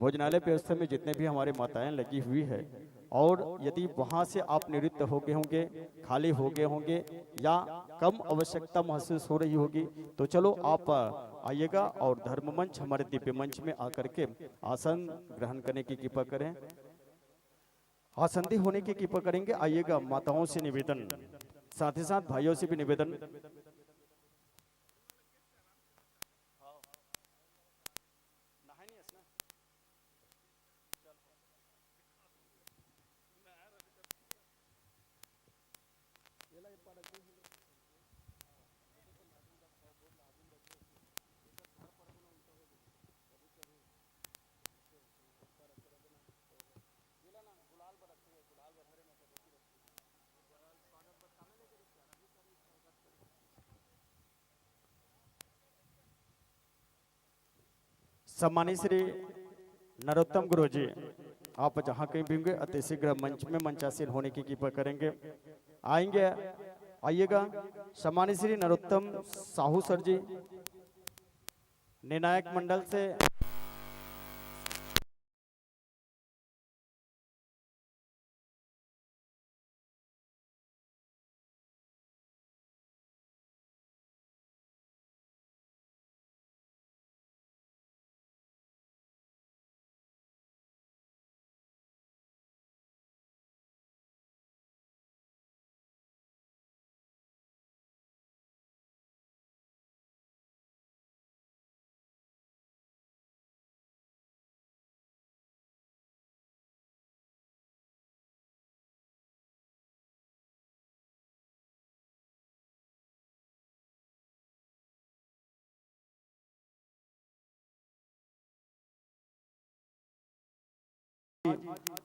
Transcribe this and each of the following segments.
भोजनालय व्यवस्था में जितने भी हमारे माताएं लगी हुई है, और यदि वहां से आप निवृत्त हो गए होंगे, खाली हो गए होंगे, या कम आवश्यकता महसूस हो रही होगी, तो चलो आप आइएगा और धर्म मंच, हमारे दिव्य मंच में आकर के आसन ग्रहण करने की कृपा करें, आसंदी होने की कृपा करेंगे। आइएगा, माताओं से निवेदन, साथ ही साथ भाइयों से भी निवेदन। सम्मानित श्री नरोत्तम गुरु जी, आप जहाँ कहीं भी होंगे अति शीघ्र मंच में मंचासीन होने की कृपा करेंगे, आएंगे, आइएगा। सम्मानित श्री नरोत्तम साहू सर जी, निर्णायक मंडल से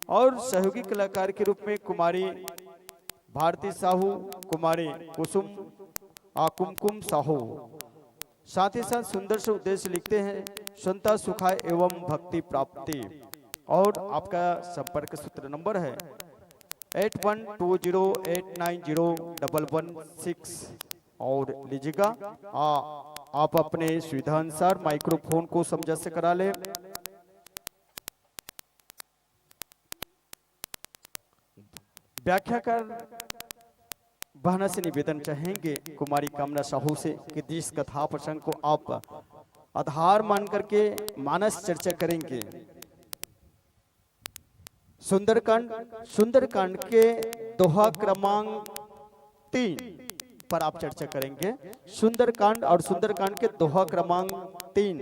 और सहयोगी कलाकार के रूप में कुमारी भारती साहू, कुमारी कुसुम कुमकुम साहू, साथ ही साथ सुंदर से उद्देश्य लिखते हैं, संता सुखाय एवं भक्ति प्राप्ति। और आपका संपर्क सूत्र नंबर है 8120890116। और लीजिएगा, आप अपने सुविधा अनुसार माइक्रोफोन को समझा से करा ले। व्याख्याकार बहना से निवेदन चाहेंगे कुमारी कामना साहू से कि जिस कथा प्रसंग को आप आधार मान करके मानस चर्चा करेंगे, सुंदरकांड के दोहा क्रमांक 3 पर आप चर्चा करेंगे। सुंदरकांड और सुंदरकांड के दोहा क्रमांक 3,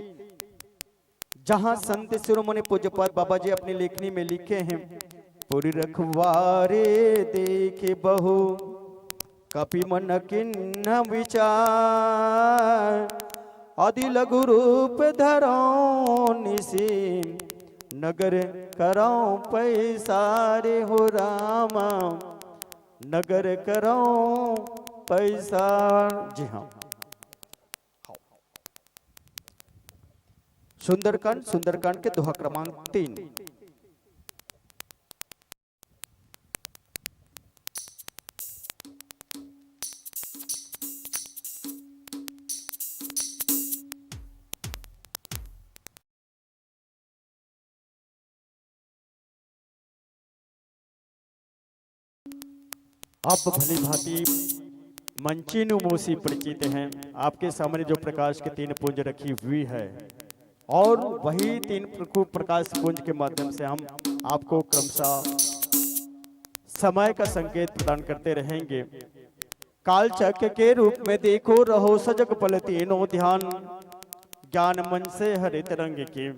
जहां संत शिरोमणि पूज्यपाद बाबा जी अपनी लेखनी में लिखे हैं, पुरी रखवारे देखे बहु कपि मन किन्न विचार, आदि लघु रूप धरो निसी नगर करो पैसारे हो रामा, नगर करो पैसा। जी हाँ, सुंदरकांड के दोहा क्रमांक 3। आप भली भांति मंचिनु मोसी परिचित हैं। आपके सामने जो प्रकाश के 3 पुंज रखी हुई है, और वही 3 प्रकाश पुंज के माध्यम से हम आपको क्रमशः समय का संकेत प्रदान करते रहेंगे। काल चक्र के रूप में देखो रहो सजग पल तीनों ध्यान, ज्ञान मन से हरित रंग के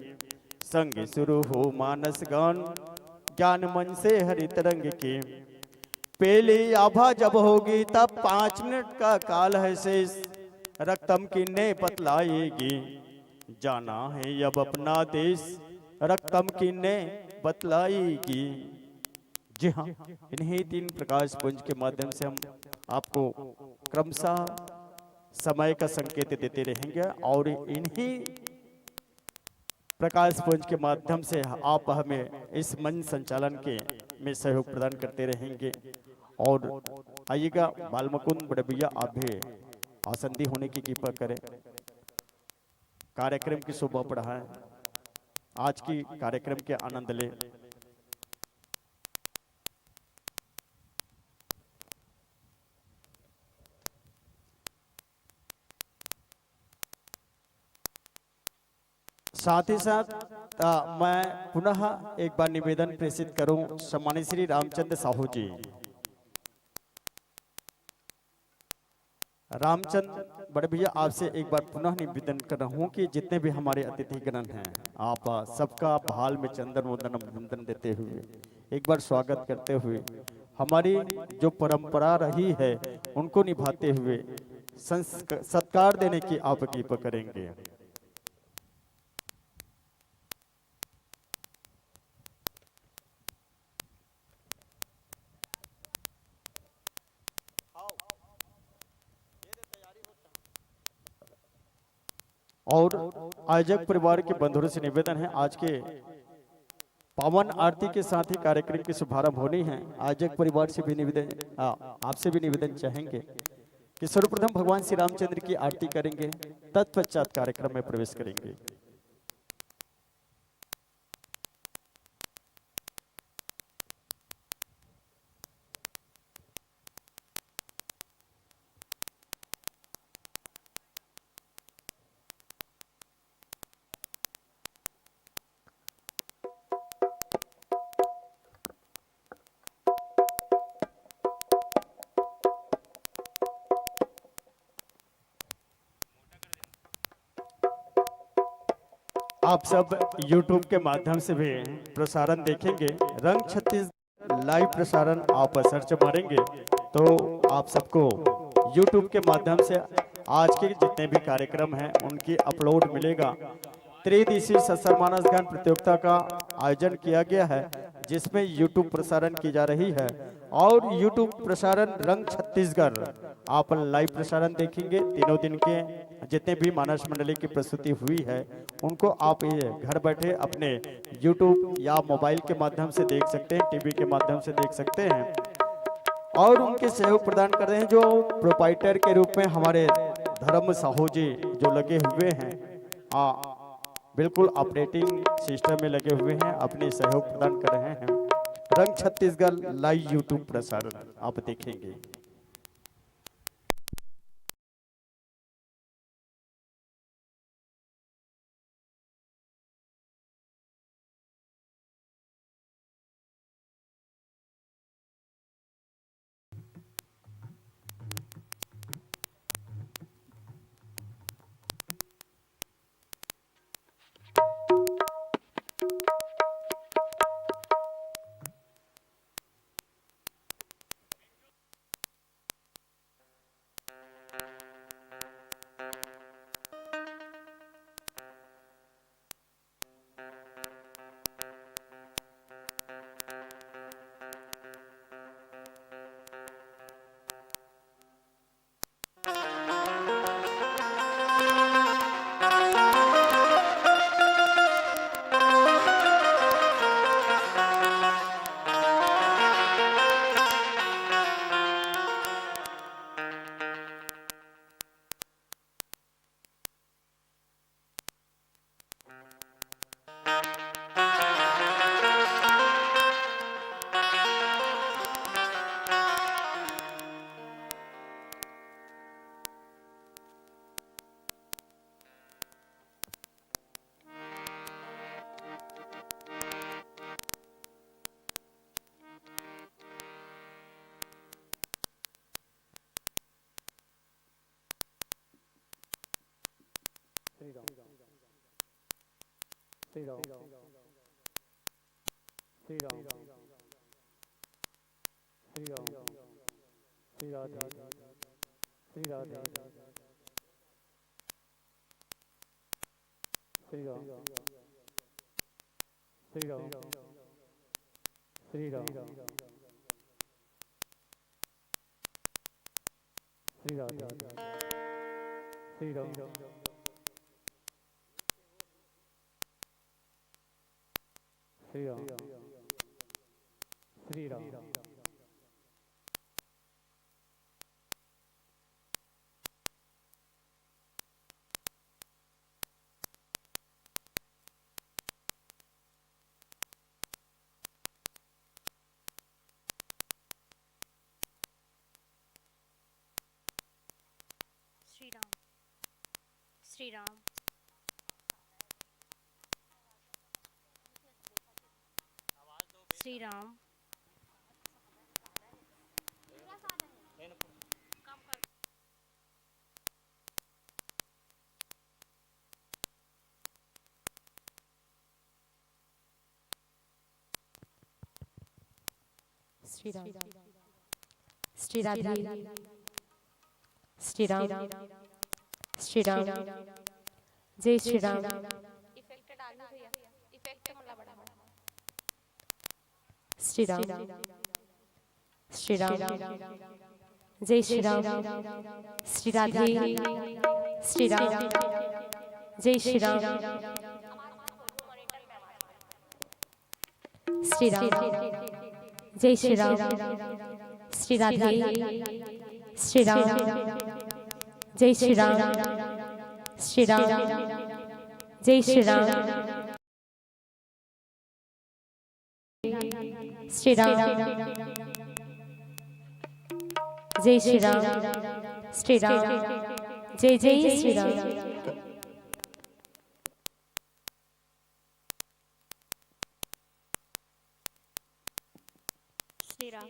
संग शुरू हो मानस गान, ज्ञान मन से हरित रंग के। पहली आभा जब होगी तब 5 मिनट का काल है शेष, रक्तम की ने बतलाएगी जाना है अब अपना देश, रक्तम की ने बतलाएगी। जी हाँ, इन्हीं 3 प्रकाश पुंज के माध्यम से हम आपको क्रमशः समय का संकेत देते रहेंगे, और इन्हीं प्रकाश पुंज के माध्यम से आप हमें इस मंच संचालन के में सहयोग प्रदान करते रहेंगे। और आइएगा, बालमुकुंद बड़े भैया आप भी आसंदी होने की कृपा करें, कार्यक्रम की शोभा बढ़ाएं। आज की कार्यक्रम के आनंद लें। साथ ही साथ मैं पुनः एक बार निवेदन प्रेषित करूं सम्मानित श्री रामचंद्र साहू जी। रामचंद्र बड़े भैया, आपसे एक बार पुनः निवेदन कर रहा हूं कि जितने भी हमारे अतिथिगण हैं, आप सबका भाल में चंदन वंदन अभिनंदन देते हुए एक बार स्वागत करते हुए हमारी जो परंपरा रही है उनको निभाते हुए सत्कार देने की आप कृपा करेंगे। और आयोजक परिवार के बंधुओं से निवेदन है, आज के पावन आरती के साथ ही कार्यक्रम की शुभारंभ होनी है। आयोजक परिवार से भी निवेदन, आपसे भी निवेदन चाहेंगे कि सर्वप्रथम भगवान श्री रामचंद्र की आरती करेंगे, तत्पश्चात कार्यक्रम में प्रवेश करेंगे। आप सब YouTube के माध्यम से भी प्रसारण देखेंगे। रंग छत्तीस लाइव प्रसारण आप सर्च मारेंगे तो आप सबको YouTube के माध्यम से आज के जितने भी कार्यक्रम हैं उनकी अपलोड मिलेगा। त्रिदिशीय सत्सर गान प्रतियोगिता का आयोजन किया गया है, जिसमें YouTube प्रसारण की जा रही है और YouTube प्रसारण रंग छत्तीसगढ़ आप लाइव प्रसारण देखेंगे। तीनों दिन के जितने भी मानस मंडली की प्रस्तुति हुई है उनको आप ये घर बैठे अपने YouTube या मोबाइल के माध्यम से देख सकते हैं, टीवी के माध्यम से देख सकते हैं। और उनके सहयोग प्रदान कर रहे हैं जो प्रोपाइटर के रूप में हमारे धर्म साहू जी जो लगे हुए हैं, बिल्कुल ऑपरेटिंग सिस्टम में लगे हुए हैं, अपने सहयोग प्रदान कर रहे हैं। रंग छत्तीसगढ़ लाइव YouTube प्रसारण आप देखेंगे। श्री राम श्री राम श्री राम श्री राम श्री राधे श्री राधे श्री राम श्री राम श्री राम श्री राधे श्री राम श्री राम श्री राम श्री राम। श्री राम, श्री राधे, श्री राम, श्री राम, जय श्री राम, इफेक्ट डालना भैया, इफेक्ट मतलब बड़ा बड़ा। श्री राम, श्री राम, जय श्री राम, श्री राधे, श्री राम, जय श्री राम, श्री राम, जय श्री राम, श्री राधे, श्री राम, जय श्री राम, श्री राम, जय श्री राम, श्री राम, जय श्री राम, श्री राम, जय जय श्री राम। श्री राम,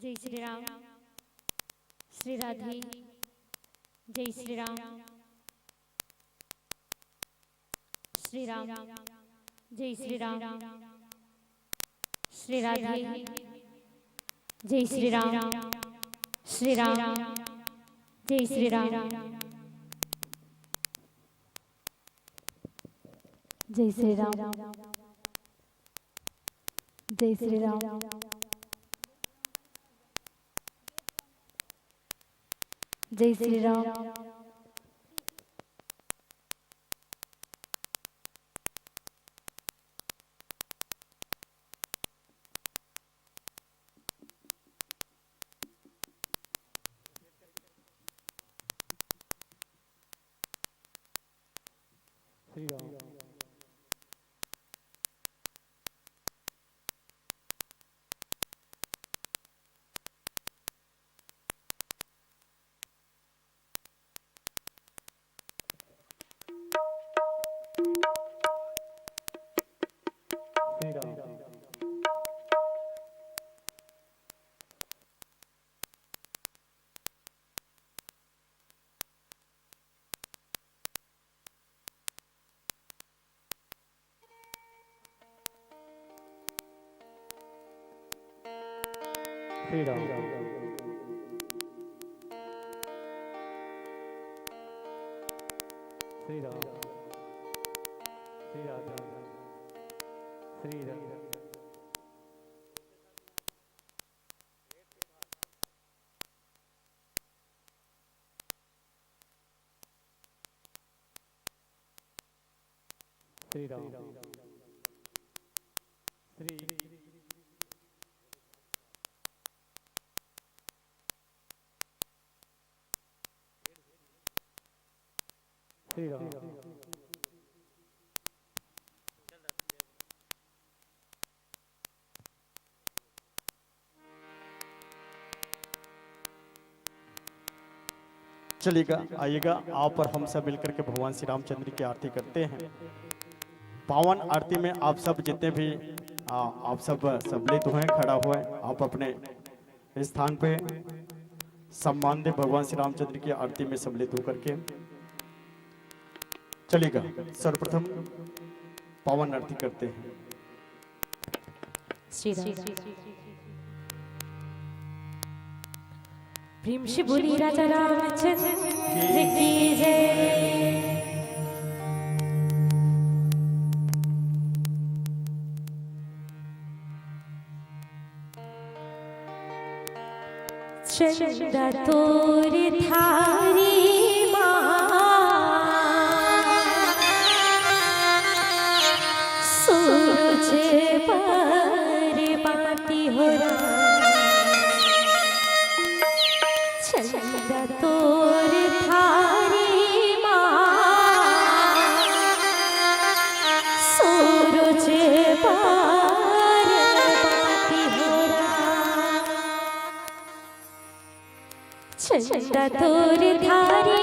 जय श्री राम, श्री राधे, जय श्री राम, श्री राम, जय श्री राम, श्री राधे, जय श्री राम, श्री राम, जय श्री राम, जय श्री राम, जय श्री राम, जय श्री राम, श्री राम, श्री राम, श्री राम, श्री राम, श्री राधे, श्री राम, श्री राम, श्री श्री राम, चलिएगा, आइएगा आप और हम सब मिलकर के भगवान श्री रामचंद्र की आरती करते हैं। पावन आरती में आप सब जितने भी आप सब सम्मिलित हुए खड़ा हुए, आप अपने स्थान पे सम्मान दे भगवान श्री रामचंद्र की आरती में सम्मिलित होकर के। चलिएगा, सर्वप्रथम पावन आरती करते हैं। श्री राम, प्रेम से बोली राजा रामचंद्र की जय। चंदा तोर थारी सूरज पर बाती हो चंदा तोर थारी सूरज पर बाती हो चंदा तोर थारी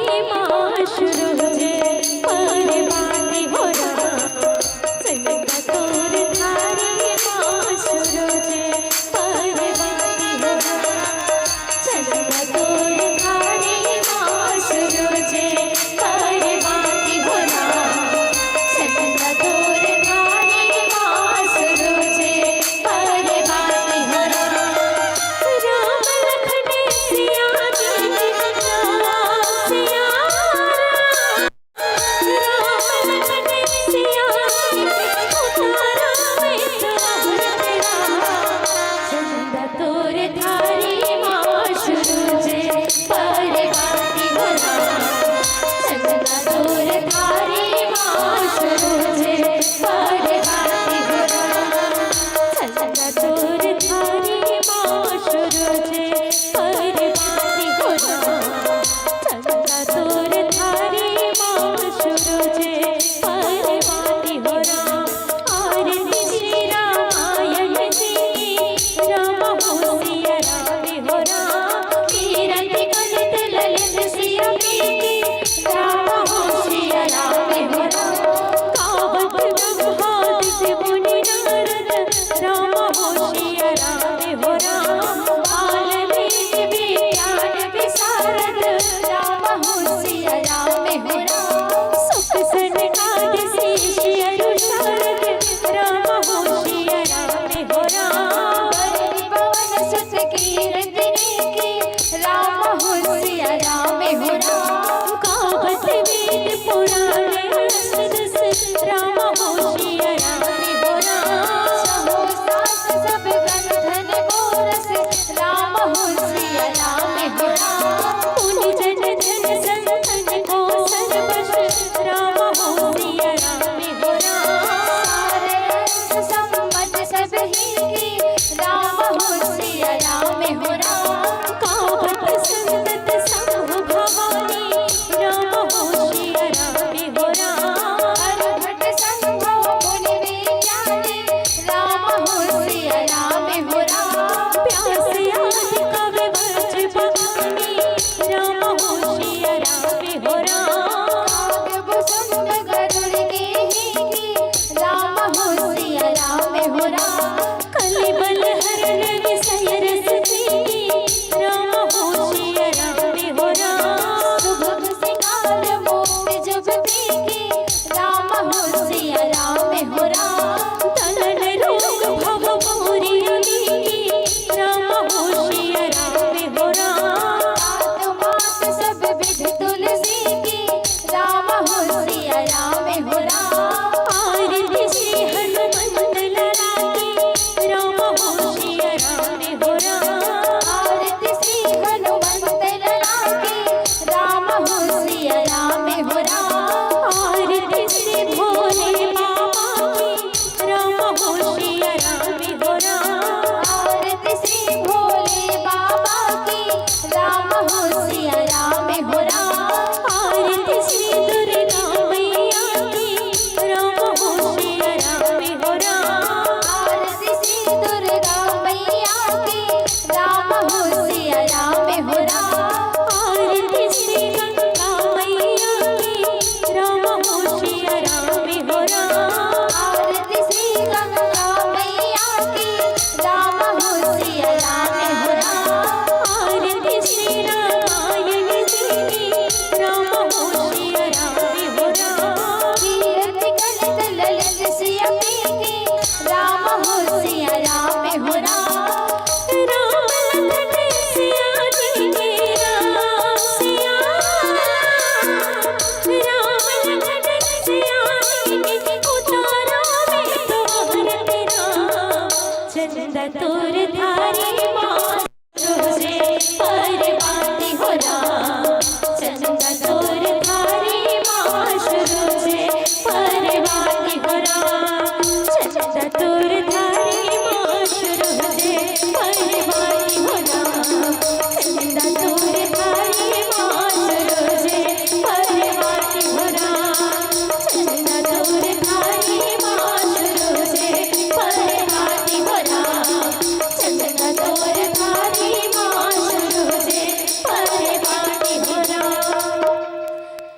सूरज पर बाती हो चंदा तोर थारी हो राम। आरती श्री दुर्गा मैया की, राम हो सिया राम हो राम। आरती श्री गंगा मैया की, राम हो सिया राम हो राम। आरती श्री गंगा मैया की, राम हो सिया राम हो राम। आरती श्री रामायण जी की, राम हो सिया राम हो राम। कीर्ति कलित ललित सिया की, राम हो सिया राम हो राम। राम लखन सिया जी के राम सिया राम लखन सिया जी के उतारा में तुम्हारे राम। चंदा तोर धारी माँ रोजे परवाती हो राम। चंदा तोर धारी माँ रोजे परवाती हो राम। चंदा तोर धारी माँ रोजे परवाती हो राम। चंदा तोर धारी माँ रोजे परवाती हो राम। चंदा तोर धारी माँ रोजे परवाती हो राम। चंदा तोर धारी माँ रोजे परवाती हो राम।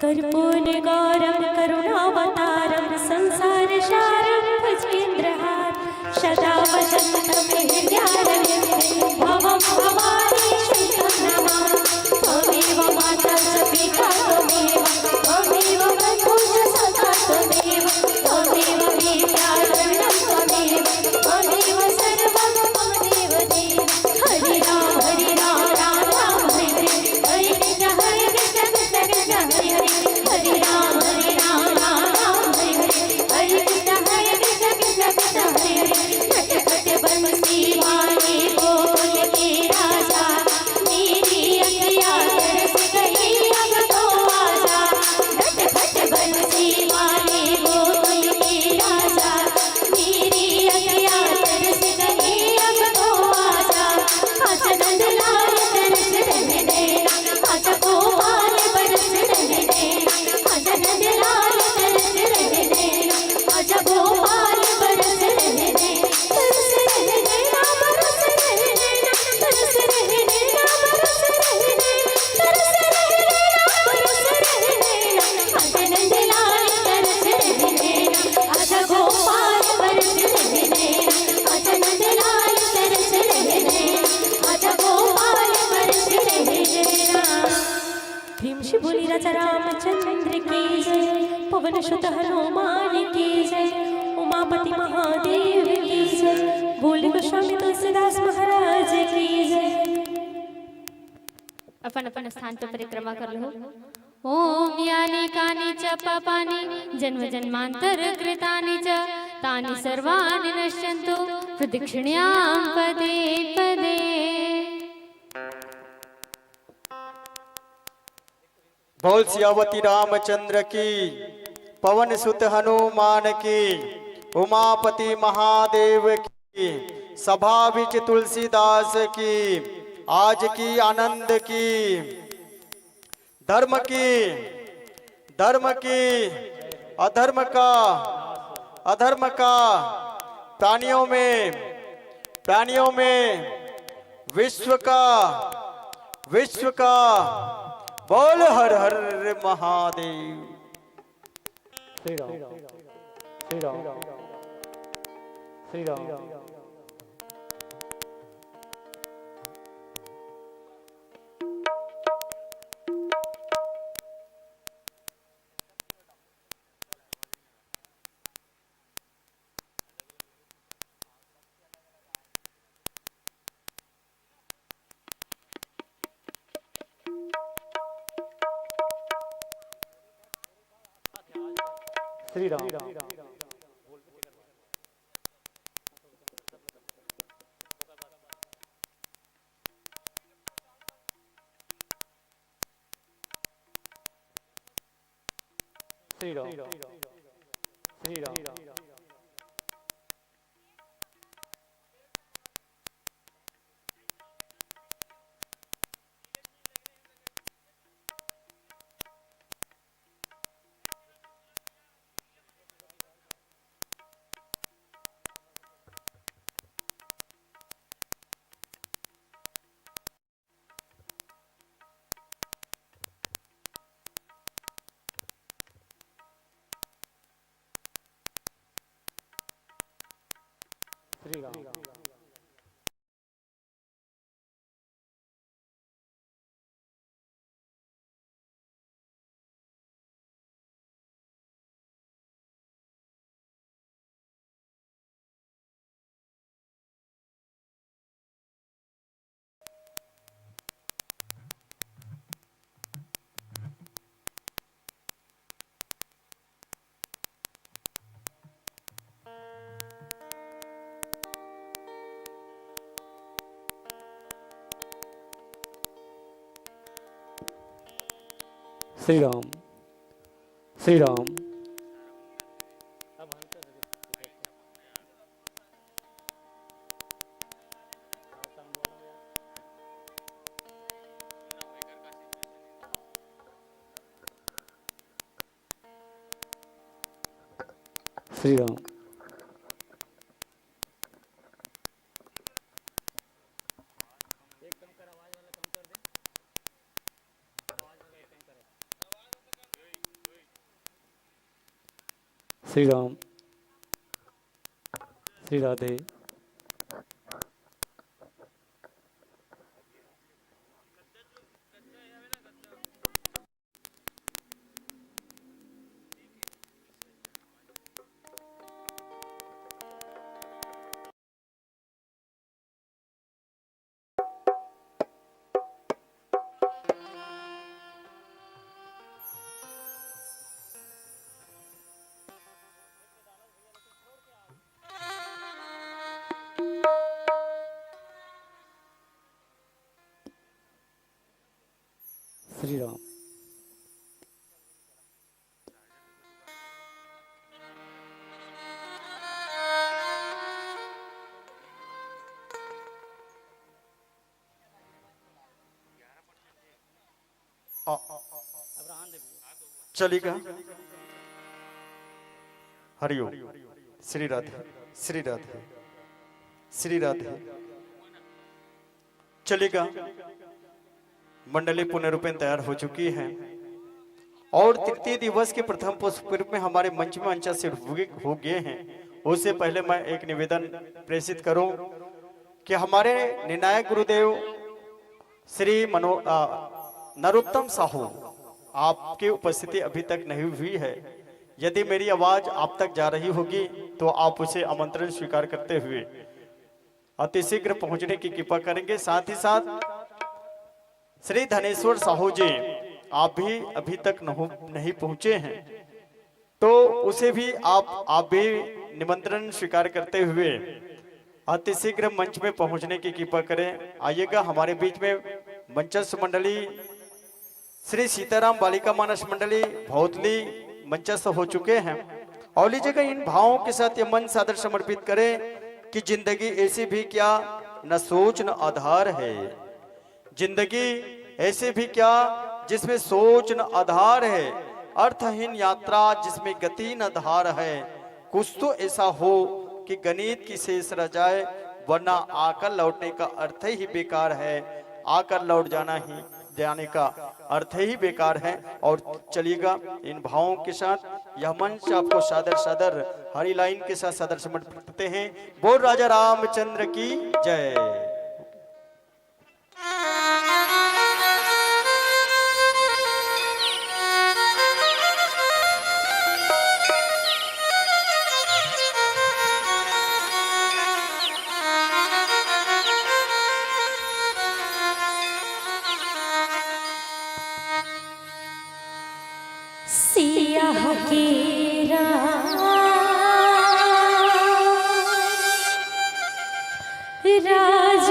कर्पूर गौरम करुणावतारम संसार सारम भजेन्द्रहार। सदा वसंतम हृदयारविंदे भवम भवानी शंकर नमामि। त्वमेव माता च पिता त्वमेव, त्वमेव बन्धुः च सखा त्वमेव, त्वमेव वेत्ता धर्मं त्वमेव, त्वमेव सर्वं मम देव देव। हरे राम राम राम हरे हरे, हरे कृष्ण कृष्ण कृष्ण हरे हरे। हरे राम राम राम हरे हरे, हरे कृष्ण कृष्ण कृष्ण हरे हरे। खट खट बंसी वाले बोल के राजा, मेरी अखियाँ तरस गई अब तो आजा। खट खट बंसी वाले बोल के राजा, मेरी अखियाँ तरस गई अब तो आजा। आजा नंदलाल तरस रहने देना, आजा गोपाल बरस रहने देना। आजा नंदलाल तरस रहने देना, आजा गोपाल बरस रहने देना। तरस रहने देना, बरस रहने देना, तरस रहने देना, बरस रहने देना, तरस रहने देना, बरस रहने देना। आजा नंदलाल तरस रहने देना, आजा गोपाल बरस रहने देना। आजा नंदलाल तरस रहने देना, आजा गोपाल बरस रहने देना। भीम से बोली राजा रामचंद्र की जय, पवन सुत हनुमान की जय, उमापति महादेव की जय, बोले गोस्वामी तुलसीदास महाराज की जय। अपन अपन स्थान पर परिक्रमा कर लो। ओम यानि कानि च पापानि जन्म जन्मांतर कृतानि च तानि सर्वाणि नश्यन्तु प्रदक्षिण्यां पदे पदे। बोल सियावती रामचंद्र की, पवन सुत हनुमान की, उमापति महादेव की, सभा विच तुलसीदास की, आज की आनंद की, धर्म की, धर्म की, अधर्म का, अधर्म का, प्राणियों में, प्राणियों में, विश्व का, विश्व का, बोल हर हर महादेव। श्री राम श्री राम श्री राम। श्री राम श्री राम श्री राम। श्री राम श्री राम श्री राम। श्री राम श्री राम श्री राधे। श्री राम चलेगा। हरिओम। श्री राधे श्री राधे श्री राधे। चलेगा। मंडली पूर्ण रूपेण तैयार हो चुकी है और तृतीय दिवस के प्रथम पुष्प में हमारे मंच में अंचा से हो गए हैं। उससे पहले मैं एक निवेदन प्रेषित करूं कि हमारे निर्णायक गुरुदेव श्री नरोत्तम साहू आपकी उपस्थिति अभी तक नहीं हुई है। यदि मेरी आवाज आप तक जा रही होगी तो आप उसे आमंत्रण स्वीकार करते हुए अतिशीघ्र पहुंचने की कृपा करेंगे। साथ ही साथ श्री धनेश्वर साहू जी आप भी अभी तक नहीं पहुंचे हैं तो उसे भी आप भी निमंत्रण स्वीकार करते हुए अतिशीघ्र मंच में पहुंचने की कृपा करें। आइएगा। हमारे बीच में मंचस्थ मंडली श्री सीताराम बालिका मानस मंडली भौतली मंचस्थ हो चुके हैं और लीजिएगा इन भावों के साथ ये मन सादर समर्पित करें कि जिंदगी ऐसी भी क्या न सोच न आधार है। जिंदगी ऐसे भी क्या जिसमें सोच न आधार है। अर्थहीन यात्रा जिसमें गति न धार है। कुछ तो ऐसा हो कि गणित की शेष रह जाए वरना आकर लौटने का अर्थ ही बेकार है। आकर लौट जाने का अर्थ ही बेकार है। और चलिएगा इन भावों के साथ यह मंच आपको सादर हरी लाइन के साथ सादर समर्पित करते हैं। बोल राजा रामचंद्र की जय। सियाह केरा राज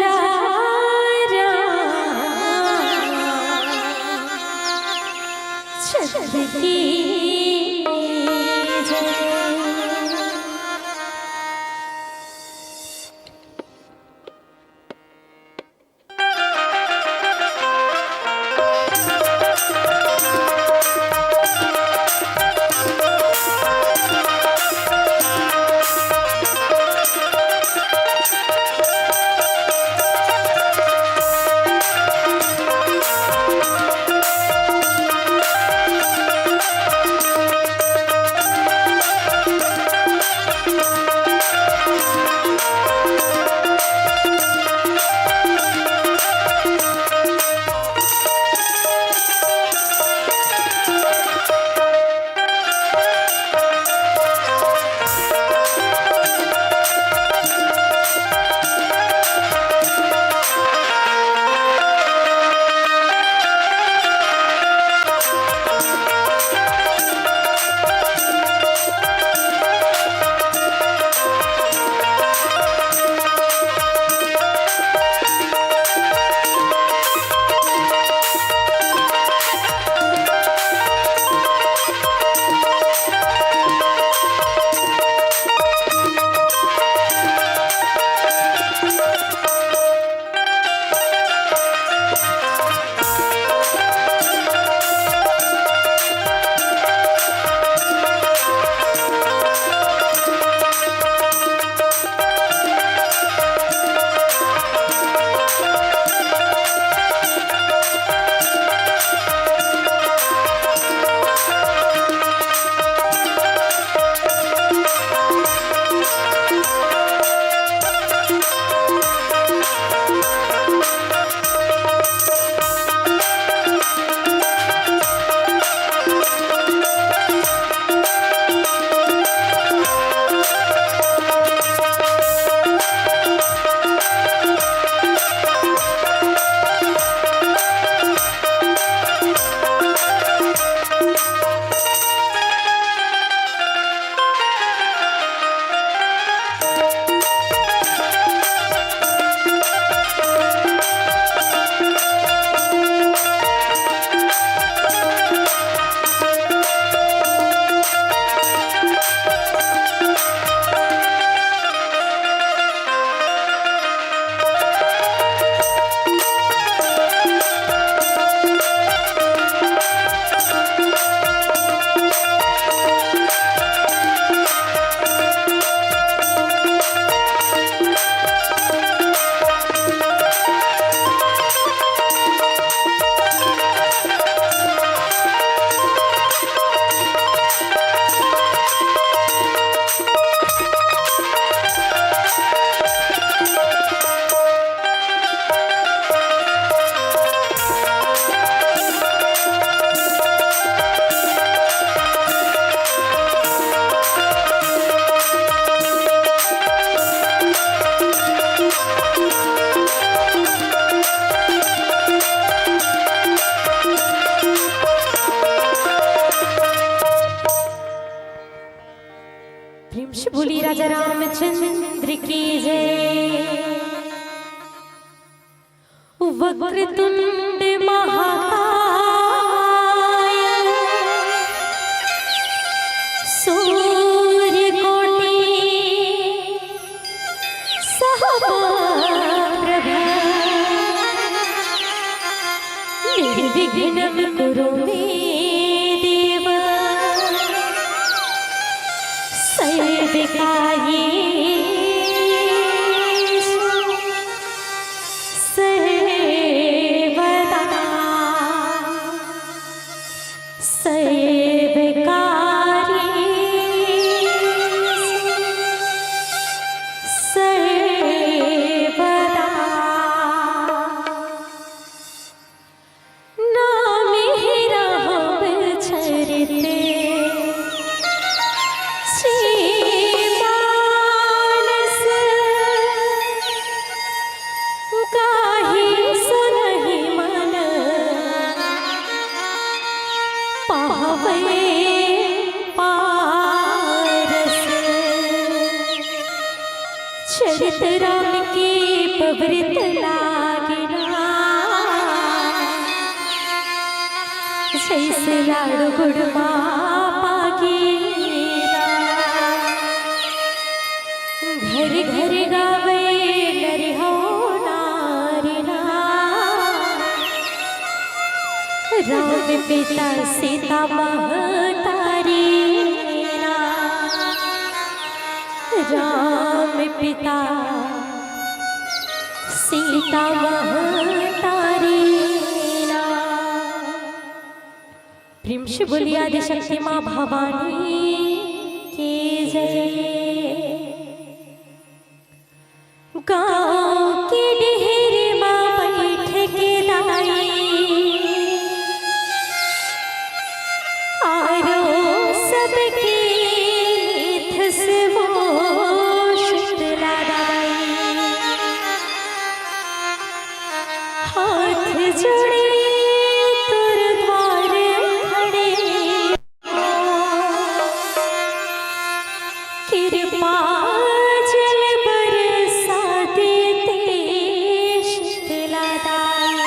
रामचंद्र की जय। वक्रतुंड महाकाय सूर्यकोटि समप्रभा निर्विघ्नं कुरु मे देव सर्वकार्येषु सर्वदा सर्वकार्येषु सर्वदा नामे राम चरिते श्रीमानस गाहि सुनहि मन पावै पारस। चरित राम के पवृत लागिना जैसे लाडू गुड़मा पागीरा। घर घर गावे नरि हो नारी ना राम पिता सीता महतारी ना। राम पिता सीता महतारी ना। प्रेम से बोलिए आदि शक्ति माँ भवानी की जय। गाँव की डेहरी माँ बैठ के दाई आरो सबके थस वो शीतला दाई। हाथ जोड़े तुर द्वार खड़े कृपा जल बरसा देते शीतला दाई।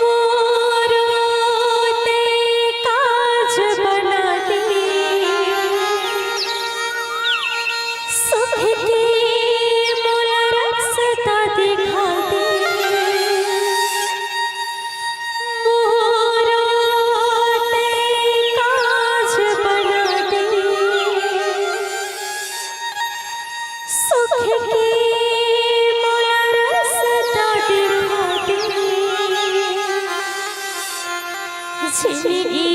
मोरो ते काज बना दी सुख की मोल रसता दिखा दे। मोरो ते काज बना दे सुख की मोल रसता दिखा दे। जिंदगी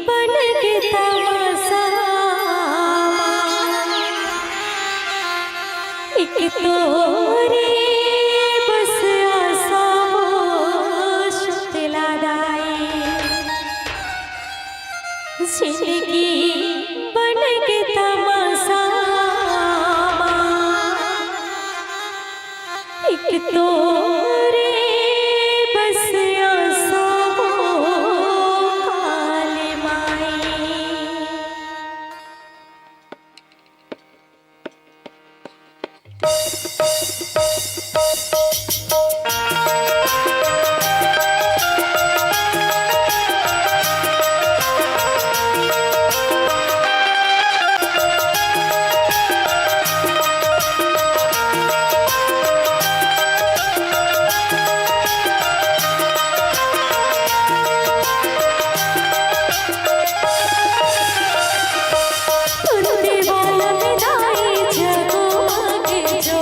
बन के तमाशा एक तोरे बस आशा वो शीतला दाई। जिंदगी बन के तमाशा एक तोरे बस आशा वो काली माई। तुरते वाला विदाई जगो आगे जो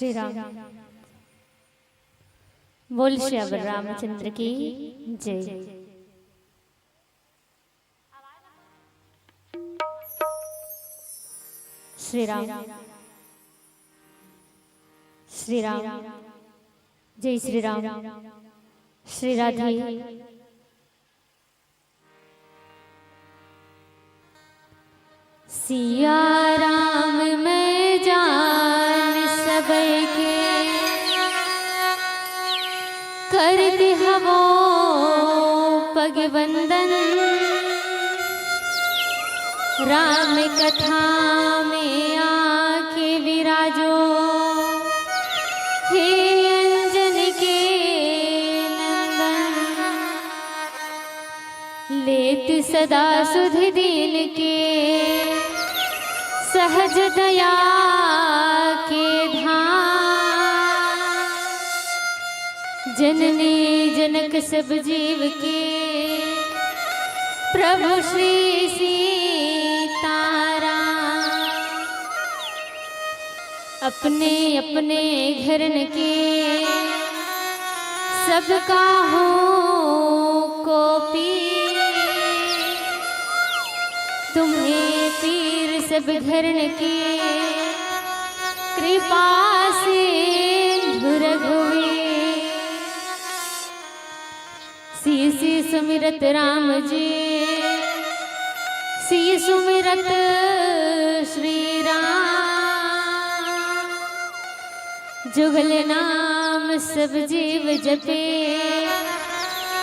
श्री राम। बोल श्री रामचंद्र की जय। श्री राम, श्री राम, जय श्री राम। श्री राधे। सिया राम मैं जान सबके करती हवो पग बंदन। राम कथा में आके विराजो हे अंजन के नंदन। लेत सदा सुध दीन के सहज दया के धाम। जननी जनक सब जीव के प्रभु श्री सीताराम। अपने अपने घरन के सबका हो को पीर। तुम्हें पीर सब घरन के कृपा से रघुवीर। सी सुमिरत राम जी सी सुमिरत श्री राम। जुगल नाम सब जीव जपे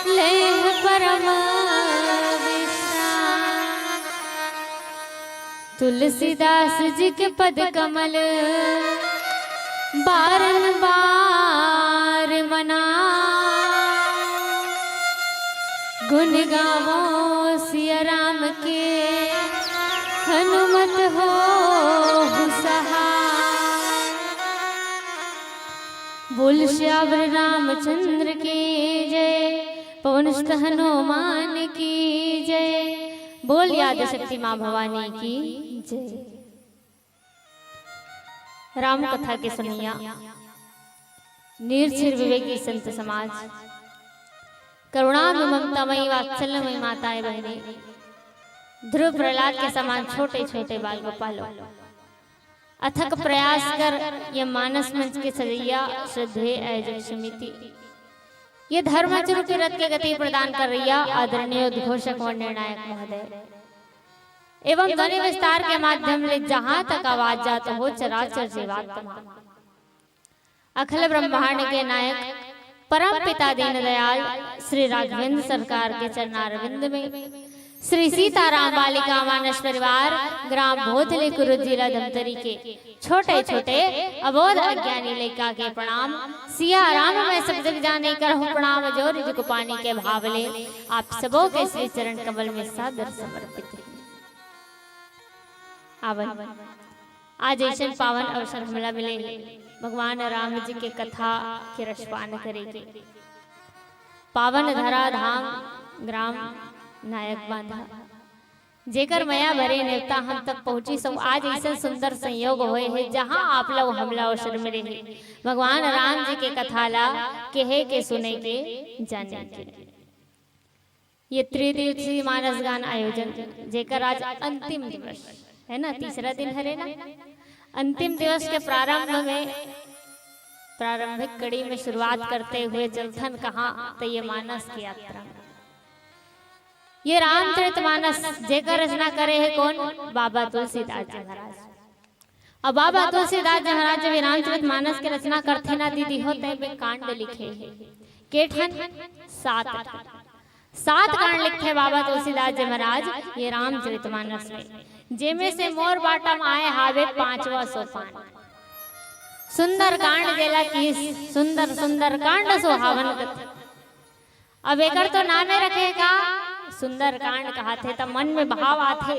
लेह परम विश्राम। तुलसीदास जी के पद कमल बारंबार मना। गुण गावो सिया राम के हनुमत हो सहाय। बोल श्यावर रामचंद्र की जय। पवन सुत हनुमान की जय। बोल याद शक्ति माँ भवानी की जय। राम कथा के सुनिया निर्छिर विवेकी संत समाज, करुणा ममतामयी वात्सल्यमयी माताएं बहने, ध्रुव प्रहलाद के समान छोटे छोटे बाल गोपालों, अथक प्रयास कर ये मानस मंच के सजैया श्रद्धेय आयोजक समिति ये धर्मचुर के रथ के गति प्रदान कर रही आदरणीय उद्घोषक व निर्णायक महोदय एवं ध्वनि विस्तार के माध्यम से जहां तक आवाज जात हो चराचर जीवात तमाम। अखिल ब्रह्मांड के नायक परम पिता दीनदयाल श्री राघवेंद्र सरकार के चरणारविंद में श्री सीताराम बालिका मानस परिवार ग्राम भोथले कुरुद जिला धमतरी के छोटे छोटे अबोध अज्ञानी लेखा के प्रणाम। सिया राम में सब जग जाने कर हूँ प्रणाम जो रिज को पानी के भावले आप सबों के श्री चरण कमल में सादर समर्पित। आज ऐसे पावन अवसर हमला मिले भगवान राम जी के कथा के रसपान करेंगे। पावन धरा धाम ग्राम नायक बांधा जेकर मया भरे नेवता हम तक पहुंची सब। आज ऐसा सुंदर संयोग हुए है जहां आप लोग हमला अवसर मिले हैं भगवान राम जी के कथाला कहे के सुने के जाने के। ये त्रिदिवसीय मानस गान आयोजन जेकर आज अंतिम दिवस है ना, तीसरा दिन है ना। अंतिम दिवस के प्रारंभिक कड़ी में शुरुआत करते हुए जलथन कहाँ तो ये मानस की यात्रा। ये रामचरितमानस जेकर रचना करे है कौन? बाबा तुलसीदास जी महाराज। अब बाबा तुलसीदास जी महाराज जब रामचरितमानस की रचना करते ना दीदी होते वे कांड लिखे हैं केठन 7 कांड लिखे बाबा तुलसीदास जी महाराज ये रामचरितमानस में, जेमे से मोर बाटम आए हावे 5वां सोपान। सुंदर कांड जेला की सुंदर सुंदर कांड सुहावन कथा। अब एकर तो नामे रखेगा सुंदर कांड कहा थे तो मन में भाव आते।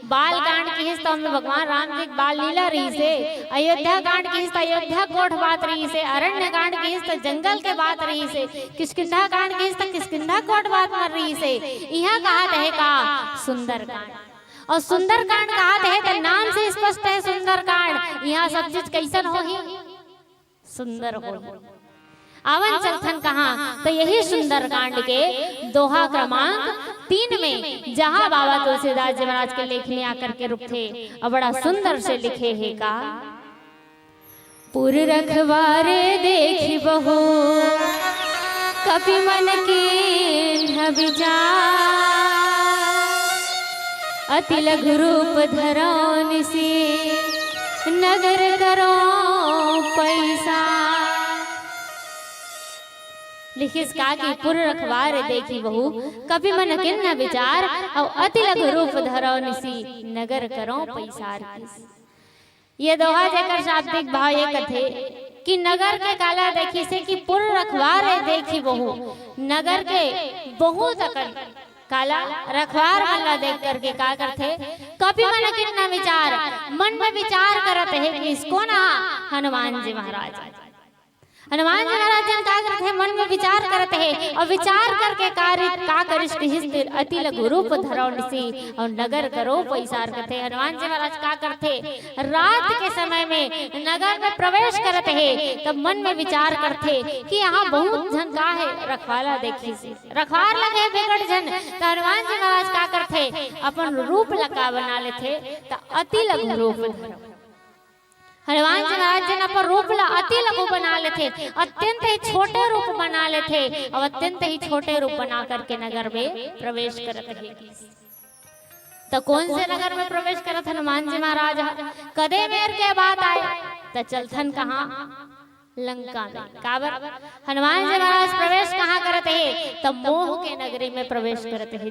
बाल कांड की हिस्सा में भगवान राम जी बाल लीला रही से, अयोध्या कांड की हिस्सा अयोध्या कोठ बात रही से, अरण्य कांड की हिस्सा जंगल के बात रही से, किष्किंधा कांड की हिस्सा किष्किंधा कोठ बात मर रही से। यहाँ कहा है का सुंदर कांड, और सुंदर कांड कहा है तो नाम से स्पष्ट है सुंदर कांड। यहाँ सब चीज कैसन हो ही सुंदर हो। आवन चलथन कहाँ तो यही सुंदर कांड के दोहा क्रमांक 3 में जहाँ बाबा तुलसीदास जी महाराज के लेखनी आकर के रुकते और बड़ा सुंदर से लिखे है का पुर रखवारे देखी बहो कपि मन के विचार अति लघु रूप धरौन से नगर करो पैसा। लिखिस का कि पुर रखवार देखी बहू कभी मन किन्न विचार और अति लघु रूप धरो निसी नगर करो पैसार। ये दोहा जेकर शाब्दिक भाव ये कथे कि नगर के काला देखी से कि पुर रखवार देखी बहू नगर के बहुत अकल काला रखवार वाला देख करके का करते कभी मन कितना विचार मन में विचार करते है कि इसको ना हनुमान जी महाराज हनुमान जी महाराज जन का करते हैं मन में विचार करते हैं और विचार करके कार्य का करिष्ठ हिस्तिर अति लघु रूप धरौंसी और नगर करो पैसार करते। हनुमान जी महाराज का करते रात के समय में नगर में प्रवेश करते हैं तब मन में विचार करते कि यहाँ बहुत जन का है रखवाला देखी से रखवार लगे बिगड़ जन तो हनुमान जी महाराज का करते अपन रूप लगा बना लेते तो अति लघु रूप हनुमान जी महाराज जी अपन रूप ला अति लघु बना लेते अत्यंत ही छोटे रूप बना लेते और अत्यंत ही छोटे रूप बना करके नगर में प्रवेश करते हैं। तो कौन से नगर में प्रवेश करते हनुमान जी महाराज कदे मेर के बात आए तो चलथन कहाँ लंका में। काबर हनुमान जी महाराज प्रवेश कहाँ करते हैं तो मोह के नगरी में प्रवेश करते हैं।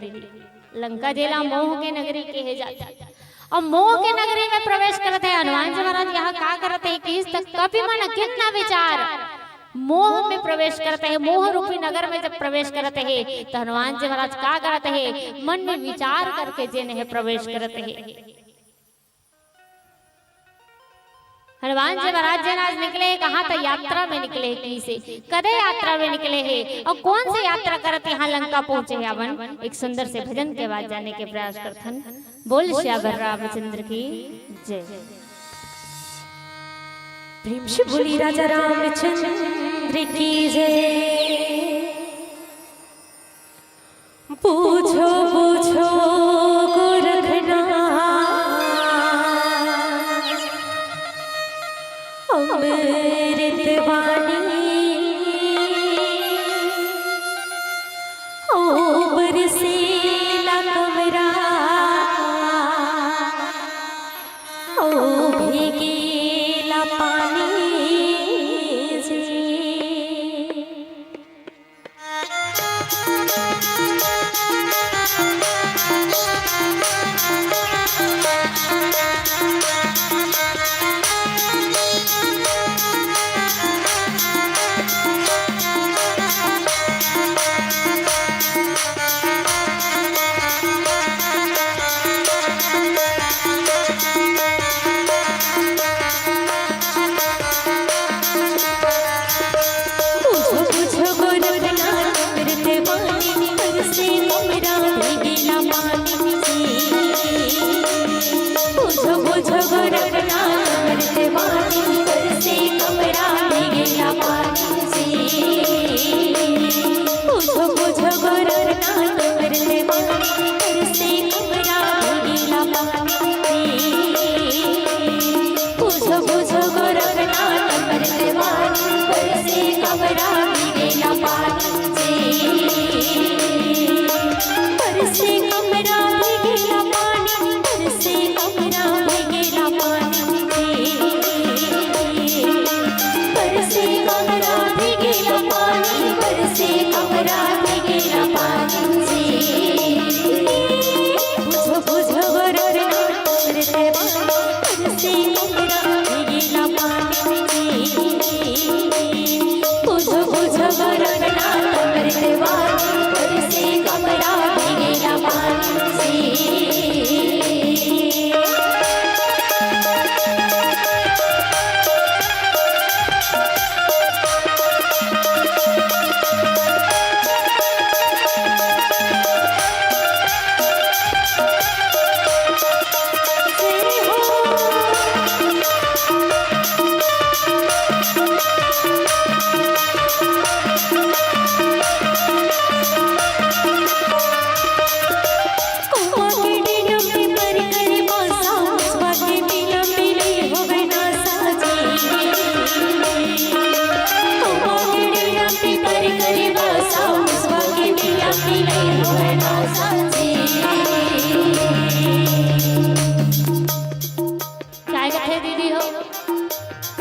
लंका जिला मोह के नगरी कहे जाता है और मोह के नगरी में प्रवेश करते हैं। हनुमान जी महाराज यहाँ क्या करते हैं कि इस तक कभी मन कितना विचार मोह में प्रवेश करते हैं। मोह रूपी नगर में जब प्रवेश करते हैं तो हनुमान जी महाराज क्या करते हैं मन में विचार करके जिन्हें प्रवेश करते हैं। हनुमान जी महाराज जी आज निकले कहाँ तो यात्रा में निकले हैं कहीं से कदे यात्रा में निकले हैं और कौन सी यात्रा करते यहाँ लंका पहुंचे हैं। अवन एक सुंदर से भजन के बाद जाने के प्रयास करथन। बोल श्यावर रामचंद्र की जय। प्रेम से बोली राजा रामचंद्र की जय। पूछो पूछो गोरखनाथ अमृत वाणी ओ बरसेला कमरा ओ भीगेला पानी जी।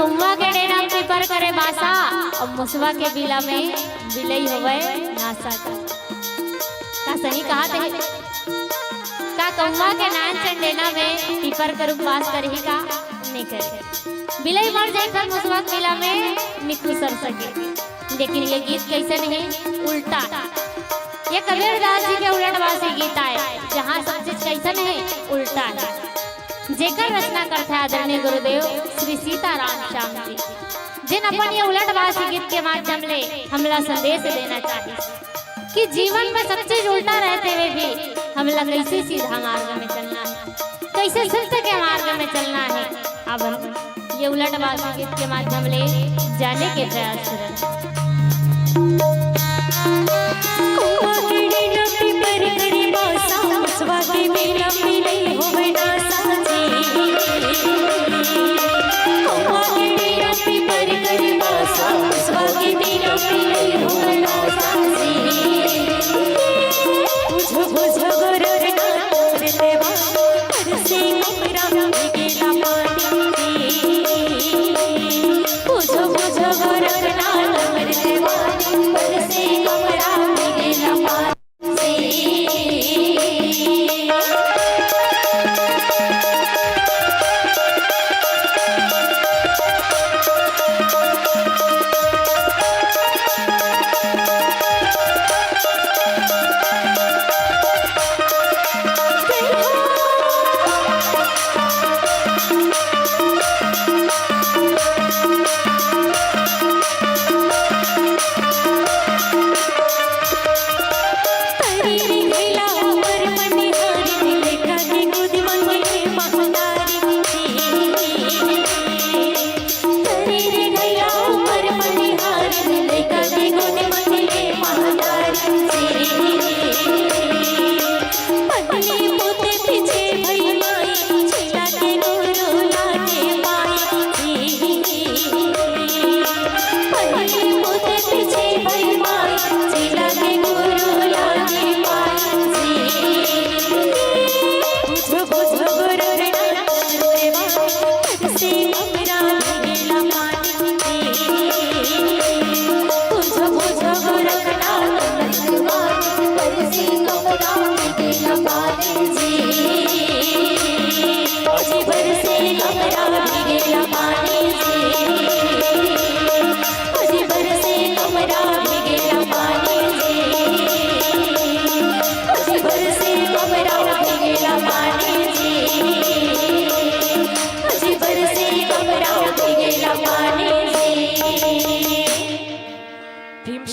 कौवा के डेरा पे पर करे बासा और मुसवा के बिला में बिलई होवे नासा का सही कहा थे का कौवा के नान चंडेना में पीपर कर उपवास करही का नहीं करे बिलई मर जाए फिर मुसवा के बिला में निकू सर सके। लेकिन ये गीत कैसे नहीं उल्टा, ये कबीरदास जी के उलटवासी गीत है जहाँ सब चीज कैसे नहीं उल्टा है। जेकर रचना करते आदरणीय गुरुदेव श्री सीताराम श्याम जी, जिन अपन ये उलटवासी गीत के माध्यम ले हमला संदेश देना चाहिए कि जीवन में सब चीज उल्टा रहते हुए भी हमला कैसे सीधा मार्ग में चलना है, कैसे सत्य के मार्ग में चलना है। अब हम ये उलटवासी गीत के माध्यम ले जाने के प्रयास करें।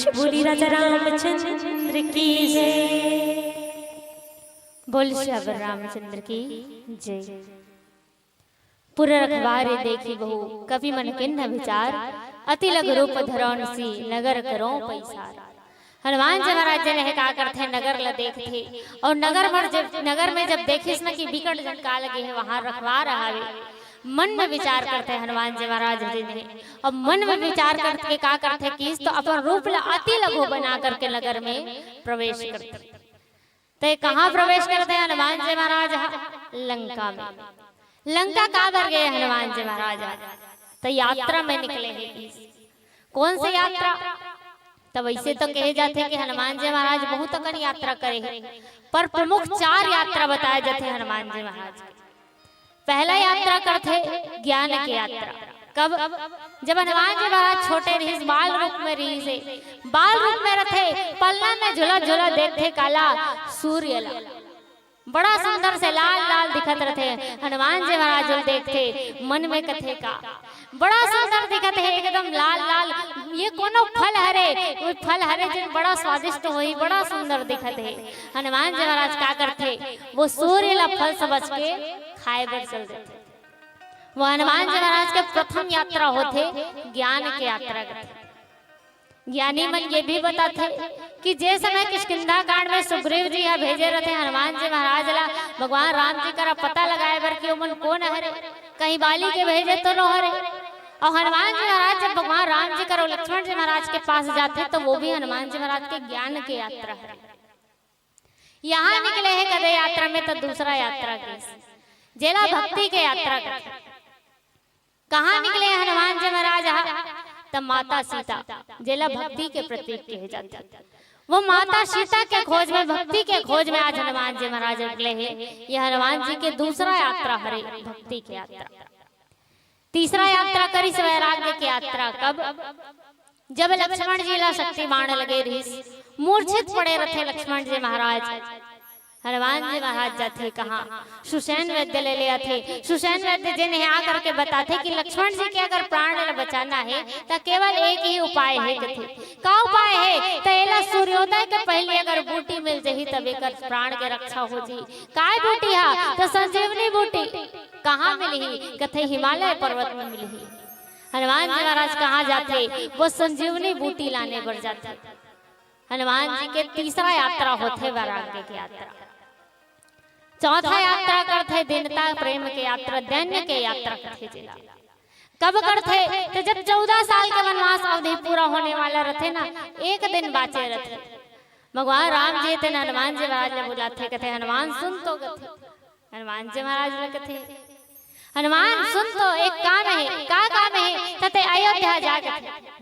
बोली राजा रामचंद्र की जय। बोल श्री रामचंद्र की जय। पुर रखवारे देखी बहु कवि मन किन्न विचार, अति लघु रूप धरौन सी नगर करो पैसार। हनुमान जी महाराज जी ने कहा करते नगर ल देखते और नगर में जब देखिस न कि विकट जनका लगे है वहां रखवार आवे, मन में विचार करते हैं हनुमान जी महाराज जी ने। अब मन में विचार करके क्या करते कि तो अपन रूप अति लघु बना करके नगर में प्रवेश करते। तो कहाँ प्रवेश करते हैं हनुमान जी महाराज? लंका में। लंका कहाँ पर गए हनुमान जी महाराज? तो यात्रा में निकले हैं। कौन सी यात्रा? तब ऐसे तो कहे जाते कि हनुमान जी महाराज बहुत अकन यात्रा करे हैं, पर प्रमुख 4 यात्रा बताए जाते हैं हनुमान जी महाराज। पहला यात्रा करते ज्ञान की यात्रा। कब? जब हनुमान जी महाराज छोटे रही, बाल रूप में रही से, बाल रूप में रहे, पल्ला में झूला झूला देखते काला सूर्य ला, बड़ा सुंदर से लाल लाल दिखत रहे। हनुमान जी महाराज देखते मन में कथे का बड़ा सुंदर दिखत है, एकदम लाल लाल। ये कोनो फल हरे, वो फल हरे जिन बड़ा स्वादिष्ट होई, बड़ा सुंदर दिखत है। हनुमान जी महाराज क्या करते? वो सूर्य ला फल समझ के खाए बर चल देते। वो हनुमान जी महाराज के प्रथम यात्रा होते ज्ञान के यात्रा करते। ज्ञानी मन ये भी बताते कि जे समय किष्किंधा कांड में सुग्रीव जी यहाँ भेजे रहते हनुमान जी महाराज ला भगवान राम जी का पता लगाए बर कि मन कौन हरे, कहीं बाली के भेजे तो नो हरे। और हनुमान जी महाराज जब भगवान राम जी करो लक्ष्मण जी महाराज के पास जाते तो वो भी हनुमान जी महाराज के ज्ञान की यात्रा है। यहाँ निकले है कदे यात्रा में तो दूसरा यात्रा के जेला भक्ति के यात्रा करते। कहाँ निकले हनुमान जी महाराज? तब माता सीता जेला भक्ति के प्रतीक कहे जाते, वो माता सीता के खोज में, भक्ति के खोज में आज हनुमान जी महाराज निकले हैं। यह हनुमान जी के दूसरा यात्रा हरे भक्ति की यात्रा। तीसरा यात्रा करी वैराग्य की यात्रा कब? जब लक्ष्मण जी ला शक्ति बाण लगे रही, मूर्छित पड़े रहे लक्ष्मण जी महाराज। हनुमान जी महाराज जाते कहाँ? सुसैन वैद्य ले लिया थे। सुसैन वैद्य जी ने आकर के बताते कि लक्ष्मण जी के अगर प्राण बचाना है तो केवल एक ही उपाय है। का उपाय है? तो एला सूर्योदय के पहले अगर बूटी मिल जाही तब एक प्राण के रक्षा हो जी। काय बूटी है? तो संजीवनी बूटी। कहाँ मिली? कथे हिमालय पर्वत में मिली। हनुमान जी महाराज कहाँ जाते? वो संजीवनी बूटी लाने पर जाते। हनुमान जी के तीसरा यात्रा होते वैराग्य की यात्रा। चौथा यात्रा करते दीनता प्रेम के यात्रा, दैन्य के यात्रा करते जिला। कब करते? तो जब 14 साल के वनवास अवधि पूरा होने वाला रहते ना, एक दिन बाचे रहते, भगवान राम जी थे हनुमान जी महाराज ने बुलाते, कहते हनुमान सुन तो गथे। हनुमान जी महाराज ने कहते हनुमान सुन तो, एक काम है। का काम है? कहते अयोध्या जाके।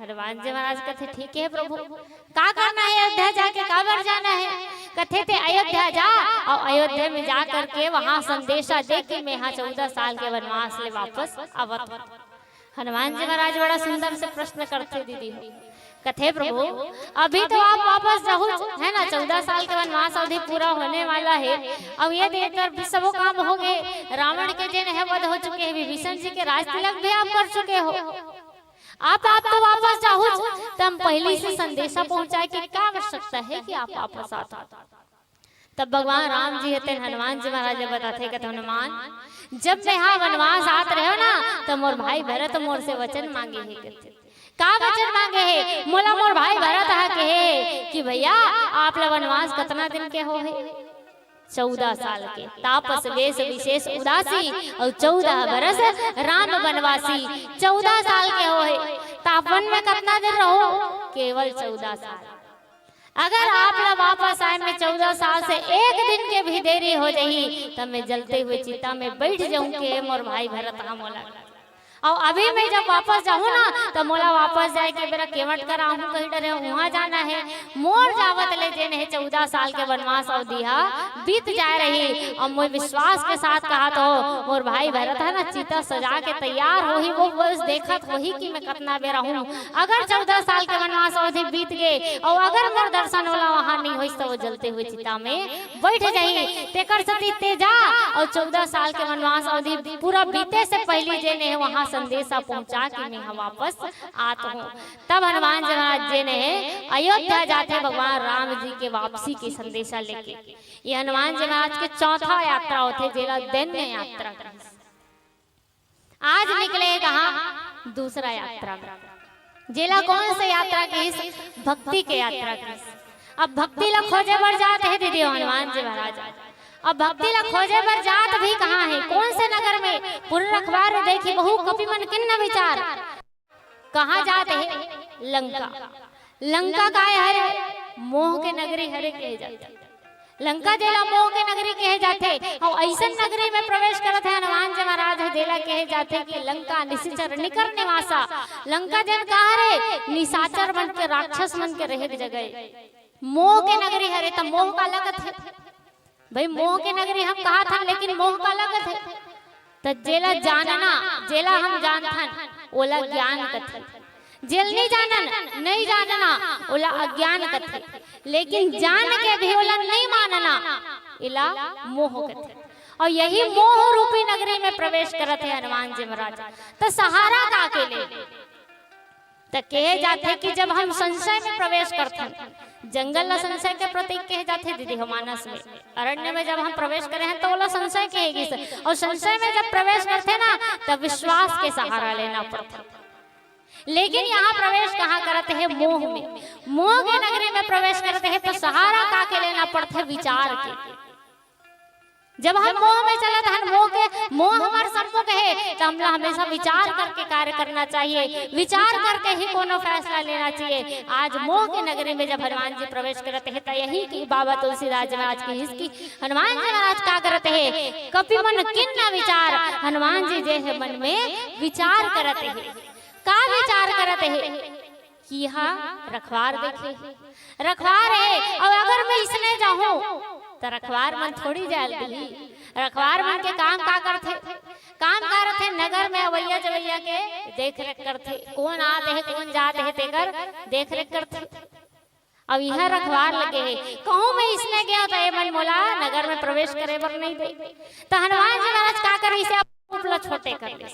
हनुमान जी महाराज कहते ठीक है प्रभु, का करना है? अयोध्या जाके काबर जाना है? कहते थे अयोध्या जा, और अयोध्या में जा करके वहां संदेशा दे कि मैं यहाँ 14 साल के वनवास ले वापस आवत। हनुमान जी महाराज बड़ा सुंदर से प्रश्न करते दीदी, कथे प्रभु अभी तो आप वापस जाओ है ना, 14 साल के वनवास अवधि पूरा होने वाला है। अब ये देखकर सब काम हो गए, रावण के जिन है वध हो चुके हैं, विभीषण जी के राज तिलक भी आप कर चुके हो, आप तो वापस जाओ। तो हम पहले से संदेशा पहुंचाए कि क्या आवश्यकता है कि आप वापस आता। तब भगवान राम जी होते हनुमान जी महाराज बताते कहते हनुमान जब मैं यहाँ वनवास आते रहे हो ना, तो मोर भाई भरत मोर से वचन मांगे है। कहते का वचन मांगे है? मोला मोर भाई भरत है कहे कि भैया आप ला वनवास कितना दिन के हो है? 14 साल के। तापस वेश विशेष उदासी और 14 बरस राम वनवासी। 14 साल के हो है। तापन में कितना दिन रहो? केवल 14 साल। अगर आप लोग वापस आए में 14 साल से एक दिन के भी देरी हो जाही तब मैं जलते हुए चिता में बैठ जाऊं के मोर भाई भरत हम मोला। और अभी मैं जब वापस जाऊं ना तो मोला वापस जाए के मेरा केवट कर आहूं कहीं डरे वहां जाना है। मोर जावत ले जेन है 14 साल के वनवास अवधि बीत जाए रही। और मैं विश्वास के साथ कहा तो मोर भाई भरत है ना चिता सजा के तैयार हो ही वो बस देखत वही कि मैं कितना बेरा हूं। अगर 14 साल के वनवास अवधि बीत गए और अगर मोर दर्शन होला वहां नहीं होइस तो वो जलते हुए चिता में बैठ जाई। तेकर सती तेजा और 14 साल के वनवास अवधि पूरा बीते से पहले जेन है वहां संदेशा पहुंचा कि मैं वापस आता हूँ। तब हनुमान जी महाराज जी ने अयोध्या जाते भगवान राम जी के वापसी की संदेशा लेके। ये हनुमान जी महाराज के चौथा यात्रा होते जेला दैन्य यात्रा। आज निकले कहाँ? दूसरा यात्रा जेला कौन से यात्रा की? भक्ति के यात्रा की। अब भक्ति ला खोजे बर जाते है दीदी हनुमान जी महाराज। अब भक्ति ला खोजे बर जात भी कहाँ है? कौन से नगर में? पूरे अखबार देखी बहु कपि मन किन्न विचार। कहाँ जाते हैं? लंका। लंका का है? मोह के नगरी हरे कहे जाते। लंका जेला मोह के नगरी कहे जाते। और ऐसा नगरी में प्रवेश करते हनुमान जी महाराज जेला कहे जाते कि लंका निशाचर निकर निवासा। लंका जन कहा रे? निशाचर मन के राक्षस मन के रहे जगह। मोह के नगरी हरे तो मोह का लगत है भाई। मोह के नगरी हम कहा था लेकिन मोह का लगत है। तो जेला जानना जेला हम जानथन ओला ज्ञान कथे। जेल नहीं जानन नहीं जानना ओला अज्ञान कथे। लेकिन जान के भी ओला नहीं मानना इला मोह कथे। और यही मोह रूपी नगरी में प्रवेश करत है हनुमान जी महाराज। तो सहारा का के ले तो कहे जाते कि जब हम संशय में प्रवेश करते जंगल ला संशय के प्रतीक कहे जाते दीदी हम मानस में। अरण्य में जब हम प्रवेश करे हैं तो ओला संशय कहेगी। और संशय में जब प्रवेश करते ना तब विश्वास के सहारा लेना पड़ता। लेकिन यहाँ प्रवेश कहाँ करते हैं? मोह में। मोह के नगरी में प्रवेश करते हैं तो सहारा का के लेना पड़ता है? विचार के। जब हम मोह में चलत हन, मोह हमारे सम्मुख है, तो हमला हमेशा विचार करके कार्य करना चाहिए, विचार करके ही कोनो फैसला लेना चाहिए। आज मोह के नगरी में जब हनुमान जी प्रवेश करते हैं, तो यही की बाबा तुलसीदास जी महाराज की हिस्की हनुमान जी महाराज क्या करते हैं, कपि मन किन्न विचार, हनुमान जी जे है मन में विचार करते हैं। का विचार करते हैं कि यहाँ रखवार देखे, रखवार है, और अगर मैं इसने जाऊं तो रखवार मन थोड़ी जाल दी। रखवार मन के काम का करते, काम करते नगर में अवैया जवैया के देख रेख करते, कौन आते है कौन जाते है तेकर देख रेख करते। अब यह रखवार लगे है, कहूं मैं इसने गया तो ये मन मोला नगर में प्रवेश करे बर नहीं दे, तो हनुमान जी महाराज का करे इसे उपला छोटे कर ले,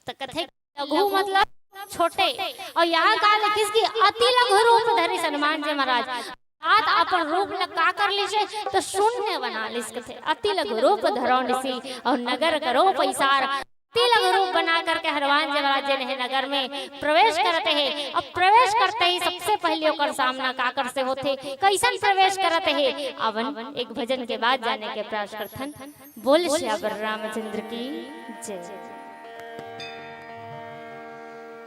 तो कथे लघु मतलब छोटे, और यहाँ काल किसकी अति लघु रूप धरे हनुमान जी महाराज आत अपन रूप लगा कर लिसे, तो शून्य बना लिस कथे अति लघु रूप धरो निसी, और नगर करो पैसार, अति लघु रूप बना करके हनुमान जी महाराज जी ने नगर में प्रवेश करते हैं। अब प्रवेश करते ही सबसे पहले ओकर सामना काकर से होते, कैसन प्रवेश करते हैं, अवन एक भजन के बाद जाने के प्रयास करथन। बोल श्यावर रामचंद्र की जय।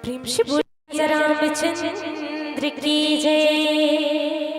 प्रेम से बोल रामचंद्र की जय।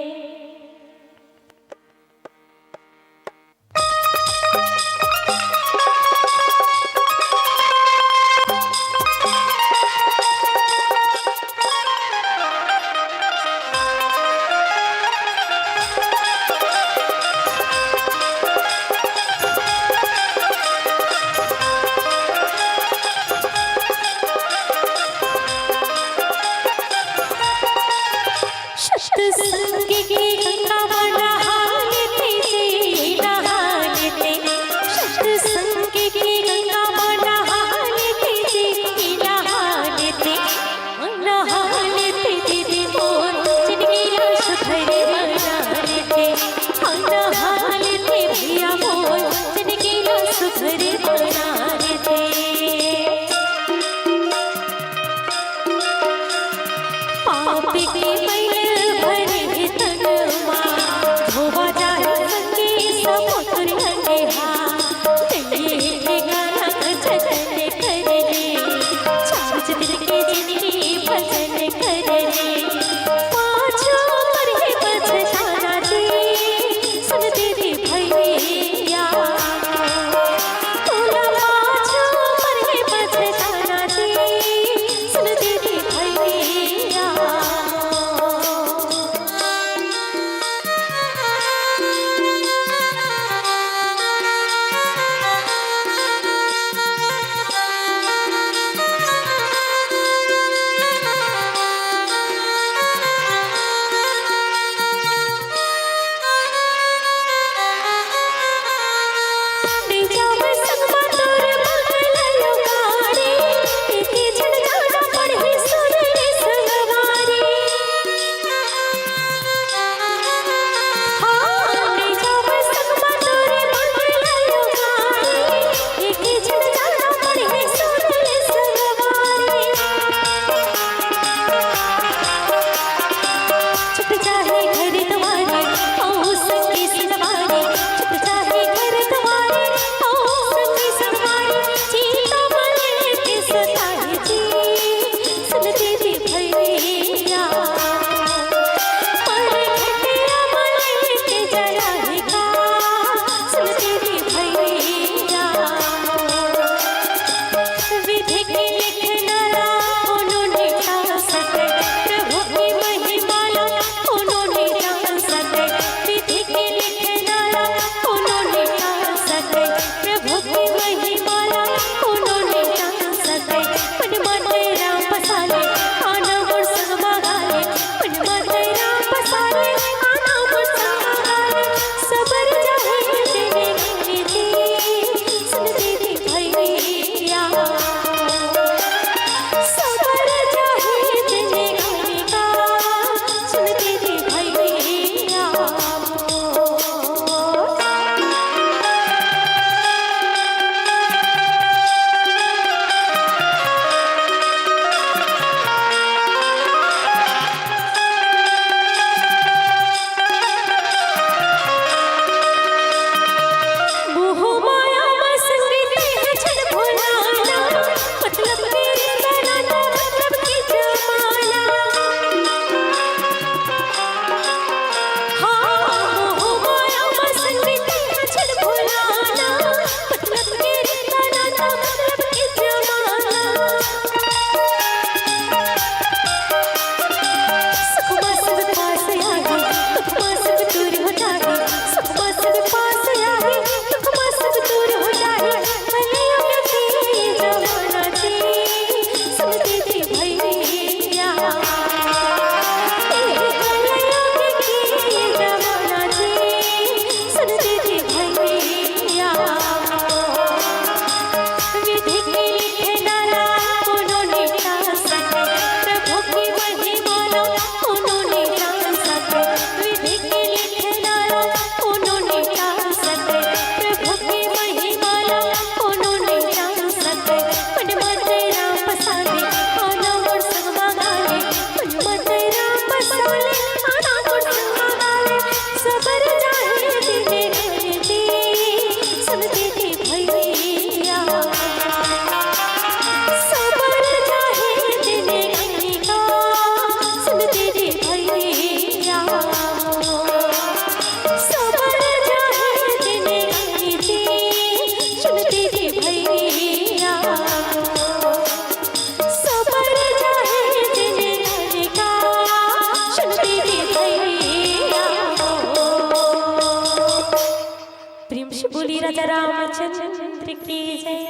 की जय।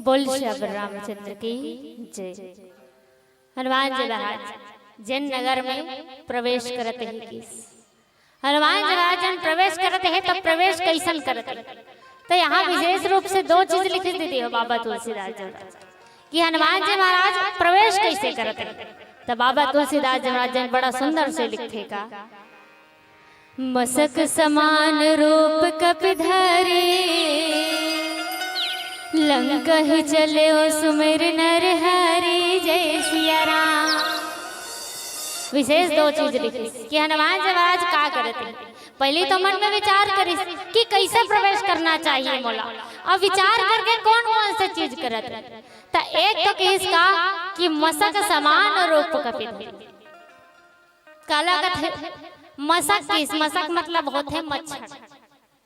बोल श्री रामचंद्र की जय। हनुमान जी महाराज जन नगर में प्रवेश करते हैं कि हनुमान जी महाराज जन प्रवेश करते हैं तो प्रवेश कैसन करते हैं, तो यहाँ विशेष रूप से दो चीज लिख दी हो बाबा तुलसीदास जी महाराज कि हनुमान जी महाराज प्रवेश कैसे करते हैं। तो बाबा तुलसीदास जी महाराज जन बड़ा सुंदर से लिखते का, मसक समान रूप कपिधरे लंका ही चले ओ सुमिर नर हरि जय सिया राम। विशेष दो चीज लिखी कि हनुमान जी महाराज का करते हैं। पहले तो मन में विचार करी कि कैसे प्रवेश करना चाहिए मोला, और विचार करके कौन कौन से चीज करते। तो एक तो किसका कि मसक समान रूप कपिधरे काला कथे मसक किस मसक मतलब होते मच्छर,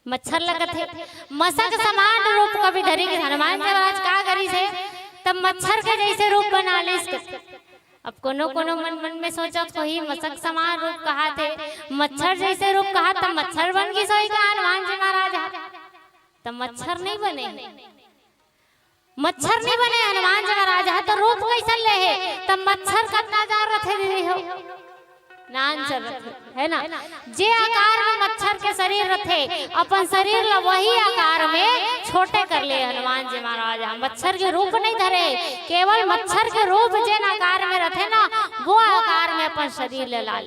मच्छर लगत है। मसक समान रूप कपिधरे हनुमान जी महाराज का करी से तब मच्छर के जैसे रूप बना ले। अब कोनो कोनो मन में सोचत कोई मसक समान रूप कहा थे, मच्छर जैसे रूप कहा तब मच्छर बन गई सोई का हनुमान जी महाराज। तब मच्छर नहीं बने, मच्छर नहीं बने हनुमान जी महाराज तो रूप कैसे ले है। तब मच्छर कितना जार रथे दीदी हो नान चल है ना, जे आकार में मच्छर के शरीर रथे अपन शरीर ला वही आकार में छोटे कर ले हनुमान जी महाराज। मच्छर के रूप नहीं धरे, केवल मच्छर के रूप जिन आकार में रथे ना वो आकार में अपन शरीर ले ला।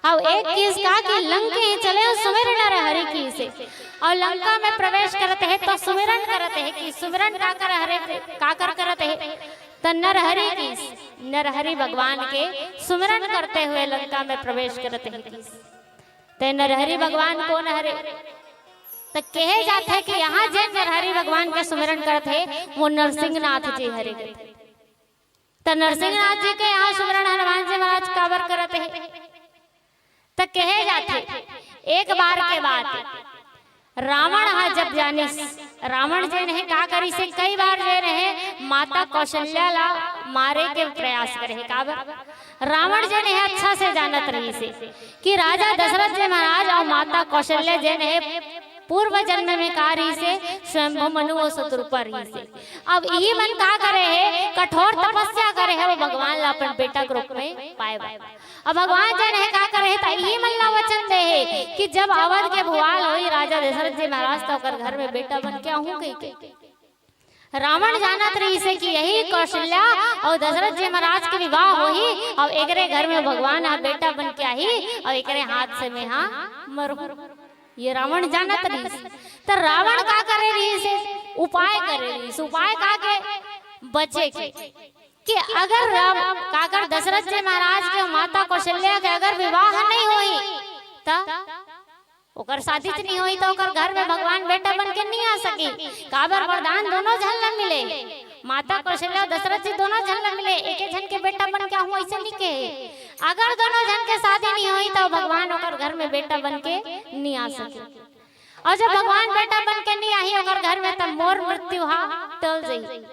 अब एक चीज का कि लंके चले सुमिर नर हरि की से, और लंका में प्रवेश करते हैं तो सुमिरन करते हैं कि सुमिरन का कर हरे का करते हैं तो नरहरि की नरहरि भगवान के सुमिरन करते हुए लंका में प्रवेश करते हैं। तो नरहरि भगवान कौन हरे तो कहे जाते हैं कि यहाँ जे नरहरि भगवान के सुमिरन करते वो नरसिंहनाथ जी हरे। तो नरसिंहनाथ जी के यहाँ सुमिरन हनुमान जी महाराज काबर करते हैं। तो कहे जाते एक बार के बाद रावण जब जाने रावण जे ने का करी से कई बार जे रहे माता कौशल्या ला मारे के प्रयास करे काबर। रावण जे ने अच्छा से जानत रही से कि राजा दशरथ जी महाराज और माता कौशल्या जे ने पूर्व जन्म में कार्य से स्वयंभू मनु और शत्रुपा रही से। अब यही मन का करे है कठोर तपस्या करे है वो भगवान ला अपन बेटा के रूप में पाए। अब भगवान जन है का करे तो यही मन ला वचन दे है कि जब अवध के भुआल होई राजा दशरथ जी महाराज तो कर घर में बेटा बन के आहूं कही के। रावण जानत रही से कि यही कौशल्या और दशरथ जी महाराज के विवाह होही और एकरे घर में भगवान बेटा बन के आई और एकरे हाथ से मैं मरू। ये रावण जानत रही। तो रावण का करे रही से उपाय करे रही, उपाय का के बचे के कि अगर काकर दशरथ जी महाराज के माता कौशल्या के अगर विवाह नहीं हुई तो ओकर शादी नहीं हुई तो ओकर घर में भगवान बेटा बन के नहीं आ सकी। काबर वरदान दोनों झन न मिले, माता कौशल्या दशरथ जी दोनों झन न मिले, एक झन के बेटा बन के आहूं ऐसे नहीं के। अगर दोनों झन के शादी नहीं हुई तो भगवान ओकर घर में बेटा बन के नहीं आ सके। और जब भगवान बेटा बन के नहीं आई ओकर घर में तब मोर मृत्यु टल जाई,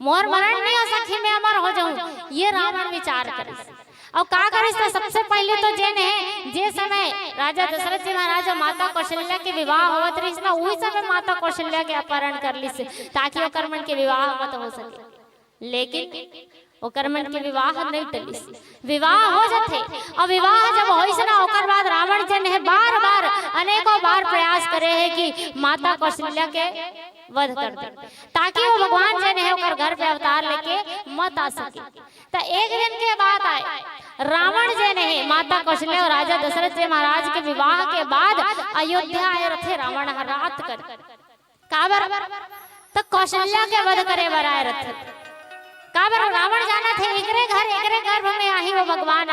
मोर मरण नहीं हो सकी मैं अमर हो जाऊं। ये रावण विचार करे और का करे तो सबसे पहले तो जेन है जे समय राजा दशरथ जी महाराज और माता कौशल्या के विवाह होत रही ना वही समय माता कौशल्या के अपहरण कर ली से ताकि ओकर मन के विवाह मत हो सके। लेकिन ओकर मन के विवाह नहीं टली, विवाह हो जाते और विवाह जब होई से ना ओकर बाद रावण जन है बार बार अनेकों बार प्रयास करे है कि माता कौशल्या के वध कर दे ताकि वो भगवान जन है ओकर घर पे अवतार लेके मत आ सके। तो एक दिन के बाद आए रावण जन है माता कौशल्या और राजा दशरथ जी महाराज के विवाह के बाद अयोध्या आए रथे रावण रात कर काबर तो कौशल्या के वध करे बराए रथे। काबर रावण जाना थे एकरे गर्भ में आही वो भगवान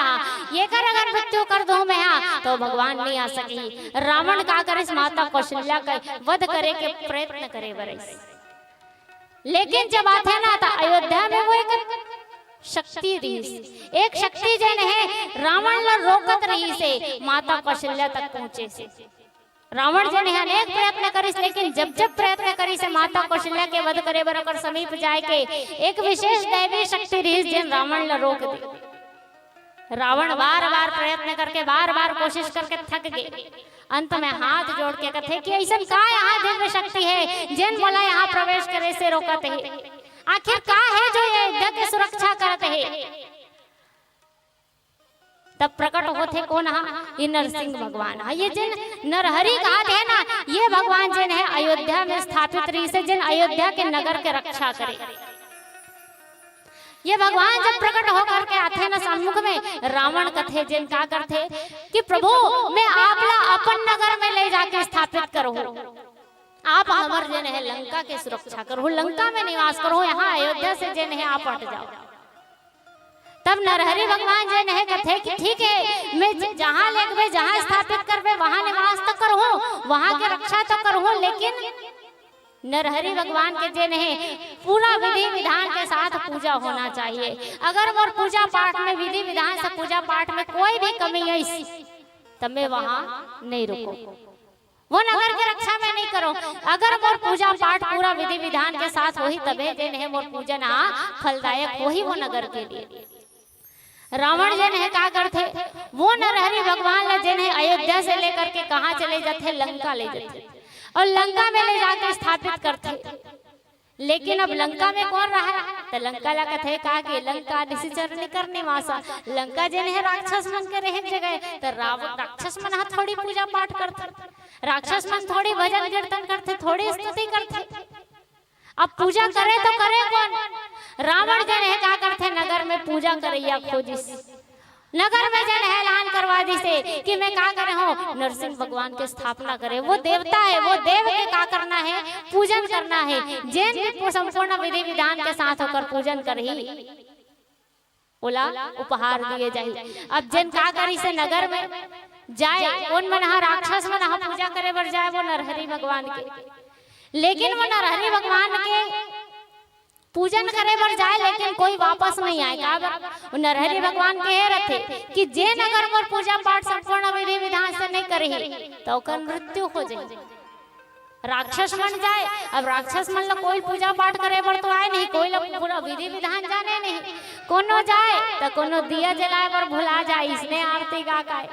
ये कर अगर मृत्यु कर दो मैं तो भगवान नहीं आ सकी। रावण का करे माता कौशल्या का वध करे के प्रयत्न करे बरे। लेकिन जब आते ना तो अयोध्या में वो एक शक्ति रही, एक शक्ति जन है रावण ला रोकत रही से माता कौशल्या तक पहुंचे से। रावण जन है अनेक प्रयत्न करिस लेकिन जब प्रयत्न करी से माता कौशल्या के वध करे बरकर समीप जाए के एक विशेष दैवी शक्ति रही जिन रावण ला रोक दे। रावण बार बार प्रयत्न करके बार बार कोशिश करके थक गए। अंत में हाथ जोड़ के कथे कि ऐसा का यहाँ दिव्य शक्ति है जिन बोला यहाँ प्रवेश करे से रोकते है, आखिर का है जो ये अयोध्या की सुरक्षा करते है। तब प्रकट होते कौन? ये नरसिंह भगवान। ये जिन नरहरि कहते हैं ना, ये भगवान जिन है अयोध्या में स्थापित रही से, जिन अयोध्या के नगर के रक्षा करे। ये भगवान जब प्रकट होकर के आते ना सम्मुख में, रावण कथे जिन का करते कि प्रभु मैं आपला अपन नगर में ले जाके स्थापित करो, आप हमार जिन है लंका के सुरक्षा करो, लंका में निवास करो, यहाँ अयोध्या से जिन है आप हट जाओ। तब नरहरि भगवान जिन है कथे कि ठीक है, मैं जहाँ लेके जहाँ स्थापित करवे वहाँ निवास तो करूँ, वहाँ की रक्षा तो करूँ, लेकिन नरहरि भगवान के जिन है पूरा विधि विधान के साथ पूजा होना चाहिए। अगर वो पूजा पाठ में विधि विधान से पूजा पाठ में कोई भी कमी है तब मैं वहाँ नहीं रुको, वो नगर की रक्षा में नहीं करो। अगर मोर पूजा पाठ पूरा विधि विधान के साथ वही तबे जिन है मोर पूजन फलदायक वही वो नगर के लिए। रावण जिन है क्या करते, वो नरहरि भगवान ला जिन है अयोध्या से लेकर के कहाँ चले जाते, लंका ले जाते और लंका में ले जाके स्थापित करते। लेकिन अब लंका में कौन रहा? तो लंका ला कथे कहा कि लंका निश्चर निकर निवासा, लंका जिन है राक्षस मन के रह जगह। तो रावण राक्षस मन थोड़ी पूजा पाठ करते, राक्षस मन थोड़ी भजन कीर्तन करते, थोड़ी स्तुति करते। अब पूजा करे तो करे कौन? रावण जन है क्या करते, नगर में पूजा करैया खोजिस, नगर में जन है ऐलान करवा दी से कि मैं क्या करे हूँ, नरसिंह भगवान की स्थापना करे। वो देवता है, वो देव के क्या करना है, पूजन करना है। जैन भी संपूर्ण विधि विधान के साथ होकर पूजन कर ही बोला उपहार दिए जाए। अब जन क्या करी से नगर में जाए, कौन मन राक्षस मन पूजा करे बर जाए, वो नरहरि भगवान के। लेकिन वो नरहरि भगवान के पूजन करे बर जाए, लेकिन कोई वापस नहीं आए। का नरहरि भगवान के रथे कि जे नगर पर पूजा पाठ संपूर्ण विधि विधान से नहीं करही तो ओकर मृत्यु हो जाए, राक्षस मन जाए। अब राक्षस मन ला कोई पूजा पाठ करे बर तो आए नहीं, कोई लोग पूरा विधि विधान जाने नहीं। कोनो जाए तो कोनो दिया जलाए बर भुला जाए, इसने आरती गा गाए,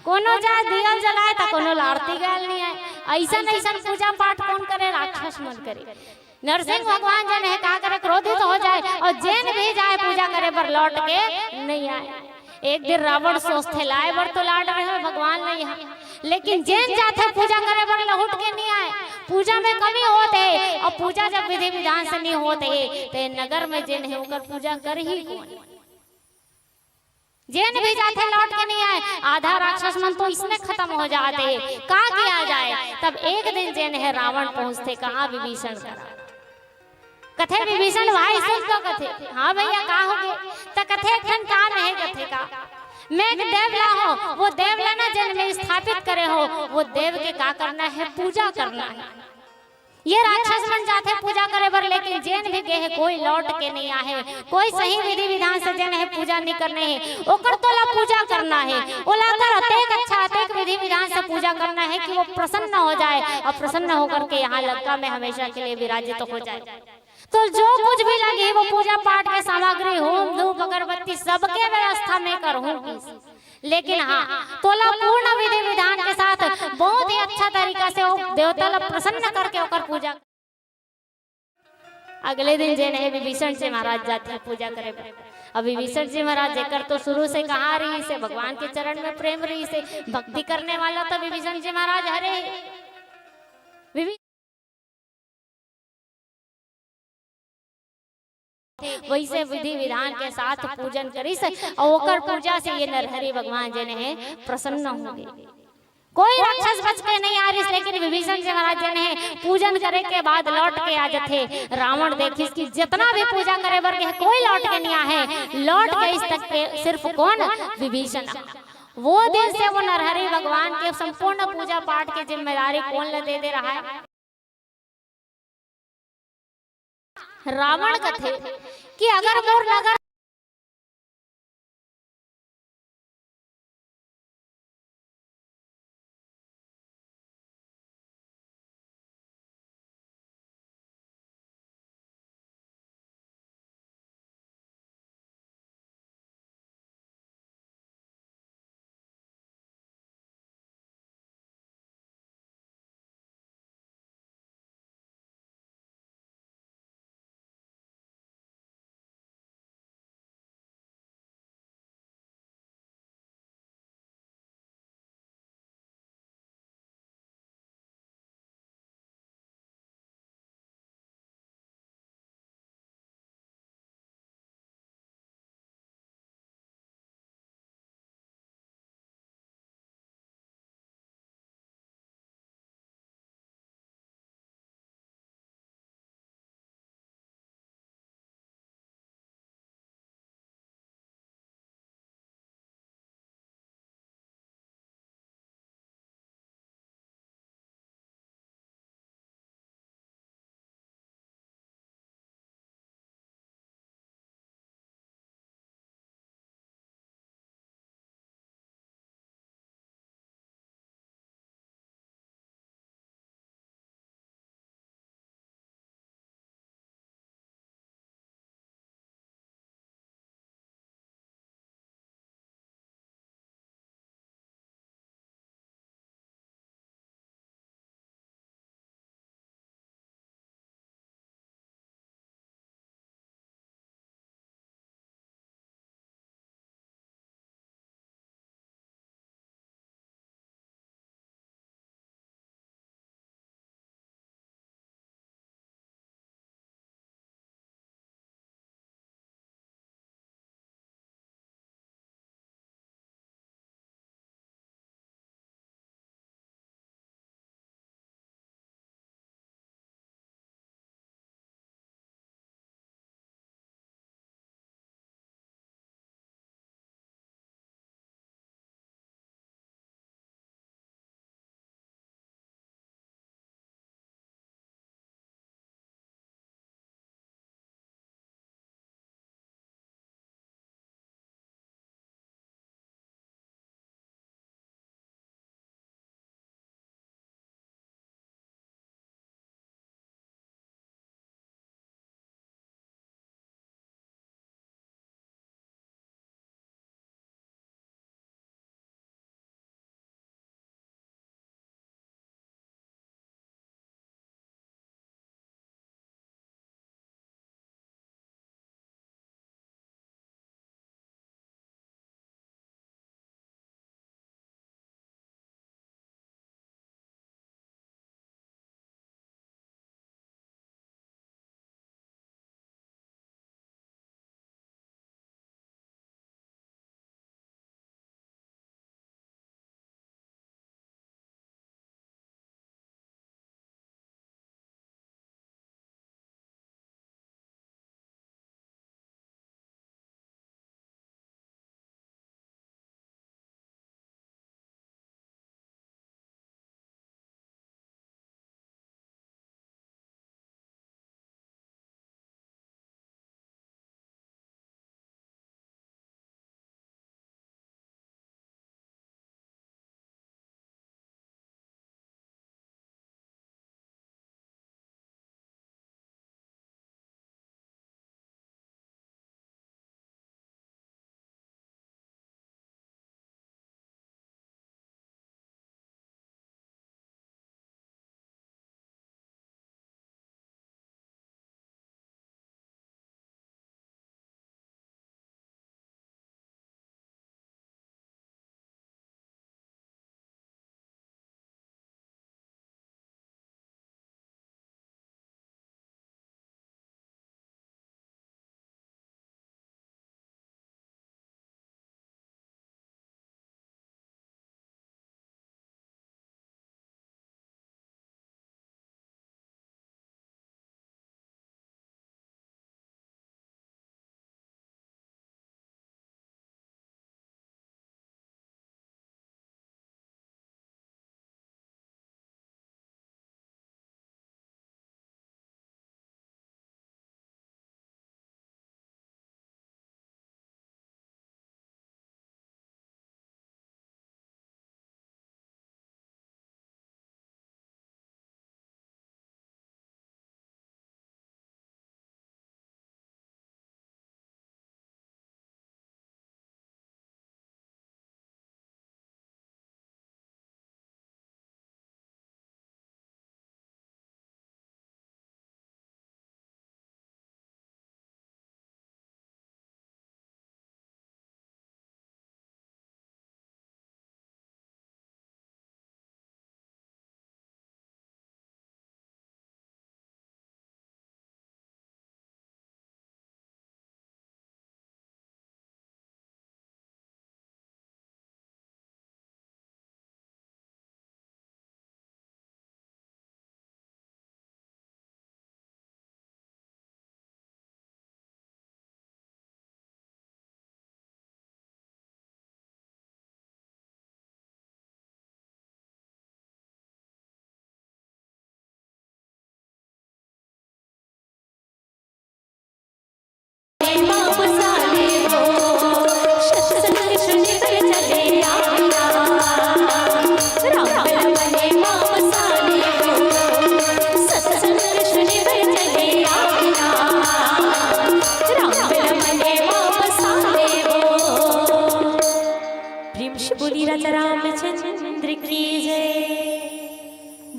कोनो जाए दिया जलाए तो कोनो आरती गाल नहीं आए। ऐसा ऐसा पूजा पाठ कौन करे, राक्षस मन करे। नरसिंह भगवान जन है क्या करे, क्रोधित हो जाए और जैन भी जाए पूजा करे पर लौट के नहीं आए। एक दिन रावण सोचते लाए बर तो लाड रहे भगवान नहीं यहाँ, लेकिन जैन जाते पूजा करे बर लौट के नहीं आए। पूजा में कमी होते है, और पूजा जब विधि विधान से नहीं होते है तो नगर में जैन है होकर पूजा कर ही कौन? जैन भी जाते लौट के नहीं आए, आधा राक्षस मन तो इसमें खत्म हो जाते है। क्या किया जाए? तब एक दिन जैन है रावण पहुंचते कहाँ, विभीषण करा कथे विभीषण भाई सुन तो कथे, हाँ भैया का हो गए? तो कथे खन काम है कथे का, मैं एक देवला हो, वो देवला ना जन में स्थापित करे हो, वो देव के का करना है, पूजा करना है। ये राक्षस मन जाते पूजा करे बर, लेकिन जैन भी गए है कोई लौट के नहीं आए, कोई सही विधि विधान से जन है पूजा नहीं करने है। ओकर तो ला पूजा करना है, ओला कर अतेक अच्छा अतेक विधि विधान से पूजा करना है कि वो प्रसन्न हो जाए, और प्रसन्न होकर के यहाँ लंका में हमेशा के लिए विराजित हो जाए। तो जो कुछ भी लगे वो पूजा पाठ के सामग्री, होम धूप अगरबत्ती सबके व्यवस्था में करूँगी, लेकिन हाँ तोला पूर्ण विधि विधान के साथ बहुत ही अच्छा तरीका से वो देवता ला प्रसन्न करके ओकर पूजा। अगले दिन जैन है विभीषण जी महाराज जाते हैं पूजा करे। अब विभीषण जी महाराज जेकर तो शुरू से कहाँ रही से भगवान के चरण में प्रेम रही से भक्ति करने वाला तो विभीषण जी महाराज हरे वैसे विधि विधान के साथ पूजन करी से और ओकर पूजा से ये नरहरि भगवान जन है प्रसन्न होंगे। कोई राक्षस बच के नहीं आ रही, लेकिन विभीषण जी महाराज जन है पूजन करे के बाद लौट के आ जाते। रावण देखिस कि जितना भी पूजा करे बर के कोई लौट के नहीं आए, लौट के इस तक के सिर्फ कौन, विभीषण। वो दिन से वो नरहरि भगवान के संपूर्ण पूजा पाठ की जिम्मेदारी कौन दे रहा है, रावण कथे कि अगर मोर नगर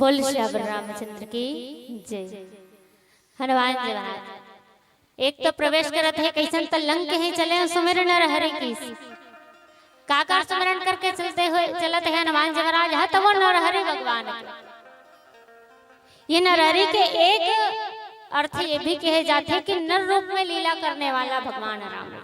बोल श्री रामचंद्र की जय। हनुमान जी महाराज एक तो प्रवेश करत है कैसन त लंक ही चले सुमिरन हरि की काकार सुमिरन करके चलते हुए चलते हैं हनुमान जी महाराज है तो वो नरहरि भगवान ये नरहरि के एक अर्थ ये भी कहे जाते हैं कि नर रूप में लीला करने वाला भगवान राम।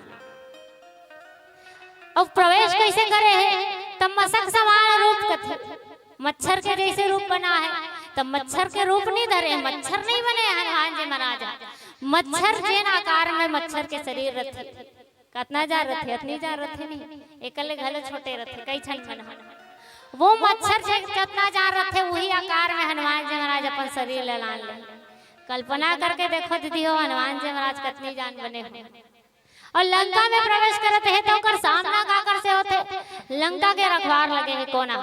अब प्रवेश कैसे करे है तब मशक समान रूप कथे मच्छर के जैसे रूप बना है तब मच्छर के रूप नहीं धरे मच्छर नहीं बने हनुमान जी महाराज मच्छर जेन आकार में मच्छर के शरीर रथे कितना जा रहे इतनी जा रहे नहीं एकले घले छोटे रथे कई छन में वो मच्छर से कितना जा रहे वही आकार में हनुमान जी महाराज अपन शरीर लान ले। कल्पना करके देखो दीदी हो हनुमान जी महाराज कितनी जान बने हो और लंका में प्रवेश करते हैं तो कर सामना का कर से होते लंका के रखवार लगे हैं कोना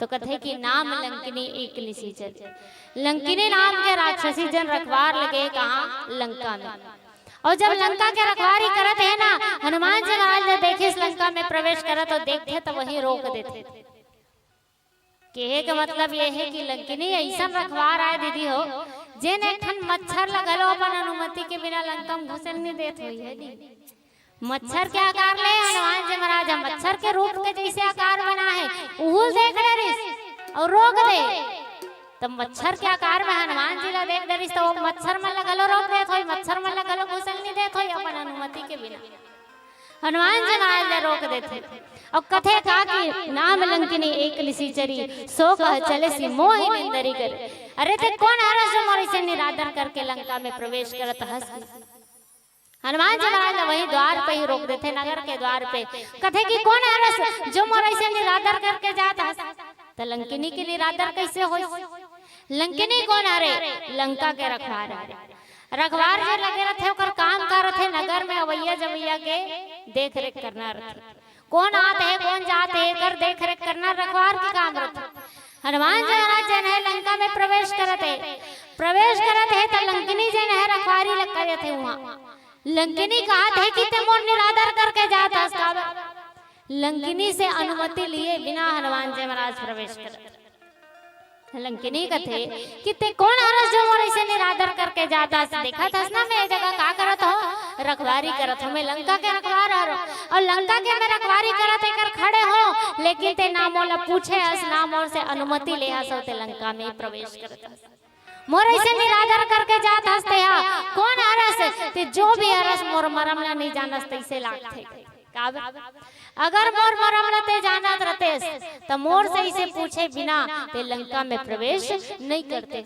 तो कथे कि नाम लंकिनी एक निशाचर लंकिनी नाम के राक्षसी जन रखवार लगे कहाँ लंका में। और जब लंका के रखवारी करते हैं ना हनुमान जी महाराज ने देखे इस लंका में प्रवेश करा तो देखते तो वही रोक देते कहे का मतलब ये है कि लंकिनी ऐसा रखवार आए दीदी हो जिन एक मच्छर लगलो अपन अनुमति के बिना लंका में घुसल नहीं देत हुई है मच्छर के आकार ले हनुमान जी महाराज मच्छर के रूप के जैसे आकार बना है उहुल देख डरिस और रोक दे तब मच्छर के आकार में हनुमान जी ला देख डरिस तो वो मच्छर में लगलो रोक देत होई मच्छर में लगलो घुसल नहीं देत होई अपन अनुमति के बिना हनुमान जी महाराज ने रोक देते और कथे का कि नाम लंकिनी एक निशाचरी सो कह चले सी मोहि निंदरी कर। अरे ते कौन हरस जो मोर से निरादर करके लंका में प्रवेश करत हंस हनुमान जी महाराज वही द्वार पे ही रोक देते नगर के द्वार पे कथे कि कौन हरस जो मोर से निरादर करके जात हंस तो लंकिनी के निरादर कैसे हो लंकिनी कौन हरे लंका के रखवार रखवार जो लगे रहते ओकर काम करत है नगर में अवैया जवैया के देख रेख करना रहते कौन आते है कौन जाते है कर देख रेख करना रखवार के काम रहते। हनुमान जी महाराज जन है लंका में प्रवेश करते है तो लंकिनी जन है रखवारी लग करे थे वहाँ लंकिनी कहा थे कि ते मोर निरादर करके जाता लंकिनी से अनुमति लिए बिना हनुमान जी महाराज प्रवेश करते लंकिनी कथे कि ते कौन हरस जो मोर ऐसे निरादर करके जाता देखा था ना मैं जगह का करत हो रखवारी करत हो मैं लंका के रखवार और लंका के मैं रखवारी करत कर खड़े हो लेकिन ते नाम वाला पूछे हस नाम और से अनुमति ले हस ते लंका में प्रवेश करत हस मोर ऐसे निरादर करके जात हसते हा कौन हरस ते जो भी हरस मोर मरमला नहीं जानस तैसे लागथे अगर मोर मरमलते जानत रहते तो मोर से इसे पूछे बिना ते लंका में प्रवेश नहीं करते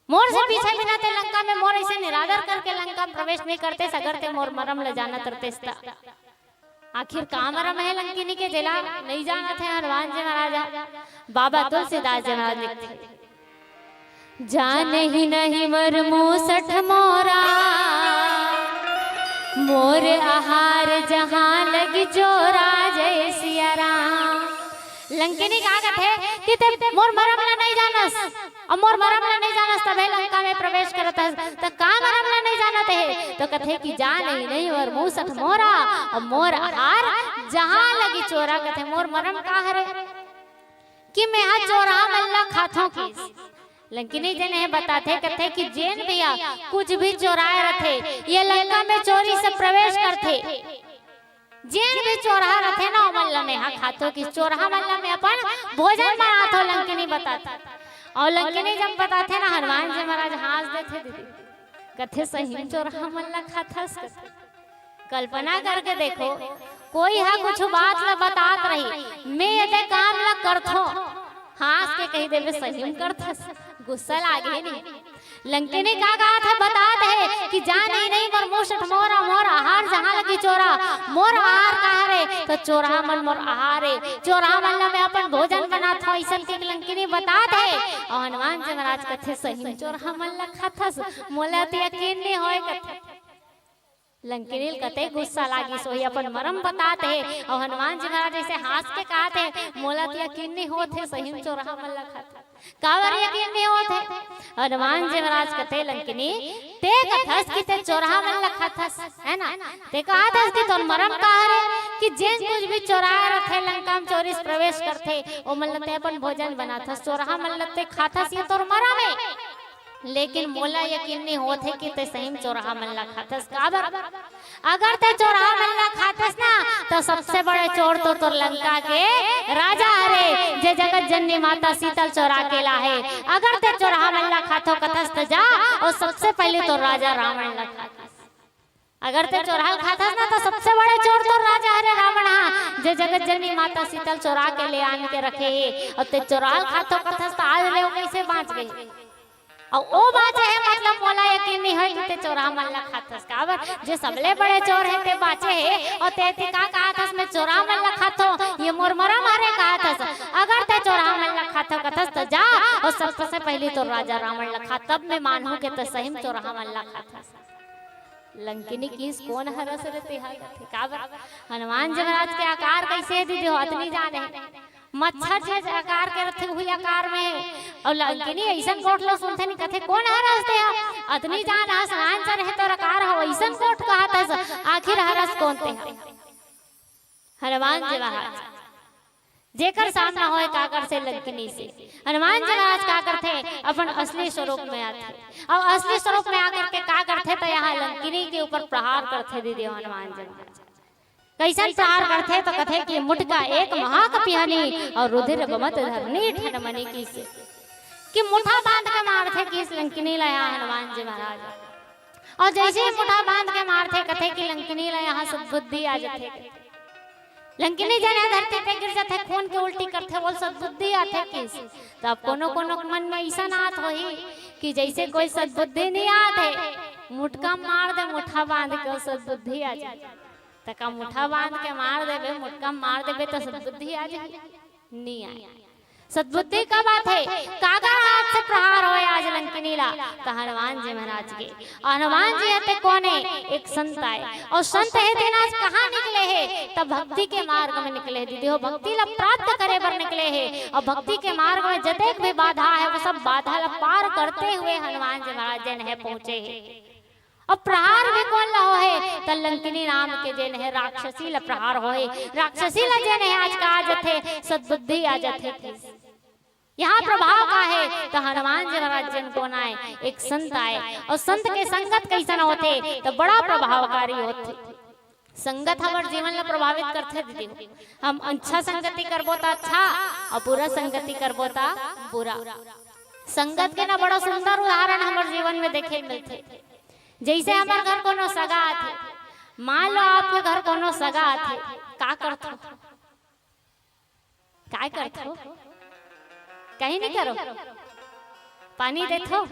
मोर से पीछे बिना ते लंका में मोर ऐसे निरादर करके लंका में प्रवेश नहीं करते अगर ते मोर मरमल जानत रहते आखिर का मरम है लंकिनी के जिला नहीं जानत है हनुमान जी महाराज बाबा तुलसीदास जी महाराज लिखते जान ही नहीं मर मूसठ मोरा मोर आहार जहां लगी चोरा जय सिया राम। लंकिनी का कथे कि ते मोर मरमला नहीं जानस और मोर मरमला नहीं जानस तबे लंका में प्रवेश करत है त का मरमला नहीं जानत है तो कथे कि जान ही नहीं और मूसठ मोरा और मोर आहार जहां लगी चोरा कथे मोर मरम का हरे कि मैं हा चोरा मल्ला खाथों की लंकिनी जन है बताते कथे कि जैन भैया कुछ भी चोराए रथे ये लंका में चोरी से प्रवेश करते जैन भी चोरा रथे ना मल्ला में हा खातो की चोरा मल्ला में अपन भोजन बनातो लंकिनी बताता और लंकिनी जब बताते ना हनुमान जी महाराज हंस देते दीदी कथे सही चोरा मल्ला खाथस कल्पना करके देखो कोई हा कुछ बात ला बतात रही मैं ये काम ला करथो हंस के कही देवे सही करथस गुस्सा लागे नहीं लंकिनी का कहा था बतात है कि जान ही नहीं मोर मूसठ मोरा मोर आहार जहां लगी चोरा मोर आहार कहा रे तो चोरा मन मोर आहार है चोरा मन में अपन भोजन बनात हो ऐसा के लंकिनी बतात है और हनुमान जी महाराज कथे सही चोरा मन ला खाथस मोला ते यकीन नहीं होए कथे लंकिनी कते गुस्सा लागी सोही अपन मरम बताते और हनुमान जी महाराज ऐसे हंस के कहते मोला तो यकीन नहीं होते सही चोरा मल्ला खाता कावर यकीन नहीं होते हनुमान जी महाराज कहते लंकिनी ते कथस कि ते चोरा मल्ला खाथस है ना ते कहत कि तोर मरम का रे कि जेन कुछ भी चोराए रखे लंका में चोरी से प्रवेश करते ओ मल्लते अपन भोजन बनाथा चोरहा मल्लते खाता सी तोर मरा में लेकिन मोला यकीन नहीं होते कि ते सही में चोरहा मल्ला खातस काबर अगर ते चोरहा मल्ला खातस ना तो सबसे बड़े चोर तो तोर लंका के राजा हरे जे जगत जननी माता सीतल चोरा के लाहे अगर ते चोरहा मल्ला खातो कथस तो जा और सबसे पहले तो राजा रावण ला खातस अगर ते चोरहा खातस ना तो सबसे बड़े चोर तो राजा हरे रावण हा जे जगत जननी माता सीतल चोरा के ले आन के रखे और ते चोरहा खातो कथस तो आज ले कैसे बाँच गई और ओ बात है मतलब मोला यकीन नहीं है कि ते चोरा मल्ला खातस काबर जे सबले बड़े चोर है ते बाचे है और ते का कहा थस मैं चोरा मल्ला खातो ये मोरमरा मारे कहा थस अगर ते चोरा मल्ला खातो कथस तो जा और सबसे पहले तो राजा रावण लखा तब मैं मानूं के तो सही में चोरा मल्ला खातस लंकिनी किस कौन हरस रहते है काबर हनुमान जी महाराज के आकार कैसे दीदी हो अतनी जाने मच्छर जे आकार के रथे हुई आकार में और लंकिनी ऐसन कोट लो सुनते नहीं कथे कौन हरसते है अतनी जान आसमान से रहे तो आकार हो ऐसन कोट कहा था आखिर हरस कौन थे हनुमान जी महाराज जेकर सामना होए काकर से लंकिनी से हनुमान जी महाराज का करते अपन असली स्वरूप में आते और असली स्वरूप में आकर के का करते तो यहाँ लंकिनी के ऊपर प्रहार करते दीदी हनुमान जी महाराज कैसन प्रहार करते तो कथे कि मुठका एक महाकपियानी और रुधिर बमत धरनी ठनमनी की से कि मुठा बांध के मारते कि इस लंकिनी ला यहाँ हनुमान जी महाराज और जैसे मुठा बांध के मारते कथे कि लंकिनी ला यहाँ सद्बुद्धि आ जाते लंकिनी जने धरती पे गिर जाते खून के उल्टी करते बोल सद्बुद्धि आते किस तब कोनो कोनो मन में ऐसा नात होई कि जैसे कोई सद्बुद्धि नहीं आते मुठका मार दे मुठा बांध के सद्बुद्धि आ जाए तका मुठा बांध के मार देबे मुठका मार देबे तो सद्बुद्धि आ जाए नहीं आए सद्बुद्धि का बात है कागा हाथ से प्रहार होए आज लंकिनी ला तो हनुमान जी महाराज के हनुमान जी हते कौन है एक संत आए और संत है दिन आज कहाँ निकले है तब भक्ति के मार्ग में निकले है दीदी हो भक्ति ला प्राप्त करे बर निकले है और भक्ति के मार्ग में जतेक भी बाधा है वो सब बाधा ला पार करते हुए हनुमान जी महाराज जन है पहुंचे है और प्रहार भी कौन ला हो है तो लंकिनी नाम के जन है राक्षसी ला प्रहार होए राक्षसी ला जन है आज का आ जाते सद्बुद्धि आ जाते यहाँ प्रभाव का है तो हनुमान जी महाराज जन कौन आए एक संत आए और संत के संगत कैसा होते तो बड़ा प्रभावकारी होते संगत हमारे जीवन ला प्रभावित करते दीदी हम अच्छा संगति करबो तो अच्छा और बुरा संगति करबो तो बुरा संगत के ना बड़ा सुंदर उदाहरण हमारे जीवन में देखे मिलते जैसे हमारे घर कोनो सगा थे मान लो आपके घर कोनो सगा थे का करथो काय करथो कहीं नहीं करो पानी देथो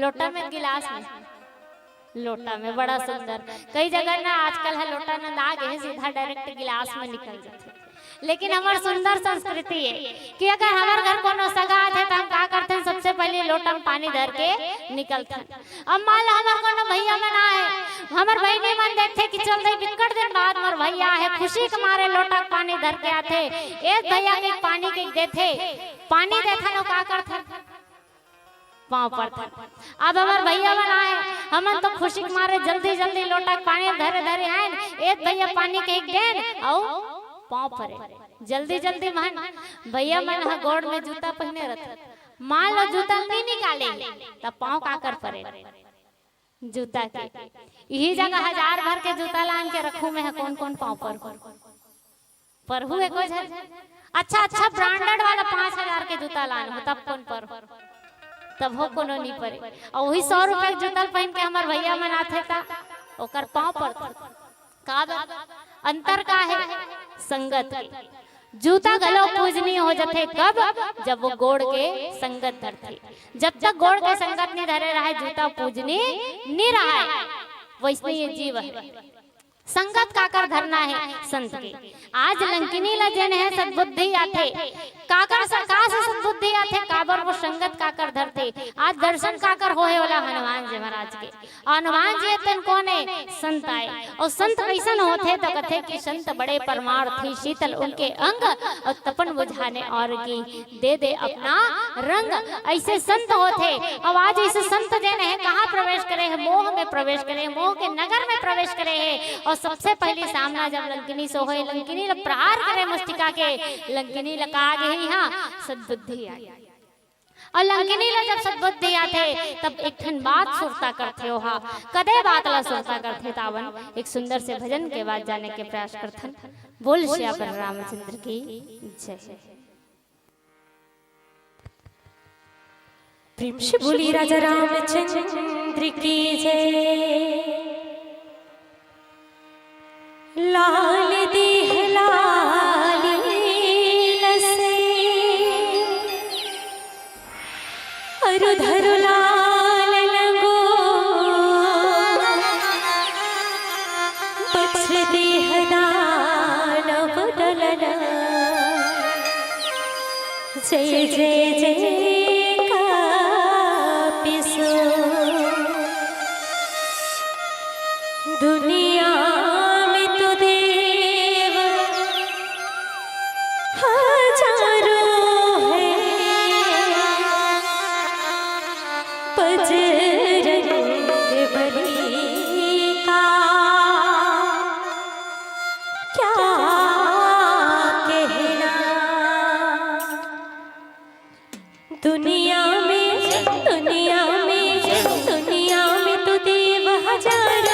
लोटा में गिलास में लोटा में बड़ा सुंदर कई जगह ना आजकल है लोटा ना लागे है सीधा डायरेक्ट गिलास में निकल जाते लेकिन हमार सुंदर संस्कृति है कि अगर हमारे घर कोनो सगा थे तो हम का करते हैं सबसे पहले लोटा में पानी धर के निकलते अब मान लो हमारे कोनो भैया में ना है हमारे भाई ने मन देखते कि चल रही बिकट दिन बाद हमारे भैया है खुशी के मारे लोटा पानी धर के आते एक भैया के पानी के देते पानी देता नो का करते पाँव पड़ता अब हमारे भैया बना है हम तो खुशी के मारे जल्दी जल्दी लोटा पानी धरे धरे आए एक भैया पानी के एक देन और पाँव परे जल्दी जल्दी मन भैया मन हा गोड़ में जूता पहने रहते मान लो जूता नहीं निकाले तब पाँव का कर परे जूता के यही जगह हजार भर के जूता लान के रखू में है कौन कौन पाँव पर हुए कुछ अच्छा अच्छा ब्रांडेड वाला 5000 के जूता लान हो तब कौन पर तब हो कोनो नहीं परे और वही 100 रुपए के जूता पहन के हमार भैया मनाथे था ओकर पाँव पर का अंतर का है संगत जूता गलो पूजनीय हो जाते कब जब वो गोड़ के संगत धरते जब तक गोड़ के संगत नहीं धरे रहा जूता पूजनीय नहीं रहा है वैसे ये जीव है संगत काकर धरना है संत के आज लंकिनी लजन है सद्बुद्धि आथे काकर सरकार से सद्बुद्धि आथे काबर वो संगत काकर धरते आज दर्शन काकर होए वाला हनुमान जी महाराज के हनुमान जी तन कौन है संत आए और संत कैसन होते तो कथे कि संत बड़े परमार्थी शीतल उनके अंग और तपन बुझाने और की दे दे अपना रंग ऐसे संत होते अब आज ऐसे संत जन है कहाँ प्रवेश करे है मोह में प्रवेश करे मोह के नगर में प्रवेश करे है और सबसे पहले सामना जब लंकिनी सो है, लंकिनी प्रहार करे मुस्तिका के, लंकिनी लगा गई यहाँ सद्बुद्धि आई। और लंकिनी ला जब सद्बुद्धि आते तब एक ठन बात सुरता करते हो, हा कदे बात ला सुरता करते तावन एक सुंदर से भजन के बाद जाने के प्रयास करथन। बोल श्यावर रामचंद्र की जय। प्रेम से बोली राजा रामचंद्र की जय। लाल देह लाल लसे अरु धरु लाल लगो बक्ष देह दानव दलना। जय जय जय दुनिया में तो देव हजारों है, बजरंग बली का क्या कहना। दुनिया में तो देव हजारों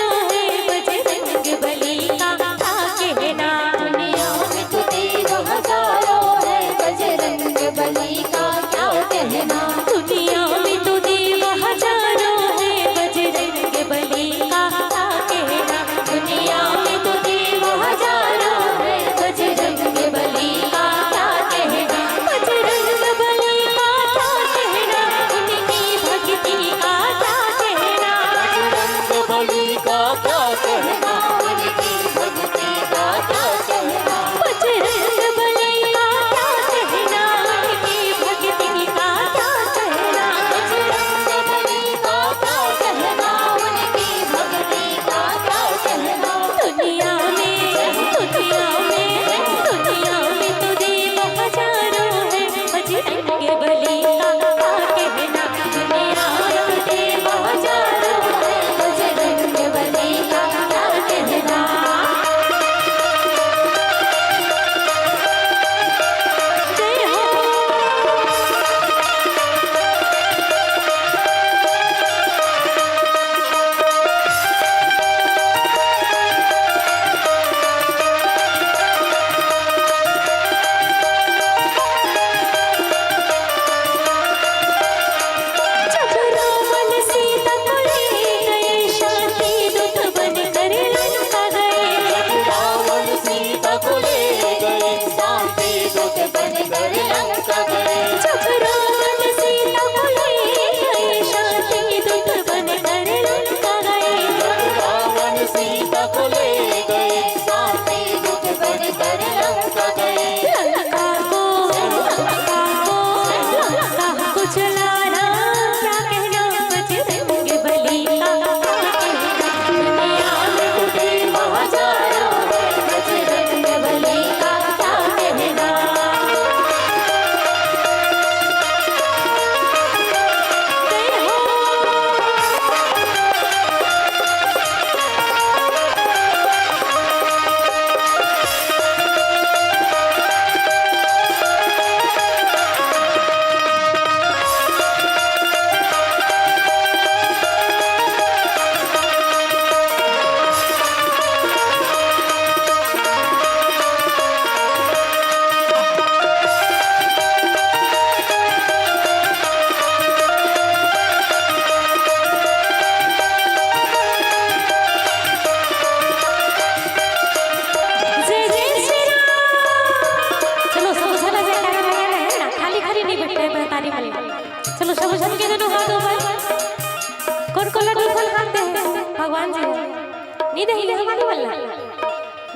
नहीं दही ले हमारी वाला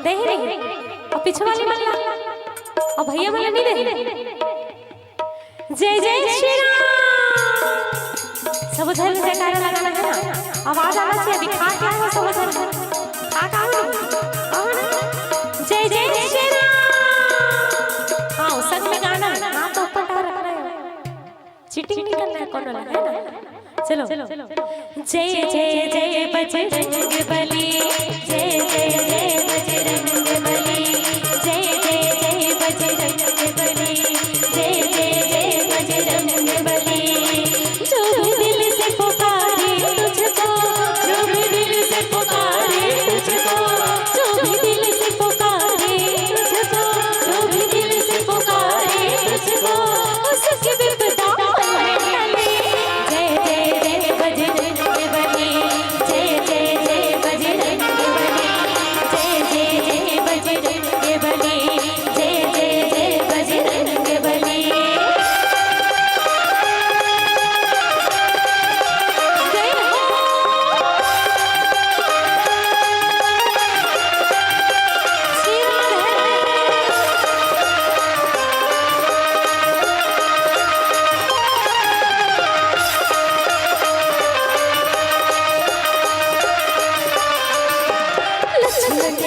दही नहीं और पीछे वाली वाला और भैया वाला नहीं दही। जय जय श्री राम सब उधर जयकारा लगाना है ना, आवाज आना चाहिए। दिखा क्या है सब उधर खा जय जय श्री राम। हाँ संग में गाना है, हाथ तो ऊपर रखना है, चीटिंग नहीं करना है कौन वाला है ना। चलो जय जय जय बजरंग बली, जय जय जय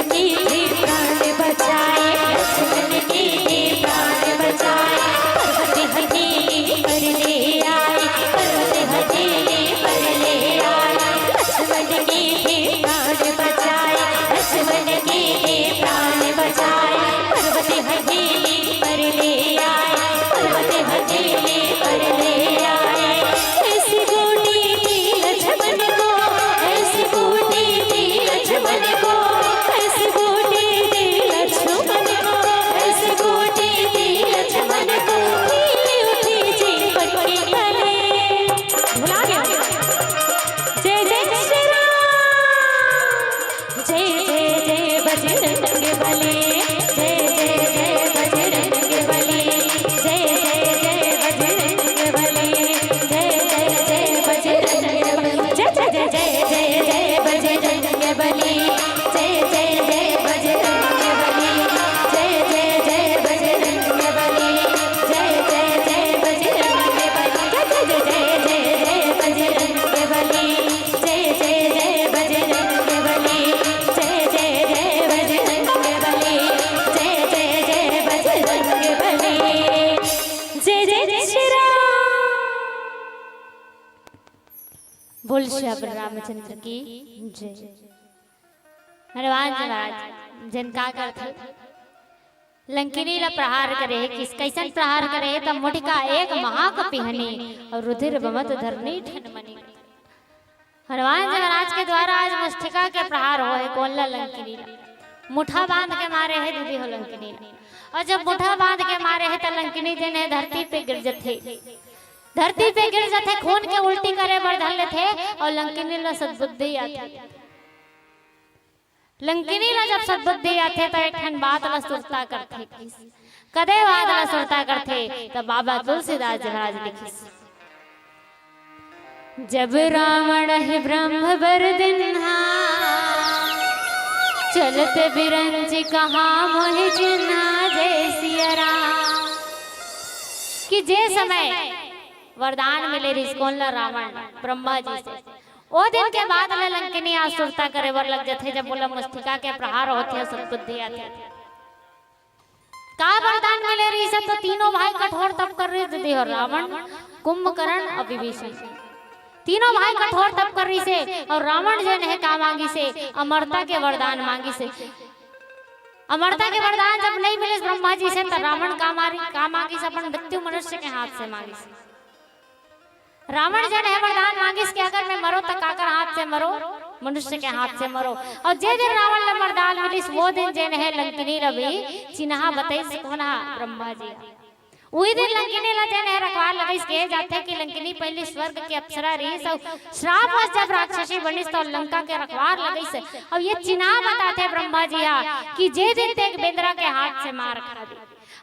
की भी प्राण बचाए, लक्ष्मण की भी प्राण बचाए। पर्वत हथेली पर ले आए, पर्वत हथेली पर ले आए। लक्ष्मण की भी प्राण बचाए, लक्ष्मण की भी प्राण बचाए। पर्वत हथेली पर ले आए, पर्वत हथेली पर ले आए। ऐसी बूटी थी लक्ष्मण को, ऐसी बूटी थी लक्ष्मण को, ऐसी बूटी थी लक्ष्मण को, ऐसी बूटी थी लक्ष्मण को। खिली उठी जीवन के तले। भुला गया। जय जय श्री राम, जय जय जय बजरंग बली, जय जय जय बजरंग बली, जय जय जय बजरंग बली, जय जय जय बजरंग बली, जय जय जय जय जय बजरंग बली, जय जय जय बजरंग बली, जय जय जय बजरंग बली, जय जय जय बजरंग बली, जय जय जय बजरंग बली, जय जय जय बजरंग बली, जय जय जय बजरंग बली, जय जय जय बजरंग बली। जय जय श्री राम। बोल श्री रामचंद्र की जय। हनुमान जी महाराज जिनका करते लंकिनी ला प्रहार करे, किस कैसन प्रहार करे तब मुटिका एक महाकपि हनी और रुधिर बमत धरनी ठनमनी। हनुमान जी महाराज के द्वारा आज मुष्टिका के प्रहार हो है। कौन ला लंकिनी ला मुठा बांध के मारे है दीदी हो लंकिनी ला। और जब मुठा बांध के मारे है तो लंकिनी जी ने धरती पे गिर जाते, धरती पे गिर जाते, खून के उल्टी करे बढ़ थे और लंकिनी ला सद्बुद्धि आती। लंकिनी ला जब सद्बुद्धि आते तो एक ठन बात ला सुरता करते, कदे बात ला सुरता करते तो बाबा तुलसीदास जी महाराज लिखी। जब रावण है ब्रह्म बरदिन्हा, चलत बिरंज कहा मोहि चिन्हा, जय सिया राम। कि जे समय वरदान मिले रिस्कोन ला रावण ब्रह्मा जी से, ओ दिन के बाद लंकिनी आसुरता करे वर लग जाते। जब बोला मुष्टिका के प्रहार होते सद्बुद्धि आते का वरदान मिले रही सब तो तीनों भाई कठोर तप कर रहे थे। और रावण, कुंभकर्ण और विभीषण तीनों भाई कठोर तप कर रही से। और रावण जो है का मांगी से अमरता के वरदान मांगी से। अमरता के वरदान जब नहीं मिले ब्रह्मा जी से तो रावण का मांगी से अपन मृत्यु मनुष्य के हाथ से मांगी से। रावण जन है वरदान मांगिस कि अगर मैं मरो तो काकर हाथ से मरो, मनुष्य के हाथ से मरो। और जे दिन रावण ने वरदान मिलिस वो दिन जन है लंकिनी रवि चिन्हा बताइस कोना ब्रह्मा जी। वही दिन लंकिनी ला जन है रखवार लगाइस कहे जाते कि लंकिनी पहले स्वर्ग के अप्सरा रही सब श्राप वश जब राक्षसी बनिस तो लंका के रखवार लगाइस। अब ये चिन्हा बताते ब्रह्मा जी कि जे दिन तेग बेंद्रा के हाथ से मार खा दी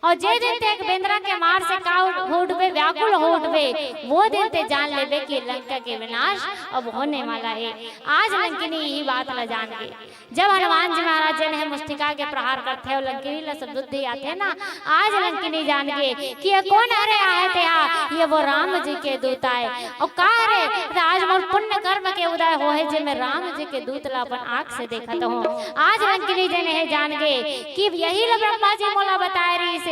और जे दिन ते एक बेंद्रा के मार से का उठबे व्याकुल हो उठबे वो दिन ते जान लेबे कि लंका के विनाश अब होने वाला है। आज लंकिनी यही बात ला जान गए। जब हनुमान जी महाराज ने मुष्टिका के प्रहार करते और लंकिनी ला सद्बुद्धि आते ना, आज लंकिनी जान गए कि ये कौन अरे आए थे ये वो राम जी के दूत आए। और का रे आज मोर पुण्य कर्म के उदय हो है जे मैं राम जी के दूत ला अपन आंख से देखत हूं। आज लंकिनी जन है जान गए कि यही ला ब्रह्मा जी मोला बताए रही से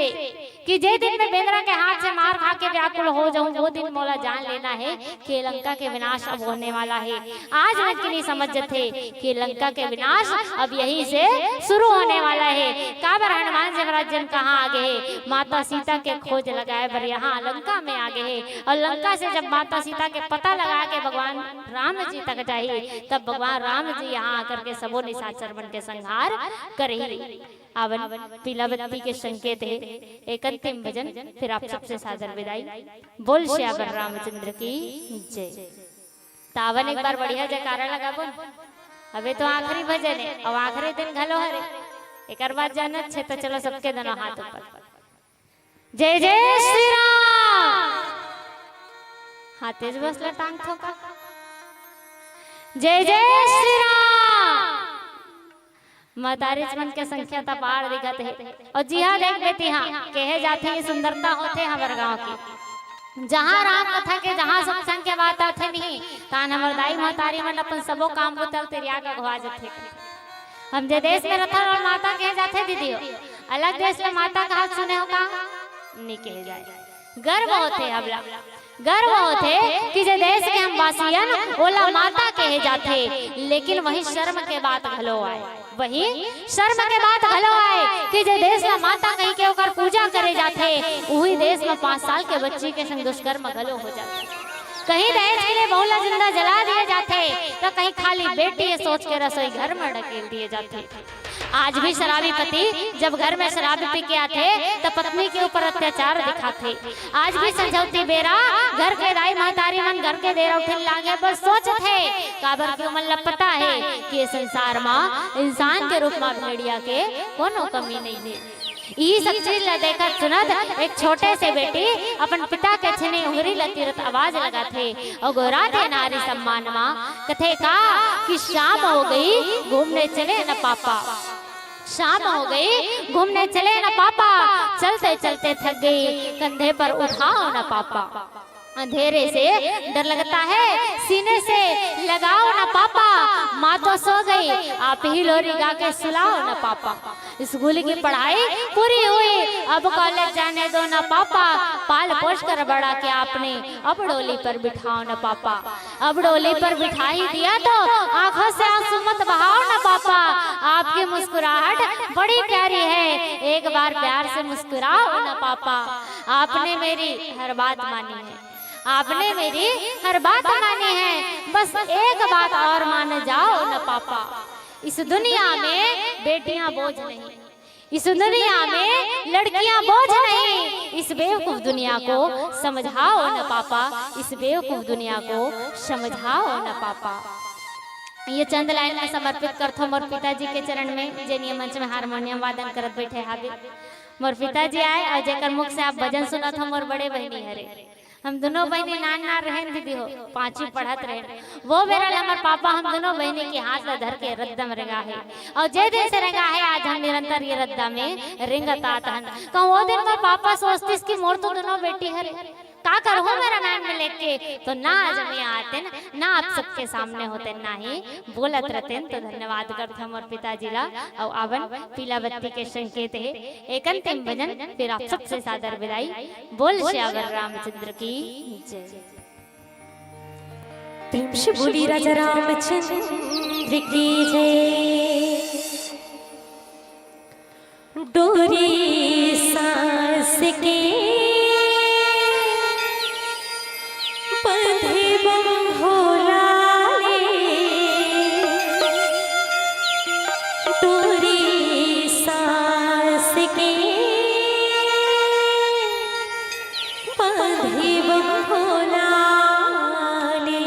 कि जे दिन में बेंद्रा के हाथ से मार खा के व्याकुल हो जाऊं वो दिन मोला जान लेना है कि लंका के विनाश अब होने वाला है। आज लंकिनी समझते कि लंका के विनाश अब यही से शुरू होने वाला है। काबर हनुमान जी महाराज जन कहाँ आ गए, माता सीता के खोज लगाए बर यहाँ लंका में आ गए। और लंका से जब माता सीता के पता लगा के भगवान राम जी तक जाइए तब भगवान राम जी यहाँ आकर के सबो निशाचर बन के संहार करे। आवन पीला बत्ती के संकेत है एक अंतिम भजन, फिर आप सबसे सादर विदाई। बोल श्यावर रामचंद्र की जय। तावन एक बार बढ़िया जयकारा लगा बोल। अबे तो आखिरी भजन है और आखिरी दिन घलो हरे एक बार जानत छे तो चलो सबके दोनों हाथ ऊपर। जय जय श्री राम। हाथेज बसला टांग ठोका। जय जय श्री राम। मतारिच मन के संख्या ता पार दिखत है। और जी हाँ देख बेटी हाँ कहे जाते हैं सुंदरता होते हमारे गांव की। जहाँ राम कथा के जहाँ सत्संग के बात आते नहीं तान हमर दाई महतारी मन अपन सबो काम को तल तेरिया के घवा जथे। हम जे देश में रथन और माता कहे जाते दीदी हो, अलग देश में माता का हाथ सुने हो का नहीं कहे जाए। गर्व होते हमला, गर्व होते कि जे देश के हम वासियन ओला माता कहे जाते, लेकिन वही शर्म के बात घलो आए, वही शर्म के बात घलो आए कि जे देश में माता कहीं के ओकर पूजा करे जाते, वही देश में 5 साल के बच्ची के संग दुष्कर्म घलो हो जाते। कहीं दहेज के लिए बहुला जिंदा जला दिए जाते, तो कहीं खाली बेटी सोच के रसोई घर में ढकेल दिए जाते। आज भी शराबी पति जब घर में शराबी पी के आते तो पत्नी के ऊपर अत्याचार दिखाते। आज भी समझौती बेरा घर के दाई महतारी मन घर के देर उठे लागे बस सोचते काबर की उमल पता है कि ये संसार में इंसान के रूप में भेड़िया के कोनो कमी नहीं है। ये सब चीज देखकर सुनत एक छोटे से बेटी अपन पिता के छने उंगली लतीरत आवाज लगाते और गोराते नारी सम्मान मां कथे का कि शाम हो गई घूमने चले न पापा, शाम हो गई घूमने चले न पापा, चलते चलते थक गई कंधे पर उठाओ न पापा, अंधेरे से डर लगता है सीने से लगाओ ना पापा, माँ तो सो गई आप ही लोरी गा के सुलाओ ना पापा, स्कूल की पढ़ाई पूरी हुई अब कॉलेज जाने दो ना पापा, पाल पोष कर बड़ा के आपने अब डोली पर बिठाओ ना पापा, अब डोली पर बिठाई दिया तो आंखों से आंसू मत बहाओ ना पापा, आपकी मुस्कुराहट बड़ी प्यारी है एक बार प्यार से मुस्कुराओ ना पापा, आपने मेरी हर बात मानी है, आपने मेरी हर बात मानी है, बस एक बात और मान जाओ न पापा, इस दुनिया में बेटियां बोझ नहीं, इस दुनिया में लड़कियां बोझ नहीं, इस बेवकूफ दुनिया को समझाओ न पापा, इस बेवकूफ दुनिया को समझाओ न पापा। ये चंद लाइन में समर्पित करथो मोर पिताजी के चरण में, जे मंच में हारमोनियम वादन करत बैठे हावे। मोर पिताजी आए और जेकर मुख से आप भजन सुनत हो मोर बड़े बहनी हरे, हम दोनों बहनी नान ना रहन दीदी हो 5वीं पढ़त रहे, वो बेरा हमारे पापा हम दोनों बहनी के हाथ में धर के रद्दा में रंगा है, और जे दिन से रंगा है आज हम निरंतर ये रद्दा में रिंगत आता है। तो वो दिन में पापा सोचती कि मोर तो दोनों बेटी है का करूँ मेरा नाम में लेके, तो ना आज हम यहाँ आते ना आप सबके सामने होते ना ही बोलत रहते। तो धन्यवाद करते हम और पिताजी ला, और आवन पीला बत्ती के संकेत है एक अंतिम भजन, फिर आप सबसे सादर विदाई। बोल श्यावर रामचंद्र की जय। प्रेम से बोली राजा रामचंद्र की जय। डोरी सांस के बंधे बंधोला ले, डोरी सांस के बंधे बंधोला ले।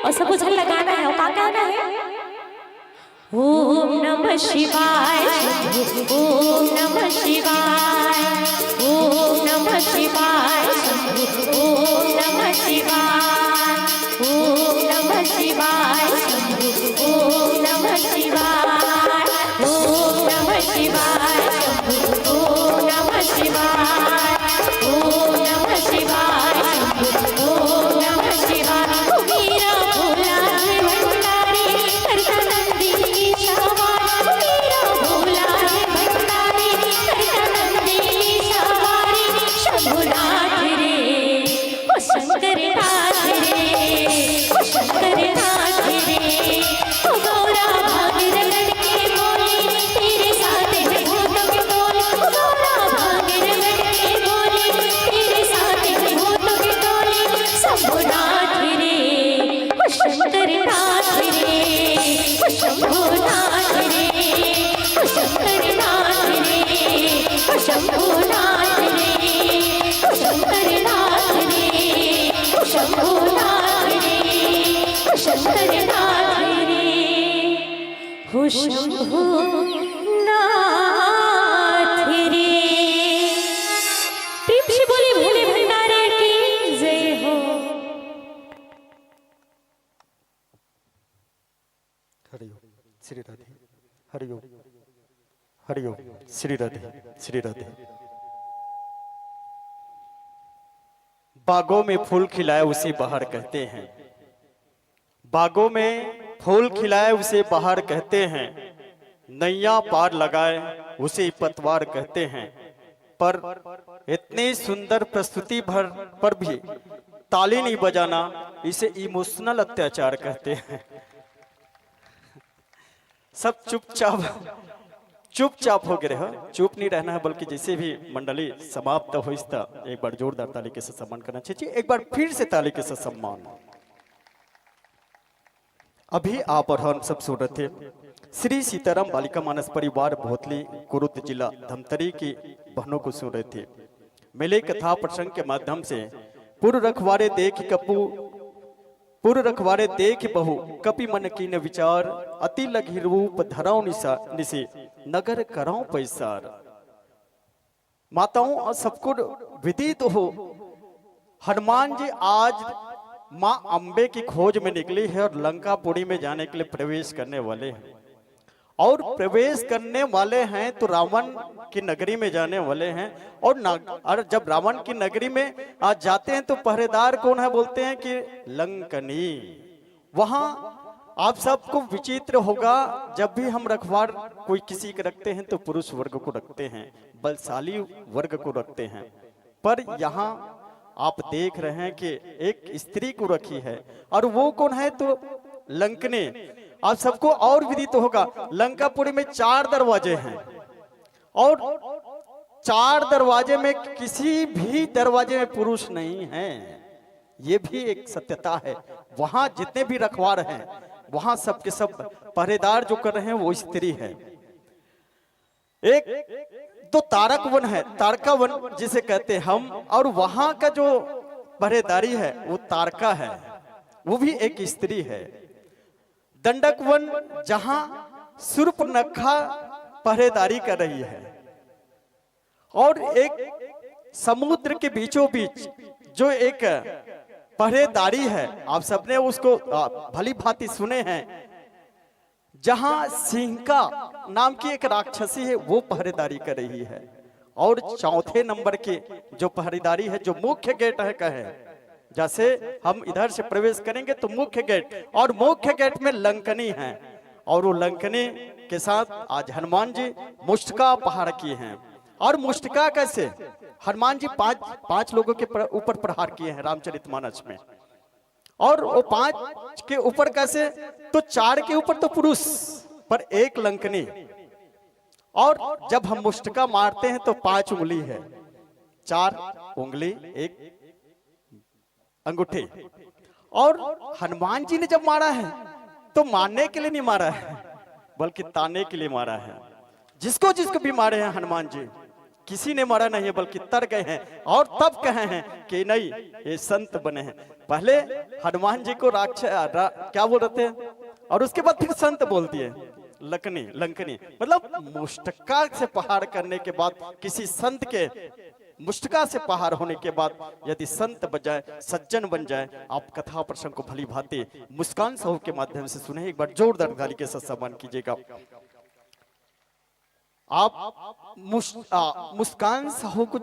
और सब उछल लगाना है। और क्या गाना है? ओम नमः शिवाय, ओम नमः शिवाय, ओम नमः शिवाय, ओम नमः शिवाय, ओम नमः शिवाय, ओम नमः शिवाय, ओम नमः शिवाय, ओम नमः शिवाय, ओम नमः शिवाय, ओम नमः शिवाय। वीरा भोला है भंडारी करता नंदी सवारी, वीरा भोला है भंडारी करता नंदी सवारी। शंभुनाथ रे ओ शंकर नाथ रे, ओ शंकर नाथ रे, ओ गौरा भाग रगड़ के बोली तेरे साथ है भूतों के टोले, ओ गौरा भाग रगड़ के बोली तेरे साथ है भूतों के टोले। शंभुनाथ रे ओ शंकर नाथ रे, ओ शंभुनाथ रे, ओ शंकर नाथ रे, ओ शंभुनाथ रे, ओ शंकर नाथ रे, ओ शंभुनाथ रे, ओ शंकर नाथ रे, ओ शंभुनाथ रे। प्रेम से बोले भोले भंडारे की जय हो। हरिओम श्री राधे, हरिओम हरिओम श्री राधे, श्री राधे। बागों में फूल खिलाए उसे बहार कहते हैं, बागों में फूल खिलाए उसे बहार कहते हैं, नैया पार लगाए उसे पतवार कहते हैं। पर इतनी सुंदर प्रस्तुति भर पर भी ताली नहीं बजाना, इसे इमोशनल अत्याचार कहते हैं। सब चुपचाप हो गए हो। चुप नहीं रहना है, बल्कि जैसे भी मंडली समाप्त हो इसका एक बार जोरदार ताली के साथ सम्मान करना चाहिए। एक बार फिर से ताली के साथ सम्मान। अभी आप और हम सब सुन रहे थे श्री सीताराम बालिका मानस परिवार भोतली कुरुद जिला धमतरी की बहनों को सुन रहे थे। मेले कथा प्रसंग के माध्यम से पूर्व रखवारे देख बहु कपि मन कीन विचार, अति लघि रूप धराओ निसे नगर कराओ पैसार। माताओं और सबको विदित हो, हनुमान जी आज माँ अम्बे की खोज में निकली है और लंकापुरी में जाने के लिए प्रवेश करने वाले हैं। और प्रवेश करने वाले हैं तो रावण की नगरी में जाने वाले हैं। और जब रावण की नगरी में आज जाते हैं तो पहरेदार कौन है? बोलते हैं कि लंकनी। वहां आप सबको विचित्र होगा, जब भी हम रखवार कोई किसी के रखते हैं तो पुरुष वर्ग को रखते हैं, बलशाली वर्ग को रखते हैं। पर यहाँ आप देख रहे हैं कि एक स्त्री को रखी है, और वो कौन है? तो लंकने। आप सबको और विदित होगा, लंकापुरी में 4 दरवाजे हैं, और 4 दरवाजे में किसी भी दरवाजे में पुरुष नहीं है। ये भी एक सत्यता है। वहां जितने भी रखवार हैं, वहां सबके सब पहरेदार जो कर रहे हैं वो स्त्री है। एक तो तारक वन है, तारका वन जिसे कहते हैं हम, और वहां का जो पहरेदारी है वो तारका है, वो भी एक स्त्री है। दंडक वन जहां शूर्पणखा पहरेदारी कर रही है, और एक समुद्र के बीचों बीच जो एक पहरेदारी है, आप सबने उसको भली भांति सुने हैं, जहां सिंहका नाम की एक राक्षसी है वो पहरेदारी कर रही है। और चौथे नंबर की जो पहरेदारी है, जो मुख्य गेट है कहे, जैसे हम इधर से प्रवेश करेंगे तो मुख्य गेट, और मुख्य गेट में लंकनी है, और वो लंकनी के साथ आज हनुमान जी मुष्टिका प्रहार किए हैं। और मुष्टिका कैसे? हनुमान जी पांच लोगों के ऊपर प्रहार किए हैं रामचरितमानस में, और वो 5 के ऊपर कैसे? तो 4 के ऊपर तो पुरुष, पर 1 लंकनी। और जब हम मुष्टिका मारते हैं तो 5 उंगली है, 4 उंगली 1 अंगूठे। और हनुमान जी ने जब मारा है तो मारने के लिए नहीं मारा है, बल्कि ताने के लिए मारा है। जिसको जिसको भी मारे हैं हनुमान जी, किसी ने मारा नहीं है, बल्कि तर गए हैं और तब कहे हैं कि नहीं ये संत बने हैं। पहले हनुमान जी को क्या बोल रहे थे, और उसके बाद फिर संत बोल दिए लंकनी, मतलब मुष्टका से प्रहार करने के बाद, किसी संत के मुष्टका से प्रहार होने के बाद यदि संत बन जाए, सज्जन बन जाए, आप कथा प्रसंग को भली भांति मुस्कान साहू के माध्यम से सुने। एक बार जोरदार ताली के साथ सम्मान कीजिएगा। आप मुस्कान साहू को,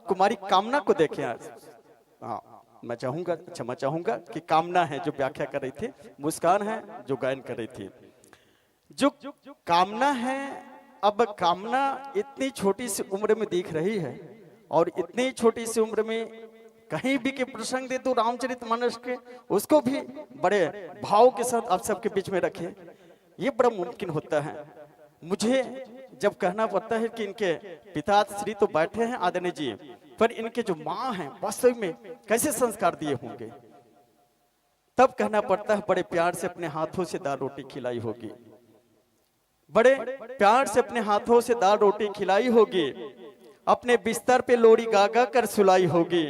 कुमारी कामना को देखें। हाँ, मैं चाहूंगा, क्षमा चाहूंगा कि कामना है जो व्याख्या कर रही थी, मुस्कान है जो गायन कर रही थी। जो कामना है, अब कामना इतनी छोटी सी उम्र में दिख रही है, और इतनी छोटी सी उम्र में कहीं भी के प्रसंग दे तो रामचरितमानस के, उसको भी बड़े भाव के साथ आप सबके बीच में रखें, ये बड़ा मुमकिन होता है। मुझे जब कहना पड़ता है कि इनके पिता श्री तो बैठे हैं आदरणीय जी, पर इनके जो माँ हैं वास्तव में कैसे संस्कार दिए होंगे, तब कहना पड़ता है बड़े प्यार से अपने हाथों से दाल रोटी खिलाई होगी, बड़े प्यार से अपने हाथों से दाल रोटी खिलाई होगी, अपने बिस्तर पे लोरी गा गा कर सुलाई होगी।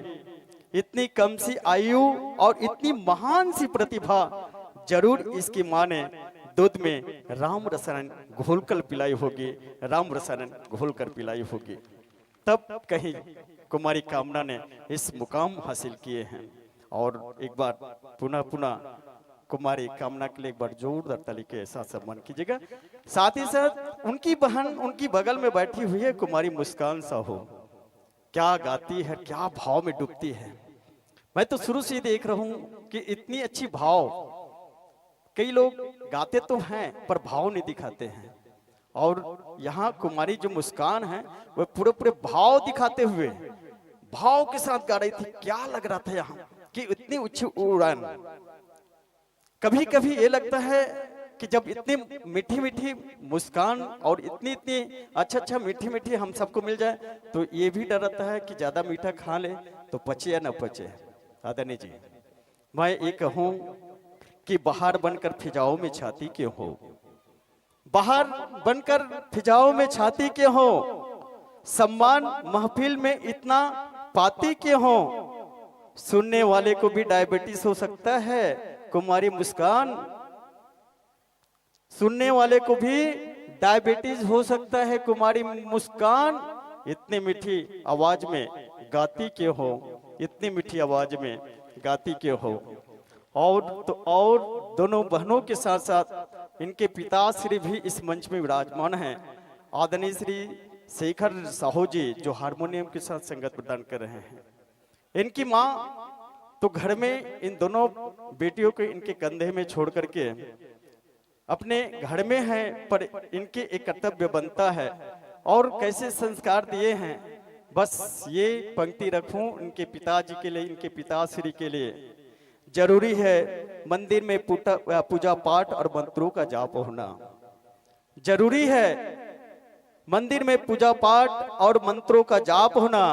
इतनी कम सी आयु और इतनी महान सी प्रतिभा, जरूर इसकी माँ ने दूध में राम रसायन घोलकर पिलाई होगी, राम रसायन घोलकर पिलाई होगी, तब कहीं कुमारी कामना ने इस मुकाम हासिल किए हैं। और एक बार पुनः कुमारी कामना के लिए एक बार जोरदार ताली के साथ सम्मान कीजिएगा। साथ ही साथ उनकी बहन उनकी बगल में बैठी हुई है कुमारी मुस्कान साहू, क्या गाती है, क्या भाव में डूबती है। मैं तो शुरू से देख रहा हूं कि इतनी अच्छी भाव, कई लोग गाते तो हैं पर भाव नहीं दिखाते हैं, और यहाँ कुमारी जो मुस्कान है वह पूरे भाव दिखाते हुए भाव के साथ गा रही थी। क्या लग रहा था यहाँ कि इतनी ऊंची उड़ान। कभी कभी ये लगता है कि जब इतनी मीठी मीठी मुस्कान और इतनी अच्छा मीठी हम सबको मिल जाए, तो ये भी डर रहता है कि ज्यादा मीठा खा ले तो पचे या न पचे। आदरणीय जी, मैं ये कहूं कि बाहर बनकर फिजाओं में छाती क्यों हो, बाहर बनकर फिजाओं में छाती क्यों हो, सम्मान महफिल में इतना पाती क्यों हो, सुनने वाले को भी डायबिटीज हो सकता है कुमारी मुस्कान, सुनने वाले को भी डायबिटीज हो सकता है कुमारी मुस्कान। इतनी मीठी आवाज में गाती क्यों हो, इतनी मीठी आवाज में गाती क्यों हो। और दोनों बहनों के साथ साथ इनके पिता श्री भी इस मंच में विराजमान हैं, आदरणीय श्री शेखर साहू जी, जो हारमोनियम के साथ संगत प्रदान कर रहे हैं। इनकी माँ तो घर में इन दोनों बेटियों को इनके कंधे में छोड़ करके अपने घर में है, पर इनके एक कर्तव्य बनता है, और कैसे संस्कार दिए हैं। बस ये पंक्ति रखूं इनके पिताजी के लिए, इनके पिताश्री के लिए। जरूरी है मंदिर में पूजा पाठ और मंत्रों का जाप होना, जरूरी है मंदिर में पूजा पाठ और मंत्रों का जाप होना,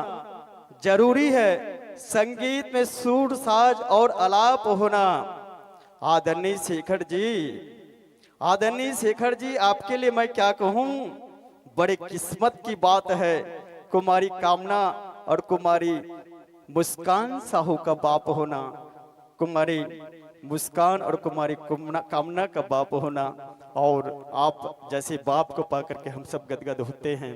जरूरी है संगीत में सुर साज और आलाप होना। आदरणीय शेखर जी, आदरणीय शेखर जी, आपके लिए मैं क्या कहूं, बड़े किस्मत की बात है कुमारी कामना और कुमारी मुस्कान साहू का बाप होना, कुमारी मुस्कान और कुमारी कामना का बाप होना। और आप जैसे बाप को पाकर के हम सब गदगद होते हैं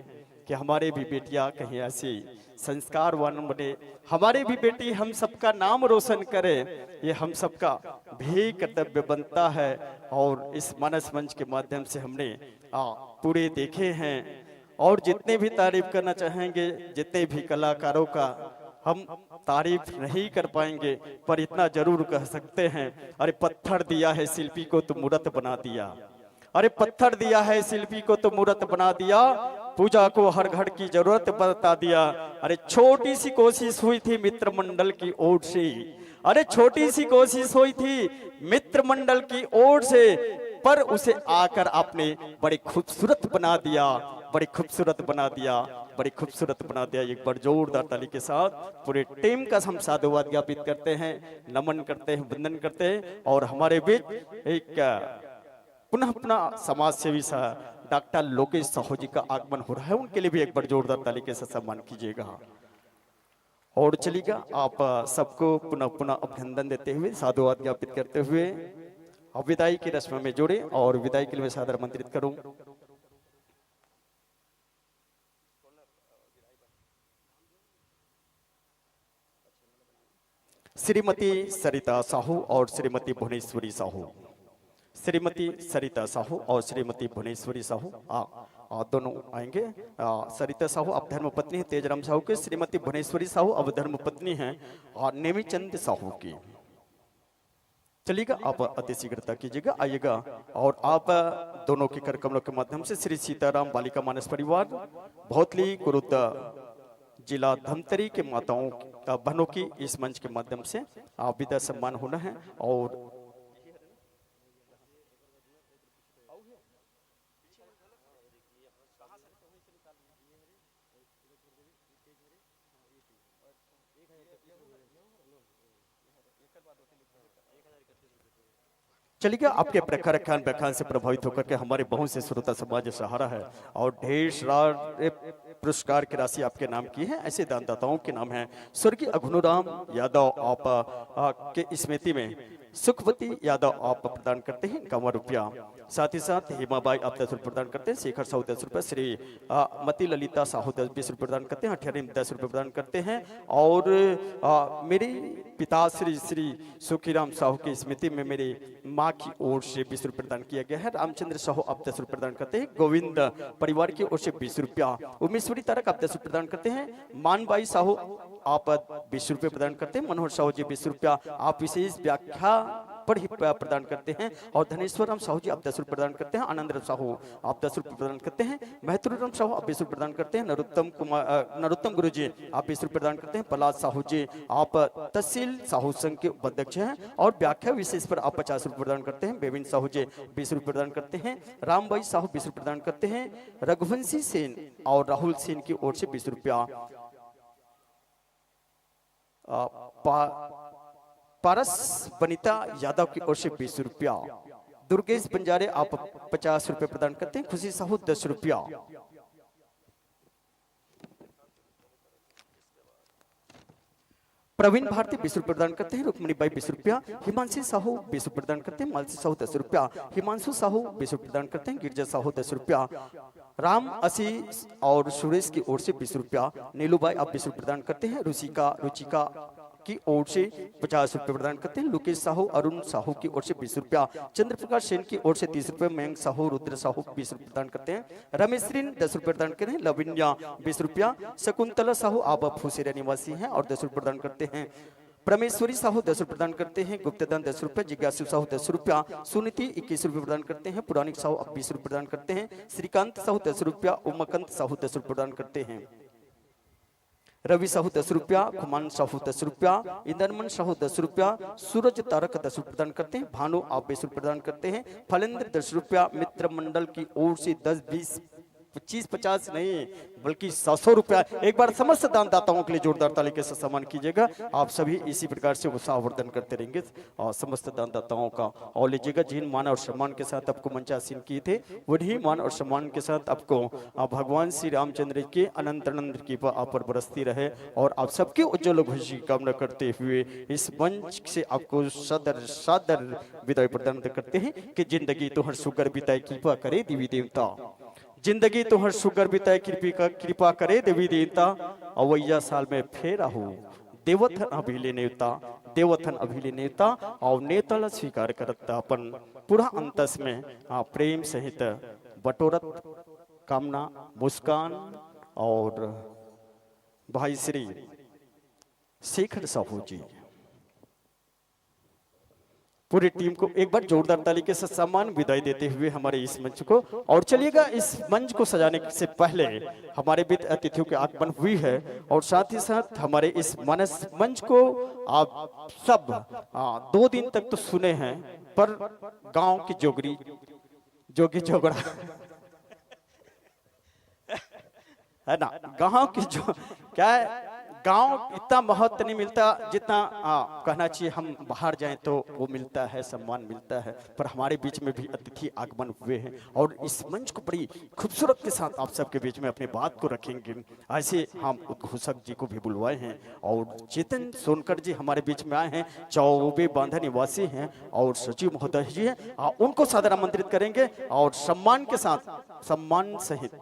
कि हमारे भी बेटियां कहीं ऐसी संस्कारवान बने, हमारे भी बेटी हम सबका नाम रोशन करे, ये हम सबका भी कर्तव्य बनता है। और इस मानस मंच के माध्यम से हमने पूरे देखे हैं, और जितने भी तारीफ करना चाहेंगे, जितने भी कलाकारों का हम तारीफ नहीं कर पाएंगे, पर इतना जरूर कह सकते हैं, अरे पत्थर दिया है शिल्पी को तो मूर्त बना दिया, अरे पत्थर दिया है शिल्पी को तो मूर्त बना दिया, पूजा को हर घर की जरूरत बता दिया। अरे छोटी सी कोशिश हुई थी मित्र मंडल की ओर से, अरे छोटी सी कोशिश हुई थी मित्र मंडल की ओर से, पर उसे आकर आपने बड़ी खूबसूरत बना दिया, बड़ी खूबसूरत बना दिया, बड़ी खूबसूरत बना दिया। एक बार जोरदार ताली के साथ पूरे टीम का हम साधुवाद ज्ञापित करते हैं, नमन करते हैं, वंदन करते हैं। और हमारे बीच एक पुनः समाज सेवी सा डॉक्टर लोकेश साहू जी का आगमन हो रहा है, उनके लिए भी एक बार जोरदार ताली के साथ सम्मान कीजिएगा। और चलिएगा आप सबको पुनः पुनः अभिनंदन देते हुए साधुवाद ज्ञापित करते हुए अब विदाई की रस्म में जोड़े और विदाई के लिए सादर आमंत्रित करूं श्रीमती सरिता साहू और श्रीमती भुवनेश्वरी साहू। श्रीमती सरिता साहू और श्रीमती भुवनेश्वरी साहू दोनों आएंगे। सरिता साहू अब धर्मपत्नी है तेजराम साहू के, श्रीमती भुवनेश्वरी साहू अब धर्मपत्नी हैं और नेमीचंद साहू की। चलिएगा आप अति शीघ्रता कीजिएगा, आइएगा और आप दोनों के कर कमलों के माध्यम से श्री सीताराम बालिका मानस परिवार भौतली कुरुद जिला धमतरी के माताओं बहनों की इस मंच के माध्यम से आप विदा सम्मान होना है। और चलिए आपके प्रखर व्याख्यान से प्रभावित होकर के हमारे बहुत से श्रोता समाज सहारा है और ढेर सारे पुरस्कार की राशि आपके नाम की है। ऐसे दानदाताओं के नाम है स्वर्गीय अघुनुराम यादव आप के स्मृति में सुखवती यादव आप प्रदान करते हैं 51 रुपया। साथ ही साथ हेमाबाई आप 10 रुपये प्रदान करते हैं, शेखर साहू 10 रुपये, श्री मती ललिता साहू 20 रुपये प्रदान करते हैं, हठियारी 10 रुपये प्रदान करते हैं। और मेरे पिता श्री सुखीराम साहू की स्मृति में मेरी माँ की ओर से 20 रुपये प्रदान किया गया है। रामचंद्र साहू आप 10 रुपये प्रदान करते हैं, गोविंद परिवार की ओर से 20 रुपया, उमेश्वरी तारक आप 10 रुपये प्रदान करते हैं, मानबाई साहू आप 20 रुपये प्रदान करते हैं, मनोहर साहू जी 20 रुपया आप विशेष व्याख्या पर ही प्रदान करते हैं, और धनेश्वर राम साहू जी आप 10 रुपये प्रदान करते हैं, आनंद राम साहू आप 10 रुपये प्रदान करते हैं, महतुर राम साहू आप 20 रुपये प्रदान करते हैं, नरोत्तम गुरु जी आप 20 रुपये प्रदान करते हैं, प्रहलाद साहू जी आप तहसील साहू संघ के उपाध्यक्ष हैं और व्याख्या विशेष पर आप 50 रुपये प्रदान करते हैं, बेबिन साहू जी 20 रुपये प्रदान करते हैं, रामबाई साहू 20 रुपये प्रदान करते हैं, रघुवंशी सेन और राहुल सेन की ओर से 20 रुपया, पारस बनीता यादव की ओर से 20 रुपया, दुर्गेश बंजारे आप 50 रुपये प्रदान करते हैं, खुशी साहू 10 रुपया, प्रवीण भारती 20 रुपये प्रदान करते हैं, रुक्मणी बाई 20 रुपया, हिमांशी साहू 20 रुपये प्रदान करते हैं, मालसी साहू 10 रुपया, हिमांशु साहू 20 रुपये प्रदान करते हैं, गिरजा साहू 10 रुपया, राम आशीष और सुरेश की ओर से 20 रुपया, नीलूबाई आप 20 रुपये प्रदान करते हैं, रुचिका की ओर से 50 रुपये प्रदान करते हैं, लोकेश साहू अरुण साहू की ओर से 20 रुपया, चंद्रप्रकाश सेन की ओर से 30 रुपये, मयंक साहू रुद्र साहू 20 रुपये प्रदान करते हैं, रमेशरीन 10 रुपये प्रदान करते हैं, लविन्या 20 रुपया, शकुंतला साहू आप फूसेरा निवासी हैं और 10 रुपये प्रदान करते हैं, परमेश्वरी साहू 10 रुपये प्रदान करते हैं, गुप्तदान 10 रुपये, जिज्ञासु साहू 10 रुपया, सुनीति 21 रुपये प्रदान करते हैं, पुरानिक साहू अब 20 रुपये प्रदान करते हैं, श्रीकांत साहू 10 रुपया, उमाकांत साहू 10 रुपये प्रदान करते हैं, रवि साहू 10 रुपया, खुमान साहू 10 रुपया, इंदरमन साहू 10 रुपया, सूरज तारक 10 रुपये प्रदान करते हैं, भानु आप 20 रुपये प्रदान करते हैं, फलेंद्र 10 रुपया, मित्र मंडल की ओर से 10, 20, 25, 50 नहीं बल्कि 700 रुपया। एक बार समस्त दानदाताओं के लिए जोरदार ताली के साथ सम्मान कीजिएगा। आप सभी इसी प्रकार से उत्साहवर्धन करते रहेंगे और समस्त दानदाताओं का और लीजिएगा। जिन मान और सम्मान के साथ आपको मंचासीन किए थे वही मान और सम्मान के साथ आपको भगवान श्री रामचंद्र के अनंत अनंत की आप पर बरसती रहे और आप सबके उज्जवल भविष्य की कामना करते हुए इस मंच से आपको सादर विदाई प्रदान करते हैं कि जिंदगी तो हर सुगर बिताए कृपा करे देवी देवता, जिंदगी तो हर सुगर बिताए कृपा करे देवी देवता, अवैया साल में फेर आहू देवथन अभिले नेता, देवथन अभिले नेता और नेता स्वीकार करता अपन पूरा अंतस में प्रेम सहित बटोरत कामना मुस्कान और भाई श्री शेखर साहू जी पूरी टीम को एक बार जोरदार ताली के साथ सम्मान विदाई देते हुए हमारे इस मंच को। और चलिएगा इस मंच को सजाने से पहले हमारे विद अतिथियों के आगमन हुई है और साथ ही साथ हमारे इस मानस मंच को आप सब 2 दिन तक तो सुने हैं, पर गांव की जोगी जोगड़ा है ना, गांव की जो क्या है गांव इतना महत्व नहीं मिलता जितना कहना चाहिए हम बाहर जाएं तो वो मिलता है, सम्मान मिलता है। पर हमारे बीच में भी अतिथि आगमन हुए हैं और इस मंच को बड़ी खूबसूरत के साथ आप सबके बीच में अपनी बात को रखेंगे। ऐसे हम उद्घोषक जी को भी बुलवाए हैं और चेतन सोनकर जी हमारे बीच में आए हैं, चौबे बांधा निवासी हैं और सचिव महोदय जी हैं। उनको सादर आमंत्रित करेंगे और सम्मान के साथ, सम्मान सहित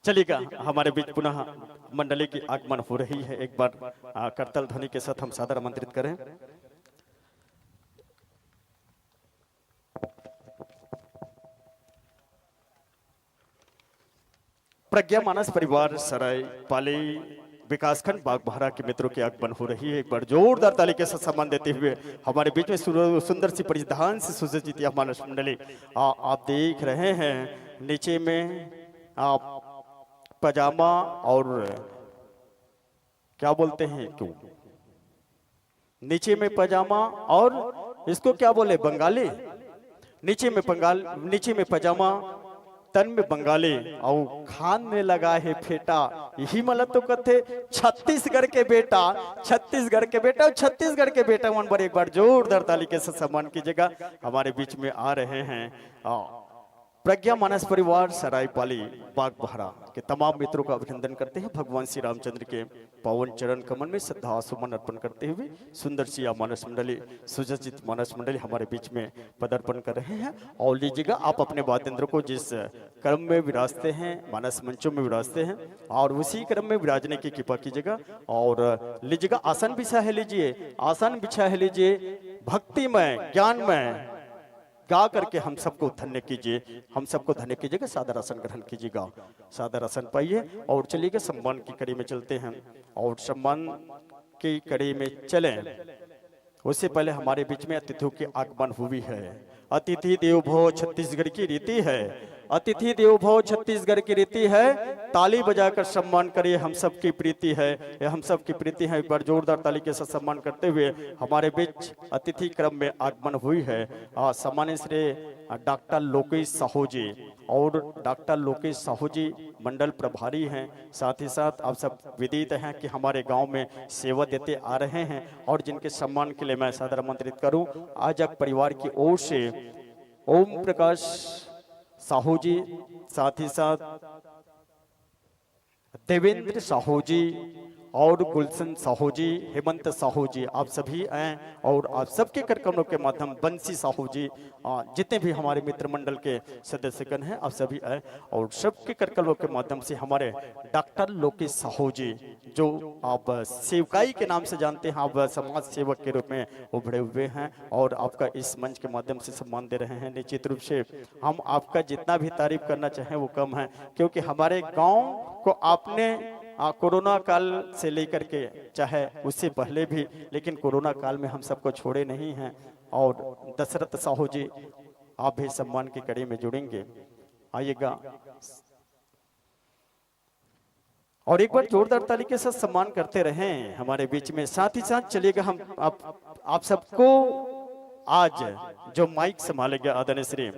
चलिएगा। हमारे बीच पुनः मंडली की आगमन हो रही है। एक बार करतल ध्वनि के साथ हम सादर आमंत्रित करें। प्रज्ञा मानस परिवार सराय पाली विकासखंड बागबाहरा के मित्रों की आगमन हो रही है। एक बार जोरदार ताली के साथ सम्मान देते हुए हमारे बीच में सुंदर सी परिधान से सुसज्जित यह मानस मंडली आप देख रहे हैं। नीचे में आप पजामा और क्या बोलते हैं, क्यों नीचे में पजामा और इसको क्या बोले बंगाली, नीचे में पजामा, तन में बंगाली और खान में लगा है फेटा। यही मतलब तो कहते छत्तीसगढ़ के बेटा, छत्तीसगढ़ के बेटा और छत्तीसगढ़ के बेटा। वन पर एक बार जोरदार ताली के साथ सम्मान कीजिएगा। हमारे बीच में आ रहे हैं प्रज्ञा मानस परिवार सरायपाली बागबाहरा के तमाम मित्रों का अभिनंदन करते हैं। भगवान श्री रामचंद्र के पावन चरण कमल में श्रद्धा सुमन अर्पण करते हुए सुंदर सी मानस मंडली, सुसज्जित मानस मंडली हमारे बीच में पदार्पण कर रहे हैं। और लीजिएगा आप अपने वाद्यंत्र को जिस क्रम में विराजते हैं, मानस मंचों में विराजते हैं और उसी क्रम में विराजने की कृपा कीजिएगा। और लीजिएगा आसन बिछा है, लीजिए आसन बिछा है, लीजिए भक्तिमय ज्ञानमय गा करके हम सबको धन्य कीजिए, हम सबको धन्य कीजिएगा। सादर आसन ग्रहण कीजिएगा, सादर आसन पाइए और चलिएगा सम्मान की कड़ी में चलते हैं। और सम्मान की कड़ी में चलें उससे पहले हमारे बीच में अतिथियों की आगमन हुई है। अतिथि देवो भव छत्तीसगढ़ की रीति है, अतिथि देवो भव छत्तीसगढ़ की रीति है। ताली बजाकर सम्मान करिए, हम सबकी प्रीति है, ये हम सबकी प्रीति है। एक बार जोरदार ताली के साथ सम्मान करते हुए हमारे बीच अतिथि क्रम में आगमन हुई है सम्मानित श्री डॉक्टर लोकेश साहू जी। और डॉक्टर लोकेश साहू जी मंडल प्रभारी हैं, साथ ही साथ आप सब विदित हैं कि हमारे गांव में सेवा देते आ रहे हैं। और जिनके सम्मान के लिए मैं सादर आमंत्रित करूं आजक परिवार की ओर से ओम प्रकाश साहू जी, साथ ही साथ देवेंद्र साहू जी और गुलशन साहू जी, हेमंत साहू जी, आप सभी आए। और आप सबके कार्यक्रमों के माध्यम बंसी साहू जी, जितने भी हमारे मित्र मंडल के सदस्यगण हैं आप सभी आए। और सबके कार्यक्रमों के माध्यम से हमारे डॉक्टर लोकेश साहू जी, जो आप सेवकाई के नाम से जानते हैं, आप समाज सेवक के रूप में उभरे हुए हैं और आपका इस मंच के माध्यम से सम्मान दे रहे हैं। निश्चित रूप से हम आपका जितना भी तारीफ करना चाहें वो कम है, क्योंकि हमारे गाँव को आपने कोरोना काल से लेकर के, चाहे उससे पहले भी, लेकिन कोरोना काल में हम सबको छोड़े नहीं हैं। और दशरथ साहू जी आप भी सम्मान की कड़ी में जुड़ेंगे, आइएगा। और एक बार जोरदार ताली के साथ सम्मान करते रहें हमारे बीच में। साथ ही साथ चलिएगा हम आप सबको आज जो माइक संभालेंगे आदरणीय श्री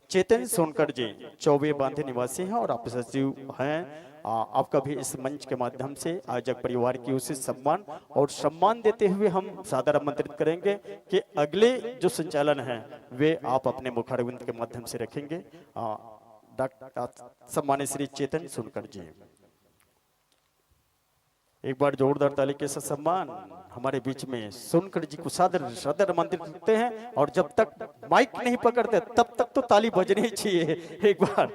चेतन सोनकर जी, चौबे बांधे निवासी हैं और आप सचिव हैं। आपका भी इस मंच के माध्यम से आजक परिवार की उसे सम्मान और सम्मान देते हुए हम सादर आमंत्रित करेंगे कि अगले जो संचालन है वे आप अपने मुखारविंद के माध्यम से रखेंगे। डॉक्टर सम्मानित श्री चेतन सोनकर जी, एक बार जोरदार ताली के साथ सम्मान हमारे बीच में सोनकर जी को सादर सादर आमंत्रित करते हैं। और जब तक माइक नहीं पकड़ते तब तक तो ताली बजनी चाहिए। एक बार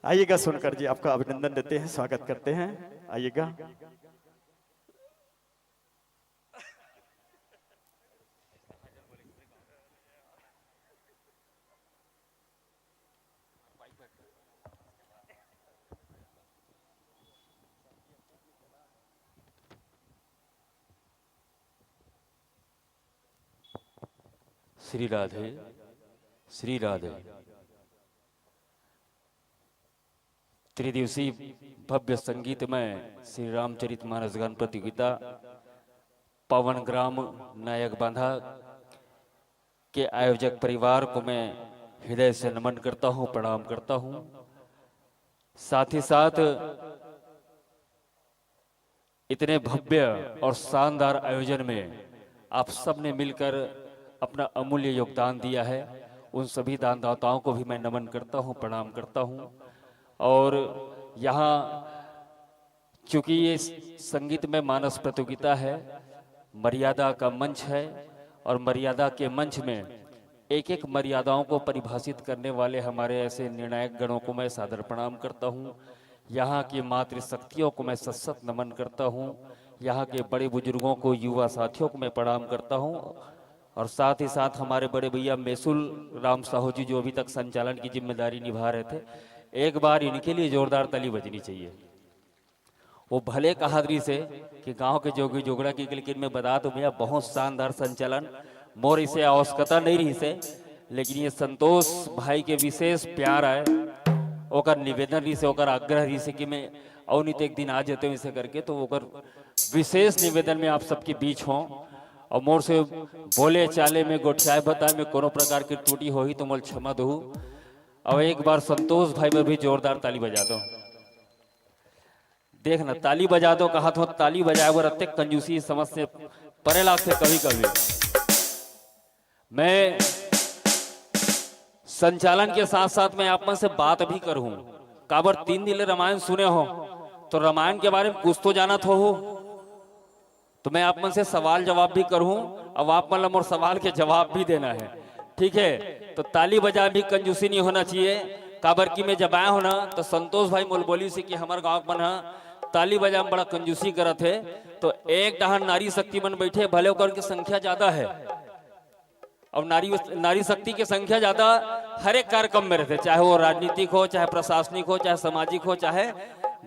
आइएगा सोनकर जी, आपका अभिनंदन देते हैं, स्वागत करते हैं, आइएगा। श्री राधे, श्री राधे। त्रिदिवसीय भव्य संगीतमय श्री रामचरितमानस गान प्रतियोगिता पवन ग्राम नायक बांधा के आयोजक परिवार को मैं हृदय से नमन करता हूं, प्रणाम करता हूं। साथ ही साथ इतने भव्य और शानदार आयोजन में आप सब ने मिलकर अपना अमूल्य योगदान दिया है, उन सभी दानदाताओं को भी मैं नमन करता हूं, प्रणाम करता हूं। और यहाँ चूंकि ये संगीत में मानस प्रतियोगिता है, मर्यादा का मंच है और मर्यादा के मंच में एक एक मर्यादाओं को परिभाषित करने वाले हमारे ऐसे निर्णायक गणों को मैं सादर प्रणाम करता हूँ। यहाँ की मातृशक्तियों को मैं सशक्त नमन करता हूँ। यहाँ के बड़े बुजुर्गों को, युवा साथियों को मैं प्रणाम करता हूँ। और साथ ही साथ हमारे बड़े भैया मेसुल राम साहू जी जो अभी तक संचालन की जिम्मेदारी निभा रहे थे, एक बार इनके लिए जोरदार ताली बजनी चाहिए। वो भले कहादरी से कि गांव के जोगी जोगड़ा की, लेकिन मैं बता दूं भैया बहुत शानदार संचालन, मोर इसे आवश्यकता नहीं रही से, लेकिन ये संतोष भाई के विशेष प्यार है, ओकर निवेदन रही से, ओकर आग्रह रही से कि मैं अवनीत एक दिन आ जाते हूँ इसे करके, तो ओकर विशेष निवेदन में आप सबके बीच हों और मोर से बोले चाले में गोठियाए बताए में कोनो प्रकार की त्रुटि हो ही तो मोल क्षमा दो। और एक बार संतोष भाई में भी जोरदार ताली बजा दो। देखना ताली बजा दो कहा तो ताली बजाए वो रत्ते कंजूसी समझ से परे लागते कभी कभी। मैं संचालन के साथ साथ मैं आप में से बात भी करूं। काबर 3 दिन रामायण सुने हो तो रामायण के बारे में कुछ तो जाना हो, तो मैं आप में से सवाल जवाब भी करूं। अब आप मतलब और सवाल के जवाब भी देना है, ठीक है? तो ताली बजा भी कंजूसी नहीं होना चाहिए। काबर की में जब आया हो ना तो संतोष भाई मोल बोली से कि हमारे गांव बना ताली बजा में बड़ा कंजूसी करत है, तो एक डहान नारी शक्ति मन बैठे, भले ओकर की संख्या ज्यादा है और नारी शक्ति की संख्या ज्यादा हर एक कार्यक्रम में रहते, चाहे वो राजनीतिक हो, चाहे प्रशासनिक हो, चाहे सामाजिक हो, चाहे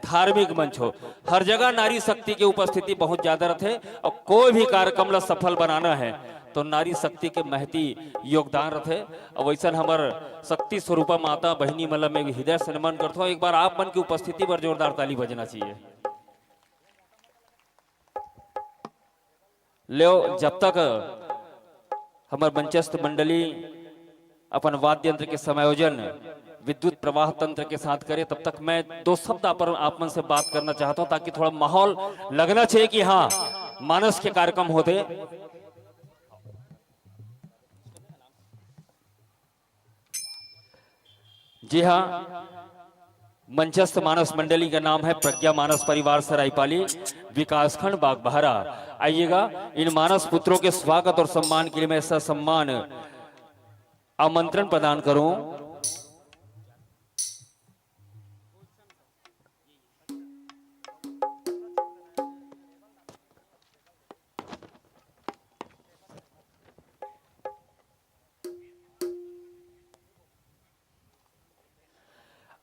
धार्मिक मंच हो, हर जगह नारी शक्ति की उपस्थिति बहुत ज्यादा रहते। और कोई भी कार्यक्रम ला सफल बनाना है तो नारी शक्ति के महती योगदान रहते। और वैसा हमार शक्ति स्वरूपा माता बहिनी मतलब में हृदय से नमन करता हूँ। एक बार आप मन की उपस्थिति पर जोरदार ताली बजना चाहिए। ले जब तक हमार मंचस्थ मंडली अपन वाद्य यंत्र के समायोजन विद्युत प्रवाह तंत्र के साथ करे, तब तक मैं 2 शब्द पर आप मन से बात करना चाहता हूं ताकि थोड़ा माहौल लगना चाहिए कि हाँ मानस के कार्यक्रम होते। जी हाँ, मंचस्थ मानस मंडली का नाम है प्रज्ञा मानस परिवार सरायपाली, विकासखंड बागबहरा। आइएगा, इन मानस पुत्रों के स्वागत और सम्मान के लिए मैं ऐसा सम्मान आमंत्रण प्रदान करूं।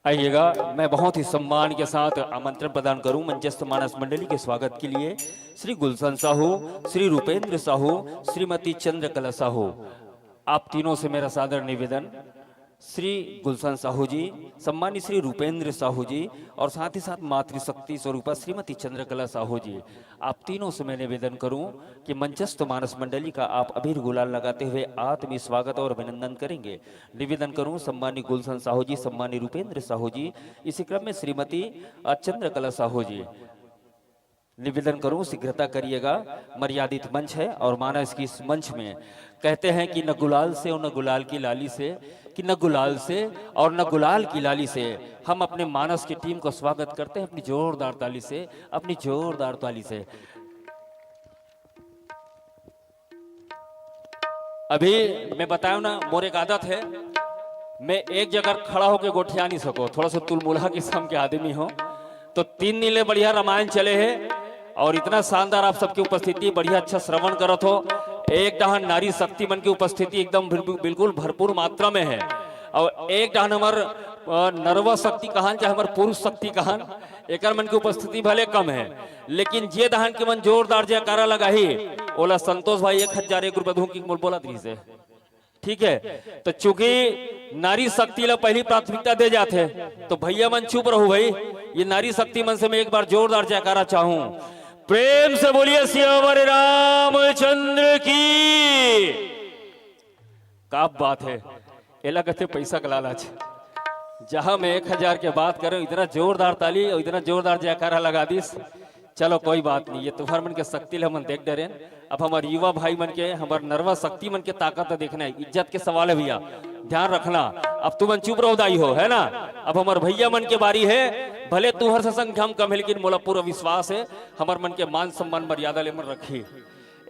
आइएगा, मैं बहुत ही सम्मान के साथ आमंत्रण प्रदान करूं मंचस्थ मानस मंडली के स्वागत के लिए श्री गुलशन साहू, श्री रूपेंद्र साहू, श्रीमती चंद्रकला साहू। आप तीनों से मेरा सादर निवेदन, श्री गुलशन साहू जी, सम्मानित श्री रूपेंद्र साहू जी और साथ ही साथ मातृशक्ति स्वरूपा श्रीमती चंद्रकला साहू जी, आप तीनों से मैं निवेदन करूं कि मंचस्थ मानस मंडली का आप अबीर गुलाल लगाते हुए आत्मीय स्वागत और अभिनंदन करेंगे। निवेदन करूं सम्मानित गुलशन साहू जी, सम्मानित रूपेंद्र साहू जी, इसी क्रम में श्रीमती चंद्रकला साहू जी। निवेदन करूं शीघ्रता करिएगा, मर्यादित मंच है और मानस की इस मंच में कहते हैं कि न गुलाल से और न गुलाल की लाली से, कि न गुलाल से और न गुलाल की लाली से हम अपने मानस की टीम को स्वागत करते हैं अपनी जोरदार ताली से, अपनी जोरदार ताली से। अभी मैं बताऊं ना, मोर एक आदत है, मैं एक जगह खड़ा होकर गोठिया नहीं सको, थोड़ा सा तुलमुला किस्म के आदमी हो। तो 3 नीले बढ़िया रामायण चले हैं और इतना शानदार आप सबकी उपस्थिति, बढ़िया अच्छा श्रवण करत हो। एक डहान नारी शक्ति मन की उपस्थिति एकदम बिल्कुल भरपूर मात्रा में है और एक डहान हमार नर्वा शक्ति कहान चाहे हमार पुरुष शक्ति कहान, एक मन की उपस्थिति भले कम है, लेकिन जे दहान के मन जोरदार जयकारा लगा ही ओला संतोष भाई 1001 रुपये धूम की बोला दी से, ठीक है। तो चूंकि नारी शक्ति ला पहली प्राथमिकता दे जाते, तो भैया मन चुप रहो भाई। ये नारी शक्ति मन से मैं एक बार जोरदार जयकारा चाहूं। प्रेम से बोलिए सियावर रामचंद्र की। क्या बात है, एला कहते पैसा का लालच। जहां मैं 1000 के बात कर रहा हूं, इतना जोरदार ताली और इतना जोरदार जयकारा लगा दीस। चलो कोई बात नहीं, ये तुम्हार मन के शक्ति हम देख डरे। अब हमारे युवा भाई मन के, हमारे नर्वा शक्ति मन के ताकत देखना है। इज्जत के सवाल है भैया, ध्यान रखना। अब तुम चुप रहो दाई हो, है ना। अब हमारे भैया मन के बारी है। भले तुहर से संख्या हम कम है, लेकिन मोला पूरा विश्वास है हमारे मन के मान सम्मान मर्यादा ले मन रखी।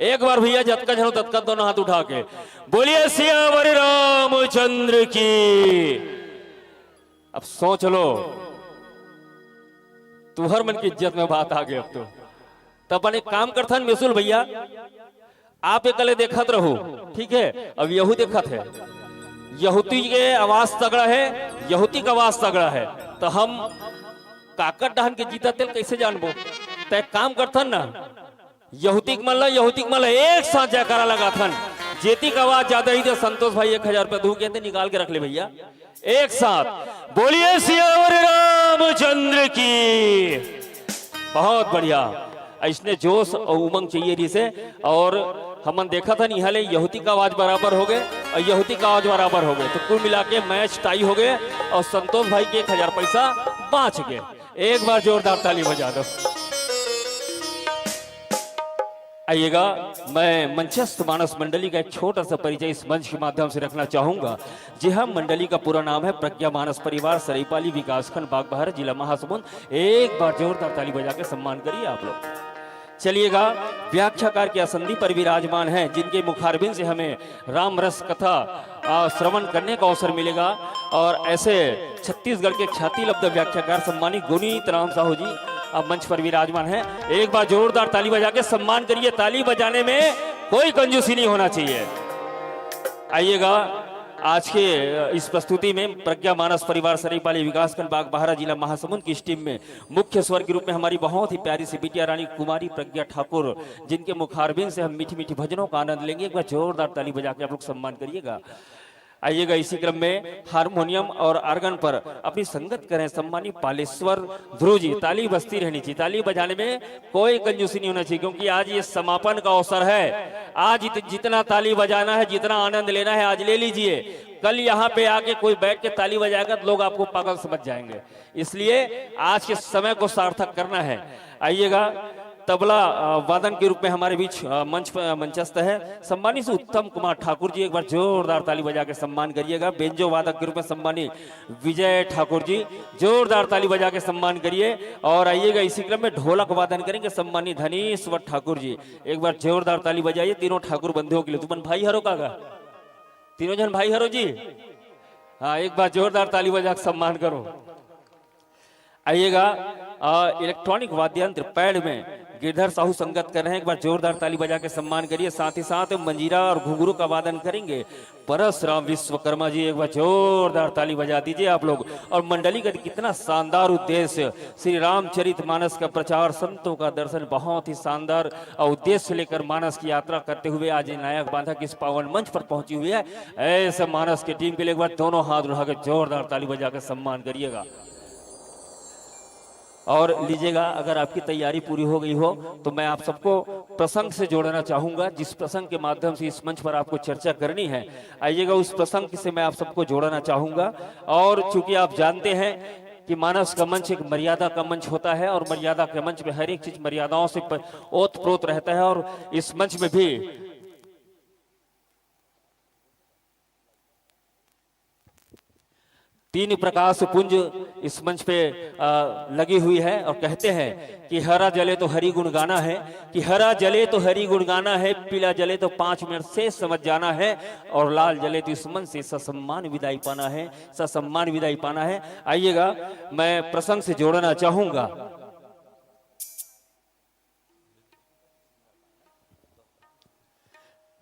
एक बार भैया जतका जनो ततका दोनों हाथ उठा के बोलिए सियावर रामचंद्र की। अब सोच लो, तुहर मन की इज्जत में बात आ गई। अब तो तब एक काम करथन मिसुल भैया, आप एक कले देखत रहो, ठीक है। अब यहू देखत है, यहूती के आवाज तगड़ा है, यहूती का आवाज तगड़ा है। तो हम काकट डहन के जीता तेल कैसे जानबो। तय काम करथन ना, यहूतिक मन ला एक साथ जयकारा लगाथन। जेती का आवाज ज्यादा ही तो संतोष भाई 1000 रुपया धू के निकाल के रख ले भैया। एक साथ बोलिए सियावर रामचंद्र की। बहुत बढ़िया, इसने जोश और उमंग चाहिए जिसे। और हमन देखा था यहाँ ले यहूती का आवाज बराबर हो गए और यहूती का आवाज बराबर हो गए, तो कुल मिला के मैच टाई हो गए और संतोष भाई के 1000 पैसा बाँच गए। एक बार जोरदार ताली बजा दो। आइएगा, मैं मंचस्थ मानस मंडली का एक छोटा सा परिचय इस मंच के माध्यम से रखना चाहूंगा। जी हाँ, मंडली का पूरा नाम है प्रज्ञा मानस परिवार, सरायपाली विकासखंड, बागबाहरा, जिला महासमुंद। एक बार जोरदार ताली बजा के सम्मान करिए आप लोग। चलिएगा, व्याख्याकार के असंधि पर विराजमान हैं, जिनके मुखारबिन से हमें राम रस कथा श्रवण करने का अवसर मिलेगा। और ऐसे छत्तीसगढ़ के ख्याति लब्ध व्याख्याकार सम्मानित गुनीत राम साहू जी अब मंच पर विराजमान है। एक बार जोरदार ताली बजा के सम्मान करिए। ताली बजाने में कोई कंजूसी नहीं होना चाहिए। आइएगा, आज के इस प्रस्तुति में प्रज्ञा मानस परिवार, सरायपाली विकासखंड, बागबाहरा, जिला महासमुंद की इस टीम में मुख्य स्वर के रूप में हमारी बहुत ही प्यारी सी बिटिया रानी कुमारी प्रज्ञा ठाकुर, जिनके मुखारबिन से हम मीठी मीठी भजनों का आनंद लेंगे। एक बार जोरदार ताली बजा के आप लोग सम्मान करिएगा। आइएगा, इसी क्रम में हारमोनियम और आर्गन पर अपनी संगत करें सम्मानी पालेश्वर ध्रुव जी। ताली बजती रहनी चाहिए, ताली बजाने में कोई कंजूसी नहीं होना चाहिए, क्योंकि आज ये समापन का अवसर है। आज जितना ताली बजाना है, जितना आनंद लेना है, आज ले लीजिए। कल यहाँ पे आके कोई बैठ के ताली बजाएगा तो लोग आपको पागल समझ जाएंगे। इसलिए आज के समय को सार्थक करना है। आइएगा, तबला वादन के रूप में हमारे बीच मंचस्थ है सम्मानित से उत्तम कुमार ठाकुर जी। एक बार जोरदार ताली बजा के सम्मान करिएगा। बेंजो वादक के रूप में सम्मानित विजय ठाकुर जी, जोरदार ताली बजा के सम्मान करिए। और आइएगा, इसी क्रम में ढोलक वादन करेंगे सम्मानित धनीश्वर ठाकुर जी। एक बार जोरदार ताली बजाइए तीनों ठाकुर बंधुओं के लिए। तुमन भाई हरो कागा, तीनों जन भाई हरो जी। हाँ, एक बार जोरदार ताली बजा के सम्मान करो। आइएगा, इलेक्ट्रॉनिक वाद्यंत्र पैड में गिरधर साहू संगत कर रहे हैं। एक बार जोरदार ताली बजा के सम्मान करिए। साथ ही साथ मंजीरा और घुंघरू का वादन करेंगे परशुराम विश्वकर्मा जी। एक बार जोरदार ताली बजा दीजिए आप लोग। और मंडली का कितना शानदार उद्देश्य, श्री रामचरितमानस का प्रचार, संतों का दर्शन, बहुत ही शानदार उद्देश्य लेकर मानस की यात्रा करते हुए आज नायक बांधक इस पावन मंच पर पहुंची हुई है। ऐसे मानस की टीम के लिए एक बार दोनों हाथ उठा कर जोरदार ताली बजा कर सम्मान करिएगा। और लीजिएगा, अगर आपकी तैयारी पूरी हो गई हो तो मैं आप सबको प्रसंग से जोड़ना चाहूंगा, जिस प्रसंग के माध्यम से इस मंच पर आपको चर्चा करनी है। आइएगा, उस प्रसंग से मैं आप सबको जोड़ना चाहूंगा। और चूंकि आप जानते हैं कि मानस का मंच एक मर्यादा का मंच होता है, और मर्यादा के मंच में हर एक चीज मर्यादाओं से ओत प्रोत रहता है। और इस मंच में भी तीन प्रकाश पुंज इस मंच पे लगी हुई है। और कहते हैं कि हरा जले तो हरि गुण गाना है, कि हरा जले तो हरि गुण गाना है, पीला जले तो 5 मिनट से समझ जाना है, और लाल जले तो इस मन से ससम्मान विदाई पाना है, ससम्मान विदाई पाना है। आइएगा, मैं प्रसंग से जोड़ना चाहूंगा।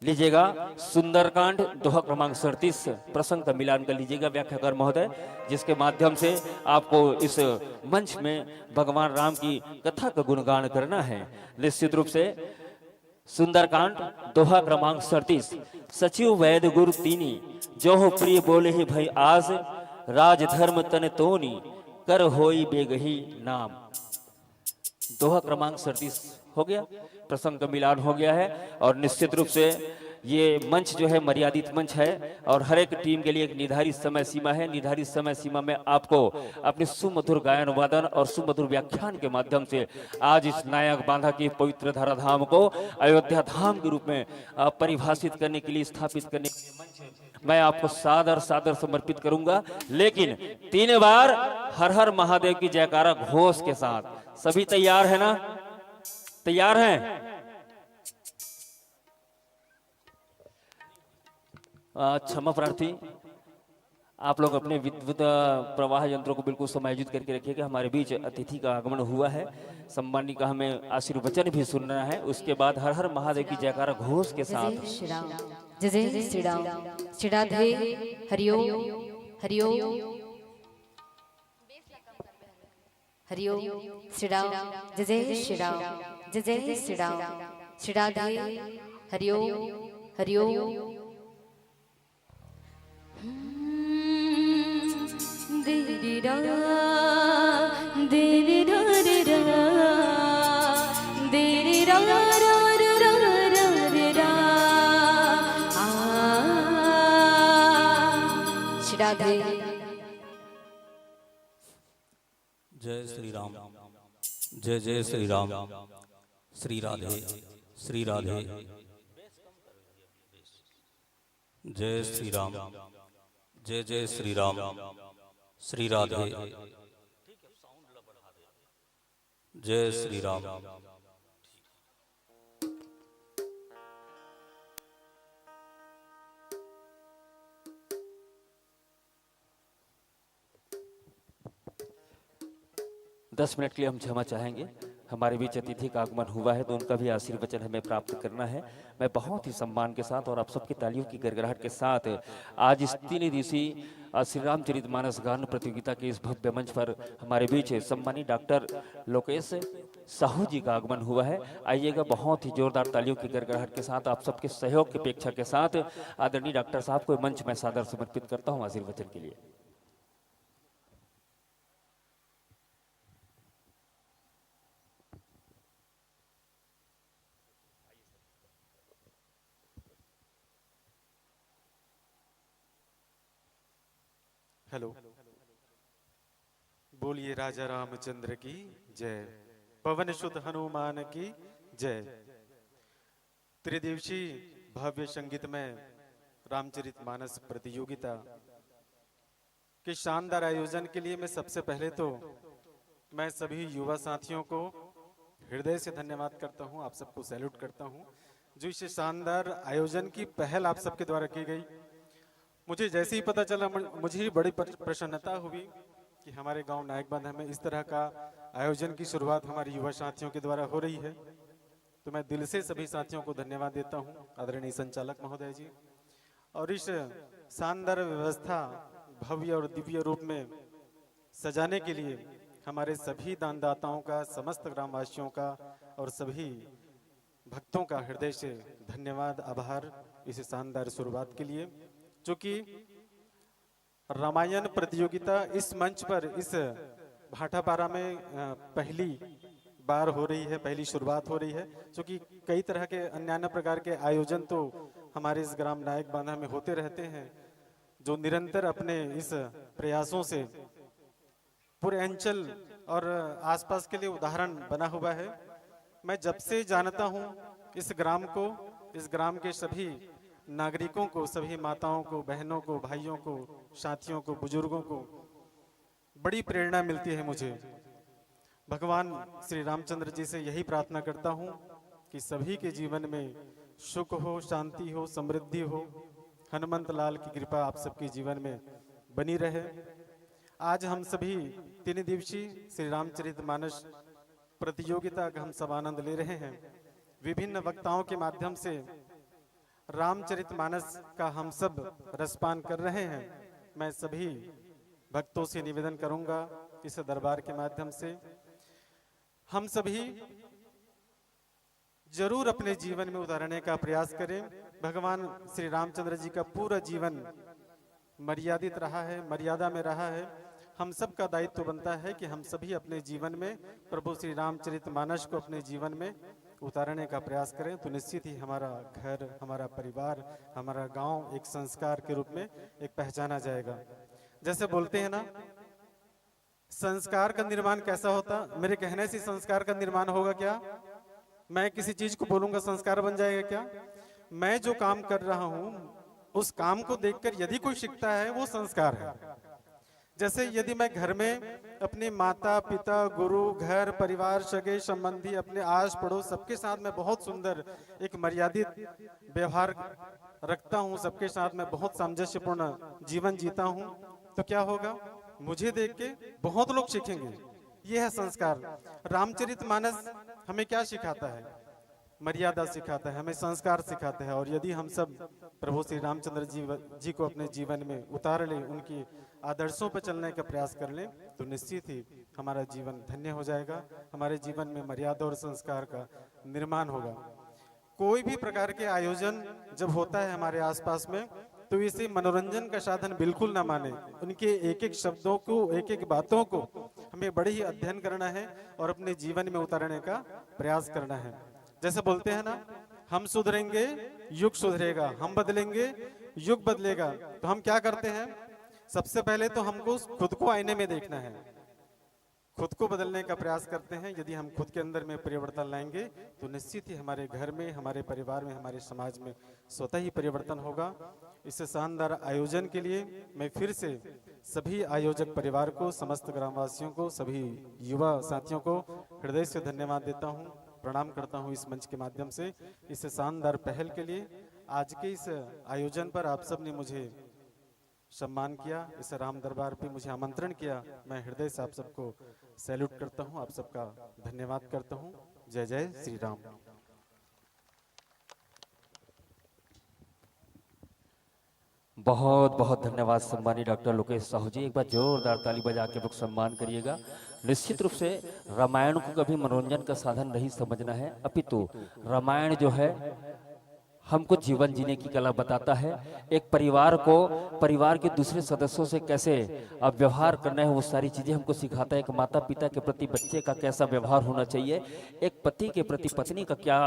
लीजिएगा, सुंदरकांड दोहा क्रमांक 37 प्रसंग का मिलान कर लीजिएगा व्याख्याकार महोदय, जिसके माध्यम से आपको इस मंच में भगवान राम की कथा का गुणगान करना है। निश्चित रूप से सुंदरकांड दोहा क्रमांक 37। सचिव वैद गुरु तीनी, जो हो प्रिय बोले ही भई आज, राज धर्म तन तोनी, कर होई बेगही नाम। दोहा क्रमांक 37 हो गया, प्रसंग का मिलान हो गया है। और निश्चित रूप से ये मंच जो है मर्यादित मंच है और हर एक टीम के लिए एक निर्धारित समय सीमा है। निर्धारित समय सीमा में आपको अपने सुमधुर गायन वादन और सुमधुर व्याख्यान के माध्यम से आज इस नायक बांधा की पवित्र धराधाम को अयोध्या धाम के रूप में परिभाषित करने के लिए, स्थापित करने के लिए मंच मैं आपको सादर सादर समर्पित करूंगा। लेकिन 3 बार हर हर महादेव की जयकारा घोष के साथ। सभी तैयार है ना? तैयार हैं? क्षमा प्रार्थी, आप लोग अपने विद्युत प्रवाह यंत्रों को बिल्कुल समायोजित करके रखिएगा। हमारे बीच अतिथि का आगमन हुआ है, सम्मानी का हमें आशीर्वचन भी सुनना है। उसके बाद हर हर महादेव की जयकारा घोष के साथ जय जय श्री राम, श्री राधे, हरिओ हरिओ हरिओ, श्री राम, जय जय श्री राम, जय जय श्री राम, श्री राधे, हरिओ हरिओ। देरी रा देरी रा रे रा, देरी रा रा रा रा रा रा, आ श्री राधे। जय श्री राम, जय जय श्री राम, श्री राधे, श्री राधे, जय श्री राम, जय जय श्री राम, श्री राधे, जय श्री राम। 10 मिनट के लिए हम क्षमा चाहेंगे। हमारे बीच अतिथि का आगमन हुआ है तो उनका भी आशीर्वचन हमें प्राप्त करना है। मैं बहुत ही सम्मान के साथ और आप सबकी तालियों की गड़गड़ाहट के साथ आज इस 3 दिवसीय श्री रामचरितमानस गान प्रतियोगिता के इस भव्य मंच पर हमारे बीच सम्मानित डॉक्टर लोकेश साहू जी का आगमन हुआ है। आइएगा, बहुत ही जोरदार तालियों की गड़गड़ाहट के साथ आप सबके सहयोग की अपेक्षा के साथ आदरणीय डॉक्टर साहब को मंच में सादर समर्पित करता हूँ आशीर्वचन के लिए। हेलो, बोलिए राजा रामचंद्र की जय, पवन सुत हनुमान की जय। त्रिदिवसीय भव्य संगीत में रामचरितमानस प्रतियोगिता के शानदार आयोजन के लिए मैं सबसे पहले तो मैं सभी युवा साथियों को हृदय से धन्यवाद करता हूं, आप सबको सैल्यूट करता हूं जो इस शानदार आयोजन की पहल आप सबके द्वारा की गई। मुझे जैसे ही पता चला मुझे ही बड़ी प्रसन्नता हुई कि हमारे गांव नायक बांधा में इस तरह का आयोजन की शुरुआत हमारे युवा साथियों के द्वारा हो रही है। तो मैं दिल से सभी साथियों को धन्यवाद देता हूं, आदरणीय संचालक महोदय जी, और इस शानदार व्यवस्था भव्य और दिव्य रूप में सजाने के लिए हमारे सभी दानदाताओं का, समस्त ग्रामवासियों का और सभी भक्तों का हृदय से धन्यवाद, आभार इस शानदार शुरुआत के लिए। जो कि रामायण प्रतियोगिता इस मंच पर इस भाटापारा में पहली बार हो रही है, पहली शुरुआत हो रही है। जो कि कई तरह के अन्य प्रकार के आयोजन तो हमारे इस ग्राम नायक बांधा में होते रहते हैं, जो निरंतर अपने इस प्रयासों से पूरे अंचल और आसपास के लिए उदाहरण बना हुआ है। मैं जब से जानता हूं इस ग्राम को, इस ग्राम के सभी नागरिकों को, सभी माताओं को, बहनों को, भाइयों को, साथियों को, बुजुर्गों को बड़ी प्रेरणा मिलती है। मुझे भगवान श्री रामचंद्र जी से यही प्रार्थना करता हूं कि सभी के जीवन में सुख हो, शांति हो, समृद्धि हो, हनुमंत लाल की कृपा आप सबके जीवन में बनी रहे। आज हम सभी 3 दिवसीय श्री रामचरितमानस प्रतियोगिता का हम सब आनंद ले रहे हैं। विभिन्न वक्ताओं के माध्यम से रामचरितमानस का हम सब रसपान कर रहे हैं। मैं सभी भक्तों से निवेदन करूंगा इस दरबार के माध्यम से हम सभी जरूर अपने जीवन में उतारने का प्रयास करें। भगवान श्री रामचंद्र जी का पूरा जीवन मर्यादित रहा है, मर्यादा में रहा है। हम सब का दायित्व बनता है कि हम सभी अपने जीवन में प्रभु श्री रामचरितमानस को अपने जीवन में उतारने का प्रयास करें, तो निश्चित ही हमारा घर, हमारा परिवार, हमारा गांव एक संस्कार के रूप में एक पहचाना जाएगा। जैसे बोलते हैं ना, संस्कार का निर्माण कैसा होता? मेरे कहने से संस्कार का निर्माण होगा क्या? मैं किसी चीज को बोलूंगा संस्कार बन जाएगा क्या? मैं जो काम कर रहा हूं उस काम को देखकर यदि कोई सीखता है वो संस्कार है। जैसे यदि मैं घर में अपने माता पिता, गुरु, घर परिवार, सगे संबंधी, अपने आस पड़ोस सबके साथ मैं बहुत सुंदर एक मर्यादित व्यवहार रखता हूं, सबके साथ मैं बहुत सामंजस्यपूर्ण जीवन जीता हूं, तो क्या होगा? मुझे देख के बहुत लोग सीखेंगे। यह है संस्कार। रामचरितमानस हमें क्या सिखाता है? मर्यादा सिखाता है, हमें संस्कार सिखाता है। और यदि हम सब प्रभु श्री रामचंद्र जी को अपने जीवन में उतार लें, उनकी आदर्शों पर चलने का प्रयास कर लें, तो निश्चित ही हमारा जीवन धन्य हो जाएगा। हमारे जीवन में मर्यादा और संस्कार का निर्माण होगा। कोई भी प्रकार के आयोजन जब होता है हमारे आसपास में, तो इसे मनोरंजन का साधन बिल्कुल ना माने। उनके एक एक शब्दों को, एक एक बातों को हमें बड़े ही अध्ययन करना है और अपने जीवन में उतारने का प्रयास करना है। जैसे बोलते हैं ना, हम सुधरेंगे युग सुधरेगा, हम बदलेंगे युग बदलेगा। तो हम क्या करते हैं? सबसे पहले तो हमको खुद को आईने में देखना है, खुद को बदलने का प्रयास करते हैं। यदि हम खुद के अंदर में परिवर्तन लाएंगे तो निश्चित ही हमारे घर में, हमारे परिवार में, हमारे समाज में स्वतः ही परिवर्तन होगा। इस शानदार आयोजन के लिए मैं फिर से सभी आयोजक परिवार को, समस्त ग्रामवासियों को, सभी युवा साथियों को हृदय से धन्यवाद देता हूं, प्रणाम करता हूं इस मंच के माध्यम से, इस शानदार पहल के लिए। आज के इस आयोजन पर आप सब ने मुझे सम्मान किया, इस राम दरबार पे मुझे आमंत्रण किया। मैं हृदय से आप सबको सैल्यूट करता हूं, आप सबका धन्यवाद करता हूं। जय जय श्री राम। बहुत बहुत धन्यवाद सम्मानीय डॉक्टर लोकेश साहू जी। एक बार जोरदार ताली बजा के लोग सम्मान करिएगा। निश्चित रूप से रामायण को कभी मनोरंजन का साधन नहीं समझना है, अपितु रामायण जो है हमको जीवन जीने की कला बताता है। एक परिवार को, परिवार के दूसरे सदस्यों से कैसे व्यवहार करना है, वो सारी चीजें हमको सिखाता है। एक माता पिता के प्रति बच्चे का कैसा व्यवहार होना चाहिए, एक पति के प्रति पत्नी का क्या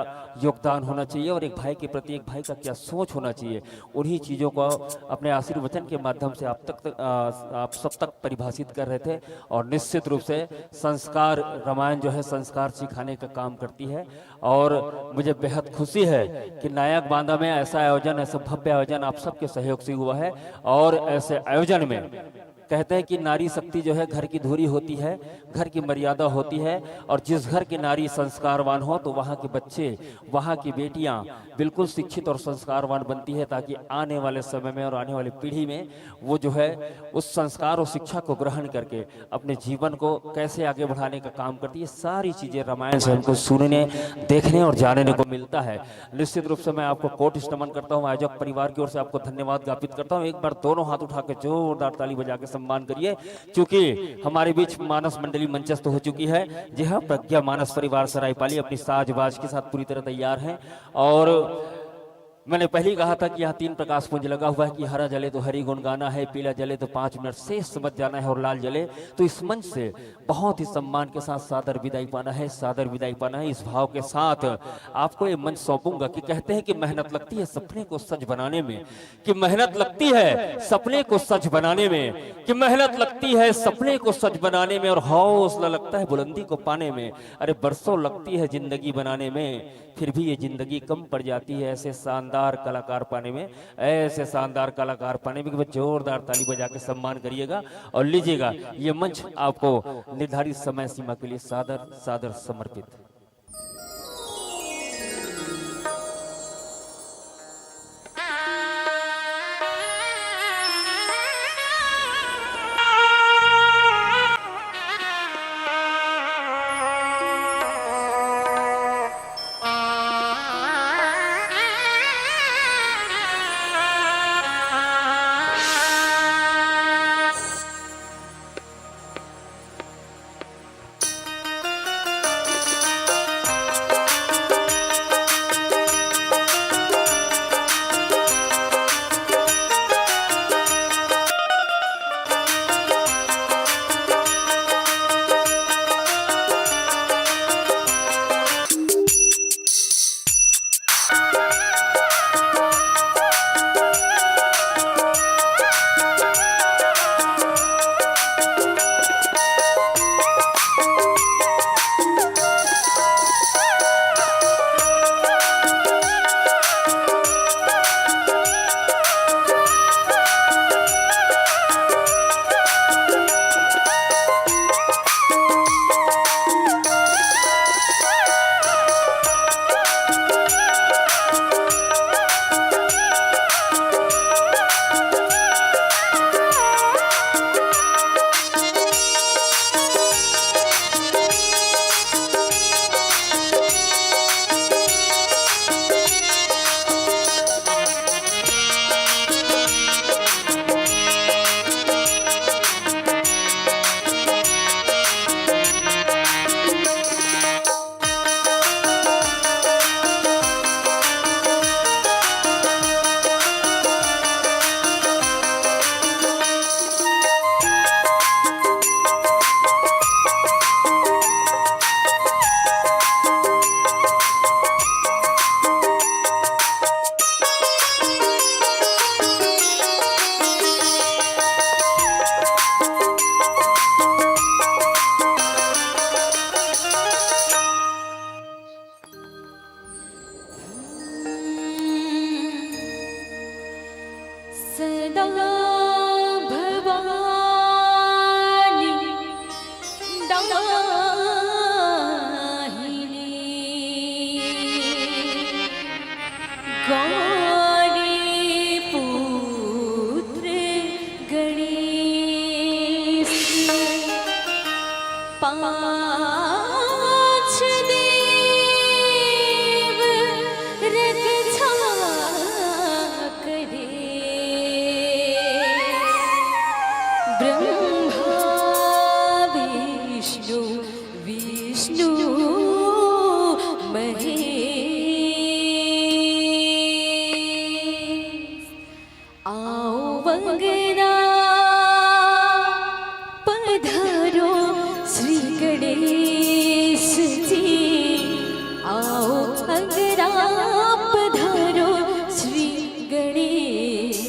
योगदान होना चाहिए, और एक भाई के प्रति एक भाई का क्या सोच होना चाहिए। उन्हीं चीजों को अपने आशीर्वचन के माध्यम से आप सब तक परिभाषित कर रहे थे। और निश्चित रूप से संस्कार, रामायण जो है संस्कार सिखाने का काम करती है। और मुझे बेहद खुशी है कि नायक बांदा में ऐसा आयोजन, ऐसा भव्य आयोजन आप सबके सहयोग से हुआ है। और ऐसे आयोजन में कहते हैं कि नारी शक्ति जो है घर की धुरी होती है, घर की मर्यादा होती है। और जिस घर की नारी संस्कारवान हो तो वहाँ के बच्चे, वहाँ की बेटियाँ बिल्कुल शिक्षित और संस्कारवान बनती है, ताकि आने वाले समय में और आने वाली पीढ़ी में वो जो है उस संस्कार और शिक्षा को ग्रहण करके अपने जीवन को कैसे आगे बढ़ाने का काम करती है। सारी चीज़ें रामायण से हमको सुनने, देखने और जानने को मिलता है। निश्चित रूप से मैं आपको कोटि नमन करता हूँ, आयोजक परिवार की ओर से आपको धन्यवाद ज्ञापित करता हूँ। एक बार दोनों हाथ उठा के जोरदार ताली बजा के सम्मान करिए, क्योंकि हमारे बीच मानस मंडली मंचस्थ हो चुकी है। जी हाँ, प्रज्ञा मानस परिवार सरायपाली अपनी साजबाज के साथ पूरी तरह तैयार हैं। और मैंने पहले कहा था कि यहाँ 3 प्रकाश पुंज लगा हुआ है कि हरा जले तो हरि गुण गाना है, पीला जले तो 5 मिनट शेष समझ जाना है, और लाल जले तो इस मंच से बहुत ही सम्मान के साथ सादर विदाई पाना है, सादर विदाई पाना है। इस भाव के साथ आपको ये मंच सौंपूंगा कि कहते हैं कि मेहनत लगती है सपने को सच बनाने में, कि मेहनत लगती है सपने को सच बनाने में, कि मेहनत लगती है सपने को सच बनाने में, और हौसला लगता है बुलंदी को पाने में। अरे बरसों लगती है जिंदगी बनाने में, फिर भी ये जिंदगी कम पड़ जाती है ऐसे शानदार कलाकार पाने में, ऐसे शानदार कलाकार पाने में। जोरदार ताली बजा के सम्मान करिएगा और लीजिएगा ये मंच आपको निर्धारित समय सीमा के लिए सादर सादर समर्पित। सदा भवानी दाहिनी गौरी पुत्र गणेश पाँच देव रक्षा करे ब्रह्मा विष्णु विष्णु महेश आओ वंदना पधारो श्री गणेश जी आओ वंदना पधारो श्री गणेश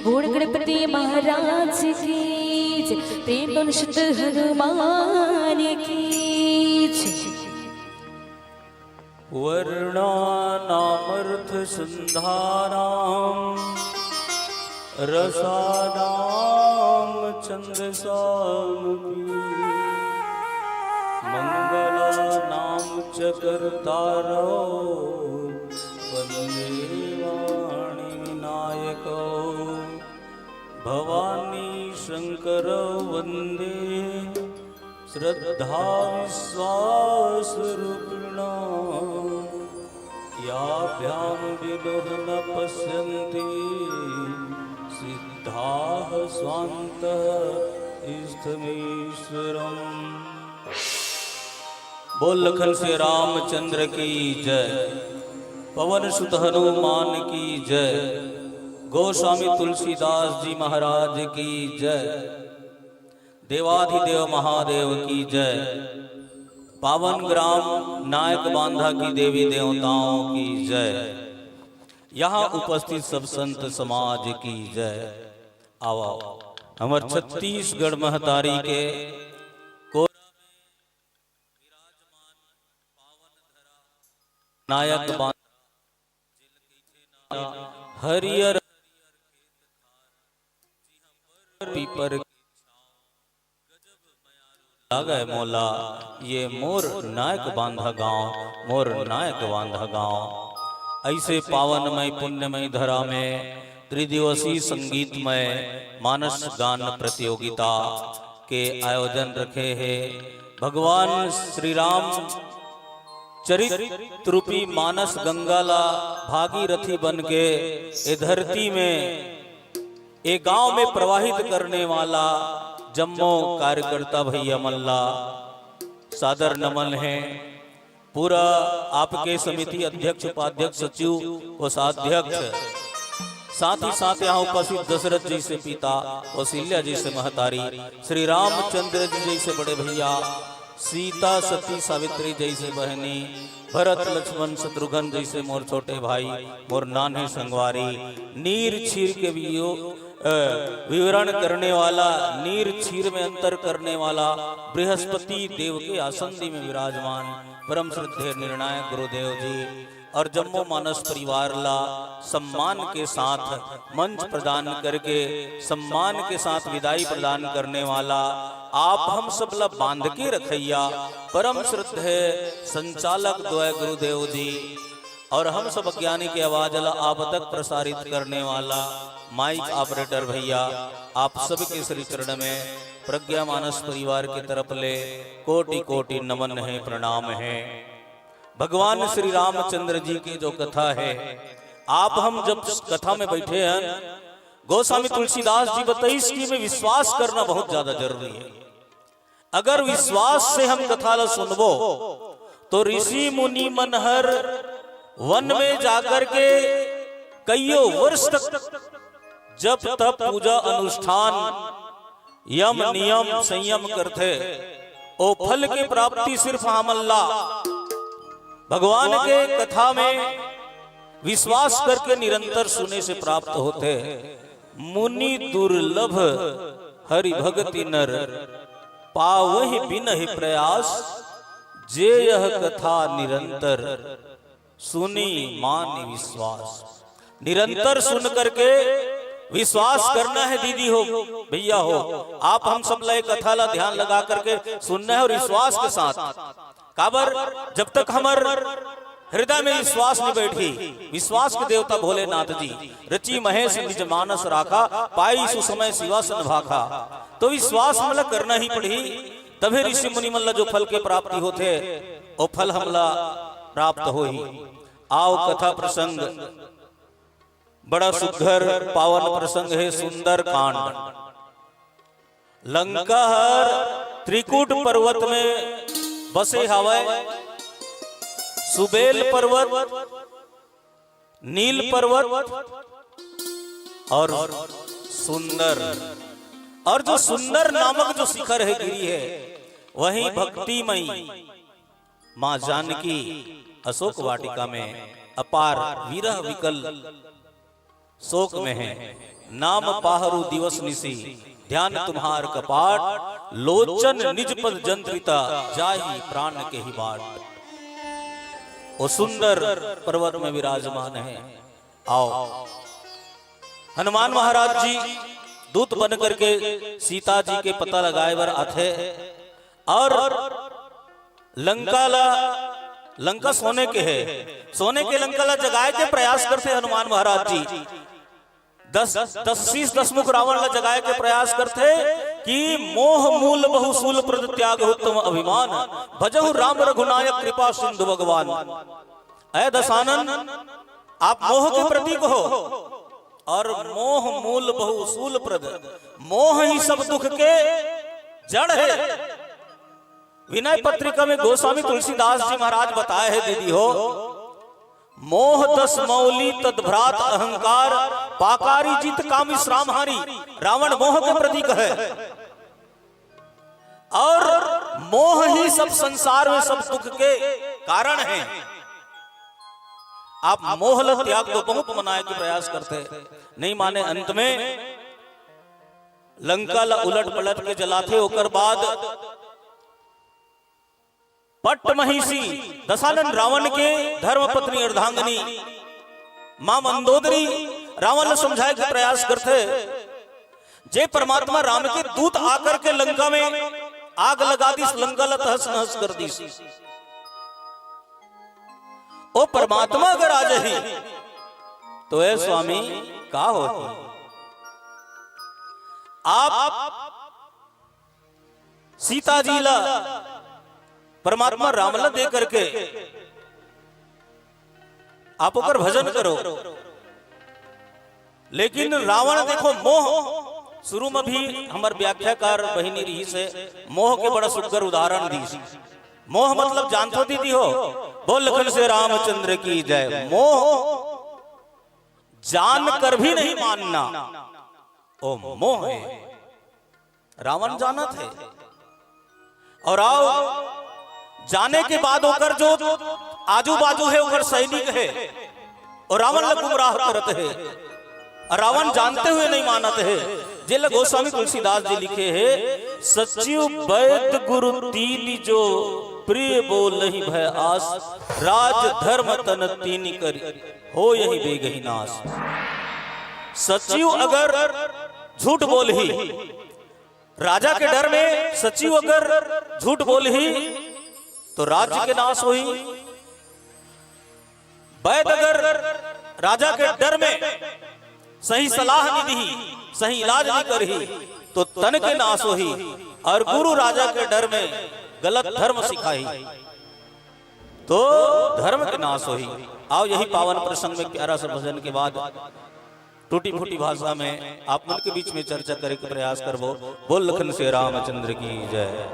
बोल गणपति महाराज की जय, प्रेम गणेश हनुमान की जय। वर्णानामर्थ संधानाम रसानाम छंदसाम की मंगलानाम च कर्तारो वंदे वाणी विनायको भवानी शंकर वंदे श्रद्धा विश्वास रूपिणा याभ्यां विदुः न पश्यन्ति सिद्धाः स्वान्तः इष्टमीश्वरम्। बोल लखन से रामचंद्र की जय, पवन सुत हनुमान की जय, गोस्वामी तुलसीदास जी महाराज की जय, देवाधिदेव महादेव की जय, पावन ग्राम नायक बांधा की देवी देवताओं की जय, यहाँ उपस्थित सब संत समाज की जय। आओ हमार छत्तीसगढ़ महतारी के नायक बांधा हरियर पीपर गए मोला, ये मोर नायक बांधा गांव, मोर नायक बांधा गांव। ऐसे पावनमय पुण्यमय धरा में त्रिदिवसीय संगीतमय मानस गान प्रतियोगिता के आयोजन रखे हैं। भगवान श्री राम चरित्र रूपी मानस गंगाला भागीरथी बन के ए धरती में एक गांव में प्रवाहित करने वाला जम्मो कार्यकर्ता भैया मल्ला सादर नमन है। पूरा आपके समिति अध्यक्ष उपाध्यक्ष सचिव कोषाध्यक्ष साथ ही साथ यहाँ उपस्थित दशरथ जी से पिता कौशल्या जी से महतारी, श्री रामचंद्र जी जैसे बड़े भैया, सीता सती सावित्री जैसे बहनी, भरत लक्ष्मण शत्रुघ्न जैसे मोर छोटे भाई, मोर नान्हे संगवारी, नीर छीर के विवरण करने वाला, नीर छीर में अंतर करने वाला बृहस्पति देव के आसंदी में विराजमान परम श्रद्धेय निर्णायक गुरुदेव जी और जम्मू मानस परिवार ला सम्मान के साथ मंच प्रदान करके सम्मान के साथ विदाई प्रदान करने वाला आप हम सब ला बांध के रखैया परम श्रद्धेय संचालक द्वय गुरुदेव जी और हम सब अज्ञानी के आवाज ला आप तक प्रसारित करने वाला माइक ऑपरेटर भैया, आप सबके श्री चरण में प्रज्ञा मानस परिवार की तरफ ले कोटि कोटि नमन है, प्रणाम है। भगवान श्री रामचंद्र जी की जो कथा है, आप हम जब कथा में बैठे हैं, गोस्वामी तुलसीदास जी बताइए इसकी में विश्वास करना बहुत ज्यादा जरूरी है। अगर विश्वास से हम कथा ला सुनबो तो ऋषि मुनि मनहर वन में जाकर के कईयों वर्ष तक जब तब पूजा अनुष्ठान यम नियम संयम करते, ओ फल की प्राप्ति सिर्फ हमल्ला भगवान के कथा में विश्वास करके निरंतर सुने से प्राप्त होते। मुनि दुर्लभ हरि भगति नर पावहि बिनहि प्रयास, जे यह कथा निरंतर सुनी मान विश्वास। निरंतर सुन करके विश्वास करना है दीदी हो भैया हो, आप हम सब ला कथा ला ध्यान लगा करके सुनना है और विश्वास के साथ। काबर जब तक हमार हृदय में विश्वास नहीं बैठी, विश्वास के देवता भोलेनाथ जी रची महेश निज मानस राखा, पाई सुसमय शिवासन भाखा। तो विश्वास हमला करना ही पड़ी, तभी ऋषि मुनि मल्ला जो फल के प्राप्ति होते वो फल हमला प्राप्त हो ही। आओ कथा प्रसंग बड़ा सुघर पावन प्रसंग है। सुंदर कांड लंका हर त्रिकूट पर्वत में बसे हवाए, सुबेल पर्वत, नील पर्वत और सुंदर, और जो सुंदर नामक जो शिखर है गिरी है, वहीं भक्तिमयी मां जानकी अशोक वाटिका में अपार विरह विकल शोक में है। नाम पाहरू दिवस निसी, ध्यान तुम्हार कपाट, लोचन निज पद जंत्रिता, जाहि प्राण के ही बाट। वो सुंदर पर्वत में विराजमान है। आओ, हनुमान महाराज जी दूत बन करके सीता जी के पता लगाए बर आथे और लंका सोने के है, सोने के लंका ला जगाए के प्रयास करते हनुमान महाराज जी। 10 मुख रावण ला जगाए के प्रयास करते कि मोह मूल बहुसूल प्रद त्याग उत्तम अभिमान, भजहु राम रघुनायक कृपा सिंधु भगवान। ऐ दशानन, आप मोह के प्रतीक हो और मोह मूल बहुसूल प्रद, मोह ही सब दुख के जड़ है। विनय पत्रिका में गोस्वामी तुलसीदास जी महाराज बताए हैं दीदी हो, मोह दस मौली तद्भ्रात अहंकार, पाकारी जीत कामी श्रामहारी। रावण मोह के प्रतीक है और मोह ही सब संसार में सब दुख के कारण है। आप मोह ल त्याग को बहुत मनाए के प्रयास करते नहीं माने, अंत में लंका ला उलट पलट के जलाते। होकर बाद पट्ट महिषी दशानन रावण के धर्म पत्नी अर्धांगिनी मां मंदोदरी रावण ने समझाए के प्रयास करते। जे परमात्मा राम के दूत आकर के लंका में आग लगा दी, लंका ला तहस नहस कर दी। ओ परमात्मा अगर आ जाही तो ऐ स्वामी का हो। आप सीता जी ला परमात्मा रामला दे करके आप ओकर भजन करो, लेकिन रावण देखो मोह। शुरू में भी हमार व्याख्याकार बहिनी रही से मोह के बड़ा सुंदर उदाहरण दी। मोह मतलब जानते दीदी हो, बोल लखन से रामचंद्र की जय। मोह जान कर भी नहीं मानना, ओ मोह है। रावण जाना थे और आओ जाने के बाद होकर जो आजू बाजू है होकर सैनिक है और रावण ल गुमराह करते है, रावण जानते हुए नहीं मानते है। जे गोस्वामी तुलसीदास जी लिखे है, सचिव वैद्य गुरु तीन जो प्रिय बोल नहीं भय आस, राज धर्म तन तीन करी हो यही बेगही नाश। सचिव अगर झूठ बोल ही, राजा के डर में सचिव अगर झूठ बोल ही तो राज्य के नाश हो ही। वैद्य अगर राजा के डर में सही सलाह नहीं दी, सही इलाज नहीं करी तो तन के नाश हो ही। और गुरु राजा के डर में गलत धर्म सिखाई तो धर्म के नाश हो ही। आओ यही पावन प्रसंग में प्यारा सा भजन के बाद टूटी फूटी भाषा में आप मन के बीच में चर्चा करे के प्रयास करबो। बोल लखन से रामचंद्र की जय।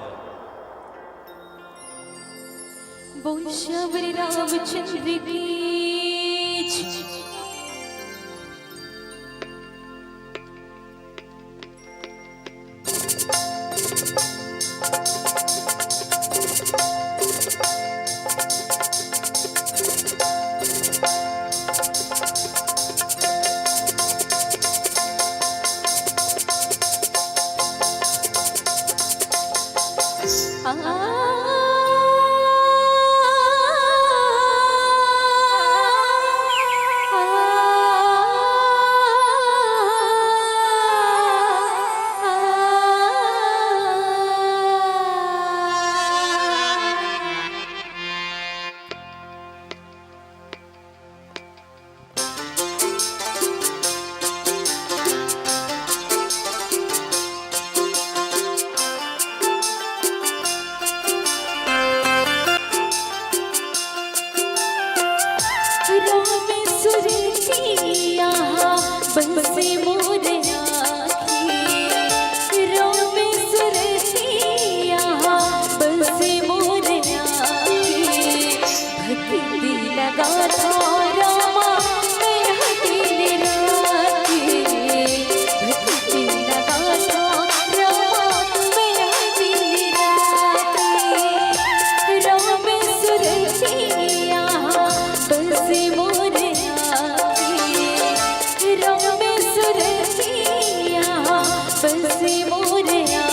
बोल श्यामरी रामचंद्र की जय। बसे मोरया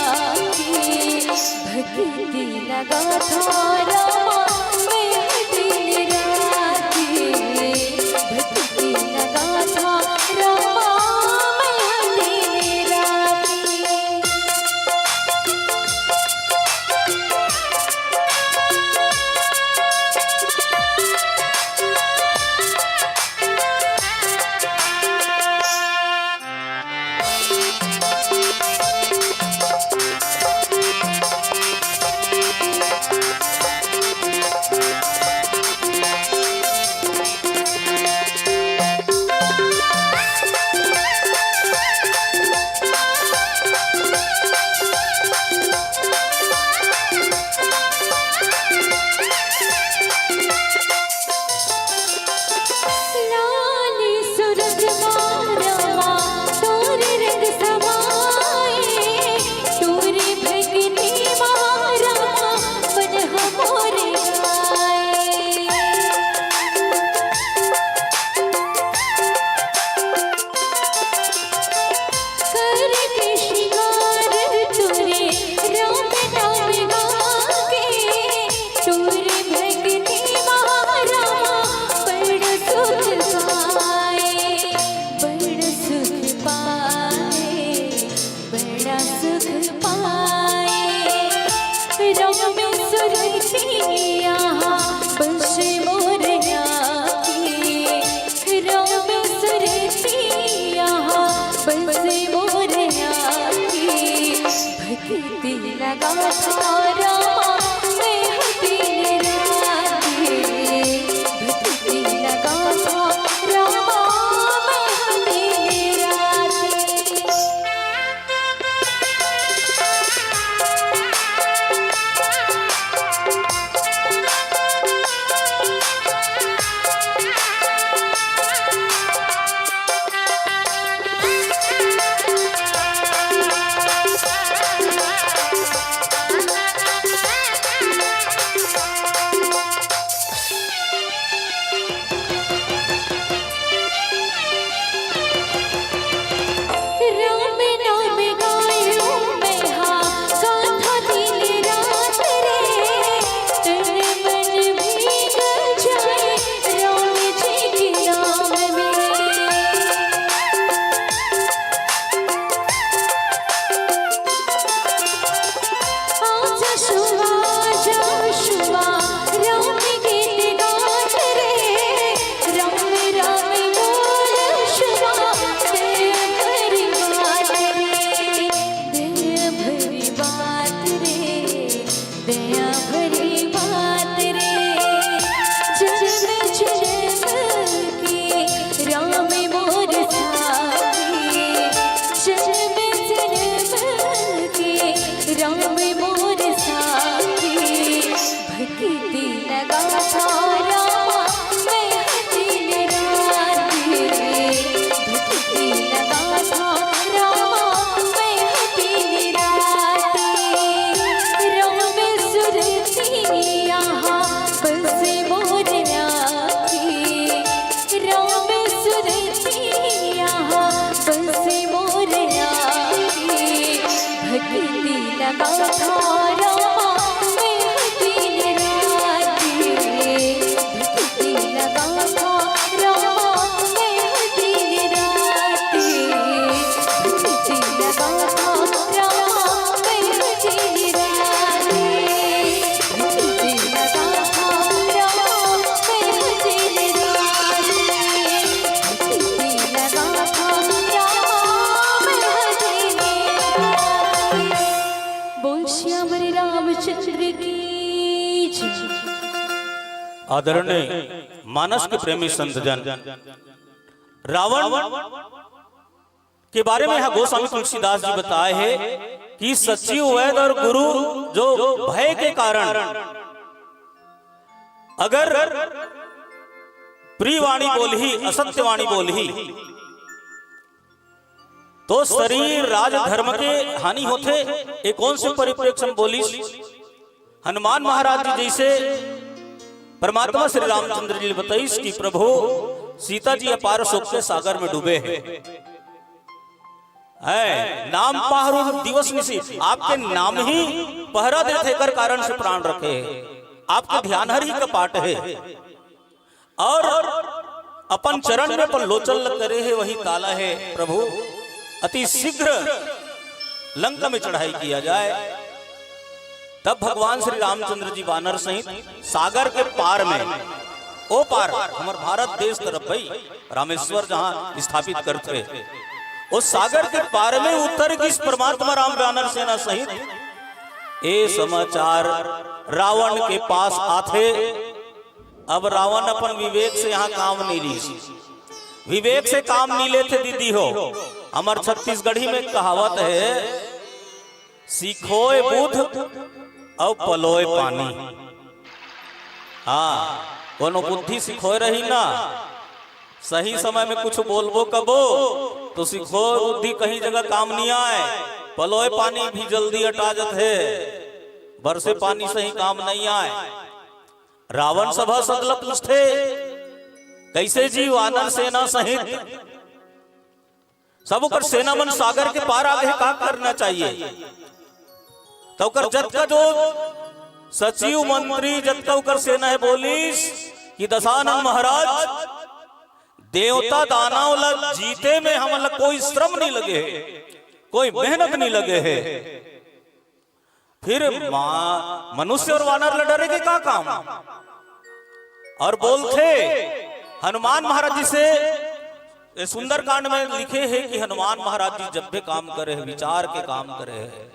की भक्ति लगा था रामा मैं दिन राती भक्ति लगा था रामा मैं दिन राती। आदरणीय मानस के प्रेमी संतजन, रावण के बारे में यहाँ गोस्वामी तुलसीदास जी बताए हैं कि सचिव वैद और गुरु जो भय के कारण अगर प्रियवाणी बोली असत्यवाणी बोली तो शरीर राज धर्म के हानि होते। एक कौन से परिप्रेक्ष्य में बोली? हनुमान महाराज जी जैसे परमात्मा श्री रामचंद्र जी ने बताई कि प्रभु सीता जी अपार शोक के सागर में डूबे हैं। है नाम पहरू दिवस निशी, आपके नाम ही पहरा देते कर कारण से प्राण रखे, आपके ध्यान हर ही कपाट है, और अपन चरण में पर लोचल करे है वही ताला है। प्रभु अति शीघ्र लंका में चढ़ाई किया जाए। तब भगवान श्री रामचंद्र जी वानर सहित सागर के पार में, ओ पार हमारे भारत देश तरफ भाई रामेश्वर जहां स्थापित करते, उस सागर के पार में उत्तर की परमात्मा राम वानर सेना सहित ए समाचार रावण के पास आते। अब रावण अपन विवेक से यहाँ काम नहीं ली, विवेक से काम नहीं लेते दीदी हो। हमार छत्तीसगढ़ी में कहावत है, सीखोए बुध और पलोए पानी। हाँ, कोनो बुद्धि सिखोए रही ना, सही समय में कुछ बोलबो कबो तो सिखो बुद्धि कहीं जगह काम नहीं आए। पलोए पानी भी जल्दी हटा जाते है, बरसे पानी से ही काम नहीं आए। रावण सभा सदल पूछते, कैसे जी वानर सेना सहित सब कर सेना मन सागर के पार आगे का करना चाहिए। तो कर जत का जो सचिव मंत्री जत का उकर सेना है बोलीस कि दशानन महाराज देवता दानव लग जीते में हम कोई श्रम नहीं लगे है, कोई मेहनत नहीं लगे है, फिर मनुष्य और वानर ल डरेगे का काम। और बोलते हनुमान महाराज जी से सुंदरकांड में लिखे हैं कि हनुमान महाराज जी जब भी काम करे है विचार के काम करे है।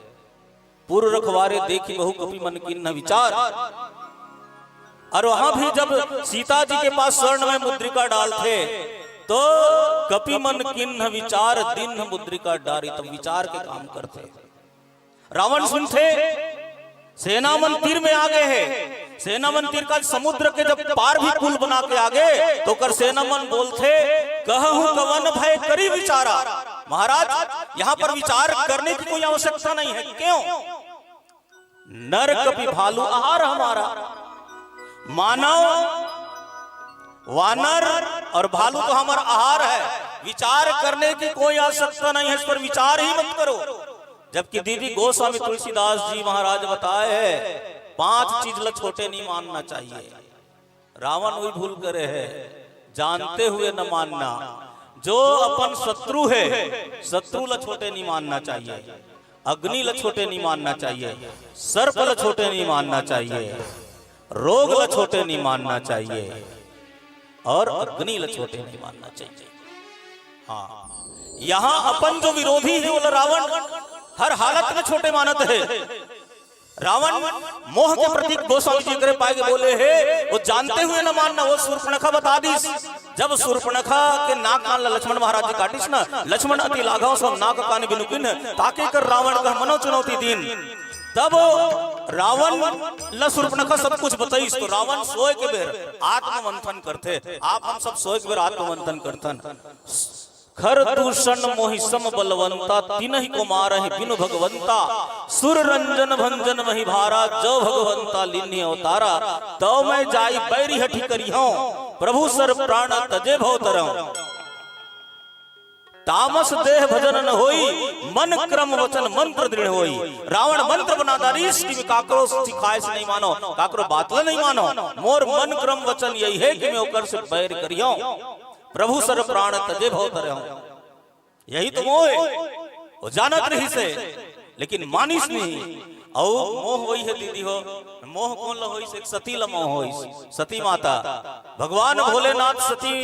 पूर्व रखवारे देखी बहु कपि मन किन्ह विचार। और वहां भी जब सीता जी के पास स्वर्ण में मुद्रिका डालते तो कपि मन किन्ह विचार दिन मुद्रिका डारी, तब विचार के काम करते। रावण सुनते सेना मंदिर में आ गए हैं, सेना मंदिर का समुद्र के जब पार भी पुल बना के आगे तो कर सेना मन बोलते कहूं कवन भय करी विचारा। महाराज यहाँ पर विचार करने की कोई आवश्यकता नहीं है। क्यों? नर कपि भालू आहार हमारा। मानव वानर और भालू तो हमारा आहार है, विचार करने की कोई आवश्यकता नहीं है, इस पर विचार ही मत करो। जबकि दीदी गोस्वामी तुलसीदास जी महाराज बताए हैं 5 चीज ल छोटे नहीं मानना चाहिए। रावण वही भूल करे है, जानते हुए न मानना। जो अपन शत्रु है, शत्रु ल छोटे नहीं मानना चाहिए, अग्नि ल छोटे नहीं मानना चाहिए, सर्प ल छोटे नहीं मानना चाहिए, रोग ल छोटे नहीं मानना चाहिए, और अग्नि ल छोटे नहीं मानना चाहिए। हाँ, यहाँ अपन जो विरोधी है वो रावण हर हालत में छोटे मानत है। रावण मोह के प्रतीक गोस्वामी जी करे पाए बोले है, वो जानते हुए न मानना। वो शूर्पणखा बता दी, जब शूर्पणखा के नाक कान लक्ष्मण महाराज जी काटिस ना, लक्ष्मण अति लाघव सब नाक कान बिनुकिन ताके कर रावण का मनो चुनौती दिन। तब रावण ल शूर्पणखा सब कुछ बताइस तो रावण सोए के बेर आत्ममंथन करते। आप हम सब सोए के बेर आत्ममंथन करतन। खर दूषण मोहि सम बलवंता, तिनहि को मारहि बिनु भगवंता, सुर रंजन भंजन महि भारा, जो भगवंता लीन्हि अवतारा, तो मैं जाई बैरी हठी करिहूं, प्रभु सर प्राण तजे भवतरहूं। तामस देह भजन न होई, मन क्रम वचन मंत्र दृढ़ होई। रावण मंत्र बना दारीस कि काकरो सिखाए से नहीं मानो, काकरो बातला नहीं मानो, मोर मन क्रम वचन यही है कि मैं ओकर से बैर करियो, प्रभु सर प्राण तजे भवतरहूं। यही तो मोह है, वो जानत रही से लेकिन मानिस नहीं। और मोह वही है दीदी हो, मोह कौन ला होई से? सती ला मोह होई, सती माता। भगवान भोलेनाथ सती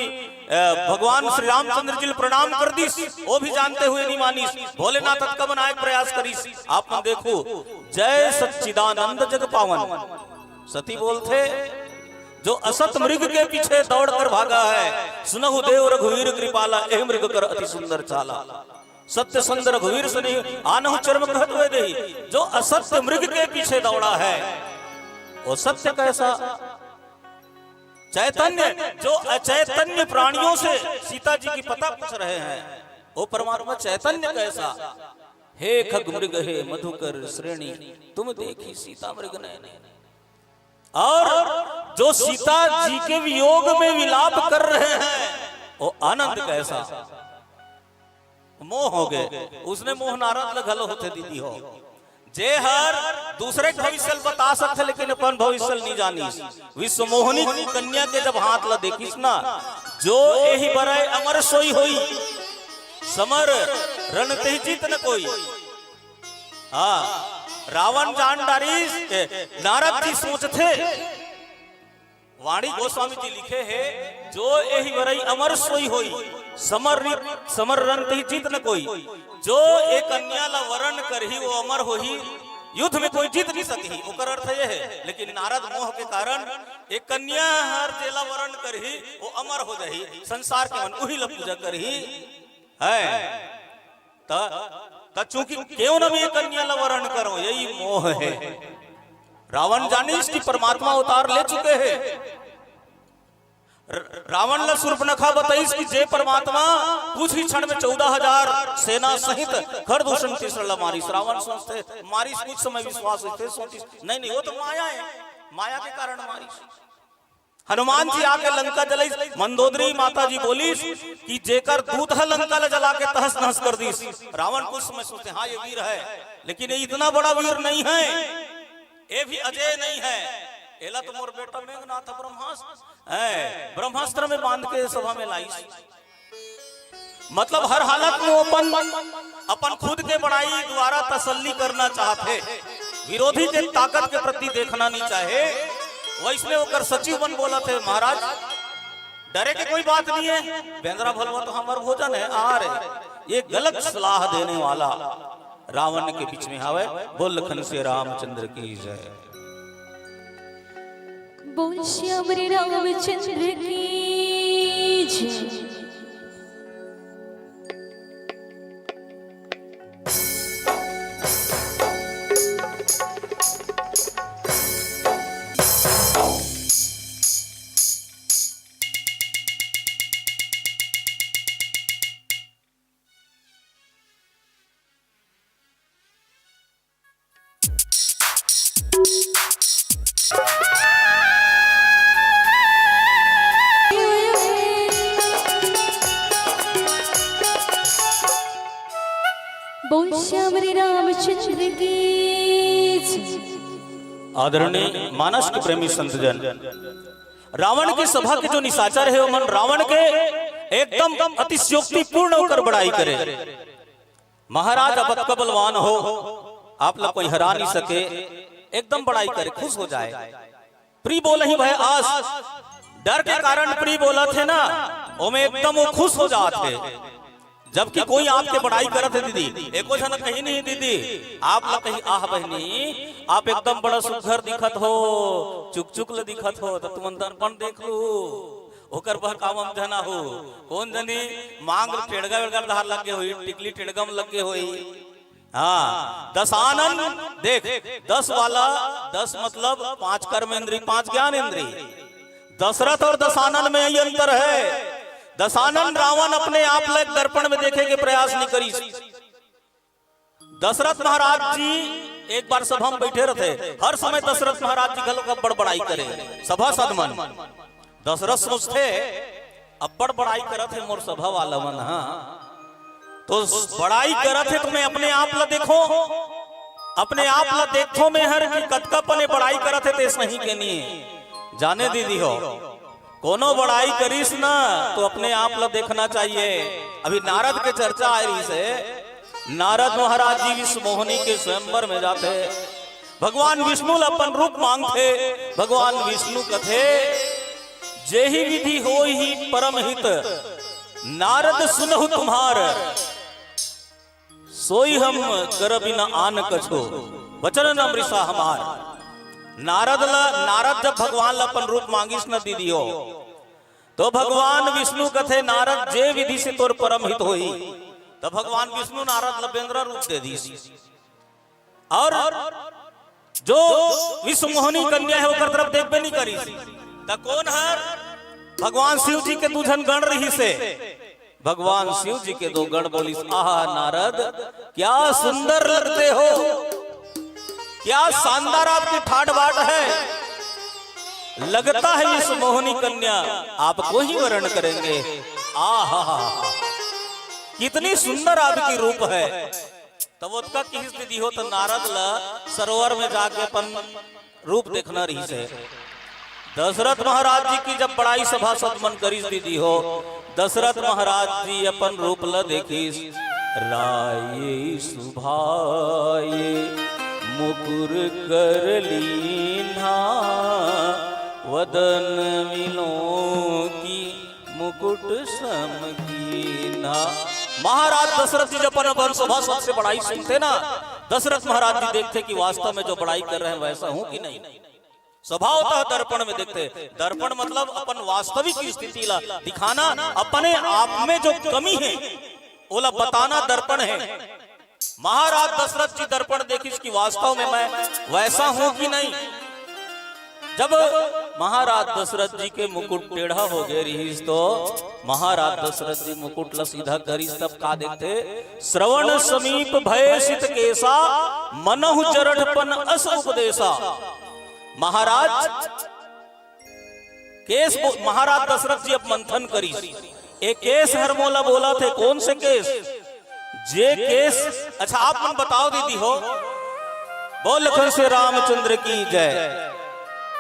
भगवान श्री रामचंद्र जी प्रणाम कर दी, वो भी जानते हुए नहीं मानिस। भोलेनाथ का बनाए प्रयास करीस। आप देखो, जय सच्चिदानंद जग पावन। सती बोलते जो असत मृग के पीछे दौड़कर भागा है, सुनहु देव रघुवीर कृपाला, एह मृग कर अति सुंदर चाला। सत्य सुंदर रघुवीर से नहीं आनहु चर्म कहत हुए देही। जो असत्य मृग के पीछे दौड़ा है वो सत्य कैसा? चैतन्य जो अचैतन्य प्राणियों से सीता जी की पता पूछ रहे हैं, वो परमात्मा चैतन्य कैसा? हे खग मृग हे मधुकर श्रेणी, तुम देखी सीता मृग नैने। और जो सीता जी के वियोग में विलाप कर रहे हैं वो आनंद कैसा? मोह हो गए। उसने मोह नारद लगल होते दीदी हो जे हर दूसरे के भविष्य बता सकते लेकिन अपन भविष्य नहीं जानी। विश्व मोहनी कन्या के जब हाथ ला देखिस ना, जो यही बराय अमर सोई होई, समर रण ते जीत न कोई। रावण जान डारिस नारद जी सोचते, वाणी गोस्वामी जी लिखे हैं, जो यही बराई अमर सोई होई, समर रण ते जीत न कोई। जो एक कन्या ला वरण करही वो अमर होही, युद्ध में कोई जीत नहीं सकी। ओकर अर्थ ये है, लेकिन नारद मोह के कारण एक कन्या हर जेला वरण करही वो अमर हो जाही, संसार के मन उही ला पूजा करही है। त चूंकि क्यों न भी कन्या ला वरण करो, यही मोह है। रावण जानी इसकी परमात्मा अवतार ले चुके हैं। रावण ला शूर्पणखा बताइस कि जे परमात्मा कुछ ही क्षण में 14,000 सेना सहित खरदूषण तीसरा मारिस। रावण सोचते मारिस कुछ समय विश्वास होते, सोचिस नहीं वो तो माया है, माया के कारण मारिस। हनुमान जी आके लंका जलाइस, मंदोदरी माता जी बोलिस कि जेकर दूत है लंका ला जला के तहस नहस कर दीस। रावण कुछ समय सोचते हाँ ये वीर है, लेकिन ये इतना बड़ा वीर नहीं है, ये भी अजय नहीं है। एला तो मोर बेटा मेघनाथ ब्रह्मास्त्र में बांध के सभा में लाइस। मतलब हर हालत में अपन खुद के बड़ाई द्वारा तसल्ली करना चाहते, विरोधी के ताकत के प्रति देखना नहीं चाहे। वैसने होकर सचिव बन बोला थे, महाराज डरे के कोई बात नहीं है, बेंद्रा भलवा तो हमारा भोजन है आ रहे। ये गलत सलाह देने वाला रावण के बीच में आवे। बोल लखन से रामचंद्र की जय। बोल श्याम रे रामचंद्र की जय। बोल श्याम रे रामचंद्र की जय। आदरणीय मानस के प्रेमी संतजन, रावण की सभा के जो निशाचर है मन रावण के एकदम अतिशयोक्ति पूर्ण होकर बड़ाई करे। महाराज अब का बलवान हो, आप लोग कोई हरा नहीं सके, एकदम बड़ाई करे, खुश हो जाए। प्री बोले ही भाई आस, डर के कारण प्री बोला थे ना, ओमे एकदम वो खुश हो जाते। जबकि कोई आपके बड़ाई करत है दीदी, एको जन कहीं नहीं दीदी, आप लोग कहीं आह बहनी आप एकदम बड़ा सुघर दिखत हो, चुक चुक ल दिखत हो, तो तुम दर्पण देख लो ओकर बह कामम जना हो। कौन जनी मांग टेड़गा वेड़गा धार लगे हुई, टिकली टेड़गम लगे हुई। हाँ, 10 आनंद देख, 10 वाला 10 मतलब 5 कर्म इंद्री 5 ज्ञान इंद्री। दशरथ और दशानन में यही अंतर है। दशानन रावण अपने आप लग दर्पण में देखे के प्रयास नहीं करी। दशरथ महाराज जी एक बार सभा में बैठे रहते, हर समय दशरथ महाराज जी गलो का बड़बड़ाई करे, सभा सदमन। दशरथ सोचते अब बड़बड़ाई करत है मोर सभा वाला मन, हाँ तो बड़ाई करत है तुम्हें अपने आप ला देखो, अपने आप ला देखो में हर कतका पने बड़ाई करत है, तेस नहीं के नहीं जाने दीदी हो। कोनो बड़ाई करीस ना तो अपने आप ला देखना चाहिए। अभी नारद के चर्चा आ रही से, नारद महाराज जी विश्व मोहनी के स्वयंवर में जाते, भगवान विष्णु अपन रूप मांगते। भगवान विष्णु कथे जेहि विधि हो ही परम हित, नारद सुनहु तुम्हार, सोई हम कर बिना आन कछो, वचन न मृषा हमार। नारद जब भगवान अपन रूप मांगिस न दीदी हो, तो भगवान विष्णु कथे नारद जे विधि से तोर परम हित होई, तो भगवान विष्णु नारद लबेंद्र रूप दे दी। और जो विश्व मोहनी कन्या है ओकर तरफ देखबे नहीं करी, तो कौन है? भगवान शिव जी के दूधन गण रही से। भगवान शिव जी के 2 गण बोली, आहा नारद क्या सुंदर लगते हो, क्या शानदार आपकी ठाट बाट है, लगता है इस मोहनी कन्या आपको ही वर्ण करेंगे। आहा कितनी सुंदर आपकी रूप है। तब उसका की स्थिति हो तो नारद ला सरोवर में जाके अपन रूप देखना रही से। दशरथ महाराज जी की जब बड़ाई सभा सदमन करी दीदी हो, दशरथ महाराज जी अपन रूप ला देखी। राये सुभाये मुकुर कर लीना, वदन मिलो की मुकुट सम कीना। महाराज दशरथ जी जब अपन सभा सबसे बड़ाई सुनते ना, दशरथ महाराज जी देखते कि वास्तव में जो बड़ाई कर रहे हैं वैसा हूं कि नहीं। स्वभावतः दर्पण में देखते, दर्पण मतलब अपन वास्तविक स्थिति ला दिखाना, अपने आप में जो कमी है ओला बताना दर्पण है। महाराज दशरथ जी दर्पण देखी कि वास्तव में मैं वैसा हूं कि नहीं। जब महाराज दशरथ जी के मुकुट टेढ़ा हो गए रही तो महाराज दशरथ जी मुकुट ला सीधा करी, तब का देखते। श्रवण समीप भय सित केसा, मनहु जरठपन अस उपदेशा। महाराज केस, महाराज दशरथ जी अब मंथन करी, एक केस हर मोला बोला थे। कौन से केस? जे केस। अच्छा आप मन बताओ दीदी हो, बोल लखन से रामचंद्र की जय।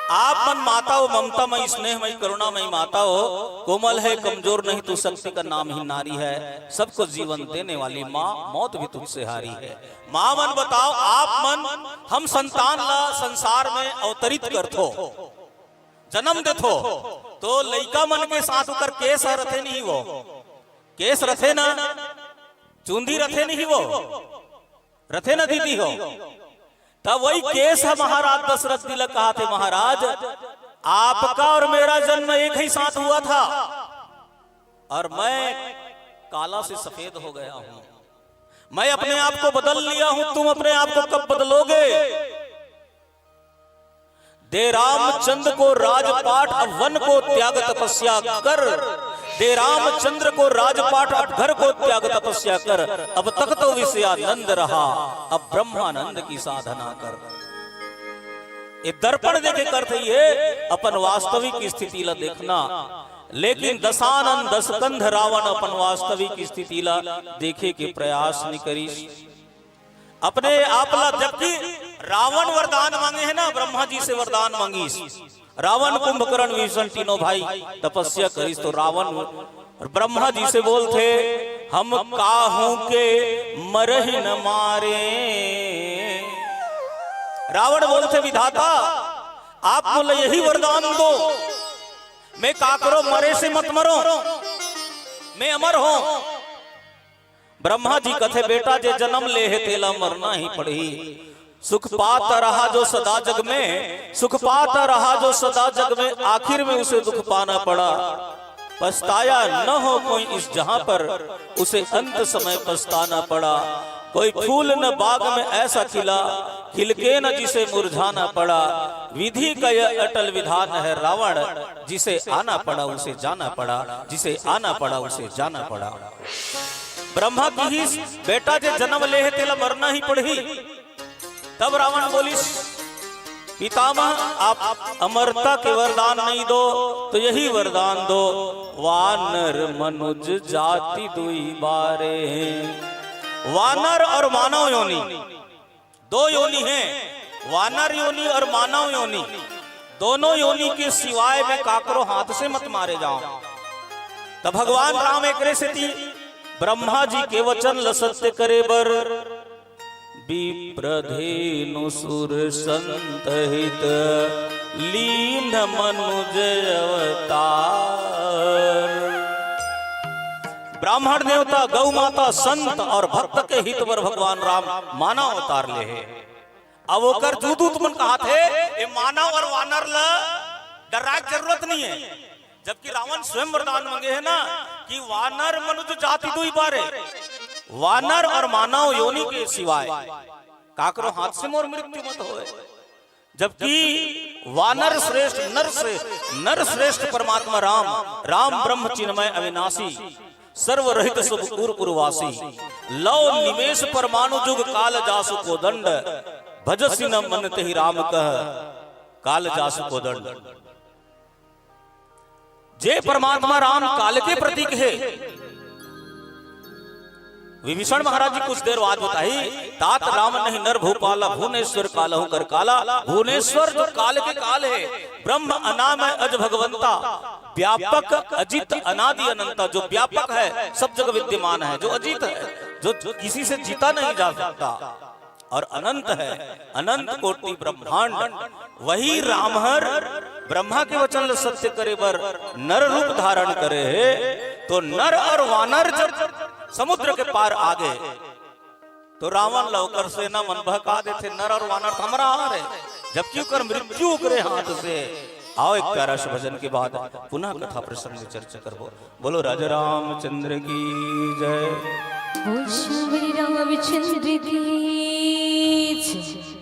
आप मन माता हो, ममता मई, स्नेह मई, करुणा मई माता हो, कोमल है, कमजोर नहीं तू, शक्ति का नाम ही नारी है, सबको जीवन देने वाली माँ, मौत भी तुझसे हारी है। माँ मन बताओ, आप मन हम संतान ला संसार में अवतरित करथो, जन्म देथो, तो लइका मन के साथ उकर केस रथे नहीं, वो केस रथे ना, चूंदी रथे नहीं, वो रथे ना दीदी हो। तब वही केस है महाराज दशरथ जी ने कहा थे, महाराज आपका और मेरा जन्म एक ही साथ हुआ था और मैं काला से सफेद हो गया हूं। मैं अपने आप को बदल लिया हूं, तुम अपने आप को कब बदलोगे? दे रामचंद्र को राजपाट, अब वन को त्याग तपस्या कर। दे रामचंद्र को राजपाट, अब घर को त्याग तपस्या कर। अब तक तो विषयानंद रहा, अब ब्रह्मानंद की साधना कर। ये दर्पण देखे करते ये अपन वास्तविक स्थिति ला देखना, लेकिन दशानन दशकंध रावण अपन वास्तविक स्थिति ला देखे के प्रयास नहीं करी अपने आप ला। जबकि रावण वरदान मांगे है ना, ब्रह्मा जी से वरदान मांगी। रावण कुंभकर्ण विभीषण तीनों भाई तपस्या करी, तो रावण और ब्रह्मा जी से बोलते हम काहू के मरहि न मारे। रावण बोलते विधाता आप बोले यही वरदान दो, मैं का करो, मरे से मत मरो, मैं अमर हूं। ब्रह्मा जी कथे बेटा जे जन्म ले है तेला मरना ही पड़ी। सुख पाता रहा जो सदा जग में, सुख पाता रहा जो सदा जग में, आखिर में उसे दुख पाना पड़ा। पछताया न हो कोई इस जहां पर, उसे अंत समय पछताना पड़ा। कोई फूल न बाग में ऐसा खिला, खिलके न जिसे मुरझाना पड़ा। विधि का यह अटल विधान है रावण, जिसे आना पड़ा उसे जाना पड़ा, जिसे आना पड़ा उसे जाना पड़ा। ब्रह्मा की ही बेटा जे जन्म ले है तेला मरना ही पड़ी। तब रावण बोलिस पितामह आप अमरता के वरदान नहीं दो तो यही वरदान दो, वानर मनुज जाति दुई बारे। वानर और मानव योनि दो योनि हैं, वानर योनि और मानव योनि। दोनों योनि के सिवाय में काकरो हाथ से मत मारे जाओ। तब भगवान राम एक से ब्रह्मा जी के वचन लसत्य करे बर, विप्रधेनु सुर संत हित लीन मनुज अवतार। ब्राह्मण देवता, गौ माता, संत और भक्त के हित पर भगवान राम मानव अवतार ले है। अब ओकर जूदूत मन कहा थे ये मानव और वानर ला डरा की जरूरत नहीं है। जबकि रावण स्वयं वरदान मांगे है ना कि वानर मनुष्य जाति दुई बारे, वानर और मानव योनि के सिवाय काकरो हाथ से मोर मृत्यु मत होए। जबकि वानर श्रेष्ठ, नर श्रेष्ठ परमात्मा राम, राम ब्रह्म चिन्मय अविनाशी, सर्वरहित सुखपुर पुरवासी। लव निवेश परमाणु जुग काल जासु को दंड, भजसी न मन तेहि राम कह काल जासु को दंड। जे परमात्मा राम काल के प्रतीक है, विभीषण महाराज जी कुछ देर बाद बताई, तात राम नहीं नर भूपाला, भुवनेश्वर कालहु कर काला। भुवनेश्वर जो काल के काल है, ब्रह्म अनाम अज भगवंता, व्यापक अजित अनादि अनंता, जो व्यापक है सब जगह विद्यमान है, जो अजित है, जो किसी से जीता नहीं जा सकता, और अनंत है, अनंत कोटि ब्रह्मांड, वही रामहर ब्रह्मा के वचन सत्य करे बर नर रूप धारण करे है। तो नर और वानर जब समुद्र के पार आ गए तो रावण लौकर सेना मन बहका देते, नर और वानर हमरा आ रहे, जबकि उकर मृत्यु करे हाथ से। आओ एक प्यारा सा भजन के बाद पुनः कथा प्रसंग में चर्चा करबो। बोलो राजा रामचंद्र की जय। ओ श्री रामचंद्र की जय।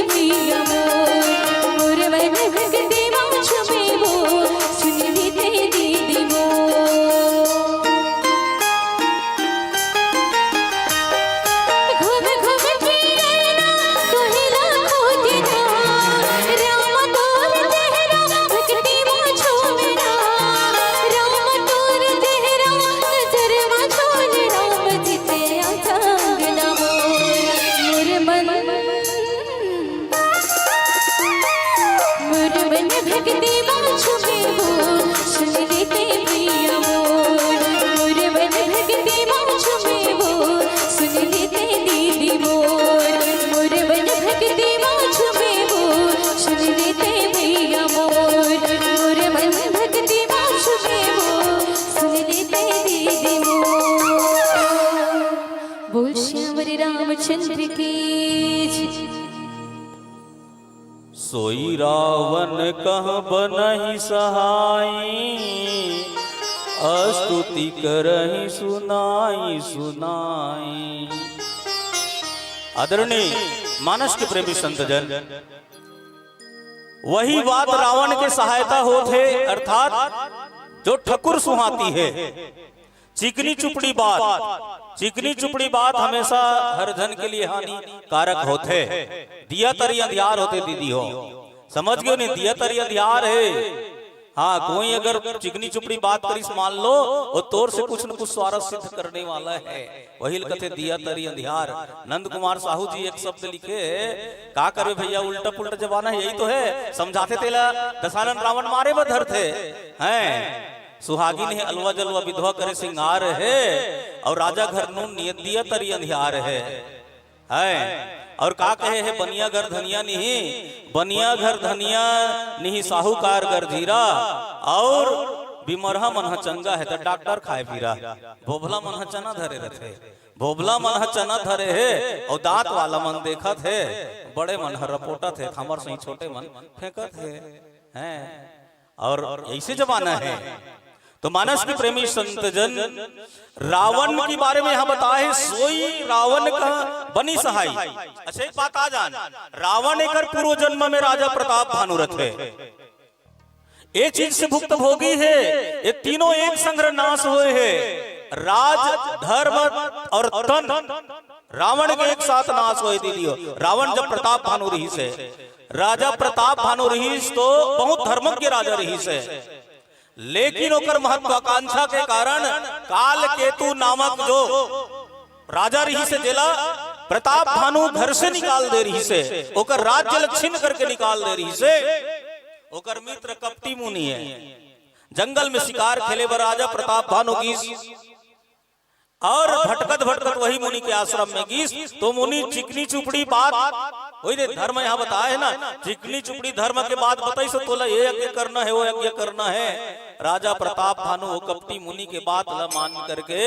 भैया मोर मन भगती माछ में वो सुन लेते दीदी वो घूम घूम के रहना कहिला खोजना राम तोर तेरा भगती माछो मेरा राम तोर तेरा नजर माछो राम जीते आंगना मोर मन भगती माछो में वो सुन लेते भैया मोर मन भगती माछो में वो सुन लेते दीदी मोर मन भगती माछो में वो सुन लेते भैया मोर मन भगती माछो में वो सुन लेते दीदी बोल श्याम रामचंद्र की जय। सोई रावण कह बनहि सहाई स्तुति करहि सुनाई सुनाई। आदरणीय मानस के प्रेमी संतजन, वही बात रावण के सहायता होते अर्थात जो ठकुर सुहाती है। चिकनी चुपड़ी बात हमेशा हर धन के लिए हानिकारक होते। दिया तरी अंधियार होते दीदी हो, समझ गए नहीं? दिया तरी अंधियार है। हाँ, कोई अगर चिकनी चुपड़ी बात करी मान लो वो तोर से कुछ न कुछ स्वार्थ सिद्ध करने वाला है। वही कथे दिया तरी अंधियार। नंद कुमार साहू जी एक शब्द लिखे, का करे भैया उल्टा पुल्टा जमाना है, यही तो है। समझाते तेला दशानन रावण मारे बधर थे हैं। सुहागिन है अलवा जलवा विधवा करे सिंगार है और राजा घर नून नियत दिया तरी अंधियार है। और का कहे है बनिया घर धनिया नहीं साहूकार घर धीरा और बिमरहा मनहा चंगा है तो डॉक्टर खाए पीरा। भोभला मनहा चना धरे रहते, भोभला मनहा चना धरे है और दांत वाला मन देखा थे, बड़े मन रपोटा थे, खमर से छोटे मन फेंकत है। और ऐसे जमाना है। तो मानस के प्रेमी संतजन, रावण के बारे में यहाँ बताए सोई रावण का बनी सहाय। अच्छा एक बात आ जान, रावण एक पूर्व जन्म में राजा प्रताप भानुरथ है। ये चीज से भुक्त भोगी है। ये तीनों एक संग्रह नाश हुए हैं, राज धर्म और तन। रावण के एक साथ नाश हुए दीदियों। रावण जब प्रताप भानु रहीस है, राजा प्रताप भानु रहीस तो बहुत धर्मज्ञ राजा रहीस है, लेकिन ओकर महत्वाकांक्षा के कारण काल केतु नामक जो राजा रही से जेला प्रताप भानु घर से निकाल दे रही से, ओकर राज्य छीन करके निकाल दे रही से। ओकर मित्र कपटी मुनि है, जंगल में शिकार खेले बर राजा प्रताप भानु गीस और भटकत भटकत वही मुनि के आश्रम में गीस। तो मुनि चिकनी चुपड़ी बात वही दे धर्म यहाँ बताया है ना, चिकनी चुपड़ी धर्म के बाद बताई से तोला ये यज्ञ करना है वो यज्ञ करना है। राजा प्रताप भानु वो कपटी मुनि के बात ला मान करके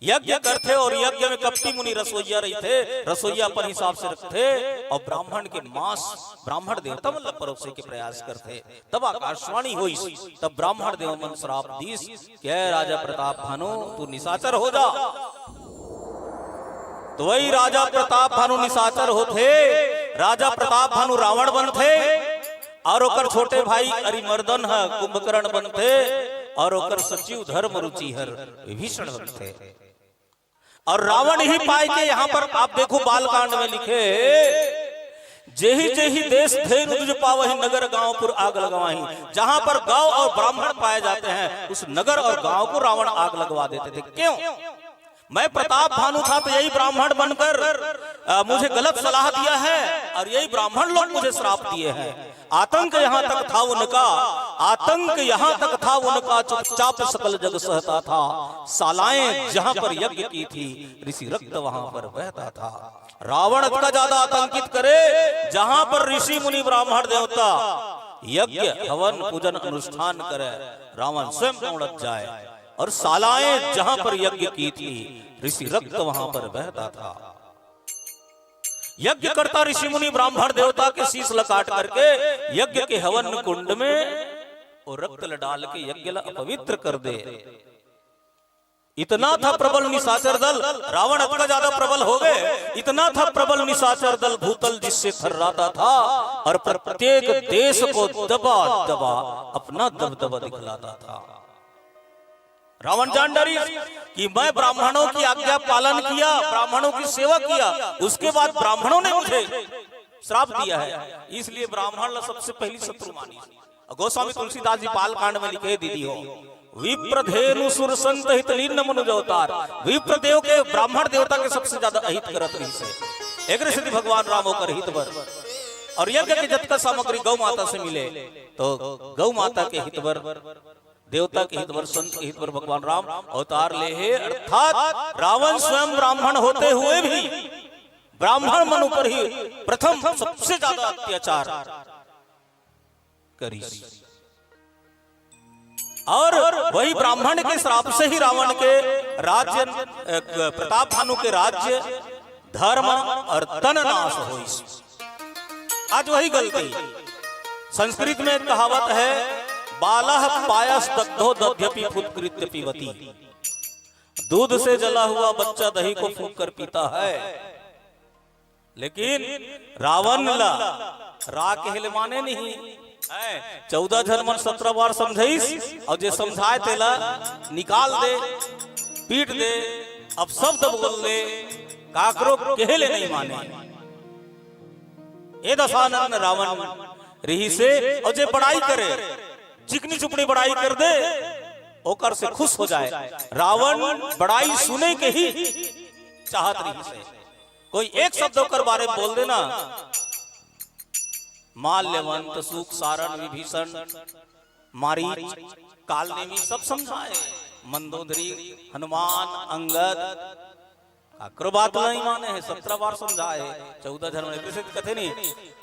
यज्ञ करते और यज्ञ में कपटी मुनि रसोईया रही थे, रसोईया अपन हिसाब से रखते और ब्राह्मण के मांस ब्राह्मण देवता मतलब परोसे के प्रयास करते। तब आकाशवाणी हुई, तब ब्राह्मण देव मन श्राप दीस क्या राजा प्रताप भानु तू निशाचर हो जा। तो वही राजा प्रताप भानु निशाचर होते, राजा प्रताप भानु रावण बनते और ओकर छोटे भाई अरिमर्दन है कुंभकर्ण बनते और ओकर सचिव धर्म रुचिहर विभीषण बनते। और रावण ही पाए के यहाँ पर आप देखो बालकांड में लिखे, जेहि जेहि देश धेनु तुझ पावहि नगर गांव पुर आग लगवाही। जहां पर गांव और ब्राह्मण पाए जाते हैं उस नगर और गांव को रावण आग लगवा देते थे। क्यों? मैं प्रताप भानु था तो यही ब्राह्मण बनकर मुझे गलत सलाह दिया है और यही ब्राह्मण लोग मुझे श्राप दिए हैं। आतंक यहाँ तक था उनका, आतंक यहाँ तक था उनका, चुपचाप सकल जग सहता था। सालाएं जहाँ पर यज्ञ की थी ऋषि रक्त वहां पर बहता था। रावण का ज्यादा आतंकित करे जहां पर ऋषि मुनि ब्राह्मण देवता यज्ञ हवन पूजन अनुष्ठान करे, रावण स्वयं उड़त जाए। और सालाएं जहां पर यज्ञ की थी ऋषि रक्त वहां पर बहता था। यज्ञ करता ऋषि मुनि ब्राह्मण देवता के शीश लकाट करके यज्ञ के हवन कुंड में और रक्त डाल के यज्ञ अपवित्र कर दे। इतना था प्रबल निशाचर दल, रावण अत का ज्यादा प्रबल हो गए। इतना था प्रबल निशाचर दल भूतल जिससे थर्राता था, और प्रत्येक देश को दबा दबा अपना दबदबा दिखलाता था। रावण जान डरी कि मैं ब्राह्मणों की आज्ञा पालन किया, ब्राह्मणों की सेवा किया, उसके बाद ब्राह्मणों ने मुझे श्राप दिया है, इसलिए ब्राह्मण सबसे पहली शत्रु मानी। गोस्वामी तुलसीदास जी बाल कांड में लिखे दीदी हो, विप्रधेनु सुर संत हित लीन मनुज अवतार। विप्रदेव के ब्राह्मण देवता के सबसे ज्यादा अहित करत रही से एक सिद्धि भगवान राम होकर हित बर, और यज्ञ के जत का सामग्री गौ माता से मिले तो गौ माता के हितवर, देवता के हितवर, संत के हितवर भगवान राम अवतार ले है। अर्थात रावण स्वयं ब्राह्मण होते हुए भी ब्राह्मण मनु पर ही प्रथम सबसे ज्यादा अत्याचार करी, और वही ब्राह्मण के श्राप से ही रावण के राज्य, प्रताप भानु के राज्य, धर्म और तन नाश हुई। आज वही गलती, संस्कृत में एक कहावत है, बालः पायस दग्धो दध्यपि फुत्कृत्य पीवती। दूध से जला हुआ बच्चा दही को फूंक कर पीता है, लेकिन रावण ला रा के माने नहीं। 14 झरमन 17 बार समझाइस, और जे समझाए तेला निकाल दे, पीट दे, अब शब्द बोल दे, काकरो कहले नहीं माने। ए दशानन रावण रही से, और जे बड़ाई करे, चिकनी चुपड़ी बड़ाई कर दे, ओकर से खुश हो जाए। रावण बड़ाई सुने के ही चाहत रही से, कोई एक शब्द ओकर बारे में बोल देना, माल्यवंत, सूक, सारण, विभीषण, मारीच, कालनेमी सब समझाए, मंदोदरी, हनुमान, अंगद, काकरो बात नहीं माने है, 17 बार समझाए। 14 धर्म कथे नहीं,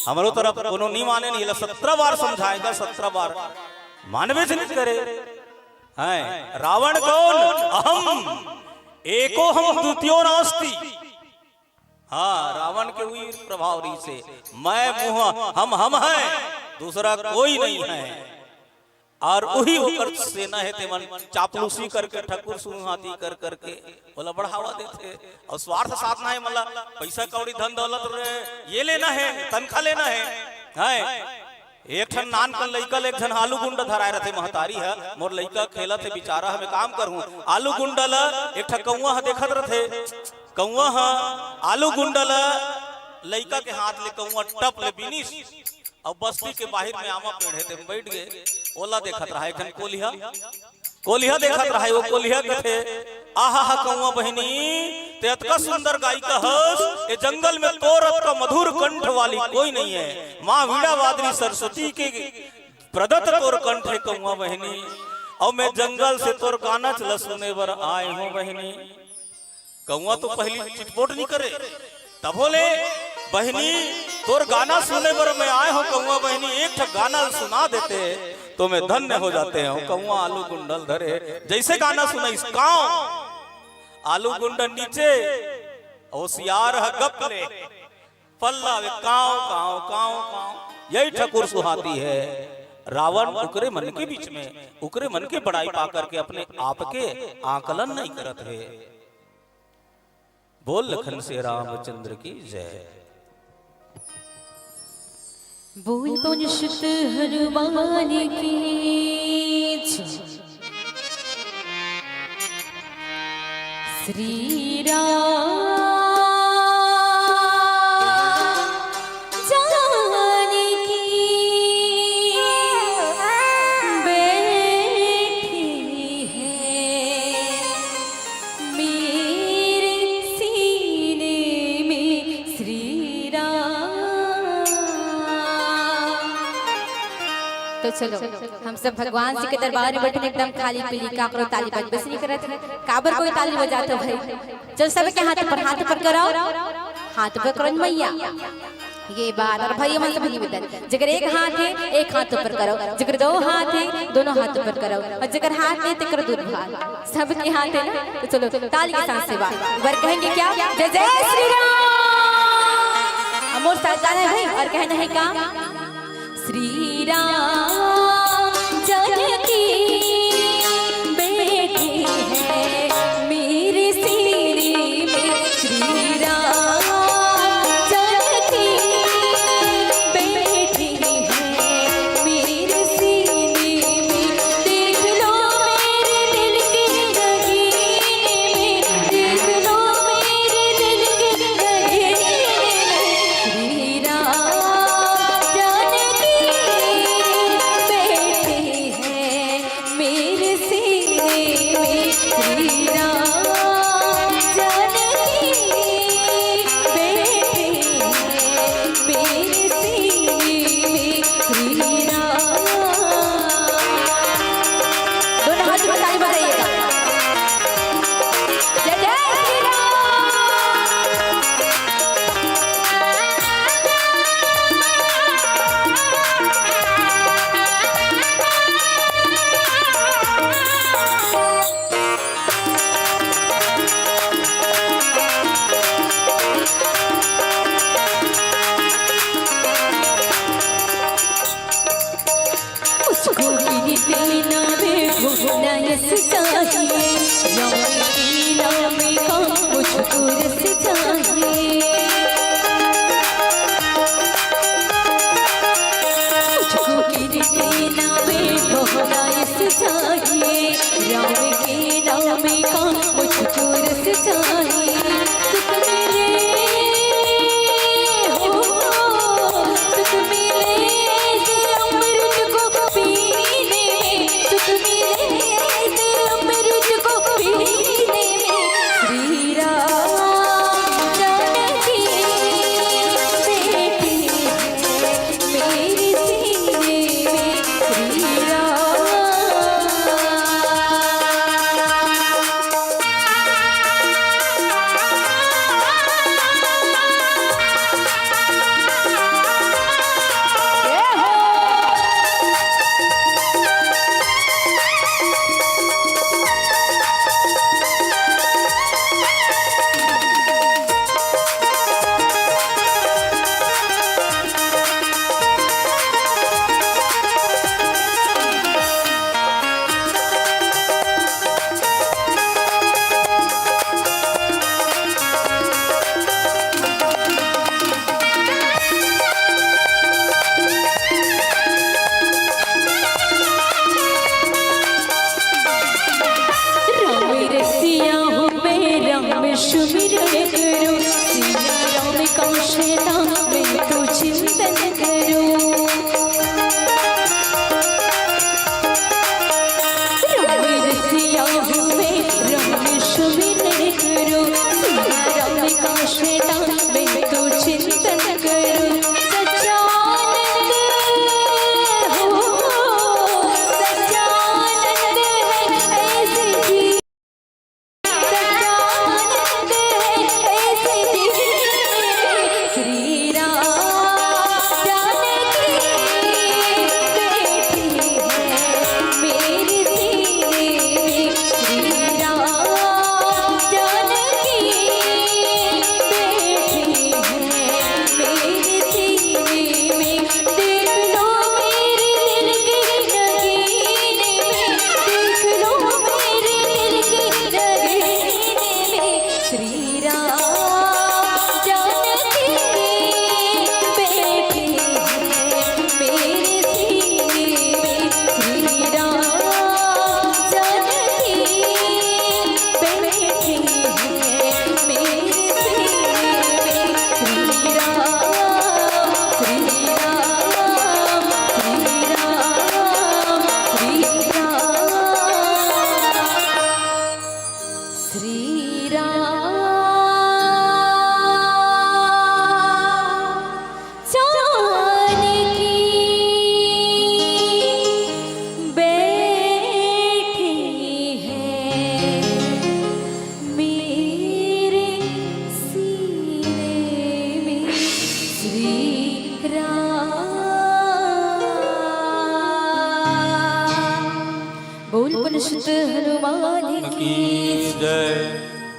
हमारो तरफ कोनो नहीं माने नहीं, 17 बार समझाएगा, 17 बार मानवे से नहीं करे। है रावण कौन? अहम एको हम द्वितीयो नास्ति। हाँ, रावण के हुई प्रभाव रही से, मैं मुँह हम हैं, दूसरा कोई नहीं है। और वही होकर सेना है ते मन चापलूसी करके, ठकुर सुहाती कर करके बोला बढ़ावा देते, और स्वार्थ साधना है, मतलब पैसा कौड़ी धन दौलत ये लेना है, तनख्वाह लेना है। एक ठन नान कल लइका एक ठन आलू गुंडा धराए रहते, महतारी है मोर लइका खेलत है बेचारा, हमें काम करूं। आलू गुंडा ला एक ठन कौवा देखत रहते, कौवा आलू गुंडा ला लइका के हाथ ले कौवा टप ले बिनिस, और बस्ती के बाहर में आमा पेड़ है ते बैठ गए, ओला देखत रहा। एक ठन कोलिहा देखत रहा, वो कोलिहा कथे, आहा हा कौवा बहनी ते अतका सुंदर गायिका हस, ये जंगल में तोर अतका मधुर कंठ वाली कोई नहीं है, माँ वीणा वादनी सरस्वती के प्रदत्त तोर कंठ है कौवा बहनी, और मैं जंगल से तोर गाना चला सुने बर आए हूँ बहनी। कौवा तो पहली चिटपोट नहीं करे, तब बोले बहनी तोर गाना सुने बर मैं आए हूँ कौवा बहनी, एक ठा गाना सुना देते तो मैं धन्य हो जाते हैं। कौवा आलू गुंडल धरे, जैसे गाना सुना इस गाँव आलू गुंडल नीचे, होशियार है गप ले पल्ला काव काव काव काव, यही ठकुर सुहाती है। रावण उकरे मन के बीच में, उकरे मन के बड़ाई पा करके अपने आप के आकलन नहीं करत है। बोल लखन से रामचंद्र की जय। बोल पवन सुत हनुमान की जय। श्री राम चलो हम सब भगवान जी के दरबार में बैठे एकदम खाली पीली काकरो ताली बज नहीं करत है, काबर कोई ताली बजाते भाई। चल सब के हाथ पर करो, हाथ पर करो मैया ये बात। और भाई मन से भी निवेदन, जगर एक हाथ है एक हाथ ऊपर करो, जगर दो हाथ है दोनों हाथ ऊपर करो, और जगर हाथ नहीं तो करो दूर हाथ, सबके हाथ है ना। तो चलो ताली के साथ से बार कहेंगे क्या, जय जय श्री राम। अमोर साथ गाना है भाई, और कहना है क्या, श्री राम जानकी बेटी है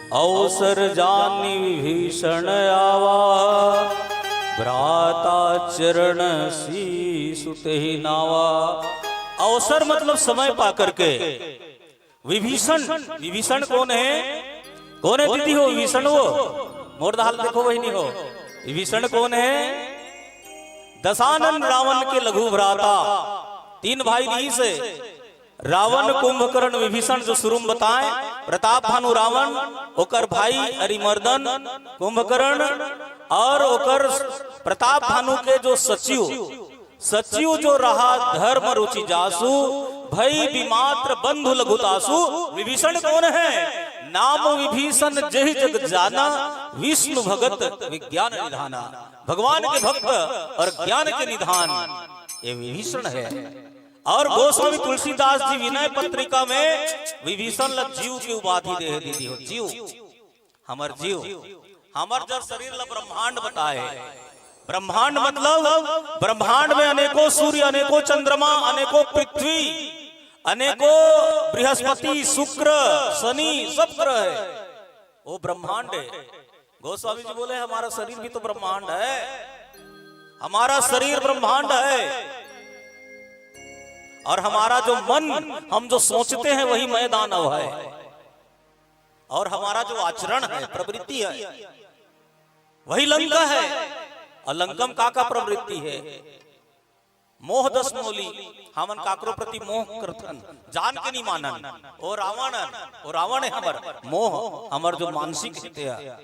अवसर जानी विभीषण आवा, भ्राता चरण शीसुते ही नावा। अवसर मतलब समय पा करके विभीषण, विभीषण कौन है? कौन है दीदी हो विभीषण? वो मोरदाल देखो वही नहीं हो। विभीषण कौन है? दशानन रावण के लघु भ्राता, तीन भाई नहीं से रावण, कुंभकर्ण, विभीषण जो शुरू में बताए। प्रताप भानु रावण, ओकर भाई अरिमर्दन कुंभकर्ण, और ओकर प्रताप भानु के जो सचिव, सचिव जो रहा धर्म रुचि जासु, भई विमात्र बंधु लघुतासु। विभीषण कौन है? नाम विभीषण जहि जग जाना, विष्णु भगत विज्ञान निधाना। भगवान के भक्त और ज्ञान के निधान ये विभीषण है। और गोस्वामी तुलसीदास जी विनय पत्रिका में विभीषण ल जीव की उपाधि दे दीदी हो। जीव हमर जीव, हमर जब शरीर ल ब्रह्मांड बताए। ब्रह्मांड मतलब ब्रह्मांड में अनेकों सूर्य, अनेकों चंद्रमा, अनेकों पृथ्वी, अनेकों बृहस्पति, शुक्र, शनि, सब ग्रह है। वो ब्रह्मांड है। गोस्वामी जी बोले हमारा शरीर भी तो ब्रह्मांड है, हमारा शरीर ब्रह्मांड है। और हमारा जो मन, हम जो सोचते हैं वही मैदान है। और हमारा जो आचरण है, प्रवृत्ति है, वही लंका है। और लंकम का प्रवृत्ति है? मोह दस मोली, हमन काकरो प्रति मोह करथन, जान के नहीं मानन। ओ रावण है हमर मोह, हमर जो मानसिक है,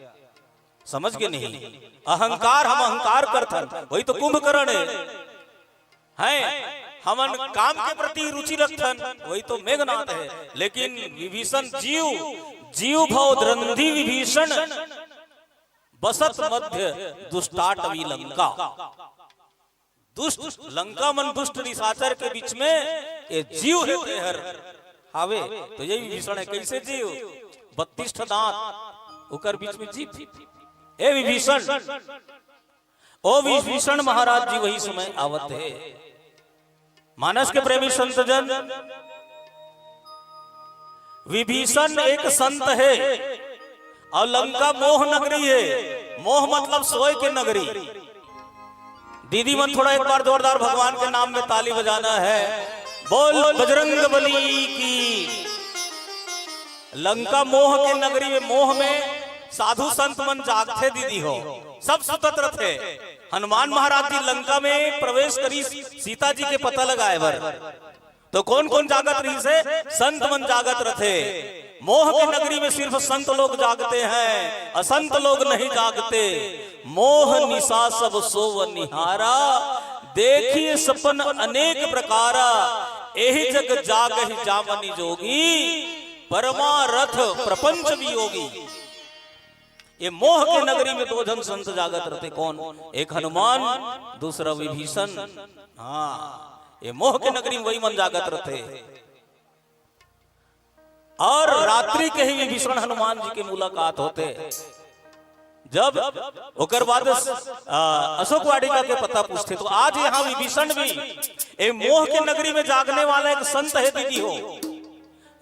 समझ के नहीं। अहंकार, हम अहंकार करथन, वही तो कुंभकर्ण है। हमन काम के प्रति रुचि रखथन, वही तो मेघनाथ है। लेकिन विभीषण जीव, जीव भव द्रंधी विभीषण, बसत मध्य दुष्टाटवी लंका। दुष्ट लंका मन दुष्ट निशाचर के बीच में ये जीव है तेहर हावे। तो यही विभीषण है। कैसे जीव? 32 दांत उकर बीच में जीव। ए विभीषण, ओ विभीषण महाराज जी वही समय आवत है। मानस के प्रेमी संत जन, विभीषण एक संत है और लंका मोह नगरी है। मोह मतलब सोए के नगरी। दीदी मन थोड़ा एक बार जोरदार भगवान के नाम में ताली बजाना है। बोल बजरंग बली की। लंका मोह के नगरी में, मोह में साधु संत मन जागते दीदी हो, सब स्वतंत्र थे। हनुमान महाराज जी लंका में प्रवेश करी सीता जी के पता लगाए बर, तो कौन कौन जागत रही से? संत मन जागत रथे। मोह के नगरी में सिर्फ संत लोग जागते हैं, असंत लोग नहीं जागते। मोह निशा सब सोव निहारा, देखिए सपन अनेक प्रकारा। एहि जग जागहि जामनि जोगी, परमारथ प्रपंच वियोगी। ये मोह के नगरी में दो जन संत जागत रहते। कौन? एक हनुमान, दूसरा विभीषण। हाँ, ये मोह के नगरी में वही मन जागत रहते। और रात्रि के ही विभीषण हनुमान जी की मुलाकात होते। जब ओकर बाद अशोक वाटिका के पता पूछते, तो आज यहाँ विभीषण भी ये मोह के नगरी में जागने वाला एक संत है दीदी हो।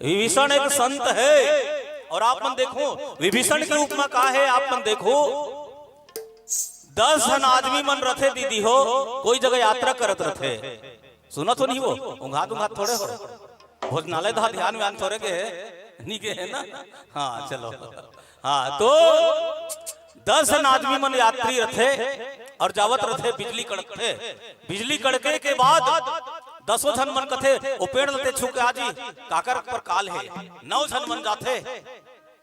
विभीषण एक संत है। और आप मन देखो विभीषण की उपमा का है। आप मन देखो 10 जन आदमी मन रथे दीदी हो, कोई जगह यात्रा करत रथे। सुना तो नहीं वो उंघात थोड़े हो, भोजनालय धा ध्यान व्यान थोड़े के नहीं के है ना। हाँ चलो, हाँ तो 10 जन आदमी मन यात्री रथे और जावत रथे। बिजली कड़कते, बिजली कड़के के बाद 10 जन मन कथे ओ पेड़ लते छुके आजी काकर पर काल है। 9 जन मन जाथे,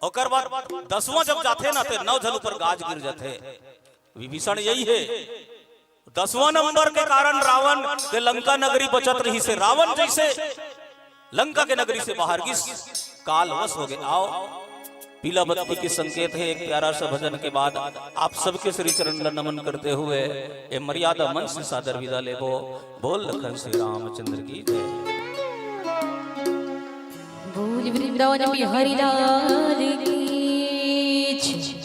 ओकर बाद 10वां जब जाथे ना ते 9 जन ऊपर गाज गिर जाथे। विभीषण यही है, 10वां नंबर के कारण रावण के लंका नगरी बचत रही से रावण जैसे लंका के नगरी से बाहर की कालवश हो गए। आओ पीला बत्ती के संकेत है। एक प्यारा सा भजन के बाद आप सबके श्री चरण नमन करते हुए ये मर्यादा मन से सादर विदा लेबो। बोल लखन श्री रामचंद्र की जय। बोल वृंदावन बिहारी लाल की जय।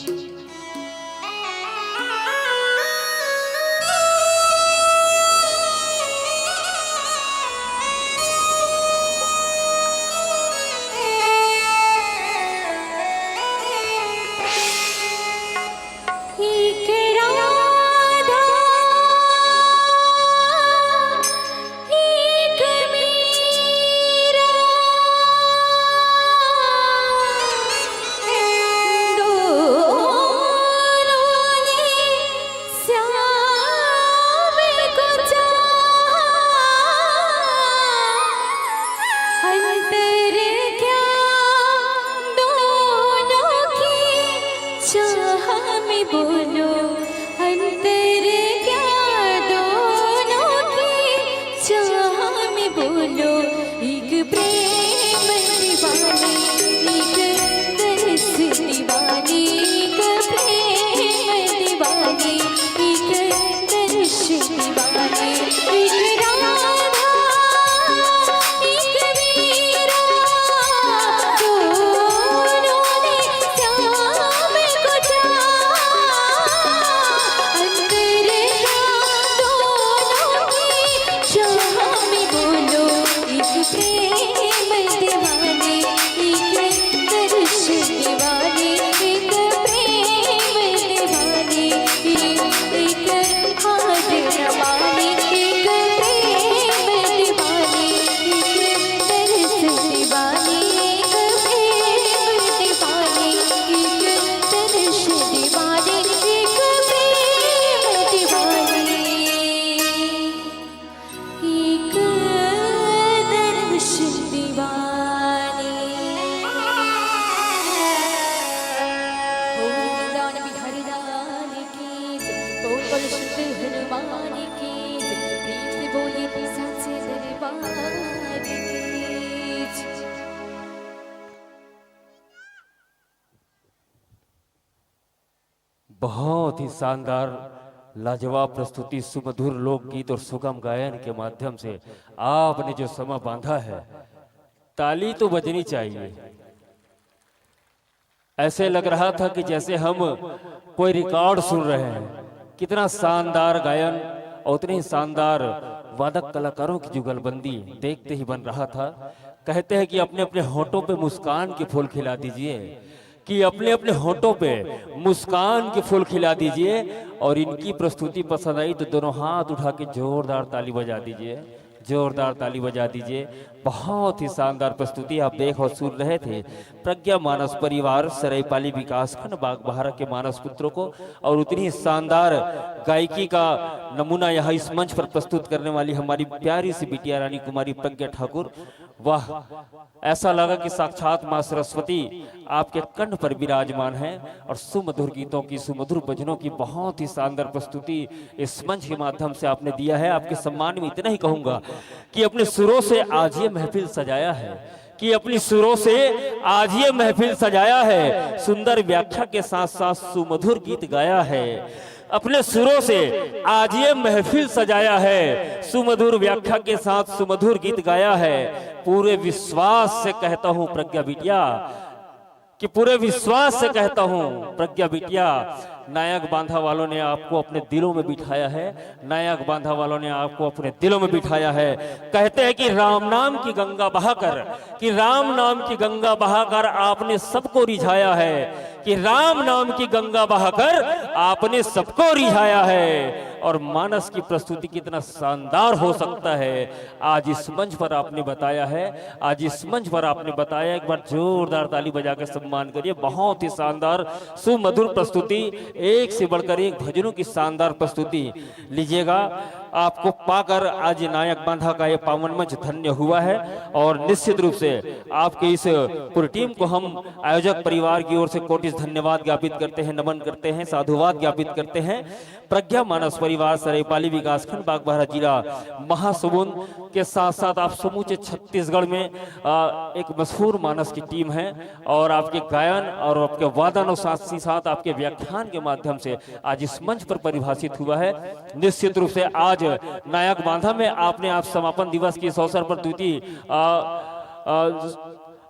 बहुत ही शानदार लाजवाब प्रस्तुति, सुमधुर लोकगीत और सुगम गायन के माध्यम से आपने जो समा बांधा है, ताली तो बजनी चाहिए। ऐसे लग रहा था कि जैसे हम कोई रिकॉर्ड सुन रहे हैं। कितना शानदार गायन और उतने ही शानदार वादक कलाकारों की जुगलबंदी देखते ही बन रहा था। कहते हैं कि अपने अपने होठों पे मुस्कान के फूल खिला दीजिए, कि अपने अपने होठों पे मुस्कान के फूल खिला दीजिए। और इनकी प्रस्तुति पसंद आई तो दोनों हाथ उठा के जोरदार ताली बजा दीजिए, जोरदार ताली बजा दीजिए। बहुत ही शानदार प्रस्तुति आप देख और सुन रहे थे। प्रज्ञा मानस परिवार सरायपाली विकासखंड बागबाहरा के मानस पुत्रों को और उतनी ही शानदार गायकी का नमूना यहाँ इस मंच पर प्रस्तुत करने वाली हमारी प्यारी सी बिटिया रानी कुमारी प्रज्ञा ठाकुर। वाह, ऐसा लगा कि साक्षात माँ सरस्वती आपके कंठ पर विराजमान है। और सुमधुर गीतों की, सुमधुर भजनों की बहुत ही शानदार प्रस्तुति इस मंच के माध्यम से आपने दिया है। आपके सम्मान में इतना ही कहूंगा कि अपने सुरों से आज ये महफिल सजाया है, कि अपनी सुरों से आज ये महफिल सजाया है। सुंदर व्याख्या के साथ साथ सुमधुर गीत गाया है। अपने सुरों से आज ये महफिल सजाया है, सुमधुर व्याख्या के साथ सुमधुर गीत गाया है। पूरे विश्वास से कहता हूं प्रज्ञा बिटिया, कि पूरे विश्वास से कहता हूं प्रज्ञा बिटिया, नायक बांधा वालों ने आपको अपने दिलों में बिठाया है। नायक बांधा वालों ने आपको अपने दिलों में बिठाया है। कहते हैं कि राम नाम की गंगा बहाकर, कि राम नाम की गंगा बहाकर आपने सबको रिझाया है, कि राम नाम की गंगा बहाकर आपने सबको रिझाया है। और मानस की प्रस्तुति कितना शानदार हो सकता है आज इस मंच पर आपने बताया है, आज इस मंच पर आपने बताया। एक बार जोरदार ताली बजा के सम्मान करिए। बहुत ही शानदार सुमधुर प्रस्तुति, एक से बढ़कर एक भजनों की शानदार प्रस्तुति लीजिएगा। आपको पाकर आज नायक बांधा का ये पावन मंच धन्य हुआ है। और निश्चित रूप से आपके इस पूरी टीम को हम आयोजक परिवार की ओर से कोटि धन्यवाद ज्ञापित करते हैं, नमन करते हैं, साधुवाद ज्ञापित करते हैं। प्रज्ञा मानस परिवार सरायपाली विकासखंड बागबाहरा जिला महासमुंद के साथ साथ आप समूचे छत्तीसगढ़ में एक मशहूर मानस की टीम है और आपके गायन और आपके वादन और साथ ही साथ आपके व्याख्यान के माध्यम से आज इस मंच पर परिभाषित हुआ है। निश्चित रूप से आज नायक बांधा में आपने आप समापन दिवस के इस अवसर पर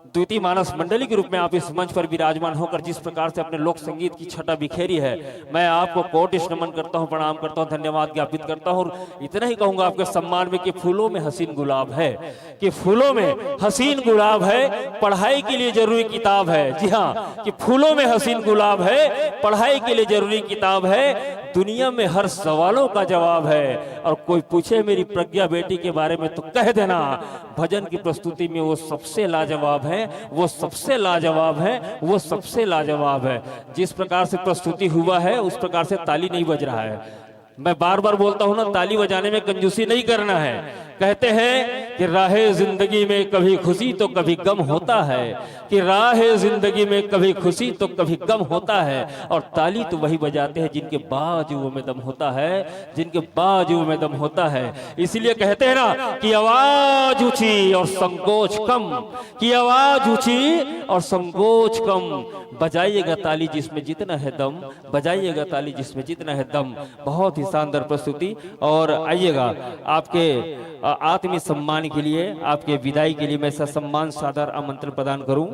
द्वितीय मानस मंडली के रूप में आप इस मंच पर विराजमान होकर जिस प्रकार से अपने लोक संगीत की छटा बिखेरी है, मैं आपको कोटिश नमन करता हूं, प्रणाम करता हूं, धन्यवाद ज्ञापित करता हूं। और इतना ही कहूंगा आपके सम्मान में कि फूलों में हसीन गुलाब है, कि फूलों में हसीन गुलाब है, पढ़ाई के लिए जरूरी किताब है। जी हाँ, कि फूलों में हसीन गुलाब है, पढ़ाई के लिए जरूरी किताब है, दुनिया में हर सवालों का जवाब है। और कोई पूछे मेरी प्रज्ञा बेटी के बारे में तो कह देना, भजन की प्रस्तुति में वो सबसे लाजवाब है, वो सबसे लाजवाब है, वो सबसे लाजवाब है। जिस प्रकार से प्रस्तुति हुआ है उस प्रकार से ताली नहीं बज रहा है। मैं बार बार बोलता हूं ना, ताली बजाने में कंजूसी नहीं करना है। कहते हैं कि राहे जिंदगी में कभी खुशी तो कभी गम होता है, कि राहे जिंदगी में कभी खुशी तो कभी गम होता है। और ताली तो वही बजाते हैं जिनके बाजुओं में दम होता है, जिनके बाजुओं में दम होता है। इसीलिए कहते हैं ना कि आवाज ऊंची और संकोच कम, कि आवाज ऊंची और संकोच कम। बजाइएगा ताली जिसमें जितना है दम, बजाइएगा ताली जिसमें जितना है दम। बहुत ही शानदार प्रस्तुति। और आइएगा आपके आत्मीय सम्मान के लिए, आपके विदाई के लिए मैं सम्मान सादर आमंत्रण प्रदान करूं।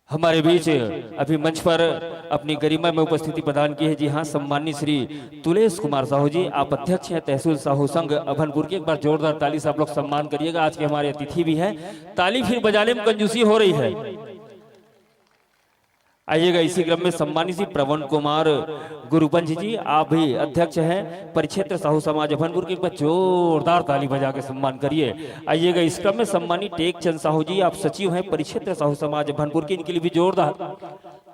हमारे बीच अभी मंच पर अपनी गरिमा में उपस्थिति प्रदान की है, जी हाँ, सम्मानित श्री तुलेश कुमार साहू जी, आप अध्यक्ष हैं तहसील साहू संघ अभनपुर के। एक बार जोरदार ताली से आप लोग सम्मान करिएगा। आज के हमारे अतिथि भी हैं, ताली फिर बजाने में कंजूसी हो रही है। आइएगा इसी क्रम में सम्मानित श्री प्रवन कुमार गुरुपंच जी, आप भी अध्यक्ष हैं परिक्षेत्र साहू समाज अभनपुर के। एक बार जोरदार ताली बजा के सम्मान करिए। आइएगा इस क्रम में सम्मानित टेक चंद साहू जी, आप सचिव हैं परिक्षेत्र साहू समाज अभनपुर के। इनके लिए भी जोरदार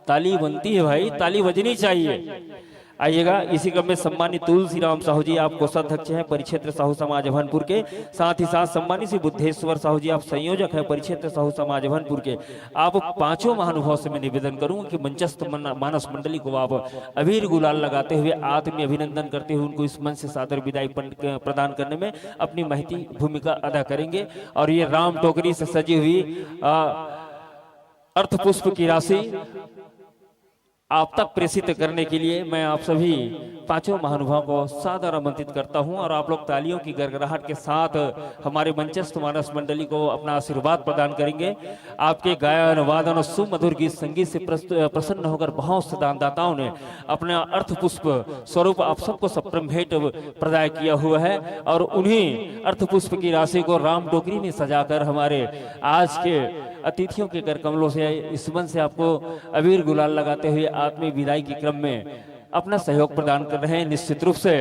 ताली बनती है भाई, ताली बजनी चाहिए। आइएगा इसी क्रम में सम्मानित तुलसी राम साहू जी, आप कोषाध्यक्ष हैं परिक्षेत्र साहू समाज अभनपुर के। साथ ही साथ सम्मानित श्री बुद्धेश्वर साहू जी, आप संयोजक हैं परिक्षेत्र साहू समाज अभनपुर के। आप पांचों महानुभाव से मैं निवेदन करूंगा कि मंचस्थ मानस मंडली को आप अबीर गुलाल लगाते हुए आत्मीय अभिनंदन करते हुए उनको इस मंच से सादर विदाई प्रदान करने में अपनी महती भूमिका अदा करेंगे। और ये राम टोकरी से सजी हुई अर्थ पुष्प की राशि आप तक प्रेषित करने के लिए मैं आप सभी पांचों महानुभावों को सादर आमंत्रित करता हूं। और आप लोग तालियों की गड़गड़ाहट के साथ हमारे मंचस्थ मानस मंडली को अपना आशीर्वाद प्रदान करेंगे। आपके गायन वादन और सुमधुर गीत संगीत से प्रसन्न होकर बहुत से दानदाताओं ने अपना अर्थ पुष्प स्वरूप आप सबको सप्रम भेंट प्रदान किया हुआ है। और उन्हीं अर्थ पुष्प की राशि को राम टोकरी में सजाकर हमारे आज के अतिथियों के कर कमलों से इस मन से आपको अबीर गुलाल लगाते हुए आत्मीय विदाई के क्रम में अपना सहयोग प्रदान कर रहे हैं। निश्चित रूप से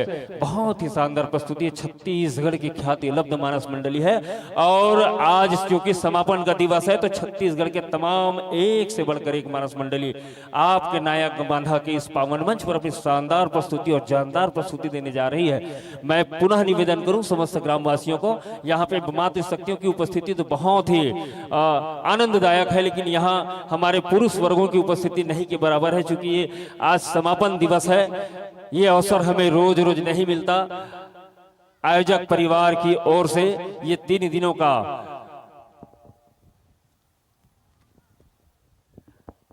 बहुत ही शानदार प्रस्तुति, छत्तीसगढ़ की ख्याति लब्ध मानस मंडली है। और आज क्योंकि समापन का दिवस है तो छत्तीसगढ़ के तमाम एक से बढ़कर एक मानस मंडली आपके नायक बांधा के इस पावन मंच पर अपनी शानदार प्रस्तुति और जानदार प्रस्तुति देने जा रही है। मैं पुनः निवेदन करूं समस्त ग्रामवासियों को, यहाँ पे मातृशक्तियों की उपस्थिति तो बहुत ही आनंददायक है, लेकिन यहाँ हमारे पुरुष वर्गों की उपस्थिति नहीं के बराबर है। चूंकि ये आज समापन दिवस है, ये अवसर हमें रोज रोज नहीं मिलता। आयोजक परिवार की ओर से ये 3 दिनों का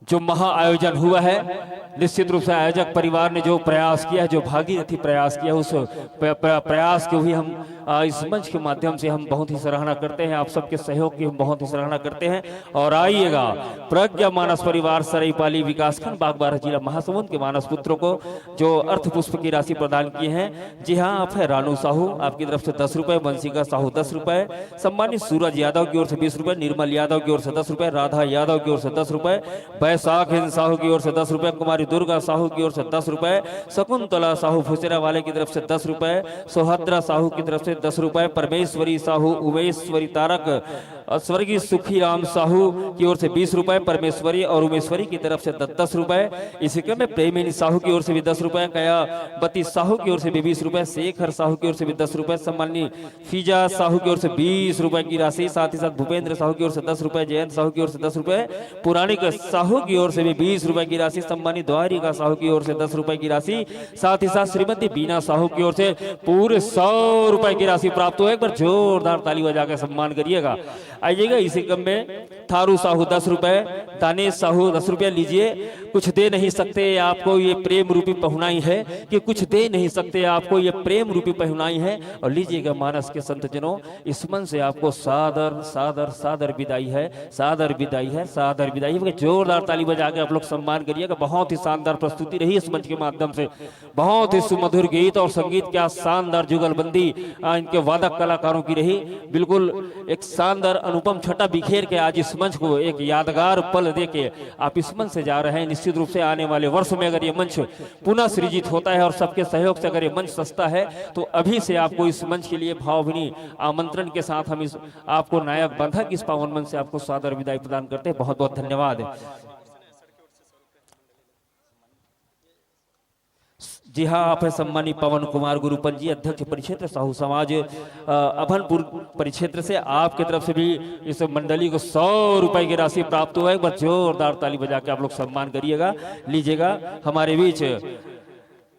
जो महा आयोजन हुआ है, निश्चित रूप से आयोजक परिवार ने जो प्रयास किया है, जो भागीरथी प्रयास किया, उस प्रयास को भी हम इस मंच के माध्यम से हम बहुत ही सराहना करते हैं। आप सबके सहयोग की हम बहुत ही सराहना करते हैं। और आइएगा प्रज्ञा मानस परिवार सरायपाली विकासखंड बागबाहरा जिला महासमुंद के मानस पुत्रों को जो अर्थ पुष्प की राशि प्रदान किए हैं। जी हाँ, आप है रानू साहू, आपकी तरफ से 10 रुपए, बंसिका साहू 10 रुपए, सम्मानित सूरज यादव की ओर से 20 रुपए, निर्मल यादव की ओर से 10 रुपए, राधा यादव की ओर से 10 रुपए, बैसाख हिंद साहू की ओर से 10 रुपए, कुमारी दुर्गा साहू की ओर से 10 रुपए, शकुंतला साहू फुसेरा वाले की तरफ से 10 रुपए, सोहद्रा साहू की तरफ से 10 रुपए, परमेश्वरी साहू, उमेश्वरी तारक और स्वर्गीय सुखी राम साहू की ओर से 20 रुपए, परमेश्वरी और उमेश्वरी की तरफ से 10 रुपए। इसी क्रम में प्रेमिनी साहू की ओर से भी 10 रुपए, कयावती साहू की ओर से भी 20 रुपए, शेखर साहू की ओर से भी 10 रुपए, सम्माननीय फीजा साहू की ओर से 20 रुपए की राशि, साथ ही साथ भूपेंद्र साहू की ओर से 10 रुपए, जयंत साहू की ओर से 10 रुपए, पुराणिक साहू की ओर से भी 20 रुपए की राशि, सम्मानित द्वारिका साहू की ओर से 10 रुपए की राशि, साथ ही साथ श्रीमती बीना साहू की ओर से पूरे 100 रुपए की राशि प्राप्त हो। एक बार जोरदार ताली बजाकर सम्मान करिएगा। आइएगा इसी क्रम में थारू साहू 10 रुपए, दानेश साहू 10 रुपया लीजिए। कुछ दे नहीं सकते आपको ये प्रेम रूपी पहुनाई है, कि कुछ दे नहीं सकते आपको ये प्रेम रूपी पहुनाई है। और लीजिएगा मानस के संत जनों, इस मन से आपको सादर सादर सादर विदाई है, सादर विदाई है, सादर विदाई है। जोरदार ताली बजा के आप लोग सम्मान करिएगा। बहुत ही शानदार प्रस्तुति रही इस मंच के माध्यम से, बहुत ही सुमधुर गीत और संगीत, क्या शानदार जुगलबंदी इनके वादक कलाकारों की रही। बिल्कुल एक शानदार अनुपम छटा बिखेर के आज इस मंच को एक यादगार पल देके आप इस मंच से जा रहे हैं। निश्चित रूप से आने वाले वर्ष में अगर ये मंच पुनः सृजित होता है और सबके सहयोग से अगर ये मंच सस्ता है, तो अभी से आपको इस मंच के लिए भावभीनी आमंत्रण के साथ हम इस आपको नायक बांधा की इस पावन मंच से आपको सादर विदाई प्रदान करते हैं। बहुत बहुत धन्यवाद। जी हाँ, आप है सम्मानित पवन कुमार गुरुपन जी, अध्यक्ष परिक्षेत्र साहू समाज अभनपुर परिक्षेत्र से। आपकी तरफ से भी इस मंडली को 100 रुपए की राशि प्राप्त हुआ है। एक बार जोरदार ताली बजा के आप लोग सम्मान करिएगा। लीजिएगा, हमारे बीच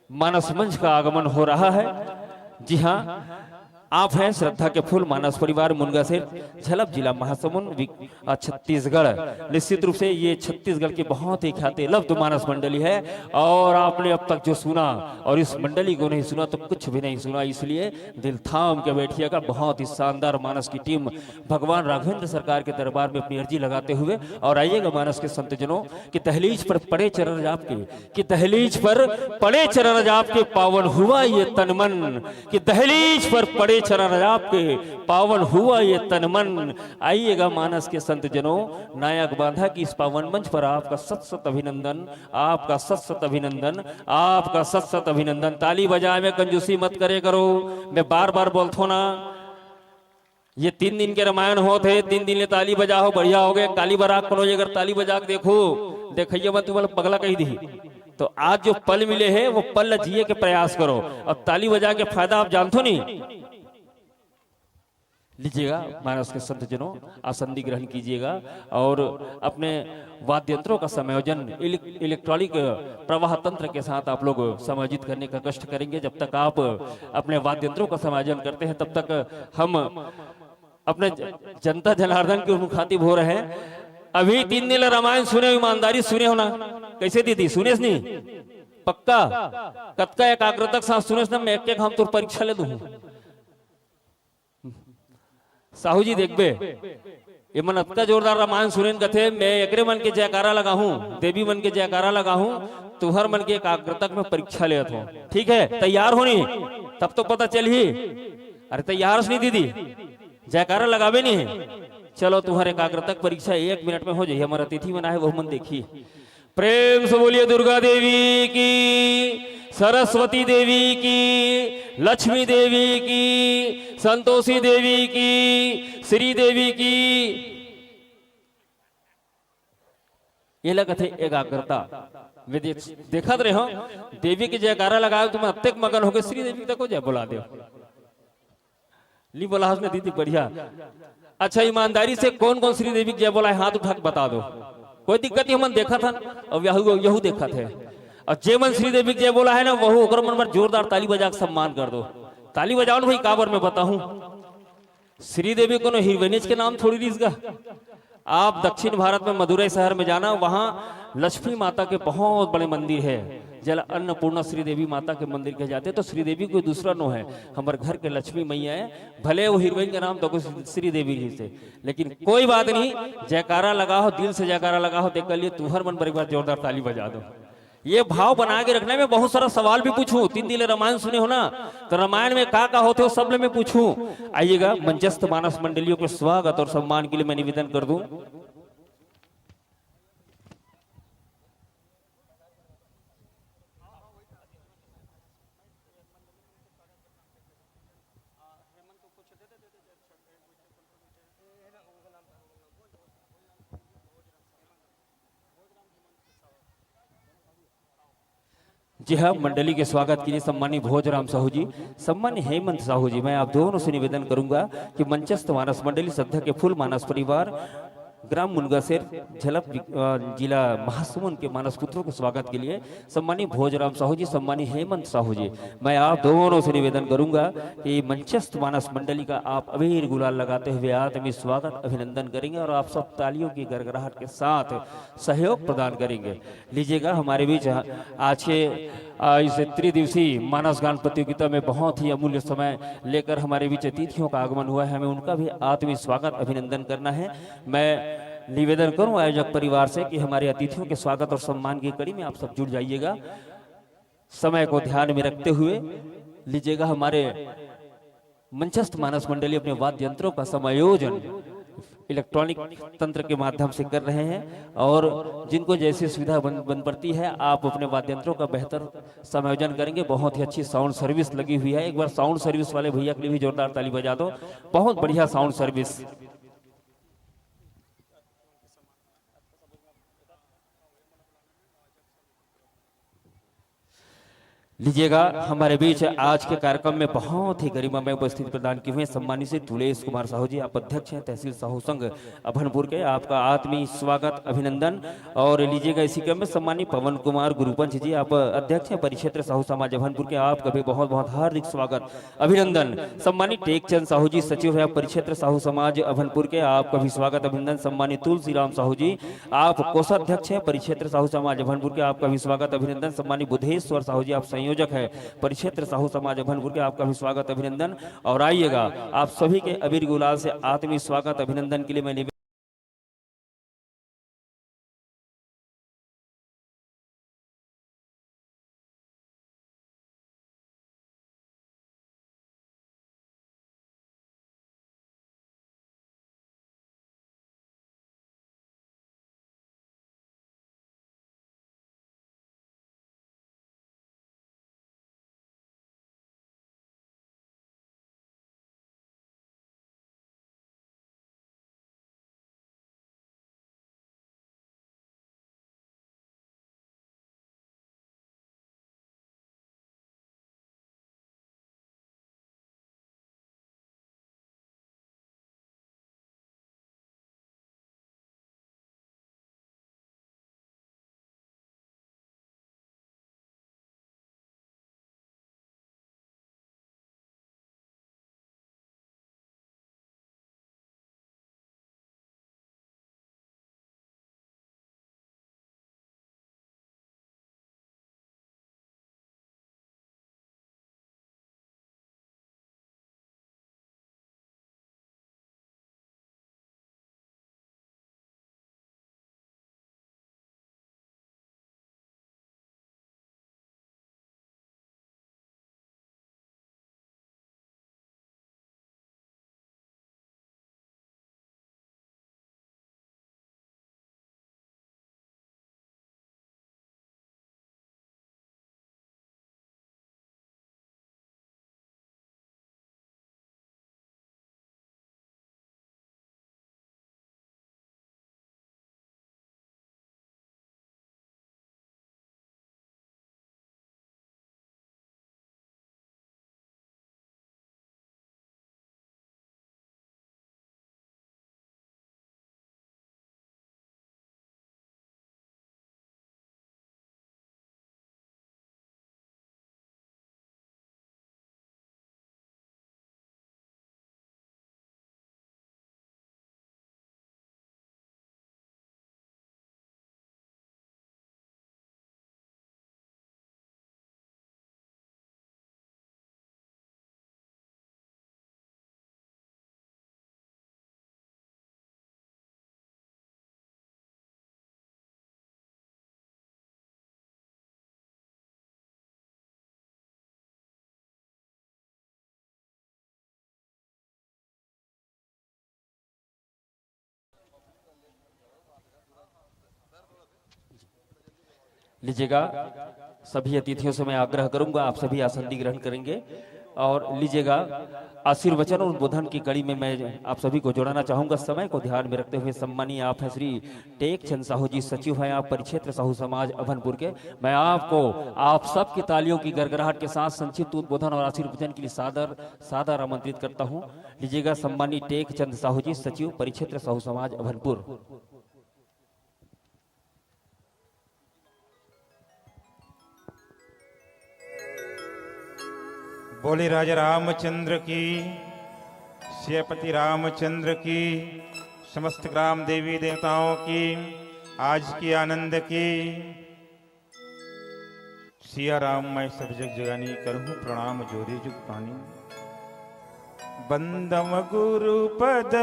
मानस मंच का आगमन हो रहा है। जी हाँ, आप हैं श्रद्धा के फूल मानस परिवार मुनगासेर, झलप जिला महासमुंद छत्तीसगढ़। निश्चित रूप से ये छत्तीसगढ़ की बहुत ही ख्याति लब्ध मानस मंडली है। और आपने अब तक जो सुना और इस मंडली को नहीं सुना तो कुछ भी नहीं सुना, इसलिए दिल थाम के बैठिएगा। बहुत ही शानदार मानस की टीम भगवान राघवेंद्र सरकार के दरबार में अपनी अर्जी लगाते हुए और आइएगा मानस के संतजनों की तहलीज पर पड़े चरण आपके, कि तहलीज पर पड़े चरण आपके, पावन हुआ ये तन मन, कि तहलीज पर पड़े चरण आपके, पावन हुआ ये तन मन। आइएगा मानस के संत जनों, नायक बांधा की इस पावन मंच पर आपका सत सत अभिनंदन, आपका सत सत अभिनंदन, आपका सत सत अभिनंदन। ताली बजाए में कंजूसी मत करे करो। मैं बार बार बोलता हूं ना, ये 3 दिन के रामायण होते, 3 दिन ले ताली बजाओ, बढ़िया हो गए। काली बरात करो, अगर ताली बजा के देखो, देखिए मत तुम्हारा पगला कही दी। तो आज जो पल मिले हैं वो पल जिए के प्रयास करो। अब ताली बजा के फायदा आप जानते नहीं। लीजिएगा मानस के संत जनों, आसंदी ग्रहण कीजिएगा और अपने वाद्य यंत्रों का समायोजन इलेक्ट्रॉनिक प्रवाह तंत्र के साथ आप लोग समायोजित करने का कष्ट करेंगे। जब तक आप अपने वाद्य यंत्रों का समायोजन करते हैं, तब तक हम अपने जनता जनार्दन के मुखातिब हो रहे हैं। अभी 3 दिन रामायण सुने, ईमानदारी सुने हो ना, कैसे दीदी सुने नहीं? पक्का कतका एकाग्रता साथ सुने ना, मैं एक हम तो परीक्षा ले दूं। साहू जी देखबे ये मन अतका जोरदार रामायण सुनेन कथे, मैं एकरे मन के जयकारा लगा हूं, देवी मन के जयकारा लगा हूं, तुहर मन के एकाग्रता में परीक्षा लेत हो। ठीक है, तैयार होनी तब तो पता चल ही। अरे तैयार नहीं दीदी, जयकारा लगावे नहीं है। चलो तुम्हारे एकाग्रता परीक्षा 1 मिनट में हो जाए। हमारा तिथि मना है वो मन देखिए। प्रेम से बोलिए दुर्गा देवी की, सरस्वती देवी की, लक्ष्मी देवी की, संतोषी देवी की, श्री देवी की। ये लगत है एकाग्रता। वे देखा रहे हो, देवी की जयकारा लगाओ तुम अत्यक मगन हो गए, श्री देवी तक हो जाए बोला दे ली बोला उसने दीदी बढ़िया। अच्छा, ईमानदारी से कौन कौन श्री देवी की जय बोला है हाथ उठा के बता दो। कोई दिक्कत नहीं, हम देखा था और यहू देखा थे। और जे मन श्री देवी जय बोला है ना, वह ओकर मन पर जोरदार ताली बजा के सम्मान कर दो। ताली बजाओ ना भाई, काबर में बताऊं। श्री देवी को हीरोइनिज के नाम थोड़ी इसका। आप दक्षिण भारत में मदुरई शहर में जाना, वहां लक्ष्मी माता के बहुत बड़े मंदिर है, जल अन्नपूर्णा श्री देवी माता के मंदिर कहे जाते। तो श्री देवी कोई दूसरा नो है, हमारे घर के लक्ष्मी मैया है। भले वो हीरोइन का नाम तो श्री देवी ही से, लेकिन कोई बात नहीं। जयकारा लगाओ, दिल से जयकारा लगाओ, देख कर लिए तुम्हार मन पर एक बार जोरदार ताली बजा दो। ये भाव बना के रखने में बहुत सारा सवाल भी पूछूं। 3 दिन रामायण सुने हो ना, तो रामायण में का होते हो सब ले मैं पूछूं। आइएगा, मंचस्थ मानस मंडलियों के स्वागत और सम्मान के लिए मैं निवेदन कर दूं। जी हाँ, मंडली के स्वागत के लिए सम्मानी भोजराम साहू जी, सम्मानी हेमंत साहू जी, मैं आप दोनों से निवेदन करूंगा कि मंचस्थ मानस मंडली सध्या के फुल मानस परिवार ग्राम मुनगासेर झलप जिला महासमुंद के मानस पुत्रों के स्वागत के लिए सम्मानी भोजराम साहू जी, सम्मानी हेमंत साहू जी, मैं आप दोनों से निवेदन करूंगा कि मंचस्थ मानस मंडली का आप अबीर गुलाल लगाते हुए आत्मीय स्वागत अभिनंदन करेंगे और आप सब तालियों की गड़गड़ाहट के साथ सहयोग प्रदान करेंगे। लीजिएगा, हमारे बीच आज के इस त्रिदिवसीय मानस गान प्रतियोगिता में बहुत ही अमूल्य समय लेकर हमारे बीच अतिथियों का आगमन हुआ है, हमें उनका भी आत्मीय स्वागत अभिनंदन करना है। मैं निवेदन करूं आयोजक परिवार से कि हमारे अतिथियों के स्वागत और सम्मान की कड़ी में आप सब जुड़ जाइएगा। समय को ध्यान में रखते हुए लीजिएगा, हमारे मंचस्थ मानस मंडली अपने वाद्य यंत्रों का समायोजन इलेक्ट्रॉनिक तंत्र के माध्यम से कर रहे हैं और जिनको जैसी सुविधा बन पड़ती है आप अपने वाद्य यंत्रों का बेहतर समायोजन करेंगे। बहुत ही अच्छी साउंड सर्विस लगी हुई है, एक बार साउंड सर्विस वाले भैया के लिए भी जोरदार ताली बजा दो। बहुत बढ़िया साउंड सर्विस। लीजिएगा, हमारे बीच आज के कार्यक्रम में बहुत ही गरिमामय उपस्थिति प्रदान की हुई सम्मानित श्री तुलेश कुमार साहू जी, आप अध्यक्ष हैं तहसील साहू संघ अभनपुर के, आपका आत्मीय स्वागत अभिनंदन। और लीजिएगा, इसी क्रम में सम्मानित पवन कुमार गुरुपंच जी, आप अध्यक्ष हैं परिक्षेत्र साहू समाज अभनपुर के, आपका भी बहुत बहुत हार्दिक स्वागत अभिनंदन। सम्मानित टेकचंद साहू जी, सचिव है परिक्षेत्र साहू समाज अभनपुर के, आपका भी स्वागत अभिनंदन। सम्मानित तुलसीराम साहू जी, आप कोषाध्यक्ष हैं परिक्षेत्र साहू समाज अभनपुर के, आपका भी स्वागत अभिनंदन। सम्मानित बुधेश्वर साहू जी, आप संयोजक है परिक्षेत्र साहू समाज अभनपुर के, आपका भी स्वागत अभिनंदन। और आइएगा, आप सभी के अबीर गुलाल से आत्मीय स्वागत अभिनंदन के लिए मैं लीजिएगा, सभी अतिथियों से मैं आग्रह करूंगा आप सभी आसन ग्रहण करेंगे और लीजिएगा आशीर्वचन और उद्बोधन की कड़ी में मैं आप सभी को जोड़ना चाहूंगा। समय को ध्यान में रखते हुए सम्मानीय आप हैं श्री टेक चंद साहू जी, सचिव हैं आप परिक्षेत्र साहू समाज अभनपुर के। मैं आपको आप सबकी तालियों की गड़गड़ाहट के साथ संक्षिप्त उद्बोधन और आशीर्वचन के लिए सादर आमंत्रित करता हूं। लीजिएगा सम्मानीय टेक चंद साहू जी, सचिव परिक्षेत्र साहू समाज अभनपुर। बोले राजा रामचंद्र की, श्रीपति रामचंद्र की, समस्त ग्राम देवी देवताओं की, आज की आनंद की। सिया राम मैं सब जग जगानी, करूँ प्रणाम जोरी जुग पानी। बंदम गुरु पद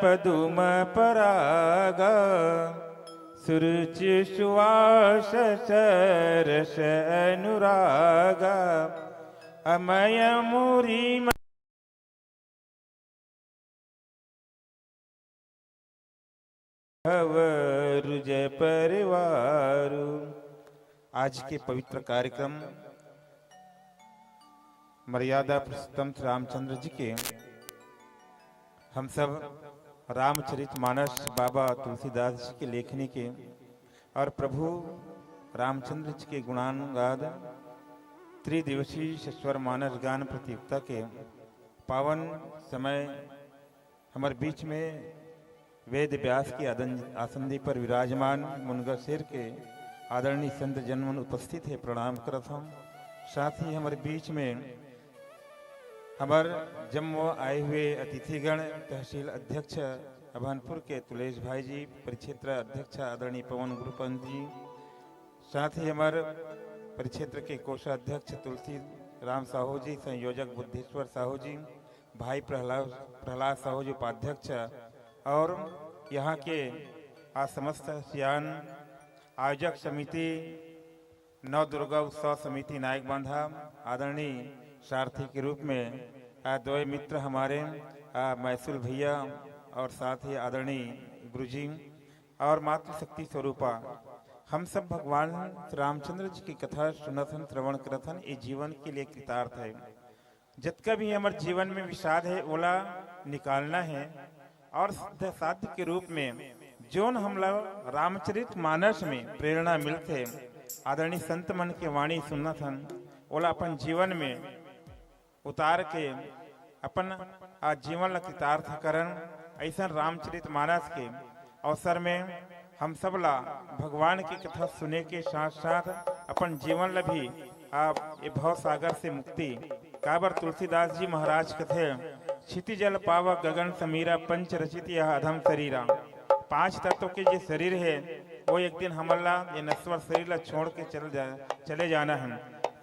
पदुम परागा, सुरुचि सुवास सरस अनुरागा। अमय मुरी रुजय परिवार। आज के पवित्र कार्यक्रम मर्यादा पुरुषोत्तम रामचंद्र जी के हम सब रामचरितमानस बाबा तुलसीदास जी के लेखनी के और प्रभु रामचंद्र जी के गुणानुगाद त्रिदिवसीय सस्वर मानस गान प्रतियोगिता के पावन समय हमारे बीच में वेद व्यास की आसंदी पर विराजमान मुनगा शेर के आदरणीय संत जनमन उपस्थित है, प्रणाम करत हम। साथ ही हमारे बीच में हमारे जम्मू आए हुए अतिथिगण तहसील अध्यक्ष अभनपुर के तुलेश भाई जी, परिक्षेत्र अध्यक्ष आदरणीय पवन गुरुपंत जी, साथ ही हमारे परिक्षेत्र के कोषाध्यक्ष तुलसी राम साहू जी, संयोजक बुद्धेश्वर साहू जी, भाई प्रहलाद साहू जी उपाध्यक्ष, और यहाँ के आज समस्त सियान आयोजक समिति नव दुर्गा उत्सव समिति नायक बांधा, आदरणीय सारथी के रूप में दो मित्र हमारे मैसूल भैया और साथ ही आदरणीय गुरुजी और मातृशक्ति स्वरूपा, हम सब भगवान रामचंद्र जी की कथा सुनथन श्रवण करथन। ये जीवन के लिए कृतार्थ है। जितना भी हमारे जीवन में विषाद है ओला निकालना है और साध्य के रूप में जोन हम लोग रामचरित मानस में प्रेरणा मिलते आदरणीय संत मन के वाणी सुनना थन ओला अपन जीवन में उतार के अपन जीवन कृतार्थ करन। ऐसा रामचरित मानस के अवसर में हम सब ला भगवान की कथा सुने के साथ साथ अपन जीवन ला भी ये भव सागर से मुक्ति काबर तुलसीदास जी महाराज कथे क्षिति जल पाव गगन समीरा पंच रचित यह अधम शरीरा। 5 तत्वों के जो शरीर है वो एक दिन हमला ये नश्वर शरीर ला छोड़ के चले जाना है।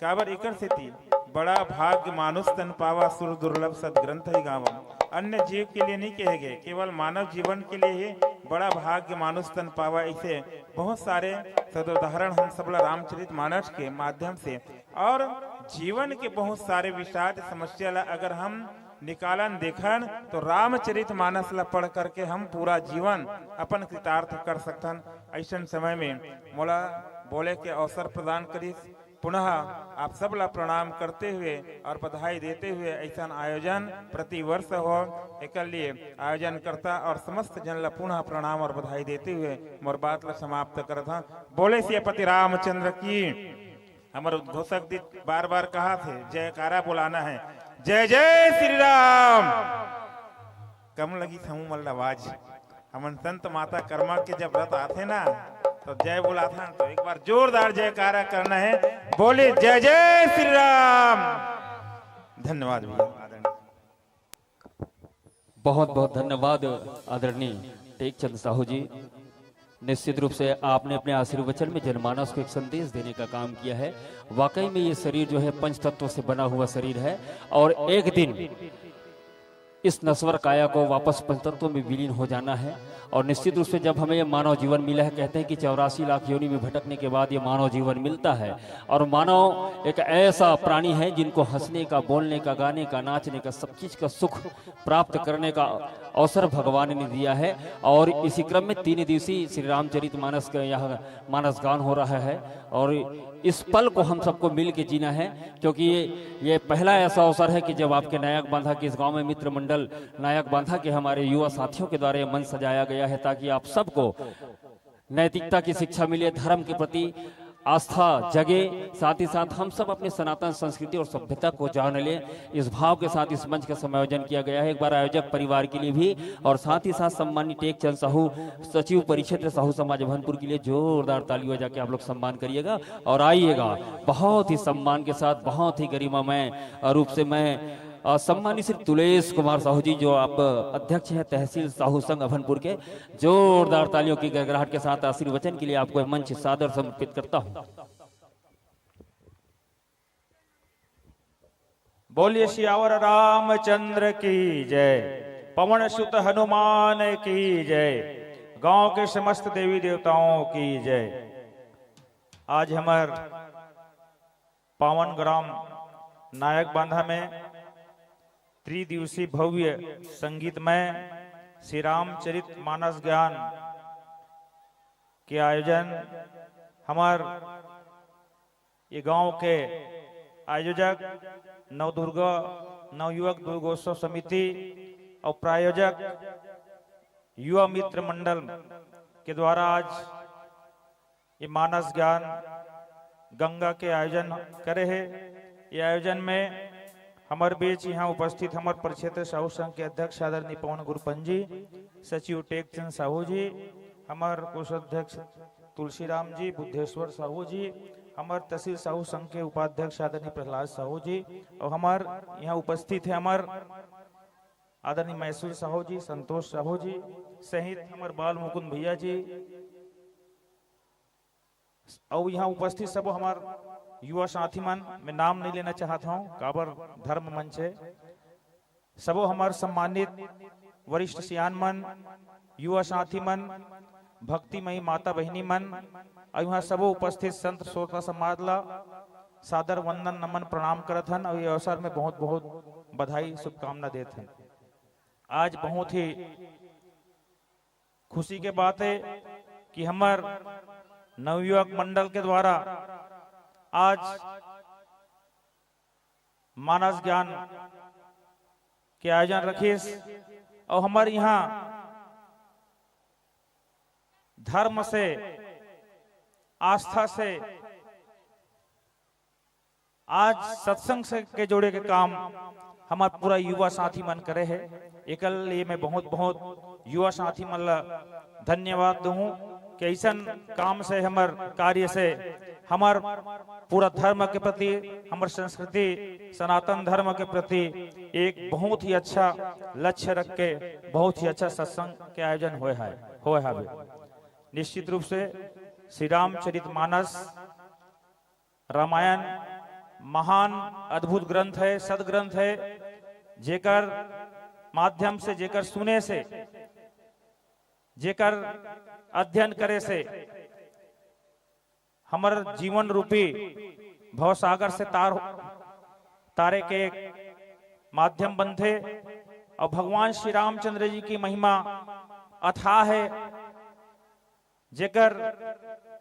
काबर इकर स्थिति बड़ा भाग्य मानुष तन पावा सुर दुर्लभ सदग्रंथ ही गावम। अन्य जीव के लिए नहीं कहे गए, केवल मानव जीवन के लिए ही बड़ा भाग्य मानुष तन पावा। ऐसे बहुत सारे सदोदाहरण हम सब रामचरित मानस के माध्यम से और जीवन के बहुत सारे विषाद समस्या ला अगर हम निकालन देखन तो रामचरित मानस ला पढ़ करके हम पूरा जीवन अपन कृतार्थ कर सकतन। ऐसा समय में मोला बोले के अवसर प्रदान करी पुनः आप सब ला प्रणाम करते हुए और बधाई देते हुए ऐसा आयोजन प्रति वर्ष हो एक लिए आयोजन करता और समस्त जन ला पुनः प्रणाम और बधाई देते हुए मोर बात ला समाप्त करता। बोले श्रीपति रामचंद्र की। हमारे उद्घोषक दी बार बार कहा थे जयकारा बुलाना है, जय जय श्री राम। कम लगी समूह मल्ल आवाज हमन संत माता कर्मा के जब व्रत आते ना तो जय बोला था तो एक बार जोरदार जयकारा करना है। बोले जय जय श्री राम। धन्यवाद भैया। बहुत बहुत धन्यवाद आदरणीय टेकचंद साहू जी। निश्चित रूप से आपने अपने आशीर्वचन में जनमानस को एक संदेश देने का काम किया है। वाकई में ये शरीर जो है पंच तत्वों से बना हुआ शरीर है और एक दिन इस नश्वर काया को वापस पंचतत्व में विलीन हो जाना है। और निश्चित रूप से जब हमें ये मानव जीवन मिला है, कहते हैं कि 84 लाख योनि में भटकने के बाद ये मानव जीवन मिलता है। और मानव एक ऐसा प्राणी है जिनको हंसने का, बोलने का, गाने का, नाचने का, सब चीज का सुख प्राप्त करने का अवसर भगवान ने दिया है। और इसी क्रम में 3 दिवसीय श्री रामचरितमानस का यह मानस गान हो रहा है। और इस पल को हम सबको मिल के जीना है, क्योंकि ये पहला ऐसा अवसर है कि जब आपके नायक बांधा के इस गांव में मित्र मंडल नायक बांधा के हमारे युवा साथियों के द्वारा ये मंच सजाया गया है, ताकि आप सबको नैतिकता की शिक्षा मिले, धर्म के प्रति आस्था जगे, साथ ही साथ हम सब अपनी सनातन संस्कृति और सभ्यता को जान ले। इस भाव के साथ इस मंच का समायोजन किया गया है। एक बार आयोजक परिवार के लिए भी और साथ ही साथ सम्मानित टेकचंद साहू सचिव परिक्षेत्र साहू समाज भनपुर के लिए जोरदार ताली बजा के आप लोग सम्मान करिएगा और आइएगा। बहुत ही सम्मान के साथ, बहुत ही गरिमामय रूप से मैं सम्मानित श्री तुलेश कुमार साहू जी, जो आप अध्यक्ष हैं तहसील साहू संघ अभनपुर के, जोरदार तालियों की गड़गड़ाहट के साथ आशीर्वचन के लिए आपको मंच सादर समर्पित करता हूं। बोलिए सियावर रामचंद्र की जय, पवन सुत हनुमान की जय, गांव के समस्त देवी देवताओं की जय। आज हमार पावन ग्राम नायक बांधा में त्रिदिवसीय भव्य संगीतमय श्री रामचरित मानस ज्ञान के आयोजन हमार ये गांव के आयोजक नवदुर्गा नवयुवक दुर्गोत्सव समिति और प्रायोजक युवा मित्र मंडल के द्वारा आज ये मानस ज्ञान गंगा के आयोजन करे है। ये आयोजन में हमारे बीच यहाँ उपस्थित हमारे परिक्षेत्र साहू संघ के अध्यक्ष आदरणीय पवन गुरुपंत जी, सचिव टेकचंद साहू जी, हमारे कोषाध्यक्ष तुलसीराम जी, बुद्धेश्वर साहू जी, हमारे तहसील साहू संघ के उपाध्यक्ष आदरणीय प्रहलाद साहू जी, और हमारे यहाँ उपस्थित है हमारे आदरणीय मैसूर साहू जी, संतोष साहू जी सहित हमारे बाल मुकुंद भैया जी, और यहाँ उपस्थित सब हमारे युवा साथी मन, मैं नाम नहीं लेना चाहता हूँ, काबर धर्म मंच है। सबो हमारे सम्मानित वरिष्ठ सियान मन, युवा साथी मन, भक्तिमयी माता बहिनी मन, और यहाँ सबो उपस्थित संत श्रोता समाज ला सादर वंदन नमन प्रणाम करत हन। और ये अवसर में बहुत बहुत बधाई शुभकामना देते हैं। आज बहुत ही खुशी के बात है कि हमार नवयुवक मंडल के द्वारा आज मानस ज्ञान के आयोजन रखीस, और हमारे यहाँ धर्म से, आस्था से, आज सत्संग से के जोड़े के काम हमारे पूरा युवा साथी मन करे है। एकल लिए मैं बहुत बहुत युवा साथी मन ला धन्यवाद दूं कि ऐसा काम से हमार कार्य से हमार पूरा धर्म के प्रति, हमार संस्कृति सनातन धर्म के प्रति एक बहुत ही अच्छा लक्ष्य रख के बहुत ही अच्छा सत्संग के आयोजन हुए है। निश्चित रूप से श्री रामचरितमानस रामायण महान अद्भुत ग्रंथ है, सदग्रंथ है, जेकर माध्यम से, जेकर सुने से, जेकर अध्ययन करे से हमार जीवन रूपी भवसागर से तारे के माध्यम बनते। और भगवान श्री रामचंद्र जी की महिमा अथाह है, जेकर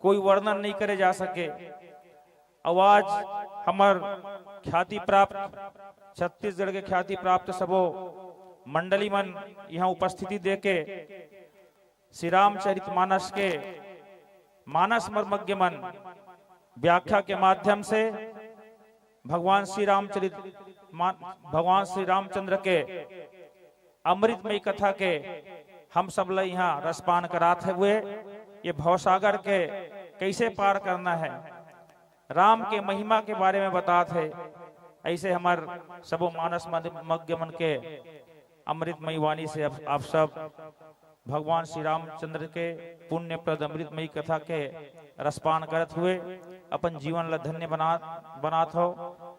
कोई वर्णन नहीं करे जा सके। और आज हमार ख्याति प्राप्त छत्तीसगढ़ के ख्याति प्राप्त सबो मंडली मन यहाँ उपस्थिति देके श्री रामचरितमानस के मानस मर्मज्ञ मन व्याख्या के माध्यम से भगवान श्री रामचंद्र के अमृतमयी कथा के हम सब ला यहाँ रसपान कराते हुए ये भवसागर के कैसे पार करना है, राम के महिमा के बारे में बताते है। ऐसे हमार सबो मानस मध्य मन के अमृतमयी वाणी से आप सब भगवान श्री रामचंद्र के पुण्य प्रद अमृतमयी कथा के रसपान करत हुए अपन जीवन ला धन्य बनात हो।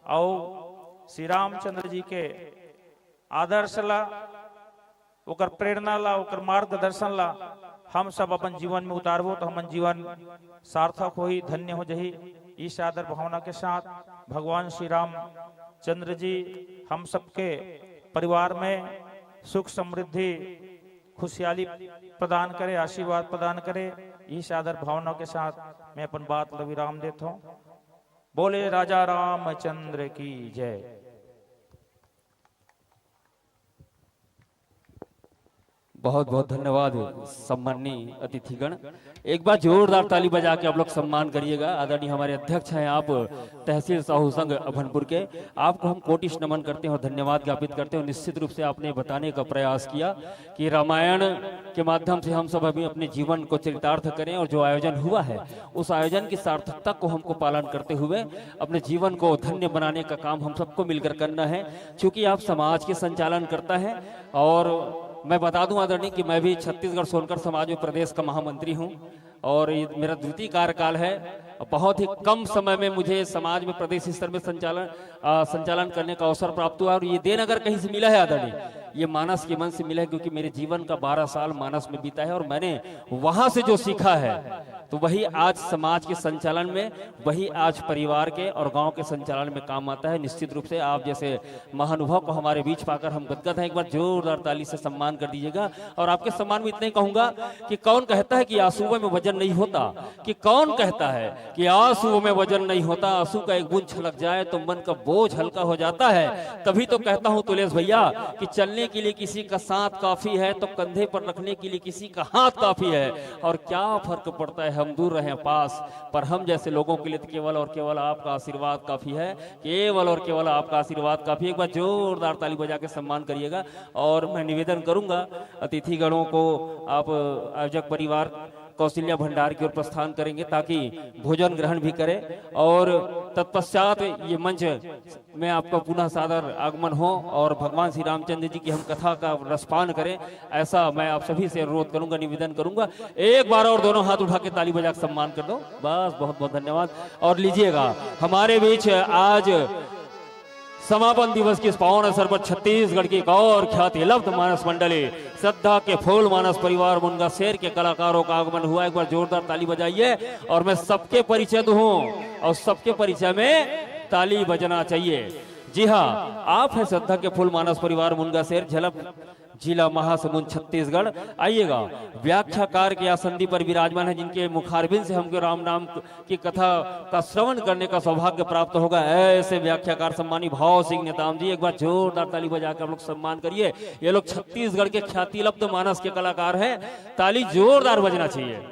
और श्री रामचंद्र जी के आदर्श ला, ओकर प्रेरणा ला, ओकर मार्गदर्शन ला हम सब अपन जीवन में उतारबो तो हमन जीवन सार्थक होई, धन्य हो जही। इस आदर भावना के साथ भगवान श्री राम चंद्र जी हम सबके परिवार में सुख समृद्धि खुशहाली प्रदान करे, आशीर्वाद प्रदान करे। इस आदर भावना के साथ मैं अपन बात विराम देता हूँ। बोले राजा रामचंद्र की जय। बहुत बहुत धन्यवाद सम्माननीय अतिथिगण। एक बार जोरदार ताली बजा के आप लोग सम्मान करिएगा। आदरणीय हमारे अध्यक्ष हैं आप तहसील साहू संघ अभनपुर के, आपको हम कोटिश नमन करते हैं और धन्यवाद ज्ञापित करते हैं। निश्चित रूप से आपने बताने का प्रयास किया कि रामायण के माध्यम से हम सब अभी अपने जीवन को चरितार्थ करें और जो आयोजन हुआ है उस आयोजन की सार्थकता को हमको पालन करते हुए अपने जीवन को धन्य बनाने का काम हम सबको मिलकर करना है। क्योंकि आप समाज के संचालन करता है और मैं बता दूं आदरणीय कि मैं भी छत्तीसगढ़ सोनकर समाज में प्रदेश का महामंत्री हूं और ये मेरा द्वितीय कार्यकाल है। बहुत ही कम समय में मुझे समाज में प्रदेश स्तर में संचालन करने का अवसर प्राप्त हुआ और ये देन अगर कहीं से मिला है आदरणीय, ये मानस के मन से मिला है। क्योंकि मेरे जीवन का 12 साल मानस में बीता है और मैंने वहां से जो सीखा है तो वही आज समाज के संचालन में, वही आज परिवार के और गांव के संचालन में काम आता है। निश्चित रूप से आप जैसे महानुभव को हमारे बीच पाकर हम गदगद हैं। एक बार जोरदार ताली से सम्मान कर दीजिएगा। और आपके सम्मान में इतना ही कहूंगा कि कौन कहता है कि आंसुओं में वजन नहीं होता, कि कौन कहता है कि आंसुओं में वजन नहीं होता, आंसू का एक बूंद छलक जाए तो मन का बोझ हल्का हो जाता है। तभी तो कहता हूं तुलेश भैया कि चलने के लिए किसी का साथ काफी है तो कंधे पर रखने के लिए किसी का हाथ काफी है। और क्या फर्क पड़ता है हम दूर रहे पास, पर हम जैसे लोगों के लिए केवल और केवल आपका आशीर्वाद काफी है, केवल और केवल आपका आशीर्वाद काफी है। एक बार जोरदार ताली बजा के सम्मान करिएगा। और मैं निवेदन करूंगा अतिथिगणों को, आप आयोजक परिवार कौशल्या भंडार की ओर प्रस्थान करेंगे ताकि भोजन ग्रहण भी करें और तत्पश्चात ये मंच में आपका पुनः सादर आगमन हो और भगवान श्री रामचंद्र जी की हम कथा का रसपान करें, ऐसा मैं आप सभी से अनुरोध करूंगा, निवेदन करूंगा। एक बार और दोनों हाथ उठा के ताली बजा के सम्मान कर दो। बस, बहुत बहुत धन्यवाद। और लीजिएगा हमारे बीच आज समापन दिवस के इस पावन अवसर पर छत्तीसगढ़ की एक और ख्याति लब्ध मानस मंडली श्रद्धा के फूल मानस परिवार मुनगा शेर के कलाकारों का आगमन हुआ। एक बार जोरदार ताली बजाइए। और मैं सबके परिचय दूं और सबके परिचय में ताली बजना चाहिए। जी हाँ, आप है श्रद्धा के फूल मानस परिवार मुनगा शेर, झलक जिला महासमुंद छत्तीसगढ़। आइएगा, व्याख्याकार के आसंदी पर विराजमान है जिनके मुखारबिन से हमको राम नाम की कथा का श्रवण करने का सौभाग्य प्राप्त होगा। ऐसे व्याख्याकार सम्मानी भाव सिंह नेताम जी, एक बार जोरदार ताली बजा कर आप लोग सम्मान करिए। ये लोग छत्तीसगढ़ के ख्याति लब्ध मानस के कलाकार हैं, ताली जोरदार बजना चाहिए।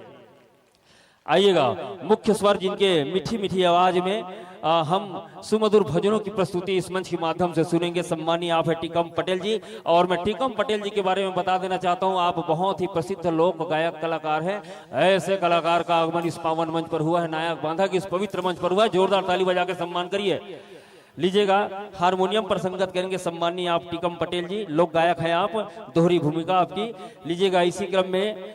आइएगा, मुख्य स्वर जिनके मीठी मीठी आवाज में हम सुमधुर भजनों की प्रस्तुति इस मंच के माध्यम से सुनेंगे। सम्मानीय आप है टीकम पटेल जी। और मैं टीकम पटेल जी के बारे में बता देना चाहता हूं, आप बहुत ही प्रसिद्ध लोक गायक कलाकार हैं। ऐसे कलाकार का आगमन इस पावन मंच पर हुआ है, नायक बांधा की इस पवित्र मंच पर हुआ है। जोरदार ताली बजा के सम्मान करिए। लीजिएगा, हारमोनियम पर संगत करेंगे सम्मानीय आप टीकम पटेल जी, लोक गायक हैं आप, दोहरी भूमिका आपकी। लीजिएगा, इसी क्रम में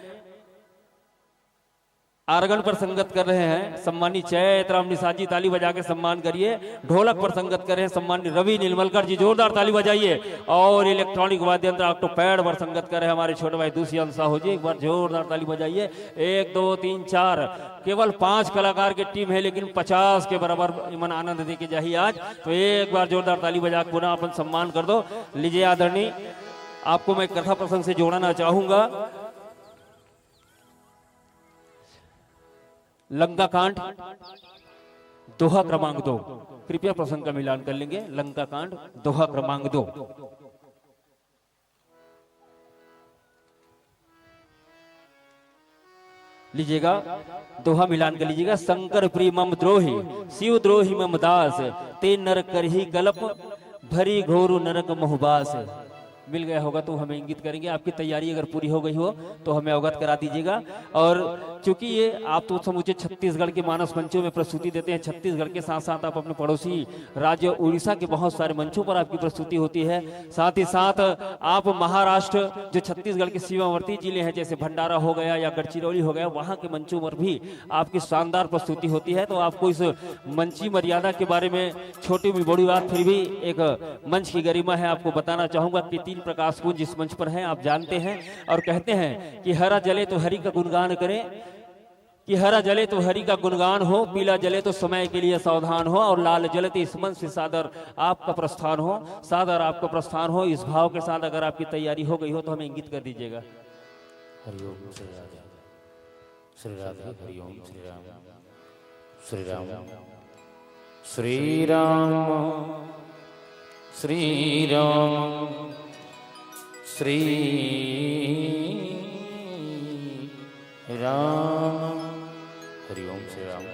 आरगन पर संगत कर रहे हैं सम्मानी चैतराम निषाद जी, ताली बजा के सम्मान करिए। ढोलक पर संगत कर रहे हैं सम्मानी रवि नीलमलकर जी, जोरदार ताली बजाइए। और इलेक्ट्रॉनिक वाद्य यंत्र ऑक्टोपैड पर संगत कर रहे हैं हमारे छोटे भाई दुष्यंत साहू जी, एक बार जोरदार ताली बजाइए। 1 2 3 4 केवल 5 कलाकार की टीम है लेकिन 50 के बराबर मन आनंद दे के जाइए आज। तो एक बार जोरदार ताली बजा के पुनः अपन सम्मान कर दो। लीजिए आदरणीय, आपको मैं कथा प्रसंग से जोड़ना चाहूंगा। लंका कांड दोहा क्रमांक 2, कृपया प्रसंग का मिलान कर लेंगे। लंका कांड दोहा क्रमांक 2। लीजिएगा, दोहा मिलान कर लीजिएगा। शंकर प्रिय मम द्रोही, शिव द्रोही मम दास, ते नर करही कल्प, भरी घोरु नरक मोहबास। मिल गया होगा तो हमें इंगित करेंगे। आपकी तैयारी अगर पूरी हो गई हो तो हमें अवगत करा दीजिएगा। और चूंकि ये आप तो समूचे छत्तीसगढ़ के मानस मंचों में प्रस्तुति देते हैं, छत्तीसगढ़ के साथ साथ आप अपने पड़ोसी राज्य उड़ीसा के बहुत सारे मंचों पर आपकी प्रस्तुति होती है। साथ ही साथ आप महाराष्ट्र जो छत्तीसगढ़ के सीमावर्ती जिले हैं जैसे भंडारा हो गया या गढ़चिरौली हो गया, वहां के मंचों पर भी आपकी शानदार प्रस्तुति होती है। तो आपको इस मंची मर्यादा के बारे में छोटी बड़ी बात फिर भी एक मंच की गरिमा है आपको बताना चाहूंगा कि 3 प्रकाश पुंज इस मंच पर हैं, आप जानते हैं। और कहते हैं कि हरा जले तो हरि का गुणगान करें, कि हरा जले तो हरि का गुणगान हो, पीला जले तो समय के लिए सावधान हो, और लाल जले तो इस मंच से सादर आपका प्रस्थान हो, सादर आपका प्रस्थान हो। इस भाव के साथ अगर आपकी तैयारी हो गई हो तो हमें इंगित कर दीजिएगा। हरिओम श्री राधे, श्री राधे, हरिओम श्री राम, श्री राम, श्री राम, श्री राम, श्री राम, हरिओम श्री राम,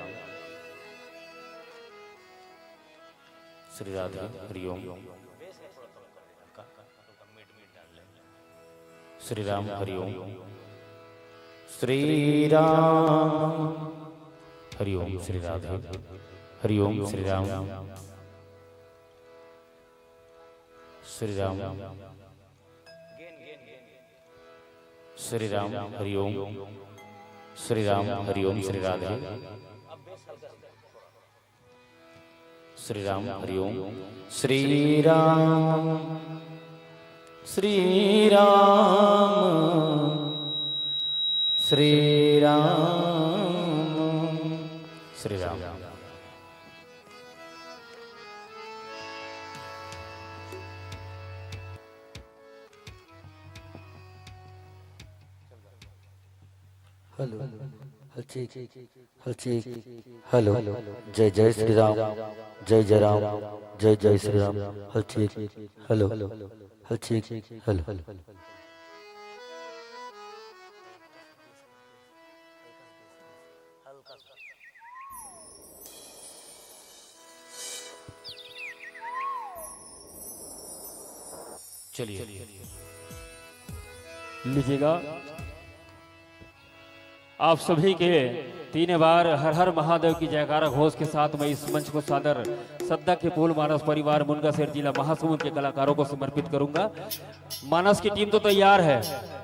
श्री राधे, हरिओम, श्री राम, हरिओम, श्री राम, हरिओम, श्री राधे, हरिओम, श्री राम, श्री राम, श्री राम, हरिओम, श्री राम, हरिओम, श्री राधे, श्री राम, हरिओम, श्री राम, श्री राम, श्री राम, श्री राम। हेलो, हलचीक, हलचीक, हेलो, जय जय श्री राम, जय जय राम, जय जय श्री राम, हलचीक, हेलो, हलचीक, हेलो। चलिए लीजिएगा। आप सभी के 3 बार हर हर महादेव की जयकारा घोष के साथ मैं इस मंच को सादर सद्दा के पूल मानस परिवार मुनगासेर जिला महासमुंद के कलाकारों को समर्पित करूंगा। मानस की टीम तो तैयार है,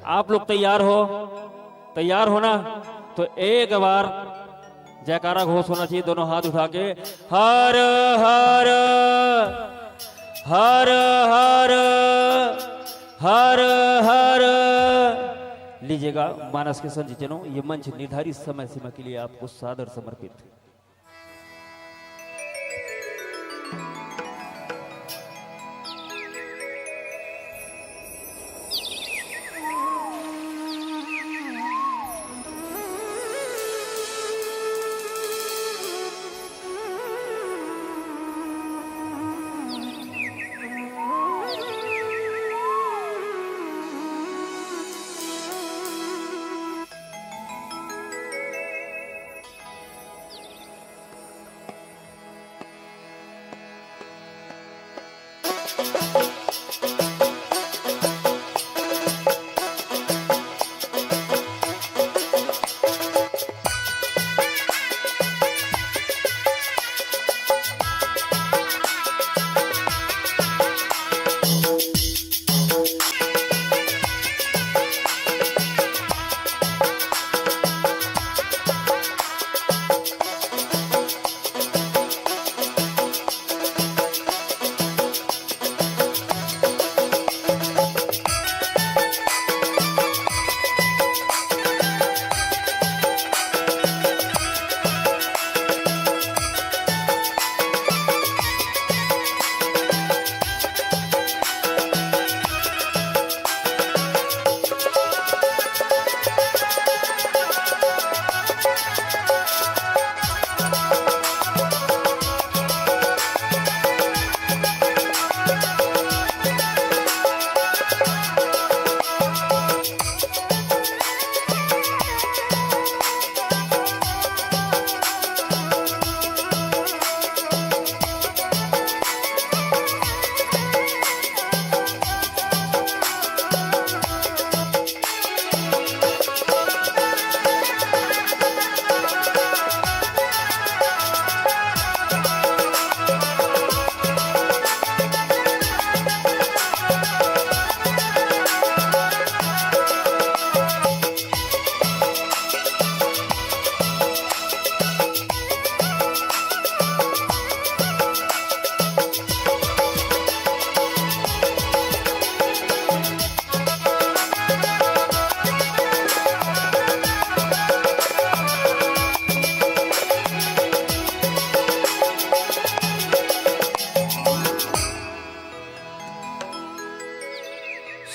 आप लोग तैयार हो? तैयार हो ना? तो एक बार जयकारा घोष होना चाहिए, दोनों हाथ उठा के हर हर हर हर हर हर। लीजिएगा मानस के संजनों, ये मंच निर्धारित समय सीमा के लिए आपको सादर समर्पित है।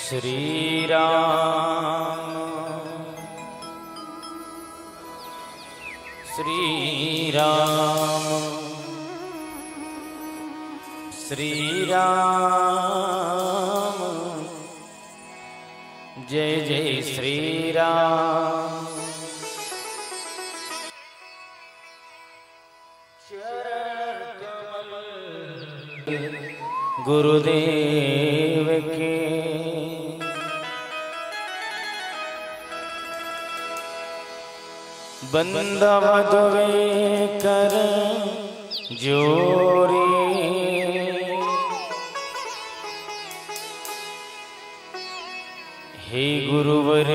श्री राम श्री राम श्री राम जय जय श्री राम। गुरुदेव के बंदा दुए कर जोरे हे गुरुवर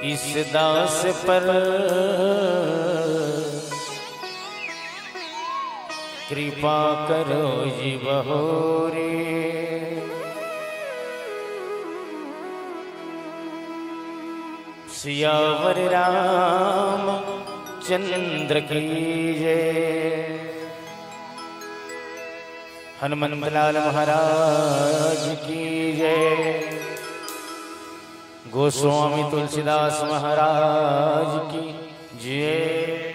इस दास पर कृपा करो जी बहोरे। सियावर राम चंद्र की जय। हनुमंत लाल महाराज की जय। गोस्वामी तुलसीदास महाराज की जय।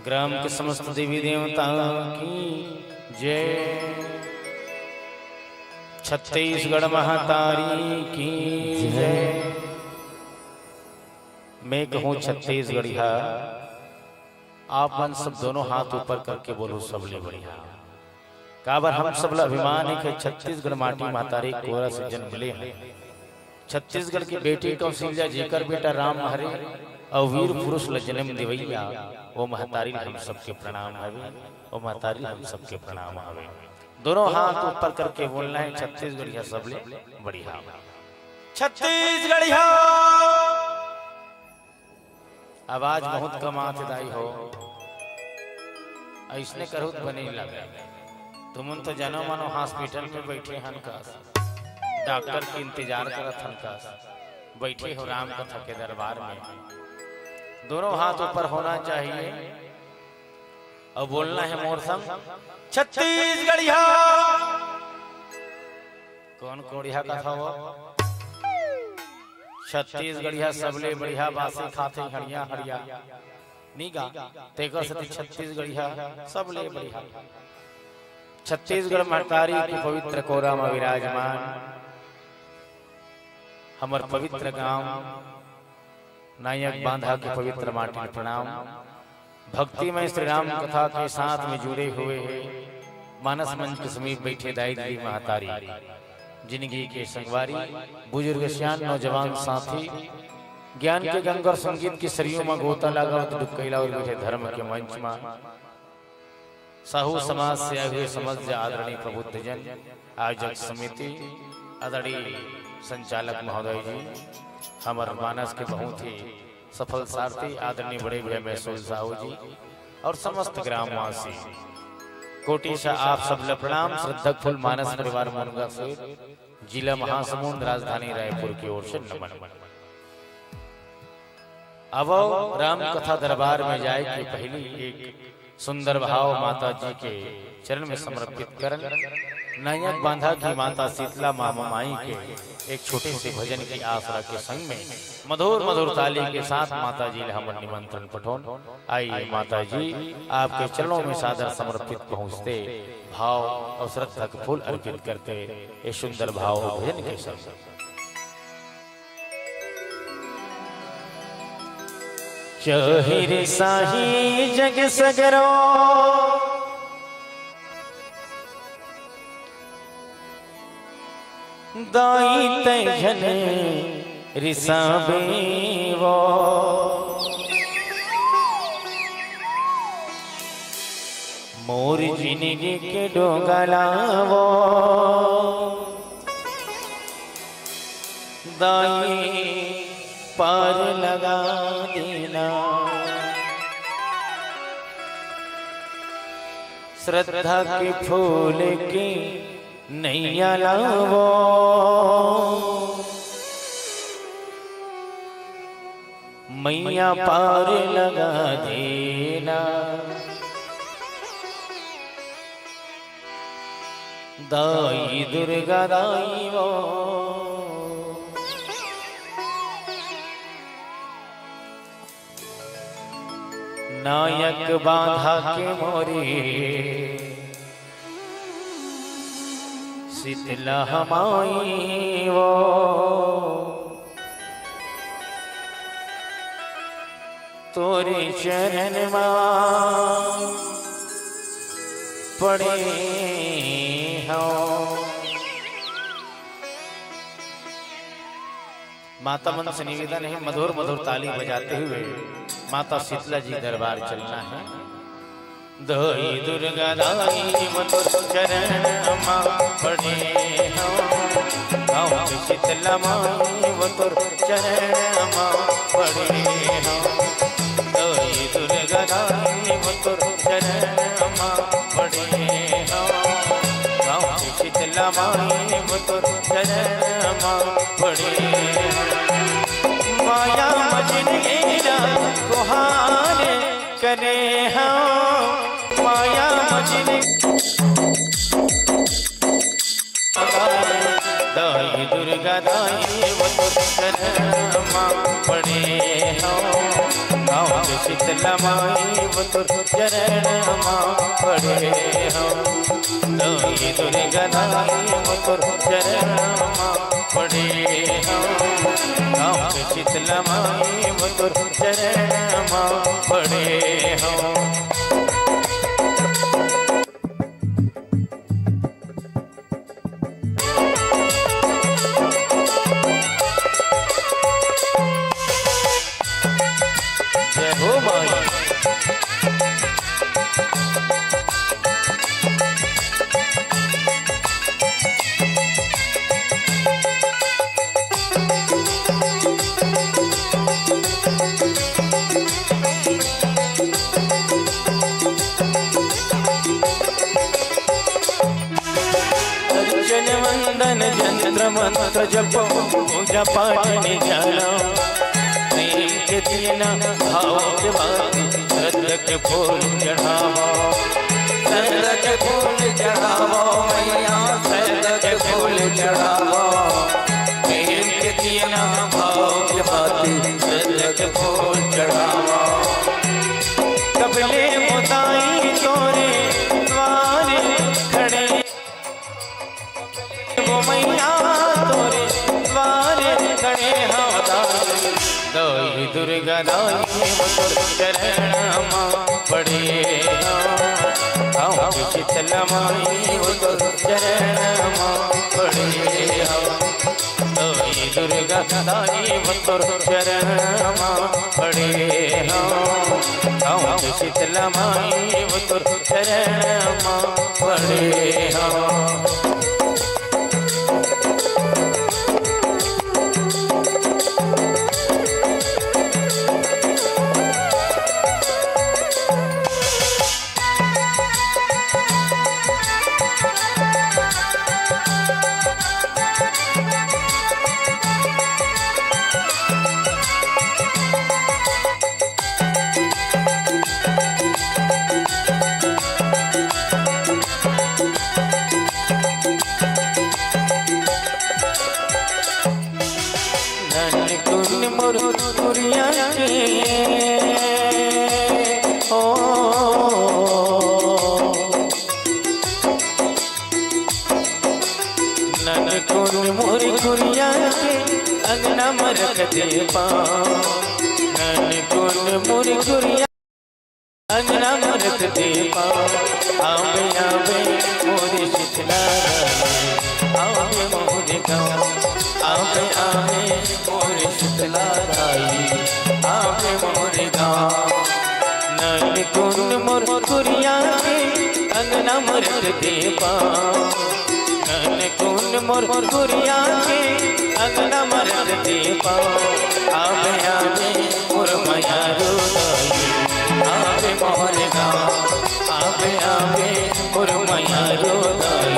ग्राम के समस्त देवी देवताओं की जय। छत्तीसगढ़ महातारी की जय। मैं कहूँ छत्तीसगढ़िया, आप मन सब दोनों हाथ ऊपर करके बोलो सबले बढ़िया। काबर हम सब अभिमान है कि छत्तीसगढ़ माटी महातारी कोरा से जन्म ले हैं। छत्तीसगढ़ की बेटी कौशल्या जेकर बेटा राम हरे और वीर पुरुष ल जन्म देवैया, वो महतारी हम सबके प्रणाम हवे। वो महतारी हम सबके प्रणाम हवे। दोनों हाथ ऊपर करके बोलना है छत्तीसगढ़िया सबले बढ़िया। छत्तीसगढ़िया आवाज बहुत कम आते दाई हो, ऐसने करो तो बने लगे। तुम तो जानो मानो हॉस्पिटल में बैठे हन का डॉक्टर के इंतजार करत हन का बैठे हो राम कथा के दरबार में। दोनों हाथ ऊपर होना चाहिए और बोलना है मोर संग छत्तीसगढ़िया। कौन कोढ़िया कथा हो? छत्तीसगढ़िया सबले बढ़िया बासी खाते हरिया हरिया नीगा तेकर सती छत्तीसगढ़िया सबले बढ़िया। छत्तीसगढ़ महतारी की पवित्र कोरा में विराजमान हमर पवित्र गांव नायक बांधा के पवित्र माटी में प्रणाम। भक्ति में श्री राम कथा के साथ में जुड़े हुए हैं। मानस मंच के समीप बैठे दाई देवी महतारी, जिंदगी के संगवारी, बुजुर्ग सियान नौजवान साथी, ज्ञान के गंगा और संगीत की सरियों में गोता लगा डुबकैला और बैठे धर्म के मंच में साहू समाज से आए हुए समझ आदरणीय प्रबुद्ध जन, आयोजक समिति, आदरणीय संचालक महोदय जी, हमार मानस के बहुत ही सफल सारथी आदरणीय बड़े भैया महसूल साहू जी और समस्त ग्रामवासी, कोटि से आप सब प्रणाम। श्रद्धा फुल मानस परिवार मुनगा से जिला महासमुंद राजधानी रायपुर की ओर से नमन। अब राम कथा दरबार में जाए कि पहली एक सुंदर भाव माता जी के चरण में समर्पित कर नायक बांधा की माता शीतला माई के एक छोटे से भजन की आसरा के संग में मधुर मधुर ताली के साथ माता जी हमर निमंत्रण पठोन। आइए माता जी आपके चरणों में सादर समर्पित पहुँचते भाव और श्रद्धा के फूल अर्पित करते ये सुंदर भाव भजन के संग। चहिर साही जग सगरो दाई तैजन रिसाबे वो मोर जिंदगी के डोंगलावो दाई पार लगा देना। श्रद्धा के फूल की नैया लावो मैया पार लगा देना। दाई दुर्गा दाई वो नायक बांधा के मोरी शीतला हमाई वो तोरे चरण मां पड़े हो। माता मन से निवेदन है मधुर मधुर ताली बजाते हुए माता शीतला जी दरबार चलना है। दाई दुर्गा दाई मधुर चरण मां पड़े हो। गाँव शीतला माई मधुर चरण मां पड़े हो। दाई दुर्गा दाई मधुर चरण मां पड़े हो। गाँव शीतला माई मधुर चरण मां पड़े हो। माया मजन गेरा गुहार करे हो। माया मजन दाई दुर्गा दाई मधुर चरण मां पड़े हो। गाँव शीतला माई मधुर चरण मां पड़े हो। दाई दुर्गा दाई मधुर चरण मां पड़े हो। गाँव शीतला माई मधुर चरण मां पड़े हो। जय हो माई। अर्चन वंदन जंत्र मंत्र जपो पूजा पाठ निजानो। प्रेम के दीना भाव के बात श्रद्धा के फूल चढ़ावो। श्रद्धा के फूल चढ़ावो मैया श्रद्धा के फूल चढ़ावो। प्रेम के दीना भाव के बात श्रद्धा के फूल चढ़ावो। कबले मुदाई तोरे द्वारे खड़े वो मैया तोरे द्वारे खड़े हो। दाई दुर्गा दाई मधुर चरण मां पड़े हो। गाँव शीतला माई मधुर चरण मां पड़े हो। दाई दुर्गा दाई मधुर चरण मां पड़े हो। गाँव शीतला माई मधुर चरण मां पड़े हो। मुरिया के ओ नन कुन मोरी कुरिया के अंगना मरक दे पाओ। नन कुन मोरी कुरिया अंगना मरक दे पाओ। आवे आवे मोरी शीतला आवे मोरी गाँव। आवे आवे मोरे शीतला दाई आवे मोरे गाँव। नन कुन मोर कुरिया के अंगना मरक दे पाओ। नन कुन मोर कुरिया के अंगना मरक दे पाओ। आवे आवे मोर माया रो दाई आवे मोरे गाँव। आवे आवे मोर माया रो दाई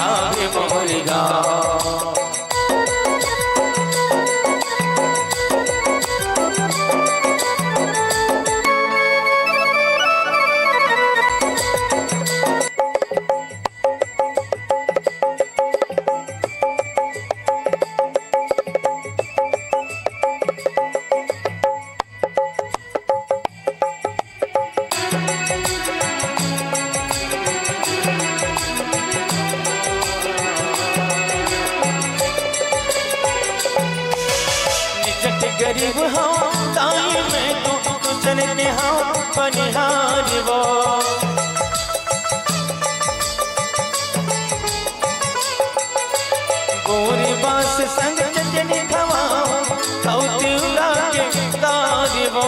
आवे मोरे गाँव। बनिहार वो गोरी बास संग चचनी खवाओ खौती उड़ा के तार वो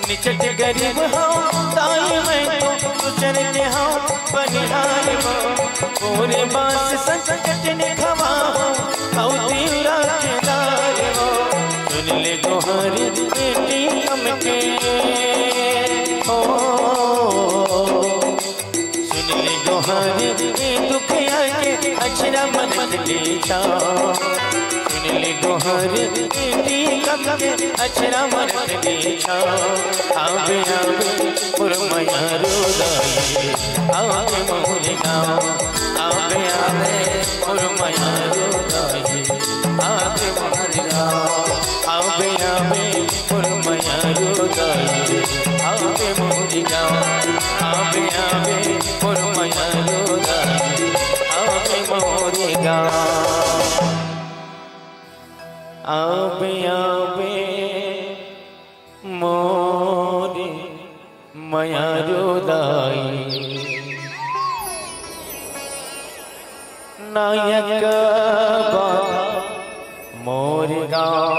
निचट गरीब हो दाई मैं तो गुजर के हो बनिहार वो गोरे बास संकट ने खवाओ खौती उड़ा के तार वो सुन ले गोहरी बेटी हमके ओ सुन ले गोहरी दुख आके अछरा मन ले जाओ सुन ले गोहरी बेटी हमके अछरा मन ले जाओ आवे आवे पुरमया रोदाई आवे मोरे गाँव आवे आवे पुरमया रोदाई आवे मोरे गाँव आवे आवे पुरमया रोदाई आवे मोरे गाँव आवे आवे पुरमया रोदाई आवे मोरे गाँव आवे आवे मोरे मया रोदाई नायक बाबा मोरे गाँव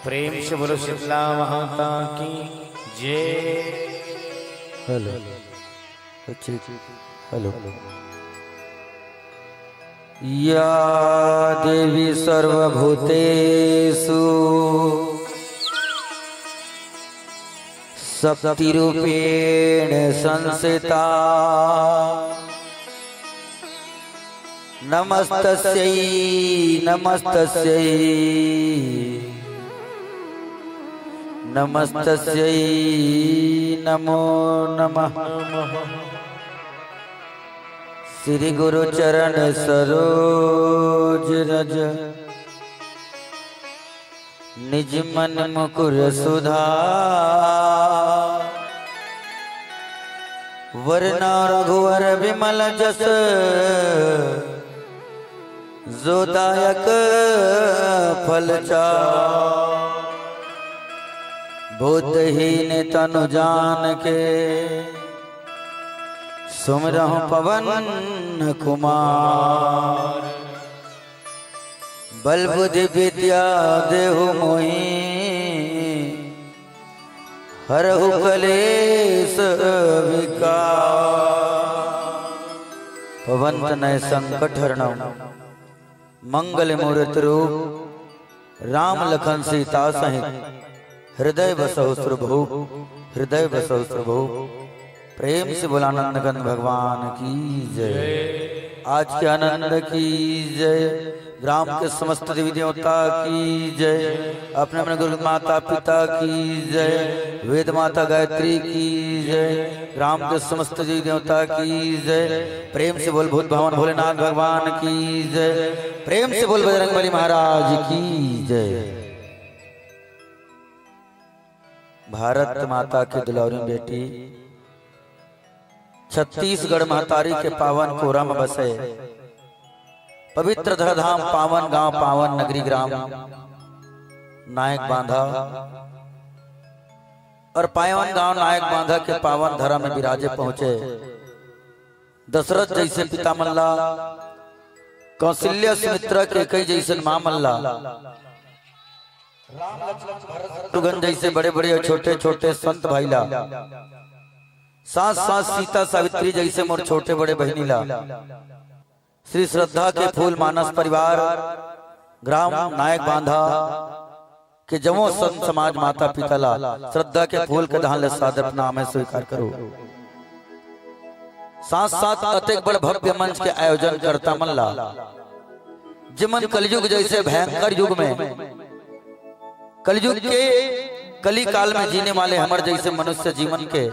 प्रेम से बोलो शीतला माता की जय। हेलो अच्छी हेलो या देवी सर्वभूतेषु शक्तिरूपेण संस्थिता नमस्तस्यै नमस्तस्यै नमस्तस्यै नमो नमः। श्री गुरु चरण सरोज रज निज मन मुकुर सुधा वरना रघुवर विमल जस जोदायक फल बुद्धहीन तनु जान के सुमिरहु पवन कुमार बल बुद्धि विद्या देहु मोहि हरहु कलेश विकार पवन तनय संकट हरणम मंगल मूर्त रूप राम लखन सीता सहित हृदय बसहु सुरभु हृदय बसहु सुरभु। प्रेम से बोला आनंद गंध भगवान की जय। आज के आनंद की जय। ग्राम के समस्त देवी देवता की जय। अपने अपने गुरु माता पिता की जय। वेद माता गायत्री की जय। ग्राम के समस्त देवी देवता की जय। प्रेम से बोल भूत भवन भोलेनाथ भगवान की जय। प्रेम से बोल बजरंगबली महाराज की जय। भारत माता की दुलारी बेटी छत्तीसगढ़ महतारी के पावन कोरा में बसे पवित्र धराधाम पावन गांव पावन नगरी ग्राम नायक बांधा और पावन गांव नायक बांधा के पावन धरा में विराजे पहुंचे दशरथ जैसे पिता मल्ला कौशल्या सुमित्रा के कई जैसे मां मल्ला शत्रुघ्न जैसे बड़े बड़े और छोटे छोटे संत भाईला साथ साथ सीता सावित्री जैसे मोर छोटे बड़े बहनीला श्री श्रद्धा के फूल मानस परिवार ग्राम नायक बांधा के जमो संत समाज माता पिता ला श्रद्धा के फूल के दान सादर नाम है स्वीकार करो। साथ साथ अत्यंत बड़ भव्य मंच के आयोजन करता मल्ला जिमन कलयुग जैसे भयंकर युग में कलयुग के कली काल में जीने वाले हमारे जैसे मनुष्य जीवन के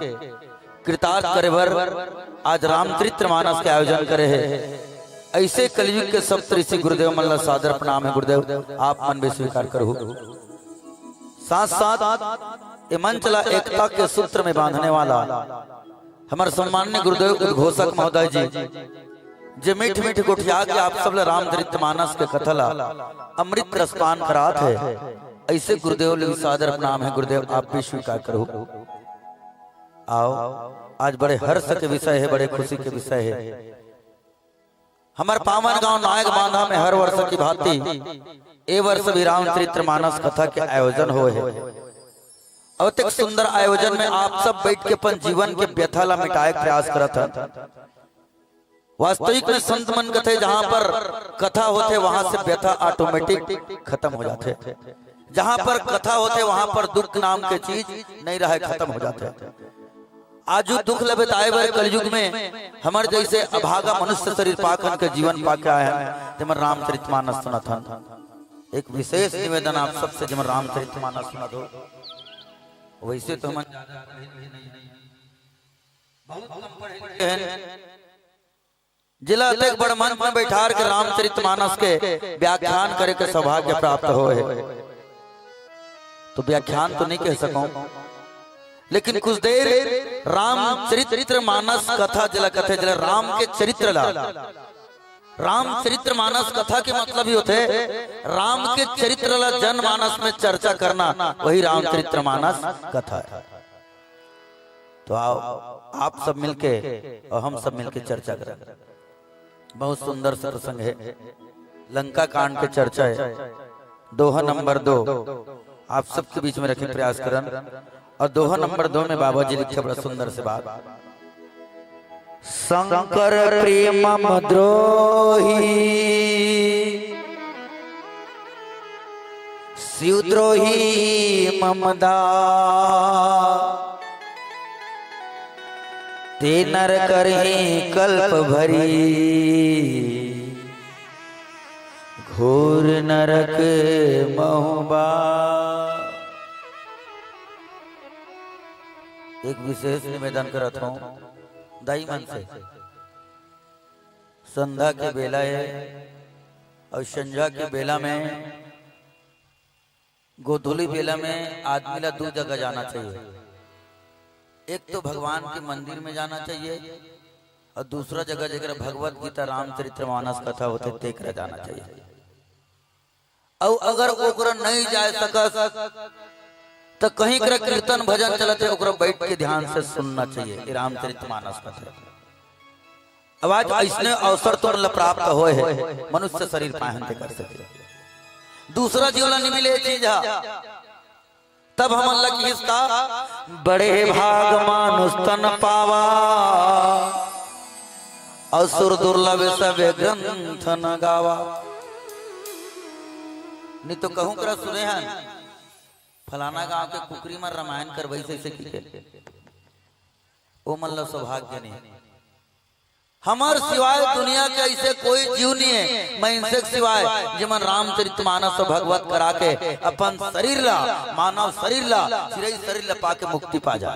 कृतार्थ करे भर आज रामचरित्र मानस के आयोजन करे है। ऐसे कलयुग के सब ऋषि गुरुदेव मल्ला सादर प्रणाम है गुरुदेव आप मन में स्वीकार करो। साथ साथ ये मंचला एकता के सूत्र में बांधने वाला हमारे सम्माननीय गुरुदेव उद्घोषक महोदय जी जे मीठ मीठ गुठिया के आप सब रामचरित मानस के कथला अमृत रसपान करात है। ऐसे गुरुदेव ले सादर प्रणाम है। गुरुदेव आप भी स्वीकार करो। आओ, आज बड़े हर्ष के विषय है, बड़े खुशी के विषय है। हमारे पावन गांव नायक बांधा में हर वर्ष की भांति ए वर्ष भी रामचरित्र मानस कथा के आयोजन हुए है। और एक सुंदर आयोजन में आप सब बैठ के अपन जीवन के व्यथा ला मिटाए प्रयास करत हैं। वास्तविक में संत मन कथे जहां पर कथा होते वहां से व्यथा ऑटोमेटिक खत्म हो जाते। जहां पर कथा होते वहां पर दुख नाम के चीज नहीं रहे, खत्म हो जाते। आज दुख लबे आए बार कलयुग में हमारे जैसे अभागा मनुष्य शरीर पाकन के जीवन पाके आए हैं। जमन रामचरित मानस सुना था, एक विशेष निवेदन आप सबसे, जमन रामचरित मानस सुना दो। वैसे तो हम जिला अध्यक्ष बड़ मंच में बैठार के रामचरित मानस के व्याख्यान करे के सौभाग्य प्राप्त हो है। तो व्याख्यान तो नहीं कह सकूं, लेकिन कुछ देर रामचरित्र मानस कथा जिला कथे जिला राम के चरित्र ला। रामचरित्र मानस कथा के मतलब ही होते राम के चरित्र ला जनमानस में चर्चा करना, वही रामचरित्र मानस कथा है। तो आओ आप सब मिलके और हम सब मिलके चर्चा करें। बहुत सुंदर सत्संग है, लंका कांड के चर्चा है। दोहा नंबर 2 आप सबके बीच में रखे प्रयास करन। और दोहा नंबर 2 में बाबा जी लिखे बड़ा सुंदर से बात। शंकर प्रेम द्रोही शिवद्रोही ममदा ते नर करहे कल्प भरी घोर नरक महुबा। एक विशेष निवेदन करत हूं दाई मन से। संध्या के बेला है और संध्या के बेला में गोधूली बेला में आदमी ला 2 जगह जाना चाहिए। एक तो भगवान के मंदिर में जाना चाहिए और दूसरा जगह जगह भगवत गीता रामचरित्र मानस कथा होते तेकरा जाना चाहिए। और अगर ओकरा नहीं जा सकत तो कहीं कर कीर्तन भजन चलते ओकरा बैठ के ध्यान से सुनना चाहिए रामचरित्र मानस कथा। अब आज ऐसने अवसर तो प्राप्त होए है, मनुष्य शरीर पाहन कर सके। दूसरा जीवन नहीं मिले चीज तब हम अल्लाह की हिस्सा बड़े भाग मानुष तन पावा असुर दुर्लभ सब ग्रंथ न गावा। नहीं तो कहूं कर सुने हैं फलाना गांव के कुकरी में रामायण कर वैसे से वो मतलब सौभाग्य नहीं। हमार सिवाय दुनिया के ऐसे कोई जीव नहीं है मैं इनसे सिवाय जिमन रामचरित मानस भगवत करा के अपन शरीर ला मानव शरीर ला चिरई शरीर ला पाके मुक्ति पा जा।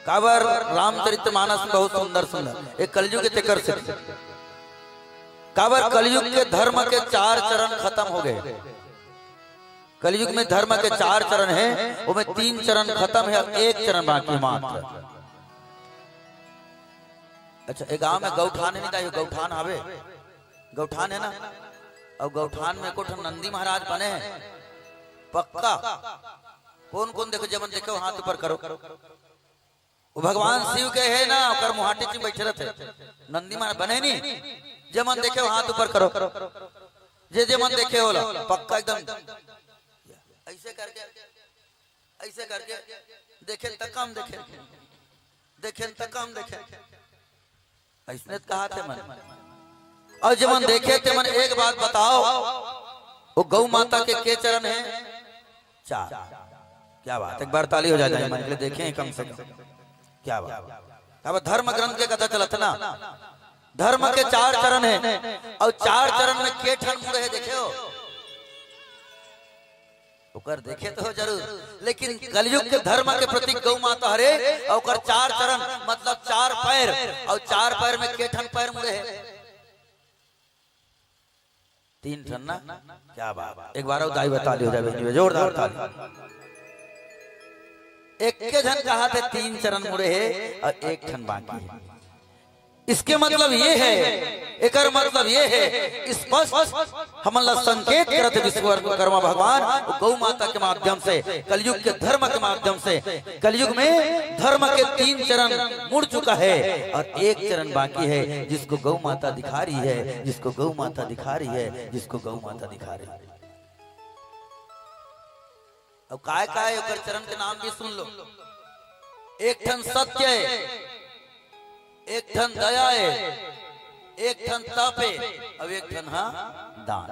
काबर रामचरित मानस में बहुत सुंदर सुंदर एक कलयुग के तेकर से काबर कलयुग के धर्म के 4 चरण खत्म हो गए। कलयुग में धर्म के 4 चरण है, उसमें 3 चरण खत्म है और 1 चरण बाकी मात्र। अच्छा एक गांव में गौठान है, नहीं था गौठान आवे गौठान है ना, और गौठान में कुछ नंदी महाराज बने हैं पक्का। कौन कौन देखो जब देखो हाथ ऊपर करो। वो भगवान शिव के है ना, और मुहाटी में बैठे रहते नंदी महाराज बने नहीं। जमन देखे हाथ ऊपर करो, जे जमन देखे होला पक्का एकदम ऐसे करके देखे तकम देखे देखे तकम देखे ऐसने कहा थे मन। और जमन देखे थे मन एक बात बताओ, वो गौ माता के चरण है 4। क्या बात, एक बार ताली हो जाए मन के लिए देखें कम से कम। क्या बात, अब धर्म ग्रंथ के कथा चलत ना, धर्म के 4 चरण है और 4 चरण में के ठन मुड़े है देखे हो ओकर देखे तो हो जरूर, लेकिन कलयुग के धर्म के प्रतीक गौ माता हरे और 4 चरण मतलब 4 पैर और 4 पैर में के ठन पैर मुड़े है 3 ठन ना। क्या बात, एक बार दाई बता लियो जाए जोरदार ताली। एक के जन कहा थे 3 चरण मुड़े है और 1 ठन बाकी है। इसके मतलब ये है, एक मतलब ये है स्पष्ट हमला संकेत करते विश्वकर्मा भगवान गौ माता के माध्यम से, कलयुग के धर्म के माध्यम से, कलयुग में धर्म के 3 चरण मुड़ चुका है और 1 चरण बाकी है, जिसको गौ माता दिखा रही है, जिसको गौ माता दिखा रही है, जिसको गौ माता दिखा रही है। अब काय ओकर चरण के नाम भी सुन लो। 1 ठन सत्य है, 1 ठन दया है, 1 ठन तप है, अब 1 ठन दान।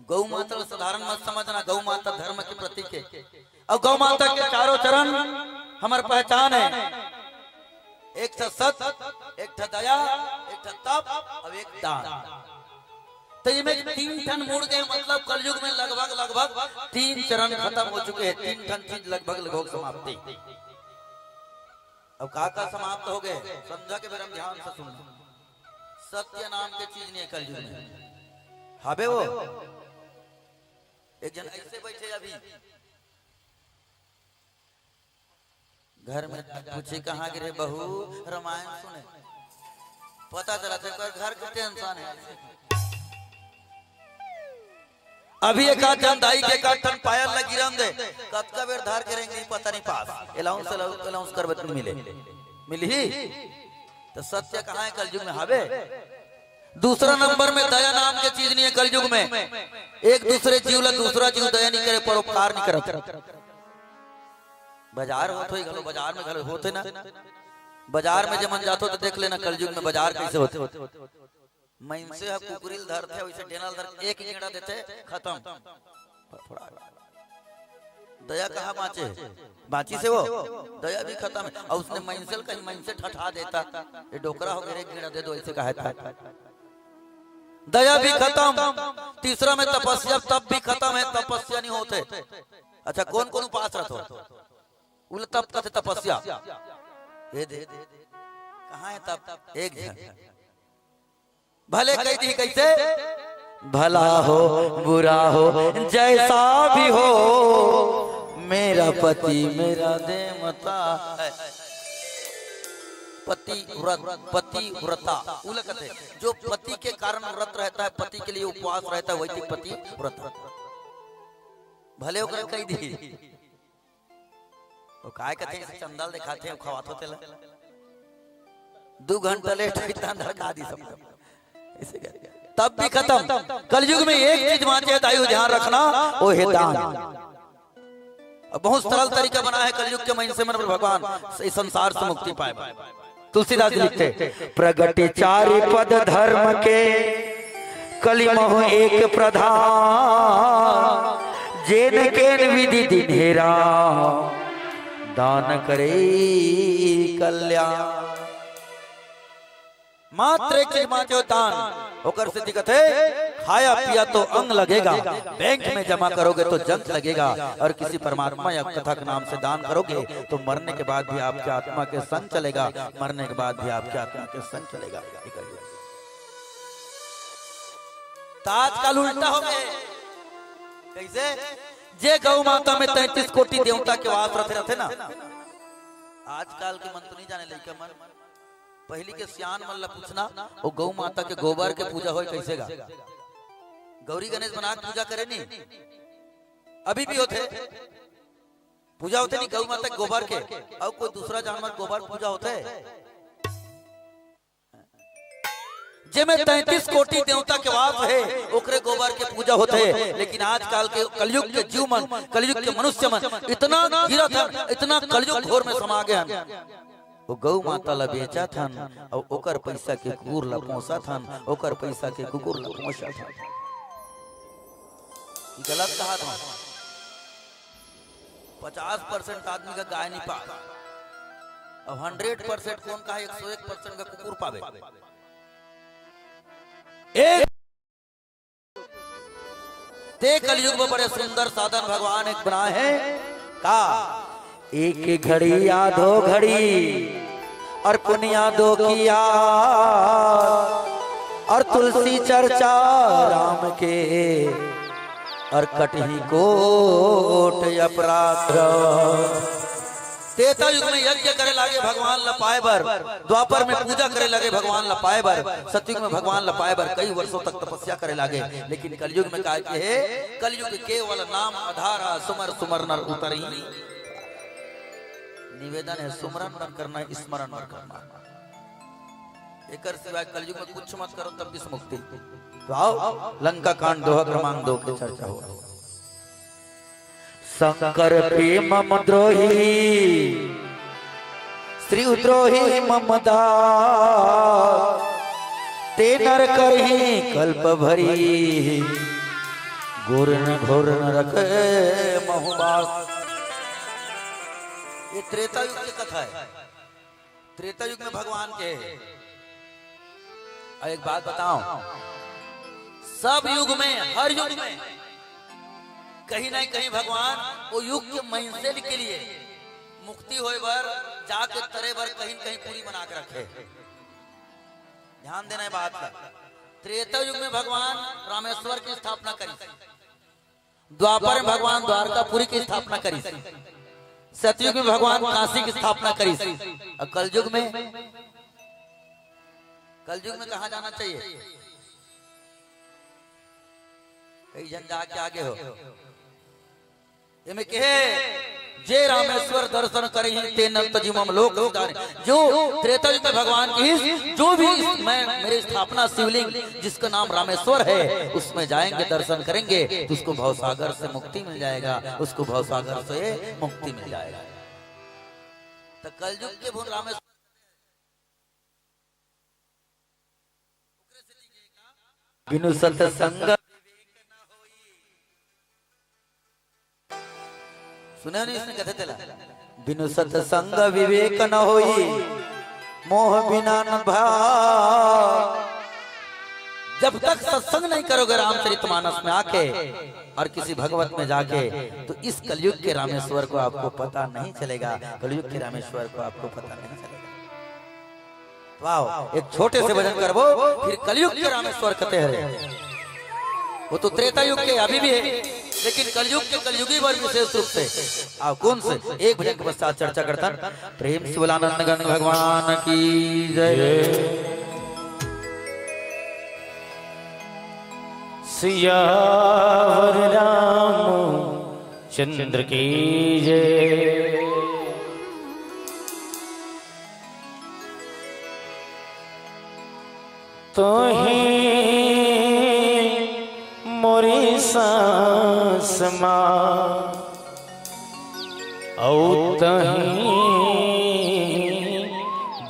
गौ माता साधारण मत समझना, गौ माता धर्म के प्रतीक है। और गौ माता के चारों चरण हमारी पहचान है। 1 ठन सत्य, 1 ठन दया, 1 ठन तप और 1 दान। तो ये में 3 ठन मुड़ गए, मतलब कलयुग में लगभग 3 चरण खत्म हो चुके हैं। 3 ठन चीज लगभग समाप्ति। अब का समाप्त हो गए, समझा के फिर हम ध्यान से सुनना। सत्य नाम के चीज नहीं है कलयुग में। हाबे वो एक जन ऐसे बैठे अभी घर में, पूछे कहाँ गिरे बहू रामायण सुने, पता चला था घर के टेंशन है। अभी एक दाई के ठन पायल लगी रन दे, कब का बेर धार करेंगे पता नहीं पास अलाउंस कर बत मिले मिली। तो सत्य कहाँ है कलयुग में? हावे। दूसरा नंबर में दया नाम के चीज नहीं है कलयुग में। एक दूसरे जीव ला दूसरा जीव दया नहीं करे, परोपकार नहीं करे। बाजार होते घलो, बाजार में घलो होते ना, बाजार में जमन जातो तो देख लेना कलयुग में बाजार कैसे होते। मैंसे कुकुरिल धरते वैसे डेनल धर, एक कीड़ा देते खत्म। दया कहाँ बाँचे? बाँची से वो दया भी खत्म है। और उसने मैंसल कहीं मैंसे ठठा देता, ये डोकरा हो गया, एक कीड़ा दे दो ऐसे कहा था। दया भी खत्म। तीसरा में तपस्या, तप भी खत्म है, तपस्या नहीं होते। अच्छा कौन कौन उपास रखो? उल तप का तपस्या ये दे कहाँ है तप? एक जन भले कह दी कैसे, भला हो बुरा हो जैसा भी हो, मेरा पति मेरा देवता है। पति व्रता उलकते, जो पति के कारण व्रत रहता है, पति के लिए उपवास रहता है, वही पति व्रत। भले होकर कह दी वो काय कहते हैं, चंदल दिखाते हैं खवात होते 2 घंटा लेट कितना धड़का दी सब। तब भी खत्म। कलयुग में एक चीज बाँचे, दायु ध्यान रखना, वो है दान। बहुत सरल तरीका बना है कलयुग के महीने से मन भगवान इस संसार से मुक्ति पाए। तुलसीदास जी लिखते, प्रगटे 4 पद धर्म के, कलिमह एक प्रधान, जेन के विधि दिनेरा, दान करे कल्याण। मात्र एक चीज माचे दान, होकर से दिक्कत है, खाया पिया तो अंग लगेगा, बैंक में जमा करोगे तो जंग लगेगा, और किसी परमात्मा या कथा के नाम से दान करोगे तो मरने के बाद भी आपके आत्मा के संग चलेगा, मरने के बाद भी आपके आत्मा के संग चलेगा। तो आजकल उल्टा हो गए। कैसे? जे गौ माता में 33 कोटि देवता के वास रहते ना, आजकल के मन तो नहीं जाने लगे मन। पहली के सियान मल्ला पूछना, वो गौ माता के गोबर के पूजा हो कैसे गा? गौरी गणेश बना के पूजा करे नहीं, अभी भी होते पूजा होते नहीं गौ माता के गोबर के, और कोई दूसरा जानवर गोबर पूजा होते है। जे में 33 कोटि देवता के वास है, ओकरे गोबर के पूजा होते है। लेकिन आजकल के कलयुग के जीव मन, कलयुग के मनुष्य मन इतना गिरत है, इतना कलयुग घोर में समा गए, वो गौ माता ला बेचा थन, और ओकर पैसा के कुकुर ला पोसा थन, ओकर पैसा के कुकुर ला पोसा थन। गलत कहा था। 50% आदमी का गाय नहीं पा, अब 100% कौन कहा 101% का कुकुर पावे। एक ते कलयुग में बड़े सुंदर साधन भगवान एक बनाए हैं का, एक घड़ी आधो घड़ी और पुनिया 2 किया, और तुलसी चर्चा राम के और कटही कोट अपराध। त्रेता युग में यज्ञ करे लागे भगवान लपाए बर, द्वापर में पूजा करे लगे भगवान लपाए बर, सतयुग में भगवान लपाए बर कई वर्षों तक तपस्या करे लागे। लेकिन कलयुग में कहा कि है कलयुग केवल नाम आधारा, सुमर सुमर नर उतरी। निवेदन है सुमरन न करना, स्मरण न करना, एक सिवाय कलयुग में कुछ मत करो तब भी मुक्ति। तो आओ लंका कांड दोहा क्रमांक 2 की चर्चा हो रही। शंकर पे मम द्रोही श्री द्रोही ममदा, ते नर करही कल्प भरी, गोरन घोरन रखे महुबास। ये त्रेता युग की कथा है। त्रेता युग में भगवान के एक बात बताऊं, सब युग में हर युग में कहीं ना कहीं भगवान वो युग के मंजिल के लिए मुक्ति होए बर जाके तरे बर कहीं कहीं पूरी बना के रखे। ध्यान देना है बात का। त्रेता युग में भगवान रामेश्वर की स्थापना करी, द्वापर में भगवान द्वारकापुरी की स्थापना करी, सतयुग में भगवान काशी की स्थापना करी, और कलयुग में कहा जाना चाहिए? कई जन जाके आगे हो कहे जे रामेश्वर दर्शन करे ते नंत जीवम लोक जाने। जो त्रेता युग में भगवान की जो भी मैं मेरी स्थापना शिवलिंग जिसका नाम रामेश्वर है उसमें जाएंगे दर्शन करेंगे तो उसको भवसागर से मुक्ति मिल जाएगा, उसको भवसागर से मुक्ति मिल जाएगा। तो कलयुग के भून रामेश्वर बिनु सत्संग सुने नहीं इसने कहते चला, बिनु सत्संग विवेक न होई, मोह बिना न भाव। जब तक सत्संग नहीं करोगे रामचरितमानस में आके और किसी भगवत में जाके तो इस कलयुग के रामेश्वर को आपको पता नहीं चलेगा, कलयुग के रामेश्वर को आपको पता नहीं चलेगा। वाह, एक छोटे से भजन करबो फिर कलयुग के रामेश्वर कहते हैं। वो तो त्रेता युग के अभी भी है, लेकिन कलयुग के कलयुगी वर्ग विशेष रूप से आप कौन से एक भजन के पश्चात चर्चा करता। प्रेम से बोलानंद गण भगवान की जय। सियावर राम चंद्र की जय। तो मोरी सांस मां औ तहीं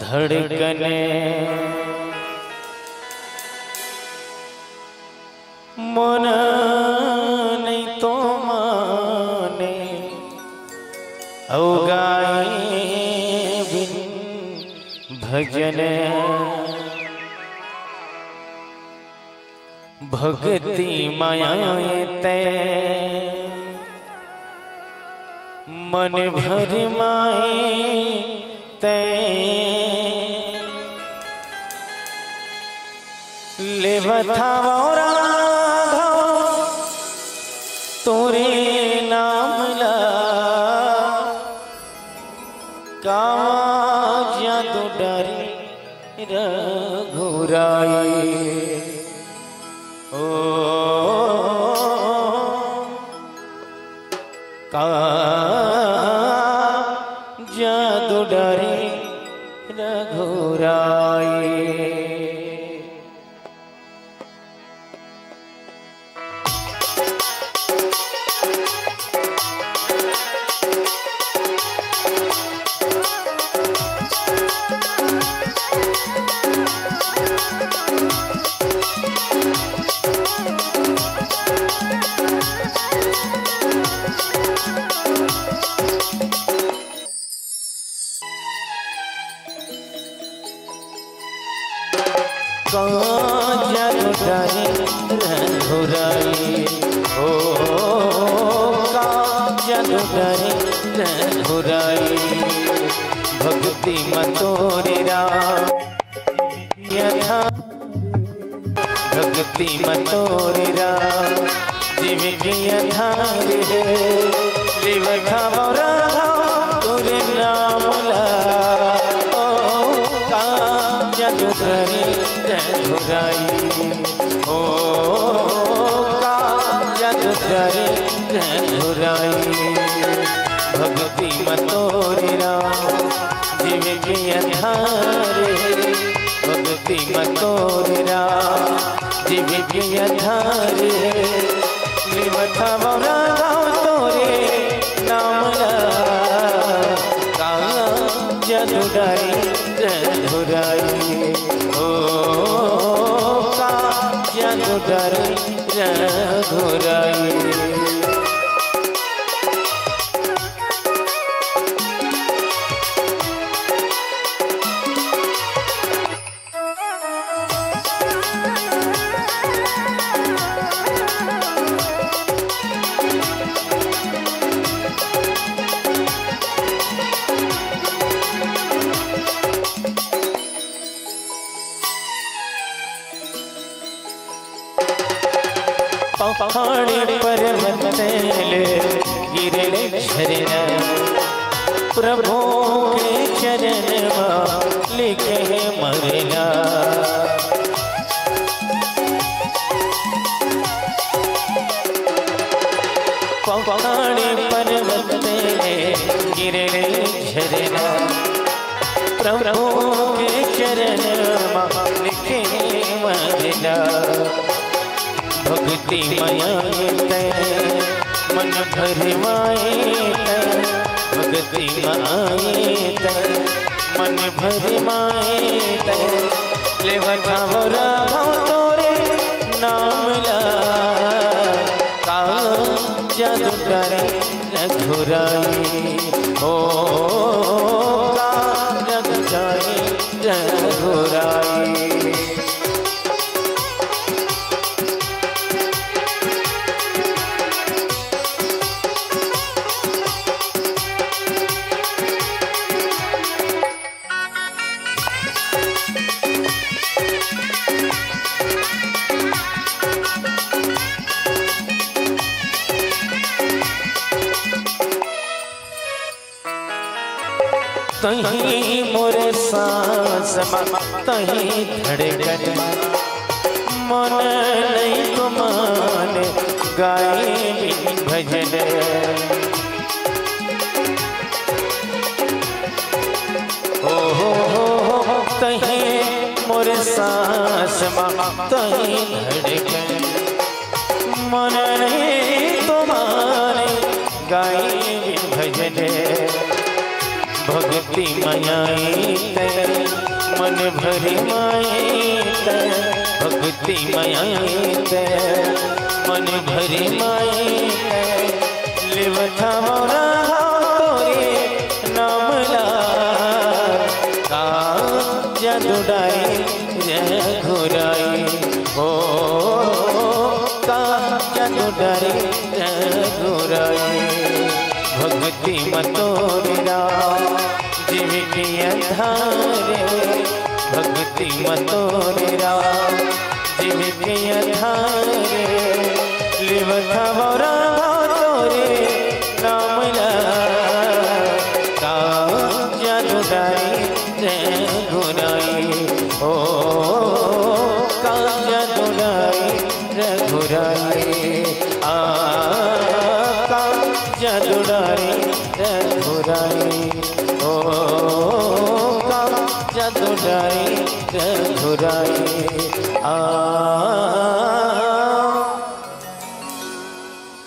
धड़कने, मन नहीं तो माने औ गाए बिन भजन। भक्ति मायाए ते मन भर माए ते, लेवथा तोरे नाम ला, कावा जादू डरी रघुराई। का जादू डरे रघुराई। भक्ति मतोरेरा यथा भक्ति मतोरेरा जीव की आधार है लिव खबरा तोरे नाम ला ओ का जादू करे घुराई ओ का जादू करे घुराई भक्ति मतोरे राम जीव की आधार भक्ति मतोरे राम जीव की आधार लिवथावरा तोरे नाम ला का जादू डारी घुराई ओ का जादू डारी घुराई पहाड़ी पर्वत ले गिरे झरना प्रभु के चरण में लिखे मरना पहाड़ी पर्वत ले गिरे झरना प्रभु के चरण में लिखे मरना भक्ति माए मन भरवाए भक्ति माए मन भरवाए ले बचावरा तोरे नाम ला का जादू करे घुराई हो का जादू करे घुराई तहीं मोरे सांस तहीं धड़कन मन नहीं तो मान गाए बिन भजन हो तहीं मोरे सांस तहीं धड़कन मन नहीं तो मान गाए बिन भजन भक्ति मायाई मन भरी माए भक्ति मायाई मन भरी माए लिवथा मोरा तोरे नाम ला का जादू डारी घुराई हो का जादू डारी घुराई भक्ति मतोरे राम जीव की आधार भक्ति मतोरे राम जीव की आधार लिवथा मोरा तोरे नाम ला का जादू डारी घुराई ओ का जादू डारी घुराई आ का जादू डारी घुराई ओ का जादू डारी घुराई आ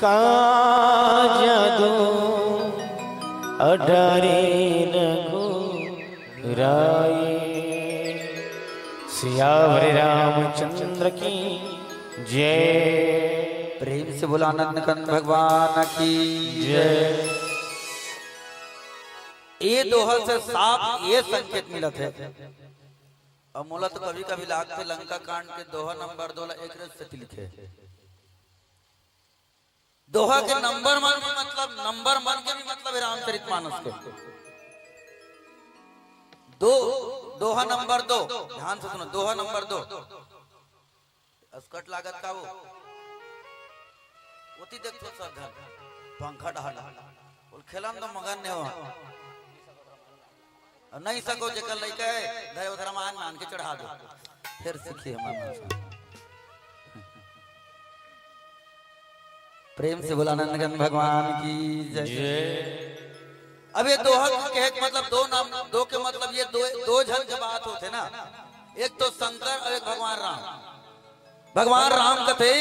का जादू अडारी घुराई सियावर रामचंद्र की जय प्रेम से बोला आनंद कंद भगवान की जय। ये दोहा से साफ ये संकेत मिला थे और मोला तो कभी कभी लागते लंका कांड के दोहा नंबर 2 एक से लिखे दोहा के नंबर मन के मतलब नंबर मन के भी मतलब है रामचरितमानस के दोहा नंबर 2 ध्यान से सुनो दोहा नंबर 2 अस्कट लागत का वो ओती देख तो सब घर पंखा डाल बोल खेलन तो मगन ने हो नहीं सको जेकर लइका है धरे उधर मान के चढ़ा दो फिर सीखिए हमारा प्रेम से बोला नंदगन भगवान की जय। अब ये दोहा के मतलब दो नाम दो के मतलब ये दो जन के बात होते ना, एक तो शंकर और एक भगवान राम। भगवान राम कथे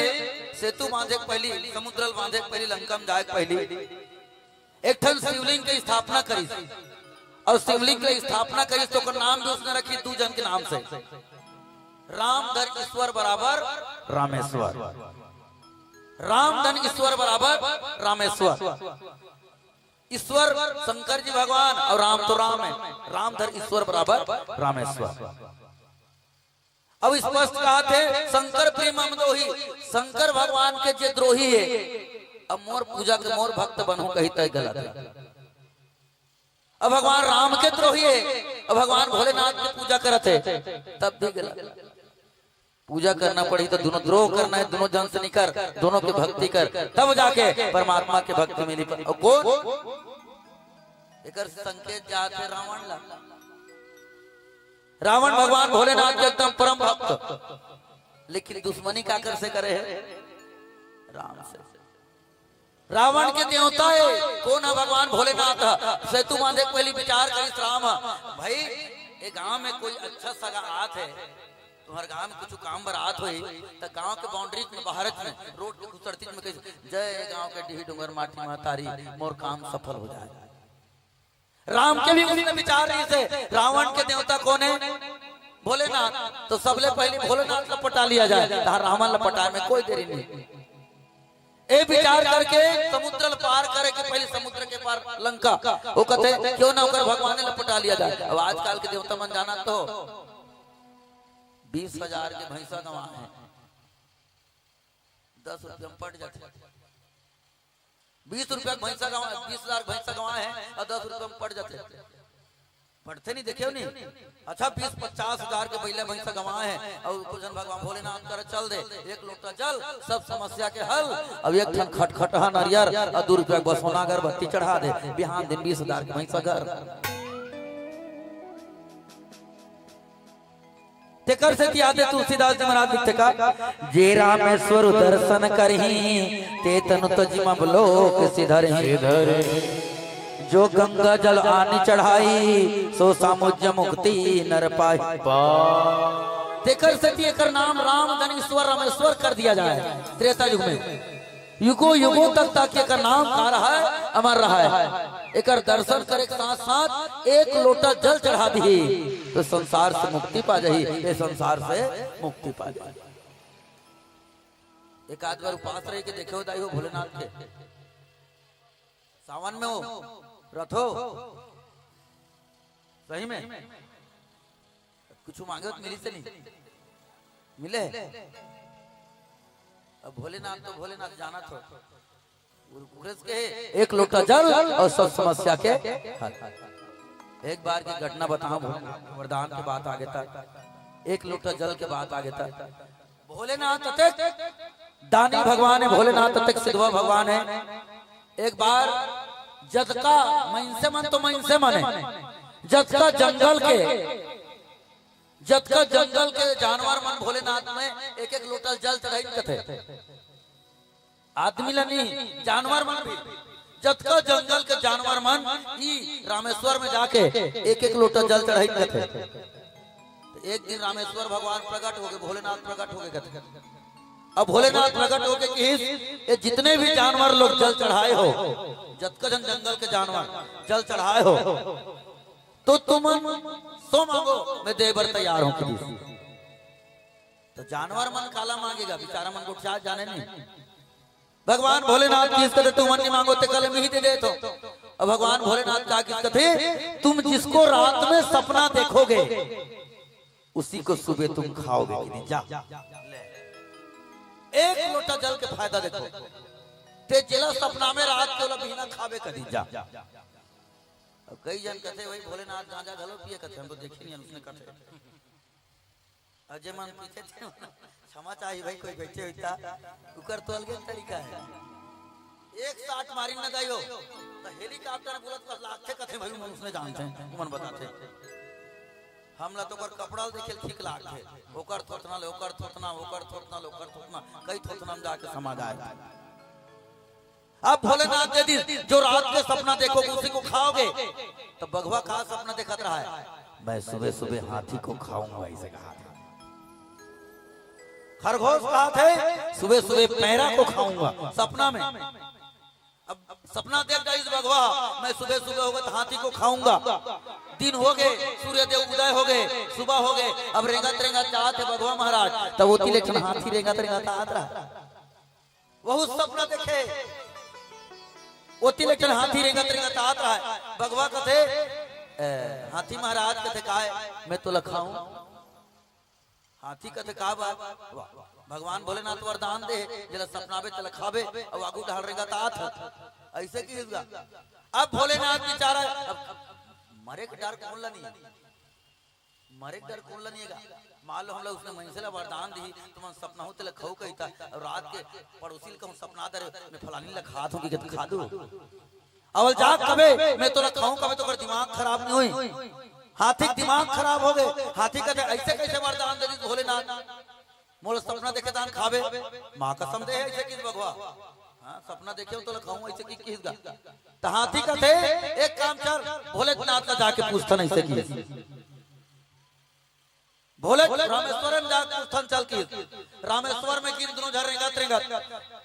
सेतु बांधे पहली समुद्र बांधे पहली लंका में जाए पहली एक ठन शिवलिंग की स्थापना करी और शिवलिंग की स्थापना करी तो का नाम भी उसने रखी दो जन के नाम से राम धन ईश्वर बराबर रामेश्वर, राम धन ईश्वर बराबर रामेश्वर। ईश्वर शंकर जी भगवान और राम तो राम है, राम धर ईश्वर बराबर रामेश्वर। अब स्पष्ट कहा थे शंकर प्रेमम द्रोही, शंकर भगवान के जे द्रोही है अब मोर पूजा के मोर भक्त बनू कही तय गलत है। अब भगवान राम के द्रोही है अब भगवान भोलेनाथ की पूजा करते तब भी गलत। पूजा करना पड़ी तो दोनों द्रोह करना है, दोनों जन से नहीं कर, दोनों की भक्ति कर तब जाके परमात्मा की भक्ति मिली। कौन एक संकेत जाते रावण ला, रावण भगवान भोलेनाथ के एकदम परम भक्त लेकिन दुश्मनी का कर से करे है राम से। रावण के देवता है कौन है भगवान भोलेनाथ। सेतु बांधे पहली विचार करी राम भाई एक गांव में कोई अच्छा सगा आत है तुम्हारे गांव में कुछ काम बरात हुई तो गांव के बाउंड्री में बाहर में रोड के खुसरती में जय गांव के डीही डूंगर माटी मातारी मोर काम सफल हो जाए। राम के भी उसी ने विचार रही थे रावण के देवता कौन है भोलेनाथ तो सबले पहले भोलेनाथ लपटा लिया जाए रावण लपटा में कोई देरी नहीं। ए विचार करके समुद्र पार करे के पहले समुद्र के पार लंका वो कहते क्यों ना होकर भगवान ने लपटा लिया जाए। अब आजकल के देवता मन जाना तो 20,000 के भैंसा गंवा है 10 रुपया में पट जाते 20 रुपया भैंसा गंवा 20,000 भैंसा गंवा है और 10 रुपया में पट जाते पढ़ते नहीं देखे नहीं। अच्छा 20-50,000 के पहले भैंसा गंवा है और पूजन भगवान भोलेनाथ कर चल दे एक लोटा जल सब समस्या के हल। अब एक ठन खटखटा नारियर और 2 रुपया बस होना अगरबत्ती चढ़ा दे बिहान दिन 20,000 के भैंसा घर तेकर से यादे तुलसीदास जी महाराज लिखते का जे रामेश्वर दर्शन करही ते तनु तजिम लोक सिधरहि जो गंगा जल आनी चढ़ाई सो सामुज्य मुक्ति नर पाई। तेकर से एकर नाम राम धनेश्वर रामेश्वर कर दिया जाए त्रेता युग में युगो युगों तक ताकि एकर नाम का रहा है अमर रहा है। एकर दर्शन करे के साथ साथ एक लोटा जल चढ़ा दी तो संसार से मुक्ति पा जाही, ये संसार से मुक्ति पा जाही। एक आध बार उपास रही के देखे हो दाई हो भोलेनाथ के सावन में हो रथो सही में कुछ मांगे तो मिली से नहीं मिले। अब भोलेनाथ तो भोलेनाथ जाना तो के एक लोटा जल और सब समस्या के हल। एक बार की घटना बताऊं वरदान के बात आगे तक एक लोटा जल के बात आगे तक भोलेनाथ तक दानी भगवान है भोलेनाथ तक सिद्धवा भगवान है। एक बार जदका मन से मन तो मन से मन है जदका जंगल के जानवर मन भोलेनाथ में एक एक लोटा जल चढ़ाई कथे आदमी ला नहीं जानवर मन भी जतका जंगल के जानवर मन ई रामेश्वर में जाके एक एक लोटा जल चढ़ाई कथे। तो एक दिन रामेश्वर भगवान प्रकट हो गए भोलेनाथ प्रकट हो गए कथे। अब भोलेनाथ प्रकट हो गए कि ये जितने भी जानवर लोग जल चढ़ाए हो जतका जंगल के जानवर जल चढ़ाए हो तो तुम सो मांगो मैं देवर तैयार हूं कि तो जानवर मन काला मांगेगा बेचारा मन को क्या जाने नहीं। भगवान भोलेनाथ किस कहते तुम मन नहीं मांगो ते कल में ही दे दे तो। अब भगवान भोलेनाथ का किस कहते तुम जिसको रात में सपना देखोगे उसी को सुबह तुम खाओगे कि नहीं। जा एक लोटा जल के फायदा देखो ते जिला सपना में रात के बिना खावे कदी जा। अब कई जन कहते भाई भोलेनाथ गांजा घलो पिए कहते हम तो देखे नहीं उसने कहते अजय मन पीछे थे क्षमा चाहिए भाई कोई बैठे होता उकर तो अलग तरीका है एक साथ मारी न गयो तो हेलीकॉप्टर बुलत पर लाखे कथे भाई मन उसने जानते हैं मन बताते हमला तो कर कपड़ा देखे ठीक लाखे ओकर थोतना कई थोतना में जाके समाज आए। अब भोलेनाथ दे दी जो रात के सपना देखोगे उसी को खाओगे। तो बघवा का सपना देखत रहा है, मैं सुबह सुबह हाथी को खाऊंगा ऐसे कहा था। खरगोश कहा थे सुबह सुबह पैरा को खाऊंगा सपना में। अब सपना देख रहा इस बघवा मैं सुबह सुबह होगा तो हाथी को खाऊंगा। दिन हो गए, सूर्य देव उदय हो गए, सुबह हो गए। अब रेंगत रेंगत चाहते भगवान महाराज तब वो तिलेक्षण हाथी रेंगत रेंगत आत रहा। वह सपना देखे वो तिलेक्षण हाथी रेंगत रेंगत आत रहा। भगवा कथे हाथी महाराज कथे का है मैं तो लखाऊं। हाथी कथे का भगवान भोलेनाथ वरदान दे जला सपनावे तल खावे और आगू ढाल रेंगत आत ऐसे की होगा। अब भोलेनाथ बेचारा मरे का डर कौन ला नहीं, मरे का डर कौन ला नहीं है। मान लो हम लोग उसने महिषला वरदान दी तुम सपना हो तले खाओ कहता और रात के पड़ोसी कहूं सपना दे मैं फलानी ला खा दूं कि खा दूं अवल जाग कबे मैं तो खाऊं कबे तो कर दिमाग खराब नहीं हुई। हाथी दिमाग खराब हो गए। हाथी कहते ऐसे कैसे वरदान दे दी भोलेनाथ मोल सपना देखे दान खावे मां कसम दे ऐसे किस भगवा। हाँ सपना देखे तो खाऊं ऐसे की किस गा। तो हाथी कहते एक काम कर भोलेनाथ का जाके पूछता नहीं ऐसे की भोले रामेश्वर में जाके पूछन चल की रामेश्वर में गिर दोनों झर रेंगत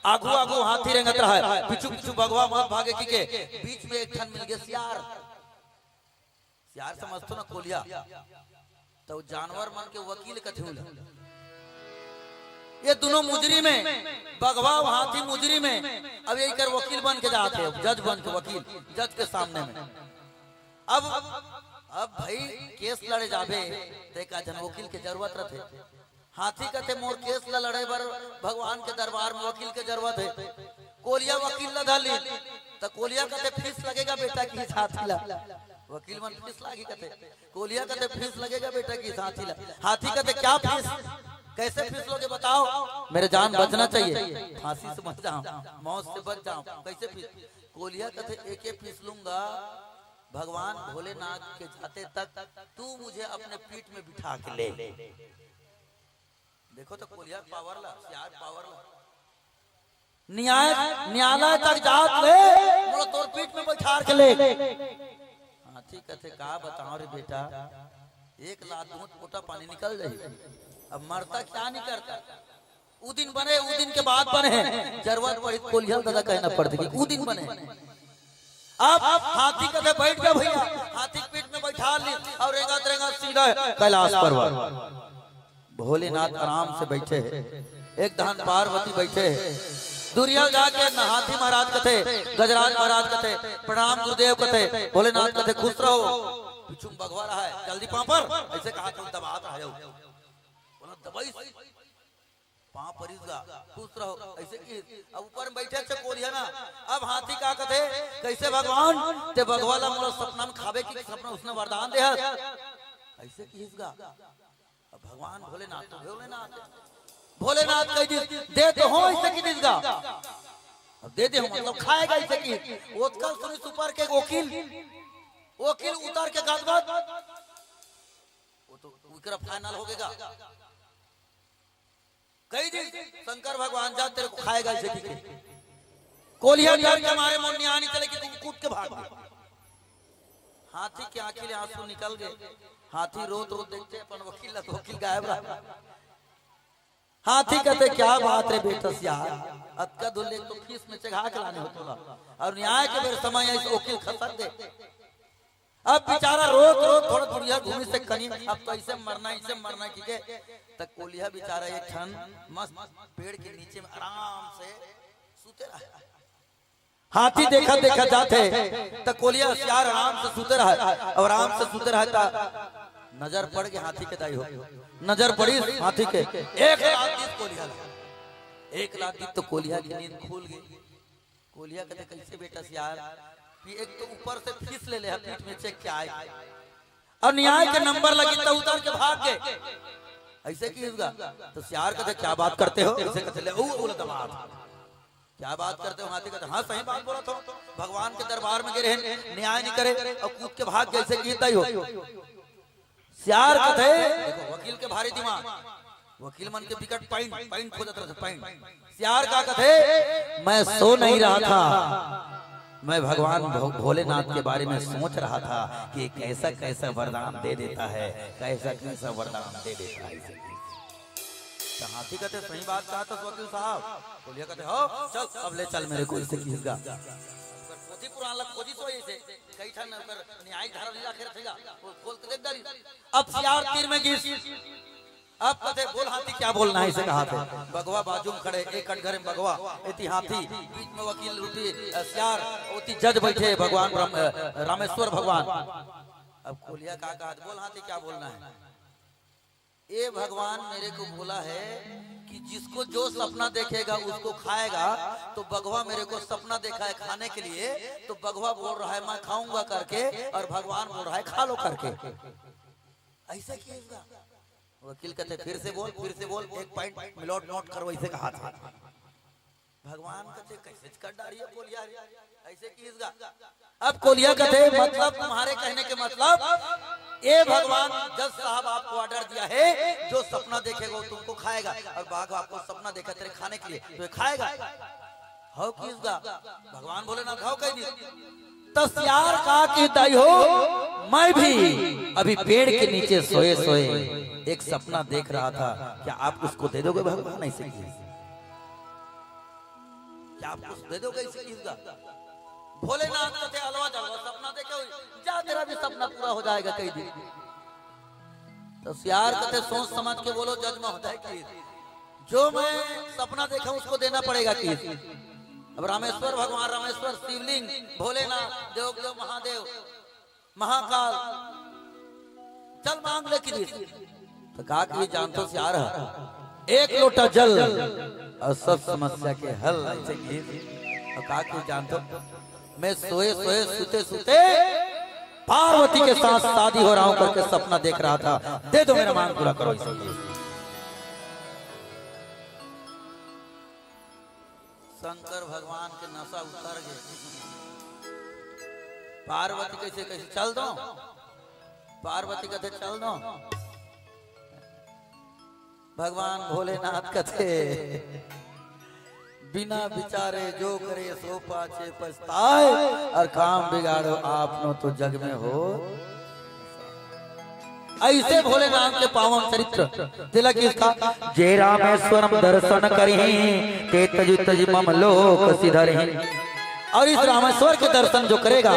आगू आगू हाथी रेंगत रहा है पिछू पिछू भगवा मत भागे की के बीच में एक ठन मिल गया सियार। सियार समझतो ना कोलिया तो जानवर मन के वकील कथे ये दोनों मुजरी में बगवा हाथी मुजरी में अब यही कर वकील बन के जाते हैं जज बन के वकील जज के सामने में। अब भाई केस लड़े जाबे देखा जन वकील के जरूरत रहे। हाथी कहते मोर केस ला लड़े बर भगवान के दरबार में वकील के जरूरत है। कोलिया वकील ला धाली तो कोलिया कहते फीस लगेगा बेटा की हाथी ला। वकील मन फीस लागी कहते कोलिया कहते फीस लगेगा बेटा की हाथी ला। हाथी कहते क्या फीस कैसे फीस लोगे बताओ मेरे जान बचना चाहिए फांसी से बच जाऊं मौत से बच जाऊं कैसे फीस। कोलिया कहते एक फीस लूंगा भगवान भोलेनाथ के जाते तक तू मुझे अपने पीठ में बिठा के ले। देखो तो कोलिया पावर ला सियार पावर ला न्यायालय तक जात ले मोला तोर पीठ में बैठा के ले। हाथी कहते का बताओ रे बेटा एक लात दूध पोटा पानी निकल जाए अब मरता क्या नहीं करता। उ दिन बने उ दिन के बाद बने जरूरत पड़ी कोलिया दादा कहना पड़ती उ दिन बने। अब हाथी कदे बैठ गया भैया हाथी पीठ में बैठा ली और रेंगत रेंगत सीधा कैलाश पर्वत। भोलेनाथ आराम से बैठे एक धन पार्वती बैठे दुरिया जाके हाथी महाराज कथे गजराज महाराज कथे प्रणाम गुरुदेव कथे भोलेनाथ कथे खुश रहो पिछू भगवा रहा है जल्दी पापर ऐसे कहा तुम दबा रहा हो बोला दबाई पांव परिगा खुश रहो ऐसे की। अब ऊपर में बैठे थे कोलिया ना अब हाथी का कथे कैसे भगवान ते भगवाला मोला सपना में खावे की सपना उसने वरदान दे ऐसे की हिसगा। अब भगवान भोलेनाथ कह दी दे तो हो ऐसे की हिसगा अब दे दे मतलब खाएगा ऐसे की। ओतकल सुनी सुपर के वकील उतार के गादबाद वो तो विक्रम फाइनल हो गएगा कही दी शंकर भगवान जा तेरे को खाएगा ऐसे की। कोलिया डर के मारे मन नहीं आनी चले कि तुम कूद के भाग गए। हाथी के आंखें आंसू निकल गए। हाथी रोत रोत देखते अपन वकील गायब रहा। हाथी कहते क्या बात रे बेटा यार अतका दुल्ले तो फीस में चढ़ा के लाने होता और न्याय के बेर समय ऐसे वकील खसक दे। अब बेचारा रोत रोत थोड़ा थोड़ा घूमी से कनी अब तो ऐसे मरना ठीक है। तक कोलिया बेचारा एक ठन मस्त पेड़ के नीचे में आराम से सूते रहा। हाथी देखा जाते तक कोलिया सियार आराम से सूते रहा और आराम से सूते रहता नजर पड़ के हाथी के दाई हो नजर पड़ी हाथी के एक लाख तो कोलिया की नींद खुल गई। कोलिया कहते कैसे बेटा सियार एक तो ऊपर से फीस ले पीठ में चेक क्या आए और न्याय के नंबर लगी तो उतर के भाग गए ऐसे की होगा। तो सियार कहते क्या बात करते हो ऐसे कहते ले क्या बात करते हो हाथी? कहते हाँ सही बात बोला तो, भगवान के दरबार में गिरे न्याय नहीं करे और कूद के भाग जैसे गीता ही हो। सियार कहते देखो वकील के भारी दिमाग, वकील मन के विकट पॉइंट खोजत रहे पॉइंट। सियार का कहते मैं सो नहीं रहा था, मैं भगवान भोलेनाथ के बारे में सोच रहा था कि कैसा कैसा वरदान दे देता है, कैसा कैसा वरदान दे देता है। तो हाथी कहते सही बात कहा तो वकील साहब। बोलिए कहते हो चल अब ले चल मेरे को इससे किसका पोथी पुराण लग खोजी तो ऐसे कई ठन कर न्याय धारा लीला खेर थेगा खोल के देख डाली। अब सियार तीर में घिस, अब कहते बोल हाथी क्या बोलना है इसे कहा थे। बगवा बाजू में खड़े, एक कटघरे में बगवा, इति हाथी, बीच में वकील रूपी सियार, ओती जज बैठे भगवान रामेश्वर भगवान। अब खोलिया का कहा बोल हाथी क्या बोलना है। ये भगवान मेरे को बोला है कि जिसको जो सपना देखेगा उसको खाएगा, तो बगवा मेरे को सपना देखा है खाने के लिए, तो बगवा बोल रहा है मैं खाऊंगा करके, और भगवान बोल रहा है खा लो करके। ऐसा कीजिएगा। वकील कहते फिर से बोल एक पॉइंट मिलोट नोट करो ऐसे कहा था। भगवान कहते कैसे कर डाली है कोलिया ऐसे कीजिएगा। अब कोलिया कहते मतलब तुम्हारे कहने के मतलब ये भगवान जज साहब आपको ऑर्डर दिया है जो सपना देखेगा वो तुमको खाएगा, और बाघ आपको सपना देखा तेरे खाने के लिए तो ये खाएगा। हो कीजिएगा। भगवान बोले ना खाओ कहीं तो सियार का कहता हो मैं भी अभी पेड़ के नीचे सोए सोए एक सपना देख रहा था, क्या आप उसको दे दोगे भगवान ऐसे कीजिए, क्या आप उसको दे दोगे ऐसे कीजिएगा। भोलेनाथ कहते अलवा जलवा सपना देखे जा तेरा भी सपना पूरा हो जाएगा कई दिन। तो सियार कहते सोच समझ के बोलो जज में होता है कि जो मैं सपना देखा उसको देना पड़ेगा कि। अब रामेश्वर भगवान, रामेश्वर शिवलिंग, भोलेनाथ, देवदेव महादेव, महाकाल चल मांग ले कि तो कहा कि ये जानतो सियार है एक लोटा जल और सब समस्या के हल ऐसे की। और कहा कि जानतो मैं सोए सोए सुते सुते पार्वती के साथ शादी हो रहा हूं करके सपना देख रहा था, दे दो मेरा मांग पूरा करो। शंकर भगवान के नशा उतर गए। पार्वती कैसे कैसे चल दो, पार्वती कहते चल दो। भगवान भोलेनाथ कहते बिना विचारे जो करे सो पाछे पछताए, और काम बिगाड़ो आपनो तो जग में हो। ऐसे भोलेनाथ के पावन चरित्र तिलक इसका जे रामेश्वरम दर्शन करहि ते तजु तजि मम लोक सिधरहि। और इस रामेश्वर के दर्शन जो करेगा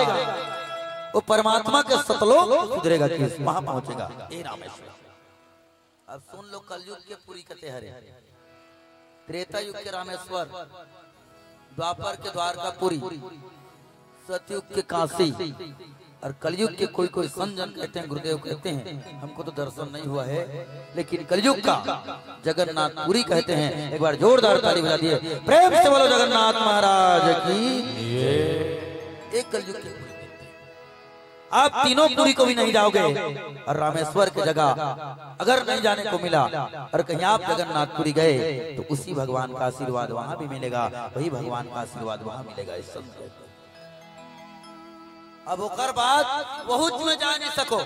वो परमात्मा के सतलोक सुधरेगा, किस वहां पहुंचेगा। ए रामेश्वर अब सुन लो कलयुग के पूरी कते हरे, त्रेता युग के रामेश्वर, द्वापर के द्वारकापुरी, सतयुग के काशी, और कलयुग के कोई कोई संजन कहते हैं, गुरुदेव कहते हैं हमको तो दर्शन नहीं हुआ है, लेकिन कलयुग का जगन्नाथपुरी कहते हैं। एक बार जोरदार ताली बजा दिए, प्रेम से बोलो जगन्नाथ महाराज की। एक कलयुग के आप तीनों पुरी को भी नहीं जाओगे, और रामेश्वर की जगह अगर नहीं जाने को मिला और कहीं आप जगन्नाथपुरी गए तो उसी भगवान का आशीर्वाद वहां भी मिलेगा, वही भगवान का आशीर्वाद वहां मिलेगा। इस सब अब ओकर बाद बहुत में जा नहीं सको,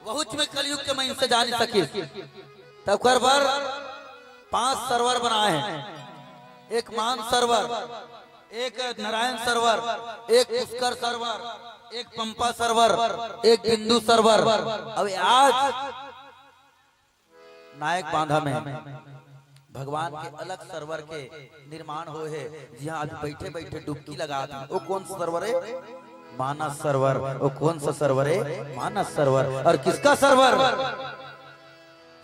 बहुत में कलयुग के महीने से जा नहीं सके, तब कर बार 5 सर्वर बनाए हैं। एक मान सर्वर, एक नारायण सर्वर, एक पुष्कर सर्वर, एक पंपा सर्वर, एक बिंदु सर्वर। अब आज नायक बांधा में भगवान के अलग सर्वर के निर्माण हुए हैं, जहाँ आज बैठे बैठे डुबकी लगा दी। वो कौन सा सर्वर है? मानस सर्वर। वो कौन सा सर्वर है? मानस सर्वर। और किसका सर्वर?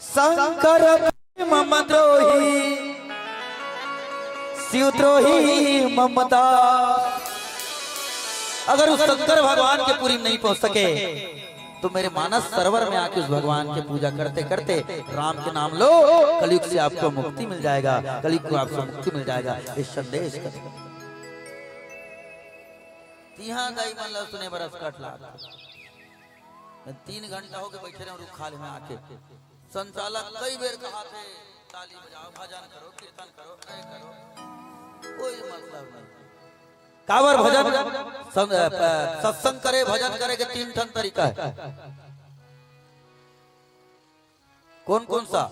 शंकर ममद्रोही शिवद्रोही ममता। अगर उस शंकर भगवान के पुरी नहीं पहुंच सके तो मेरे मानस सरोवर में आके उस भगवान की पूजा करते करते राम के नाम लो, कलयुग से आपको मुक्ति मिल जाएगा, कलयुग को आपको मुक्ति मिल जाएगा। इस संदेश कर सुने बरस कट ला 3 घंटा हो गए बैठे रहे रुख खाली में आके। संचालक कई बेर कहा थे ताली बजाओ, भजन करो, कीर्तन करो, करो कोई मतलब नहीं। कावर भजन सत्संग करे भजन करे के 3 ठन तरीका है। कौन कौन सा?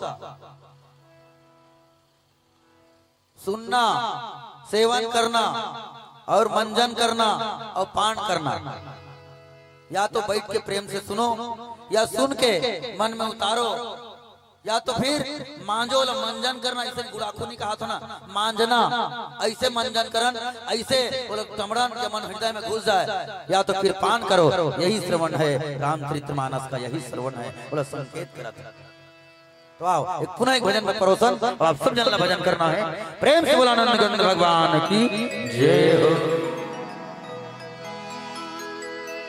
सुनना, सेवन करना और मंजन करना और पान करना। या तो बैठ के प्रेम से सुनो, या सुन के मन में उतारो, या तो फिर मांझो मंजन करना। ऐसे गुड़ाखू नहीं कहा था ना, मांझना, ऐसे मंजन करन, ऐसे तमड़न के मन हृदय में घुस जाए। या तो फिर पान करो, यही श्रवण है रामचरितमानस का, यही श्रवण है। बोला संकेत करा था। तो आओ एक पुनः एक भजन में परोसन, और आप सब जन भजन करना है। प्रेम से बोला नंद गंध भगवान की जय हो।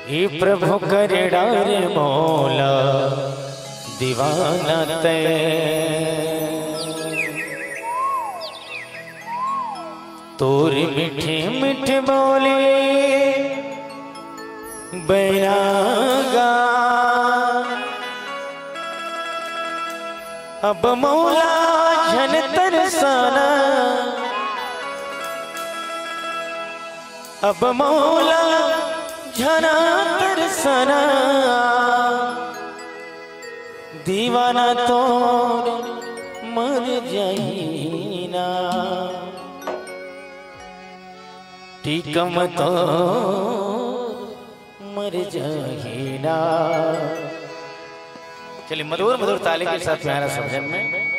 हे प्रभु करेड़ा रे मौला दीवाना ते, तोरी मीठे मीठे बोले बैरागा। अब मौला झन तरसाना, अब मौला झना तरसाना। दीवाना तो मर जाइना, टीकम तो मर जाइना। चलिए मधुर मधुर ताली के साथ प्यारा समझन में।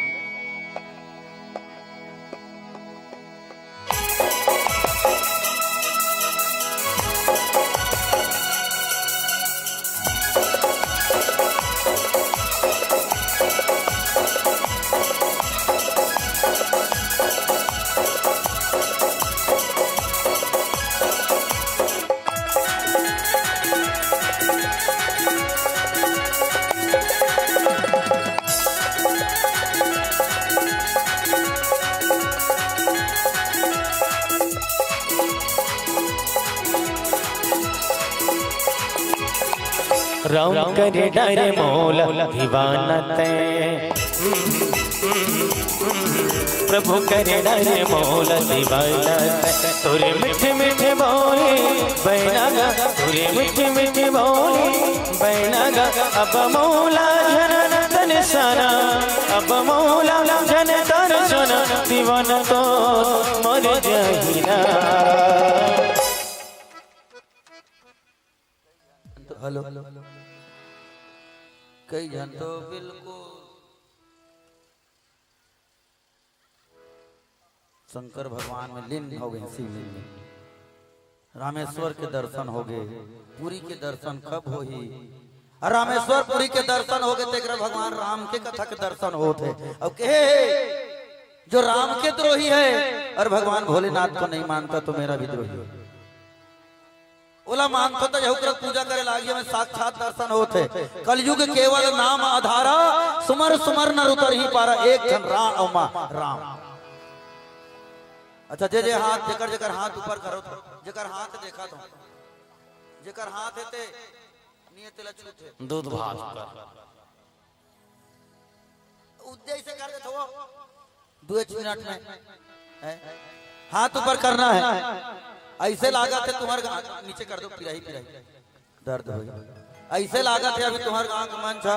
राम करे डारे मौला दीवाना ते, प्रभु करे डारे मौला दीवाना ते। तोरे मीठे मीठे बोले बैनागा, तोरे मीठे मीठे बोले बैनागा। अब मौला झन तन सारा, अब मौला झन तर सोना। दीवाना तो मर जाइना। हेलो कई जन तो बिल्कुल शंकर भगवान में लीन हो गए, शिवलिंग में। रामेश्वर के दर्शन हो गए, पुरी के दर्शन कब हो ही? रामेश्वर पुरी के दर्शन हो गए तो भगवान राम के कथा के दर्शन होते। अब कहे जो राम के द्रोही है और भगवान भोलेनाथ को नहीं मानता तो मेरा भी द्रोही है। ओला मानता तो यहू पूजा करे लागी में साक्षात दर्शन होते। कलयुग केवल नाम आधारा, सुमर सुमर न उतर ही पारा। एक जन राम राम। अच्छा जे हाथ जेकर जेकर हाथ ऊपर करो तो, जेकर हाथ देखा तो, जेकर हाथ है ते नियत लछूते दूध भात कर उद्देश्य से कर दे तो 2 मिनट में हाथ ऊपर करना है। ऐसे लागत है तुम्हारे नीचे कर दो, पिराही पिराही दर्द हो गया। ऐसे लागत है अभी तुम्हारे गांव का मन था,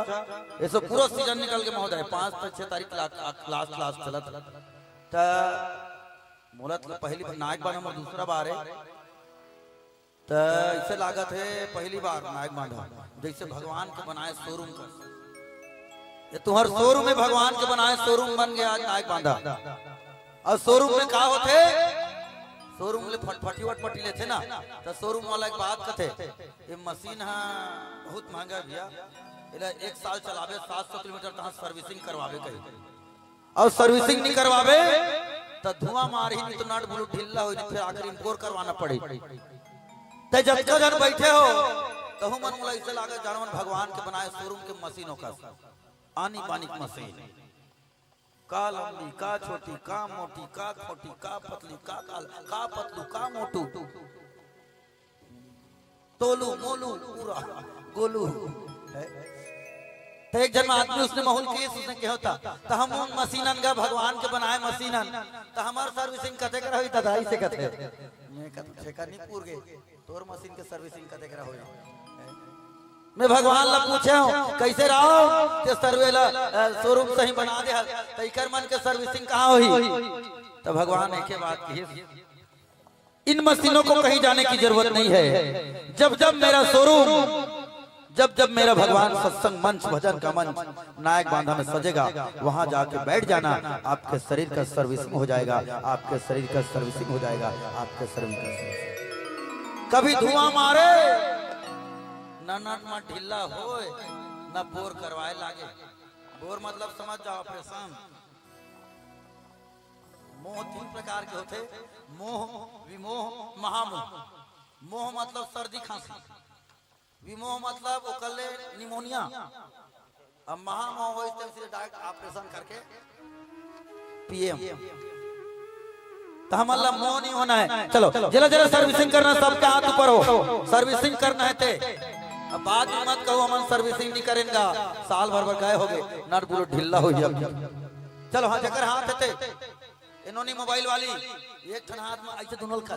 ऐसे पूरा सीजन निकल के महोदय 5 से 6 तारीख क्लास चलत था। मूलत पहली नायक बार नंबर दूसरा बार है, तो ऐसे लागत है पहली बार नायक बांधा। जैसे भगवान के बनाए शोरूम का, ये तुम्हारे शोरूम में भगवान के बनाए शोरूम बन गया आज नायक बांधा। और शोरूम में क्या होते, शोरूम ले फटफटी वटपटी लेते ना, तो शोरूम वाला एक बात कहते, ये मशीन है बहुत महंगा भैया, इला 1 साल चलावे 700 किलोमीटर तक सर्विसिंग करवावे कहीं, और सर्विसिंग नहीं करवावे तो धुआं मार ही नहीं तो नट बोल्ट ढीला हो जाए, फिर आखिर इंपोर्ट करवाना पड़े। तो जब का जन बैठे हो तो मन मुला इसे लागे जानवन भगवान के बनाए शोरूम के मशीनों का आनी बानी मशीन, का लंबी का छोटी का मोटी का खोटी का पतली का काल का पतलू का मोटू, तोलू मोलू पूरा गोलू है। तो एक जन आदमी उसने महूल केस उसने क्या होता तो हम उन मशीनन का भगवान के बनाए मशीनन तो हमार सर्विसिंग कते करा हुई दादा से कते मैं कत ठेका नहीं पूर गए तोर मशीन के सर्विसिंग कते करा हुई मैं भगवान ला पूछे हूं कैसे रहो ते सर्वेला शोरूम सही बना दे तो इकर मन के सर्विसिंग कहां हुई तो भगवान एक ही बात कही इन मशीनों को कहीं जाने की जरूरत नहीं है जब जब मेरा शोरूम जब जब मेरा भगवान सत्संग मंच भजन का मंच नायक बांधा में सजेगा वहां जाके बैठ जाना आपके शरीर का सर्विसिंग हो जाएगा आपके शरीर का सर्विसिंग हो जाएगा आपके शरीर का सर्विसिंग कभी धुआं मारे न नट में ढीला हो न बोर करवाए लागे बोर मतलब समझ जाओ ऑपरेशन मोह 3 प्रकार के होते मोह विमोह महामोह मोह मतलब सर्दी खांसी विमोह मतलब ओकले निमोनिया अब महामोह हो इससे डायरेक्ट ऑपरेशन करके पीएम तो हम अल्लाह मोह नहीं होना है चलो जरा जरा सर्विसिंग करना सबका हाथ ऊपर हो सर्विसिंग करना है ते अब बात मत कहो हम सर्विसिंग नहीं करेंगे साल भर गए हो गए नट पूरा ढीला हो गया चलो हाँ जकर हाथ है इन्होंने मोबाइल वाली एक ठन हाथ में ऐसे दोनों का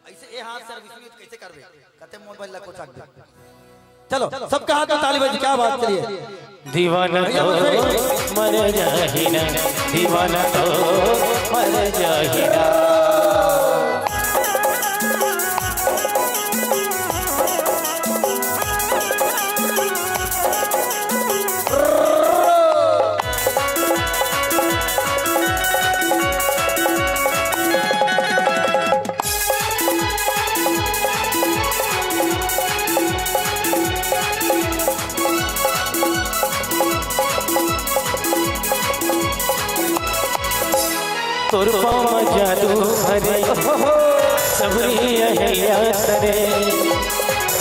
ऐसे ये हाथ सर्विसिंग कैसे करबे कहते मोबाइल ला को चाक दे चलो सबका हाथ में ताली बजी क्या बात चलिए दीवाना तो मर जाहिना दीवाना तो मर जाहिना तोर पाँव जादू भरे सबरी अहिल्या करे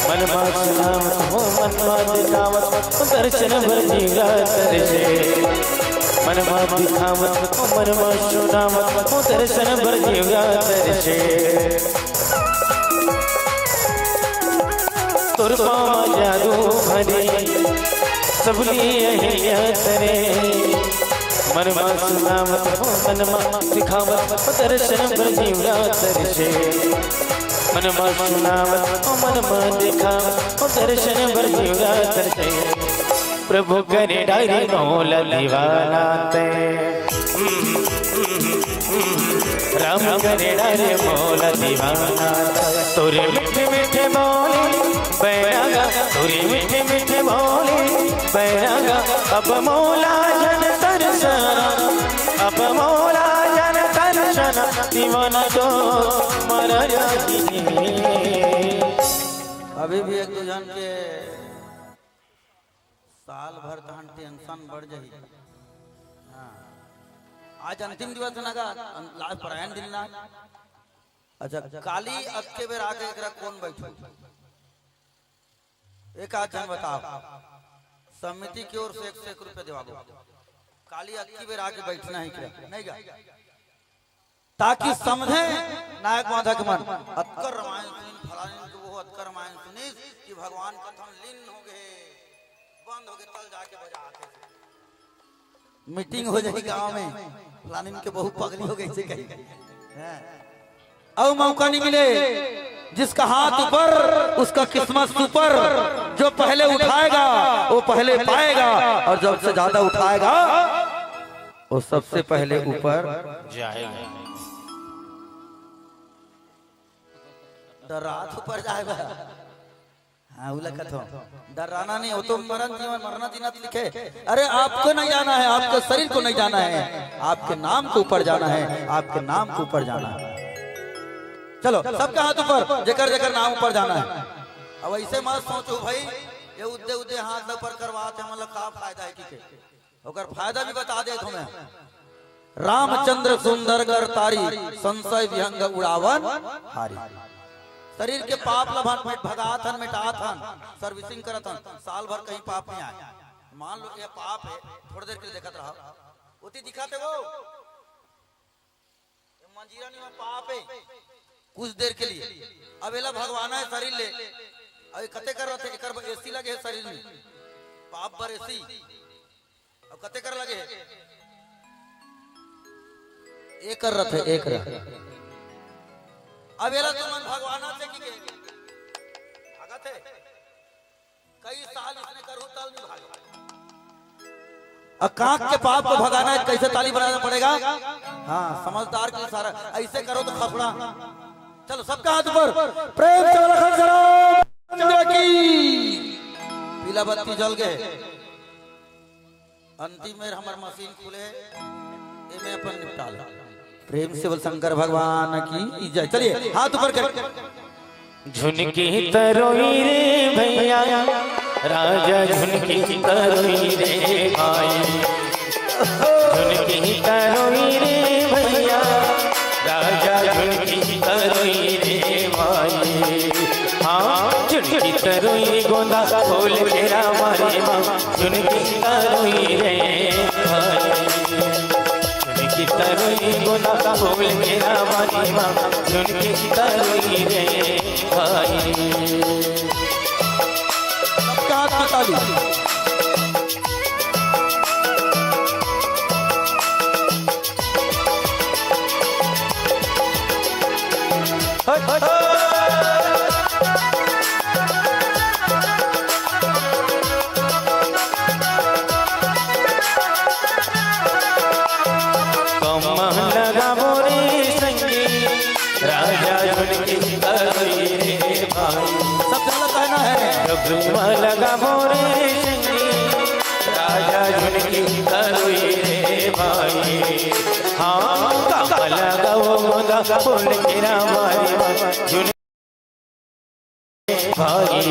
मनमा सुनावत हो मनमा दिखावत दर्शन भर जीवा तरसे मनमा दिखावत हो मनमा सुनावत हो दर्शन भर जीवा तरसे तोर पाँव जादू भरे सबरी अहिल्या करे मनमा सुनावत हो मनमा दिखावत हो दर्शन भर जीवा तरसे मनमा सुनावत हो मनमा दिखावत हो दर्शन भर जीवा तरसे प्रभु करे डायरी मौला दीवाना ते राम करे डायरी मौला दीवाना तोरे मीठे मीठे बोले बैरागा तोरे मीठे मीठे बोले बैरागा अब मौला जन अब मौला जन दर्शन दीवाना तो मरा जाती अभी भी एक दो जन के साल भर तहन टेंशन बढ़ जाही आज अंतिम दिवस ना का लास्ट परायण दिन ना अच्छा काली अब के बेर आके एकरा कौन बैठो एक आध जन बताओ समिति की ओर से 101 रुपए देवाबो काली अक्की बेर आके बैठना है क्या नहीं गा ताकि समझे नायक माधा के मन अतकर रामायण सुन फलाने को वो अतकर रामायण सुनी कि भगवान कथन लीन हो गए बंद हो गए तल जाके बजा आते मीटिंग हो जाएगी गांव में फलाने के बहु पगली हो गई से कहीं अब मौका नहीं मिले जिसका हाथ ऊपर उसका किस्मत ऊपर जो पहले उठाएगा वो पहले पाएगा और जब से ज्यादा उठाएगा वो सबसे पहले ऊपर जाएगा डरात ऊपर जाएगा हाँ डराना नहीं हो तो मरण जीवन मरना जीना लिखे अरे आपको नहीं जाना है आपके शरीर को नहीं जाना है आपके नाम के ऊपर जाना है आपके नाम के ऊपर जाना है चलो सबका हाथ ऊपर जेकर जेकर नाम ऊपर जाना है अब ऐसे मत सोचो भाई ये उद्दे उद्दे हाथ ऊपर करवाते हैं मतलब का फायदा है कि ओकर फायदा भी बता दे तुम्हें रामचंद्र सुंदर कर तारी संशय विहंग उड़ावन हारी शरीर के पाप लभन में भगाथन मिटाथन सर्विसिंग करथन साल भर कहीं पाप नहीं आए मान लो ये पाप है थोड़ी देर के लिए देखते रहो उती दिखाते वो मंजीरा नहीं पाप है कुछ देर के लिए अब एला भगवान है शरीर ले अभी कते कर रहे थे एसी लगे है शरीर में पाप बर एसी अब कते कर लगे एक कर रहे थे एक रहे अब येला तुमन भगवाना से की भागा थे कई साल इसने करू ताल नहीं भागा काक के पाप को भगाना है कैसे ताली बजाना पड़ेगा। हाँ समझदार के सारा ऐसे करो तो खपड़ा। चलो सबका हाथ ऊपर प्रेम से लखन चंद्र की पीला बत्ती जल गए अंतिम में हमार मशीन खुले ये में अपन निपटा लो प्रेम से बोल शंकर भगवान की जय। चलिए हाथ ऊपर कर झुनकी तरोई रे भैया राजा झुनकी तरोई रे भाई झुनकी तरोई रे भैया राजा झुनकी तरोई रे भाई। हाँ झुनकी तरोई गोंदा फूल तेरा मारे माँ झुनकी तरोई रे भाई झुनकी तरोई गोंदा फूल तेरा मारे माँ झुनकी तरोई रे भाई। लगा बोरे संगी राजा झुनकी तरोई रे भाई। सब कहना है लगा बोरे संगी राजा झुनकी तरोई रे भाई। हाँ लगा वो गोंदा फूल तेरा मारे झुनकी भाई।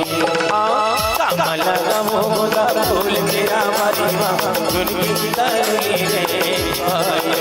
हाँ लगा वो गोंदा फूल तेरा मारे झुनकी तरोई रे भाई।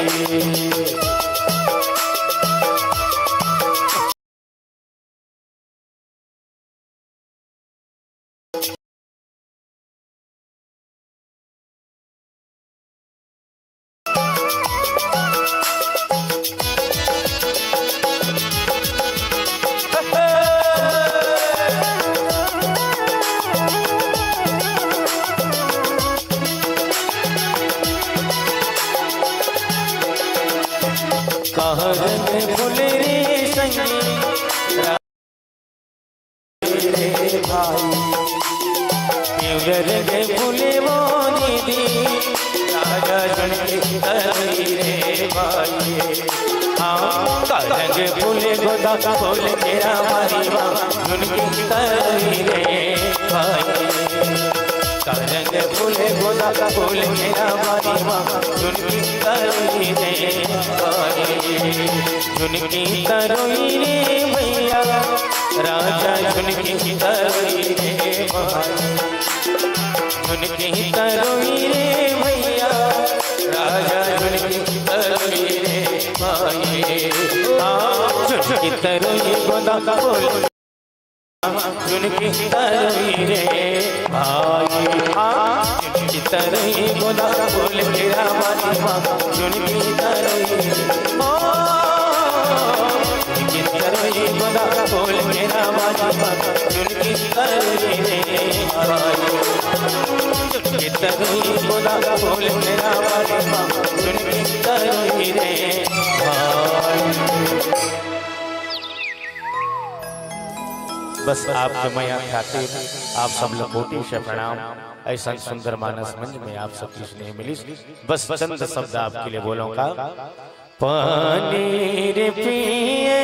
फूले रे संगी रे भाई गे फूले वो दीदी राजा झुनकी तरोई रे भाई। हाँ रंग फूले गोदा फूल तेरा मारी माँ झुनकी तरोई रे भाई। रंग फूले गोदा फूल तेरा मारी माँ झुनकी तरोई रे भाई। झुनकी तरोई रे भैया राजा झुनकी तरोई रे भाई। झुनकी तरोई रे भैया राजा झुनकी तरोई रे भाई। झुनकी तरोई गोदा फूल झुनकी तरोई रे भाई। झुनकी तरोई गोदा फूल तेरा मारी माँ झुनकी तरोई तरोई गोदा फूल मेरा मारी माँ झुनकी तरोई रे भाई। झुनकी तरोई गोदा फूल मेरा मारी माँ झुनकी तरोई रे भाई। बस आपके मैया खातिर आप सब लोग कोटि से प्रणाम। ऐसा सुंदर मानस मंच में आप सबकी स्नेह मिली। बस चंद शब्द आपके लिए बोलूंगा। पानी रे पिए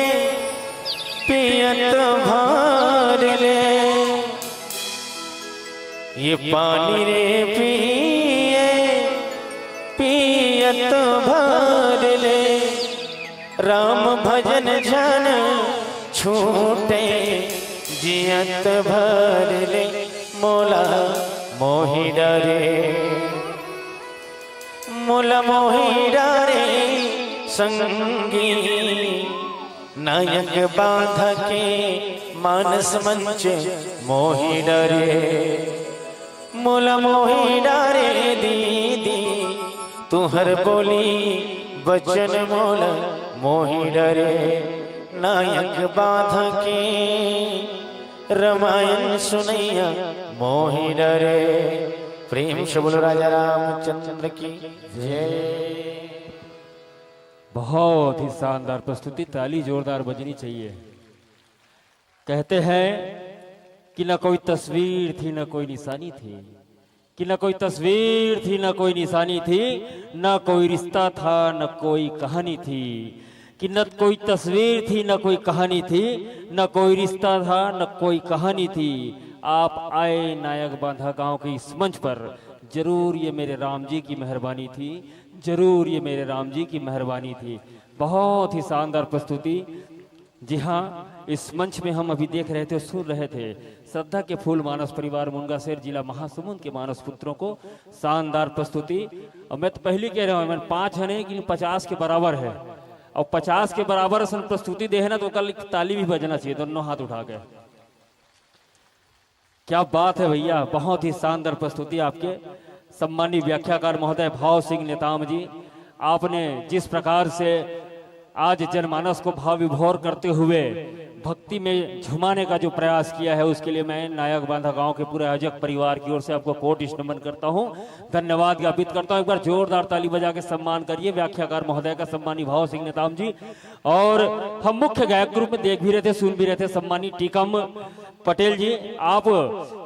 पियत भर ले ये पानी रे पिए पियत भर ले राम भजन जन छूटे जियत भर ले मोला मोहि डरे मोला मोहि डरे संगी नायक बांध के मानस मंच मोहि डरे मोला मोहि डरे दीदी तुहर बोली बचन मोला मोहि डरे नायक बांध के रामायण सुनैया मोहि डरे प्रेम से बोलो राजा रामचंद्र की जय। बहुत ही शानदार प्रस्तुति, ताली जोरदार बजनी चाहिए। कहते हैं कि न कोई तस्वीर थी न कोई निशानी थी, कि न कोई तस्वीर थी न कोई निशानी थी, न कोई रिश्ता था न कोई कहानी थी, कि न कोई तस्वीर थी न कोई कहानी थी, न कोई रिश्ता था न कोई कहानी थी। आप आए नायक बांधा गांव के इस मंच पर, जरूर ये मेरे राम जी की मेहरबानी थी, जरूर ये मेरे राम जी की मेहरबानी थी। बहुत ही शानदार प्रस्तुति। जी हाँ, इस मंच में हम अभी देख रहे थे, सुन रहे थे श्रद्धा के फूल मानस परिवार मुंगासेर जिला महासमुंद के मानस पुत्रों को शानदार प्रस्तुति। और मैं तो पहले कह रहा हूँ, मैं 5 है नहीं, लेकिन 50 के बराबर है। और 50 के बराबर असल प्रस्तुति दे है ना, तो कल ताली भी बजना चाहिए, दोनों हाथ उठा के। क्या बात है भैया, बहुत ही शानदार प्रस्तुति आपके। सम्मानीय व्याख्याकार महोदय भाव सिंह नेताम जी, आपने जिस प्रकार से आज जनमानस को भाव विभोर करते हुए भक्ति में झुमाने का जो प्रयास किया है, उसके लिए मैं नायक बांधा गांव के पूरे आयोजक परिवार की ओर से आपको कोटि नमन करता हूं, धन्यवाद ज्ञापित करता हूं। एक बार जोरदार ताली बजा के सम्मान करिए व्याख्याकार महोदय का, सम्मानीय भाव सिंह नेताम जी। और हम मुख्य गायक ग्रुप में देख भी रहे थे, सुन भी रहे थे, सम्मानीय टीकम पटेल जी, आप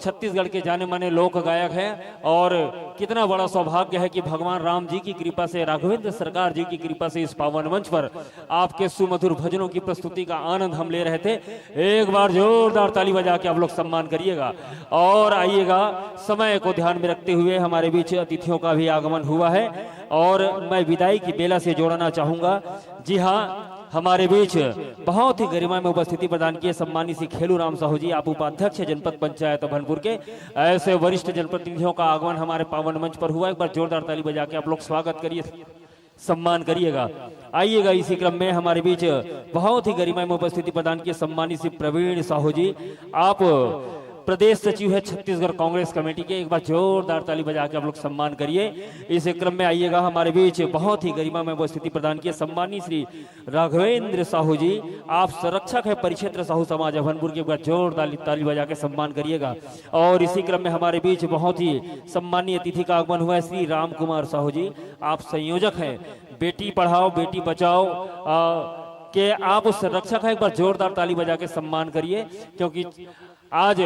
छत्तीसगढ़ के जाने माने लोक गायक हैं। और कितना बड़ा सौभाग्य है कि भगवान राम जी की कृपा से, राघवेंद्र सरकार जी की कृपा से इस पावन मंच पर आपके सुमधुर भजनों की प्रस्तुति का आनंद हम ले रहे थे। एक बार जोरदार ताली बजा के आप लोग सम्मान करिएगा। और आइएगा, समय को ध्यान में रखते हुए हमारे बीच अतिथियों का भी आगमन हुआ है और मैं विदाई की बेला से जोड़ना चाहूंगा। जी हाँ, हमारे बीच बहुत ही गरिमा में उपस्थिति प्रदान किए सम्मानीय श्री खेलू राम साहू जी, आप उपाध्यक्ष जनपद पंचायत भनपुर के। ऐसे वरिष्ठ जनप्रतिनिधियों का आगमन हमारे पावन मंच पर हुआ। एक बार जोरदार ताली बजा के आप लोग स्वागत करिए, सम्मान करिएगा। आइएगा, इसी क्रम में हमारे बीच बहुत ही गरिमा में उपस्थिति प्रदान किए सम्मानीय श्री प्रवीण साहू जी, आप प्रदेश सचिव है छत्तीसगढ़ कांग्रेस कमेटी के। एक बार जोरदार ताली बजा के आप लोग सम्मान करिए। इस क्रम में आइएगा, हमारे बीच बहुत ही गरिमा में उपस्थिति प्रदान किए सम्मानीय श्री राघवेंद्र साहू जी, आप संरक्षक है परिक्षेत्र साहू समाज भनपुर के। एक बार जोरदार ताली बजा के सम्मान करिएगा। और इसी क्रम में हमारे बीच बहुत ही सम्मानीय अतिथि का आगमन हुआ है श्री राम कुमार साहू जी, आप संयोजक हैं बेटी पढ़ाओ बेटी बचाओ के, आप संरक्षक है। एक बार जोरदार ताली बजा के सम्मान करिए, क्योंकि आज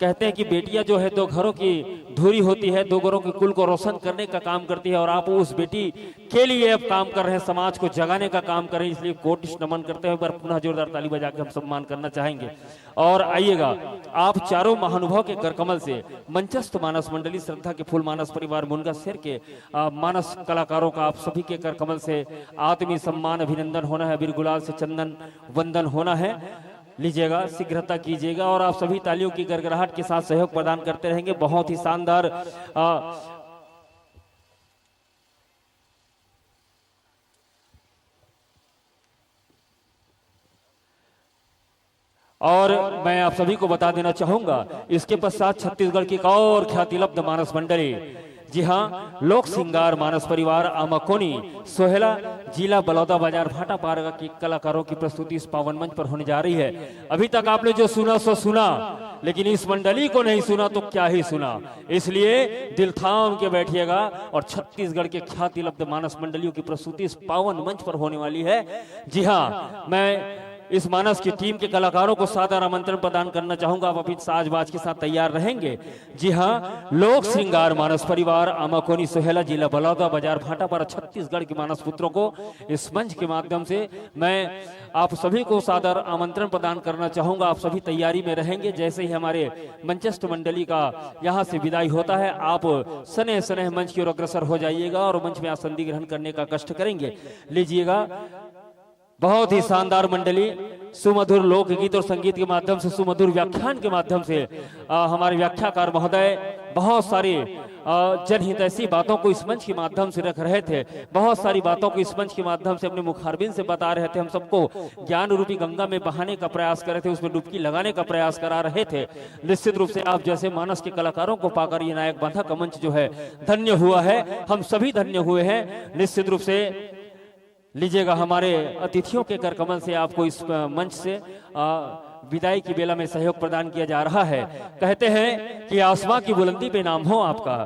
कहते हैं कि बेटियां जो है 2 घरों की धुरी होती है, 2 घरों के कुल को रोशन करने का काम करती है। और आप उस बेटी के लिए अब काम कर रहे हैं, समाज को जगाने का काम कर रहे हैं, इसलिए कोटि नमन करते हुए पुनः जोरदार ताली बजा के हम सम्मान करना चाहेंगे। और आइएगा, आप चारों महानुभाव के करकमल से मंचस्थ मानस मंडली श्रद्धा के फूल मानस परिवार मुनगासेर के मानस कलाकारों का आप सभी के करकमल से आत्मीय सम्मान अभिनंदन होना है, बिरगुलाल से चंदन वंदन होना है। लीजिएगा, शीघ्रता कीजिएगा और आप सभी तालियों की गड़गड़ाहट के साथ सहयोग प्रदान करते रहेंगे। बहुत ही शानदार और मैं आप सभी को बता देना चाहूंगा, इसके पश्चात छत्तीसगढ़ की एक और ख्यातिलब्ध मानस मंडली, जी हाँ, लोक सिंगार मानस परिवार आमाकोनी सोहेला जिला बलौदा बाजार भाटा पारगा की कलाकारों की प्रस्तुति इस पावन मंच पर होने जा रही है। अभी तक आपने जो सुना सो सुना, लेकिन इस मंडली को नहीं सुना तो क्या ही सुना, इसलिए दिल थाम के बैठिएगा। और छत्तीसगढ़ के ख्यातिलब्ध मानस मंडलियों की प्रस्तुति इस पावन मंच पर होने वाली है। जी हाँ, मैं इस मानस की टीम के कलाकारों को सादर आमंत्रण प्रदान करना चाहूंगा, आप अपनी साजबाज के साथ तैयार रहेंगे। जी हाँ, लोक श्रृंगार मानस परिवार आमाकोनी सोहेला जिला बलौदा बाजार भाटापारा छत्तीसगढ़ के मानस पुत्रों को इस मंच के माध्यम से मैं आप सभी को सादर आमंत्रण प्रदान करना चाहूंगा। आप सभी तैयारी में रहेंगे। जैसे ही हमारे मंचस्थ मंडली का यहाँ से विदाई होता है, आप सने सने मंच की ओर अग्रसर हो जाइएगा और मंच में आसंदी ग्रहण करने का कष्ट करेंगे। लीजिएगा, बहुत ही शानदार मंडली सुमधुर लोकगीत और संगीत के माध्यम से, सुमधुर व्याख्यान के माध्यम से हमारे व्याख्याकार महोदय बहुत सारी जनहितैषी बातों को इस मंच के माध्यम से रख रहे थे, बहुत सारी बातों को इस मंच के माध्यम से अपने मुखारबिन से बता रहे थे। हम सबको ज्ञान रूपी गंगा में बहाने का प्रयास कर रहे थे, उसमें डुबकी लगाने का प्रयास करा रहे थे। निश्चित रूप से आप जैसे मानस के कलाकारों को पाकर ये नायक बांधा का मंच जो है धन्य हुआ है, हम सभी धन्य हुए हैं। निश्चित रूप से लीजिएगा, हमारे अतिथियों के करकमल से आपको इस मंच से विदाई की बेला में सहयोग प्रदान किया जा रहा है। कहते हैं कि आसमां की बुलंदी पे नाम हो आपका,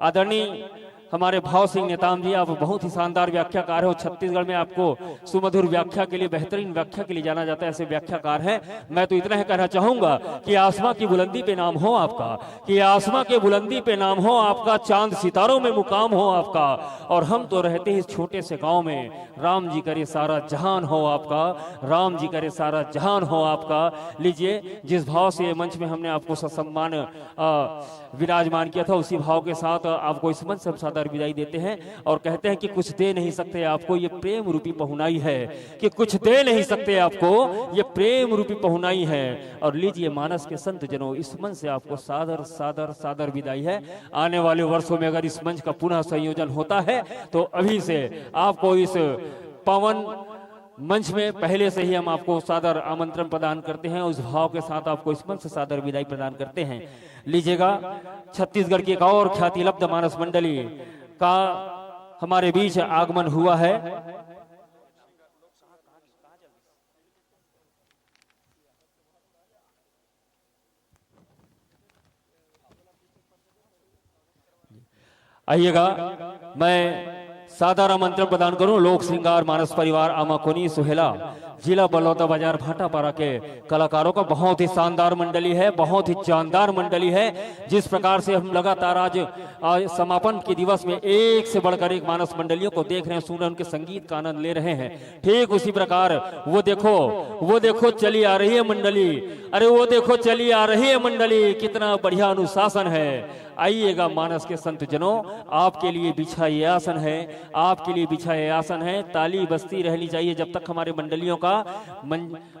आदरणीय हमारे भाव सिंह नेताम जी, आप बहुत ही शानदार व्याख्याकार हो। छत्तीसगढ़ में आपको सुमधुर व्याख्या के लिए, बेहतरीन व्याख्या के लिए जाना जाता है, ऐसे व्याख्याकार हैं। मैं तो इतना ही कहना चाहूंगा कि आसमां की बुलंदी पे नाम हो आपका, कि आसमां के बुलंदी पे नाम हो आपका, चांद सितारों में मुकाम हो आपका। और हम तो रहते हैं इस छोटे से गांव में, राम जी करे सारा जहान हो आपका, राम जी करे सारा जहान हो आपका। लीजिए, जिस भाव से मंच में हमने आपको ससम्मान विराजमान किया था, उसी भाव के साथ आपको इस मंच से सादर विदाई देते हैं और कहते हैं कि कुछ दे नहीं सकते आपको, ये प्रेम रूपी पहुनाई है, कि कुछ दे नहीं सकते आपको, ये प्रेम रूपी पहुनाई है। और लीजिए मानस के संत जनों, इस मंच से आपको सादर सादर सादर विदाई है। आने वाले वर्षों में अगर इस मंच का पुनः संयोजन होता है तो अभी से आपको इस पावन मंच में पहले से ही हम आपको सादर आमंत्रण प्रदान करते हैं। उस भाव के साथ आपको इस मंच से सादर विदाई प्रदान करते हैं। लीजिएगा, छत्तीसगढ़ की एक और ख्याति लब्ध मानस मंडली का हमारे बीच आगमन हुआ है। आइएगा, मैं सादर आमंत्रण प्रदान करूं लोक श्रृंगार मानस परिवार आमाकोनी सुहेला जिला बलौदा बाजार भाटापारा के कलाकारों का। बहुत ही शानदार मंडली है, बहुत ही जानदार मंडली है। जिस प्रकार से हम लगातार आज समापन के दिवस में एक से बढ़कर एक मानस मंडलियों को देख रहे हैं, सुन रहे हैं, उनके संगीत का आनंद ले रहे हैं। ठीक उसी प्रकार वो देखो चली आ रही है मंडली, अरे वो देखो चली आ रही है मंडली, कितना बढ़िया अनुशासन है। आइएगा मानस के संत जनों, आपके लिए बिछा ये आसन है, आपके लिए बिछा ये आसन है। ताली बजती रहनी चाहिए जब तक हमारे मंडलियों का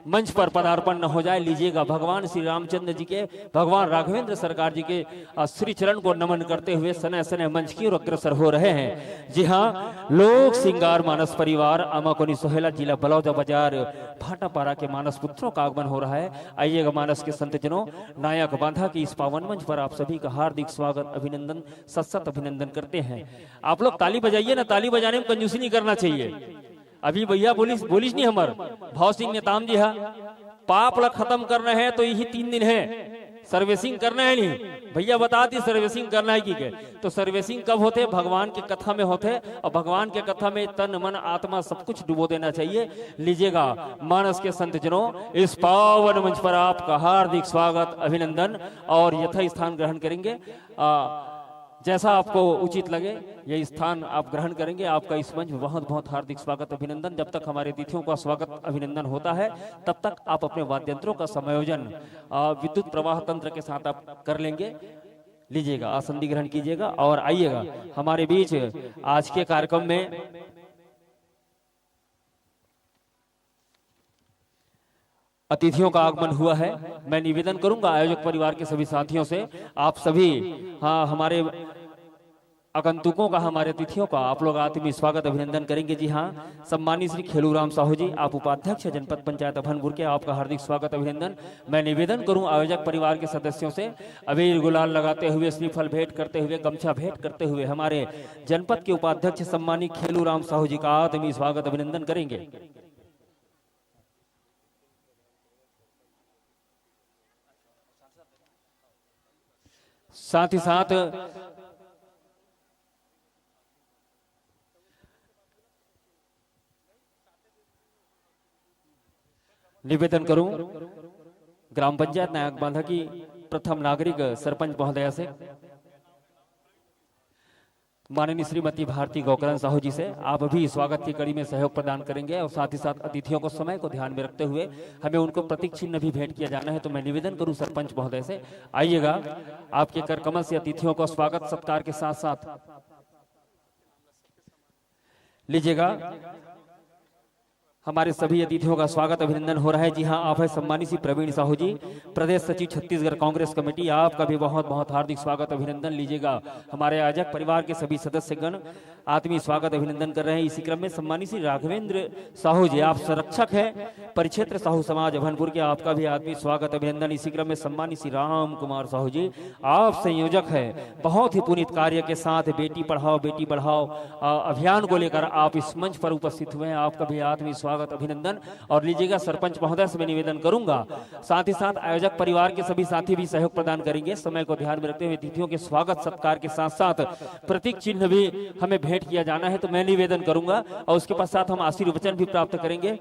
मंच पर पदार्पण न हो जाए। लीजिएगा, भगवान श्री रामचंद्र जी के, भगवान राघवेंद्र सरकार जी के श्री चरण को नमन करते हुए सने सने मंच की ओर अग्रसर हो रहे हैं। जी हाँ, लोक श्रृंगार मानस परिवार आमाकोनी सोहेला जिला बलौदा बाजार भाटापारा के मानस पुत्रों का आगमन हो रहा है। आइएगा मानस के संत जनों, नायक बांधा की इस पावन मंच पर आप सभी का हार्दिक स्वागत, अभिनंदन, सत अभिनंदन करते हैं। आप लोग ताली बजाइए ना, ताली बजाने में कंजूसी नहीं करना चाहिए। अभी भैया बोलिस नहीं हमार भाव सिंह नेताम जी, पाप ला खत्म करना है तो यही 3 दिन है, सर्विसिंग करना है नहीं भैया, बता दी सर्विसिंग करना है कि तो सर्विसिंग कब होते? भगवान की कथा में होते, और भगवान के कथा में तन मन आत्मा सब कुछ डुबो देना चाहिए। लीजिएगा मानस के संत जनों, इस पावन मंच पर आपका हार्दिक स्वागत, अभिनंदन और यथा स्थान ग्रहण करेंगे। जैसा आपको उचित लगे यह स्थान आप ग्रहण करेंगे। आपका इस मंच में बहुत बहुत हार्दिक स्वागत, अभिनंदन। जब तक हमारे अतिथियों का स्वागत अभिनंदन होता है तब तक आप अपने वाद्यंत्रों का समायोजन विद्युत प्रवाह तंत्र के साथ आप कर लेंगे। लीजिएगा, आसन ग्रहण कीजिएगा और आइएगा हमारे बीच आज के कार्यक्रम में अतिथियों का आगमन हुआ है। मैं निवेदन करूंगा आयोजक परिवार के सभी साथियों से, आप सभी हमारे आगंतुकों का, हमारे अतिथियों का आप लोग आत्मीय स्वागत अभिनंदन करेंगे। जी हाँ, सम्मानित श्री खेलूराम साहू जी, आप उपाध्यक्ष जनपद पंचायत अभनपुर के, आपका हार्दिक स्वागत अभिनंदन। मैं निवेदन करूं आयोजक परिवार के सदस्यों से, अबीर गुलाल लगाते हुए, श्रीफल भेंट करते हुए, गमछा भेंट करते हुए हमारे जनपद के उपाध्यक्ष सम्मानित खेलूराम साहू जी का आत्मीय स्वागत अभिनंदन करेंगे। साथ ही साथ निवेदन करूं ग्राम पंचायत नायक बांधा की प्रथम नागरिक सरपंच महोदया से, माननीय श्रीमती भारती गौकरण साहू जी से आप भी स्वागत की कड़ी में सहयोग प्रदान करेंगे। और साथ ही साथ अतिथियों को समय को ध्यान में रखते हुए हमें उनको प्रतीक चिन्ह भी भेंट किया जाना है। तो मैं निवेदन करूं सरपंच महोदय से, आइएगा, आपके कर कमल से अतिथियों को स्वागत सत्कार के साथ साथ लीजिएगा। हमारे सभी अतिथियों का स्वागत अभिनंदन हो रहा है। जी हाँ, आप है सम्मानित श्री प्रवीण साहू जी, प्रदेश सचिव छत्तीसगढ़ कांग्रेस कमेटी, आपका भी बहुत बहुत हार्दिक स्वागत अभिनंदन। लीजिएगा, हमारे आयोजक परिवार के सभी सदस्यगण आत्मीय स्वागत अभिनंदन कर रहे हैं। इसी क्रम में सम्मानित श्री राघवेंद्र साहू जी, आप संरक्षक हैं परिक्षेत्र साहू समाज अभनपुर के, आपका भी आत्मीय स्वागत अभिनंदन। इसी क्रम में सम्मानित श्री राम कुमार साहू जी, आप संयोजक है, बहुत ही पुनीत कार्य के साथ बेटी पढ़ाओ अभियान को लेकर आप इस मंच पर उपस्थित हुए हैं, आपका भी आत्मीय स्वागत स्वागत अभिनंदन। और लीजिएगा सरपंच महोदय से मैं निवेदन करूंगा, साथ ही साथ आयोजक परिवार के सभी साथी भी सहयोग प्रदान करेंगे। समय को ध्यान में रखते हुए अतिथियों के स्वागत सत्कार के साथ साथ प्रतीक चिन्ह भी हमें भेंट किया जाना है, तो मैं निवेदन करूंगा और उसके पश्चात हम आशीर्वचन भी प्राप्त करेंगे।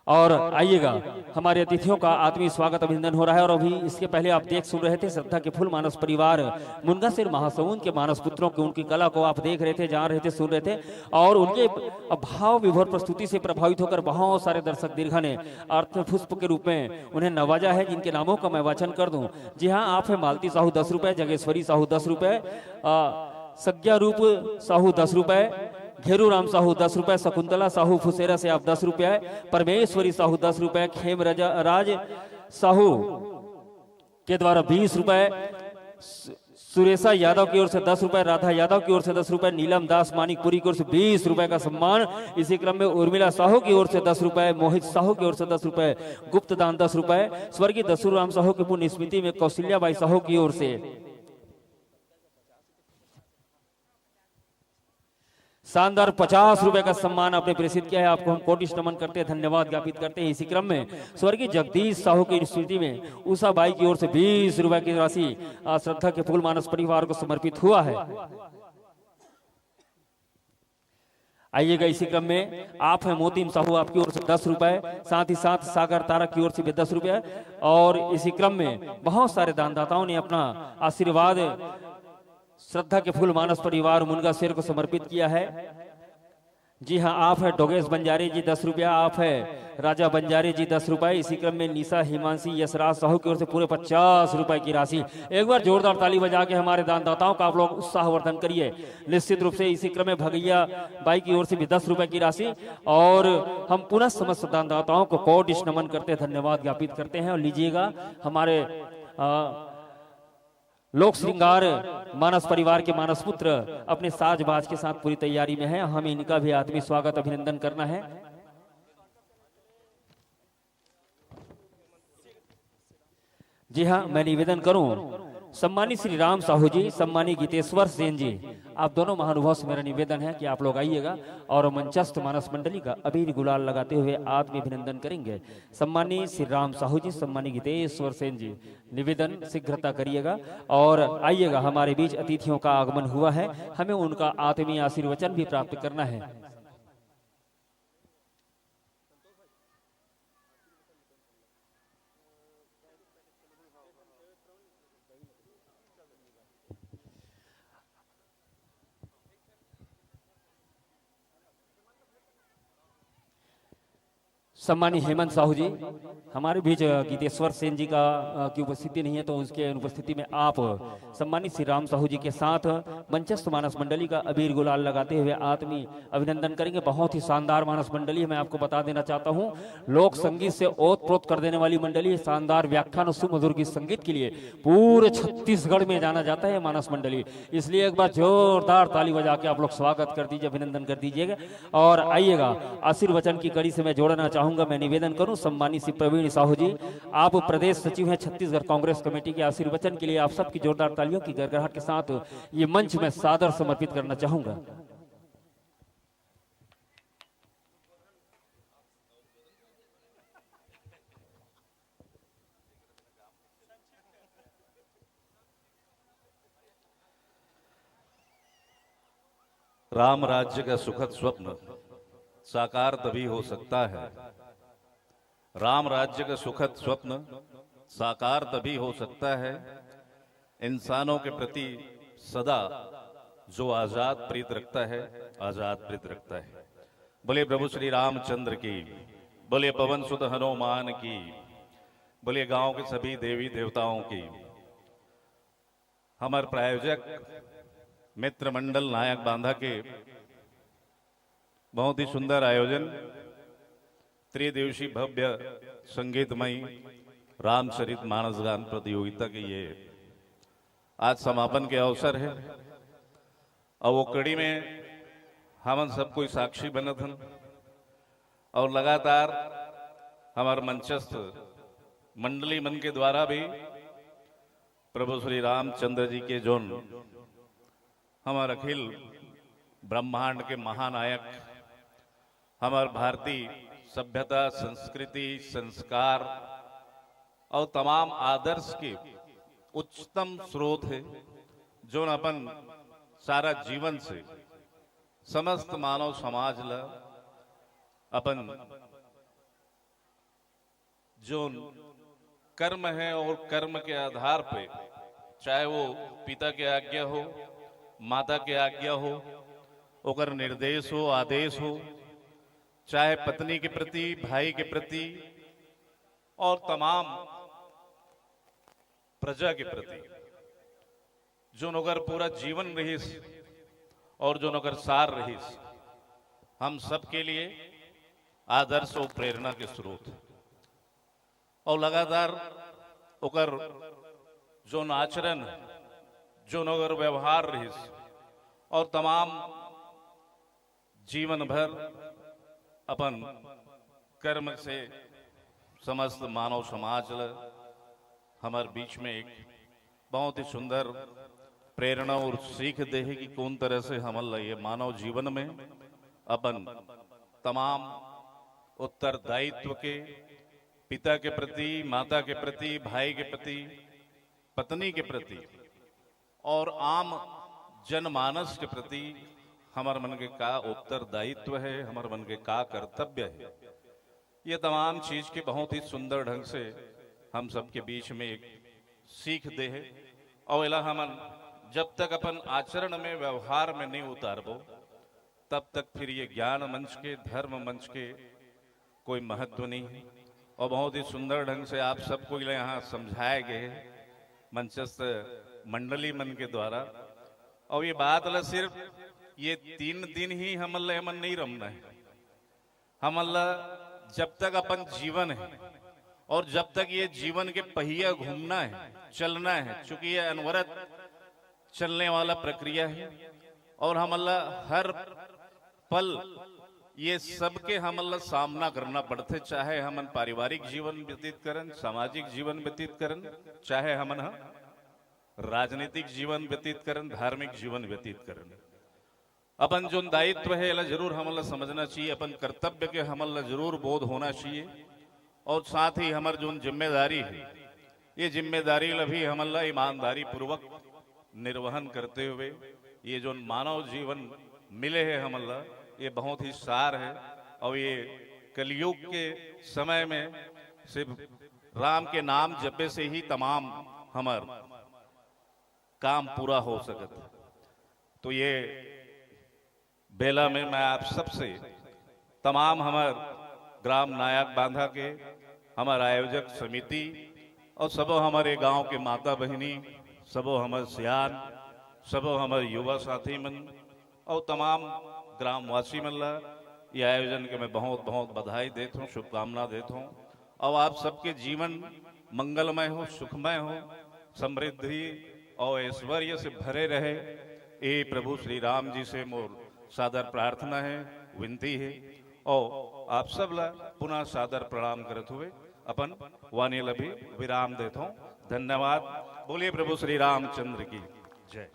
और आइएगा, हमारे अतिथियों का आत्मीय स्वागत अभिनंदन हो रहा है। और अभी इसके पहले आप देख सुन रहे थे श्रद्धा के फूल मानस परिवार मुनगासिर महासमुंद के मानस पुत्रों की उनकी कला को आप देख रहे थे, जान रहे थे, सुन रहे थे। और उनके भाव विभोर प्रस्तुति से प्रभावित होकर बहुत सारे दर्शक दीर्घा ने अर्थ पुष्प के रूप में उन्हें नवाजा है, जिनके नामों का मैं वाचन कर दूं। जी हाँ, आप है मालती साहू 10 रुपए, जगेश्वरी साहू 10 रुपए, सज्ञा रूप साहू 10 रुपए, घेरू राम साहू 10 रुपए, शकुंतला साहू फुसेरा से आप 10 रुपए, परमेश्वरी साहू 10 रुपए, खेम राज साहू के द्वारा 20 रुपए, सुरेशा यादव की ओर से 10 रुपए, राधा यादव की ओर से 10 रुपए, नीलम दास मानिकपुरी की ओर से 20 रुपए का सम्मान। इसी क्रम में उर्मिला साहू की ओर से 10 रुपए, मोहित साहू की ओर से 10 रुपए, गुप्त दान 10 रुपए, स्वर्गीय दसुर राम साहू की पुण्य स्मृति में कौशल्या बाई साहू की ओर से शानदार 50 रुपए का सम्मान आपने प्रेषित किया है। आपको हम कोटिश नमन करते हैं, धन्यवाद ज्ञापित करते हैं। इसी क्रम में स्वर्गीय जगदीश साहू की स्मृति में उषा बाई की ओर से 20 रुपए की राशि श्रद्धा के फूल मानस परिवार को समर्पित हुआ है। आइएगा, इसी क्रम में आप है मोतीम साहू, आपकी ओर से 10 रुपए, साथ ही साथ सागर तारा की ओर से भी 10 रुपए। और इसी क्रम में बहुत सारे दानदाताओं ने अपना आशीर्वाद श्रद्धा के फूल मानस परिवार मुनगा शेर को समर्पित किया है। जी हाँ, आप है डोगेश बंजारी जी 10 रुपया, आप है राजा बंजारी जी 10 रुपए। इसी क्रम में निशा हिमांशी यशराज साहू की ओर से पूरे 50 रुपए की राशि। एक बार जोरदार ताली बजा के हमारे दानदाताओं का आप लोग उत्साहवर्धन करिए निश्चित रूप से। इसी क्रम में भगैया बाई की ओर से भी 10 रुपए की राशि। और हम पुनः समस्त दानदाताओं को कोटिश नमन करते, धन्यवाद ज्ञापित करते हैं। और लीजिएगा, हमारे लोक श्रृंगार मानस परिवार के मानस पुत्र अपने साजबाज के साथ पूरी तैयारी में है, हमें इनका भी आत्मीय स्वागत अभिनंदन करना है। जी हाँ, मैं निवेदन करूं, सम्मानित श्री राम साहू जी, सम्मानित गीतेश्वर सेन जी, आप दोनों महानुभाव से मेरा निवेदन है कि आप लोग आइएगा और मंचस्थ मानस मंडली का अबीर गुलाल लगाते हुए आत्मीय अभिनंदन करेंगे। सम्मानित श्री राम साहू जी, सम्मानित गीतेश्वर सेन जी, निवेदन शीघ्रता करिएगा और आइएगा। हमारे बीच अतिथियों का आगमन हुआ है, हमें उनका आत्मीय आशीर्वचन भी प्राप्त करना है। सम्मानित हेमंत साहू जी, हमारे बीच गीतेश्वर सेन जी का की उपस्थिति नहीं है, तो उसके अनुपस्थिति में आप सम्मानित श्री राम साहू जी के साथ मंचस्थ मानस मंडली का अबीर गुलाल लगाते हुए आत्मीय अभिनंदन करेंगे। बहुत ही शानदार मानस मंडली है, मैं आपको बता देना चाहता हूं, लोक संगीत से ओत प्रोत कर देने वाली मंडली, शानदार व्याख्यान और सुमधुर गीत संगीत के लिए पूरे छत्तीसगढ़ में जाना जाता है मानस मंडली। इसलिए एक बार जोरदार ताली बजा के आप लोग स्वागत कर दीजिए, अभिनंदन कर दीजिएगा। और आइएगा, आशीर्वचन की कड़ी से मैं जोड़ना चाहूंगा, मैं निवेदन करूं, सम्मानित श्री प्रवीण साहू जी, आप प्रदेश सचिव हैं छत्तीसगढ़ कांग्रेस कमेटी के, आशीर्वचन के लिए आप सबकी जोरदार तालियों की गड़गड़ाहट के साथ ये मंच में सादर समर्पित करना चाहूंगा। राम राज्य का सुखद स्वप्न साकार तभी हो सकता है। राम राज्य का सुखद स्वप्न साकार तभी हो सकता है इंसानों के प्रति सदा जो आजाद प्रीत रखता है, आजाद प्रीत रखता है। बोले प्रभु श्री रामचंद्र की, बोले पवन सुत हनुमान की, बोले गांव के सभी देवी देवताओं की। हमारे प्रायोजक मित्र मंडल नायक बांधा के बहुत ही सुंदर आयोजन, त्रिदिवसीय भव्य संगीतमयी रामचरित मानस गान प्रतियोगिता की ये आज समापन के अवसर है। और वो कड़ी में हम सब कोई साक्षी बनत हन और लगातार हमारे मंचस्थ मंडली मन के द्वारा भी प्रभु श्री रामचंद्र जी के जोन हमार अखिल ब्रह्मांड के महानायक, हमार भारतीय सभ्यता, संस्कृति, संस्कार और तमाम आदर्श के उच्चतम स्रोत है, जो अपन सारा जीवन से समस्त मानव समाज ला अपन जो कर्म है और कर्म के आधार पे, चाहे वो पिता के आज्ञा हो, माता के आज्ञा हो, ओकर निर्देश हो, आदेश हो, चाहे पत्नी के प्रति, भाई के प्रति और तमाम प्रजा के प्रति, जो नगर पूरा जीवन रहीस और जो नगर सार रहीस, हम सब के लिए आदर्श और प्रेरणा के स्रोत और लगातार ओकर जो आचरण, जो नगर व्यवहार रहीस और तमाम जीवन भर अपन कर्म से समस्त मानव समाज हमारे बीच में एक बहुत ही सुंदर प्रेरणा और सीख दे है कि कौन तरह से हमल ये मानव जीवन में अपन तमाम उत्तरदायित्व के, पिता के प्रति, माता के प्रति, भाई के प्रति, पत्नी के प्रति और आम जनमानस के प्रति हमारे मन के का उत्तरदायित्व है, हमारे मन के का कर्तव्य है, ये तमाम चीज के बहुत ही सुंदर ढंग से हम सबके बीच में एक सीख दे है। और इला हमन जब तक अपन आचरण में, व्यवहार में नहीं उतारबो, तब तक फिर ये ज्ञान मंच के, धर्म मंच के कोई महत्व नहीं है। और बहुत ही सुंदर ढंग से आप सबको यहाँ समझाए गए मंचस्थ मंडली मन के द्वारा। और ये बात ला सिर्फ ये 3 दिन ही हमला मन नहीं रमना है, हमला जब तक अपन जीवन है और जब तक ये जीवन के पहिया घूमना है, चलना है, चूंकि ये अनवरत चलने वाला प्रक्रिया है और हमला हर पल ये सबके हमला सामना करना पड़ते, चाहे हमन पारिवारिक जीवन व्यतीत करन, सामाजिक जीवन व्यतीत करन, चाहे हमन राजनीतिक जीवन व्यतीत करन, धार्मिक जीवन व्यतीत करन। अपन जो दायित्व है इला जरूर हमला समझना चाहिए, अपन कर्तव्य के हमला जरूर बोध होना चाहिए। और साथ ही हमार जो जिम्मेदारी है, ये जिम्मेदारी ला भी हमला ईमानदारी पूर्वक निर्वहन करते हुए ये जो मानव जीवन मिले है हमला, ये बहुत ही सार है। और ये कलयुग के समय में सिर्फ राम के नाम जपे से ही तमाम हमार काम पूरा हो सकता। तो ये बेला में मैं आप सबसे, तमाम हमार ग्राम नायक बांधा के, हमारे आयोजक समिति और सबो हमारे गांव के माता बहिनी, सबो हमारे सियान, सबो हमारे युवा साथी मन और तमाम ग्रामवासी मन ला ये आयोजन के मैं बहुत बहुत बधाई देता हूँ, शुभकामना देता हूँ। और आप सबके जीवन मंगलमय हो, सुखमय हो, समृद्धि और ऐश्वर्य से भरे रहे, ये प्रभु श्री राम जी से मोर सादर प्रार्थना है, विनती है। और आप सब ला पुनः सादर प्रणाम करत हुए अपन वाणी ला भी विराम देता हूँ। धन्यवाद। बोलिए प्रभु श्री रामचंद्र की जय।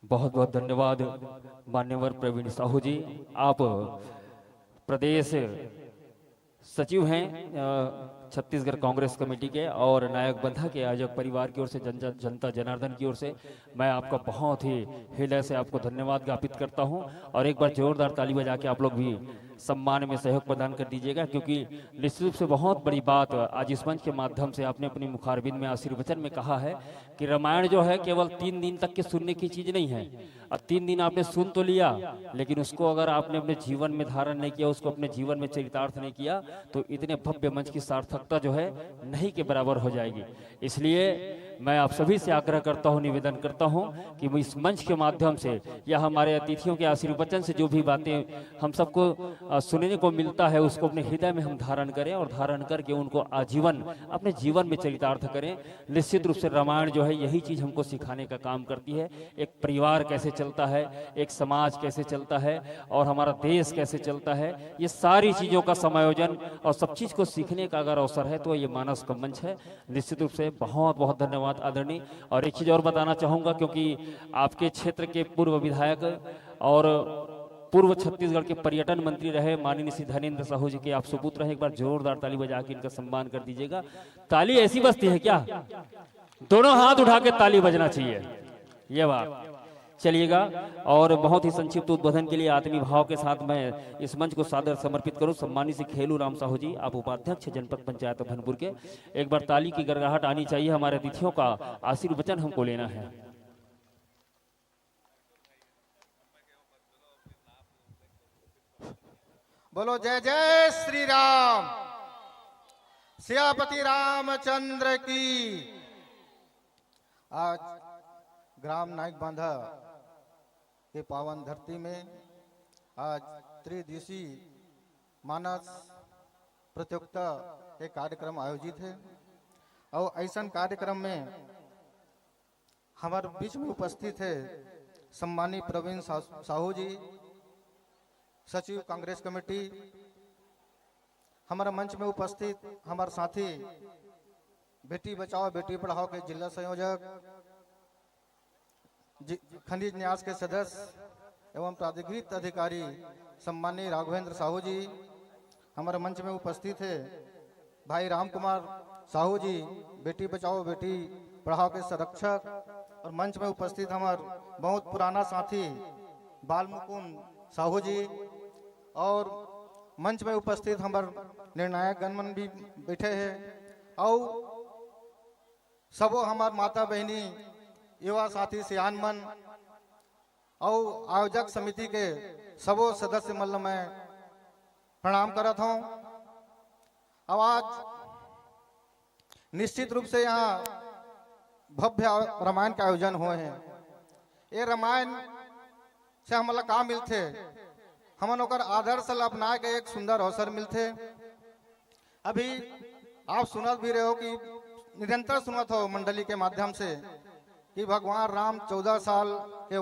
बहुत बहुत धन्यवाद मान्यवर प्रवीण साहू जी। आप प्रदेश सचिव हैं छत्तीसगढ़ कांग्रेस कमेटी के और नायक बंधा के आयोजक परिवार की ओर से, जनता जनार्दन की ओर से मैं आपका बहुत ही हृदय से आपको धन्यवाद ज्ञापित करता हूं। और एक बार जोरदार ताली बजा के आप लोग भी सम्मान में सहयोग प्रदान कर दीजिएगा, क्योंकि निश्चित रूप से बहुत बड़ी बात आज इस मंच के माध्यम से आपने अपनी मुखारबिंद में आशीर्वचन में कहा है कि रामायण जो है केवल 3 दिन तक के सुनने की चीज नहीं है। अब 3 दिन आपने सुन तो लिया, लेकिन उसको अगर आपने अपने जीवन में धारण नहीं किया, उसको अपने जीवन में चरितार्थ नहीं किया, तो इतने भव्य मंच की सार्थकता जो है नहीं के बराबर हो जाएगी। इसलिए मैं आप सभी से आग्रह करता हूं, निवेदन करता हूं कि वो इस मंच के माध्यम से या हमारे अतिथियों के आशीर्वचन से जो भी बातें हम सबको सुनने को मिलता है उसको अपने हृदय में हम धारण करें और धारण करके उनको आजीवन अपने जीवन में चरितार्थ करें। निश्चित रूप से रामायण जो है यही चीज़ हमको सिखाने का काम करती है, एक परिवार कैसे चलता है, एक समाज कैसे चलता है और हमारा देश कैसे चलता है, ये सारी चीज़ों का समायोजन और सब चीज़ को सीखने का अगर अवसर है तो ये मानस का मंच है। निश्चित रूप से बहुत बहुत धन्यवाद आदरणीय। और एक चीज़ और बताना चाहूँगा, क्योंकि आपके क्षेत्र के पूर्व विधायक और पूर्व छत्तीसगढ़ के पर्यटन मंत्री रहे माननीय श्री धनेन्द्र साहू जी के आप सुपुत्र हैं, एक बार जोरदार ताली बजा के इनका सम्मान कर दीजिएगा। ताली ऐसी बजती है क्या? दोनों हाथ उठा के ताली बजना चाहिए, ये बात। चलिएगा और बहुत ही संक्षिप्त उद्बोधन के लिए आत्मीय भाव के साथ मैं इस मंच को सादर समर्पित करूं सम्मानित श्री खेलू राम साहू जी, आप उपाध्यक्ष जनपद पंचायत भनपुर के। एक बार ताली की गड़गड़ाहट आनी चाहिए, हमारे अतिथियों का आशीर्वचन हमको लेना है। बोलो जय जय श्री राम, सियापति रामचंद्र की। आज ग्राम नाइक बांधा के पावन धरती में आज त्रिदिवसीय मानस प्रतियोगिता के कार्यक्रम आयोजित है और ऐसा कार्यक्रम में हमारे बीच में उपस्थित है सम्मानित प्रवीण साहू जी, सचिव कांग्रेस कमेटी। हमारे मंच में उपस्थित हमारे साथी बेटी बचाओ बेटी पढ़ाओ के जिला संयोजक, खनिज न्यास के सदस्य एवं प्राधिकृत अधिकारी सम्मानीय राघवेंद्र साहू जी। हमारे मंच में उपस्थित है भाई राम कुमार साहू जी, बेटी बचाओ बेटी पढ़ाओ के संरक्षक। और मंच में उपस्थित हमारे बहुत पुराना साथी बाल मुकुंद साहू जी। और मंच में उपस्थित हमारे निर्णायक गणमन भी बैठे हैं और सबो हमारे माता बहनी युवा साथी सियान मन और आयोजक समिति के सबो सदस्य मल्ल मैं प्रणाम करत हूँ। अब आज निश्चित रूप से यहाँ भव्य रामायण का आयोजन हुए हैं। ये रामायण से हमला का मिलते, हमन ओकर आदर्श अपना के एक सुंदर अवसर मिलते। अभी आप सुनत भी रहे हो कि निरंतर सुनत हो मंडली के माध्यम से कि भगवान राम 14 साल के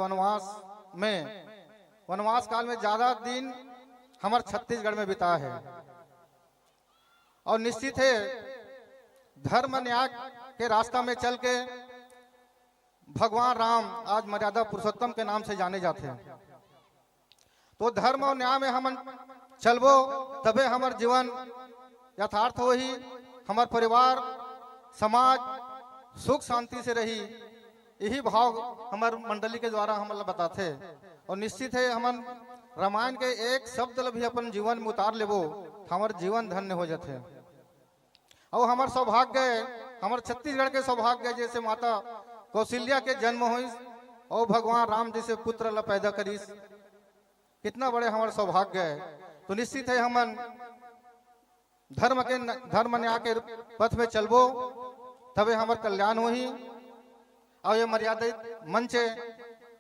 वनवास काल में ज्यादा दिन हमारे छत्तीसगढ़ में बिता है। और निश्चित है धर्म न्याय के रास्ता में चल के भगवान राम आज मर्यादा पुरुषोत्तम के नाम से जाने जाते हैं। तो धर्म और न्याय में हम चलबो तबे हमार जीवन यथार्थ हो ही, हमार परिवार समाज सुख शांति से रही। यही भाव हमार मंडली के द्वारा हम बताते। और निश्चित है हम रामायण के एक शब्द भी अपन जीवन में उतार लेबो हमार जीवन धन्य हो जाते। और हमार सौभाग्य, हमार छत्तीसगढ़ के सौभाग्य जैसे माता कौशल्या के जन्म हुई और भगवान राम जैसे पुत्र ला पैदा करीस, कितना बड़े हमारे सौभाग्य है। तो निश्चित है हम धर्म न्याय के पथ में चलबो तबे हमारे कल्याण हो ही। और ये मर्यादित मंच है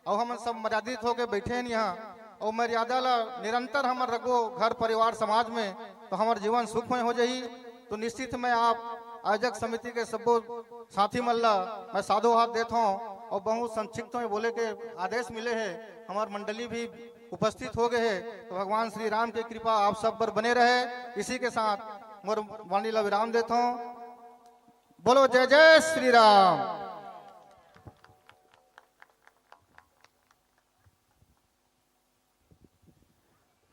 और हम सब मर्यादित होके बैठे हैं यहाँ और मर्यादा ला निरंतर हम रखो घर परिवार समाज में तो हमारे जीवन सुखमय हो जाई। तो निश्चित मैं आप आयोजक समिति के सब साथी मल्ला मैं साधो हाथ देता हूँ और बहुत संक्षिप्त में बोले के आदेश मिले हैं। हमारी मंडली भी उपस्थित हो गए हैं। तो भगवान श्री राम की कृपा आप सब पर बने रहे। इसी के साथ मोर वाणी ला विराम देता हूँ। बोलो जय जय श्री राम।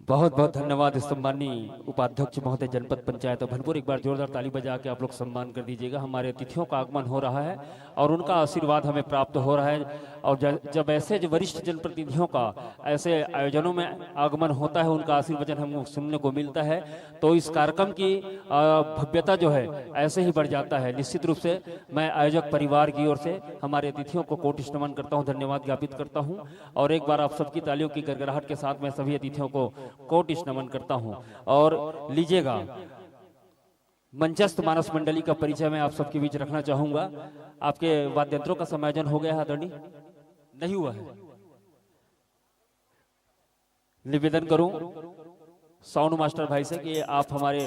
बहुत बहुत धन्यवाद सम्मानीय उपाध्यक्ष महोदय जनपद पंचायत भनपुर। एक बार जोरदार ताली बजा के आप लोग सम्मान कर दीजिएगा। हमारे अतिथियों का आगमन हो रहा है और उनका आशीर्वाद हमें प्राप्त हो रहा है। और जब ऐसे जो वरिष्ठ जनप्रतिनिधियों का ऐसे आयोजनों में आगमन होता है उनका आशीर्वचन हमको सुनने को मिलता है तो इस कार्यक्रम की भव्यता जो है ऐसे ही बढ़ जाता है। निश्चित रूप से मैं आयोजक परिवार की ओर से हमारे अतिथियों को कोटिश नमन करता हूँ, धन्यवाद ज्ञापित करता हूँ। और एक बार आप सबकी तालियों की गड़गड़ाहट के साथ मैं सभी अतिथियों को कोटिश नमन करता हूं। और लीजिएगा मंचस्थ मानस मंडली का परिचय मैं आप सबके बीच रखना चाहूंगा। आपके वाद्य यंत्रों का समायोजन हो गया है आदरणीय? नहीं हुआ है। निवेदन करूं साउंड मास्टर भाई से कि आप हमारे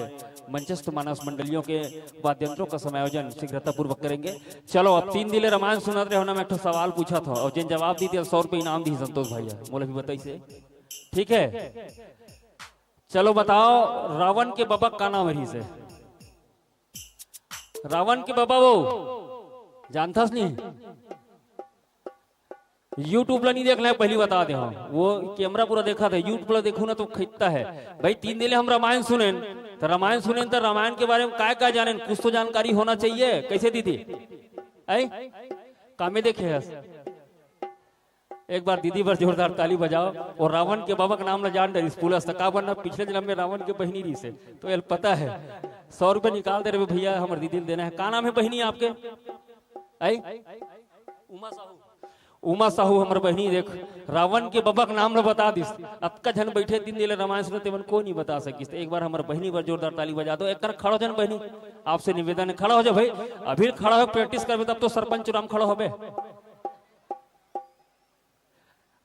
मंचस्थ मानस मंडलियों के वाद्य यंत्रों का समायोजन शीघ्रता पूर्वक करेंगे। चलो अब 3 दिले रामायण सुनत रहे होना। मैं एक सवाल पूछा था और जिन जवाब दी थी 100 रुपये इनाम दी संतोष भैया बोले भी बताई से। ठीक है, चलो बताओ रावण के बाबा का नाम रही से? रावण के बाबा वो जानथास नहीं? यूट्यूब ला नहीं देख ले, पहली बता दे। हाँ, वो कैमरा पूरा देखा था, यूट्यूब ला देखू ना तो खिंचता है भाई। 3 दिन हम रामायण सुने तो रामायण के बारे में क्या जाने, कुछ तो जानकारी होना चाहिए। कैसे दीदी आई कामे देखे एक बार दीदी पर जोरदार ताली बजाओ। और रावण के बाबा का नाम ना जान डरी पुलस का बनना पिछले जन्म में रावण के बहनी रही से तो ये पता है। 100 रुपए निकाल दे रहे भैया, हमारे दीदी देना है। का नाम है बहनी आपके? आई उमा साहू। उमा साहू हमारे बहनी देख रावण के बाबा का नाम न बता दिस। अतका जन बैठे 3 दिन रामायण सुनते मन को नहीं बता सकिस। एक बार हमारे बहनी पर जोरदार ताली बजा दो। एक खड़ा हो जन बहनी, आपसे निवेदन है खड़ा हो जाओ भाई। अभी खड़ा हो प्रैक्टिस करबे तब तो सरपंच राम खड़ा होबे।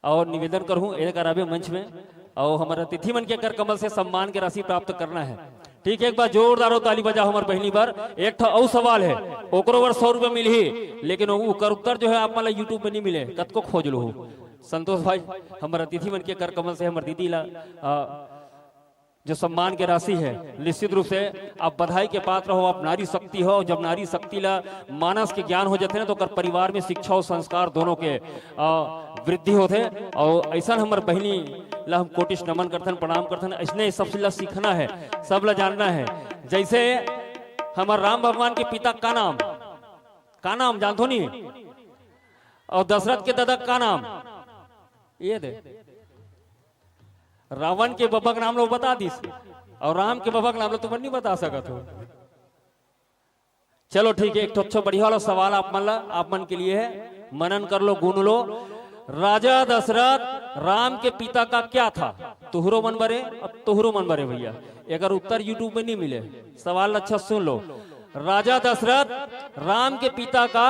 और निवेदन करूं एक अराबे मंच में और हमारा अतिथि मन के कर कमल से सम्मान के राशि प्राप्त करना है। ठीक है, एक बार जोरदार ताली बजा हमारे बहनी पर। एक था और सवाल है ओकरो वर 100 रुपए मिल ही, लेकिन ओकर उत्तर जो है आप मतलब यूट्यूब पे नहीं मिले, कत को खोज लो। संतोष भाई हमारे अतिथि मन के कर कमल से हमारे दीदी ला जो सम्मान की राशि है, निश्चित रूप से आप बधाई के पात्र हो। आप नारी शक्ति हो। जब नारी शक्ति ला मानस के ज्ञान हो जाते ना तो कर परिवार में शिक्षा और संस्कार दोनों के वृद्धि होते। और ऐसा हमारे बहनी ला हम कोटिश नमन करथन, प्रणाम करथन। इसने सबसे ला सीखना है, सब ला जानना है। जैसे हमारे राम भगवान के पिता का नाम जानते नहीं? और दशरथ के दादा का नाम ये दे। रावण के बाबा का नाम लोग बता दिस और राम के बाबा का नाम लोग तुम नहीं बता सकत हो। चलो ठीक है, एक अच्छा बढ़िया वाला सवाल आप मन के लिए है, मनन कर लो, गुन लो। राजा दशरथ राम के पिता का क्या था? तुहरो मन बरे, अब तुहरो मन बरे भैया। अगर उत्तर यूट्यूब में नहीं मिले, सवाल अच्छा सुन लो। राजा दशरथ राम के पिता का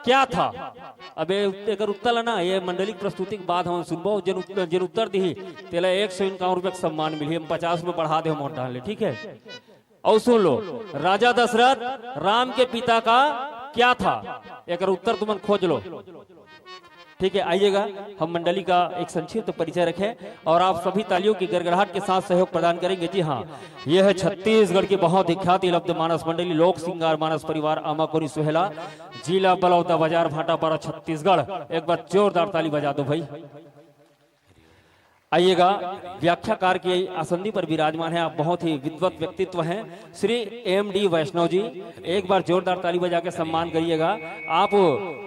क्या था? अब एक उत्तर ना ये मंडली प्रस्तुति के बाद हम सुनबो। जिन उत्तर दी तेला 151 रुपये का सम्मान मिली। हम 50 रुपये बढ़ा दे हम डाल ले। ठीक है, और सुन लो राजा दशरथ राम के पिता का क्या था? एक उत्तर तुम खोज लो। ठीक है, आइएगा हम मंडली का एक संक्षिप्त परिचय रखें और आप सभी तालियों की गड़गड़ाहट के साथ सहयोग प्रदान करेंगे। जी हाँ, यह है छत्तीसगढ़ की बहुत विख्यात लब्ध मानस मंडली लोक सिंगार मानस परिवार आमाकोरी सुहेला, जिला बलौदा बाजार भाटापारा छत्तीसगढ़। एक बार जोरदार ताली बजा दो भाई। आइएगा, व्याख्याकार की आसंदी पर विराजमान है, आप बहुत ही विद्वत व्यक्तित्व हैं, श्री MD वैष्णव जी। एक बार जोरदार ताली बजा के सम्मान करिएगा। आप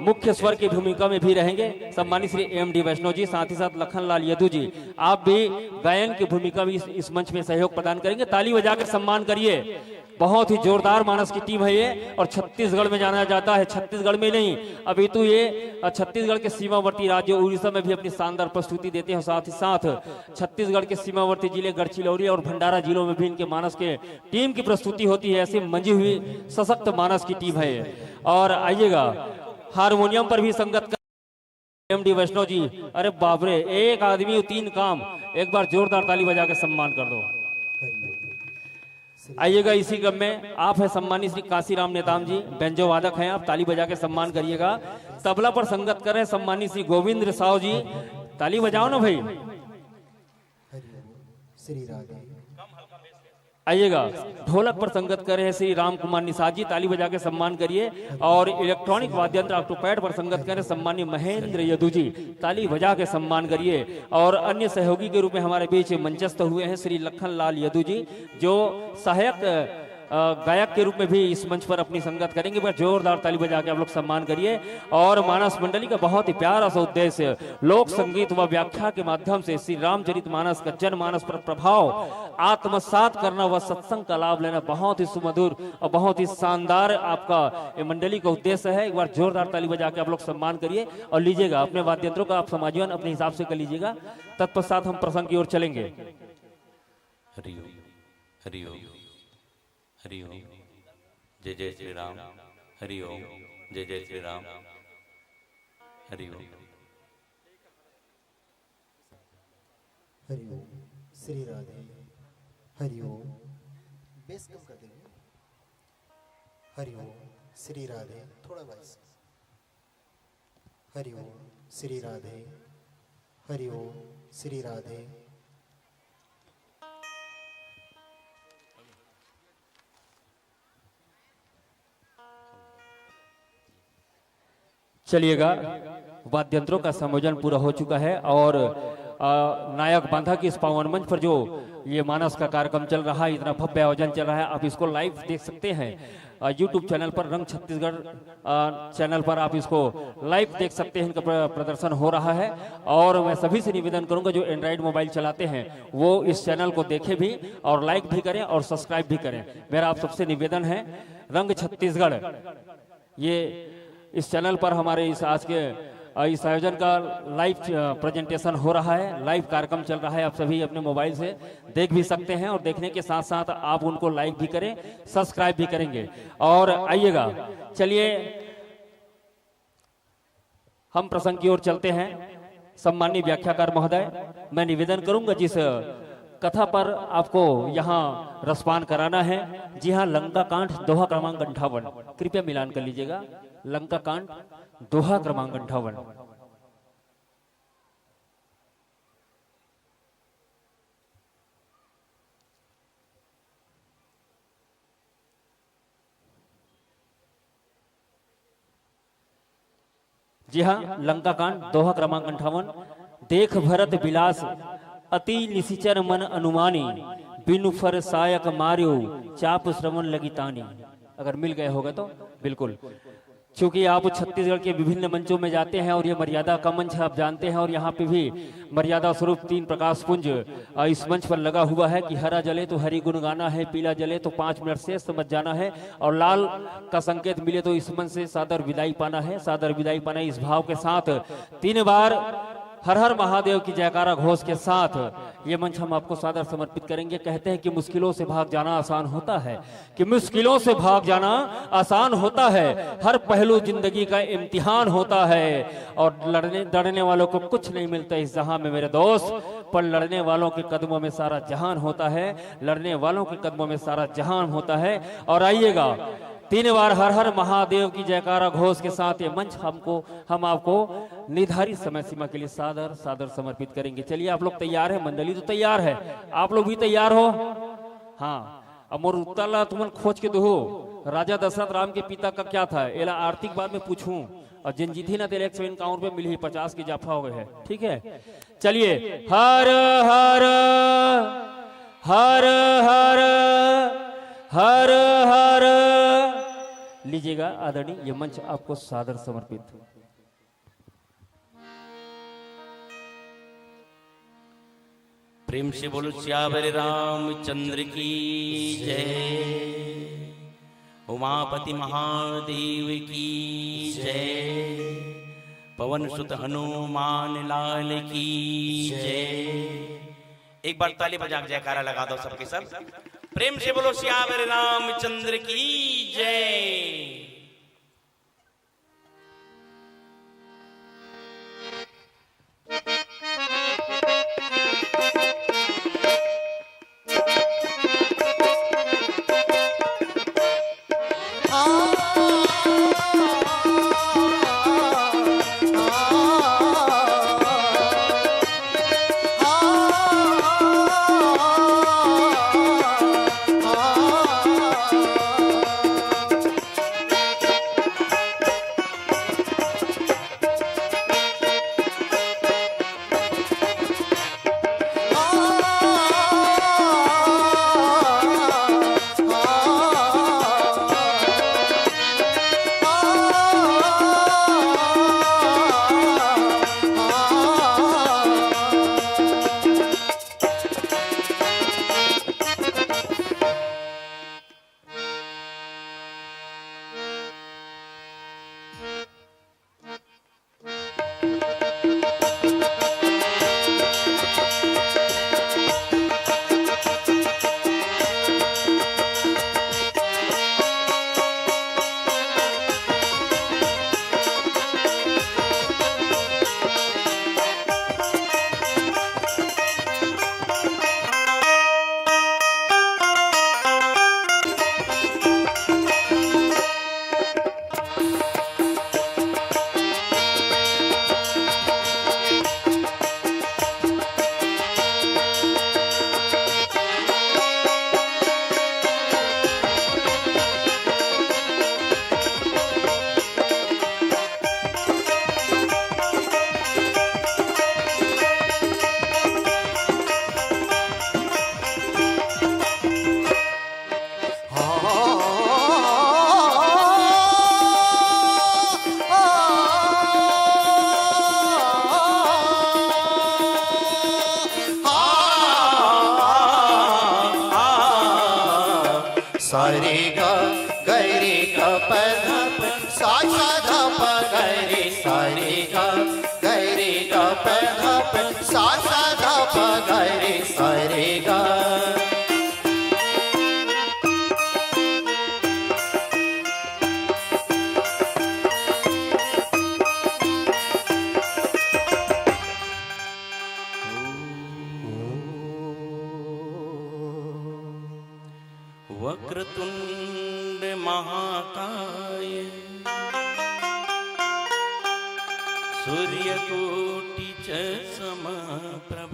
मुख्य स्वर की भूमिका में भी रहेंगे, सम्मानित श्री MD वैष्णव जी। साथ ही साथ लखनलाल यदू जी, आप भी गायन की भूमिका भी इस मंच में सहयोग प्रदान करेंगे। ताली बजा के सम्मान करिए। बहुत ही जोरदार मानस की टीम है ये और छत्तीसगढ़ में जाना जाता है। छत्तीसगढ़ में नहीं, अभी तो ये छत्तीसगढ़ के सीमावर्ती राज्य उड़ीसा में भी अपनी शानदार प्रस्तुति देते हैं। साथ ही साथ छत्तीसगढ़ के सीमावर्ती जिले गढ़चिलौरी और भंडारा जिलों में भी इनके मानस के टीम की प्रस्तुति होती है। ऐसी मंजी हुई सशक्त मानस की टीम है ये। और आइएगा, हारमोनियम पर भी संगत MD वैष्णव जी। अरे बाबरे, एक आदमी 3 काम। एक बार जोरदार ताली बजा के सम्मान कर दो। आइएगा, इसी क्रम में आप है सम्मानित श्री काशीराम नेताम जी, बेंजो वादक हैं, आप ताली बजा के सम्मान करिएगा। तबला पर संगत कर रहे हैं सम्मानित श्री गोविंद साव जी, ताली बजाओ ना भाई। आइएगा, ढोलक पर संगत कर रहे हैं श्री राम कुमार निषाद जी, ताली बजा के सम्मान करिए। और इलेक्ट्रॉनिक वाद्य यंत्र ऑक्टोपैड पर संगत कर रहे सम्मानित महेंद्र यदू जी, ताली बजा के सम्मान करिए। और अन्य सहयोगी के रूप में हमारे बीच मंचस्थ हुए हैं श्री लखनलाल यदू जी, जो सहायक गायक के रूप में भी इस मंच पर अपनी संगत करेंगे। बस जोरदार ताली बजा के आप लोग सम्मान करिए। और मानस मंडली का बहुत ही प्यारा सा उद्देश्य लोक संगीत व व्याख्या के माध्यम से श्री रामचरित मानस का जनमानस पर प्रभाव आत्मसात करना व सत्संग का लाभ लेना बहुत ही सुमधुर और बहुत ही शानदार आपका ये मंडली का उद्देश्य है। एक बार जोरदार ताली बजा के आप लोग सम्मान करिए और लीजिएगा अपने वाद्य यंत्रों का आप समायोजन अपने हिसाब से कर लीजिएगा। तत्पश्चात हम प्रसंग की ओर चलेंगे। हरिओम हरिओम हरिओम। जय जय श्री राम। हरि ओम। जय जय श्री राम। हरि ओम। हरि ओम। श्री राधे। हरि ओम। बेस कम कर देंगे। हरि ओम। श्री राधे। थोड़ा वॉइस। हरि ओम। श्री राधे। हरि ओम। श्री राधे। चलिएगा, वाद्यंत्रों का संयोजन पूरा हो चुका है और नायक बांधा की इस पावन मंच पर जो ये मानस का कार्यक्रम चल रहा है, इतना भव्य आयोजन चल रहा है, आप इसको लाइव देख सकते हैं यूट्यूब चैनल पर, रंग छत्तीसगढ़ चैनल पर आप इसको लाइव देख सकते हैं। इनका प्रदर्शन हो रहा है और मैं सभी से निवेदन करूंगा जो एंड्रॉइड मोबाइल चलाते हैं वो इस चैनल को देखें भी और लाइक भी करें और सब्सक्राइब भी करें। मेरा आप सबसे निवेदन है, रंग छत्तीसगढ़ ये इस चैनल पर हमारे इस आज के इस आयोजन का लाइव प्रेजेंटेशन हो रहा है, लाइव कार्यक्रम चल रहा है। आप सभी अपने मोबाइल से देख भी सकते हैं और देखने के साथ साथ आप उनको लाइक भी करें, सब्सक्राइब भी करेंगे। और आइएगा, चलिए हम प्रसंग की ओर चलते हैं। सम्माननीय व्याख्याकार महोदय, मैं निवेदन करूंगा जिस कथा पर आपको यहाँ रसपान कराना है, जी हाँ, लंका कांड दोहा क्रमांक 58, कृपया मिलान कर लीजिएगा। लंका कांड दोहा क्रमांक 58। जी हाँ, लंका कांड दोहा क्रमांक 58। देख भरत बिलास अति निशिचर मन अनुमानी, बिनु फर सायक मार्यो चाप श्रवण लगी तानी। अगर मिल गए होगा तो बिल्कुल, क्योंकि आप छत्तीसगढ़ के विभिन्न मंचों में जाते हैं और ये मर्यादा का मंच आप जानते हैं और यहाँ पे भी मर्यादा स्वरूप 3 प्रकाश पुंज इस मंच पर लगा हुआ है कि हरा जले तो हरि गुण गाना है, पीला जले तो 5 मिनट से समझ जाना है और लाल का संकेत मिले तो इस मंच से सादर विदाई पाना है। सादर विदाई पाना इस भाव के साथ 3 बार हर हर महादेव की जयकारा घोष के साथ ये मंच हम आपको सादर समर्पित करेंगे। कहते हैं कि मुश्किलों से भाग जाना आसान होता है, कि मुश्किलों से भाग जाना आसान होता है, हर पहलू जिंदगी का इम्तिहान होता है और लड़ने वालों को कुछ नहीं मिलता इस जहां में मेरे दोस्त, पर लड़ने वालों के कदमों में सारा जहान होता है, लड़ने वालों के कदमों में सारा जहान होता है। और आइएगा, 3 बार हर हर महादेव की जयकारा घोष के साथ ये मंच हम आपको निर्धारित समय सीमा के लिए सादर समर्पित करेंगे। चलिए, आप लोग तैयार है? मंडली तो तैयार है, आप लोग भी तैयार हो? हाँ। अब मोर उत्तला तुमन खोज के दो, राजा दशरथ राम के पिता का क्या था? एला आर्थिक बाद में पूछूं और जिन जीती ना तेरे 151 पे मिली 50 की जाफा हो गए है। ठीक है, चलिए, हर हर हर हर हर हर लीजिएगा आदरणीय, ये मंच आपको सादर समर्पित। प्रेम से बोलो श्यावर रामचंद्र की जय, उमापति महादेव की जय, पवन सुत हनुमान लाल की जय। एक बार ताली बजा के जयकारा लगा दो सबके सब। प्रेम से बोलो श्यावर रामचंद्र की जय। रे गा ग रे गा प धा प सा सा धा प ग रे सा रे गा। वक्रतुंड महाकाय सूर्यकोटि च समप्रभ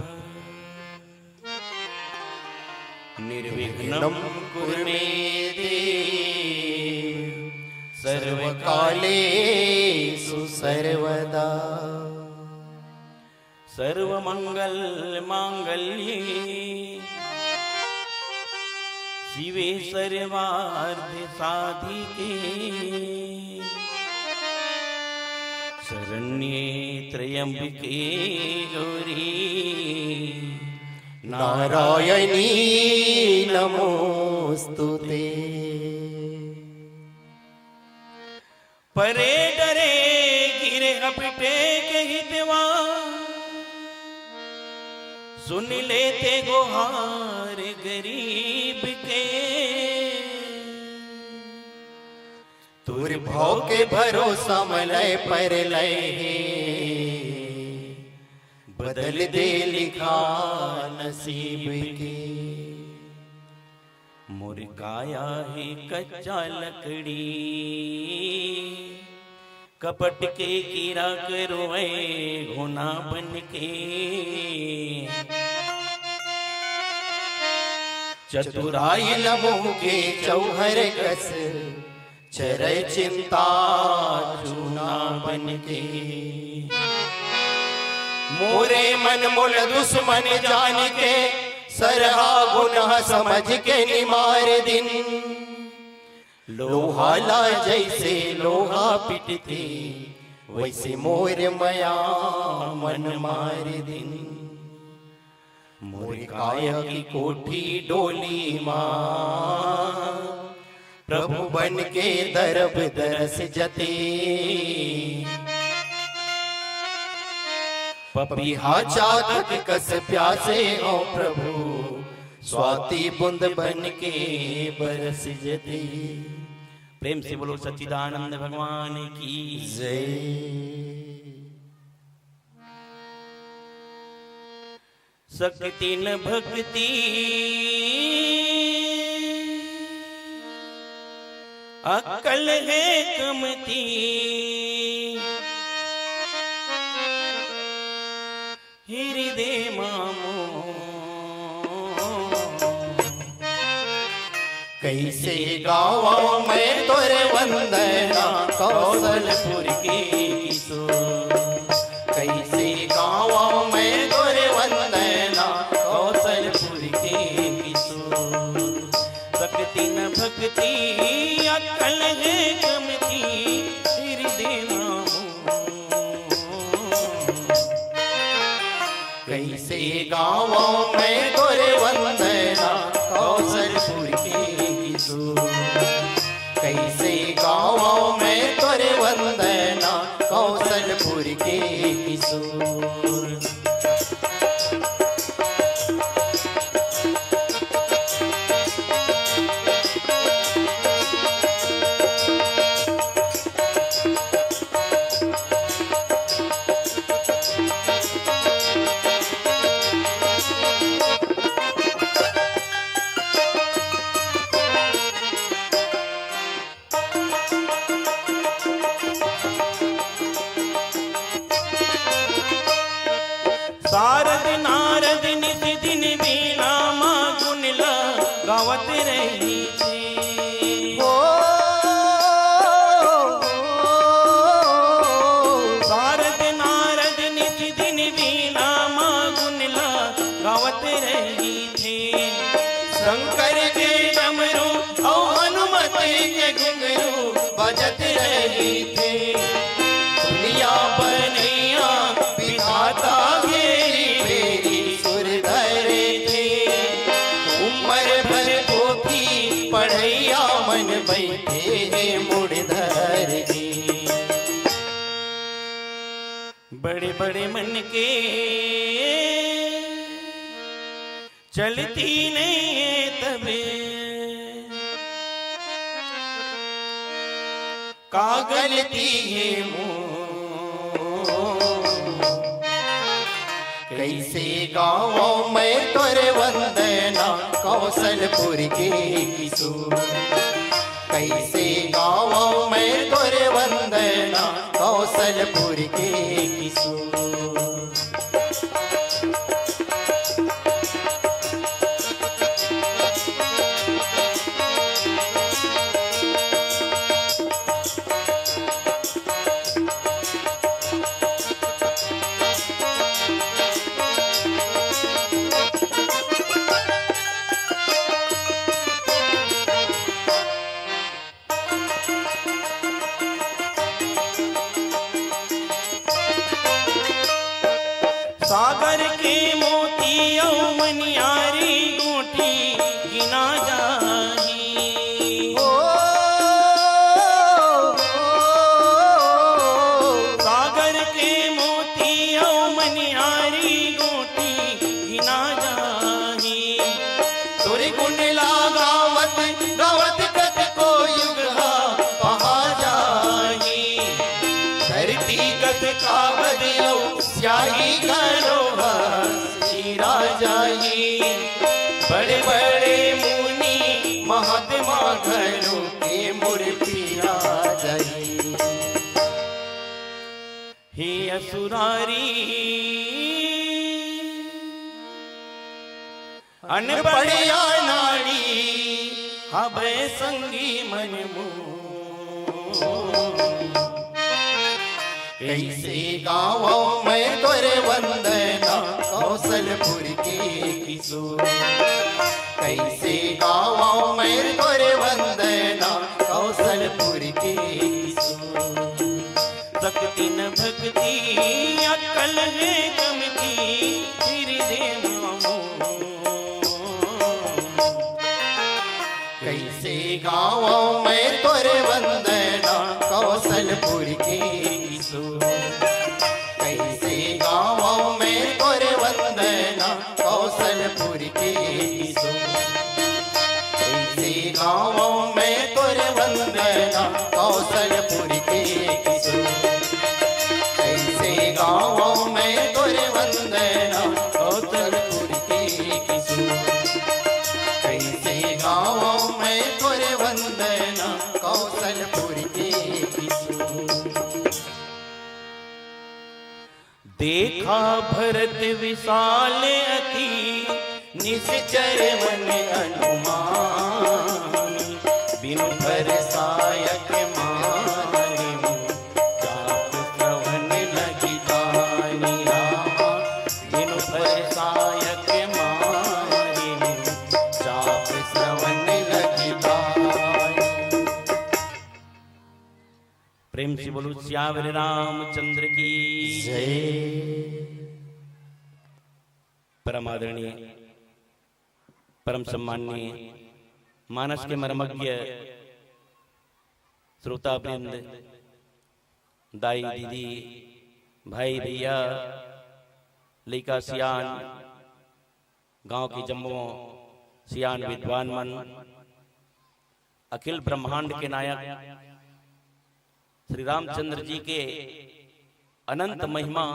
निर्विघ्नं कुरु मे देव सर्वकालेषु सर्वदा। सर्वमंगल मांगल्ये शिवे सर्वार्थ साधिके शरण्ये त्र्यंबके गौरी नारायणी नमोस्तुते। परे डरे गिरे अपटे कहितवा सुन लेते गुहार गरीब के। तुर भाव के भरोसा मलय पर लय बदल दे लिखा नसीब के। मोर काया है कच्चा लकड़ी कपट के कीरा करोए घुना बन के। चतुराई लबों के चौहर कस चरय चिंता चूना बन के। मोरे मन मूल दुश्मन जान के सरहा गुनाह समझ के निमार दिन। लोहाला जैसे लोहा पिटते वैसे मोर मया मन मार दिन। मोर काया की कोठी डोली माँ प्रभु बन के दरब दरस जते। पपीहा चातक कस प्यासे हो प्रभु स्वाति बुंद बन के बरस जते। प्रेम से बोलो सच्चिदानंद भगवान की जय। शक्ति न भक्ति अक्कल है कमती। हृदय मामो कैसे गावा मैं तोरे वंदना कौशलपुर की किशोर। कैसे गावा मैं तोरे वंदना कौशलपुर के किशोर। शक्ति न भक्ति अक्कल है कमती हृदय मामो। कैसे गावा मैं तोरे वंदना कौशलपुर के किशोर। कैसे गावा मैं तोरे वंदना कौशलपुर के किशोर। शारद नारद नित दिन बीना माँ गुनला गावत रही थी। शारद नारद नित दिन बीना माँ गुनला गावत रही थी। शंकर के डमरू और हनुमत के घुंघरू बजत रही थे। दुनिया बनैया विधाता घेरी मेरी सुर धरे थे। उम्र भर पोथी पढ़ैया मन बैठे मुड़ धर के। बड़े बड़े मन के चलती नहीं है तबे का गलती है कैसे गाँव में तोरे वंदना कौशलपुर के किशोर कैसे गाँव में तोरे वंदना कौशलपुर के किशोर सागर के मोती औ मनियारी गोटी गिना जाही सागर के मोती औ मनियारी गोटी गिना जाही तोरे गुण लगावत गावत कत को युग पहा जाही धरती कत कावद स्याही करो हीरा जाही बड़े बड़े मुनि महात्मा घरों के मुर्तिया जाही हे असुरारी अनपढ़िया नाड़ी हबे संगी मन कैसे गाँव में तोरे वंदना कौशलपुर के किशोर कैसे गाँव में तोरे वंदना कौशलपुर के किशोर शक्ति न भक्ति अकल है कमती फिर दे कैसे गाँव में तोरे वंदना कौशलपुर के किशोर कैसे गाँव में तोरे वंदना कौशलपुर के किशोर कैसे गाँव में तोरे वंदना कौशलपुर के किशोर कैसे गाँव में तोरे वंदना कौशलपुर के किशोर कैसे गाँव में तोरे वंदना कौशलपुर के किशोर देखा भरत विशाल अति निश्चर मन अनुमान बिनु बरसायक मारे जाप श्रवण लगी दानी रामा बिनु बरसायक मारे जाप श्रवण लगी दानी। प्रेम से बोलो श्यावर रामचंद्र की जय। परम आदरणीय परम सम्माननीय मानस के मर्मज्ञ श्रोता वृंद दाई दीदी भाई भैया लइका सियान गांव की जम्मू सियान विद्वान मन अखिल ब्रह्मांड के नायक श्री रामचंद्र जी के अनंत महिमा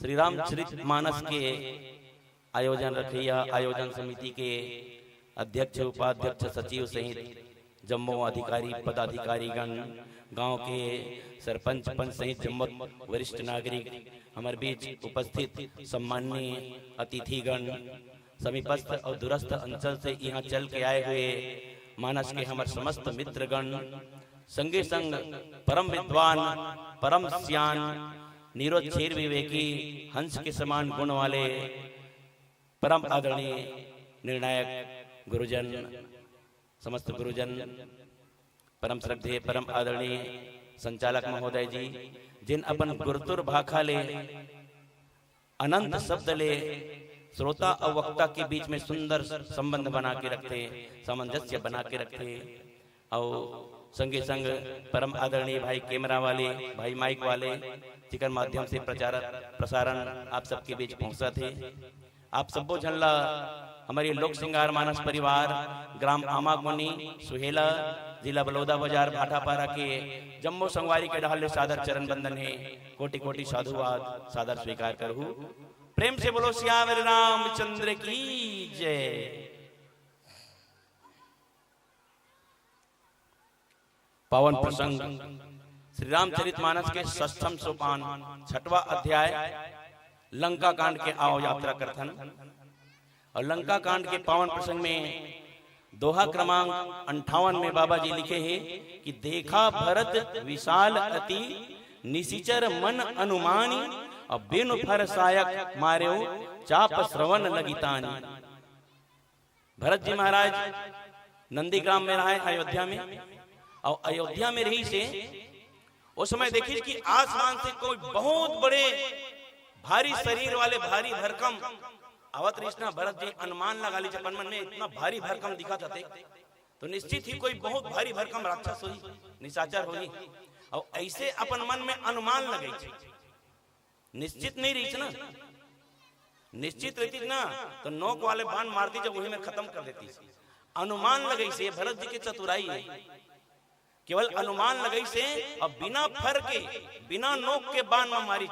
श्री रामचरित मानस के आयोजन रखैया आयोजन समिति के अध्यक्ष उपाध्यक्ष सचिव सहित जम्मू अधिकारी पदाधिकारीगण गांव के सरपंच पंच सहित जम्मू वरिष्ठ नागरिक हमारे बीच उपस्थित सम्माननीय अतिथिगण समीपस्थ और दूरस्थ अंचल से यहाँ चल के आए हुए मानस के हमारे समस्त मित्रगण संगे संग परम विद्वान परम सियान निरोच्छेर विवेकी हंस के समान गुण वाले परम आदरणीय निर्णायक गुरुजन समस्त गुरुजन परम श्रद्धेय परम आदरणीय संचालक महोदय जी जिन अपन गुरुतुर भाखा ले अनंत शब्द ले श्रोता और वक्ता के बीच में सुंदर संबंध बना के रखते सामंजस्य बना के रखते और संगे संग परम आदरणीय भाई कैमरा वाले, भाई माइक वाले, जिकर माध्यम से प्रसारण आप सबके बीच पहुंचा थे। आप सबो झल्ला हमारे लोक श्रृंगार मानस परिवार ग्राम आमागुनी सुहेला जिला बलौदा बाजार भाटापारा के जम्मो संगवारी के डाले सादर चरण बंदन है। कोटि कोटि साधुवाद सादर स्वीकार करहु। प्रेम से बोलो सियावर रामचंद्र की जय। पावन प्रसंग श्री रामचरितमानस के षष्ठम सोपान 6वां अध्याय लंका कांड के आओ यात्रा कथन। और लंका कांड के पावन प्रसंग में दोहा क्रमांक 58 में बाबा जी लिखे हैं कि देखा भरत विशाल अति निशिचर मन अनुमानी और बिनु फर सायक मार्यो चाप श्रवण लगितानी। भरत जी महाराज नंदीग्राम में रहे अयोध्या में, और अयोध्या में रही से उस समय देखिए कि आसमान से कोई बहुत बड़े भारी शरीर वाले भारी भरकम आवत कृष्णा। भरत जी अनुमान लगा लीजिए अपन मन में इतना भारी भरकम दिखा था तो निश्चित ही कोई बहुत भारी भरकम राक्षस होई, निशाचर होई। और ऐसे अपन मन में अनुमान लगे, निश्चित नहीं रही ना, निश्चित रहती ना तो नोक वाले बाण मारती जब वही में खत्म कर देती। अनुमान लगे से भरत जी की चतुराई है, केवल अनुमान लगे से और बिना फर के बिना नोक के बाण में मारी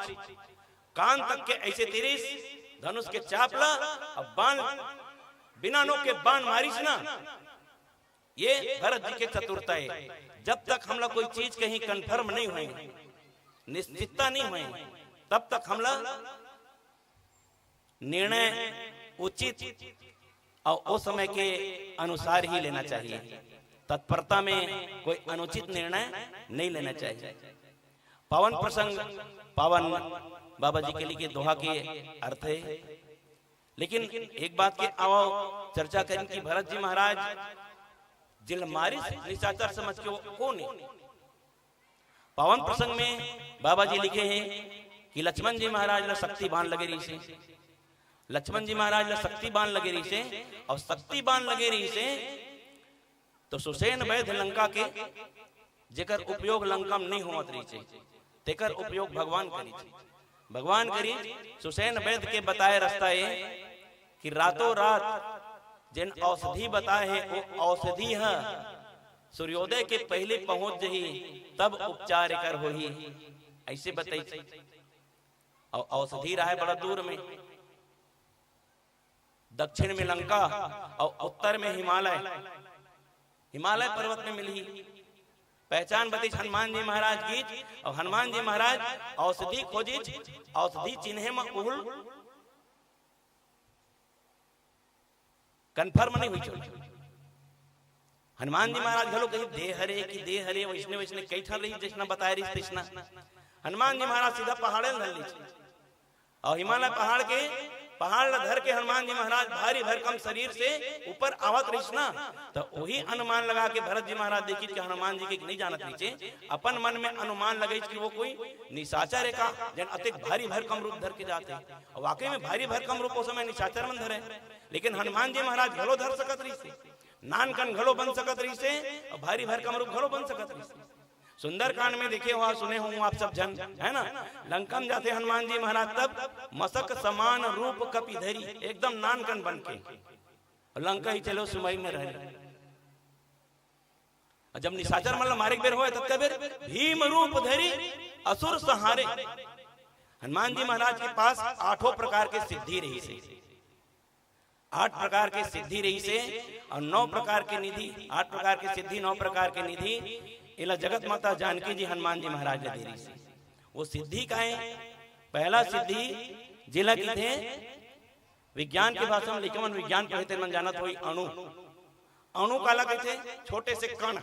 कान तक के ऐसे तिरिस धनुष के चापला और बाण बिना नोक के बाण मारिस ना। ये भरत जी के चतुरता है। जब तक हम लोग कोई चीज कहीं कंफर्म नहीं हुए, निश्चितता नहीं हुए, तब तक हम लोग निर्णय उचित और उस समय के अनुसार ही लेना चाहिए। तत्परता में कोई अनुचित निर्णय नहीं लेना चाहिए। पावन प्रसंग पावन बाबा जी के लिए दोहा के अर्थ है। लेकिन एक बात के आओ चर्चा करें कि भरत जी महाराज जिलमारी निशाचर समझ के वो कौन है। पावन प्रसंग में बाबा जी लिखे हैं कि लक्ष्मण जी महाराज ला शक्ति बाण लगे रही से, लक्ष्मण जी महाराज ला शक्ति बाण लगे रही से, और शक्ति बाण लगे रही से तो सुसैन वैध लंका के जेकर उपयोग लंका में नहीं होत रही छे, तेकर उपयोग भगवान करी छे। भगवान करी सुसैन वैद के बताए रास्ता है कि रातों रात जिन औषधि बताए है वो औषधि है सूर्योदय के पहले पहुंच जही तब उपचार कर होही, ऐसे बताई। और औषधि रहा है बड़ा दूर में, दक्षिण में लंका और उत्तर में हिमालय, हिमालय पर्वत में मिली। पहचान बती हनुमान जी महाराज की, और हनुमान जी महाराज औषधि खोजी, औषधि चिन्हे में उहुल कंफर्म नहीं हुई। हनुमान जी महाराज घलो कही दे हरे की दे हरे वैष्णव वैष्णव कई ठन रही जिसना बताए रही कृष्णा। हनुमान जी महाराज सीधा पहाड़े धर ली, और हिमालय पहाड़ के पहाड़ धर के हनुमान जी महाराज भारी भरकम शरीर से ऊपर आवत कृष्णा। तो वही अनुमान लगा के भरत जी महाराज देखी कि हनुमान जी के नहीं जानत नीचे, अपन मन में अनुमान लगे कि वो कोई निशाचर है का जन अतिक भारी भरकम रूप धर के जाते। और वाकई में भारी भरकम रूप उस समय निशाचर मन धरे, लेकिन हनुमान जी महाराज घलो धर सकत रही से, नान कन घलो बन सकत रही से, और भारी भरकम रूप घलो बन सकत रही से। सुंदरकांड में देखे हुआ सुने हूँ आप सब जन, है ना, लंका में जाते हनुमान जी महाराज तब मसक समान रूप कपि धरी, एकदम नानकन बन के लंका ही चलो सुमई में रह। जब निशाचर मतलब मारे बेर हुए तब बेर भीम रूप धरी असुर सहारे। हनुमान जी महाराज के पास 8 प्रकार के सिद्धि रही से, 8 प्रकार के सिद्धि रही से, और 9 प्रकार के निधि, 8 प्रकार के सिद्धि 9 प्रकार के निधि इला जगत माता जानकी जी हनुमान जी महाराज ने दे रही से। वो सिद्धि का है, पहला सिद्धि जिला की थे विज्ञान की भाषा में लिखवन विज्ञान पढ़ते मन जानत हुई अणु, अणु काला कहते छोटे से कण।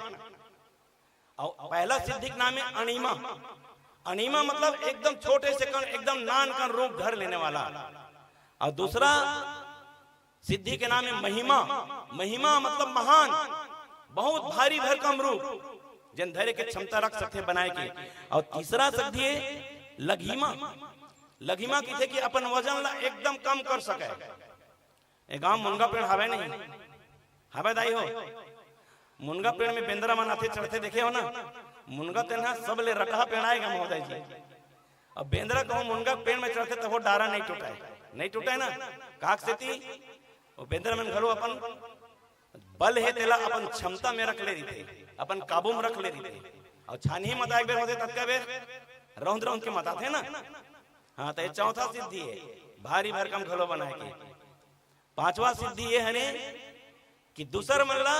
और पहला सिद्धि नाम है अणिमा, अणिमा मतलब एकदम छोटे से कण, एकदम नान कण रूप धर लेने वाला। और दूसरा सिद्धि के नाम है महिमा, महिमा मतलब महान, बहुत भारी भरकम रूप जन धैर्य के क्षमता रख सकते बनाए के। और तीसरा सिद्धि है लघिमा, लघिमा की थे कि अपन वजन ला एकदम कम कर सके। गांव मुनगा पेड़ हवे नहीं हवे दाई हो, मुनगा पेड़ में बेंदरा मनाते चढ़ते देखे हो ना, मुनगा तेना सब ले रटा पेड़ आएगा महोदय जी। अब बेंदरा कहूँ मुनगा पेड़ में चढ़ते तो वो डारा नहीं टूटा नहीं टूटा है ना, काक से थी वो बेंदरा में घरो अपन बल है तेला अपन क्षमता में रख ले रही थे, अपन काबू में रख ले रही थे। और छानी ही मता एक बेर होते तब का बेर रौंद रौंद के मता थे ना। हाँ तो ये चौथा सिद्धि है भारी भरकम घलो बनाए के। पांचवा सिद्धि ये है कि दूसर मल्ला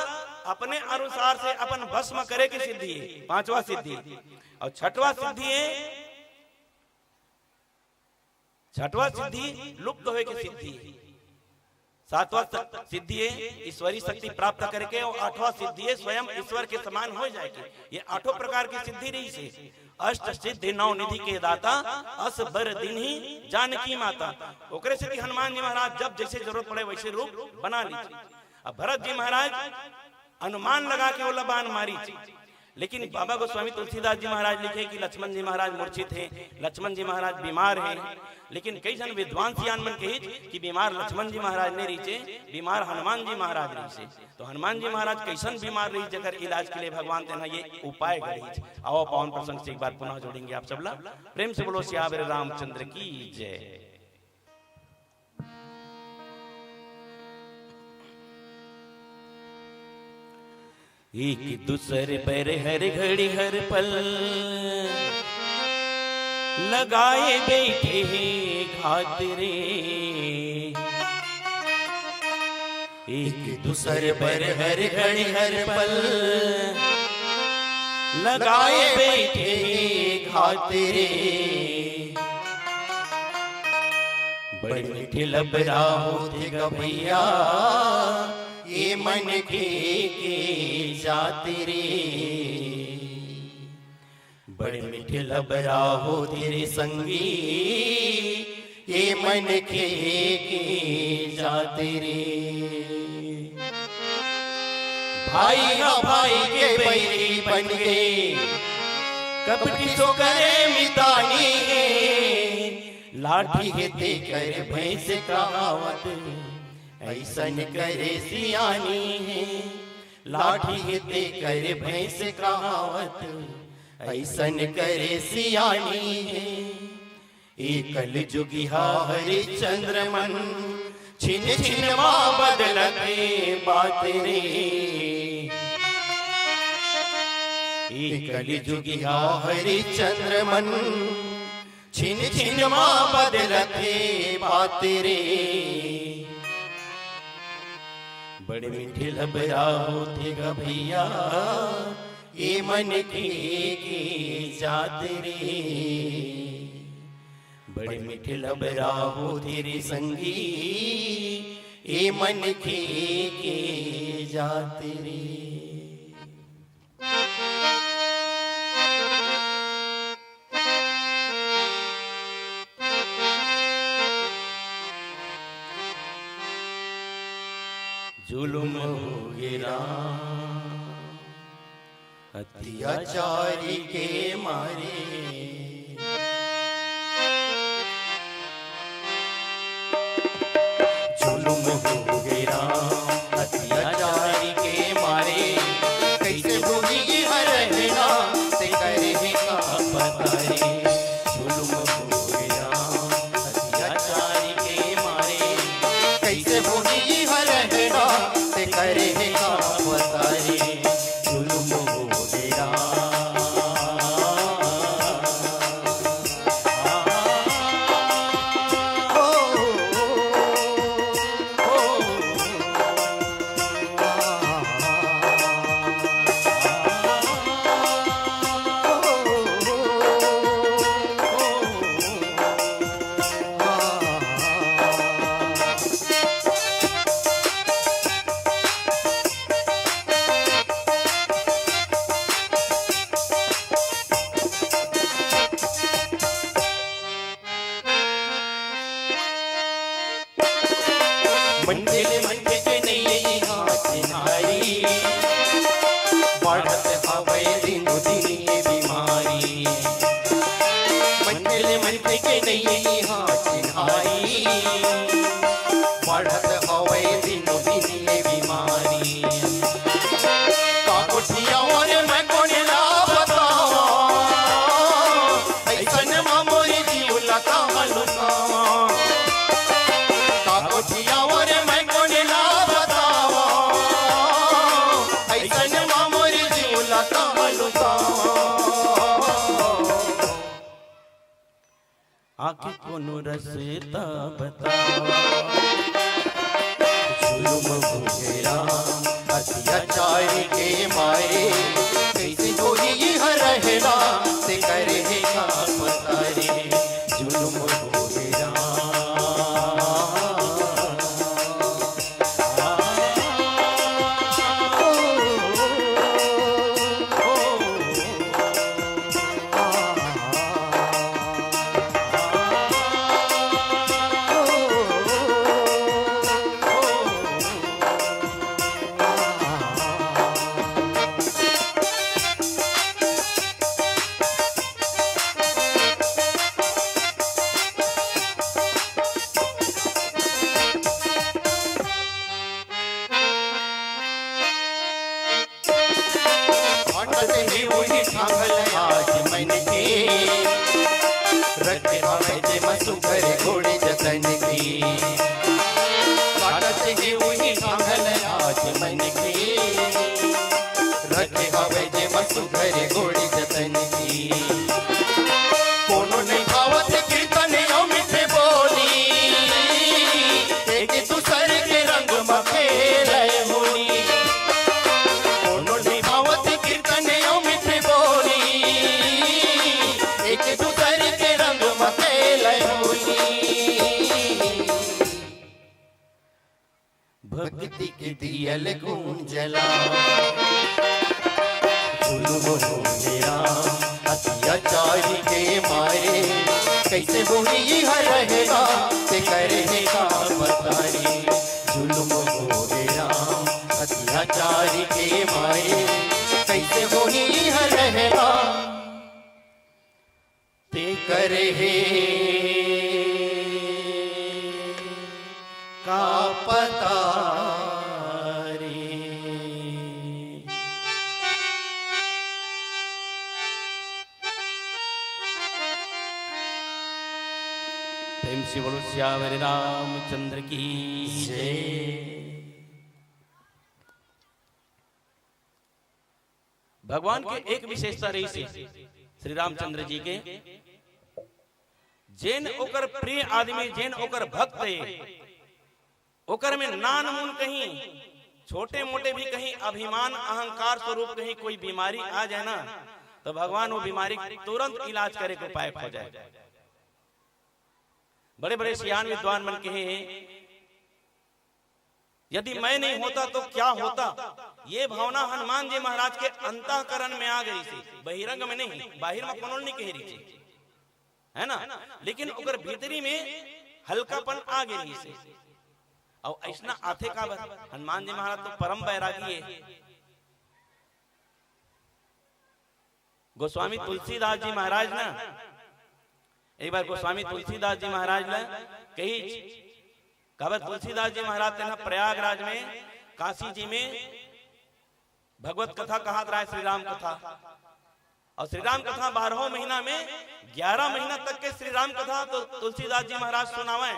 अपने अनुसार से अपन भस्म करे की सिद्धि है, पांचवा सिद्धि। और छठवा सिद्धि है, छठवा सिद्धि लुप्त होए की सिद्धि है। सातवां सिद्धि है ईश्वरी शक्ति प्राप्त करके, और आठवां सिद्धि है स्वयं ईश्वर के समान हो जाएगी। ये आठों प्रकार की सिद्धि रही से अष्ट सिद्धि नौ निधि के दाता अस बर दिन ही जानकी माता। ओकरे से हनुमान जी महाराज जब जैसे जरूरत पड़े वैसे रूप बना लीजिए। अब भरत जी महाराज अनुमान लगा के वो लबान मारी, लेकिन बाबा गोस्वामी तुलसीदास जी महाराज लिखे कि लक्ष्मण जी महाराज मूर्छित हैं, लक्ष्मण जी महाराज बीमार हैं। लेकिन कई जन विद्वान सियान मन कही कि बीमार लक्ष्मण जी महाराज ने रीचे, बीमार हनुमान जी महाराज रही। तो हनुमान जी महाराज कैसन बीमार रही जगह इलाज के लिए भगवान तेना ये उपाय करी। आओ पावन प्रसंग से एक बार पुनः जोड़ेंगे आप सबला। प्रेम से बोलो सियावर रामचंद्र की जय। एक दूसरे पर हर घड़ी हर पल लगाए बैठे घात रे। एक दूसरे पर हर घड़ी हर पल लगाए बैठे घात रे। बड़े मीठे लबरा होते गा भैया ये मन के जाते रे। बड़े मीठे लबरा हो तेरे संगी ये मन के जाते रे। भाई ना भाई के बैरी बन गए कपटी तो करे मितानी है। लाठी है ते कर भैंस कहावत ऐसन करे सियानी है। लाठी है ते कर भैंस कहावत ऐसन करे सियानी है। एकल जुगिहा हरिचंद्र मन छिन छिन माँ बदलते बात रे। एकल जुगिहा हरिचंद्र मन छिन छिन माँ बदलते बात रे। बड़े मीठे लबरा होते गा भैया ये मन की जात रे। बड़े मीठे लबरा हो तेरे संगी ये मन की जात रे। जुलुम हो गिरा अत्याचारी के मारे। जुलुम हो गिरा अत्याचारी के मारे। कैसे भोगी हरना से करे का पता रे। जुलुम हो गिरा अत्याचारी के मारे। कैसे भोगी हरना से करे का पता रे। जुलुम हो गिरा बढ़त हवे दिनो दिन ये बीमारी। मंजिल मंजिल के नहीं हाथ चिन्हाई। बढ़त हवे दिनो दिन ये बीमारी। आके कोनो रसता बताओ। जुल्म भोगे राम अत्याचार के मारे कैसे होई हर रहना से करेगा पता रे जुल्म भोगे घोड़े जतन की काटत ही वही सांभल आज मन की रखे हवे जे मसु घरे घोड़े जतन की कोनो नहीं भावत कीर्तन ओ मिठे बोली एक दूसर के रंग में खेले होली कोनो नहीं भावत कीर्तन ओ मिठे बोली एक दूसर के रंग में खेले भक्ति के दियल गुंजला जुल्म होगे राम अत्याचार के मारे कैसे होगी हर रहेगा से करेगा पता रे जुल्म होगे राम अत्याचार के मारे कैसे होगी हर रहेगा ते करे का पता प्रेम से बोलो श्यावर रामचंद्र की जय। भगवान के एक विशेषता रही से श्री रामचंद्र जी के जैन ओकर प्रिय आदमी जैन ओकर भक्त ओकर में नान मुन कहीं छोटे मोटे भी कहीं अभिमान अहंकार स्वरूप कहीं कोई बीमारी आ जाए ना तो भगवान वो बीमारी तुरंत इलाज करे को उपाय हो जाए। बड़े बड़े सियान विद्वान मन के हैं यदि मैं नहीं होता तो क्या होता, ये भावना हनुमान जी महाराज के अंतःकरण में आ गई थी, बहिरंग में नहीं, बाहर में कोनो नहीं कह रही थी, है ना, लेकिन ओकर भीतरी में हल्कापन आ गई थी। और ऐसा आथे का हनुमान जी महाराज तो परम बैरागी है। गोस्वामी तुलसीदास जी महाराज ना एक बार गोस्वामी तुलसीदास जी महाराज ने कही कबर तुलसीदास जी महाराज तेना प्रयागराज में काशी जी में भगवत कथा कहा रहा है, श्री राम कथा, और श्री राम कथा 12 महीना में 11 महीना तक के श्री राम कथा तो तुलसीदास जी महाराज सुनावे,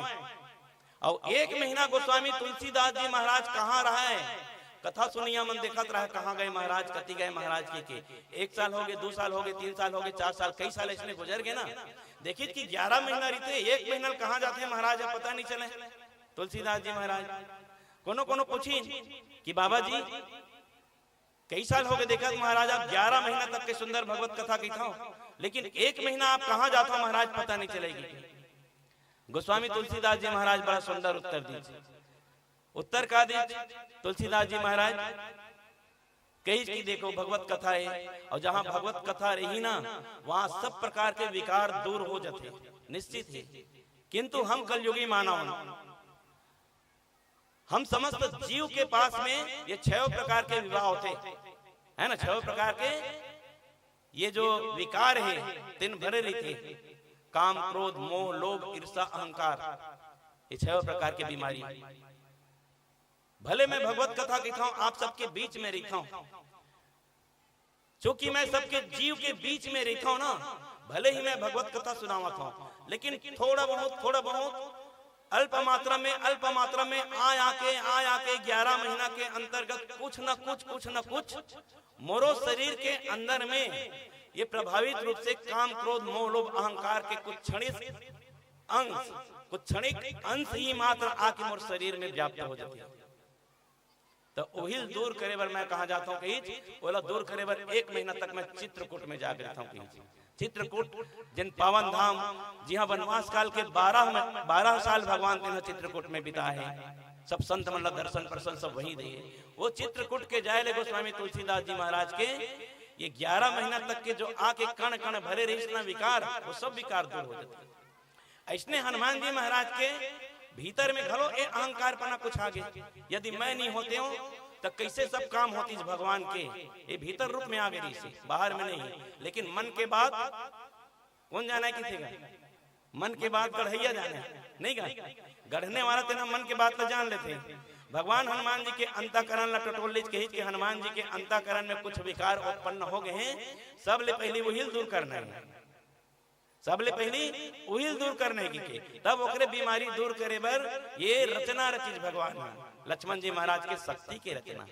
और 1 महीना गोस्वामी तुलसीदास जी महाराज कहाँ रहा है, कथा सुनिया मन देखत रहा कहाँ गए महाराज, कति गए महाराज के 1 साल हो गए, 2 साल हो गए, 3 साल हो गए, 4 साल, कई साल इसमें गुजर गए ना। देखिए कि 11 महीना रहते, 1 महीना कहाँ जाते हैं महाराज पता नहीं चले। तुलसीदास जी महाराज कोनो कोनो पूछी कि बाबा जी कई साल हो गए देखा महाराज आप 11 महीना तक के सुंदर भगवत कथा की था, लेकिन 1 महीना आप कहाँ जाता हो महाराज पता नहीं चलेगी। गोस्वामी तुलसीदास जी महाराज बड़ा सुंदर उत्तर दीजिए। उत्तर का दीजिए तुलसीदास जी महाराज कही कि देखो भगवत कथा है, और जहां भगवत कथा रही ना वहां सब प्रकार के विकार दूर हो जाते निश्चित है, किंतु हम कलयुगी मानव हम समस्त जीव के पास में ये 6 प्रकार के विवाह होते है ना, 6 प्रकार के ये जो विकार है 3 भरे रहते, काम क्रोध मोह लोभ ईर्ष्या अहंकार, ये 6 प्रकार की बीमारी। भले मैं भगवत कथा कहता हूं आप सबके बीच में रहता हूं, क्योंकि मैं सबके जीव के बीच में रहता हूं ना, भले ही मैं भगवत कथा सुनावता हूं, लेकिन थोड़ा बहुत अल्प मात्रा में आके 11 महीना के अंतर्गत कुछ न कुछ मोरो शरीर के अंदर में ये प्रभावित रूप से काम क्रोध मोह लोभ अहंकार के कुछ क्षणिक अंश, कुछ क्षणिक अंश ही मात्र आके मोर शरीर में व्याप्त हो जाती है। तो ओहिल दूर करे बर मैं कहा जाता हूँ कहीं, ओला दूर करे बर 1 महीना तक मैं चित्रकूट में जाकर रहता हूँ कहीं। चित्रकूट जिन पावन धाम, जी हाँ, वनवास काल के 12 साल भगवान तेना चित्रकूट में बिताए हैं। सब संत मतलब दर्शन प्रसन सब वही दिए। वो चित्रकूट के जाए ले गोस्वामी तुलसीदास जी महाराज के ये 11 महीना तक के जो आके कण कण भरे रही ना विकार, वो सब विकार दूर हो जाते। ऐसने हनुमान जी महाराज के भीतर में घलो ए अहंकार पना कुछ आगे, यदि मैं नहीं होते हूँ तो कैसे सब काम होती भगवान के, ये भीतर रूप में आ गई से, बाहर में नहीं। लेकिन मन के बाद कौन जाना है किसी का, मन के बाद गढ़ैया जाना नहीं गा, गढ़ने वाला तेना मन के बात तो जान लेते। भगवान हनुमान जी के अंतःकरण ला टटोल के हनुमान जी के अंतःकरण में कुछ विकार उत्पन्न हो गए हैं, सबले पहले वही दूर करना है, सबले पहली उहिल दूर करने की के, तब ओकरे बीमारी दूर करे बर ये रचना रची भगवान लक्ष्मण जी महाराज के शक्ति के रचना।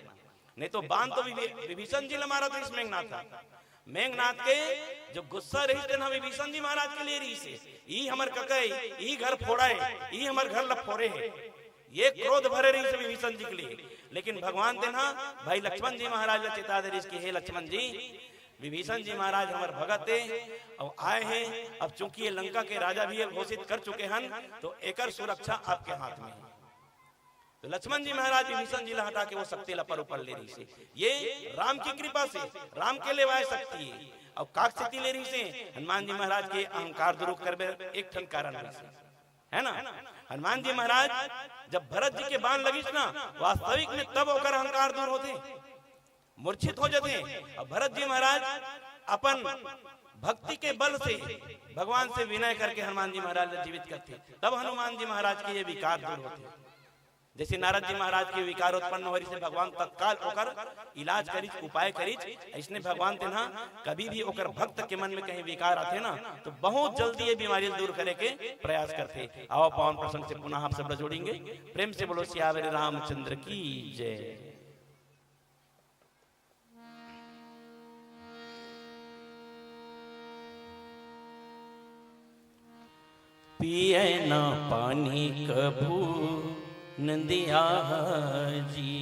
नहीं तो बांध तो विभीषण जी मारा तो इस मेघनाथ था। मेघनाथ के जो गुस्सा रही थे ना विभीषण जी महाराज के लिए रही से, ई हमर ककई, ई घर फोड़ाए, ई हमर घर लफोरे है, ये क्रोध भरे रही से विभीषण जी के लिए। लेकिन भगवान देना भाई लक्ष्मण जी महाराज ने चेता दे रही, हे लक्ष्मण जी, विभीषण जी महाराज हमारे भगत है और आए हैं, अब चूंकि ये लंका के राजा भी घोषित कर चुके हैं तो एकर सुरक्षा आपके हाथ में है। तो लक्ष्मण जी महाराज विभीषण जी ला हटा के वो शक्ति ला पर ऊपर ले रही से, ये राम की कृपा से, राम के लिए वाय शक्ति है। और काक स्थिति ले रही से हनुमान जी महाराज के अहंकार दूर करबे एक ठन कारण है ना। हनुमान जी महाराज जब भरत जी के बाण लगी ना वास्तविक में, तब होकर अहंकार दूर होते, मूर्छित हो जाते। और भरत जी महाराज अपन भक्ति के बल से भगवान से विनय करके हनुमान जी महाराज जीवित करते, तब हनुमान जी महाराज के ये विकार दूर होते। जैसे नारद जी महाराज के विकार उत्पन्न हो रही से भगवान तत्काल ओकर इलाज करी, उपाय करी। इसने भगवान तेना कभी भी ओकर भक्त के मन में कहीं विकार आते ना तो बहुत जल्दी ये बीमारी दूर करे के प्रयास करते। आओ पावन प्रसंग से पुनः आप सब जोड़ेंगे, प्रेम से बोलो सियावर रामचंद्र की जय। पिए ना पानी कभू नंदिया जी,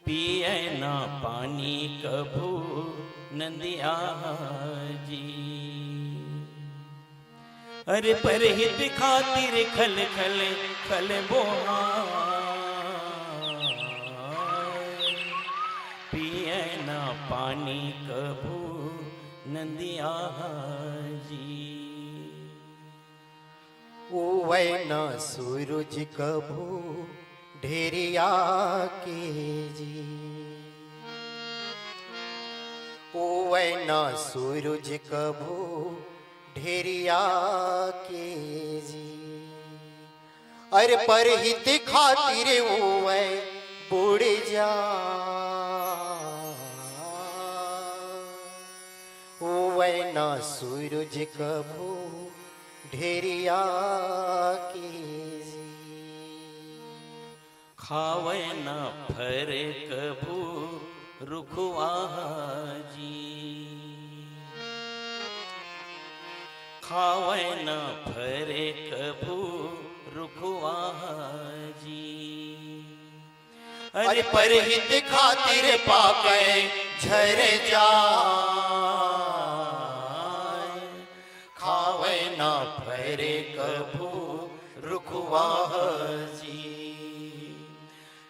पिए ना पानी कभू नंदिया जी, अरे परहित खातिर खल खल खल बोहा, पिए ना पानी कभू नंदिया जी। उवै न सूरज कभू ढेरिया के जी, उवै न सूरज कभू ढेरिया के जी, अरे परहित खातिर उवै बुड़ जा, उवै न सूरज कभू ढेरिया की जी, खावे न फरे कभू रुखवा जी, खावे न फरे कभू रुखवा जी, अरे परहित खातिर पाके झर जा, खावे न फरे कभू रुखवा जी,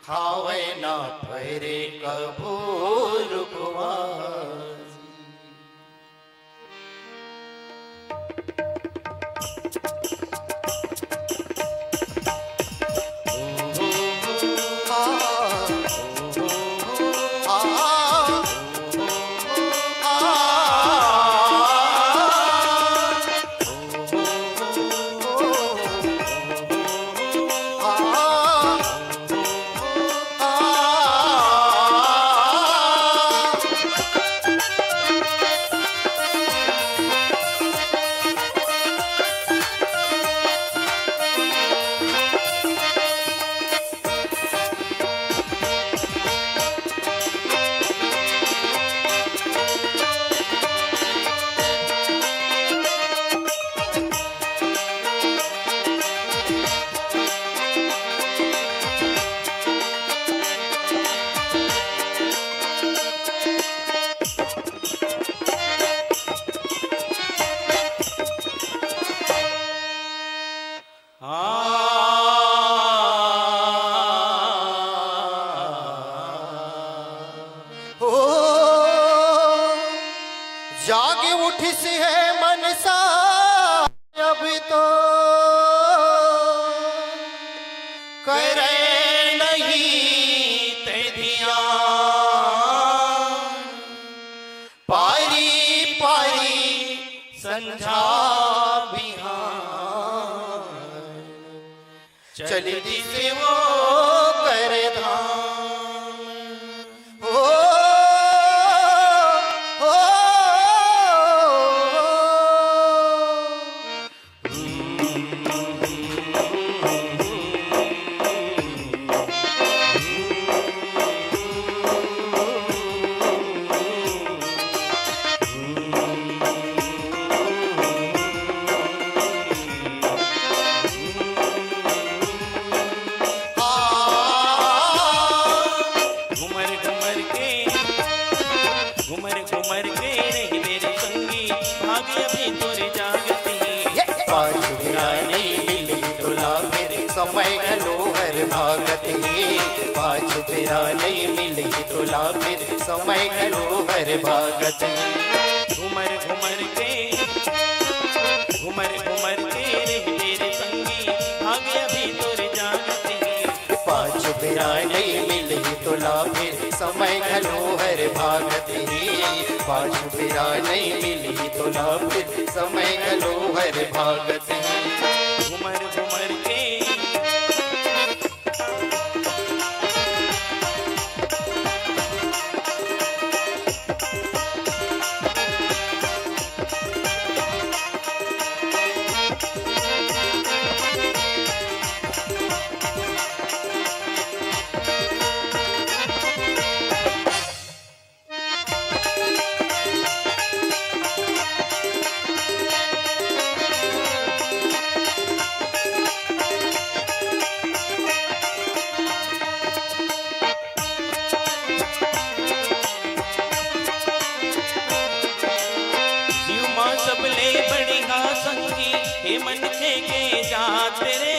खावे न फरे कभू रुखवा जागे उठी सी है मनसा अभी तो करे नहीं ते दिया पारी पारी संझा बिहान चली दी से वो करे धाम ओ समय घलो हर भागते पाँच तेरा नहीं मिली तोला फिर समय घलो हर भागते घुमर घुमर के रे तेरे संगी भागे अभी तोर जागते पाँच तेरा नहीं मिली तोला फिर समय घलो हर भागते पाँच तेरा नहीं मिली तोला फिर समय घलो हर भागते घुमर घुमर के सबले बढ़िया संगी हे मन के जात रे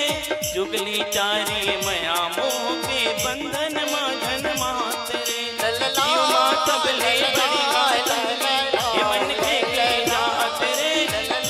जुगली चारी मया मोह के बंधन माधन मात रे जीवा सबले बढ़िया संगी हे मन के जात रे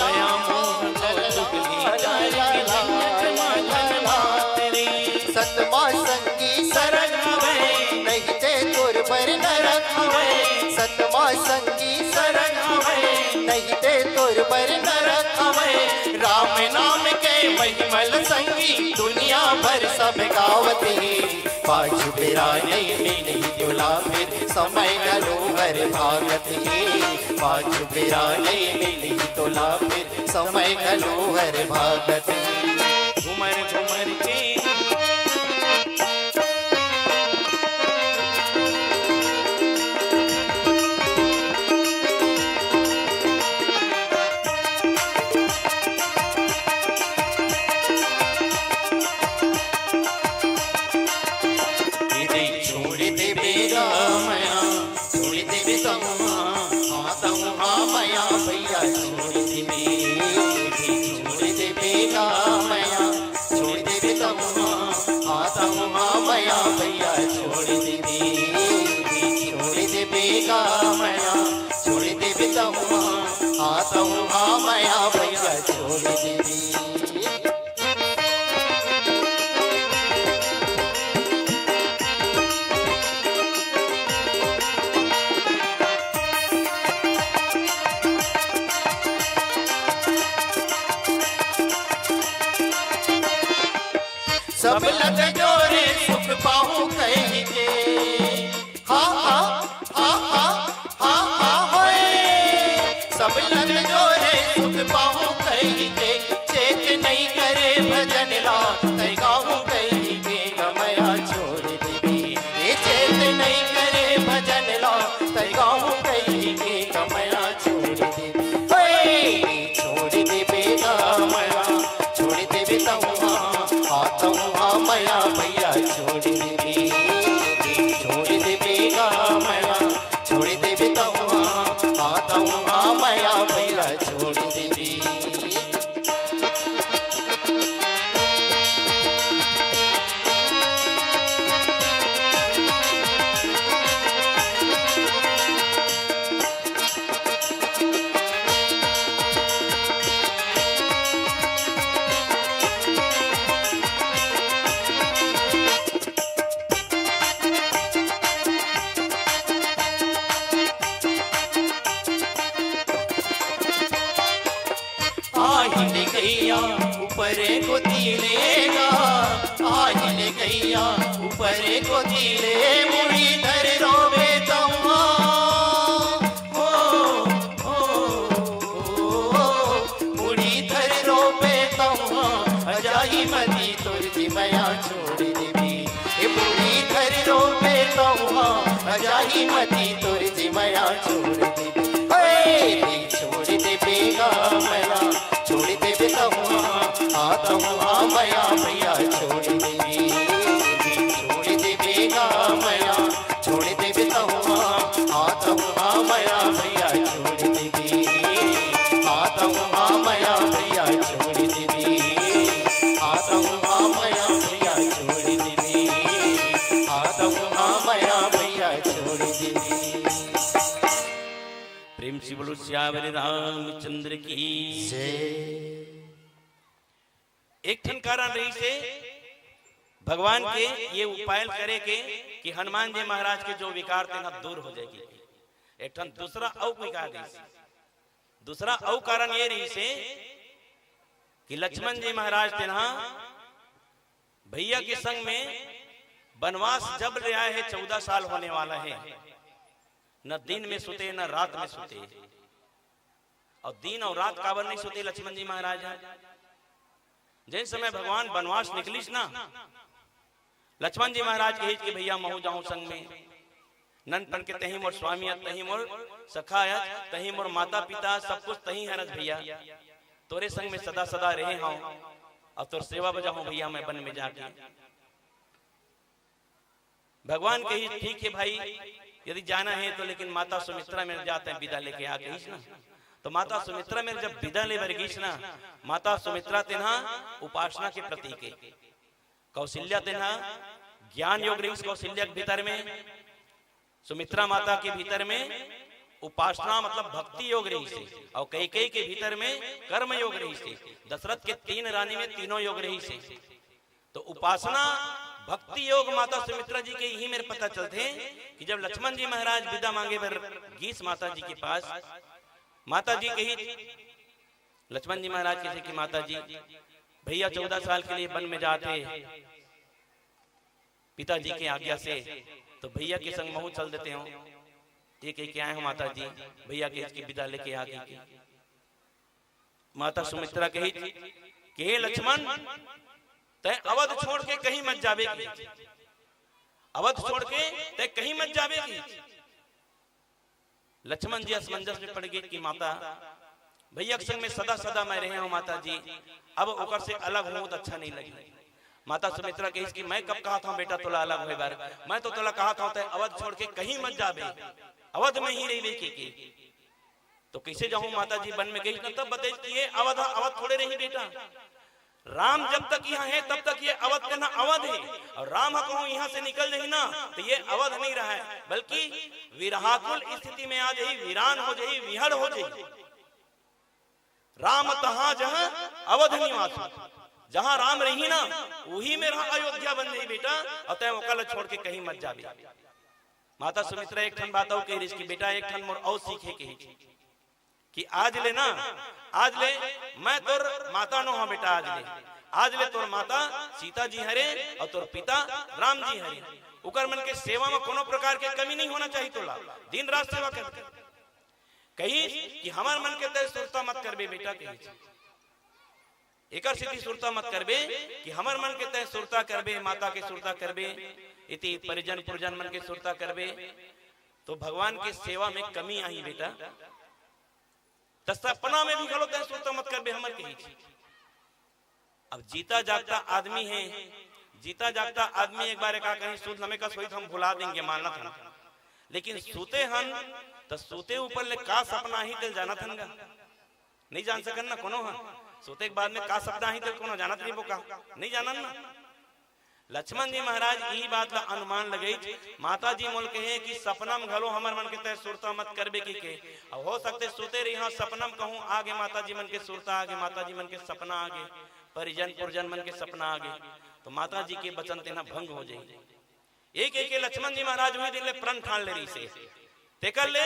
मया मोह को जुगली चारी बंधन माधन मात रे सतमा संगी सरग हवे नहीं ते तोर पर नरक हवे सतमा संगी सरग हवे नहीं ते तोर पर नरक हवे राम नाम के महिमल संगी दुनिया भर सब गावती पाँच बेरा नहीं मिली तुला फिर समय घलो हर भागती पाँच बेरा नहीं मिली तुला फिर समय घलो हर भागती घुमर घुमर के माया भैया छोड़ दे बेगा मया छोड़ दे बेतहुआ आता हूँ हाँ माया भैया छोड़ दे सब लग जोरे सुख पाऊं कहीं के हाँ हाँ हाँ हाँ हाँ हाँ होए सब लग जोरे सुख पाऊं कहीं के चेत नहीं करे भजन ला तय गाऊं कहीं के गमया छोड़ देवी ये चेत नहीं करे भजन ला तय गाऊं कहीं के गमया छोड़ देवी छोड़ दे बेगा मया छोड़ दे बेतहुआ आता हूँ हाँ मया भैया छोड़ दे बेगा मया छोड़ दे बेतहुआ आता हूँ हाँ मया भैया छोड़ दे आहिल गैया ऊपर को तीलेगा, आहिल गैया ऊपर को तीले मुड़ी धर रोवे तम्मा, मुड़ी धर रोवे तम्मा, अजाई मती तुरती मया छोड़ देवी, मुड़ी धर रोवे तम्मा, अजाई मती तुरती मया छोड़ देवी, छोड़ दे बेगा मया छोड़ दे बेतम्मा, आता हूँ मया भैया छोड़ देवी, छोड़ दे बेगा मया छोड़ दे बेतम्मा, आता हूँ मया भैया छोड़ देवी, आता हूँ मया भैया छोड़ देवी, आता हूँ मया भैया छोड़ देवी, आता हूँ मया भैया छोड़ देवी। प्रेम से बोलो श्यावर रामचंद्र की जय। एक ठन कारण रही से भगवान के ये उपाय करे के कि हनुमान जी महाराज के जो विकार थे ना दूर हो जाएगी। एक ठन दूसरा औ विकार रही से, दूसरा औ कारण ये रही से कि लक्ष्मण जी महाराज थे ना भैया के संग में वनवास जब ले आए है 14 साल होने वाला है, न दिन में सुते न रात में सुते, और दिन और रात काबर नहीं सुते लक्ष्मण जी महाराज। जिस समय भगवान वनवास निकलिस ना, लक्ष्मण जी महाराज कही कि भैया महू जाऊं संग में, ननपन के तही मोर स्वामियत, तही मोर सखायत, तही मोर माता पिता सब कुछ तही है भैया, तोरे संग में सदा सदा रहे हूं, अब तोर सेवा बजाऊं भैया मैं वन में जाके। भगवान कही ठीक है भाई, यदि जाना है तो, लेकिन माता सुमित्रा मेरे जाते हैं विदा लेके आ गई ना। तो माता सुमित्रा मेरे जब विदा ले गई ना, माता सुमित्रा तेना उपासना के प्रतीक है, कौशल्या तेना ज्ञान योग रही, कौशल्या के भीतर में, सुमित्रा माता के भीतर में उपासना मतलब भक्ति योग रही से, और कैकेयी के भीतर में कर्म योग रही से, दशरथ के 3 रानी में तीनों योग रही से। तो उपासना भक्ति योग माता सुमित्रा जी के यही मेरे पता चलते हैं कि जब लक्ष्मण जी महाराज विदा मांगे पर गीस माता जी के पास, माता जी कही, लक्ष्मण जी महाराज कहे कि माता जी भैया 14 साल के लिए वन में जाते पिताजी की आज्ञा से, तो भैया के संग महू चल देते हो, ठीक है क्या है माता जी, भैया के इसकी विदा लेके आ गई। माता सुमित्रा कही कि हे लक्ष्मण तय अवध छोड़ के कहीं मत जावेगी, अवध छोड़ के तय कहीं मत जावेगी। लक्ष्मण जी असमंजस में पड़ गए कि माता भैया के संग में सदा सदा मैं रहे हूं माता जी, अब ओकर से अलग हूं तो अच्छा नहीं लगे। माता सुमित्रा कही कि मैं कब कहा था बेटा तोला अलग होए बार, मैं तो तोला कहा था अवध छोड़ के कहीं मत जावे, अवध में ही रही के। तो कैसे जाऊं माता जी, वन में गई ना तब बताई कि ये अवध अवध थोड़े रही बेटा, राम जब तक यहाँ है तब तक ये अवध का ना अवध है, और राम कहूं यहाँ से निकल जाही ना तो ये अवध नहीं रहा है, बल्कि विरहाकुल स्थिति में आ जाही, वीरान हो जाही, विहड़ हो जाही। राम तहां जहां अवध निवास, जहां राम रही ना वही में अयोध्या बन जाही बेटा, अतः वो छोड़ के कहीं मत जाबे। माता सुमित्रा एक ठन बात कह रही कि बेटा एक ठन मोर और सीखे के कि आज ले ना, आज ले मैं तोर माता नो हाँ बेटा, आज ले तोर माता सीता जी हरे और तोर पिता राम जी हरे, उकर मन के सेवा में कोनो प्रकार के कमी नहीं होना चाहिए, तोला दिन रात सेवा कर कही कि हमार मन के तय सुरता मत करबे बेटा, कही एकर सिद्धि सुरता मत करबे कि हमार मन के तय सुरता करबे, माता के सुरता करबे, इति परिजन पुरजन मन के सुरता करबे, तो भगवान के सेवा में कमी आई बेटा। सपना में भी गलत है सुरता मत करबे हमर कही। अब जीता जागता आदमी है, जीता जागता आदमी एक बार का कहीं सूद हमें का सोई हम भुला देंगे मानना था, लेकिन सूते हन तो सूते ऊपर ले का सपना ही दिल जाना था, नहीं जान सकन ना कोनो हन, सोते के बाद में का सपना ही दिल कोनो जानत नहीं, वो का नहीं जानन ना। लक्ष्मण जी महाराज यही बात का अनुमान लगई, माता जी मोल कहे कि सपनम घलो हमर मन के तय सुरता मत करबे की के, अब हो सकते सोते रही हाँ सपनम कहूं आगे माता जी मन के सुरता आगे, माता जी मन के सपना आगे, परिजन पुरजन मन के सपना आगे, तो माता जी के वचन तेना भंग हो जाए। एक एक लक्ष्मण जी महाराज हुई दिन ले प्रण ठान ले रही से तेकर ले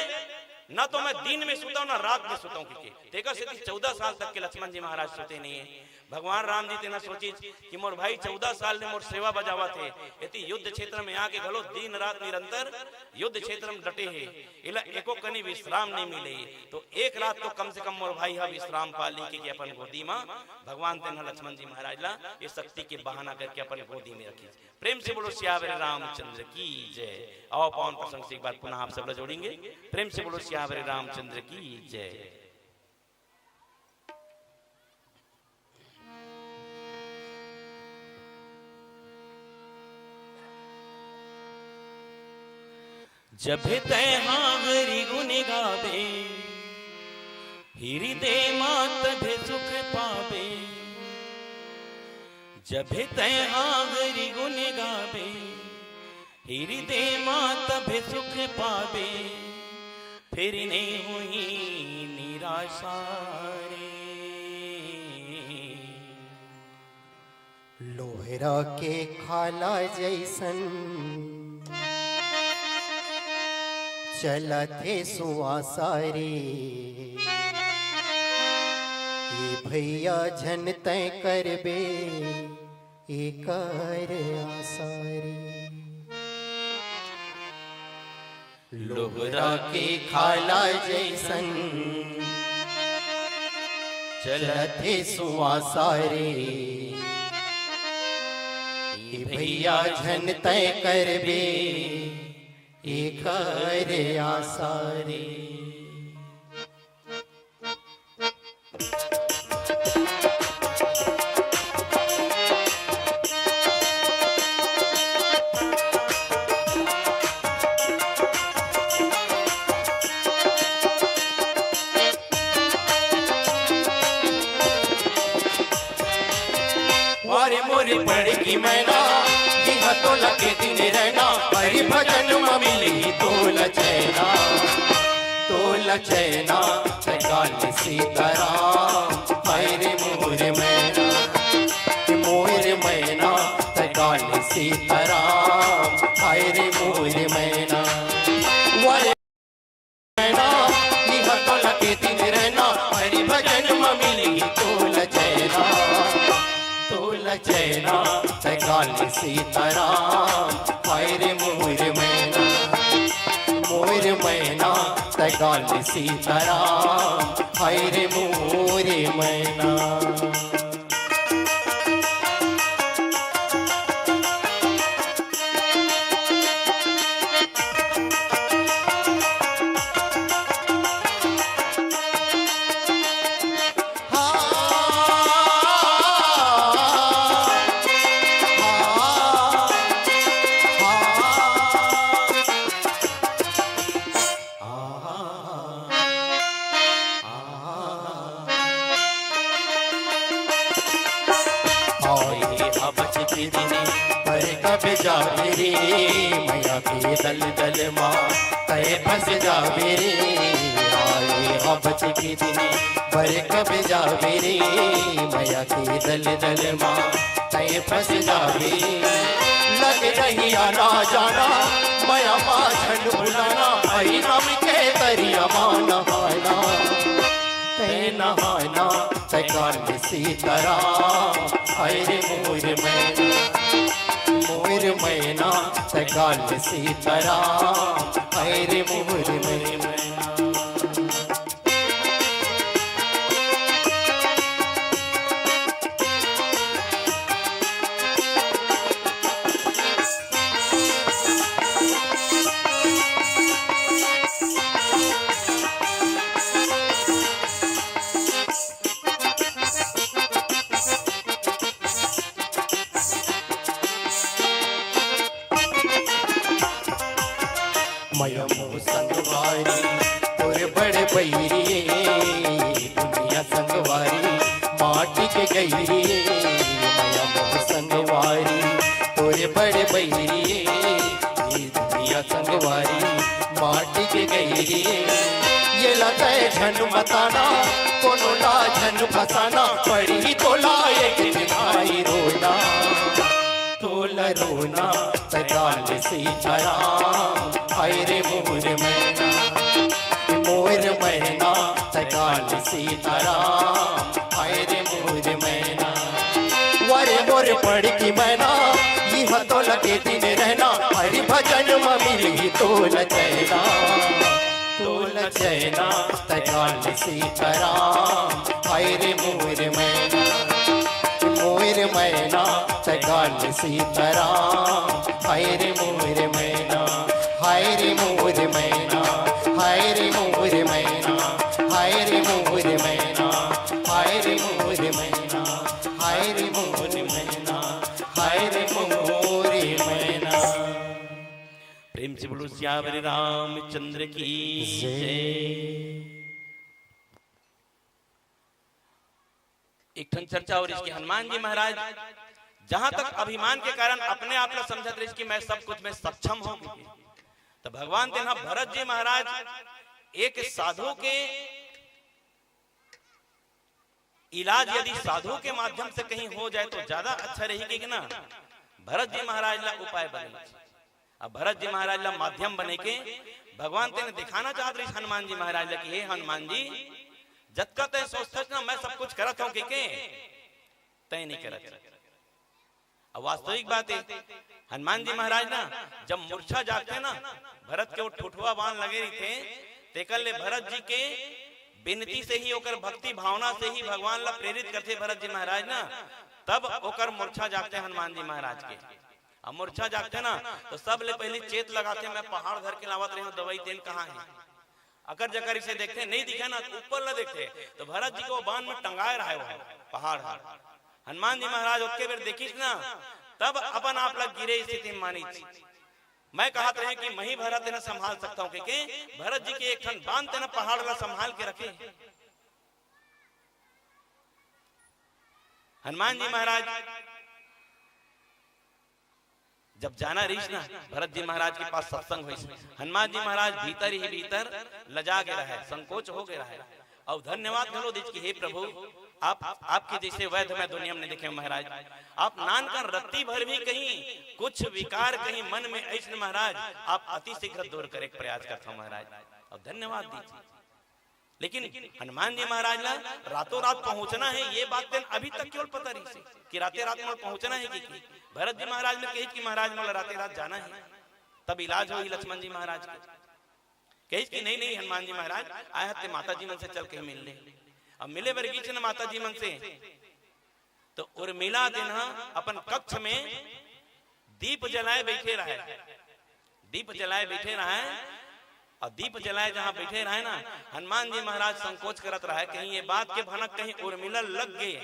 ना तो मैं दिन में सोता हूँ ना रात में सोता हूँ। देखा से 14 साल तक के लक्ष्मण जी महाराज सोते नहीं है। भगवान राम जी तेना सोची कि मोर भाई 14 साल ने मोर सेवा बजावा थे, यदि युद्ध क्षेत्र में आके घलो दिन रात निरंतर युद्ध क्षेत्र में डटे है, इला एको कनी विश्राम नहीं मिले। तो एक रात तो कम से कम मोर भाई हा विश्राम पा ली कि अपन गोदी में भगवान तेना लक्ष्मण जी महाराज ला ये शक्ति के बहाना करके अपन गोदी में रखी। प्रेम से बोलो सियावर रामचंद्र की जय। आओ पावन प्रसंग से एक बार पुनः आप सब जोड़ेंगे। प्रेम से बोलो सियावर रामचंद्र की जय। जब तय हरि गुण गावे, हृदय मात भी सुख पावे। जब तय हरि गुण गावे, हृदय मात भी सुख पावे। फिर नहीं हुई निराशा रे। लोहरा के खाला जैसन चलते सुआसारे, ये भैया झन तय करबे एकर आसारे। लोहरा के खाला जैसन चलते सुआसारे, ये भैया झन तय करबे एकर आसारे। वारे मोरे पड़ की मैना, यह तो लगे दिन रहना। हरि भजन में मिली तोल चैना, तोल चैना गाल सीताराम। हरे मोर मैना, मोर मैना गाल सीताराम। हरे मोर मैना, वारे मैना यह तो लगे दिन रहना। हरि भजन में मिली तोल चैना, तोल चैना गाल सीताराम। हरे मोर मैना, मोर मैना गाल सीताराम। हरे मोर मैना। जावे रे मैया के दल दल माँ तय फंस जावे रे। आए बच के दिन पर कब जावे रे मैया के दल दल माँ तय फंस जावे। लग रही आना जाना माया माँ झंड बुलाना। आई नाम के दरिया माँ नहाना, तय नहाना तय काल सीताराम। हरे मोर मैना, मोर मैना गाल सीताराम। हरे मोर मैना। मया मोह संगवारी तोरे बड़े बैरी, दुनिया संगवारी माटी के गईरी। मया मोह संगवारी तोरे बड़े बैरी, दुनिया संगवारी माटी के गईरी। ये लगा झन बताना कोनो ला झन फसाना। पड़ी तो लाए आई रोना, तोला रोना गाल सीताराम। हरे मोर मैना, मोर मैना तकाल सीताराम हाय रे मोर मैना वरे मोर पढ़ की मैना यह तो लगे दिन रहना हरि भजन में मिली तो लचैना तकाल सीताराम हाय रे मोर मैना तकाल सीताराम हाय रे मोर मैना हाय रे मोर मैना हाय रे मोर मैना हाय रे मोर मैना हाय रे मोर मैना हाय रे मोर मैना हाय रे मोर मैना। प्रेम से बोलो सियावर रामचंद्र की जय। एक ठन चर्चा और इसके हनुमान जी महाराज जहां तक अभिमान के कारण अपने आप को समझत रहे कि मैं सब कुछ में सक्षम हूं, तो भगवान तेना भरत जी महाराज एक साधु के इलाज यदि साधु के माध्यम से कहीं हो जाए तो ज्यादा अच्छा रहेगी कि ना। भरत जी महाराज ला उपाय बने, अब भरत जी महाराज ला माध्यम बने के भगवान तेने दिखाना चाहत रही हनुमान जी महाराज ला कि हे हनुमान जी जतका तय सोचता ना मैं सब कुछ करत हूं के तय नहीं करत। अब वास्तविक बात है हनुमान जी महाराज ना जब मूर्छा जागते ना भरत के वो ठुठुआ बाण लगे रही थे तेकर ले भरत जी के विनती से ही ओकर भक्ति भावना से ही भगवान ला प्रेरित करते भरत जी महाराज ना, तब ओकर मूर्छा जागते हनुमान जी महाराज के। अब मूर्छा जागते ना तो सब ले पहले चेत लगाते मैं पहाड़ घर के लावत रहे दवाई तेल कहाँ है, अगर जकर इसे देखते नहीं दिखे ना ऊपर न देखते तो भरत जी को बाण में टंगाए रहा है पहाड़। हनुमान जी महाराज उसके बेर देखिस ना तब अपन आप लग गिरे स्थिति मानी। मैं कहत रहे कि मही भरत न संभाल सकता हूं के भरत जी के एक ठन बांध न पहाड़ ला संभाल के रखे। हनुमान जी महाराज जब जाना रहीस ना भरत जी महाराज के पास सत्संग हुई, हनुमान जी महाराज भीतर ही भीतर लजा गया है, संकोच हो गया है। और धन्यवाद करो दिज की हे प्रभु आप आपके जैसे वैध में दुनिया में देखे महाराज, आप नान कर रत्ती भर भी कहीं कुछ विकार कहीं मन में ऐसे महाराज आप अति शीघ्र दूर करे प्रयास करता महाराज, और धन्यवाद दीजिए। लेकिन हनुमान जी महाराज ला रातों रात पहुंचना है ये बात अभी तक केवल पता नहीं से कि रातें रात में पहुंचना है कि भरत जी महाराज ने कही कि महाराज मोला रातें रात जाना है, तब इलाज हो लक्ष्मण जी महाराज का कही कि नहीं हनुमान जी महाराज आए हते माता जी मन से चल के मिल ले। अब मिले वर्गी न माता जी मन से तो उर्मिला दिन अपन कक्ष में दीप जलाए बैठे रहे, दीप जलाए बैठे रहे और दीप जलाए जहां बैठे रहे ना हनुमान जी महाराज संकोच करत रहे कहीं ये बात के भनक कहीं उर्मिला लग गए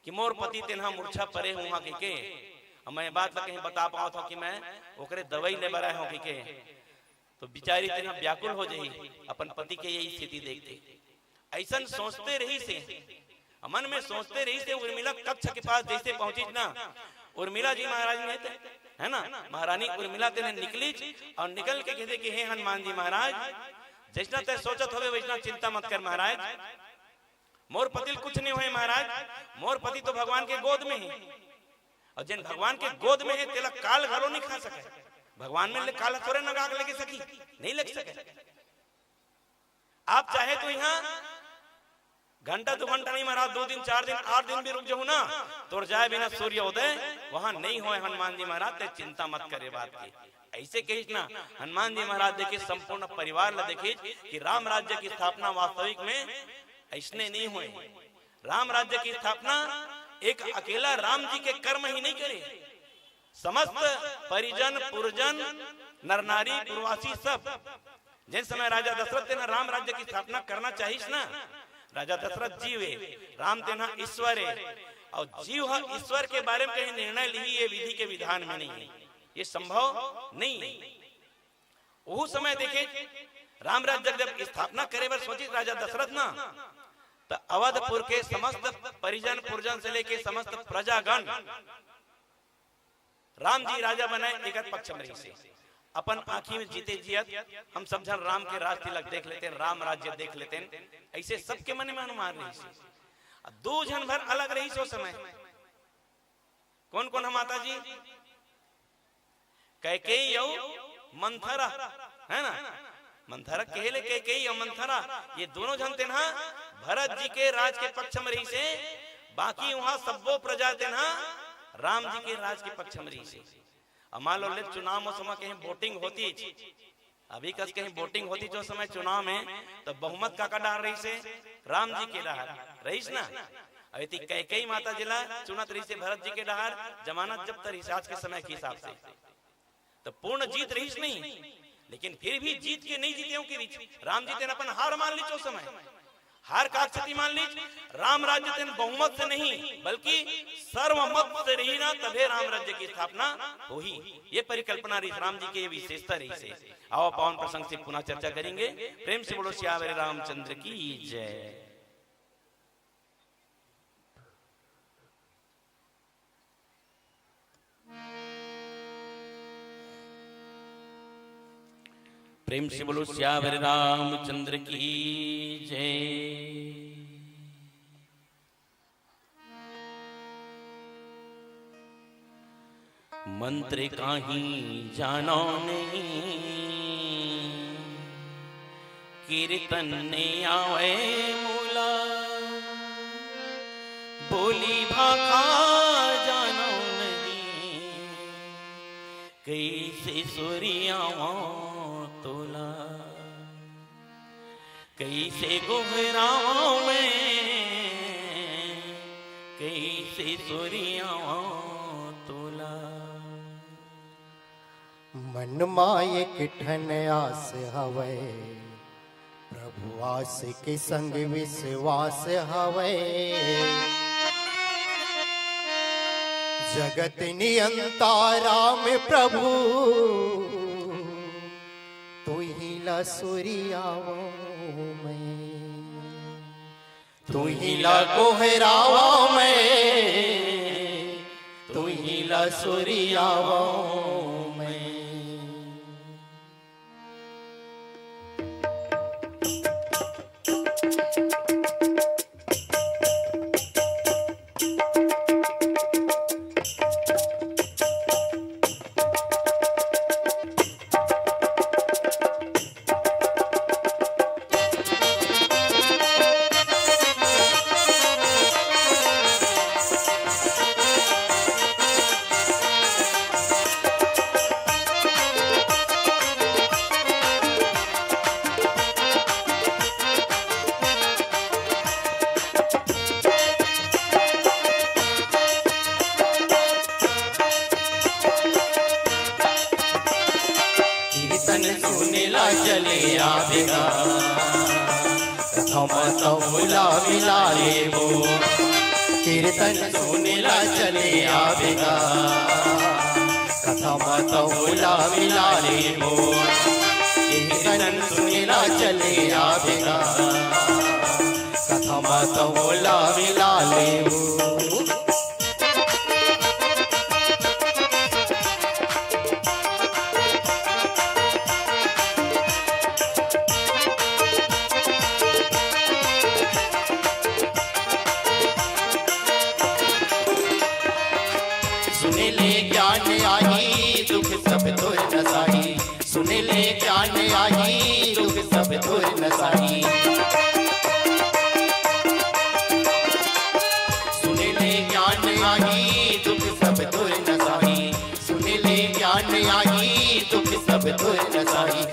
कि मोर पति तेना मूर्छा परे हुआ के मैं बात कहीं बता पाओ था कि मैं ओकरे दवाई ले बराए हो के तो बिचारी तेना व्याकुल हो जाई अपन पति के यही स्थिति देखते। ऐसा सोचते रही से मन में सोचते रही से उर्मिला कक्ष के पास जैसे पहुंची ना उर्मिला जी महाराज ने है ना महारानी उर्मिला तेने निकली और निकल के कहते कि हे हनुमान जी महाराज जैसा तय सोचत होवे वैसा चिंता मत कर महाराज, मोर पति कुछ नहीं हुए महाराज, मोर पति तो भगवान के गोद में है और जिन भगवान के गोद में है तेला काल घरो नहीं खा सके, भगवान में ले काल थोड़े नगाग लगे सकी नहीं लग सके। आप चाहे तो यहाँ घंटा 2 घंटा नहीं महाराज 2 दिन 4 दिन 8 दिन भी रुक जाओ ना तो जाए बिना सूर्योदय वहां नहीं होए हनुमान जी महाराज ते चिंता मत करे बात की। ऐसे कही ना हनुमान जी महाराज देखिए संपूर्ण परिवार ला देखिए कि राम राज्य की स्थापना वास्तविक में ऐसने नहीं हुए। राम राज्य की स्थापना एक अकेला राम जी के कर्म ही नहीं करे, समस्त परिजन पुरजन नर नारी पूर्वासी सब जिस समय राजा दशरथ तेना राम राज्य की स्थापना करना चाहिए ना, राजा दशरथ जीव है राम तेना ईश्वर है और जीव ईश्वर के बारे में कहीं निर्णय ली ये विधि के विधान में नहीं है, ये संभव नहीं है। वो समय देखे राम राज्य जब स्थापना करे बर सोची राजा दशरथ ना तो अवधपुर के समस्त परिजन पुरजन से लेके समस्त प्रजागण राम जी राजा बनाए एक पक्ष में रही से अपन आंखी में जीते जियत हम सब जन राम के राज तिलक देख लेते हैं, राम राज्य देख लेते हैं, ऐसे सबके मन में अनुमान रही से। 2 जन भर अलग रही सो समय कौन कौन है माता जी कैकेयी यौ मंथरा है ना, मंथरा केले के कई और मंथरा ये दोनों जन थे ना भरत जी के राज के पक्ष में रही से, बाकी वहां सब्बो प्रजा थे ना राम जी के राज के पक्ष में रही से। अब मान लो ले चुनाव में समय कहीं वोटिंग होती, अभी कस कहीं वोटिंग होती जो समय चुनाव में, तो बहुमत का डाल रही से राम जी के डहार रहीस ना। अति कई माता जिला चुनत रही से भरत जी के डहार, जमानत जब तरी से आज के समय के हिसाब से, तो पूर्ण जीत रहीस नहीं, लेकिन फिर भी जीत के नहीं जीते की रीच राम जी तेन अपन हार मान ली, समय हार का स्थिति मान ली। राम राज्य तेन बहुमत से नहीं बल्कि सर्वमत से रही ना, तभी राम राज्य की स्थापना हुई। ये परिकल्पना रही राम जी की विशेषता रही से। आओ पावन प्रसंग से पुनः चर्चा करेंगे। प्रेम से बोलो सियावर रामचंद्र की जय। प्रेम से बोलो सियावर रामचंद्र की जय। मंत्र काहीं जानो नहीं, कीर्तन ने आवे मूला, बोली भाखा जानो नहीं, कैसे सूर्यावा तोला, कैसे गुहराओ में, कैसे सूर्यावा तोला। मन माये किठन आस हवे, प्रभु आस के संग विश्वास हवे, जगत नियंतारा में प्रभु तू ही ला सूर्याओ में, तू ही ला कोहराओ में, तू ही ला सूर्याओ में। कीर्तन सुनिला चले आवेगा, कथा मतौला मिला ले वो, कीर्तन सुनिला चले आवेगा, कथा मतौला मिला ले वो।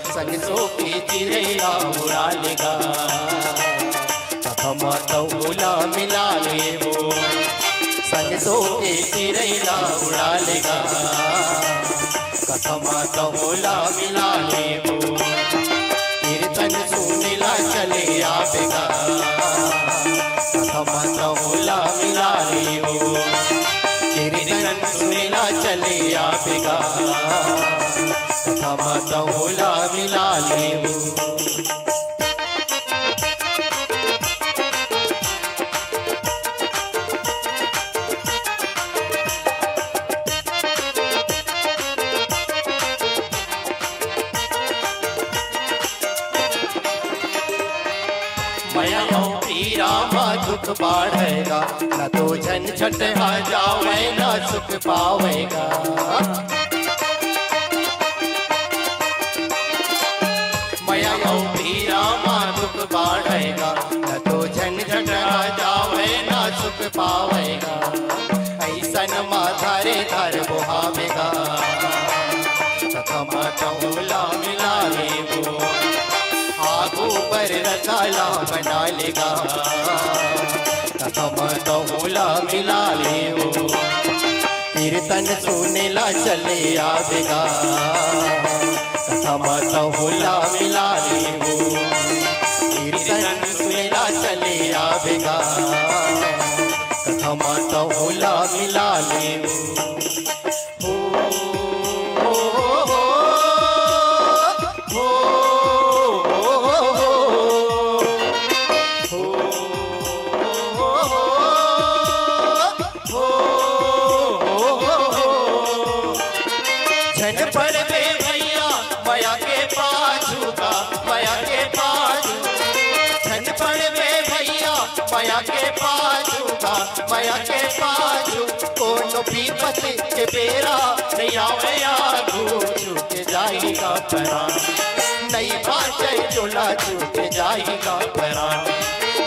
संग सो के चिड़ैया उड़ा लेगा, कथा मतौला मिला ले वो, संग सो के चिड़ैया उड़ा लेगा, कथा मतौला मिला ले वो, कीर्तन सुनिला चले आवेगा, कथा मतौला मिला ले वो, कीर्तन सुनिला चले आवेगा, कथा मतौला मिला ले वो। मया रामा दुख बढ़ेगा, न तो झंझट आ जावे न सुख पावेगा। मया रे धर बुहावेगा कथमा तहुला मिला रे वो आगू पर रताला बना लेगा कथमा तहुला मिला ले वो कीर्तन सुने ला चले आवेगा कथमा तहुला मिला ले वो कीर्तन सुने ला चले आवेगा कथमा तहुला मिला ले वो माया के पाजू कोनो पीपत के बेरा नहीं आवे आगू छूट जाएगा परान नहीं बाचे चोला छूट जाएगा परान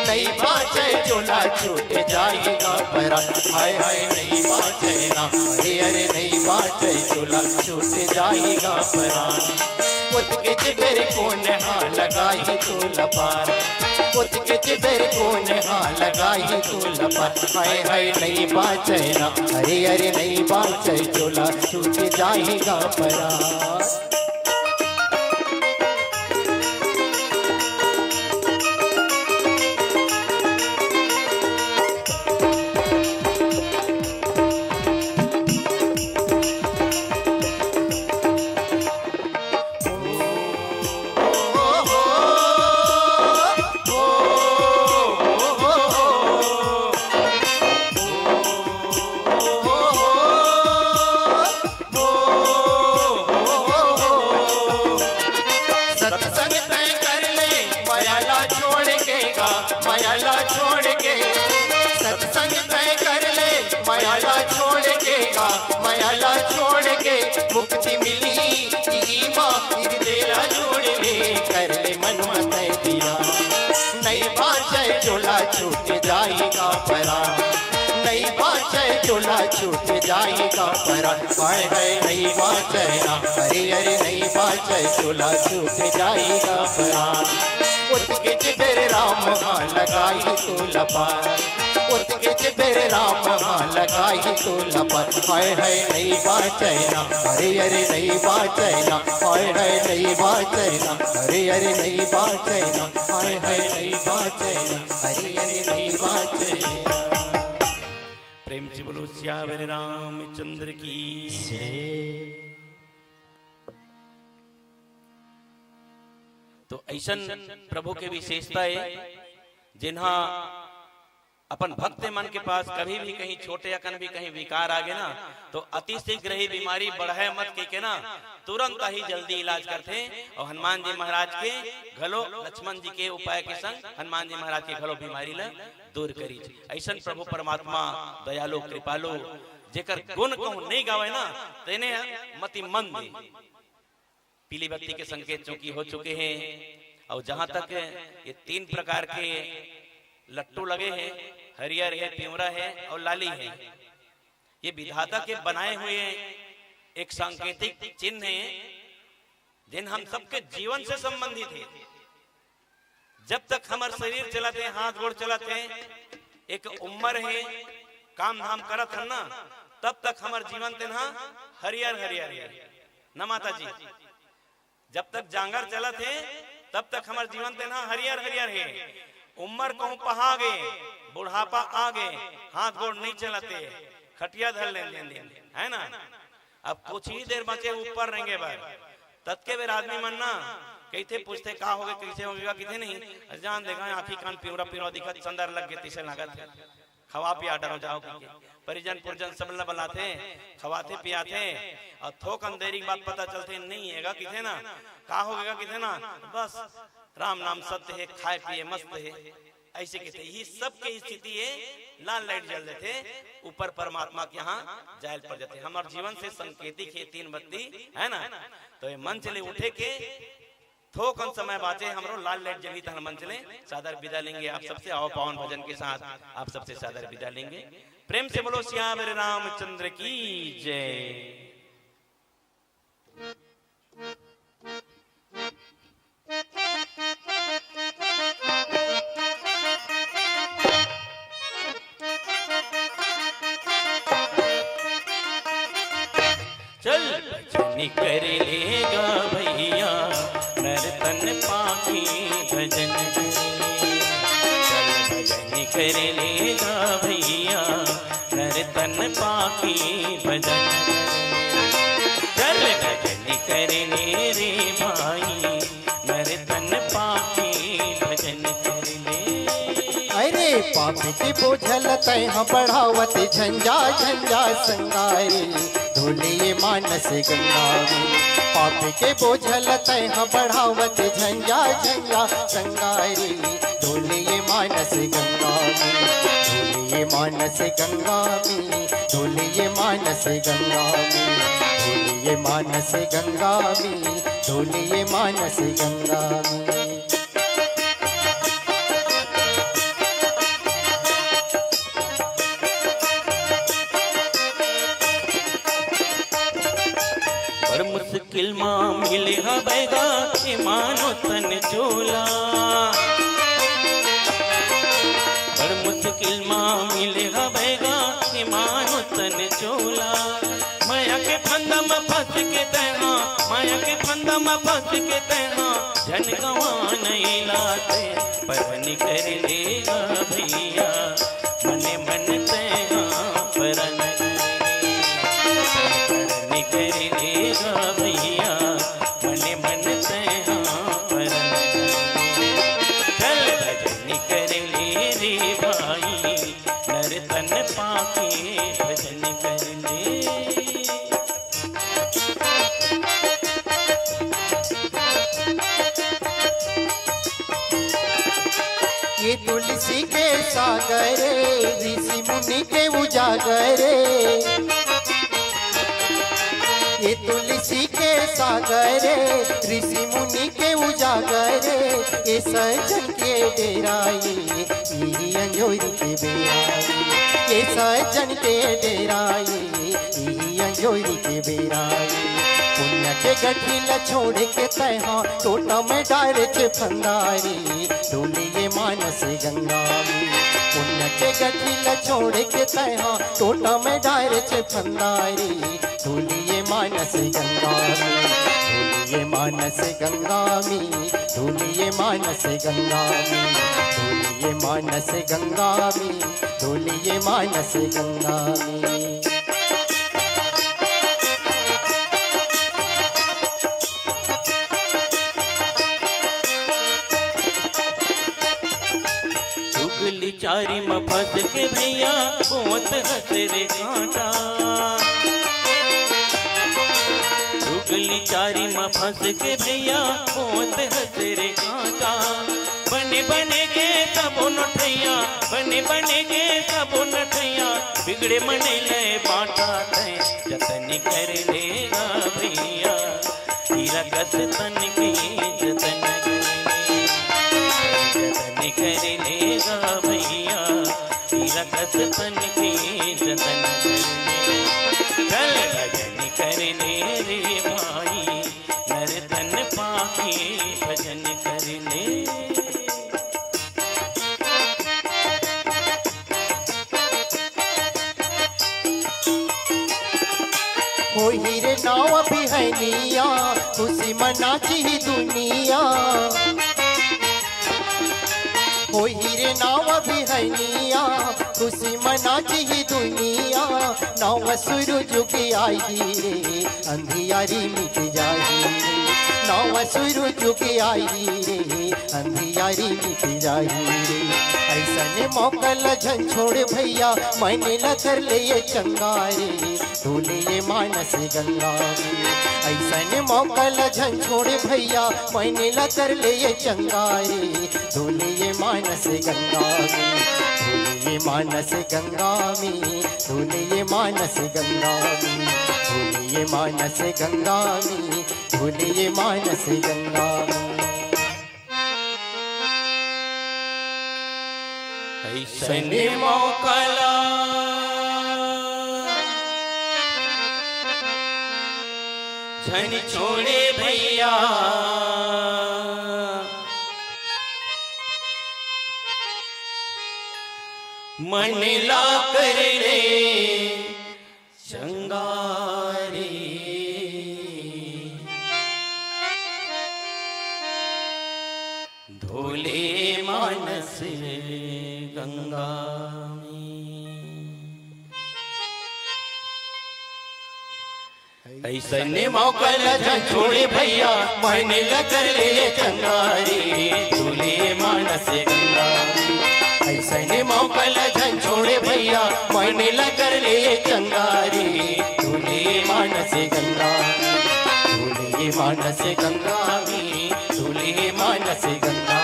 नहीं बाचे चोला छूट जाएगा परान हाय हाय नहीं बाचे ना अरे अरे नहीं बाचे चोला छूट जाएगा परान उसके चिबेर कोन हाँ लगाई तो लपार उसके चिबेर कोन हाँ लगाई तो लपार हाय हाय नहीं बाचे ना अरे अरे नहीं बाचे चोला छूट जाएगा परान मुक्ति मिली तेरा जोड़ ले कर ले मन मत दिया नहीं बाचे चोला छूट जाएगा परान नहीं बाचे चोला छूट जाएगा परान हाय हाय नहीं बाचे ना अरे अरे नहीं बाचे चोला छूट जाएगा परान उसके चिबेर राम हाँ लगाई तो लपार उसके चिबेर राम हाँ लगाई तो लपार हाय हाय नहीं बाचे ना अरे अरे नहीं बाचे ना हाय हाय नहीं बाचे ना अरे अरे नहीं बाचे ना हाय हाय नहीं बाचे ना अरे अरे नहीं बाचे ना प्रेम से बोलो श्यावर रामचंद्र की तो ऐसा प्रभु के विशेषता है जिन्हा अपन भक्त मन के पास कभी भी कहीं छोटे अकन भी कहीं विकार आ गए ना तो अति शीघ्र ही बीमारी बढ़े मत के ना तुरंत ही जल्दी इलाज करते और हनुमान जी महाराज के घलो लक्ष्मण जी के उपाय के संग हनुमान जी महाराज के घलो बीमारी ला दूर करी ऐसा प्रभु परमात्मा दयालु कृपालु जेकर गुण कहूं नहीं गावे ना तेने मति मंद पीली बत्ती के संकेत चूंकि हो चुके हैं और जहां तक ये तीन प्रकार के लट्टू लगे हैं हरियर है पिवरा है और लाली है ये विधाता के बनाए हुए एक सांकेतिक चिन्ह है जिन हम सबके जीवन से संबंधित है जब तक हमारे शरीर चलाते हाथ गोड़ चलाते एक उम्र है काम धाम करत है ना तब तक हमारे जीवन तेना हरियर हरियर है न माता जी जब तक जांगर चलत है तब तक हमारे जीवन तेना हरियर हरियर है उम्र कहूं पहा गए बुढ़ापा आ गए हाथ गोड़ नहीं चलाते खटिया धर लेन है ना अब कुछ ही देर बचे ऊपर रहेंगे बार तत्के बेर आदमी मनना कहते पूछते का होगे कैसे होगा किथे नहीं जान देखा आंखी कान पिवरा पिवरा दिखत संदर लग गए तिसे लागत खवा पिया डरो जाओ परिजन पुरजन सब ल बलाते खवाते पियाते और थोक अंधेरी बात पता चलते नहीं हैगा किथे ना का होगा किथे ना बस राम नाम सत्य है खाए पिए मस्त है ऐसे कहते ये सब की स्थिति है लाल लाइट जल देते ऊपर परमात्मा के यहाँ जायल पड़ जाते हमारे जीवन से संकेतिक है तीन बत्ती है ना तो ये मन चले उठे के थोकन समय बाचे हमरो लाल लाइट जली तहन मन चले सादर विदा लेंगे आप सबसे। आओ पावन भजन के साथ आप सबसे सादर विदा लेंगे। प्रेम से बोलो श्याम रामचंद्र की जय। चल भजन कर लेगा भैया नर्तन पाखी भजन चल भजन कर लेगा भैया नर्तन पाखी भजन चल भजन कर ले रे भाई नर्तन पाखी भजन कर ले। अरे पाप के बोझल तैहा बढ़ावत झंझा झंझा संगारी धुलिए मानस गंगावी। पाप के बोझल तैहा बढ़ावत झंझा झंझा संगारी धुलिए मानस गंगावी। धुलिए मानस गंगावी धुलिए मानस गंगावी धुलिए मानस गंगावी धुलिए मानस गंगावी। मुश्किल माँ मिले हबेगा कि मानो तन चोला पर मुश्किल माँ मिले हबेगा कि मानो तन चोला। माया के फंदा में फंस के तैहा माया के फंदा में फंस के तैहा जन गवा नहीं लाते परन कर लेगा भैया मने मन तैहा परन कर लेगा भैया मने मन तैहा परन चल भजन कर ले रे भाई नर्तन पाके भजन कर ले। ये तुलसी के सागर ऋषि मुनि के उजागर ये तुलसी के सागर ऋषि मुनि के उजागर ये सजन के डेराई यही अंजोरी के बेराई ये सजन के डेराई यही अंजोरी के बेराई। पुण्य के गठिल छोड़ के तैहा टोटा में डारे चे फंदारी डोलिए मानस गंगावी। पुण्य के गठिल छोड़ के तैहा टोटा में डारे चे फंदारी डोलिए मानस गंगावी डोलिए मानस गंगावी डोलिए मानस गंगावी डोलिए मानस गंगावी डोलिए मानस गंगावी। चारी में फंस के भैया बहुत हसरे कांटा चुगली चारी में फंस के भैया बहुत हसरे कांटा। बने बने के सबो नठैया बने बने के सबो नठैया बिगड़े मने ले बाटा थे जतन कर लेगा भैया हीरा कस तन की जतन कर लेगा भैया हीरा कस तन की जतन चल भजन कर ले रे भाई नर्तन पाके भजन कर ले। हो हीरे नाव भी है निया खुशी मनाची ही दुनिया हो हीरे नाव भी है निया खुशी मनाची ही दुनिया नाव सूरज की आई रे अंधियारी मिट जाई रे नाव सूरज की आई रे अंधियारी मिट जाई रे। ऐसने मौकल झन छोड़ भैया मैंने लकर ले चंगारे धोलिए मानस गंगावी। ऐसने मौकल झन छोड़ भैया मैंने लकर ले चंगारे धोलिए मानस गंगावी धोलिए मानस गंगावी धोलिए मानस गंगावी धोलिए मानस गंगावी धोलिए मानस गंगावी। ऐसन मौकला झन छोड़े भैया मन ला कर रे चंगारी धोले मानस गंगा ऐसन मौकल छोड़े भैया मन लकर ले चंगारी धोले मानस गंगा ऐसन मौकल छोड़े भैया मन लकर ले चंगारी धोले मानस गंगा धोले मानस गंगा में धोले मानस गंगा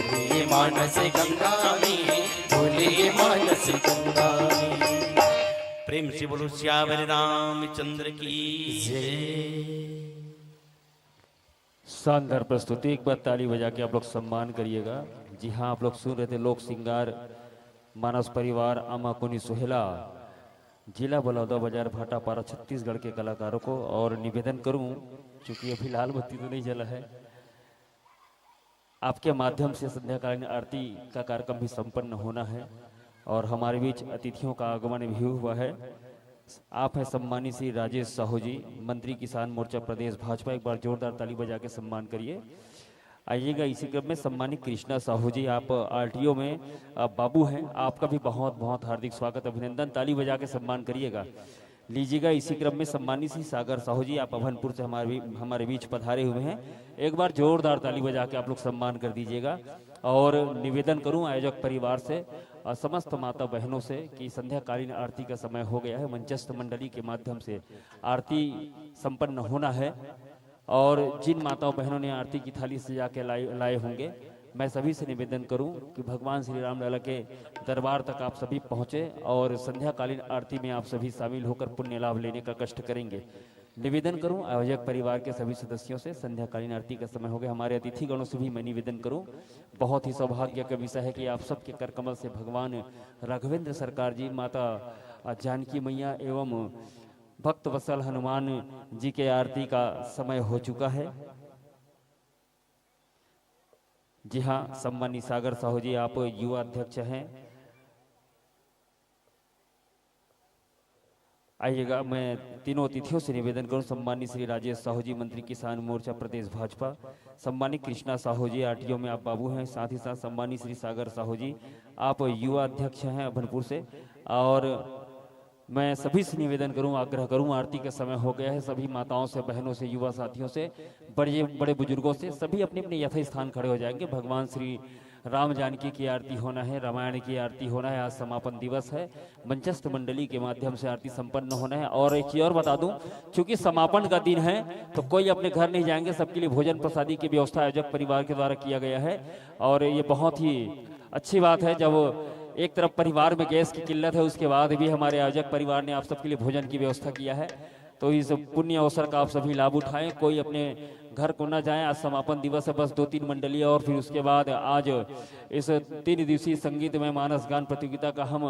धोले मानस गंगा में धोले मानस गंगा में। प्रेम से बोलो श्यावर रामचंद्र की जय। शानदार प्रस्तुति, एक बार ताली बजा के आप लोग सम्मान करिएगा। जी हाँ, आप लोग सुन रहे थे लोक सिंगार मानस परिवार आमाकुनी सुहेला, जिला बलौदा बाजार भाटापारा छत्तीसगढ़ के कलाकारों को। और निवेदन करूं, चूंकि अभी लाल बत्ती तो नहीं जला है, आपके माध्यम से संध्याकालीन आरती का कार्यक्रम भी संपन्न होना है और हमारे बीच अतिथियों का आगमन भी हुआ है। आप हैं सम्मानित श्री राजेश साहू जी, मंत्री किसान मोर्चा प्रदेश भाजपा। एक बार जोरदार ताली बजा के सम्मान करिए। आइएगा इसी क्रम में सम्मानित कृष्णा साहू जी, आप आरटीओ में बाबू हैं, आपका भी बहुत बहुत हार्दिक स्वागत अभिनंदन। ताली बजा के सम्मान करिएगा। लीजिएगा इसी क्रम में सम्मानित श्री सागर साहू जी, आप अभनपुर से हमारे बीच पधारे हुए हैं। एक बार जोरदार ताली बजा के आप लोग सम्मान कर दीजिएगा। और निवेदन करूं आयोजक परिवार से और समस्त माता बहनों से कि संध्याकालीन आरती का समय हो गया है। मंचस्थ मंडली के माध्यम से आरती संपन्न होना है और जिन माताओं बहनों ने आरती की थाली सजा के लाए होंगे, मैं सभी से निवेदन करूं कि भगवान श्री राम लला के दरबार तक आप सभी पहुंचे और संध्याकालीन आरती में आप सभी शामिल होकर पुण्य लाभ लेने का कष्ट करेंगे। निवेदन करूं आयोजक परिवार के सभी सदस्यों से, संध्याकालीन आरती का समय हो गया। हमारे अतिथिगणों से भी मैं निवेदन करूं, बहुत ही सौभाग्य का विषय है कि आप सबके कर कमल से भगवान राघवेंद्र सरकार जी, माता जानकी मैया एवं भक्त वत्सल हनुमान जी के आरती का समय हो चुका है। जी हाँ, सम्मानित सागर साहू जी, आप युवा अध्यक्ष हैं। आइएगा, मैं तीनों अतिथियों से निवेदन करूं, सम्मानित श्री राजेश साहू जी, मंत्री किसान मोर्चा प्रदेश भाजपा। सम्मानित कृष्णा साहू जी, आरटीओ में आप बाबू हैं। साथ ही साथ सम्मानित श्री सागर साहू जी, आप युवा अध्यक्ष हैं अभनपुर से। और मैं सभी से निवेदन करूं, आग्रह करूं, आरती का समय हो गया है। सभी माताओं से, बहनों से, युवा साथियों से, बड़े बुजुर्गों से, सभी अपने अपने यथास्थान खड़े हो जाएंगे। भगवान श्री राम जानकी की आरती होना है, रामायण की आरती होना है। आज समापन दिवस है, मंचस्थ मंडली के माध्यम से आरती संपन्न होना है। और एक चीज और बता दूं, चूंकि समापन का दिन है तो कोई अपने घर नहीं जाएंगे, सबके लिए भोजन प्रसादी की व्यवस्था आयोजक परिवार के द्वारा किया गया है। और ये बहुत ही अच्छी बात है, जब एक तरफ परिवार में गैस की किल्लत है, उसके बाद भी हमारे आयोजक परिवार ने आप सबके लिए भोजन की व्यवस्था किया है। तो इस पुण्य अवसर का आप सभी लाभ उठाएं, कोई अपने घर को न जाएं। आज समापन दिवस है, बस 2-3 मंडलीय और फिर उसके बाद आज इस 3 दिवसीय संगीत में मानस गान प्रतियोगिता का हम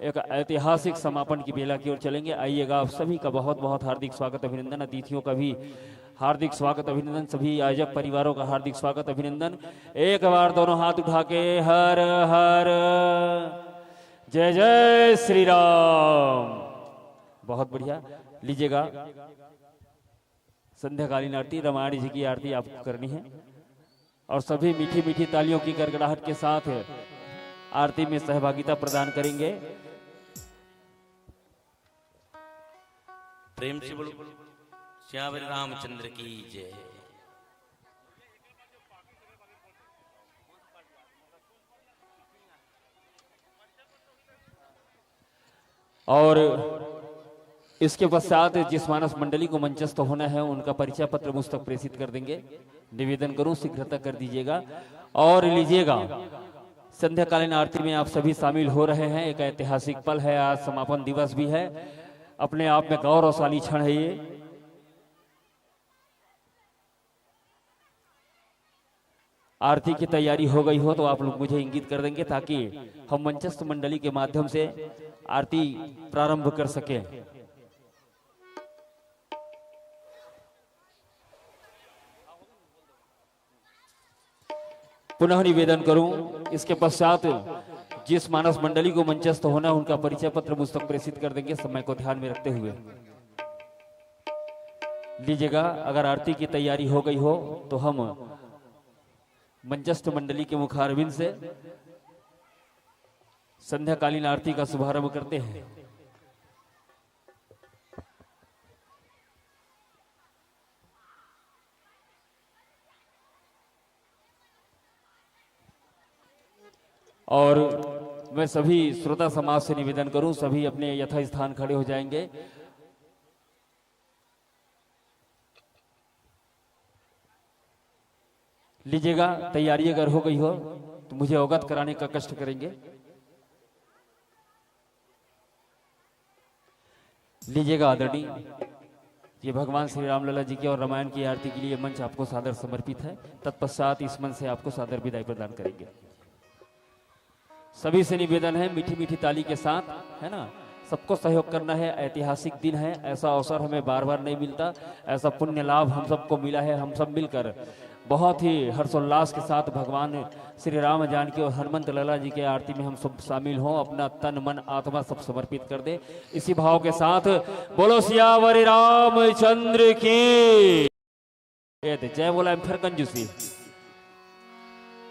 एक ऐतिहासिक समापन की बेला की ओर चलेंगे। आइएगा, आप सभी का बहुत बहुत हार्दिक स्वागत अभिनंदन। अतिथियों का भी हार्दिक स्वागत अभिनंदन, सभी आयोजक परिवारों का हार्दिक स्वागत अभिनंदन। एक बार दोनों हाथ उठा के हर हर जय जय श्री राम। बहुत बढ़िया। लीजिएगा, संध्याकालीन आरती, रामायण जी की आरती आपको करनी है और सभी मीठी मीठी तालियों की गड़गड़ाहट के साथ आरती में सहभागिता प्रदान करेंगे। प्रेम से बोलो श्यावर रामचंद्र की जय। और इसके पश्चात जिस मानस मंडली को मंचस्थ होना है उनका परिचय पत्र मुझ तक प्रेषित कर देंगे। निवेदन करूं शीघ्रता कर दीजिएगा। और लीजिएगा, संध्याकालीन आरती में आप सभी शामिल हो रहे हैं, एक ऐतिहासिक पल है, आज समापन दिवस भी है, अपने आप में गौरवशाली क्षण है ये। आरती की तैयारी हो गई हो तो आप लोग मुझे इंगित कर देंगे ताकि हम मंचस्थ मंडली के माध्यम से आरती प्रारंभ कर सकें। पुनः निवेदन करूं, इसके पश्चात जिस मानस मंडली को मंचस्थ होना उनका परिचय पत्र मुझ तक प्रेषित कर देंगे, समय को ध्यान में रखते हुए लीजिएगा। अगर आरती की तैयारी हो गई हो तो हम मंचस्थ मंडली के मुखारविंद से संध्याकालीन आरती का शुभारंभ करते हैं। और मैं सभी श्रोता समाज से निवेदन करूं, सभी अपने यथास्थान खड़े हो जाएंगे। लीजिएगा, तैयारी अगर हो गई हो तो मुझे अवगत कराने का कष्ट करेंगे। लीजिएगा आदरणीय, ये भगवान श्री रामलला जी की और रामायण की आरती के लिए मंच आपको सादर समर्पित है। तत्पश्चात इस मंच से आपको सादर विदाई प्रदान करेंगे। सभी से निवेदन है, मीठी मीठी ताली के साथ, है ना, सबको सहयोग करना है। ऐतिहासिक दिन है, ऐसा अवसर हमें बार बार नहीं मिलता, ऐसा पुण्य लाभ हम सबको मिला है। हम सब मिलकर बहुत ही हर्षोल्लास के साथ भगवान श्री राम जानकी और हनुमंत लला जी के आरती में हम सब शामिल हों, अपना तन मन आत्मा सब समर्पित कर दे। इसी भाव के साथ बोलो सियावर रामचंद्र की जय। बोला फिर कंजूसी,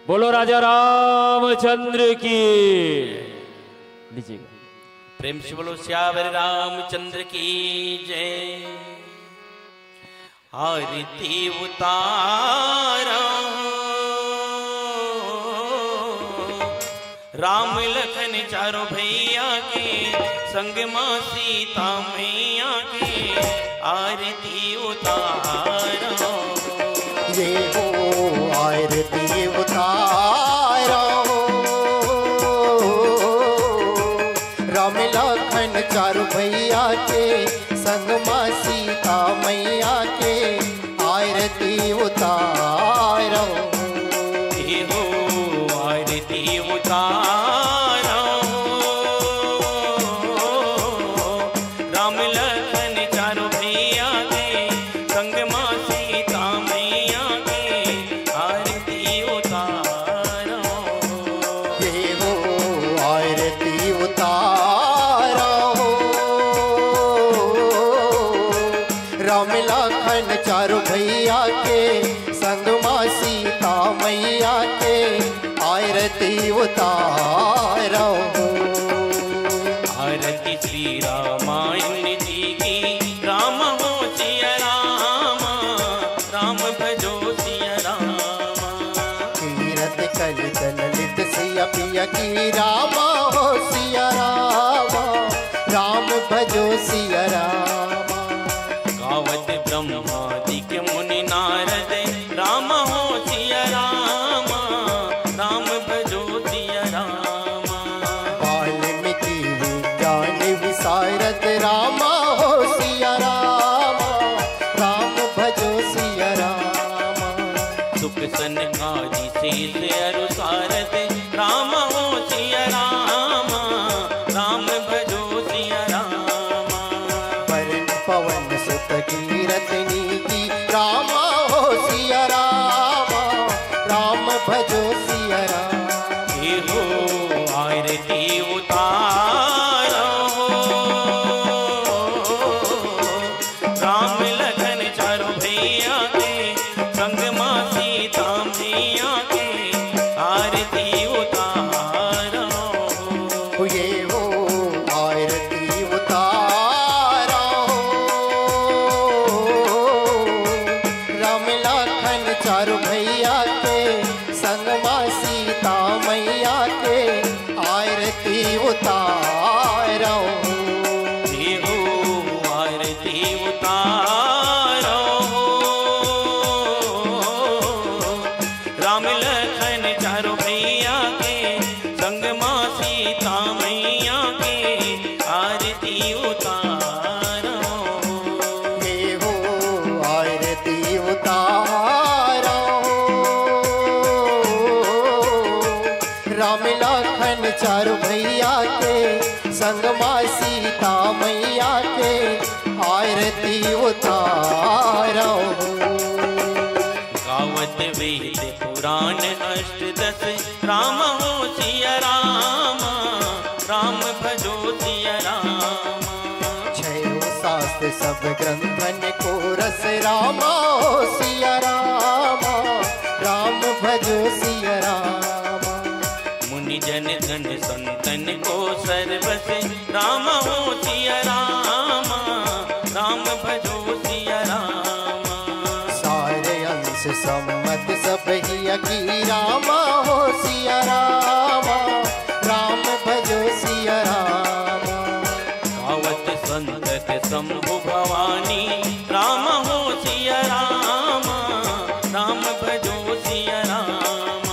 बोलो राजा रामचंद्र की। लीजिएगा, प्रेम से बोलो सियावर रामचंद्र की जय। आरती उतारा राम लखन चारों भैया के संग मां सीता मैया के आरती उतारा। ये हो आरती उतारा राम लखन चारों भैया के संग मां सीता मैया के आरती उतारो। ये हो आरती उतारो राम लखन चारों भैया के संग मां सीता मैया के आरती उतारो। ये हो आरती उतारो राम लखन चारों भैया के संग मां सीता मैया के आरती उतारो। आरती श्री रामायण जी की राम हो सिया राम, राम भजो सिया राम। कीरत कल ललित सिया पिया की राम हो सिया राम, राम भजो सिया राम। गावत ब्रह्मादिक मुनि नारद राम हो सिया राम, राम भजो सिया राम। वाल्मीकि विज्ञान विशारद राम हो सिया राम, राम भजो सिया राम। सुख सनकादि शेष अरु सारद राम हो सिया राम, राम भजो सिया राम। वरण पवन सुत कीरत नीति राम हो सिया राम, राम भजो सिया राम। ये हो आरती उतारो राम लखन चारों भैया के संग मां सीता मैया के आरती उतारो। ये हो आरती उतारो राम लखन चारों भैया के संग मां सीता मैया के आरती उतारो। ये हो आरती उतारो राम लखन चारों भैया के संग मां सीता मैया के आरती उतारो। ये हो आरती उतारो लाखन चारों भैया के संग माँ सीता मैया के आरती उतारो गावत वेद पुराण अष्टदश राम हो सिया राम राम भजो सिया राम छयो शास्त्र सब ग्रंथन को रस रामा हो सिया रामा राम भजो सिया रामा मुनि जन गण संतन को सर्वस राम हो सिया राम राम भजो सिया राम सारे अंश सम्मत सब ही अकी रामा हो सिया रामा राम भजो सिया रामा गावत संतत शंभु भवानी राम हो सिया राम राम भजो सिया राम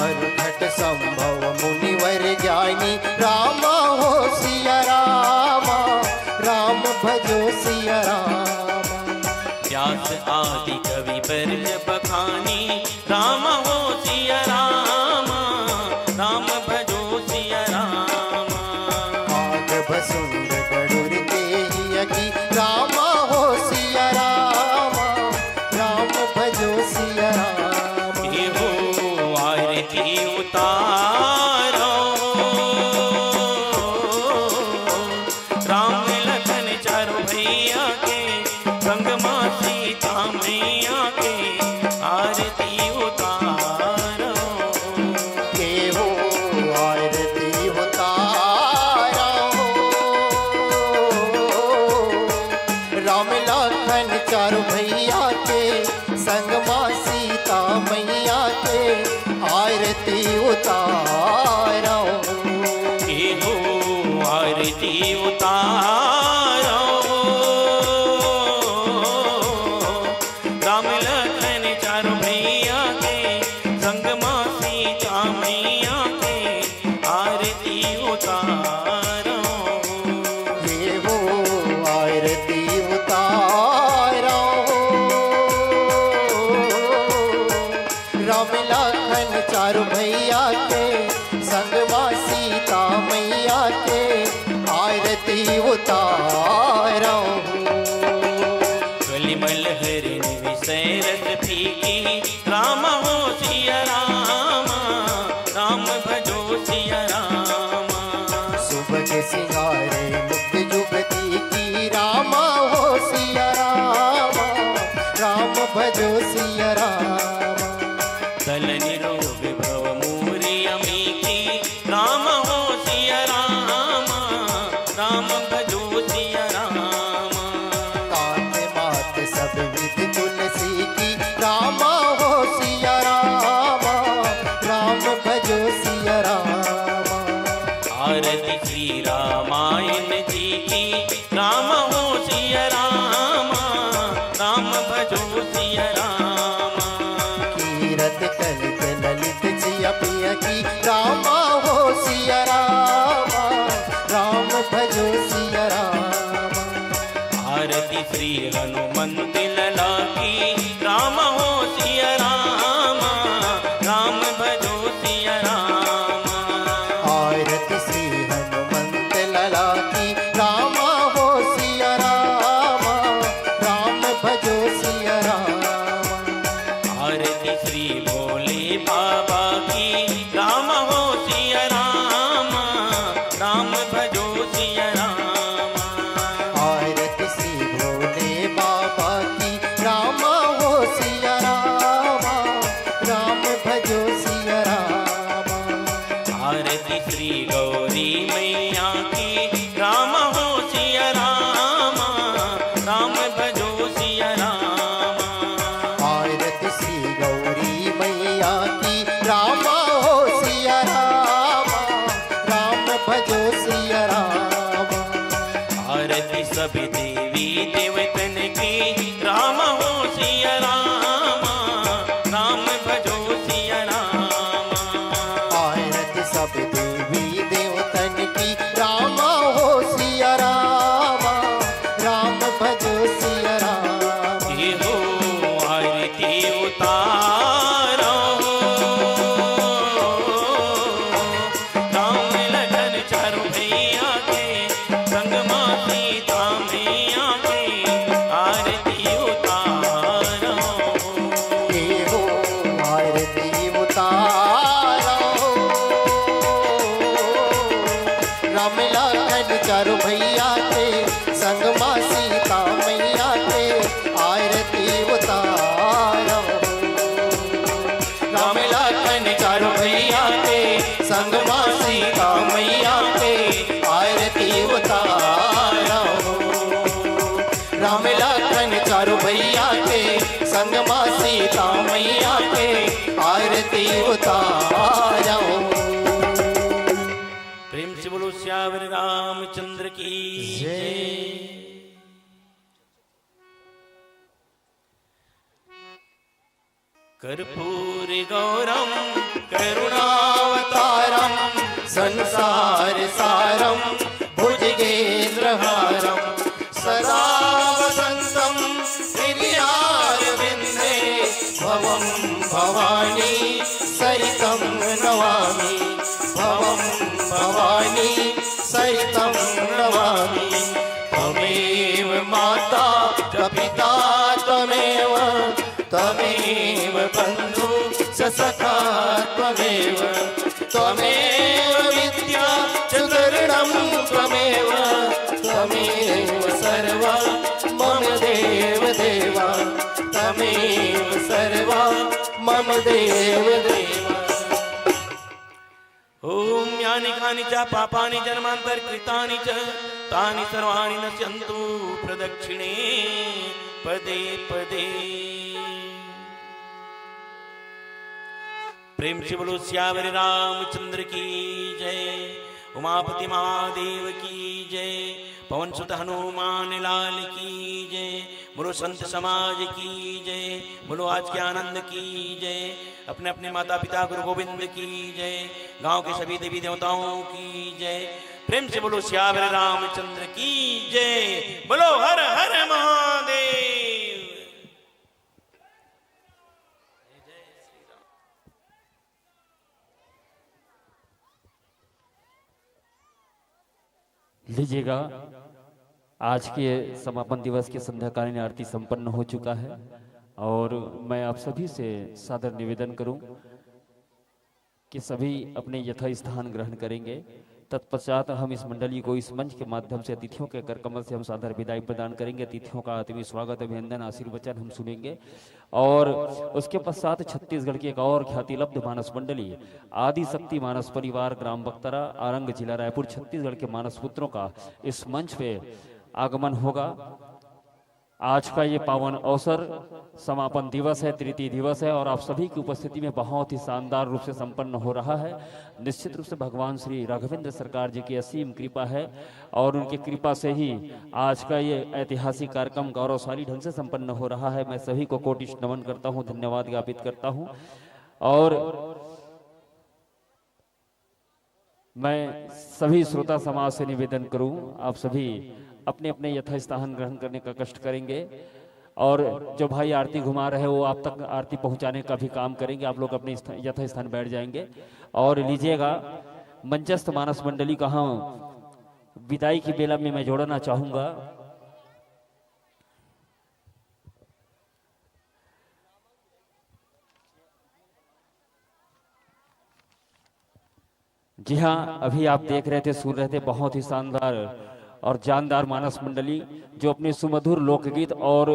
अरुघट संभव मुनिवर ज्ञानी रामा हो सिया रामा राम भजो सिया रामा व्यास आदि कवि पर बखानी राम हो सिया राम राम भजो सिया राम आग बसुंद गरुड़ के ही अगी रामा हो सिया रामा राम भजो सिया रामा ये हो आरती उतारो राम लखन चारों भैया के संग माँ सीता मैया के आरती उतारो के हो आरती उतारो राम लखन चारों भैया के संग माँ सीता मैया के आरती उतारो ये हो आरती उतारो राम लखन चारों भैया के संग माँ सीता मैया के आरती उतारो ये हो आरती उतारो राम लखन चारों भैया के संग माँ सीता मैया के आरती उतारो कलिमल हरिण विषय रस फीकी राम हो सिया राम राम भजो सिया राम सुबह के सिंगारे मुक्त जुगती की रामा हो सिया रामा राम भजो सिया रामा तल निरोग भव मूरी अमी की राम हो सिया राम राम भजो सिया राम कांत मात सब विध तुलसी की रामा हो सिया रामा राम भजो सिया रामा आरती श्री रामायण जी की राम हो सिया राम राम भजो सिया राम कीरत कलित ललित जिया पिया की रामा हो सिया रामा राम भजो सिया रामा आरती श्री हनुमंत लला की राम हो सिया राम राम भजो सिया राम आरती श्री हनुमंत लला की रामा हो सिया रामा राम भजो सिया रामा आरती श्री भोले बाबा की राम हो सिया राम राम भजो सिया राम आरती श्री भोले बाबा की रामा हो सिया रामा राम भजो सिया रामा आरती श्री गौरी मैया की राम हो सिया राम राम भजो सिया राम आरती श्री गौरी मैया की रामा हो सिया रामा राम भजो सिया रामा आरती सभी देवी देवतन की राम हो सिया राम राम भजो सिया राम आरती सब देवी देवतन की रामा हो सिया रामा राम भजो सिया रामा ये हो आरती उतारो राम लखन चारों भैया के संग माँ सीता मैया के आरती उतारो। राम लखन चारों भैया के संग माँ सीता मैया के आरती उतारो। राम लखन चारों भैया के संग माँ सीता मैया के आरती उतारो। प्रेम से बोलो श्यावर रामचंद्र की जय। कर्पूर गौरम करुणावतारम संसार सारम भुजगेन्द्रहारम सदा वसंतम हृदयारविंदे भवम भवानी सहितं नमामि। भवम भवानी सहितं नमामि। त्वमेव माता च पिता त्वमेव त्वमेव बन्धु च सखा त्वमेव त्वमेव विद्या च शरणं त्वमेव त्वमेव सर्वा मम देव देवा त्वमेव सर्वा मम देव देवा। ओम यानि कानि च पापानि जन्मांतर कृतानि च तानि सर्वाणि नश्यन्तु प्रदक्षिणे पदे पदे। प्रेम से बोलो श्यावर रामचंद्र की जय। उमापति महादेव की जय। पवन सुत हनुमान लाल की जय। बोलो संत समाज की जय। बोलो आज के आनंद की जय। अपने अपने माता पिता गुरु गोविंद की जय। गांव के सभी देवी देवताओं की जय। प्रेम से बोलो श्यावर रामचंद्र की जय। बोलो हर हर महादेव। लीजिएगा, आज के समापन दिवस की संध्याकालीन आरती संपन्न हो चुका है और मैं आप सभी से सादर निवेदन करूं कि सभी अपने यथा स्थान ग्रहण करेंगे। तत्पश्चात हम इस मंडली को इस मंच के माध्यम से अतिथियों के कर कमल से हम सादर विदाई प्रदान करेंगे। अतिथियों का आत्मीय स्वागत, अभिनंदन, आशीर्वचन हम सुनेंगे और उसके पश्चात छत्तीसगढ़ की एक और ख्यातिलब्ध मानस मंडली आदि शक्ति मानस परिवार ग्राम बख्तरा आरंग जिला रायपुर छत्तीसगढ़ के मानस पुत्रों का इस मंच पे आगमन होगा। आज का ये पावन अवसर समापन दिवस है, तृतीय दिवस है और आप सभी की उपस्थिति में बहुत ही शानदार रूप से संपन्न हो रहा है। निश्चित रूप से भगवान श्री राघवेंद्र सरकार जी की असीम कृपा है और उनकी कृपा से ही आज का ये ऐतिहासिक कार्यक्रम गौरवशाली ढंग से संपन्न हो रहा है। मैं सभी को कोटि नमन करता हूँ, धन्यवाद ज्ञापित करता हूँ और मैं सभी श्रोता समाज से निवेदन करूं, आप सभी अपने अपने यथास्थान ग्रहण करने का कष्ट करेंगे और जो भाई आरती घुमा रहे हैं वो आप तक आरती पहुंचाने का भी काम करेंगे। आप लोग अपने यथास्थान बैठ जाएंगे और लीजिएगा, मंचस्थ मानस मंडली का विदाई की बेला में मैं जोड़ना चाहूंगा। जी हाँ, अभी आप देख रहे थे, सुन रहे थे, बहुत ही शानदार और जानदार मानस मंडली जो अपने सुमधुर लोकगीत और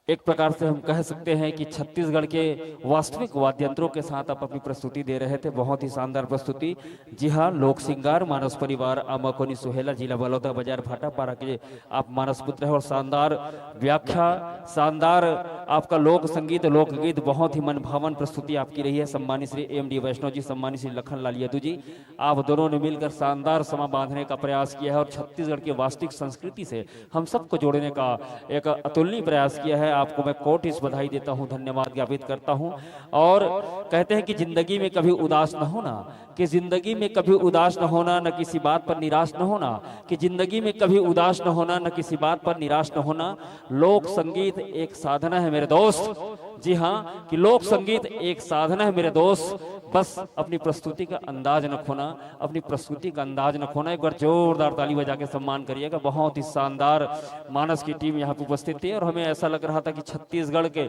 एक प्रकार से हम कह सकते हैं कि छत्तीसगढ़ के वास्तविक वाद्य यंत्रों के साथ आप अपनी प्रस्तुति दे रहे थे। बहुत ही शानदार प्रस्तुति। जी हाँ, लोक सिंगार मानस परिवार आमाकोनी सोहेला जिला बलौदा बाजार भाटापारा के आप मानस पुत्र है और शानदार व्याख्या, शानदार आपका लोक संगीत लोकगीत, बहुत ही मनभावन प्रस्तुति आपकी रही है। सम्मानित श्री एमडी वैष्णव जी, सम्मानित श्री लखन लाल यादव जी, आप दोनों ने मिलकर शानदार समा बांधने का प्रयास किया है और छत्तीसगढ़ की वास्तविक संस्कृति से हम सबको जोड़ने का एक अतुलनीय प्रयास किया है। आपको मैं कोटि बधाई देता हूं, धन्यवाद ज्ञापित करता हूं और कहते हैं कि जिंदगी में कभी उदास न होना, कि जिंदगी में कभी उदास न होना, न किसी बात पर निराश न होना, कि जिंदगी में कभी उदास न होना, न किसी बात पर निराश न होना। लोक संगीत एक साधना है मेरे दोस्त। जी हाँ, कि लोक संगीत एक साधना है मेरे दोस्त। बस अपनी प्रस्तुति का अंदाज न खोना, अपनी प्रस्तुति का अंदाज न खोना। एक बार जोरदार ताली बजा के सम्मान करिएगा। बहुत ही शानदार मानस की टीम यहाँ पे उपस्थित थी और हमें ऐसा लग रहा था कि छत्तीसगढ़ के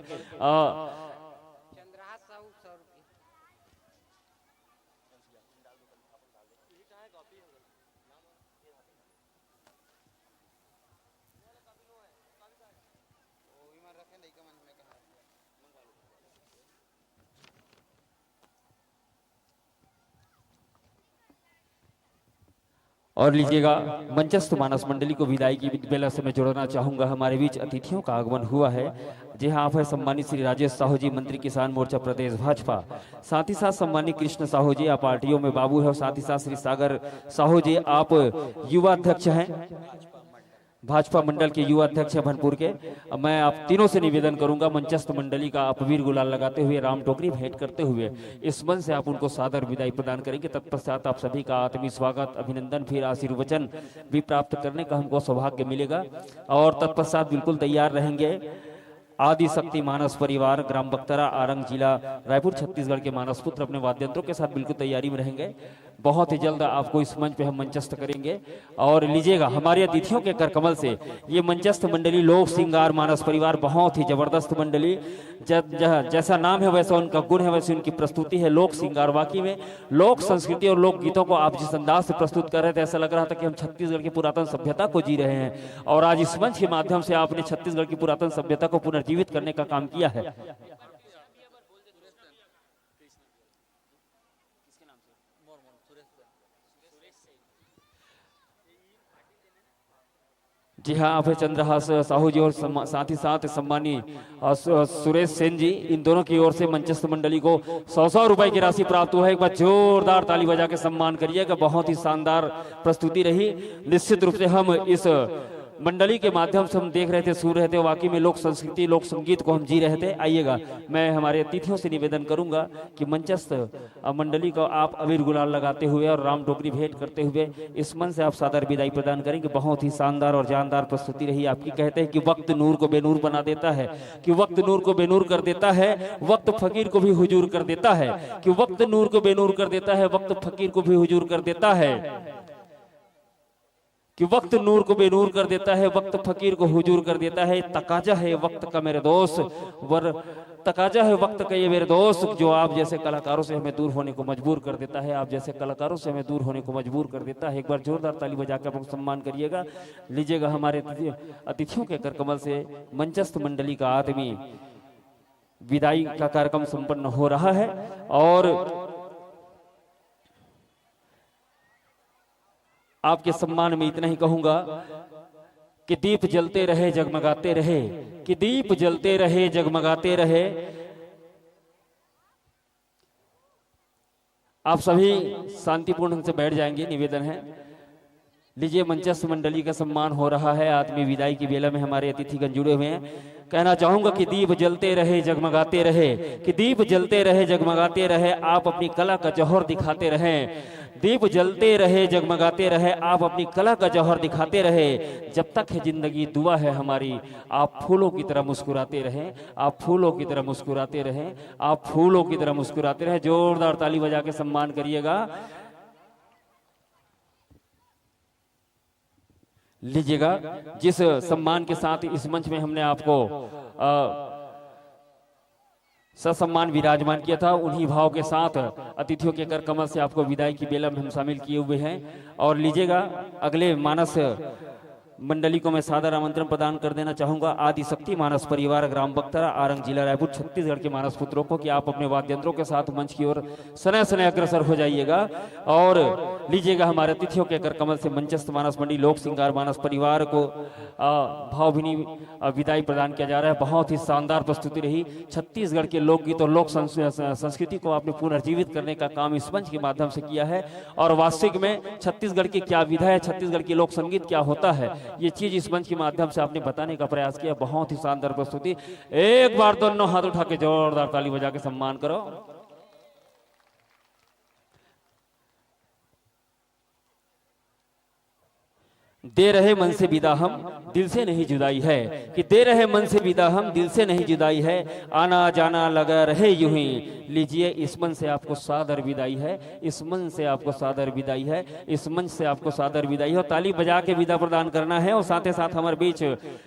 और लीजिएगा मंचस्थ मानस मंडली को विदाई की बेला से मैं जोड़ना चाहूंगा। हमारे बीच अतिथियों का आगमन हुआ है। जी हाँ, आप है सम्मानित श्री राजेश साहू जी, मंत्री किसान मोर्चा प्रदेश भाजपा। साथ ही साथ सम्मानित कृष्ण साहू जी, आप पार्टियों में बाबू है। और साथ ही साथ श्री सागर साहू जी, आप युवा अध्यक्ष हैं, भाजपा मंडल के युवा अध्यक्ष हैं भनपुर के। मैं आप तीनों से निवेदन करूंगा, मंचस्थ मंडली का आप वीर गुलाल लगाते हुए, राम टोकरी भेंट करते हुए इस मंच से आप उनको सादर विदाई प्रदान करेंगे। तत्पश्चात आप सभी का आत्मीय स्वागत, अभिनंदन, फिर आशीर्वचन भी प्राप्त करने का हमको सौभाग्य मिलेगा। और तत्पश्चात बिल्कुल तैयार रहेंगे आदि शक्ति मानस परिवार, ग्राम बख्तरा, आरंग, जिला रायपुर, छत्तीसगढ़ के मानस पुत्र अपने वाद्यंत्रों के साथ बिल्कुल तैयारी में रहेंगे। बहुत ही जल्द आपको इस मंच पे हम मंचस्थ करेंगे। और लीजिएगा हमारे अतिथियों के करकमल से ये मंचस्थ मंडली लोक सिंगार मानस परिवार, बहुत ही जबरदस्त मंडली। जैसा नाम है वैसा उनका गुण है, वैसे उनकी प्रस्तुति है लोक सिंगार। वाकई में लोक संस्कृति और लोक गीतों को आप जिस अंदाज से प्रस्तुत कर रहे थे, ऐसा लग रहा था कि हम छत्तीसगढ़ की पुरातन सभ्यता को जी रहे हैं। और आज इस मंच के माध्यम से आपने छत्तीसगढ़ की पुरातन सभ्यता को पुनर्जीवित करने का काम किया है। जी हाँ, आप है चंद्रहास साहू जी और साथ ही साथ सम्मानी सुरेश सेन जी, इन दोनों की ओर से मंचस्थ मंडली को 100 रुपए की राशि प्राप्त हुआ है। एक बार जोरदार ताली बजा के सम्मान करिएगा। बहुत ही शानदार प्रस्तुति रही। निश्चित रूप से हम इस मंडली के माध्यम से हम देख रहे थे, सुन रहे थे, वाकई में लोक संस्कृति लोक संगीत को हम जी रहे थे। आइएगा, मैं हमारे अतिथियों से निवेदन करूंगा कि मंचस्थ मंडली को आप अबीर गुलाल लगाते हुए और राम टोकरी भेंट करते हुए इस मन से आप सादर विदाई प्रदान करेंगे। बहुत ही शानदार और जानदार प्रस्तुति रही आपकी। कहते हैं कि वक्त नूर को बेनूर बना देता है, कि वक्त नूर को बेनूर कर देता है, वक्त फकीर को भी हुजूर कर देता है, कि वक्त नूर को बेनूर कर देता है, वक्त फकीर को भी हुजूर कर देता है, कि वक्त नूर को बेनूर कर देता है, वक्त फकीर को हुजूर कर देता है। तकाजा है वक्त का मेरे दोस्त, वर तकाजा है वक्त का ये मेरे दोस्त, जो आप जैसे कलाकारों से हमें दूर होने को मजबूर कर देता है, आप जैसे कलाकारों से हमें दूर होने को मजबूर कर देता है। एक बार जोरदार ताली बजा के आप सम्मान करिएगा। लीजिएगा हमारे अतिथियों के करकमल से मंचस्थ मंडली का आदमी विदाई का कार्यक्रम संपन्न हो रहा है। और आपके सम्मान में इतना ही कहूंगा कि दीप जलते रहे जगमगाते रहे, कि दीप जलते रहे जगमगाते रहे। आप सभी शांतिपूर्ण ढंग से बैठ जाएंगे, निवेदन है। लीजिए, मंचस्थ मंडली का सम्मान हो रहा है। आत्मीय विदाई की बेला में हमारे अतिथिगण जुड़े हुए हैं। कहना चाहूंगा कि दीप जलते रहे जगमगाते रहे, कि दीप जलते रहे जगमगाते रहे, आप अपनी कला का जौहर दिखाते रहें। दीप जलते रहे जगमगाते रहे, आप अपनी कला का जौहर दिखाते रहे। जब तक है जिंदगी दुआ है हमारी, आप फूलों की तरह मुस्कुराते रहें, आप फूलों की तरह मुस्कुराते रहें, आप फूलों की तरह मुस्कुराते रहें। जोरदार ताली बजा के सम्मान करिएगा। लीजिएगा, जिस सम्मान के साथ इस मंच में हमने आपको ससम्मान विराजमान किया था, उन्हीं भाव के साथ अतिथियों के कर कमल से आपको विदाई की बेला में हम शामिल किए हुए हैं। और लीजिएगा, अगले मानस मंडली को मैं सादर आमंत्रण प्रदान कर देना चाहूंगा। आदि शक्ति मानस परिवार, ग्राम बख्तरा, आरंग, जिला रायपुर, छत्तीसगढ़ के मानस पुत्रों को, कि आप अपने वाद्यंत्रों के साथ मंच की ओर सने सने अग्रसर हो जाइएगा। और लीजिएगा, हमारे अतिथियों के कर कमल से मंचस्थ मानस मंडली लोक सिंगार मानस परिवार को भावभीनी विदाई प्रदान किया जा रहा है। बहुत ही शानदार प्रस्तुति रही। छत्तीसगढ़ के लोकगीत और लोक संस्कृति को आपने पुनर्जीवित करने का काम इस मंच के माध्यम से किया है। और वास्तविक में छत्तीसगढ़ की क्या विधा है, छत्तीसगढ़ की लोक संगीत क्या होता है, ये चीज इस मंच के माध्यम से आपने बताने का प्रयास किया। बहुत ही शानदार प्रस्तुति। एक बार दोनों हाथ उठा के जोरदार ताली बजा के सम्मान करो। दे रहे मन से विदा हम, दिल से नहीं जुदाई है, कि दे रहे मन से विदा हम, दिल से नहीं जुदाई है, आना जाना लगा रहे यूं ही, लीजिए इस मन से आपको सादर विदाई है, इस मन से आपको सादर विदाई है, इस मंच से आपको सादर विदाई है। और ताली बजा के विदा प्रदान करना है। और साथ ही साथ हमारे बीच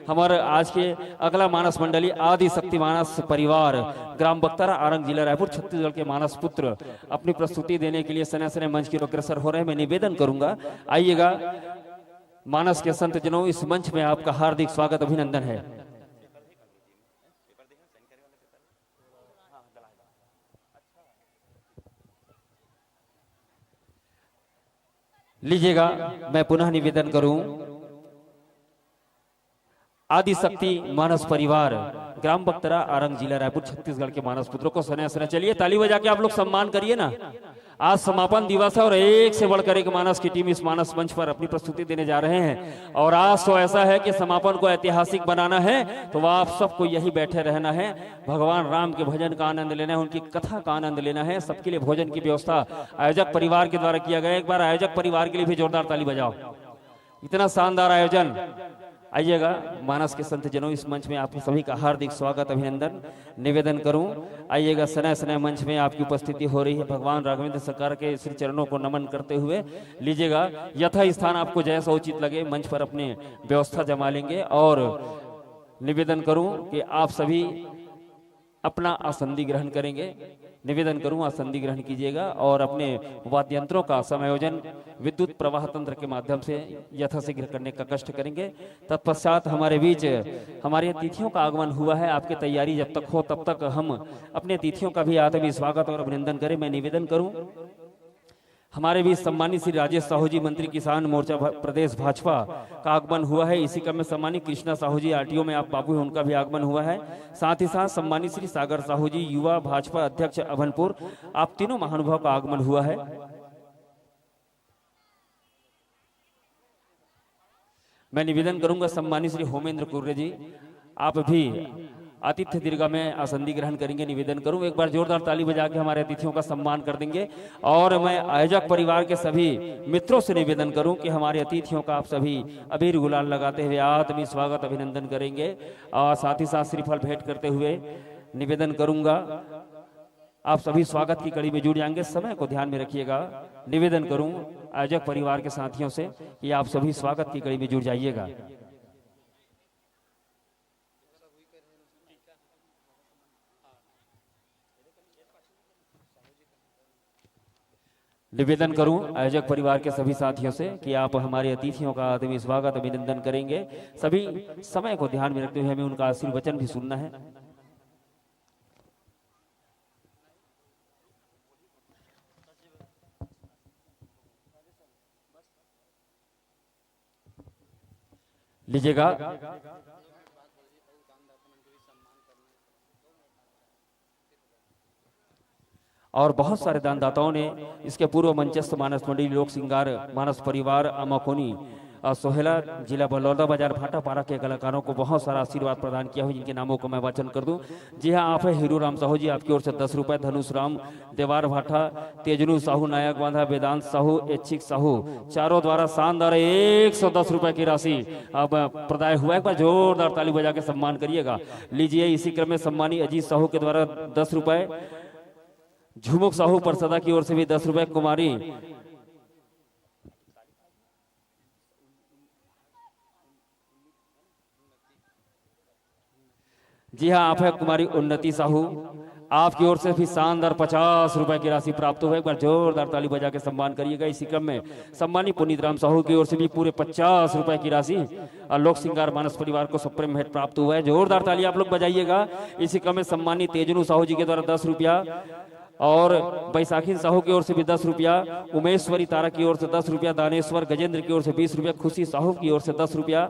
हमारे आज के अगला मानस मंडली आदि शक्ति मानस परिवार ग्राम बख्तरा आरंग जिला रायपुर छत्तीसगढ़ के मानस पुत्र अपनी प्रस्तुति देने के लिए सने सने मंच की ओर अग्रसर हो रहे हैं। मैं निवेदन करूंगा, आइएगा मानस के संत जनों, इस मंच में आपका हार्दिक स्वागत अभिनंदन है। लीजिएगा, मैं पुनः निवेदन करूं, आदि शक्ति मानस परिवार ग्राम बख्तरा आरंग जिला रायपुर छत्तीसगढ़ के मानस पुत्रों को सने सने, चलिए ताली बजा के आप लोग सम्मान करिए ना। आज समापन दिवस है और एक से बढ़कर एक मानस की टीम इस मानस मंच पर अपनी प्रस्तुति देने जा रहे हैं। और आज तो ऐसा है कि समापन को ऐतिहासिक बनाना है, तो आप सबको यही बैठे रहना है, भगवान राम के भजन का आनंद लेना है, उनकी कथा का आनंद लेना है। सबके लिए भोजन की व्यवस्था आयोजक परिवार के द्वारा किया गया। एक बार आयोजक परिवार के लिए भी जोरदार ताली बजाओ, इतना शानदार आयोजन। आइएगा मानस के संत जनों, इस मंच में आप सभी का हार्दिक स्वागत अभिनंदन निवेदन करूं। आइएगा, सनय सनय मंच में आपकी उपस्थिति हो रही है। भगवान राघवेंद्र सरकार के श्री चरणों को नमन करते हुए लीजिएगा, यथा स्थान आपको जैसा उचित लगे मंच पर अपनी व्यवस्था जमा लेंगे। और निवेदन करूं कि आप सभी अपना आसंदी ग्रहण करेंगे। निवेदन करूं आसंदी ग्रहण कीजिएगा और अपने वाद्य यंत्रों का समायोजन विद्युत प्रवाह तंत्र के माध्यम से यथाशीघ्र करने का कष्ट करेंगे। तत्पश्चात हमारे बीच हमारे अतिथियों का आगमन हुआ है। आपकी तैयारी जब तक हो तब तक हम अपने अतिथियों का भी आदमी स्वागत और अभिनंदन करें। मैं निवेदन करूं, हमारे बीच सम्मानित श्री राजेश साहू जी मंत्री किसान मोर्चा प्रदेश भाजपा का आगमन हुआ है। इसी क्रम में सम्मानित कृष्णा साहू जी आरटीओ में आप बाबू हैं, उनका भी आगमन हुआ है। साथ ही साथ सम्मानित श्री सागर साहू जी युवा भाजपा अध्यक्ष अभनपुर, आप तीनों महानुभाव का आगमन हुआ है। मैं निवेदन करूंगा सम्मानित श्री होमेंद्र कुर्रे जी, आप भी आतिथ्य दीर्घा में आसंदी ग्रहण करेंगे। निवेदन करूं, एक बार जोरदार ताली बजा के हमारे अतिथियों का सम्मान कर देंगे। और मैं आयोजक परिवार के सभी मित्रों से निवेदन करूं कि हमारे अतिथियों का आप सभी अबीर गुलाल लगाते हुए आत्मीय स्वागत अभिनंदन करेंगे। और साथ ही साथ श्रीफल भेंट करते हुए निवेदन करूंगा आप सभी स्वागत की कड़ी में जुड़ जाएंगे। समय को ध्यान में रखिएगा। निवेदन करूं आयोजक परिवार के साथियों से कि आप सभी स्वागत की कड़ी में जुड़ जाइएगा। निवेदन करूं आयोजक परिवार के सभी साथियों से कि आप हमारे अतिथियों का आदमी स्वागत अभिनंदन करेंगे। सभी समय को ध्यान में रखते हुए हमें उनका आशीर्वचन भी सुनना है। लीजिएगा, और बहुत सारे दानदाताओं ने इसके पूर्व मंचस्थ मानस मंडली लोक सिंगार मानस परिवार अमाकोनी सोहेला जिला बलौदा बाजार भाटापारा के कलाकारों को बहुत सारा आशीर्वाद प्रदान किया हुआ, जिनके नामों को मैं वाचन कर दूं। जी हाँ, आप है हीरू राम साहू जी, आपकी ओर से 10 रुपए, धनुष राम देवार भाटा, तेजनू साहू, नायक बांधा, वेदांत साहू, ऐच्छिक साहू, चारों द्वारा शानदार 110 रुपए की राशि अब प्रदाय हुआ है। एक बार जोरदार ताली बजा के सम्मान करिएगा। लीजिए, इसी क्रम में सम्मानी अजीत साहू के द्वारा 10 रुपए, झुमुक साहू परसदा की ओर से भी 10 रुपए, कुमारी जी हाँ, आप है कुमारी उन्नति साहू, आपकी ओर से भी शानदार 50 रुपए की राशि प्राप्त हुआ। एक बार जोरदार ताली बजा के सम्मान करिएगा। इसी क्रम में सम्मानित पुनीत राम साहू की ओर से भी पूरे 50 रुपए की राशि और लोक सिंगार मानस परिवार को सप्रेम भेंट प्राप्त हुआ है। जोरदार ताली आप लोग बजाइएगा। इसी क्रम में सम्मानित तेजनू साहू जी के द्वारा 10 रुपया और बैसाखी साहू की ओर से भी 10 रुपया, उमेश्वरी तारा की ओर से 10 रुपया, दानेश्वर गजेंद्र की ओर से 20 रुपया, खुशी साहू की ओर से 10 रुपया,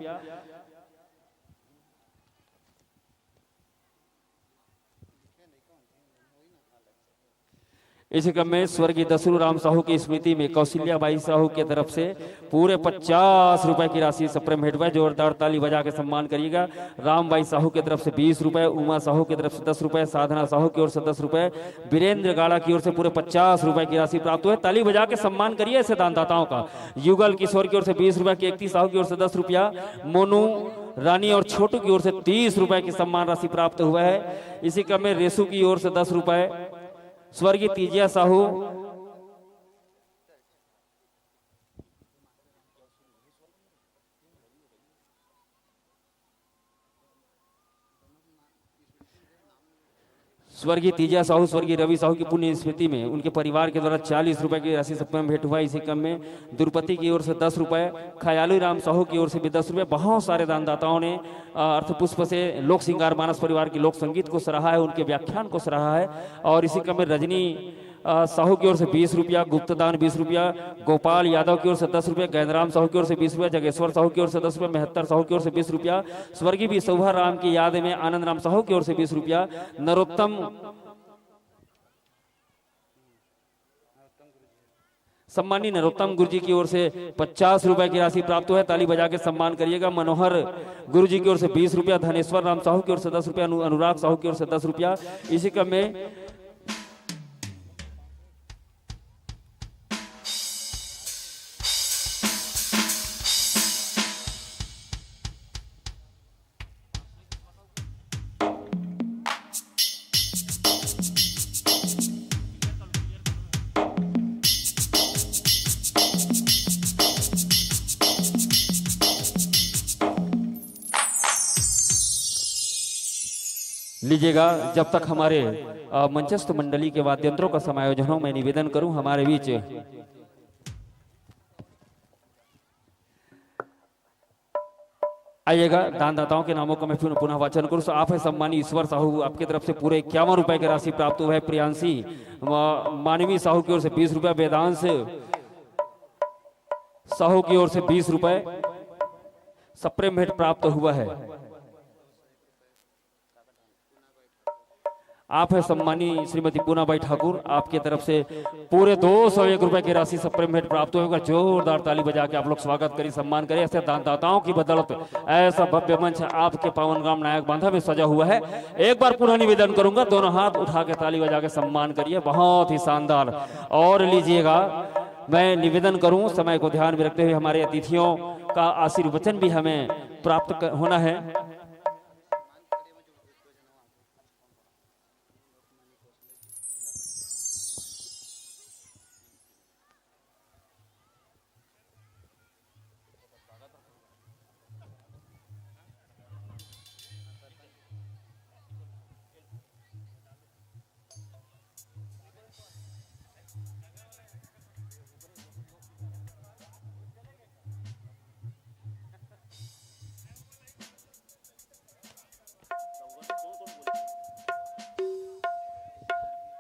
इसी क्रम में स्वर्गीय दसरू राम साहू की स्मृति में कौशल्या बाई साहू की तरफ से पूरे 50 रुपए की राशि सप्रेम भेंट हुआ है। जोरदार ताली बजा के सम्मान करिएगा। राम बाई साहू की तरफ से 20 रुपए, उमा साहू की तरफ से 10 रुपए, साधना साहू की ओर से 10 रुपए, वीरेंद्र गाड़ा की ओर से पूरे 50 रुपए की राशि प्राप्त हुई है। ताली बजा के सम्मान करिए ऐसे दानदाताओं का। युगल किशोर की ओर से 20 रुपए, कीर्ति साहू की ओर से 10 रुपया, मोनू रानी और छोटू की ओर से 30 रुपए की सम्मान राशि प्राप्त हुआ है। इसी क्रम में रेसू की ओर से 10 रुपए, स्वर्गीय तीजिया साहू, स्वर्गीय तीजिया साहू, स्वर्गीय रवि साहू की पुण्य स्मृति में उनके परिवार के द्वारा 40 रुपए की राशि सप्रेम भेंट हुआ। इसी क्रम में द्रुपति की ओर से 10 रुपए, खयालू राम साहू की ओर से भी 10 रुपए। बहुत सारे दानदाताओं ने अर्थपुष्प से लोक सिंगार मानस परिवार की लोक संगीत को सराहा है, उनके व्याख्यान को सराहा है। और इसी क्रम में रजनी साहू की ओर से 20 रुपया, गुप्तदान 20 रुपया, गोपाल यादव की ओर से 10 रुपया, गैंदराम साहू की ओर से 20 रुपया, जगेश्वर साहू की ओर से 10 रुपया, मेहत्तर साहू की ओर से 20 रुपया, स्वर्गीय भी सौभा राम की याद में आनंद राम साहू की ओर से 20 रुपया, नरोत्तम सम्मानी नरोत्तम गुरुजी की ओर से 50 रुपए की राशि प्राप्त हुआ है। ताली बजा के सम्मान करिएगा। मनोहर गुरुजी की ओर से 20 रुपया, धनेश्वर राम साहू की ओर से 10 रुपया, अनुराग साहू की ओर से 10 रुपया। इसी क्रम में लीजिएगा। जब तक हमारे मंचस्थ मंडली के वाद्यंत्रों का समायोजन हो, मैं निवेदन करूं हमारे बीच आइएगा। दानदाताओं के नामों का मैं फिर पुनः वाचन करूं। आप है सम्मानी ईश्वर साहू, आपकी तरफ से पूरे 51 रुपए की राशि प्राप्त हुआ है। प्रियांशी मानवी साहू की ओर से 20 रुपया, वेदांश साहू की ओर से 20 रुपए सप्रेम भेंट प्राप्त हुआ है। आप है सम्मानी श्रीमती पूनाबाई ठाकुर, आपके तरफ से पूरे 201 रुपए की राशि सप्रेम भेंट प्राप्त होगा। जोरदार ताली बजा के आप लोग स्वागत करें, सम्मान करें। ऐसे दानदाताओं की बदौलत ऐसा भव्य मंच आपके पावन ग्राम नायक बांधा में सजा हुआ है। एक बार पुनः निवेदन करूंगा, दोनों हाथ उठा के ताली बजा के सम्मान करिए, बहुत ही शानदार। और लीजिएगा, मैं निवेदन करूं समय को ध्यान में रखते हुए हमारे अतिथियों का आशीर्वचन भी हमें प्राप्त होना है।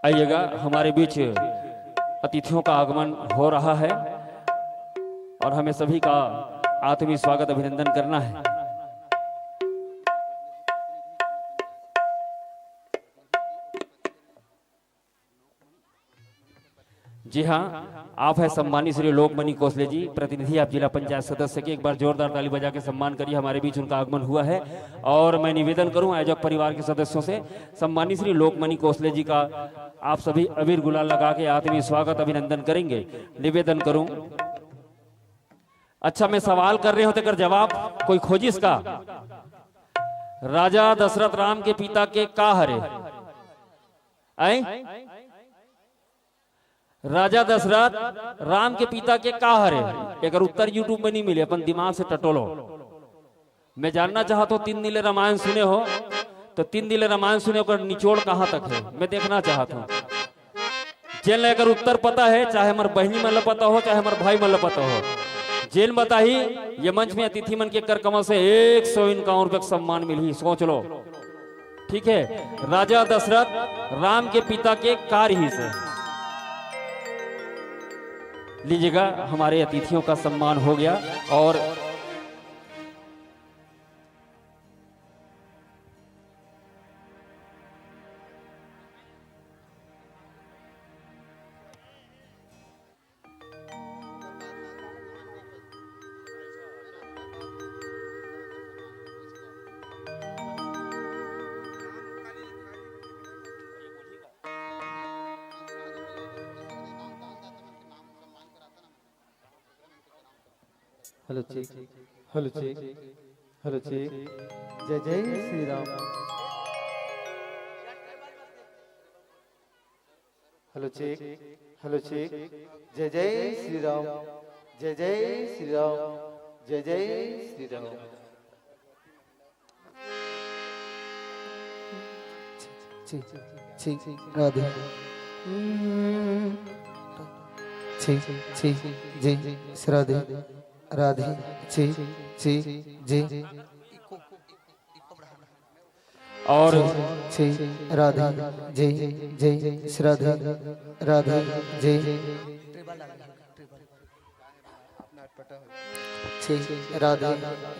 आइएगा, हमारे बीच अतिथियों का आगमन हो रहा है और हमें सभी का आत्मीय स्वागत अभिनंदन करना है। जी हाँ, आप है सम्मानी श्री लोकमणि कोसले जी, प्रतिनिधि आप जिला पंचायत सदस्य के। एक बार जोरदार ताली बजा के सम्मान करिए। हमारे बीच उनका आगमन हुआ है और मैं निवेदन करूं आयोजक परिवार के सदस्यों से, सम्मानी श्री लोकमणि कोसले जी का आप सभी अबीर गुलाल लगा के आत्मीय स्वागत अभिनंदन करेंगे। निवेदन करूं। अच्छा, मैं सवाल कर रहे होते अगर जवाब कोई खोजी इसका। राजा दशरथ राम के पिता के का हरे? राजा दशरथ राम के पिता के का हरे? अगर उत्तर यूट्यूब में नहीं मिले, अपन दिमाग से टटोलो। मैं जानना चाहता हूं, 3 नीले रामायण सुने हो तो 3 नीले रामायण सुने होकर निचोड़ कहां तक है, मैं देखना चाहता हूं। जेल अगर उत्तर पता है, चाहे हमारे बहनी मन पता हो, चाहे हमारे भाई मन पता हो, जेल बता ही ये मंच में अतिथि मन के कर कमल से 151 रुपए सम्मान मिली। सोच लो, ठीक है। राजा दशरथ राम के पिता के कार्य ही से लीजिएगा। हमारे अतिथियों का सम्मान हो गया और hello check, hello check, hello check. जय जय Shri Ram. Hello check, hello check. जय जय श्री राम, जय जय श्री राम, जय जय श्री राम। ठीक राधे। जी राधे राधे जी और राधे जी राधे राधे जी राधे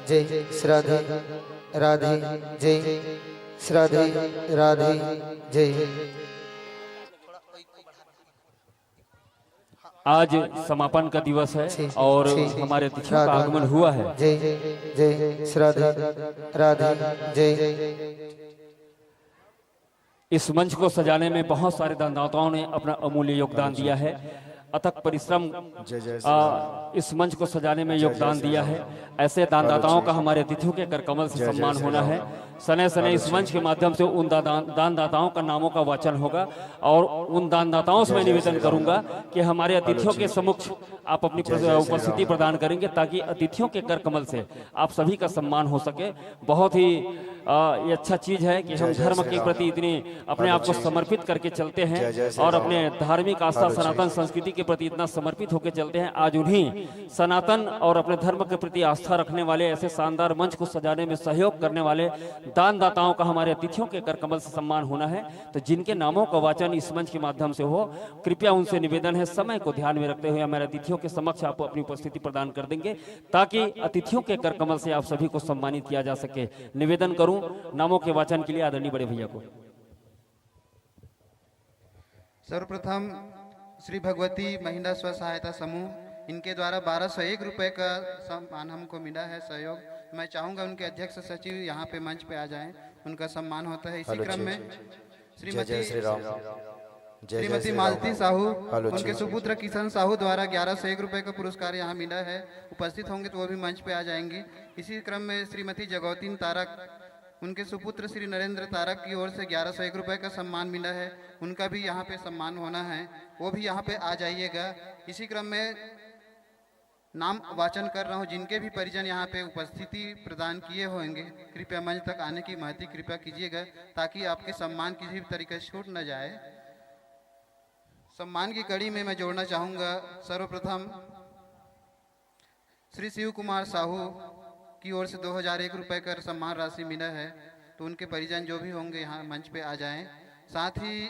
जय राधे राधे जय राधे राधे जय। आज समापन का दिवस है और हमारे अतिथियों का आगमन हुआ है। जय जय राधे राधे जय। इस मंच को सजाने में बहुत सारे दानदाताओं ने अपना अमूल्य योगदान दिया है। अथक परिश्रम इस मंच को सजाने में योगदान दिया है। ऐसे दानदाताओं का हमारे अतिथियों के कर कमल से सम्मान होना है। सने सने इस मंच के माध्यम से उन दानदाताओं का नामों का वाचन होगा और उन दानदाताओं से मैं निवेदन करूंगा कि हमारे अतिथियों के समक्ष आप अपनी उपस्थिति प्रदान करेंगे ताकि अतिथियों के कर कमल से आप सभी का सम्मान हो सके। बहुत ही ये अच्छा चीज है कि हम धर्म के प्रति इतनी अपने आप को समर्पित करके चलते हैं और अपने धार्मिक आस्था सनातन संस्कृति के प्रति इतना समर्पित होकर चलते हैं। आज उन्हीं सनातन और अपने धर्म के प्रति आस्था रखने वाले ऐसे शानदार मंच को सजाने में सहयोग करने वाले दानदाताओं का हमारे अतिथियों के कर कमल से सम्मान होना है। तो जिनके नामों का वाचन इस मंच के माध्यम से हो, कृपया उनसे निवेदन है समय को ध्यान में रखते हुए हमारे अतिथियों के समक्ष आप अपनी उपस्थिति प्रदान कर देंगे ताकि अतिथियों के कर कमल से आप सभी को सम्मानित किया जा सके। निवेदन करूं नामों के वाचन के लिए आदरणीय बड़े भैया को। सर्वप्रथम श्री भगवती महिला स्व सहायता समूह, इनके द्वारा 1201 रुपए का सम्मान हमको मिला है सहयोग। मैं चाहूंगा उनके अध्यक्ष सचिव यहाँ पे मंच पे आ जाएं, उनका सम्मान होता है। इसी क्रम में श्रीमती मालती साहू, उनके सुपुत्र किशन साहू द्वारा 1101 रुपए का पुरस्कार यहाँ मिला है। उपस्थित होंगे तो वो भी मंच पे आ जाएंगी। इसी क्रम में श्रीमती जगौतीन तारक, उनके सुपुत्र श्री नरेंद्र तारक की ओर से 1101 रुपए का सम्मान मिला है। उनका भी यहाँ पे सम्मान होना है, वो भी यहाँ पे आ जाइएगा। इसी क्रम में नाम वाचन कर रहा हूँ। जिनके भी परिजन यहाँ पे उपस्थिति प्रदान किए होंगे कृपया मंच तक आने की महती कृपया कीजिएगा ताकि आपके सम्मान किसी भी तरीके से छूट न जाए। सम्मान की कड़ी में मैं जोड़ना चाहूँगा सर्वप्रथम श्री शिव कुमार साहू की ओर से 2001 रुपए का सम्मान राशि मिला है। तो उनके परिजन जो भी होंगे यहाँ मंच पे आ जाएं। साथ ही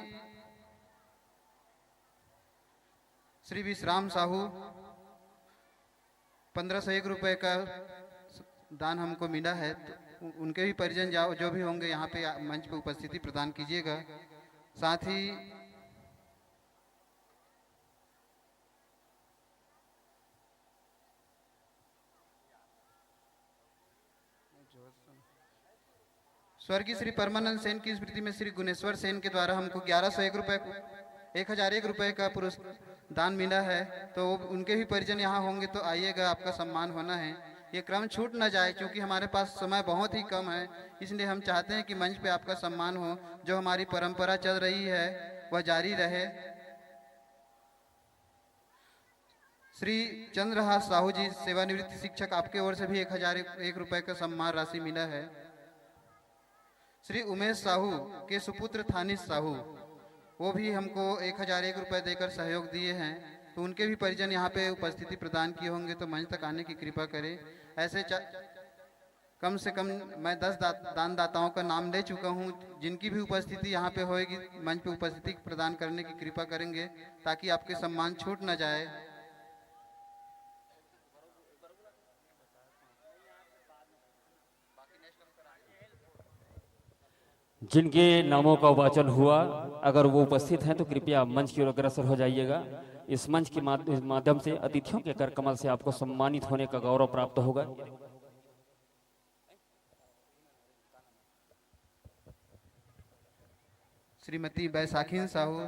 श्री विश्राम साहू 1501 रुपए का दान हमको मिला है। तो उनके भी परिजन जो भी होंगे यहाँ पे मंच पे उपस्थिति प्रदान कीजिएगा। साथ ही स्वर्गीय श्री परमानंद सेन की स्मृति में श्री गुणेश्वर सेन के द्वारा हमको 1101 रुपए 1001 रुपए का दान मिला है। तो उनके भी परिजन यहाँ होंगे तो आइएगा, आपका सम्मान होना है। ये क्रम छूट ना जाए क्योंकि हमारे पास समय बहुत ही कम है, इसलिए हम चाहते हैं कि मंच पे आपका सम्मान हो। जो हमारी परंपरा चल रही है वह जारी रहे। श्री चंद्रहास साहू जी सेवानिवृत्त शिक्षक, आपके ओर से भी 1001 रुपए का सम्मान राशि मिला है। श्री उमेश साहू के सुपुत्र थानिश साहू, वो भी हमको 1001 रुपए देकर सहयोग दिए हैं। तो उनके भी परिजन यहाँ पे उपस्थिति प्रदान किए होंगे तो मंच तक आने की कृपा करें। ऐसे कम से कम मैं 10 दानदाताओं का नाम ले चुका हूँ। जिनकी भी उपस्थिति यहाँ पे होएगी मंच पे उपस्थिति प्रदान करने की कृपा करेंगे ताकि आपके सम्मान छूट न जाए। जिनके नामों का वाचन हुआ अगर वो उपस्थित हैं तो कृपया मंच की ओर अग्रसर हो जाइएगा। इस मंच के माध्यम से अतिथियों के कर कमल से आपको सम्मानित होने का गौरव प्राप्त होगा। श्रीमती बैसाखीन साहू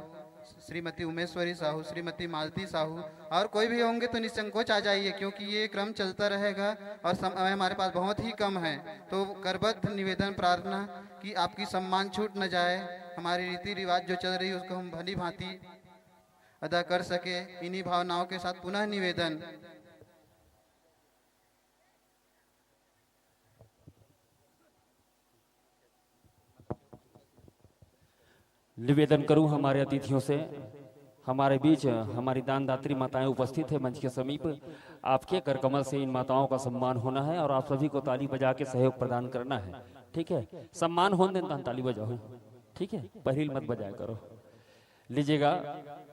श्रीमती उमेश्वरी साहू, श्रीमती मालती साहू और कोई भी होंगे तो निसंकोच आ जाइए, क्योंकि ये क्रम चलता रहेगा और समय हमारे पास बहुत ही कम है। तो करबद्ध निवेदन प्रार्थना कि आपकी सम्मान छूट न जाए, हमारी रीति रिवाज जो चल रही है उसको हम भली भांति अदा कर सके। इन्हीं भावनाओं के साथ पुनः निवेदन। निवेदन करूं हमारे अतिथियों से, हमारे बीच हमारी दानदात्री माताएं उपस्थित है मंच के समीप। आपके कर कमल से इन माताओं का सम्मान होना है और आप सभी को ताली बजा के सहयोग प्रदान करना है। ठीक है, सम्मान होने दें, ताली बजाओ। ठीक है, पहिल मत बजाया करो। लीजिएगा,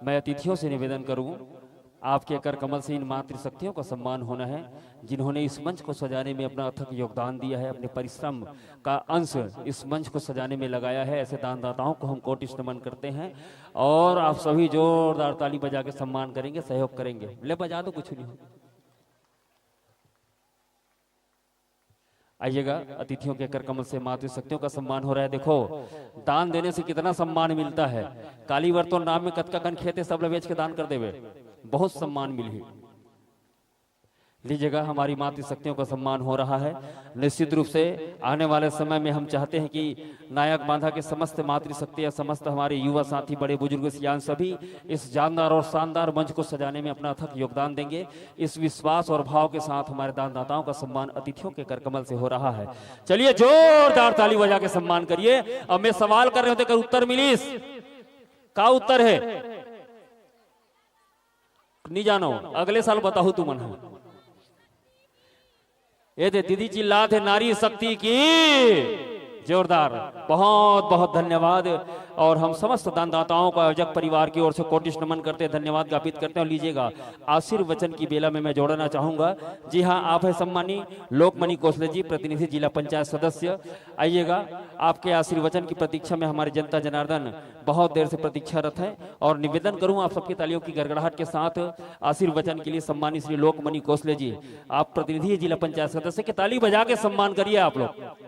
मैं अतिथियों से निवेदन करूं, आपके कर कमल से इन मातृशक्तियों का सम्मान होना है जिन्होंने इस मंच को सजाने में अपना अथक योगदान दिया है, अपने परिश्रम का अंश इस मंच को सजाने में लगाया है। ऐसे दानदाताओं को हम कोटिश नमन करते हैं और आप सभी जोरदार ताली बजा के सम्मान करेंगे, सहयोग करेंगे। ले बजा दो, कुछ नहीं हो। आइएगा, अतिथियों के कर कमल से मातृशक्तियों का सम्मान हो रहा है। देखो, दान देने से कितना सम्मान मिलता है। काली वर्तो नाम में कतका कन खेते सब बेच के दान कर देवे, बहुत सम्मान मिली। लीजिएगा, हमारी मातृशक्तियों का सम्मान हो रहा है। निश्चित रूप से आने वाले समय में हम चाहते हैं कि नायक बांधा के समस्त मातृशक्तियां, समस्त हमारे युवा साथी, बड़े बुजुर्ग, सियान सभी इस जानदार और शानदार मंच को सजाने में अपना अथक योगदान देंगे। इस विश्वास और भाव के साथ हमारे दानदाताओं का सम्मान अतिथियों के कर कमल से हो रहा है। चलिए जोरदार ताली बजा के सम्मान करिए। अब मैं सवाल कर रहे होते कर उत्तर मिलीस का उत्तर है नहीं जानो, अगले साल बताओ तू मन है। ये दे दीदी चिल्लात है नारी शक्ति की जोरदार। बहुत बहुत धन्यवाद। और हम समस्त दानदाताओं का आयोजक परिवार की ओर से कोटिश नमन करते हैं, धन्यवाद ज्ञापित करते हैं। और लीजिएगा, आशीर्वचन की बेला में मैं जोड़ना चाहूंगा। जी हाँ, आप है सम्मानी लोकमणि कौशले जी, प्रतिनिधि जिला पंचायत सदस्य। आइएगा, आपके आशीर्वचन की प्रतीक्षा में हमारी जनता जनार्दन बहुत देर से प्रतीक्षारत है। और निवेदन करूं आप सबकी तालियों की गड़गड़ाहट के साथ आशीर्वचन के लिए सम्मानी श्री लोकमणि कौशले जी, आप प्रतिनिधि जिला पंचायत सदस्य के ताली बजा के सम्मान करिए आप लोग।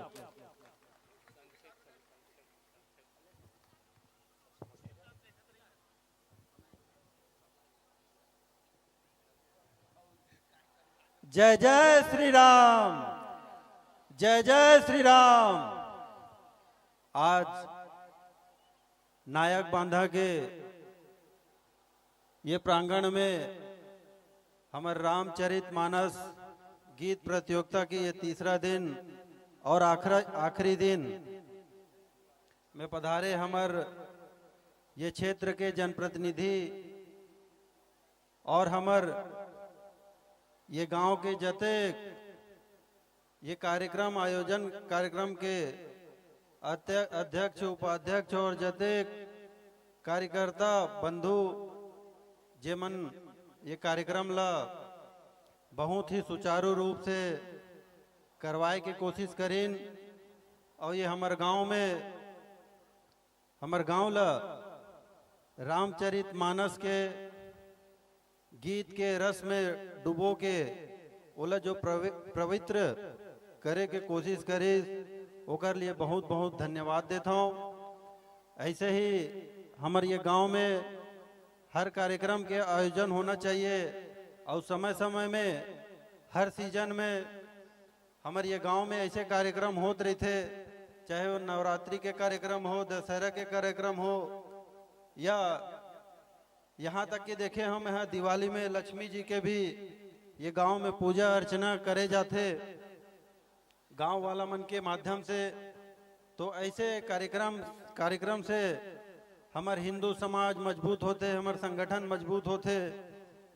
जय जय श्री राम, जय जय श्री राम। आज नायक बांधा के ये प्रांगण में हमारे रामचरित मानस गीत प्रतियोगिता की ये तीसरा दिन और आखिरी दिन में पधारे हमारे ये क्षेत्र के जनप्रतिनिधि और हमारे ये गांव के जते ये कार्यक्रम आयोजन कार्यक्रम के अध्यक्ष, उपाध्यक्ष और जते कार्यकर्ता बंधु जेमन ये कार्यक्रम ला बहुत ही सुचारू रूप से करवाए की कोशिश करीन। और ये हमारे गांव ला रामचरित मानस के गीत के रस में डुबो के ओला जो पवित्र करे के कोशिश करे, ओकर लिए बहुत बहुत धन्यवाद देता हूँ। ऐसे ही हमारे ये गांव में हर कार्यक्रम के आयोजन होना चाहिए और समय समय में हर सीजन में हमारे ये गांव में ऐसे कार्यक्रम होते रहते, चाहे वो नवरात्रि के कार्यक्रम हो, दशहरा के कार्यक्रम हो, या यहाँ तक कि देखे हम यहाँ दिवाली में लक्ष्मी जी के भी ये गांव में पूजा अर्चना करे जाते गांव वाला मन के माध्यम से। तो ऐसे कार्यक्रम से हमारे हिंदू समाज मजबूत होते, हमारे संगठन मजबूत होते।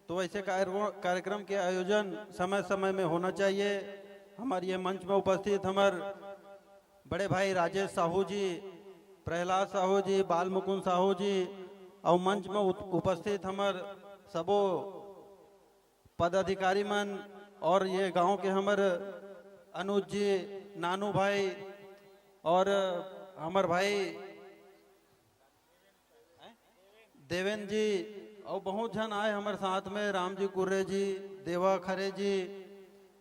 तो ऐसे कार्यक्रम के आयोजन समय समय में होना चाहिए। हमारे ये मंच में उपस्थित हमारे बड़े भाई राजेश साहू जी, प्रहलाद साहू जी, बाल मुकुंद साहू जी और मंच में उपस्थित हमारे सबो पदाधिकारी मन और ये गांव के हमारे अनुज जी, नानू भाई और हमारे भाई देवेंद्र जी और बहुत जन आए हमारे साथ में, राम जी कुर्रे जी, देवा खरे जी,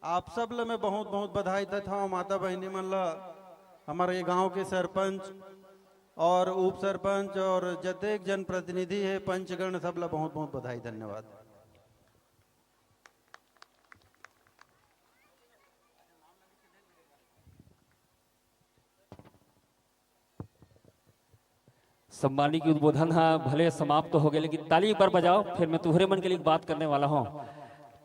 आप सब ल मैं बहुत बहुत बधाई देता हूँ। माता बहनी मन ला, हमारे ये गांव के सरपंच और उप सरपंच और जतेक जनप्रतिनिधि है पंचगण सबला बहुत बहुत बधाई धन्यवाद। सम्मानी की उद्बोधन हाँ भले समाप्त तो हो गए, लेकिन ताली एक बार बजाओ, फिर मैं तुम्हारे मन के लिए एक बात करने वाला हूँ।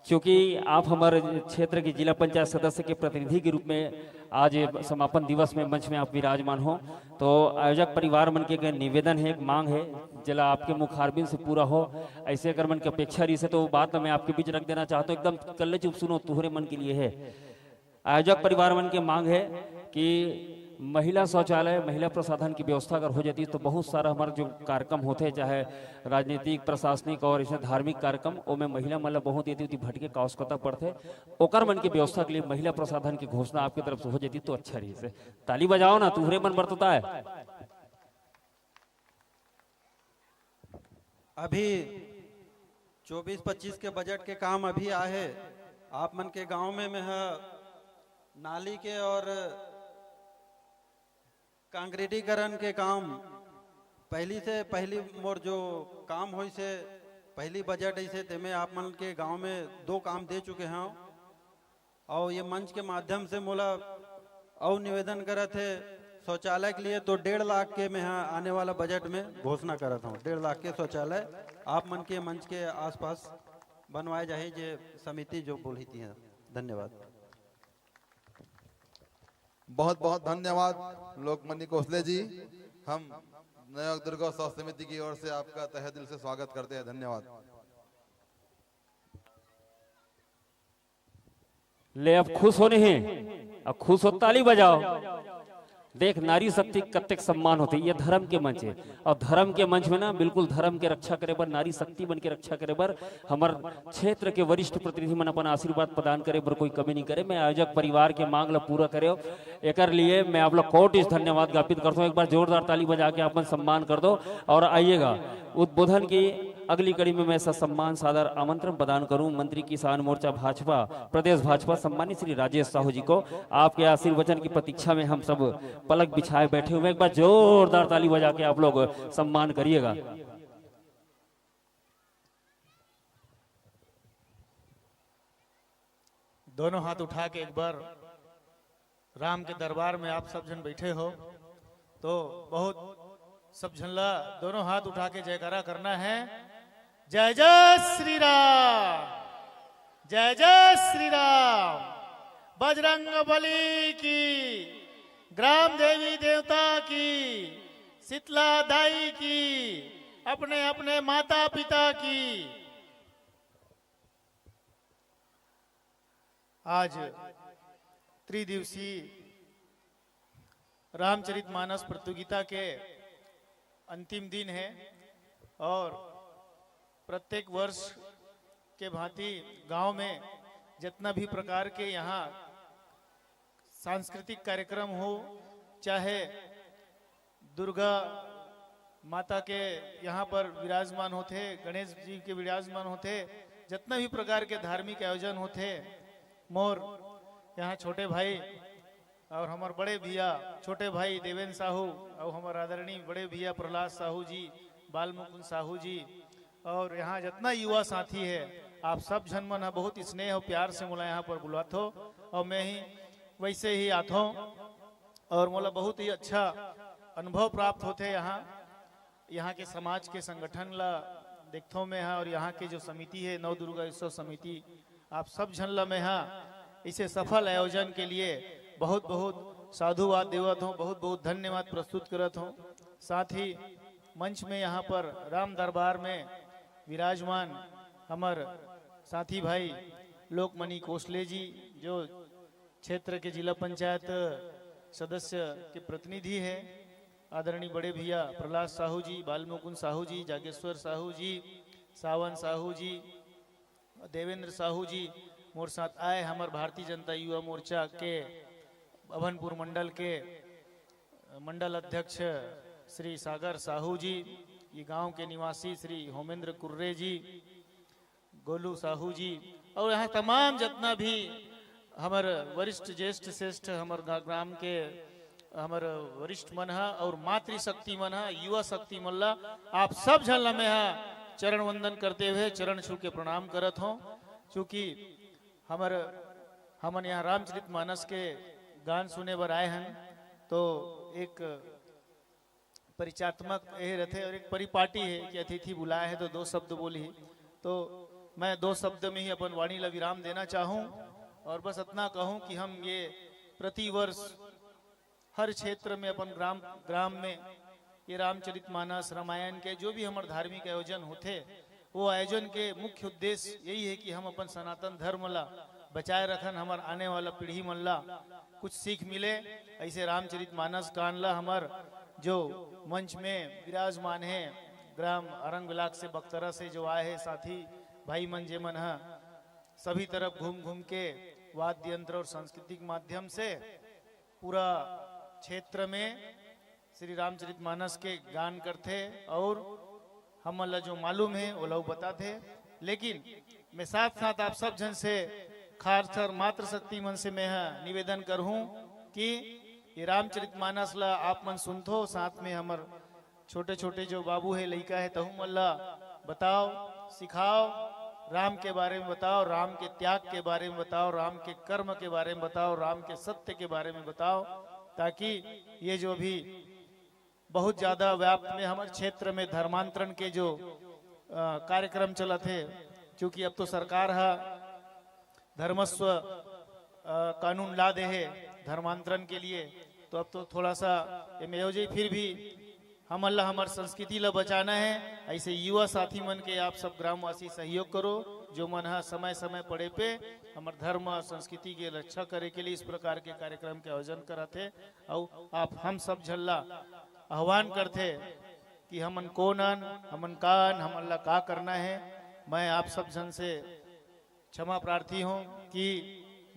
क्योंकि आप हमारे क्षेत्र के जिला पंचायत सदस्य के प्रतिनिधि के रूप में आज समापन दिवस में मंच में आप विराजमान हो, तो आयोजक परिवार मन के निवेदन है, एक मांग है, जला आपके मुखारबिन से पूरा हो। ऐसे अगर मन की अपेक्षा रही से तो बात मैं आपके बीच रख देना चाहता हूँ, एकदम कल्ले चुप सुनो, तुम्हारे मन के लिए है। आयोजक परिवार मन की मांग है कि महिला शौचालय, महिला प्रसाधन की व्यवस्था अगर हो जाती तो बहुत सारा हमारे जो कार्यक्रम होते हैं, चाहे राजनीतिक, प्रशासनिक और ऐसे धार्मिक कार्यक्रम, ओमें महिला मतलब बहुत यदि भटके का आवश्यकता पड़ते, ओकर मन की व्यवस्था के लिए महिला प्रसाधन की घोषणा आपकी तरफ से हो जाती तो अच्छा रही से। ताली बजाओ ना, तुम्हारे मन बरतता है। अभी 24-25 के बजट के काम अभी आए, आप मन के गांव में नाली के और कांक्रीटीकरण के काम पहली मोर जो काम हो से पहली बजट ऐसे ते में आप मन के गांव में 2 काम दे चुके हैं, और ये मंच के माध्यम से मोला और निवेदन करा थे शौचालय के लिए तो 1.5 लाख के मैं आने वाला बजट में घोषणा करा था। 1.5 लाख के शौचालय आप मन के मंच के आसपास बनवाए जाए, जे समिति जो बोली थी। धन्यवाद। बहुत बहुत धन्यवाद लोकमनी कोसले जी। हम नया दुर्गा स्वास्थ्य समिति की ओर से आपका तहे दिल से स्वागत करते हैं। धन्यवाद। ले अब खुश होने हैं, अब खुश हो, ताली बजाओ। देख नारी शक्ति कत्ते सम्मान होते, ये धर्म के मंच है, और धर्म के मंच में ना बिल्कुल धर्म के रक्षा करे बर, नारी शक्ति बन के रक्षा करे बर हमार क्षेत्र के वरिष्ठ प्रतिनिधि मन अपन आशीर्वाद प्रदान करे बर कोई कमी नहीं करे। मैं आयोजक परिवार के मांग ला पूरा करे, एकर लिए मैं आप लोग कोटि धन्यवाद ज्ञापित करता हूँ। एक बार जोरदार ताली बजा के अपन सम्मान कर दो। और आइएगा उद्बोधन की अगली कड़ी में मैं सम्मान सादर आमंत्रण प्रदान करूं मंत्री किसान मोर्चा भाजपा प्रदेश भाजपा सम्मानित श्री राजेश साहू जी को। आपके आशीर्वचन की प्रतीक्षा में हम सब पलक बिछाए बैठे हुए, एक बार जोरदार ताली बजा के आप लोग सम्मान करिएगा। दोनों हाथ उठा के एक बार राम के दरबार में आप सब जन बैठे हो तो बहुत सब झल्ला दोनों हाथ उठा के जयकारा करना है। जय जय श्री राम, जय जय श्री राम। बजरंग बली की, ग्राम देवी देवता की, शीतला दाई की, अपने अपने माता पिता की। आज त्रिदिवसीय रामचरितमानस प्रतियोगिता के अंतिम दिन है और प्रत्येक वर्ष के भांति गांव में जितना भी प्रकार के यहाँ सांस्कृतिक कार्यक्रम हो, चाहे दुर्गा माता के यहाँ पर विराजमान होते, गणेश जी के विराजमान होते, जितना भी प्रकार के धार्मिक आयोजन होते, मोर यहाँ छोटे भाई और हमारे बड़े भैया छोटे भाई देवेंद्र साहू और हमारे आदरणीय बड़े भैया प्रहलाद साहू जी, बाल मुकुंद साहू जी और यहाँ जितना युवा साथी है, आप सब जन मन बहुत स्नेह और प्यार से मोला यहाँ पर बुलात हो और मैं ही वैसे ही आता हूँ और मोला बहुत ही अच्छा अनुभव प्राप्त होते यहाँ के समाज के संगठन ला देखो में है और यहाँ की जो समिति है नव दुर्गा उत्सव समिति, आप सब जन ला मैं यहाँ इसे सफल आयोजन के लिए बहुत बहुत साधुवाद देवत हूँ, बहुत बहुत धन्यवाद प्रस्तुत करत हूँ। साथ ही मंच में यहाँ पर राम दरबार में विराजमान हमार साथी भाई लोकमनी कोसले जी जो क्षेत्र के जिला पंचायत सदस्य के प्रतिनिधि है, आदरणीय बड़े भैया प्रहलाद साहू जी, बाल मुकुंद साहू जी, जागेश्वर साहू जी, सावन साहू जी, देवेंद्र साहू जी मोर साथ आए। हमारे भारतीय जनता युवा मोर्चा के अभनपुर मंडल के मंडल अध्यक्ष श्री सागर साहू जी, ये गांव के निवासी श्री होमेंद्र कुर्रे जी, गोलू साहू जी और यहाँ तमाम जितना भी हमारे वरिष्ठ ज्येष्ठ श्रेष्ठ हमारे ग्राम के हमारे वरिष्ठ मन है और मातृशक्ति मन है, युवा शक्ति मन ला आप सब झन ला में है चरण वंदन करते हुए चरण छू के प्रणाम करत हूँ। चूँकि हमन यहाँ रामचरितमानस के गान सुने बर आए हैं, तो एक परिचात्मक यह रहते और एक परिपाटी है कि अतिथि बुलाए हैं तो 2 शब्द बोली, तो मैं 2 शब्द में ही अपन वाणी ला विराम देना चाहूँ और बस इतना कहूँ कि हम ये प्रतिवर्ष हर क्षेत्र में अपन ग्राम में ये रामचरितमानस रामायण के जो भी हमारे धार्मिक आयोजन होते, वो आयोजन के मुख्य उद्देश्य यही है कि हम अपन सनातन धर्म ला बचाए रखन, हमार आने वाला पीढ़ी मन ला कुछ सीख मिले। ऐसे रामचरितमानस गान ला हमार जो मंच में विराजमान है ग्राम अरंग विलाक से बख्तरा से जो आए हैं साथी भाई मन जे मन है, सभी तरफ घूम घूम के वाद्य यंत्र और सांस्कृतिक माध्यम से पूरा क्षेत्र में श्री रामचरितमानस के गान करते और हम जो मालूम है वो लोग बताते। लेकिन मैं साथ साथ आप सब जन से खासकर मातृ शक्ति मन से मैं निवेदन करूं कि ये रामचरितमानस ला आप मन सुनथो, साथ में हमार छोटे छोटे जो बाबू है लड़का है तहु मन ला बताओ, सिखाओ, राम के बारे में बताओ, राम के त्याग के बारे में बताओ, राम के कर्म के बारे में बताओ, राम के सत्य के बारे में बताओ, ताकि ये जो भी बहुत ज्यादा व्याप्त में हमारे क्षेत्र में धर्मांतरण के जो कार्यक्रम चला थे, क्योंकि अब तो सरकार है धर्मस्व कानून ला दे है धर्मांतरण के लिए, तो अब तो थोड़ा सा ये फिर भी हम अल्लाह हमार संस्कृति ला बचाना है। ऐसे युवा साथी मन के आप सब ग्रामवासी सहयोग करो, जो मन है समय समय पड़े पे हमार धर्म और संस्कृति के रक्षा करे के लिए इस प्रकार के कार्यक्रम के आयोजन कराते। और आप हम सब झल्ला आह्वान करते कि हमन कोनन हमन कान हम अल्लाह का करना है। मैं आप सब जन से क्षमा प्रार्थी हूँ कि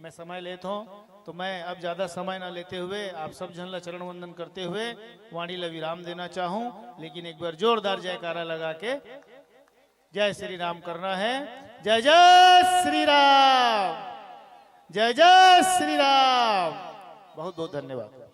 मैं समय लेता हूँ, तो मैं अब ज्यादा समय ना लेते हुए आप सब जन ला चरण वंदन करते हुए वाणी ला विराम देना चाहूं। लेकिन एक बार जोरदार जयकारा लगा के जय श्री राम करना है। जय जय श्री राम, जय जय श्री राम। बहुत बहुत धन्यवाद।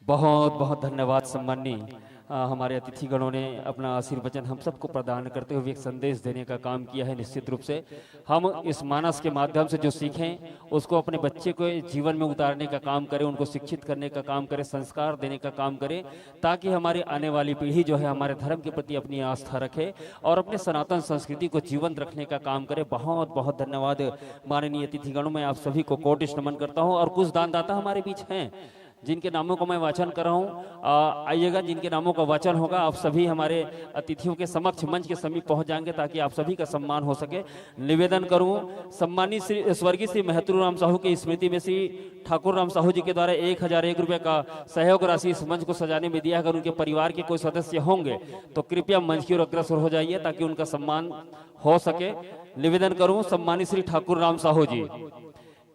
बहुत बहुत धन्यवाद सम्माननीय हमारे अतिथिगणों ने अपना आशीर्वचन हम सबको प्रदान करते हुए एक संदेश देने का काम किया है। निश्चित रूप से हम इस मानस के माध्यम से जो सीखें उसको अपने बच्चे को जीवन में उतारने का काम करें, उनको शिक्षित करने का काम करें, संस्कार देने का काम करें, ताकि हमारी आने वाली पीढ़ी जो है हमारे धर्म के प्रति अपनी आस्था रखे और अपने सनातन संस्कृति को जीवंत रखने का काम करे। बहुत बहुत धन्यवाद माननीय अतिथिगणों, मैं आप सभी को कोटिश नमन करता हूँ। और कुछ दानदाता हमारे बीच हैं जिनके नामों को मैं वाचन कर रहा हूँ, आइएगा, जिनके नामों का वाचन होगा आप सभी हमारे अतिथियों के समक्ष मंच के समीप पहुंच जाएंगे ताकि आप सभी का सम्मान हो सके। निवेदन करूँ सम्मानित श्री स्वर्गीय श्री महतरू राम साहू की स्मृति में श्री ठाकुर राम साहू जी के द्वारा 1001 रुपये का सहयोग राशि इस मंच को सजाने में दिया। अगर उनके परिवार के कोई सदस्य होंगे तो कृपया मंच की ओर अग्रसर हो जाइए ताकि उनका सम्मान हो सके। निवेदन करूँ सम्मानित श्री ठाकुर राम साहू जी।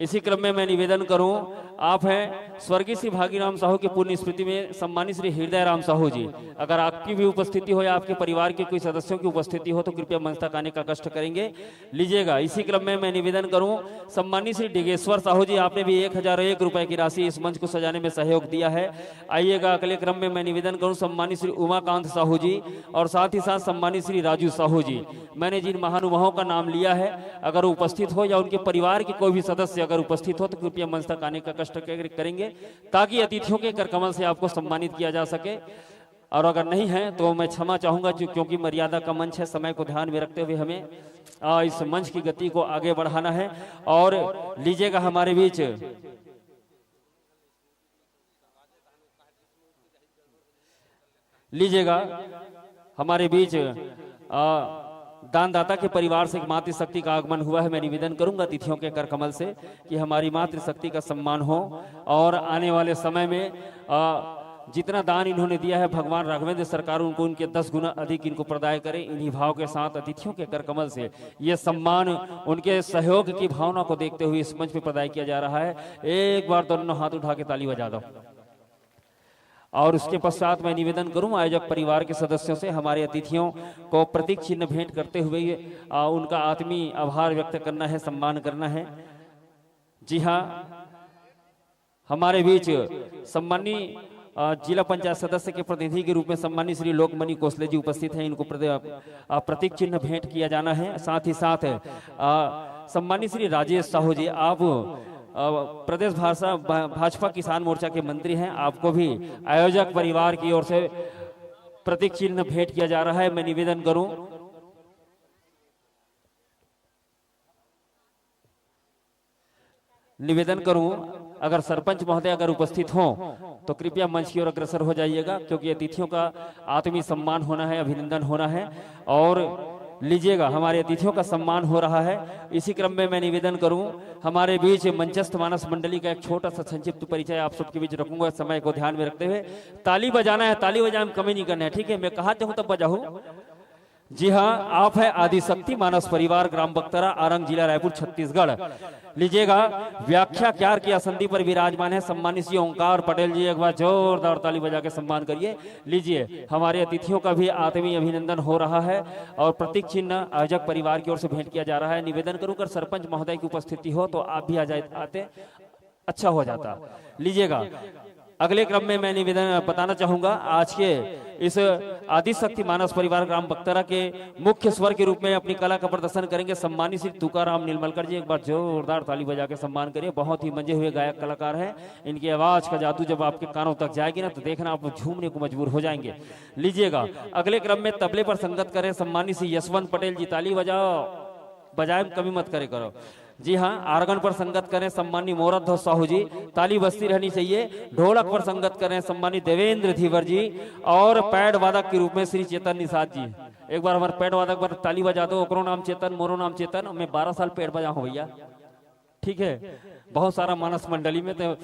इसी क्रम में मैं निवेदन करूं, आप हैं स्वर्गीय श्री भागीराम साहू की पुण्य स्मृति में सम्मानित श्री हृदय राम साहू जी। अगर आपकी भी उपस्थिति हो या आपके परिवार के कोई सदस्यों की उपस्थिति हो तो कृपया मंच तक आने का कष्ट करेंगे, लीजिएगा। इसी क्रम में मैं निवेदन करूं सम्मानित श्री डिगेश्वर साहू जी, आपने भी 1001 रुपए की राशि इस मंच को सजाने में सहयोग दिया है। आइएगा। अगले क्रम में मैं निवेदन करूं सम्मानित श्री उमाकांत साहू जी और साथ ही साथ सम्मानित श्री राजू साहू जी। मैंने जिन महानुभावों का नाम लिया है अगर उपस्थित हो या उनके परिवार के कोई भी सदस्य अगर उपस्थित हो तो कृपया मंच तक आने का कष्ट करेंगे ताकि अतिथियों के करकमल से आपको सम्मानित किया जा सके। और अगर नहीं है तो मैं क्षमा चाहूंगा क्योंकि मर्यादा का मंच है, समय को ध्यान में रखते हुए हमें इस मंच की गति को आगे बढ़ाना है। और लीजिएगा हमारे बीच हमारे बीच दानदाता के परिवार से एक मातृशक्ति का आगमन हुआ है। मैं निवेदन करूंगा अतिथियों के करकमल से कि हमारी मातृशक्ति का सम्मान हो और आने वाले समय में जितना दान इन्होंने दिया है भगवान राघवेंद्र सरकार उनको उनके 10 गुना अधिक इनको प्रदाय करें। इन्हीं भाव के साथ अतिथियों के करकमल से ये सम्मान उनके सहयोग की भावना को देखते हुए इस मंच पे प्रदाय किया जा रहा है। एक बार दोनों हाथ उठा के ताली बजा दो। और उसके पश्चात मैं निवेदन करूं आयोजक परिवार के सदस्यों से हमारे अतिथियों को प्रतीक चिन्ह भेंट करते हुए उनका आत्मीय आभार व्यक्त करना है, सम्मान करना है। जी हाँ, हमारे बीच सम्मानीय जिला पंचायत सदस्य के प्रतिनिधि के रूप में सम्मानीय श्री लोकमणि कोसले जी उपस्थित हैं। इनको प्रतीक चिन्ह भेंट किया जाना है। साथ ही साथ सम्मानीय श्री राजेश साहू जी, आप प्रदेश भाजपा किसान मोर्चा के मंत्री हैं, आपको भी आयोजक परिवार की ओर से प्रतीक चिन्ह भेंट किया जा रहा है। मैं निवेदन करूं अगर सरपंच महोदय अगर उपस्थित हों तो कृपया मंच की ओर अग्रसर हो जाइएगा, क्योंकि अतिथियों का आत्मीय सम्मान होना है, अभिनंदन होना है। और लीजिएगा, हमारे अतिथियों का सम्मान हो रहा है। इसी क्रम में मैं निवेदन करूं, हमारे बीच मंचस्थ मानस मंडली का एक छोटा सा संक्षिप्त परिचय आप सबके बीच रखूंगा, समय को ध्यान में रखते हुए। ताली बजाना है, ताली बजाने में कमी नहीं करना है, ठीक है? मैं कहा चाहूं तब बजाऊं। जी हाँ, आप है आदिशक्ति मानस परिवार, ग्राम बख्तरा, आरंग, जिला रायपुर, छत्तीसगढ़। लीजिएगा, व्याख्याकार की आसंदी पर विराजमान है सम्मानित श्री ओंकार पटेल जी, एक बार जोरदार ताली बजा के सम्मान करिए। लीजिए, हमारे अतिथियों का भी आत्मीय अभिनंदन हो रहा है और प्रतीक चिन्ह आयोजक परिवार की ओर से भेंट किया जा रहा है। निवेदन करूं अगर सरपंच महोदय की उपस्थिति हो तो आप भी आते, अच्छा हो जाता। लीजिएगा, अगले क्रम में मैं निवेदन बताना चाहूंगा, आज के इस आदिशक्ति मानस परिवार ग्राम बख्तरा के मुख्य स्वर के रूप में अपनी कला का प्रदर्शन करेंगे सम्मानित श्री तुकाराम नीलमलकर जी। एक बार जोरदार ताली बजा के सम्मान करिए। बहुत ही मंजे हुए गायक कलाकार हैं, इनकी आवाज का जादू जब आपके कानों तक जाएगी ना तो देखना आप झूमने को मजबूर हो जाएंगे। लीजिएगा, अगले क्रम में तबले पर संगत करें सम्मानित श्री यशवंत पटेल जी। ताली बजाओ, बजाए कमी मत करे करो। जी हाँ, आर्गन पर संगत करें सम्मानी मोरध्वज साहू जी, ताली बजती रहनी चाहिए। ढोलक पर संगत करें सम्मानी देवेंद्र धीवर जी और पैड वादक के रूप में श्री चेतन निषाद जी। एक बार हमारे पैड वादक पर ताली बजा दो। ओकरो नाम चेतन, मोरो नाम चेतन। मैं 12 साल पैड बजा हूँ भैया, ठीक है? बहुत सारा मानस मंडली में तो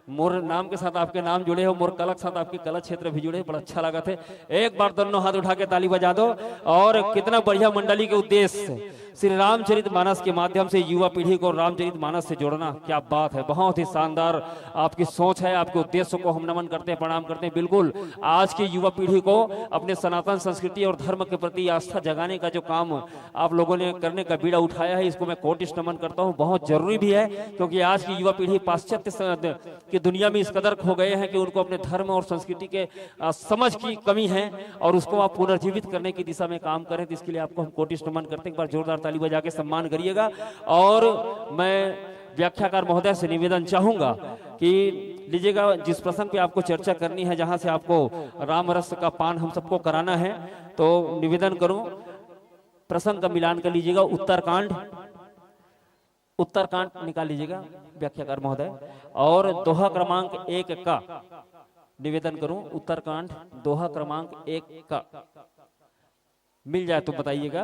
मोर नाम के साथ आपके नाम जुड़े हो, मोर कला के साथ आपके कला क्षेत्र भी जुड़े, बड़ा अच्छा लगा थे। एक बार दोनों हाथ उठा के ताली बजा दो। और कितना बढ़िया मंडली के उद्देश्य से श्री रामचरित मानस के माध्यम से युवा पीढ़ी को रामचरित मानस से जोड़ना, क्या बात है! बहुत ही शानदार आपकी सोच है, आपके उद्देश्य को हम नमन करते हैं, प्रणाम करते हैं। बिल्कुल आज की युवा पीढ़ी को अपने सनातन संस्कृति और धर्म के प्रति आस्था जगाने का जो काम आप लोगों ने करने का बीड़ा उठाया है, इसको मैं कोटिश नमन करता हूँ। बहुत जरूरी भी है, क्योंकि आज की युवा पीढ़ी पाश्चात्य की दुनिया में इस कदर खो गए हैं कि उनको अपने धर्म और संस्कृति के समझ की कमी है, और उसको आप पुनर्जीवित करने की दिशा में काम करें। तो इसके लिए आपको हम कोटिश नमन करते हैं। एक बार जोरदार ताली बजा के सम्मान करिएगा। और मैं व्याख्याकार महोदय से निवेदन चाहूंगा कि लीजिएगा, जिस प्रसंग पे आपको चर्चा करनी है, जहां से आपको राम रस का पान हम सबको कराना है, तो निवेदन करूं प्रसंग का मिलान कर लीजिएगा। उत्तरकांड निकाल लीजिएगा व्याख्याकार महोदय। और दोहा क्रमांक 1 का निवेदन करूं, उत्तरकांड दोहा क्रमांक 1 का मिल जाए तो बताइएगा।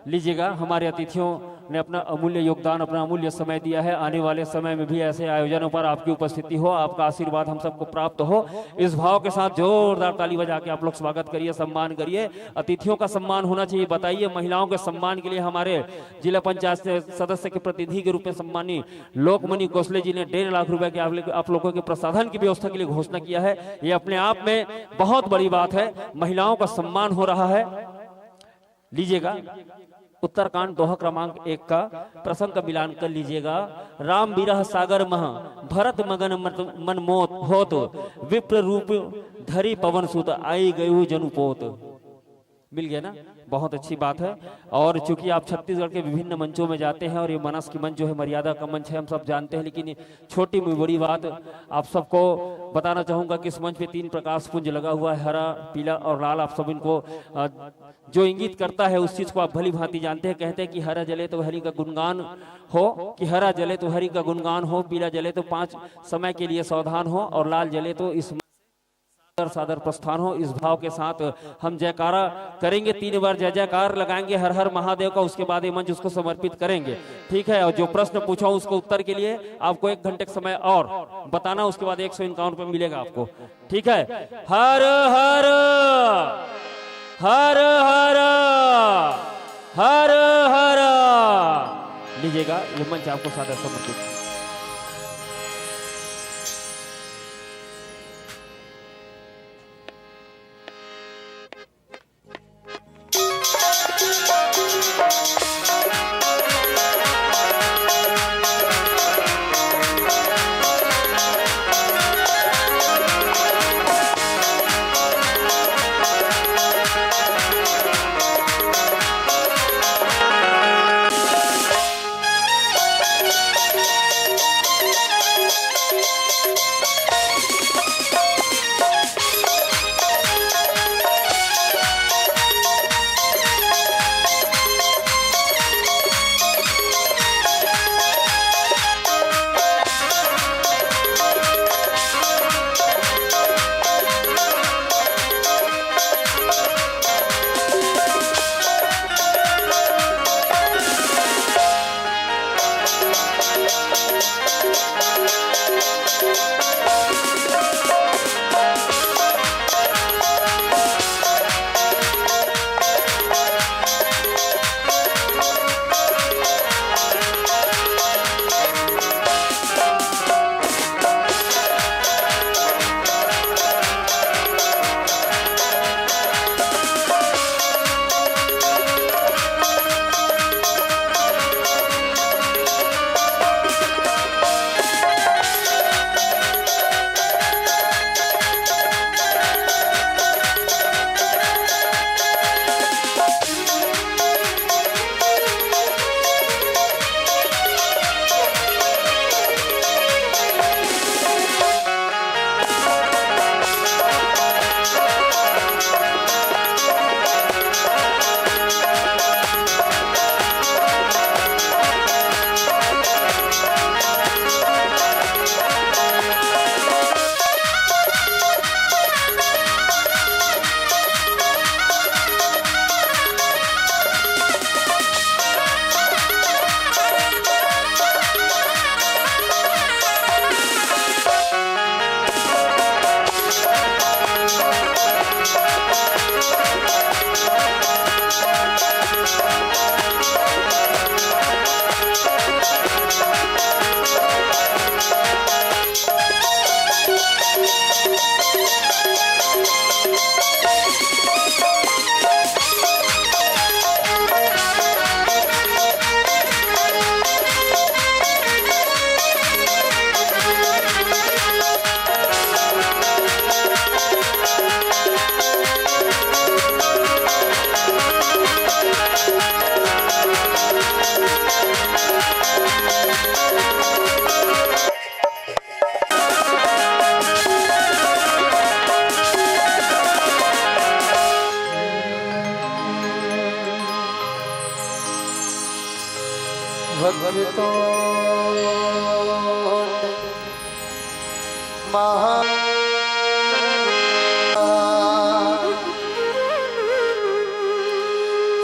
लीजिएगा, हमारे अतिथियों ने अपना अमूल्य योगदान, अपना अमूल्य समय दिया है। आने वाले समय में भी ऐसे आयोजनों पर आपकी उपस्थिति हो, आपका आशीर्वाद हम सबको प्राप्त हो, इस भाव के साथ जोरदार ताली बजा के आप लोग स्वागत करिए, सम्मान करिए। अतिथियों का सम्मान होना चाहिए। बताइए, महिलाओं के सम्मान के लिए हमारे जिला पंचायत सदस्य के प्रतिनिधि के रूप में सम्मानी लोकमणि कोसले जी ने 1.5 लाख रुपए के आप लोगों के प्रसाधन की व्यवस्था के लिए घोषणा किया है। ये अपने आप में बहुत बड़ी बात है, महिलाओं का सम्मान हो रहा है। लीजिएगा, उत्तरकांड दोहा क्रमांक 1 का प्रसंग का मिलान कर लीजिएगा। राम बिरह सागर मह भरत मगन मन मोत होत, विप्र रूप धरी पवन सुत आई गयु जनुपोत। मिल गया ना? बहुत अच्छी बात है। और चूंकि आप छत्तीसगढ़ के विभिन्न मंचों में जाते हैं, और ये मानस की मंच जो है मर्यादा का मंच है, हम सब जानते हैं, लेकिन छोटी में बड़ी बात आप सबको बताना चाहूंगा कि इस मंच पे 3 प्रकाश पुंज लगा हुआ है, हरा, पीला और लाल। आप सब इनको जो इंगित करता है उस चीज को आप भली भांति जानते हैं। कहते हैं कि हरा जले तो हरि का गुणगान हो, कि हरा जले तो हरि का गुणगान हो, पीला जले तो 5 समय के लिए सावधान हो, और लाल जले तो इस सादर प्रस्थान हो। इस भाव के साथ हम जयकारा करेंगे, 3 बार जय जयकार लगाएंगे हर हर महादेव का। उसके बाद ये मंच उसको समर्पित करेंगे, ठीक है? और जो प्रश्न पूछा उसको उत्तर के लिए आपको 1 घंटे का समय और बताना, उसके बाद 151 रुपये मिलेगा आपको, ठीक है? हर हर हर हर हर हर। लीजिएगा, ये मंच आपको सादर समर्पित।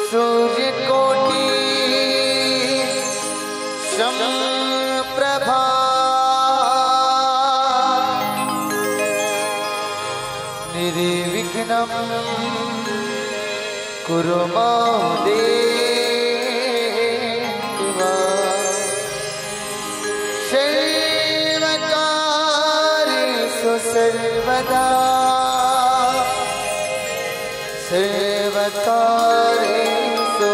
सूर्य कोटि समप्रभा निर्विघ्नं कुरु मां देव सर्वकार्येषु सर्वदा सर्वकार्येषु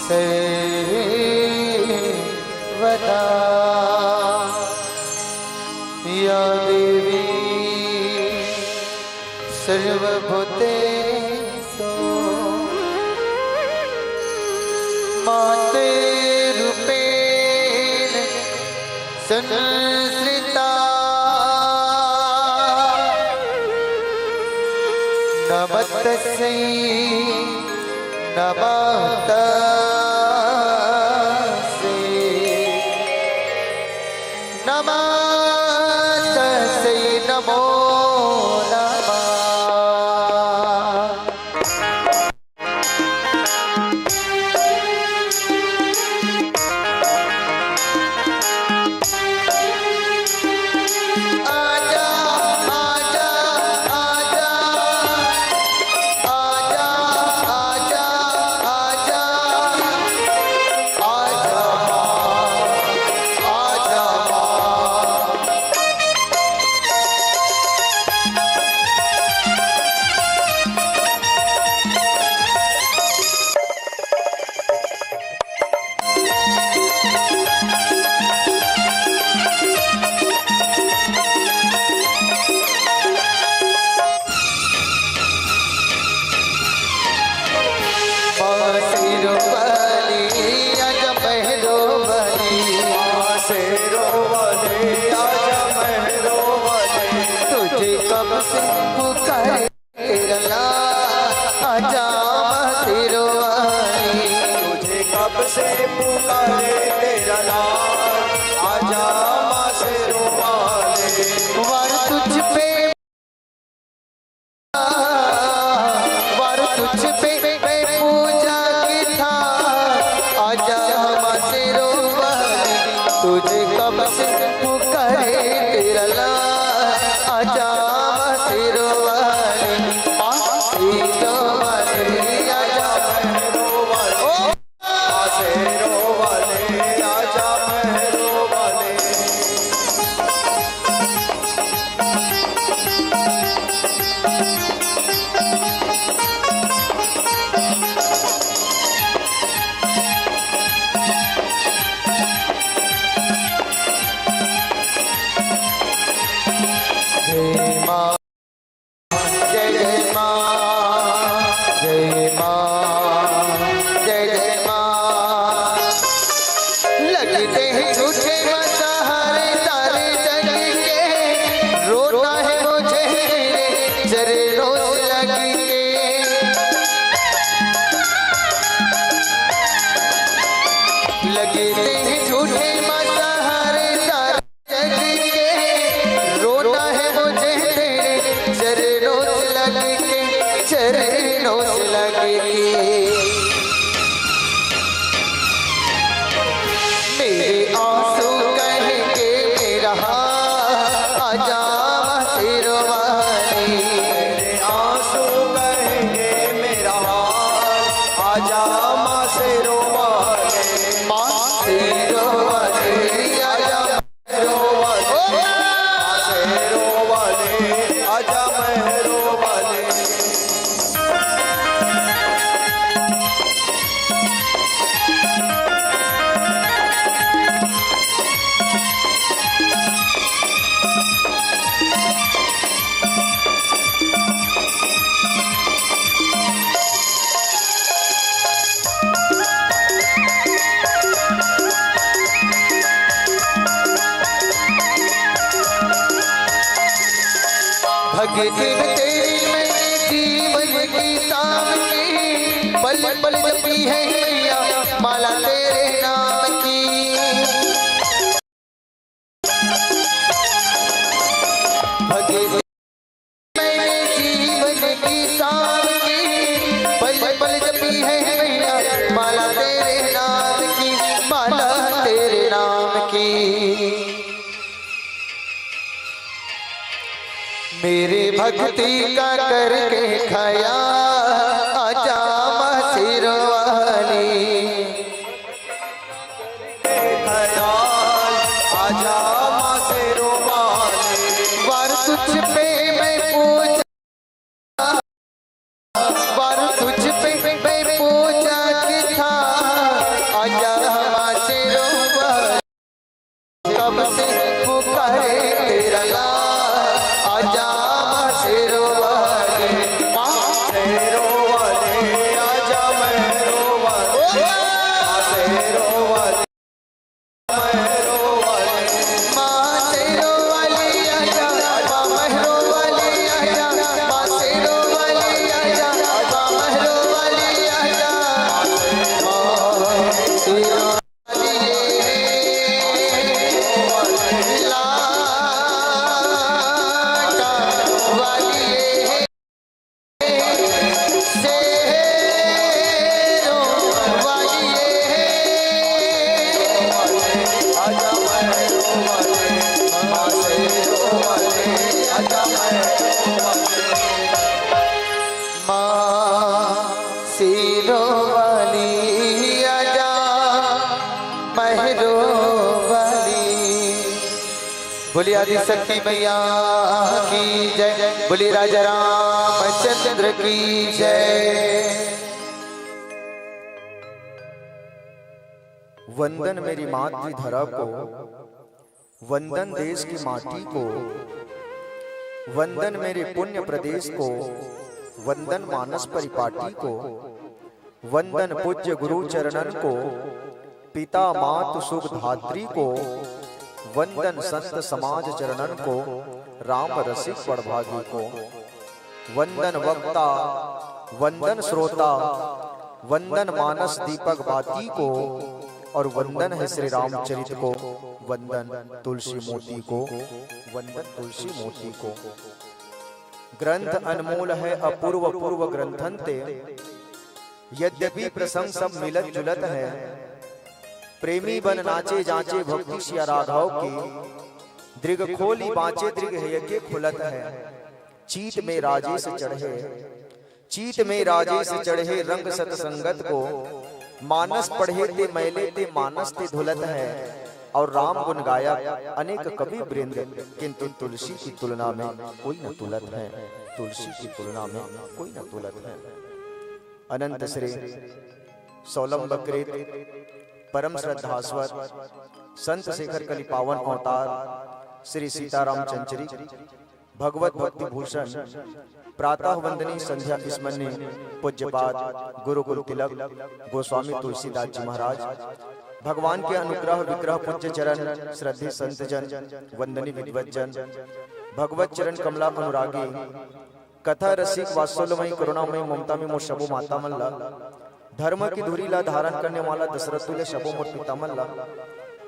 सर्वदा या देवी सर्वभूतेषु मातृरूपेण संश्रिता नमस्तस्यै नमस्तस्यै नमस्तस्यै नमो नमः। भक्ति में तेरी मैंने जीवन की शाम की पल पल जपी है मैया माला तेरे नाम की। भगवती मैंने जीवन की शाम की, पल पल जपी है मैया माला तेरे नाम की, माला तेरे नाम की। मेरे भक्ति का करके खाया आजा माँ सिरवाली, आजा माँ सिरवाली। वार तुझ पे मैं पूजा, वार तुझ पे मैं पूजा की था, आजा माँ सिरवाली। कब से पुकारे तेरा नाम, आजा माँ सिरवाली, माँ सिरवाली, आजा मेहरवाली, माँ सिरवाली, माँ सिरवाली आजा, माँ मेहरवाली आजा, माँ सिरवाली आजा, माँ मेहरवाली आजा, माँ सिरवाली बोली आदि शक्ति मैया की जय, बोली राजा रामचंद्र की जय। वंदन मेरी मातृधरा को, वंदन देश की माटी को, वंदन मेरे पुण्य प्रदेश को, वंदन मानस परिपाटी को, वंदन पूज्य गुरु चरणन को, पिता मातु सुख धात्री को, वंदन संत समाज चरणन को, राम रसिक बड़भागी को, वंदन वक्ता, वंदन श्रोता, वंदन मानस दीपक बाती को, और वंदन है श्री रामचरित को, वंदन तुलसी मोती को, वंदन तुलसी मोती को। ग्रंथ अनमोल है अपूर्व पूर्व ग्रंथंते, यद्यपि प्रसंग सब मिलत जुलत है, प्रेमी बन नाचे जांचे भक्ति सिया राघव की, दृग खोली बाँचे दृग है के खुलत है। चीत में राजेश चढ़े, चीत में राजेश चढ़े रंग सतसंगत को, मानस पढ़े ते मैले ते मानस ते धुलत है। और राम गुण गाया अनेक कवि वृंद, किंतु तुलसी की तुलना में कोई न तुलत है, तुलसी की तुलना में कोई न तुलत है। अनंत श्री सौलंबकृत परम श्रद्धास्वर संत शेखर कलि पावन अवतार श्री सीताराम चंचरी भगवत भक्ति भूषण प्रातः वंदनी संध्या स्मरणी पूज्यपाद गुरुकुल तिलक गोस्वामी तुलसीदास जी महाराज, भगवान के अनुग्रह विग्रह पूज्य चरण श्रद्धे संत जन वंदनी विद्वत जन, भगवत चरण कमला अनुरागी, कथा रसिक वात्सल्यमयी करुणामयी ममता में मोर शबो माता मल्ला, धर्म की धुरी ला धारण करने वाला दशरथ तुल्य शबो मोर पिता मल्ला,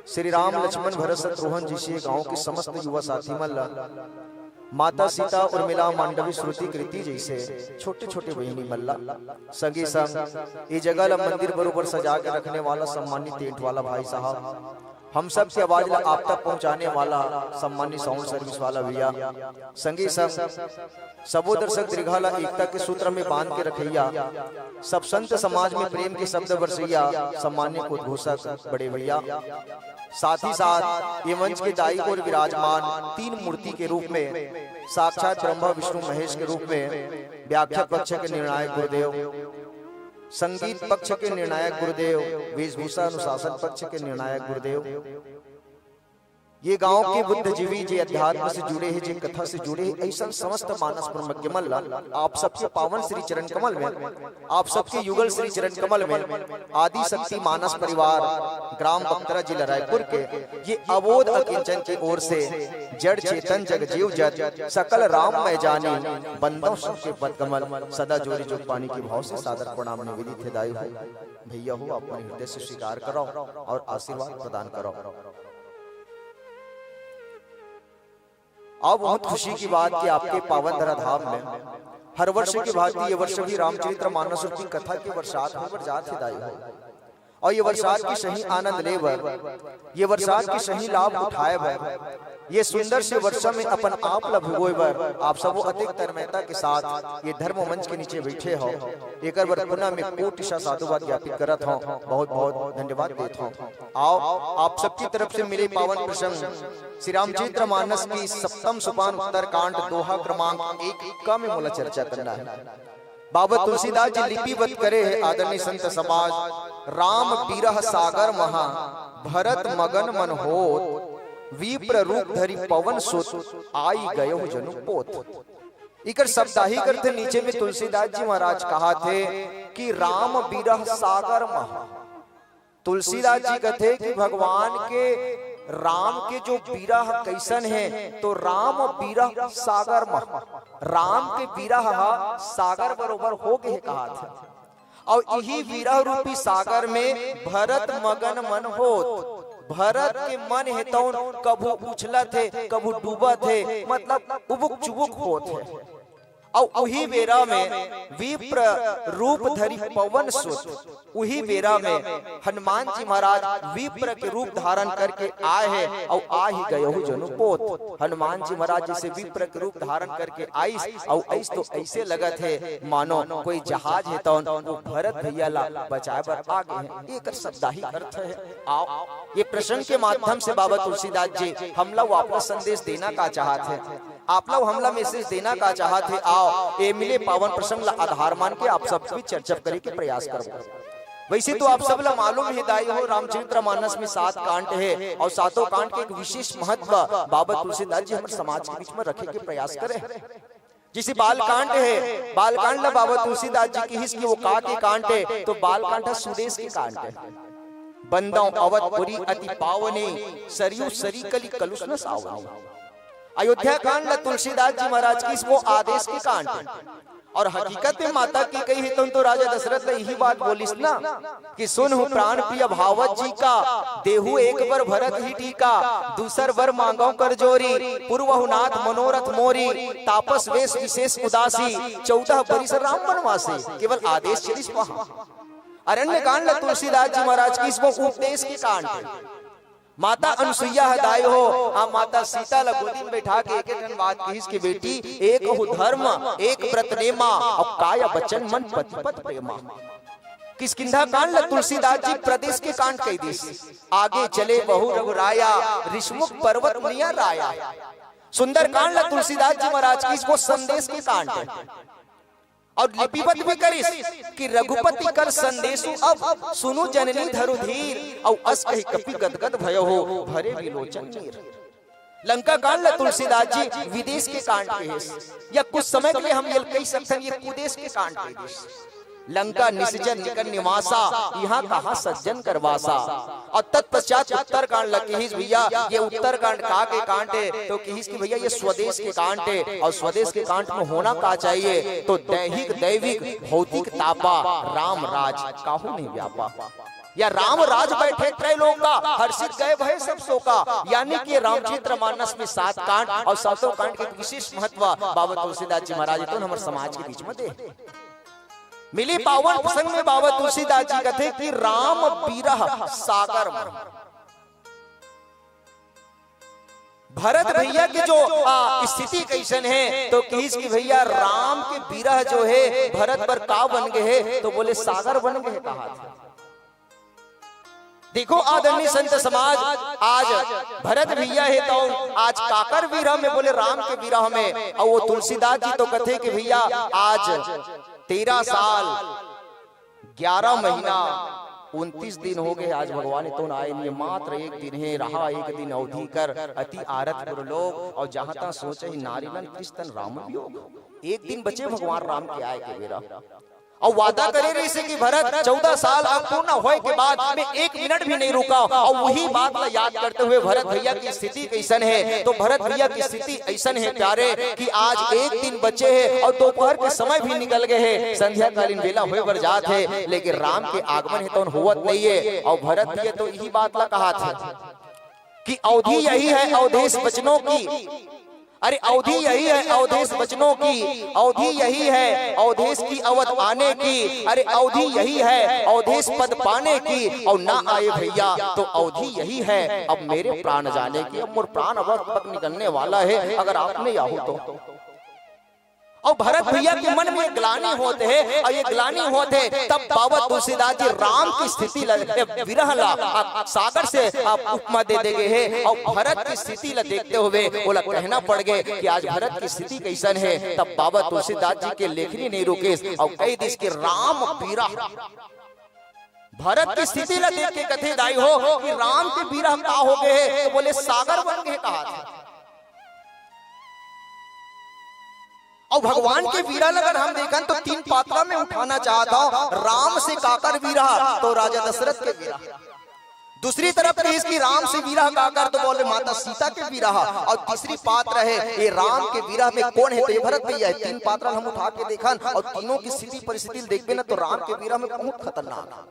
श्री राम लक्ष्मण भरत शत्रुघ्न जी से गांव के समस्त युवा साथी मल्ला, माता सीता उर्मिला मांडवी श्रुति कृति जैसे छोटे छोटे बहनी मल्ला, संगी संग ये जगह मंदिर बरोबर सजा के रखने वाला सम्मानित टेंट वाला भाई साहब, हम सब की आवाज ला आप तक पहुंचाने वाला सम्मानित साउंड सर्विस वाला भैया, संगी संग सबो दर्शक दीर्घाला एकता के सूत्र में बांध के रखैया, सब संत समाज में प्रेम के शब्द बरसैया, सम्मान्य उद्घोषक बड़े भैया, साथ ही साथ ये मंच के दाई और विराजमान तीन मूर्ति के रूप में साक्षात ब्रह्मा विष्णु महेश के रूप में व्याख्या पक्ष के निर्णायक गुरुदेव, संगीत पक्ष के निर्णायक गुरुदेव, वेशभूषा अनुशासन पक्ष के निर्णायक गुरुदेव, ये गांव के बुद्धिजीवी जे अध्यात्म से जुड़े हैं, जे कथा से जुड़े हैं, ऐसा समस्त मानस ब्रह्म मल्ल आप सबके पावन श्री चरण कमल में, आप सबके युगल श्री चरण कमल में आदि शक्ति मानस परिवार ग्राम बख्तरा जिला रायपुर के ये अबोध अकिंचन की ओर से जड़ चेतन जग जीव जत सकल राम मैं जानी बंदों सबके पद कमल सदा जोरी जोग पानी के भाव से सादर प्रणाम निवेदित है। दाई भैया हो अपने हृदय से स्वीकार करो और आशीर्वाद प्रदान करो। अब बहुत खुशी की बात कि आपके पावन धराधाम में हर वर्ष की भांति ये वर्ष भी रामचरित्र मानस की कथा की बरसात होकर जात हिदाई और ये बरसात की सही आनंद ले बर, ये बरसात की सही लाभ उठाए बर, ये सुंदर से वर्षा में अपन आप लभगोए बर आप सब अधिक तन्मयता के साथ ये धर्म मंच के नीचे बैठे हो। एक बार पुनः में कोटि साधुवाद ज्ञापित करत हूँ, बहुत बहुत धन्यवाद देता हूँ। आओ आप सबकी तरफ से मिले पावन प्रसंग श्री रामचरित्र मानस की सप्तम सोपान उत्तर कांड दोहा क्रमांक 1 का में मूल चर्चा करना है। बाबा तुलसीदास जी लिपिबद्ध करे है आदरणीय संत समाज राम बीरह सागर महा भरत मगन मन होत विप्र रूप धरि पवन सुत आई गयो जनु पोत। इकर साप्ताहिक अर्थ नीचे में तुलसीदास जी महाराज कहा थे कि राम बीरह सागर महा। तुलसीदास जी कहते कि भगवान के राम के जो बीरह कैसन है तो राम बीरह सागर महा, राम के बीरह सागर बरोबर हो गए कहा था। और यही विरह रूपी सागर में भरत मगन मन होत, भरत के मन है तो कभू उछलत है कभू डूबत है, मतलब उबुक चुबुक होत है। और वही बेरा में विप्र रूप धरि पवन सुत, वही बेरा में हनुमान जी महाराज विप्र के रूप धारण करके आए हैं और आ ही गए हो जनु पोत। हनुमान जी महाराज जैसे विप्र के रूप धारण करके आई और ऐस तो ऐसे लगत है मानो कोई जहाज है तो वो भरत भैया ला बचाए बर आ गए हैं। एक साप्ताहिक अर्थ है। आओ ये प्रश्न के माध्यम से बाबा तुलसीदास जी हम लोग वापस संदेश देना का चाहते हैं, आप लोग हमला मैसेज देना का चाहते। आओ ये मिले पावन प्रसंग ला आधार मान के आप सब भी चर्चा करे के प्रयास करो। वैसे तो आप सब ला मालूम है दाई हो रामचरित्र मानस में 7 कांड है और 7 कांड के एक विशेष महत्व बाबा तुलसीदास जी हमारे समाज के बीच में रखे के प्रयास करे। जिसे बालकांड है, बालकांड ला बाबा तुलसीदास जी की हिस्स की वो का के कांड है तो बालकांड है सुदेश के कांड है। बंदों अवधपुरी अति पावने सरयू सरी कली कलुष न सावनी। अयोध्या कांड तुलसीदास जी महाराज की वो आदेश के कांड और हकीकत में माता की कही है तो राजा दशरथ ने यही बात बोलिस ना कि सुन हूँ प्राण प्रिय भावत जी का देहु एक बार भरत ही टीका दूसर वर मांगो कर जोरी पूर्वहु नाथ मनोरथ मोरी तापस वेश विशेष उदासी 14 बरिस राम वनवासी। केवल आदेश चलिस वहां। अरण्य कांड तुलसीदास जी महाराज की वो उपदेश के कांड माता अनुसुईया हदाय हो आ माता सीता ला गोदी में बैठा के एक बात कहिस की बेटी एक हो धर्म एक व्रत नेमा और काया बचन मन पति पत प्रेमा। किष्किंधा कांड ला तुलसीदास जी प्रदेश के कांड कह दिस। आगे चले बहु रघुराया ऋषमुख पर्वत मुनिया राया। सुंदर कांड ला तुलसीदास जी महाराज की वो संदेश के कांड है और लिपिबद्ध भी करिस कि रघुपति कर संदेशु अब सुनु जननी धरु धीर और अस कहि कपि गदगद भयो हो भरे विलोचन नीर। लंका कांड ला तुलसीदास जी विदेश के कांड के या कुछ समय के लिए हम ये कह सकते हैं ये कुदेश के कांड के। लंका निसजन निकट निवासा यहाँ कहा सज्जन करवासा। और तत्पश्चात उत्तर कांड लगे भैया ये उत्तर कांड का के कांड है तो कहिस की भैया ये स्वदेश के कांड है और स्वदेश के कांड में होना का चाहिए तो दैहिक दैविक भौतिक तापा राम राज काहू नहीं व्यापा या राम राज बैठे त्रैलोका हर्षित गए भय सब शोका। यानी कि रामचरित्र मानस में 7 कांड और 7 कांड के विशेष महत्व बाबा तुलसीदास जी महाराज तो हमारे समाज के बीच में दे मिली पावन प्रसंग में बाबा तुलसीदास जी कहते कि राम बीरह सागर भरत भैया की जो स्थिति कैसन है तो किस की भैया राम के बीरह जो है भरत पर का बन गए तो बोले सागर बन गए कहा था। देखो आदरणीय संत समाज आज भरत भैया है तो आज काकर विरह में बोले राम के विरह में और वो तुलसीदास जी तो कहते कि भैया आज 13 साल 11 महीना 29 दिन हो गए आज भगवान तो आए नहीं, मात्र एक दिन है रहा, एक दिन अवधि कर अति आरत पुर लोग, और जहाँ तक सोचे ही नारीलन कृष्ण राम वियोग। एक दिन बचे भगवान राम के आए के बेरा, और वादा करे रही से कि भरत 14 साल अब पूर्ण होए के बाद मैं 1 मिनट भी नहीं रुका। और वही बात ला याद करते हुए भरत भैया की स्थिति कैसन है, तो भरत भैया की स्थिति ऐसन है प्यारे कि आज एक दिन बचे है और दोपहर के समय भी निकल गए हैं, संध्या कालीन बेला हुए बर जात है, लेकिन राम के आगमन है तो हुवत नहीं है। और भरत भैया तो यही बात ला कहा था कि अवधि यही है अवधेश वचनों की, अरे अवधि यही है अवधेश वचनों की, अवधि यही है अवधेश की अवध आने की, अरे अवधि यही है अवधेश पद पाने की, और ना आए भैया तो अवधि यही है अब मेरे प्राण जाने की। अब मोर प्राण अवध तक निकलने वाला है अगर आपने याहू तो। और भरत भैया के मन में ग्लानि होते हैं, और ये ग्लानि होते तब बाबा तुलसीदास जी राम की स्थिति विरह ला सागर से आप उपमा दे देंगे है, और भरत की स्थिति ला देखते हुए बोला कहना पड़ गए कि आज भरत की स्थिति कैसन है। तब बाबा तुलसीदास जी के लेखनी नहीं रुके और कई दिस के राम पीरा भरत की स्थिति ला देख के कथे दाई हो कि राम के विरह का हो गए, तो बोले सागर बन गए कहा था। और भगवान के वीरा अगर हम देखन तो 3 पात्रा में उठाना चाहता हूं, राम से काकर वीरा तो राजा दशरथ के वीरा, दूसरी तरफ इसकी राम से वीरा काकर तो बोले माता सीता के वीरा, और तीसरी पात्र है ये राम के वीरा में कौन है तो ये भरत भैया है। 3 पात्रा हम उठा के देखन और तीनों की स्थिति परिस्थिति देखबे ना तो राम के वीरा में बहुत खतरनाक।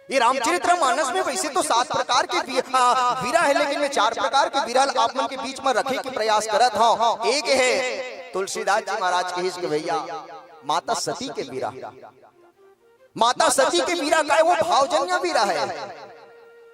ये रामचरितमानस में वैसे तो 7 प्रकार के वीरा है, लेकिन मैं 4 प्रकार के वीरा आप मन के बीच में रखे के प्रयास करत हूं। एक है तुलसीदास जी महाराज के भैया माता सती के वीरा। माता सती के वीरा का वो भावजन्य वीरा है,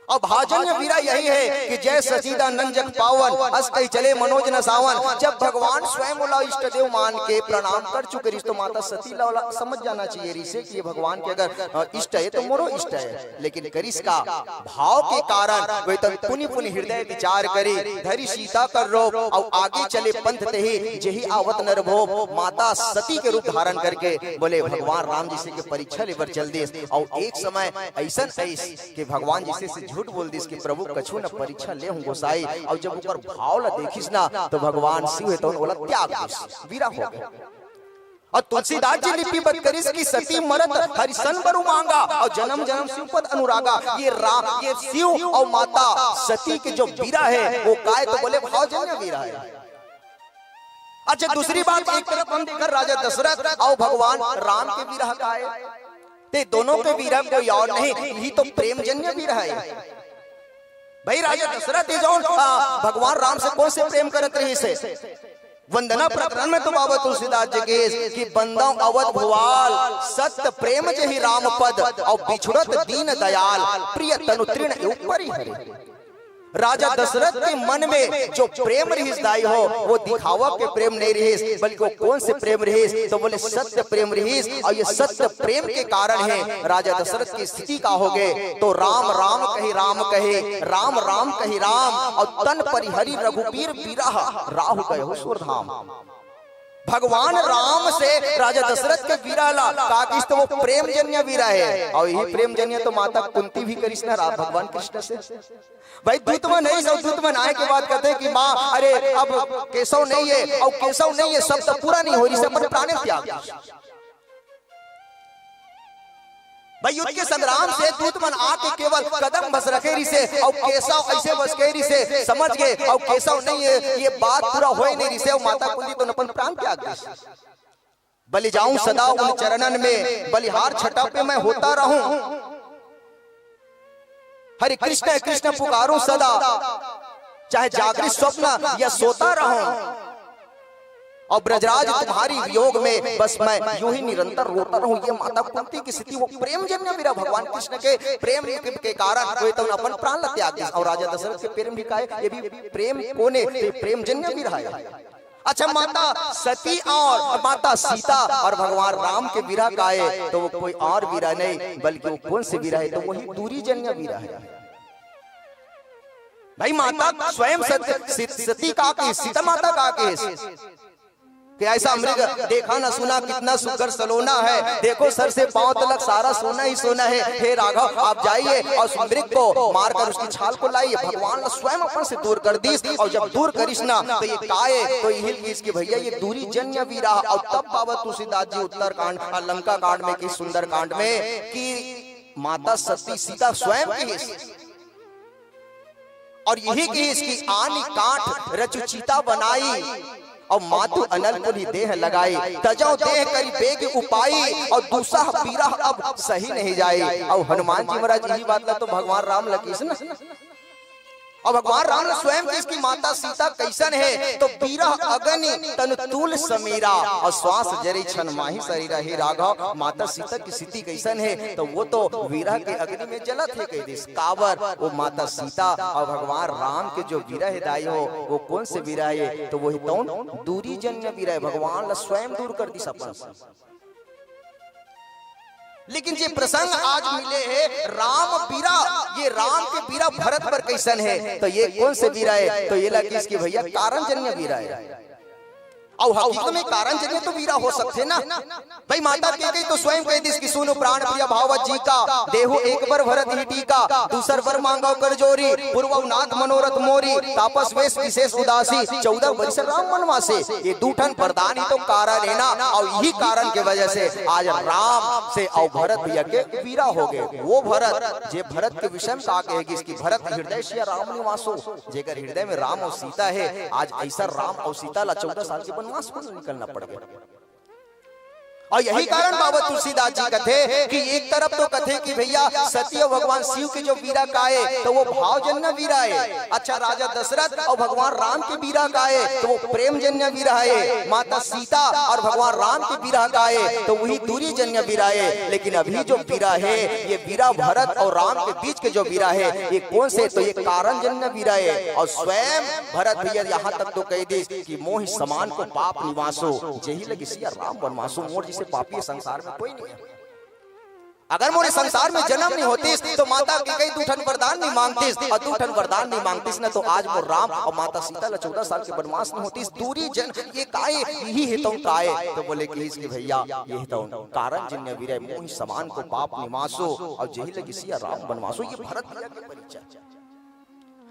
और भावजन्य वीरा यही है कि जय सचिदानंद जग पावन अस कही चले मनोज न सावन। जब भगवान स्वयं बोला इष्ट देव मान के प्रणाम कर चुके तो माता सती ला समझ जाना चाहिए रिसे कि ये भगवान के अगर इष्ट है तो मोरो इष्ट है, लेकिन करिस का भाव के कारण वे तब पुनि पुनि हृदय विचार करी धरी सीता कर रोप, और आगे चले पंथ ते ही जेही आवत नरभोप। माता सती के रूप धारण करके बोले भगवान राम जी से के परीक्षा लेकर चल दे, और एक समय ऐसा कि भगवान जी से झूठ बोल दिस कि प्रभु कछु न परीक्षा ले हूं गोसाई। और जब ऊपर भाव ला देखिस ना तो भगवान शिव है तो बोला त्याग वीरा हो गया। और तुलसीदास जी लिपि बत करिस की सती मरत हरिसन बरु मांगा, और जन्म जन्म शिव पद अनुरागा। ये शिव और माता सती के जो वीरा है वो काय तो बोले भावजन्य वीरा है। अच्छा दूसरी बात एक तरफ हम देखकर राजा दशरथ और भगवान राम के वीरा का है, ते दोनों के वीरा कोई और नहीं, यही तो प्रेमजन्य वीरा है। भाई राजा दशरथ भगवान राम से कौन से प्रेम करत रही से वंदना प्रकरण में तो बाबा तुलसीदास जी के कि बंदा अवध भुवाल सत्य प्रेम जही राम पद, और बिछुड़त दीन दयाल प्रिय तनु तृण ऊपर हरे। राजा दशरथ के मन में जो प्रेम रहीसदाई हो वो दिखावा के प्रेम नहीं रहीस, बल्कि वो कौन से प्रेम रहीस तो बोले सत्य प्रेम रहीस। और ये सत्य प्रेम के कारण है राजा दशरथ की स्थिति का हो गए तो राम राम कहे राम कहे राम राम कहे राम, और तन परिहरी रघुबीर बिरह राहु गए सुरधाम। भगवान राम से राजा दशरथ के वीरा ला काकिस तो वो प्रेमजन्य वीरा है, और यही प्रेमजन्य तो माता कुंती भी करिस ना भगवान कृष्ण से। भाई दूतमन नहीं सब दूतमन आए के बाद कहते कि माँ अरे अब केशव नहीं है, और केशव नहीं है सब तो पूरा नहीं हो रही सब प्राण त्याग। भाई युद्ध के संग्राम से दूतमन आके केवल कदम बस रखे रही से, और केशव ऐसे बस के रही से समझ गए, और केशव नहीं है ये बात पूरा हो ही नहीं रही से, और माता कुंती तो अपन प्राण त्याग दी। बलि जाऊं सदा उन चरणन में बलिहार छटा पे मैं होता रहूं, हरे कृष्ण कृष्ण पुकारूं सदा चाहे जागृत स्वप्न या सोता रहूं, और ब्रजराज तुम्हारी वियोग में बस मैं यूं ही निरंतर रोता रहूं। ये माता कुंती की स्थिति वो प्रेमजन्य वीरा भगवान कृष्ण के प्रेम के कारण कोई तो अपन प्राण ला त्याग दिया, और राजा दशरथ के प्रेम भी काहे ये भी प्रेम कोने प्रेमजन्य वीरा है। अच्छा माता सती और माता सीता और भगवान राम के वीरा का है तो वो कोई और वीरा नहीं बल्कि वो कौन से वीरा है तो वही दूरी जन्य वीरा है। भाई माता स्वयं सती का के सीता माता का के कि ऐसा मृग देखा न सुना कितना सुगर सलोना है, देखो सर से पांव तलक सारा सोना ही सोना है। हे राघव आप जाइए और उस मृग को मारकर उसकी छाल को लाइए। भगवान ने स्वयं अपन से दूर कर दी, और जब दूर करिस ना तो ये काए तो इसकी भैया ये दूरी जन्य वीरा। और तब बाबा तुलसीदास जी उत्तर कांड लंका कांड में की सुंदर कांड में कि माता सती सीता स्वयं की और यही की इसकी आनी काट रचुचिता बनाई और मातु अनल को ही देह लगाई। तजो देह करी बेग उपाई और दूसरा पीरा अब सही नहीं जाई। और हनुमान जी महाराज यही बात ला तो भगवान राम लकीस ना, और भगवान राम ने स्वयं इसकी माता सीता कैसन है तो पीरा अगनि तन तूल समीरा और श्वास जरी छन माही शरीरा। हे राघव माता सीता की स्थिति कैसन है तो वो तो वीरा के अग्नि में जलत है। कह दिस कावर वो माता सीता और भगवान राम के जो वीरा है दाई हो वो कौन से वीरा है तो वही तो दूरी जन्य वीरा है। भगवान ने स्वयं दूर कर दी अपन। लेकिन ये प्रसंग आज मिले है राम बीरा, ये राम के बीरा भरत पर कैसन है तो ये कौन से बीरा है तो ये लगी इसकी भैया कारण जन्य बीरा है। और हकीकत में कारण जन्य तो वीरा हो सकते ना भाई। माता कह गई तो स्वयं कह दी कि सुनो प्राण प्रिय भावत जी का देहो एक बार भरत ही टीका, दूसर वर मांगो कर जोरी पूर्व नाथ मनोरथ मोरी तापस वेश विशेष उदासी 14 वर्ष राम वनवासे। ये दूठन वरदान ही तो कारण है ना, और यही कारण के वजह से आज राम से और भरत भैया के वीरा हो गए। वो भरत जे भरत के विषय में कहा कहेगी इसकी भरत हृदय से राम निवासो, जेकर हृदय में राम और सीता है। आज ऐसा राम और सीता ला 14 साल के वनवास को निकलना पड़ गया। और यही कारण बाबा तुलसीदास जी कथे कि एक तरफ तो कथे कि भैया सती और भगवान शिव के जो वीरा गाए तो वो भावजन्य वीरा है। अच्छा राजा दशरथ और भगवान राम के वीरा गाए तो वो प्रेम जन्य वीरा है। माता सीता और भगवान राम के वीरा गाए तो वही दूरी जन्य वीरा है। लेकिन अभी जो वीरा है ये वीरा भरत और राम के बीच के जो वीरा है ये कौन से तो ये कारण जन्य वीरा है। और स्वयं भरत भैया यहाँ तक तो कह दी कि मोहि समान को पाप निवासो जही लगी सिया राम वनवासो। मोर जिसे पापी संसार में कोई नहीं है। अगर मोरे संसार में जन्म नहीं होतीस तो माता की कई दूठन वरदान नहीं मांगतीस, और दूठन वरदान नहीं मांगतीस ना तो आज वो राम और माता सीता ला 14 साल के वनवास नहीं होतीस। दूरी जन ये काए यही है तो काए तो बोले कि इसकी भैया ये तो कारण जन्य वीर मोहि समान को पाप निवासो और जही लगी सिया राम वनवासो। ये भरत भैया के परिचय।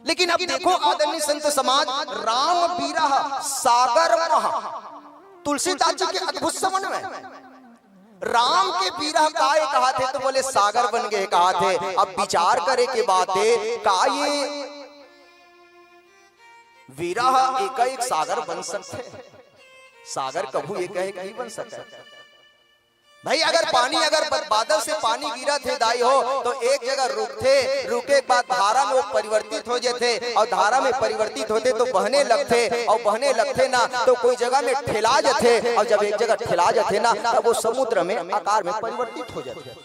लेकिन अब देखो आदरणीय संत समाज राम बीरा सागर महा तुलसीदास जी के अद्भुत समन्वय। राम के बीरा काय कहा थे तो बोले सागर बन गए कहा थे। अब विचार करे के बात है का ये वीरा एक सागर बन सकते, सागर कभू एक नहीं बन सकता भाई। अगर पानी अगर बादल से पानी गिरा थे दाई हो तो एक जगह रुकते, रुके के बाद धारा में वो परिवर्तित हो जाते, और धारा में परिवर्तित होते तो बहने लगते, और बहने लगते ना तो कोई जगह में ठेला जाते, और जब एक जगह ठेला जाते ना तब वो समुद्र में आकार में परिवर्तित हो जाते।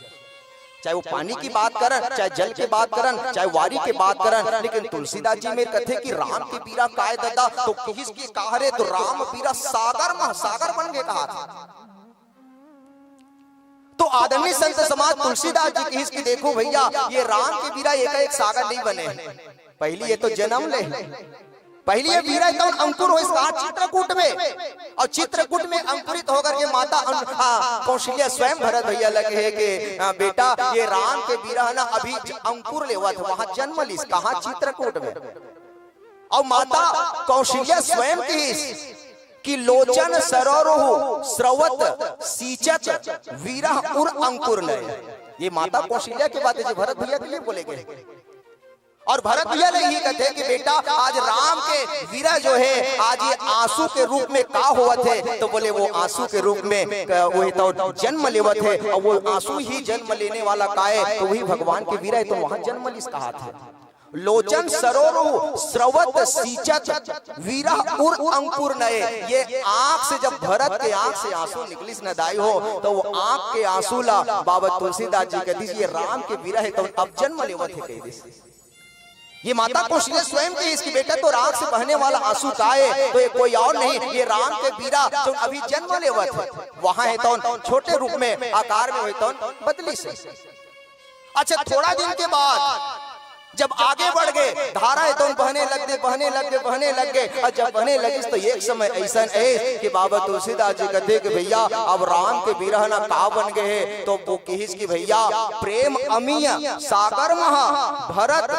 चाहे वो पानी की बात करन, चाहे जल की बात करन, चाहे वारी की बात करन। लेकिन तुलसीदास जी में कथे कि राम के बीरा काय दादा तो किसकी कहा तो राम बीरा सागर में सागर बन गए कहा था। तो आदरणीय संत समाज तुलसीदास जी की इसकी देखो भैया ये राम के बीरा एक सागर नहीं बने। पहली ये तो जन्म ले, पहली ये बीरा तो अंकुर हो इसका चित्रकूट में, और चित्रकूट में अंकुरित होकर के माता कौशल्या स्वयं भरत भैया लगे है कि बेटा ये राम के बीरा ना अभी अंकुर ले हुआ था वहां जन्म ली कहा चित्रकूट में। और माता कौशल्या स्वयं की कि लोचन सरोरुह स्रवत सींचत वीरा उर अंकुर नए। ये माता कौशल्या की बात है जो भरत भैया के लिए बोले गए। और भरत भैया ने यही कहते कि बेटा आज राम के वीरा जो है आज ये आंसू के रूप में का हुआ थे तो बोले वो आंसू के रूप में वही तो जन्म लेवत है, और वो आंसू ही जन्म लेने वाला का है तो वही भगवान के वीरा है तो वहां जन्म लिस कहा था। लोचन सरोरुह स्रवत सींचत वीरा उर अंकुर नए। ये आंख से जब भरत के आंख से आंसू निकलिस न दाई हो तो वो आंख के आंसू ला बाबा तुलसीदास जी कह दीजिए राम के वीरा है तो अब जन्म लेवत है कह दी। ये माता कौशल्या स्वयं के इसकी बेटा तो राम से बहने वाला आंसू का है तो ये कोई और नहीं ये राम के बीरा जो अभी जन्म लेवत है वहां है तो छोटे रूप में आकार में हुई तो बदली से। अच्छा थोड़ा दिन के बाद जब आगे बढ़ गए धाराएं तो बहने लग गए और जब बहने लगी तो एक समय ऐसा है कि बाबा तुलसीदास जी कहते कि भैया अब राम के विरह ना का बन गए हैं। तो वो किस की भैया प्रेम अमीय सागर महा भरत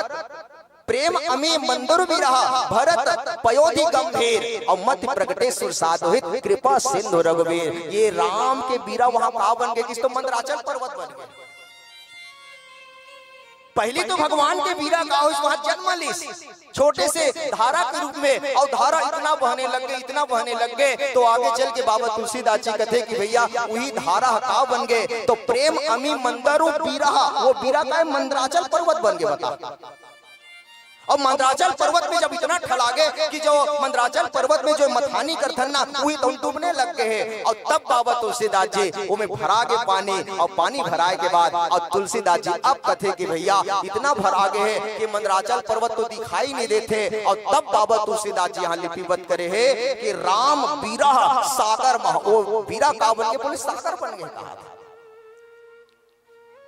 प्रेम अमी मंदुर भी रहा भरत पयोधि गंभीर और मध्य प्रकटेश्वर साधुहित कृपा सिंधु रघुवीर। ये राम के बीरा वहां का बन गए किस तो मंदराचल पर्वत बन गए। पहले तो भगवान के बीरा का वहां जन्म ली छोटे से धारा के रूप में और धारा इतना बहने लग गए तो आगे चल के बाबा तुलसीदास जी कहते कि भैया वही धारा का बन गए। तो प्रेम अमी मंदरु बीरा वो बीरा का मंदराचल पर्वत बन गए। बता और मंदराचल पर्वत में जब इतना ठलागे कि जो मंदराचल पर्वत में जो मथानी करथन ना वही तो डूबने लग गए हैं। और तब बाबा तुलसीदास जी वो में भरा गए पानी और पानी भराए के बाद और तुलसीदास जी अब कथे कि भैया इतना भरा गए है कि मंदराचल पर्वत तो दिखाई नहीं देते। और तब बाबा तुलसीदास जी यहाँ लिपिबद्ध करे है कि राम बीरा सागर वो बीरा का बन के बोले सागर बन गए कहा था।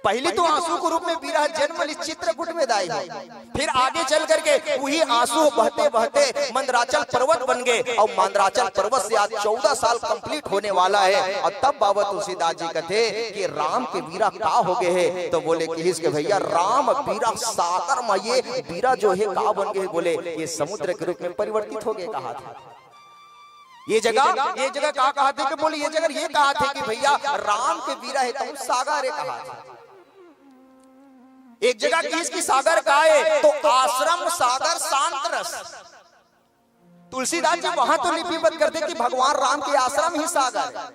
पहले तो आंसू के रूप में बीरा जन्म ली चित्रकूट में दाई है। फिर आगे चल करके वही आंसू बहते बहते मंदराचल पर्वत बन गए और मंदराचल पर्वत से आज 14 साल कंप्लीट होने वाला है। और तब बाबा तुलसीदास जी कहते कि राम के बीरा का हो गए हैं। तो बोले कि इसके भैया राम बीरा सागर में ये बीरा जो है का बन गए। बोले ये समुद्र के रूप में परिवर्तित हो गए कहा था। ये जगह कहा कहा थे कि बोले ये जगह ये कहा थे कि भैया राम के बीरा है तो सागर है कहा था। एक जगह किसकी सागर का है तो आश्रम सागर शांत रस। तुलसीदास जी वहां तो लिपिबद्ध करते कि भगवान राम के आश्रम ही सागर है।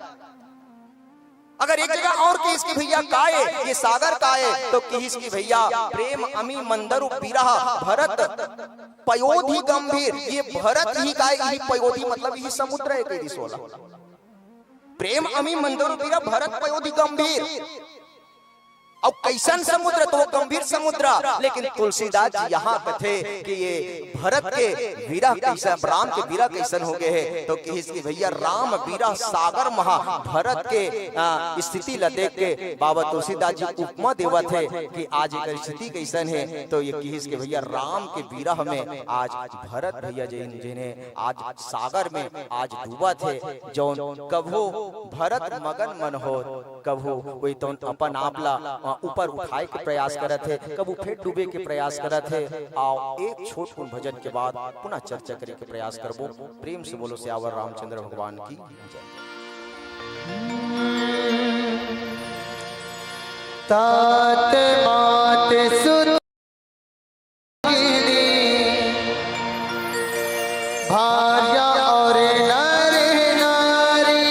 अगर एक जगह और किसकी भैया का है ये सागर का है तो किसकी भैया प्रेम अमी मंदरु बिरहा भरत पयोधि गंभीर। ये भरत ही का है पयोधि मतलब ये समुद्र है के 16 प्रेम अमी मंदरु बिरहा भरत पयोधि गंभीर। और कैसन समुद्र तो वो गंभीर समुद्र। लेकिन तुलसीदास जी यहाँ कथे कि ये भरत के वीरा कैसन राम के वीरा कैसन हो गए हैं। तो किसकी भैया राम वीरा सागर महा भरत के स्थिति ला देख के बाबा तुलसीदास जी उपमा देवत है कि आज एक स्थिति कैसन है। तो ये किसके भैया राम के वीरा में आज भरत भैया जिन्हें आज सागर में आज डूबा थे। जो कभू भरत मगन मन हो कभू कोई तो अपन आपला ऊपर उठाए के प्रयास करत है कबू फिर डूबे के प्रयास करत है। आओ एक छोट भजन के बाद पुनः चर्चा करे के प्रयास करबो। प्रेम से बोलो सियावर रामचंद्र भगवान की जय। तात मात सुर भार्या और नर नारी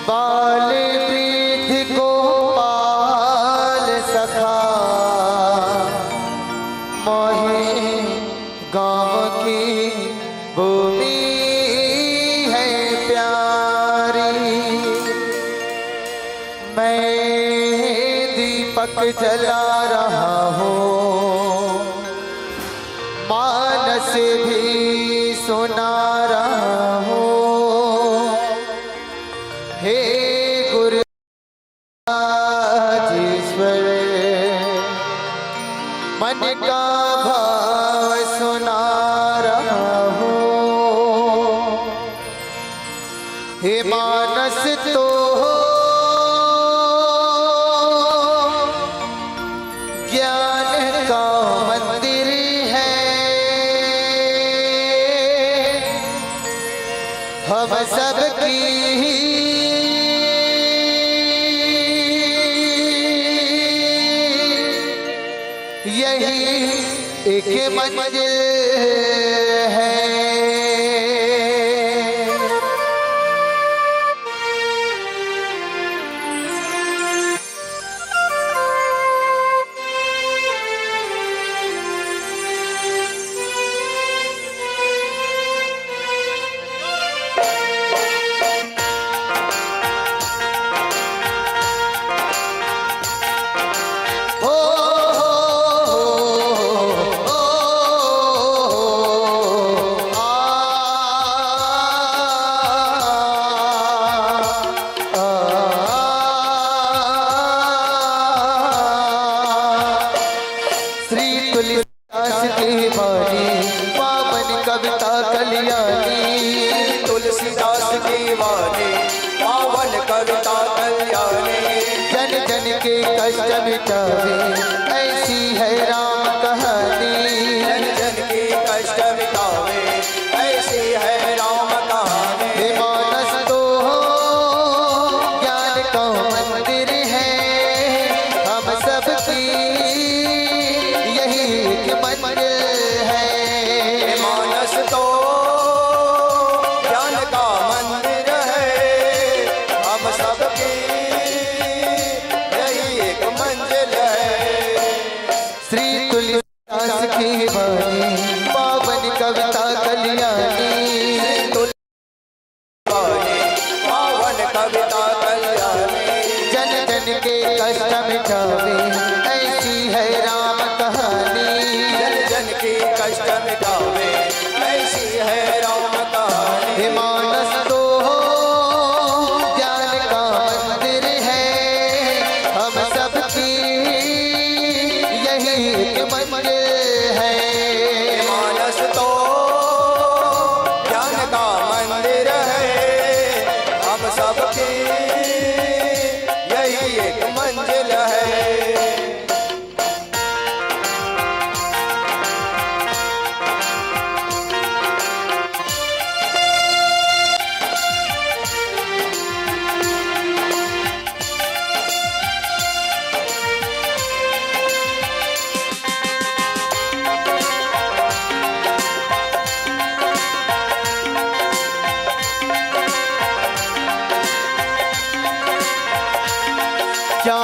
बाल वृद्ध को पाल सखा मोहे गाँव की भूमि है प्यारी। मैं दीपक जला रहा हूँ मानस भी सुना रहा हूँ। हे गुरु राजेश्वर मन का भाव सुना रहा हूँ। हे मानस तो ज्ञान का मंदिर है। हम सबकी यही एक मंजिल है। तुलसीदास की वाणी पावन कविता कल्याणी। जन जन के कष्ट मिटावे ऐसी है राम कहानी। जन जन के कष्ट मिटावे ऐसी है राम कहानी। हे मानस तो ज्ञान का मंदिर है, हम सबकी यही एक मंजिल है। मानस तो ज्ञान का मंदिर है, हम सबकी यही एक मंजिल है। श्री तुलसीदास की वाणी पावन कविता कल्याणी। पावन कविता कल्याणी। जन जन के कष्ट मिटावे ऐसी है राम कहानी। जन जन के कष्ट मिटावे ऐसी है राम कहानी। हे मानस तो ज्ञान का मंदिर है, हम सबकी यही एक मंजिल है। मानस तो ज्ञान का मंदिर है, हम सबकी यही एक मंजिल है। क्या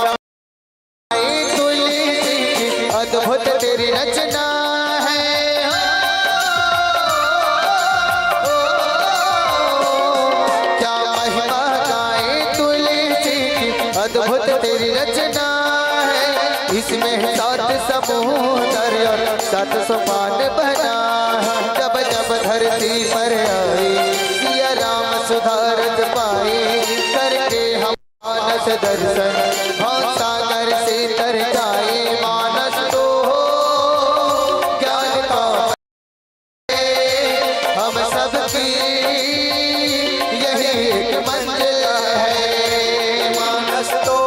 तुलसी अद्भुत तेरी रचना है। क्या महिमा गाए तुलसी अद्भुत तेरी रचना है। इसमें सात समुंदर और सात सोपान बना है। जब जब धरती पर आए सिया राम सुधारत पाए, करके हम मानस दर्शन भव सागर से तर जाए। मानस तो ज्ञान का हम सबकी यही एक मंजिल है। मानस तो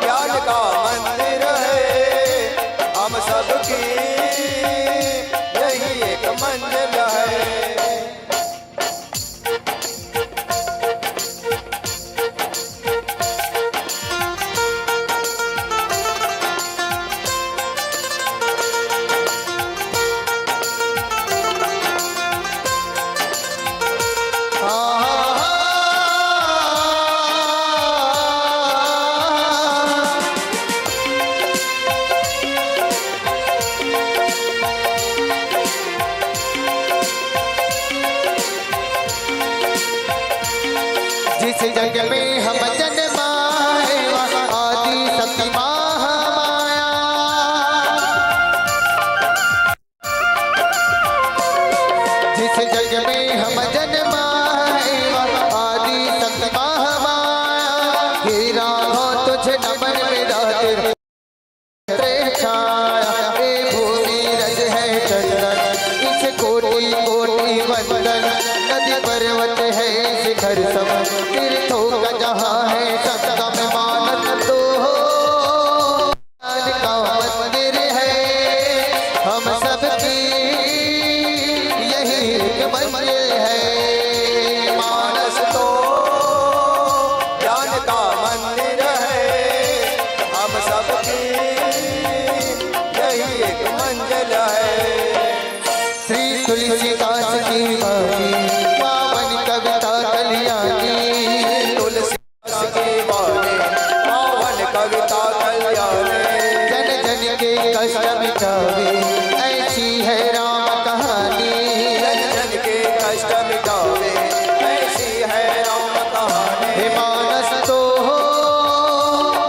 ज्ञान का मंदिर है, हम सबकी यही एक मंजिल है। जिस जग में हम जन्माए आदि शक्ति महामाया। जिस जग में हम जन्माए आदि शक्ति महामाया। हीरा हो तुझ नमन मेरा तेरे छाया। हे भूमि रज है चंदन इस कोटि कोटि वंदन। नदी पर्वत है शिखर सम तीर्थों का जहाँ है संगम। मानस तो ज्ञान का मंदिर है, हम सबकी यही एक मंजिल है। मानस तो ज्ञान का मंदिर है, हम सबकी यही एक मंजिल है। श्री तुलसीदास की वाणी पावन कविता कल्याणी। तुलसीदास की वाणी पावन कविता कल्याणी। जन जन के कष्ट मिटावे ऐसी है राम कहानी। जन जन के कष्ट मिटावे ऐसी है राम कहानी। हे मानस तो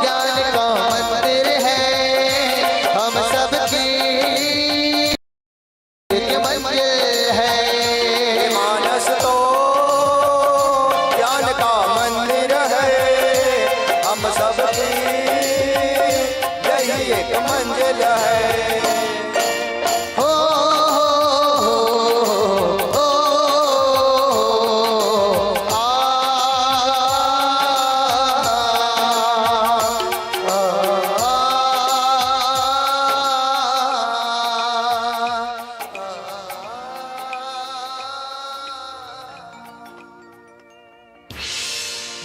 ज्ञान का मंदिर है, हम सबकी एक मंजिल है। मानस तो ज्ञान का मंदिर है, हम सबकी यही एक मंजिल है। हो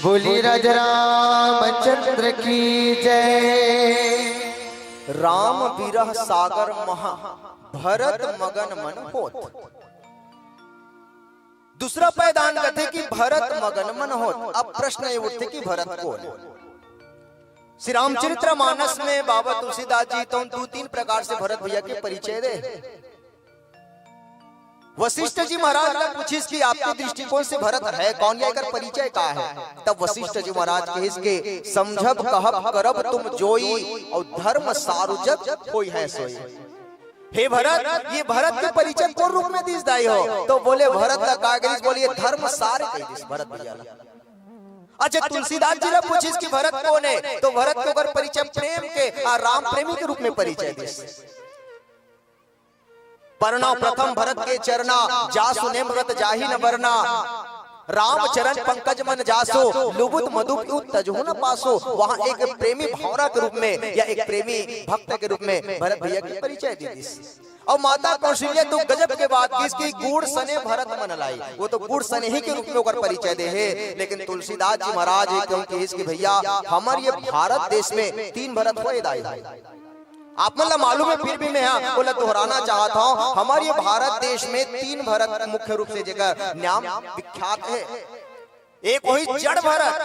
बोली राजा रामचंद्र की जय। राम विरह सागर महा भरत मगन मन होत। दूसरा पैदान कहते कि भरत मगन मन होत। अब प्रश्न ये उठते कि भरत कौन? श्री रामचरित्र मानस में बाबा तुलसीदास जी तो 2-3 प्रकार से भरत भैया के परिचय दे। वशिष्ठ जी महाराज ने पूछिस कि आपके दृष्टिकोण से भरत है कौन, या एकर परिचय का है? तब वशिष्ठ जी महाराज के इसके समझब कहब करब तुम जोई और धर्म सारुजग कोई है सोई। हे भरत, ये भरत के परिचय कौन रूप में दिस दाई हो? तो बोले भरत का कागज बोलिए धर्म सार कह दिस भरत भैया। अच्छा तुलसीदास जी ने पूछिस कि भरत कौन है? तो भरत के ऊपर परिचय प्रेम के राम प्रेमी के रूप में परिचय दिस। परना प्रथम भरत के चरना जासु ने भरत जाहि न बरना। राम चरण पंकज मन जासो लुबुत मधु तजहु न पासो। वहां एक प्रेमी भावना के रूप में या एक प्रेमी भक्त के रूप में भरत भैया की परिचय दी थी। और माता कौशल्या तो गजब के बात की इसकी गुड़ सने भरत मन लाई, वो तो गुड़ सने ही के रूप में होकर परिचय दे है। लेकिन तुलसीदास जी महाराज क्योंकि इसके भैया हमारे ये भारत देश में 3 भरत हुए दाई। आप मतलब मालूम है फिर भी मैं यहाँ बोला दोहराना चाहता हूँ। हमारे ये भारत देश में 3 भरत मुख्य रूप से जगह नाम विख्यात है। एक वही जड़ भरत,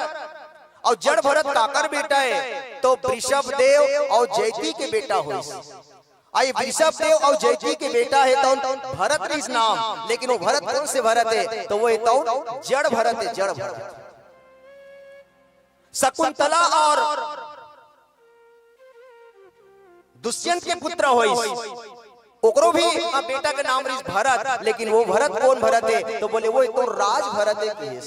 और जड़ भरत काकर बेटा है तो वृषभ देव और जयती के बेटा हुई। आई वृषभ देव और जयती के बेटा है तो भरत इस नाम, लेकिन वो भरत कौन से भरत है? तो वो तो जड़ भरत है, जड़ भरत। शकुंतला और दुष्यंत के पुत्र होई, ओकरो भी बेटा के नाम रही भरत। लेकिन वो भरत कौन भरत है? तो बोले वो तो राज भरत है।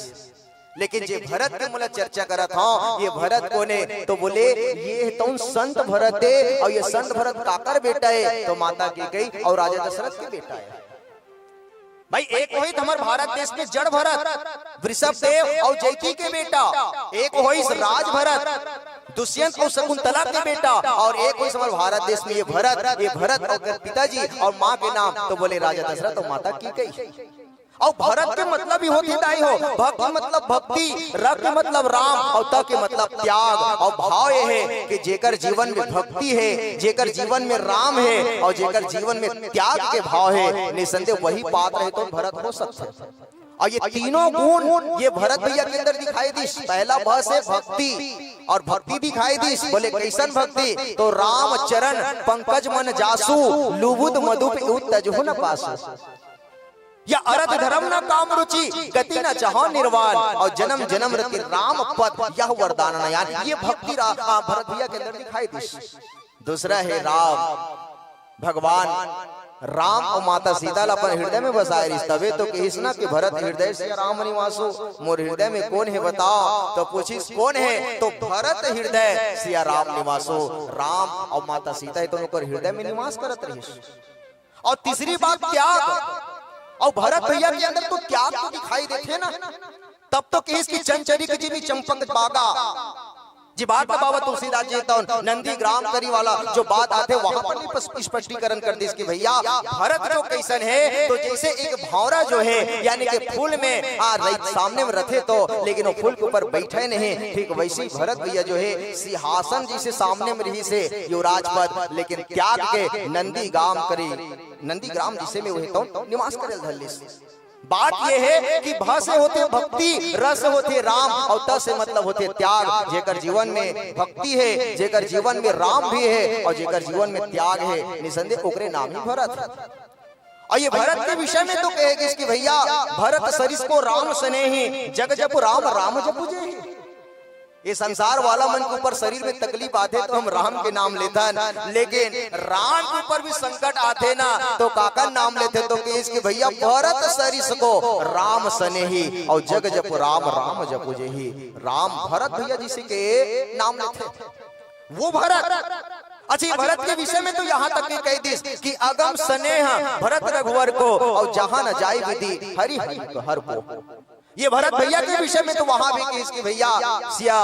लेकिन जे भरत के मुला चर्चा करत हाँ ये भरत कौन है? तो बोले ये तो संत भरत है। और ये संत भरत काकर बेटा है? तो माता की गई और राजा दशरथ के बेटा है। भाई एक वही हमारे भारत देश में जड़ भरत वृषभ देव और जयती के बेटा, एक वही राज भरत दुष्यंत और शकुंतला के बेटा, और एक वही हमारे भारत देश में ये भरत और पिताजी और माँ के नाम तो बोले राजा दशरथ और माता की गई। और भरत के मतलब ही होती दाई हो, भक्त मतलब भक्ति, र के मतलब राम और त के मतलब त्याग। और भाव ये है कि जेकर जीवन में भक्ति है, जेकर जीवन में राम है और जेकर जीवन में त्याग के भाव है, निसंदेह वही पात्र है तो भरत हो सकता है। और ये तीनों गुण ये भरत भैया के अंदर दिखाई दी। पहला भ से भक्ति, और भक्ति दिखाई दी। बोले कैसन भक्ति? तो राम चरण पंकज मन जासु लुबुद मधु तजहु न पासु। या अर्थ धर्म न काम रुचि गति न चाहो निर्वाण, और जन्म जन्म रति राम पद यह वरदान नयान। ये भक्ति भरत भैया के अंदर दिखाई दी। दूसरा है राम, भगवान राम और माता सीता अपन हृदय में बसाए रिश्ता। तो कहिसना कि भरत हृदय से राम निवासो, मोर हृदय में कौन है बताओ? तो पूछिस कौन है? तो भरत हृदय सिया राम निवासो। राम और माता सीता है तो उनकर हृदय में निवास करत रही। और तीसरी बात त्याग, और भरत भैया के अंदर तो त्याग तो दिखाई देते ना। तब तो किस की चंचरी की जीवी चंपक बागा जी बात बाबा तुलसीदास जी तो नंदी ग्राम करी वाला जो बात आते वहां पर भी स्पष्टीकरण कर दी इसकी भैया भरत जो कैसन है। तो जैसे एक भौरा जो है यानी कि फूल में सामने में रथे तो लेकिन वो फूल के ऊपर बैठे नहीं, ठीक वैसे ही भरत भैया जो है सिंहासन जिसे सामने में रही से युवराज पद, लेकिन त्याग के नंदी ग्राम करी, नंदी ग्राम जिसे में वही तो निवास करे धल्ली। बात यह है कि भ से होते भक्ति, र से होते राम और त से मतलब होते त्याग। जेकर जीवन में भक्ति है, जेकर जीवन में राम भी है और जेकर जीवन में त्याग है, निसंदेह ओकरे नाम ही भरत। और ये भरत के विषय में तो कहेगी इसकी भैया भरत सरिस को राम सने ही जग जपु राम राम जपु जे। ये संसार वाला मन के ऊपर शरीर में तकलीफ आते तो हम राम के नाम लेते, लेकिन राम के ऊपर भी संकट आते ना तो काका नाम लेते। तो कि इसके भैया भरत सरिस को राम सने ही और जग जप राम राम जपु जेहि। राम भरत भैया जिसे के नाम लेते वो भरत। अच्छा भरत के विषय में तो यहाँ तक की कह दी कि अगम स्नेह भरत रघुवर को और जहां न जाए विधि हरि हरि हर को। ये भरत भैया के विषय में तो वहां भी कि इसकी भैया सिया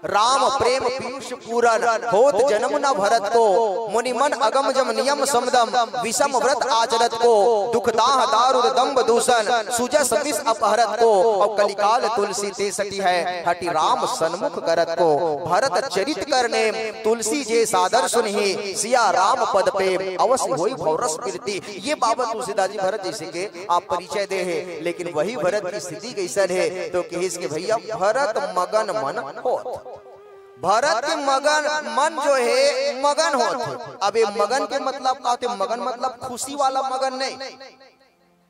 राम प्रेम पीयूष पूरन होत जन्म न भरत को मुनि मन अगम जम नियम समदम विषम व्रत आचरत को दुख दाह दारुर दम्भ दूषण सुजस विष अपहरत को और कलिकाल तुलसी ते सटी है हटि राम सन्मुख करत को भरत चरित करने तुलसी जे सादर सुनहि सिया राम पद पे अवश्य होई भवरस प्रीति। ये बाबा तुलसीदास जी भरत जैसे के आप परिचय दे है, लेकिन वही भरत की स्थिति कैसन है तो कहिस के भैया भरत मगन मन होत। भरत के मगन मन जो है मगन होते। अब ये मगन के मतलब का होते? मगन मतलब खुशी वाला मगन नहीं।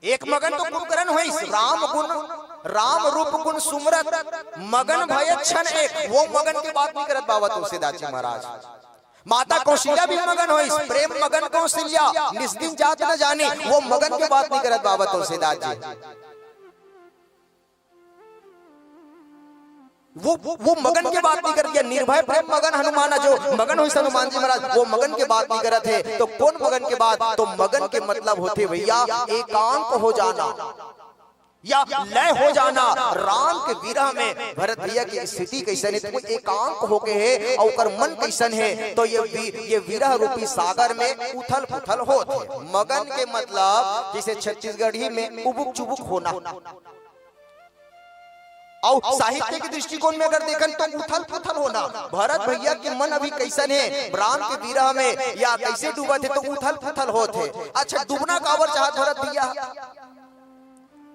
एक मगन तो कुंभकर्ण हुई राम गुण राम रूप गुण सुमरत मगन भय क्षण एक, वो मगन की बात नहीं करत बाबा तुलसीदास जी महाराज। माता कौशल्या भी मगन हुई प्रेम मगन कौशल्या निस्दिन जात न जाने, वो मगन की बात नहीं करत बाबा तुलसीदास जी। वो मगन की बात नहीं करती। निर्भय प्रेम मगन हनुमाना जो मगन हुई हनुमान जी महाराज वो मगन की बात नहीं करते है। तो कौन मगन के बात? तो मगन के मतलब होते भैया एकांत हो जाना या लय हो जाना। राम के विरह में भरत भैया की स्थिति कैसन है तो एकांत होके है और मन कैसन है तो ये विरह रूपी सागर में उथल पुथल होते। मगन के मतलब जैसे छत्तीसगढ़ी में उबुक चुबुक होना, और साहित्य के दृष्टिकोण में अगर देखें तो उथल पुथल होना। भरत भैया के मन अभी कैसन है राम के विरह में या कैसे डूबा थे तो उथल पुथल होते। अच्छा डूबना काबर चाहत भरत भैया?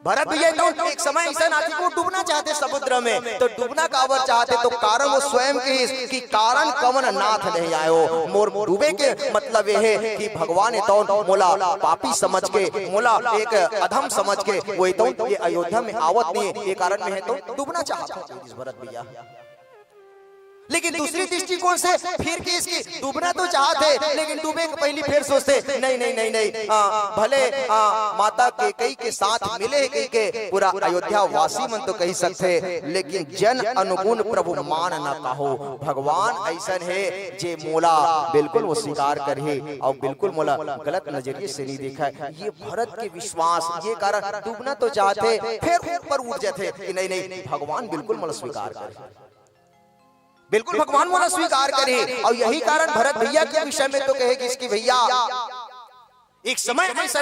भरत भैया तो एक समय ऐसा ना थी वो डूबना चाहते समुद्र में, तो डूबना काबर चाहते तो कारण वो स्वयं के कि कारण कवन नाथ नहीं आयो। मोर डूबे के मतलब ये है कि भगवान ने तो मोला पापी समझ के मोला एक अधम समझ के वो तो ये अयोध्या में आवत नहीं ये कारण में है तो डूबना चाहता भरत भैया। लेकिन दूसरी दृष्टिकोण से फिर के इसकी डूबना तो चाहते लेकिन डूबे के पहले फिर सोचते नहीं नहीं नहीं नहीं भले माता के कई के साथ मिले कई के पूरा अयोध्या वासी मन तो कही सकते लेकिन जन अनुगुण प्रभु मान न कहो। भगवान ऐसन है जे मोला बिल्कुल वो स्वीकार करे और बिल्कुल मोला गलत नजरिए से नहीं देखा। ये भरत के विश्वास ये कारण डूबना तो चाहते फिर ऊपर उठ जाते कि नहीं नहीं भगवान बिल्कुल मोला स्वीकार करे, बिल्कुल भगवान मोला स्वीकार करे। और यही कारण भरत भैया के विषय में तो कहे कि इसकी भैया एक समय ऐसा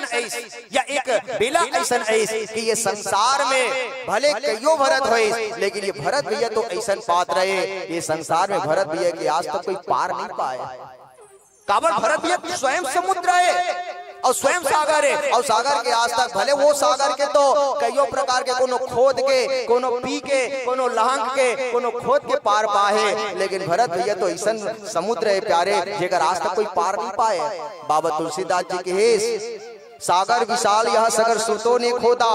या एक बेला ऐसा कि ये संसार में भले कईयों भरत होए लेकिन ये भरत भैया तो ऐसा पात्र रहे ये संसार में भरत भैया की आज तक कोई पार नहीं पाए। काबर भरत भैया स्वयं समुद्र है और स्वयं सागर है और सागर के आज तक भले वो सागर के तो कईयों प्रकार के कोनो खोद के कोनो पी के कोनो लहंग के कोनो खोद के पार पाए, लेकिन भरत भैया तो ऐसा समुद्र है प्यारे जेकर आज तक कोई पार नहीं पाए। बाबा तुलसीदास जी के हेस सागर विशाल यह सगर सुतों ने खोदा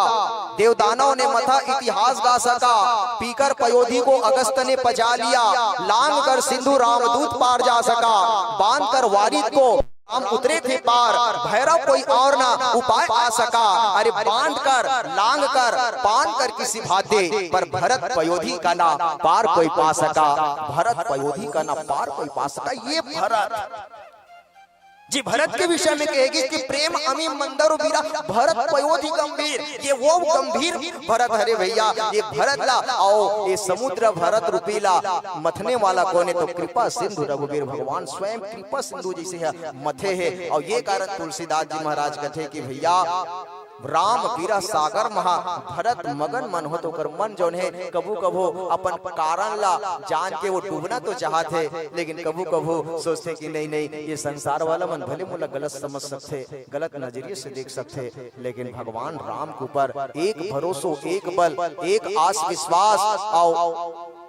देवदानों ने मथा इतिहास गा सका पीकर पयोधी को अगस्त ने पजा लिया लांग कर सिंधु रामदूत पार जा सका बांध कर वारिद को हम उतरे थे पार भैरव कोई और ना उपाय आ सका। अरे बांध कर लांग कर पान कर किसी भाते पर भरत पयोधी का ना पार कोई पा सका। भरत पयोधी का ना पार कोई पा सका। ये भरत जी भरत के विषय में कहेगी कि प्रेम अमी मंदर बीरा भरत पयोधी गंभीर, ये वो गंभीर भरत हरे भैया ये भरत ला आओ ये समुद्र भरत रूपीला मथने वाला कौन है तो कृपा सिंधु रघुवीर भगवान स्वयं कृपा सिंधु जैसे है मथे है। और ये कारण तुलसीदास जी महाराज कहते कि भैया राम बीरा सागर महा भरत मगन मन हो तो कर मन जौन है कभू कभू अपन कारण ला जान के वो डूबना तो चाहते लेकिन कभू कभू सोचते कि नहीं नहीं ये संसार वाला मन भले मुला गलत समझ सकते गलत नजरिए से देख सकते लेकिन भगवान राम के ऊपर एक भरोसो एक बल एक आस विश्वास और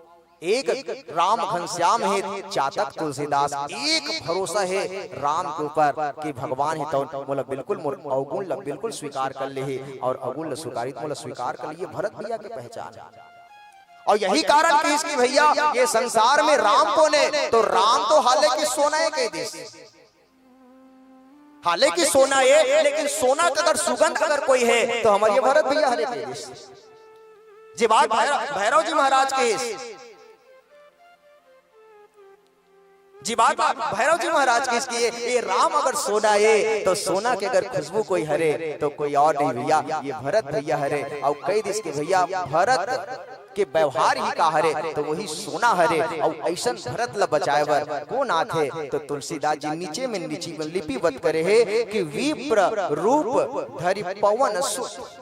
एक राम घनश्याम है चातक तुलसीदास एक भरोसा है राम के ऊपर कि भगवान है तो बोला बिल्कुल अवगुण लग बिल्कुल स्वीकार कर ले और अवगुण स्वीकारित बोला स्वीकार कर लिए भरत भैया की पहचान। और यही कारण कि इसकी भैया ये संसार में राम कौन है तो राम तो हालांकि सोना है के देश हालांकि सोना है लेकिन सोना का अगर सुगंध अगर कोई है तो हमारे भरत भैया हरे के देश जी बात भैरव जी महाराज के जी बात भैरव जी महाराज की इसकी ये राम अगर सोना है तो सोना के अगर खुशबू कोई हरे तो कोई और नहीं भैया ये भरत भैया हरे। और कई दिस के भैया भरत के व्यवहार ही का हरे तो वही सोना हरे और ऐसा भरत ल बचाए बर कौन आथे तो तुलसीदास जी नीचे में लिपिबद्ध करे है कि विप्र रूप धरि पवन सुत।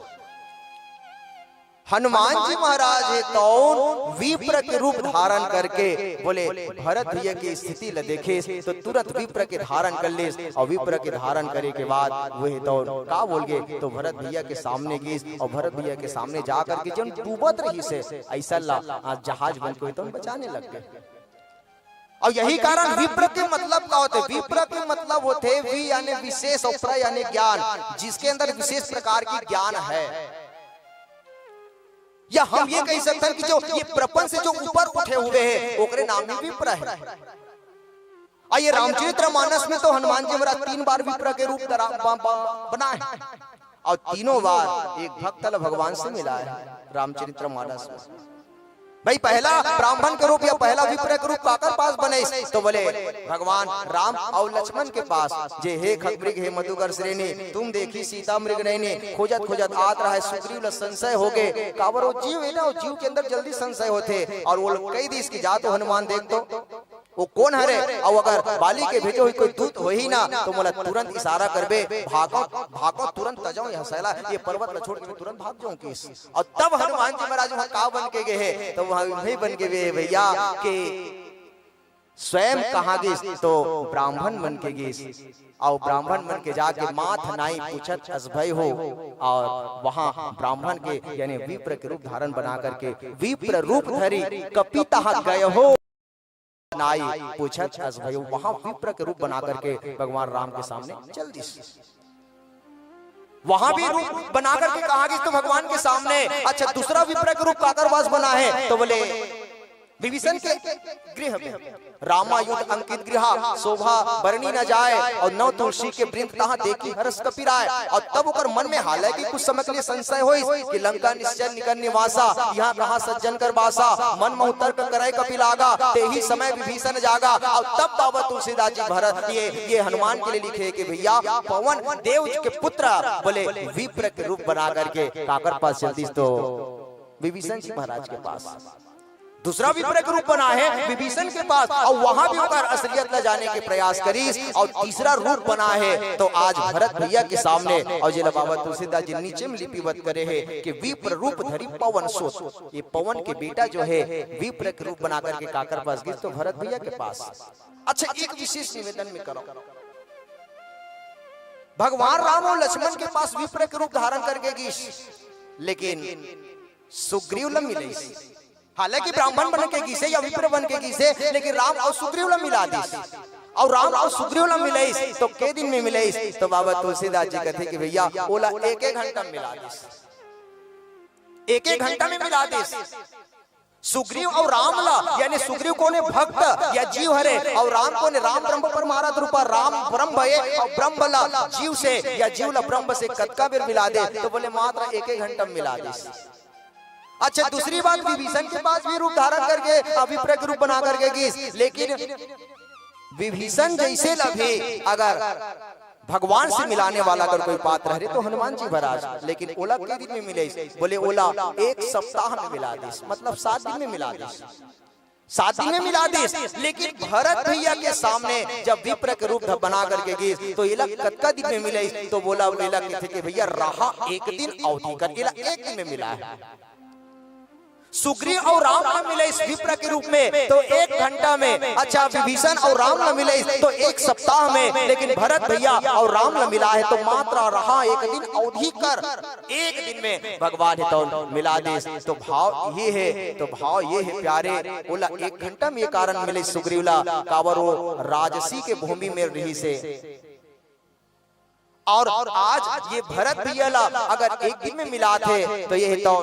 हनुमान जी महाराज है कौन विप्र के रूप धारण करके बोले भरत भैया की स्थिति ल देखे तो तुरंत विप्र के धारण कर ले और विप्र के धारण करे के बाद वह तो का बोल गए तो भरत भैया के सामने गई और भरत भैया के सामने जा करके जन डूबत रही से ऐसा ला जहाज बन के तो बचाने लग गए। और यही कारण विप्र के मतलब क्या होते? विप्र के मतलब होते वी यानी विशेष और प्र यानी ज्ञान, जिसके अंदर विशेष प्रकार की ज्ञान है। या हम ये कह सकते हैं कि जो ये प्रपंच से जो ऊपर उठे हुए हैं ओकरे नाम ही विप्र है। आइए रामचरितमानस में तो हनुमान जी महाराज 3 बार विप्र के रूप बना है और तीनों बार एक भक्त भगवान से मिला है रामचरितमानस में। भाई पहला ब्राह्मण के रूप या पहला विप्र के रूप काकर पास बने तो बोले भगवान राम और लक्ष्मण के पास जे हे खगमृग हे मधुकर श्रेणी तुम देखी सीता मृग नैनी खोजत खोजत आत रहा है सुग्रीव संशय हो गए काबर वो जीव है ना वो जीव के अंदर जल्दी संशय होते और वो कई दिस की जात हनुमान देख तो वो कौन हरे और अगर बाली के भेजे हुई कोई दूत हो ही ना तो मोला तुरंत इशारा करबे भागो भागो तुरंत तजाओ यहाँ सैला ये पर्वत न छोड़ के तुरंत भाग जाऊं किस। और तब हनुमान जी महाराज वहाँ का बन के गए हैं तो वहाँ वही बन के गए भैया के स्वयं कहाँ गए तो ब्राह्मण बन के गए और ब्राह्मण बन के जाके माथ नाई पूछत असभय हो और वहाँ ब्राह्मण के यानी विप्र के रूप धारण बना करके विप्र रूप धरी कपिता गए हो नाई पूछत असभय वहाँ विप्र के रूप बना करके भगवान राम के सामने चल दी। वहां भी रूप बना करके कहा कि तो भगवान के सामने अच्छा दूसरा विप्र के रूप काकरवास बना है तो बोले विभीषण के गृह में रामायुध अंकित गृह शोभा बरनी न जाए और नव तुलसी के वृंद तहाँ देखी हर्ष कपिराय। और तब ओकर मन में हालांकि कुछ समय के लिए संशय होई कि लंका निश्चय निकट निवासा यहाँ कहाँ सज्जन कर बासा मन में तर्क करे कपिलागा ते ही समय विभीषण जागा। और तब बाबा तुलसीदास जी भरत ये हनुमान के लिए लिखे कि भैया पवन देव के पुत्र बोले विप्र के रूप बना करके काकर पास जल्दी तो विभीषण जी महाराज के पास दूसरा विप्र के रूप बना है विभीषण के पास और वहां भी होकर असलियत ल जाने के प्रयास करी और तीसरा रूप बना है तो आज भरत भैया के सामने और जिला बाबा तुलसीदास जी नीचे में लिपिबद्ध करे है कि विप्र रूप धरी पवन सोत ये पवन के बेटा जो है विप्र के रूप बना करके काकर पास गई तो भरत भैया के पास। अच्छा एक विशेष निवेदन में करो भगवान राम और लक्ष्मण के पास विप्र के रूप धारण करके गई लेकिन सुग्रीव ल मिले हालांकि ब्राह्मण बन के गीसे या विप्र बन के गीसे लेकिन राम और सुग्रीव ला मिला दी और राम और सुग्रीव ला मिले तो के दिन में मिले तो बाबा तुलसीदास जी कहते कि भैया ओला एक घंटा में मिला दी एक घंटा में मिला दी। सुग्रीव और राम ला यानी सुग्रीव को ने भक्त या जीव हरे और राम को ने राम ब्रह्म पर महाराज रूपा राम ब्रह्म भये और ब्रह्म ला जीव से या जीव ला ब्रह्म से कतका बेर मिला दे तो बोले मात्र एक घंटा में मिला दी। अच्छा दूसरी बात विभीषण के पास भी रूप धारण करके विप्र के रूप बना करके गई लेकिन विभीषण जैसे लभे अगर भगवान से मिलाने वाला अगर कोई पात्र है तो हनुमान जी महाराज लेकिन ओला के दिन में मिले बोले ओला एक सप्ताह में मिला दी मतलब 7 दिन में मिला दी 7 दिन में मिला दी। लेकिन भरत भैया के सामने जब विप्र के रूप बना करके गई तो इला कतका दिन में मिले तो बोला इला कहते कि भैया रहा एक दिन अवधि कर इला एक दिन में मिला है। सुग्रीव और राम न मिले इस विप्र के रूप में तो 1 घंटा में अच्छा विभीषण और राम न मिले तो 1 सप्ताह में लेकिन भरत भैया और राम न मिला है तो मात्रा रहा एक दिन अवधि कर 1 दिन में भगवान है तो मिला दे तो भाव ये है प्यारे बोला 1 घंटा में ये कारण मिले सुग्रीवला काबर वो राजसी के भूमि में रही से और आज ये भरत भैया अगर 1 दिन में मिला थे तो ये तो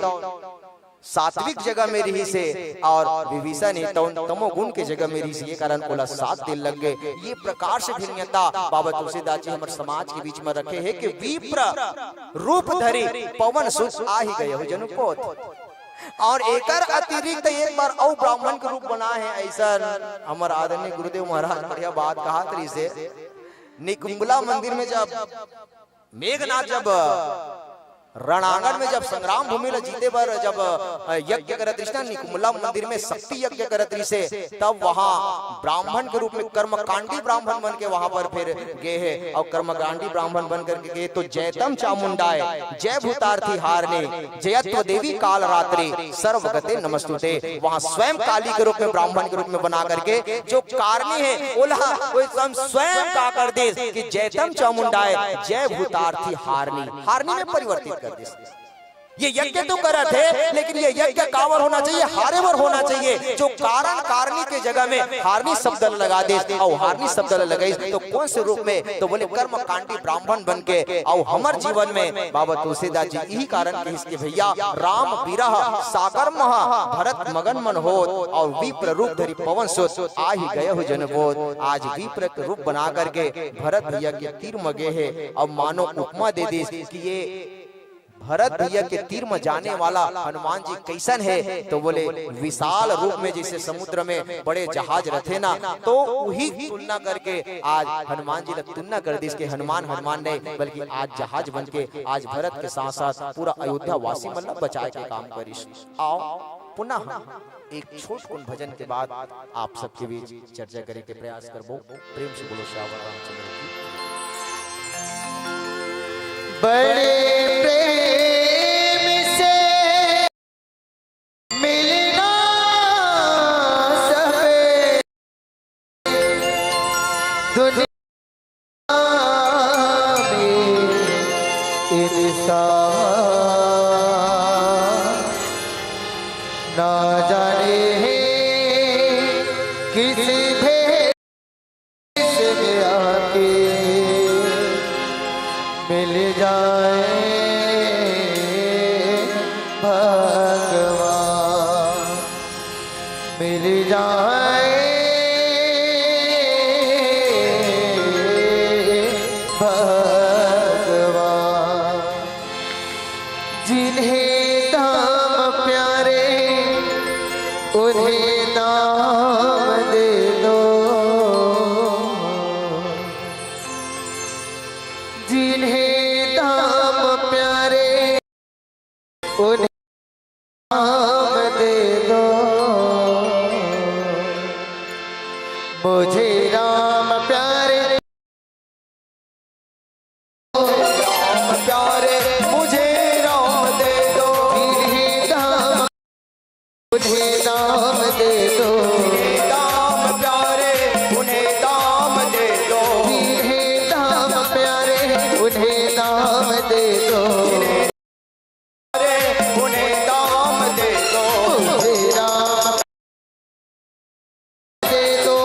सात्विक जगह में रही से और विभीषण ही तमोगुण के जगह में रही से ये कारण बोला 7 दिन लग गए। ये प्रकार से भिन्नता बाबा तुलसीदास जी हमारे समाज के बीच में रखे हैं कि विप्र रूप धरी पवन सुत आ ही गए हो जनुपोत और एकर अतिरिक्त एक बार और ब्राह्मण के रूप बना है। ऐसा हमारे आदरणीय गुरुदेव महाराज बढ़िया बात कहा तरी से निकुंबला मंदिर में जब मेघनाथ जब रणांगण में जब संग्राम भूमि ला जीते बर जब यज्ञ करत रही निकुम्ला मंदिर में शक्ति यज्ञ करत रही से, तब वहां ब्राह्मण के रूप में कर्मकांडी ब्राह्मण बन के वहां पर फिर गए हैं और कर्मकांडी ब्राह्मण बन करके गए तो जयतम चामुंडाए जय भूतार्थी हारने जयत्व देवी काल रात्रि सर्वगते नमस्तुते। वहां स्वयं काली के रूप में ब्राह्मण के रूप में बना करके जो कारणी है ओला वो स्वयं का कर दे कि जयतम चामुंडाए जय भूतार्थी हारनी, हारनी में परिवर्तित कर दे। ये यज्ञ तो करा थे लेकिन ये यज्ञ कावर होना चाहिए, हारेवर होना चाहिए। जो कारण कारणी के जगह में हारनी शब्द लगा दे और हारनी शब्द लगाई तो कौन से रूप में, तो बोले कर्म कांडी ब्राह्मण बन के। और हमार जीवन में बाबा तुलसीदास जी यही कारण के इसके भैया राम विरह सागर महा भरत मगन मन हो और विप्र रूप धरी पवन सोत आ ही गए हो जनबोध। आज विप्र के रूप बना करके भरत भैया के तीर मगे है और मानो उपमा दे दी कि ये भरत भैया के तीर में जाने वाला हनुमान जी कैसन है, तो बोले विशाल रूप में जैसे समुद्र में बड़े जहाज रहते ना, तो वही तुलना करके आज हनुमान जी ने तुलना कर दी कि हनुमान हनुमान नहीं बल्कि आज जहाज बन के आज भरत के साथ साथ पूरा अयोध्या वासी मतलब बचाए के काम करिस। आओ पुनः एक छोट भजन के बाद आप सबके बीच चर्चा करे के प्रयास करबो। प्रेम से बोलो श्यावर रामचंद्र की। बड़े प्रेम से मिलना सबे दुनिया में इंसान ना जाने किस भेष में आके मिल जाए भगवान, मिल जाए भगवान। जिन्हें नाम प्यारे उन्हें नाम दे दो, जिन्हें नाम प्यारे उन्हें नाम दे दो। मुझे राम प्यारे, राम प्यारे मुझे राम दे दो, जिन्हें नाम उन्हें नाम दे दो, नाम प्यारे उन्हें नाम दे दो, जिन्हें नाम प्यारे उन्हें नाम दे दो, उन्हें नाम दे दो, मुझे राम दे दो,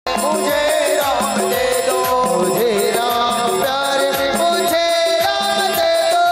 मुझे राम दे दो, मुझे राम प्यारे मुझे राम दे दो।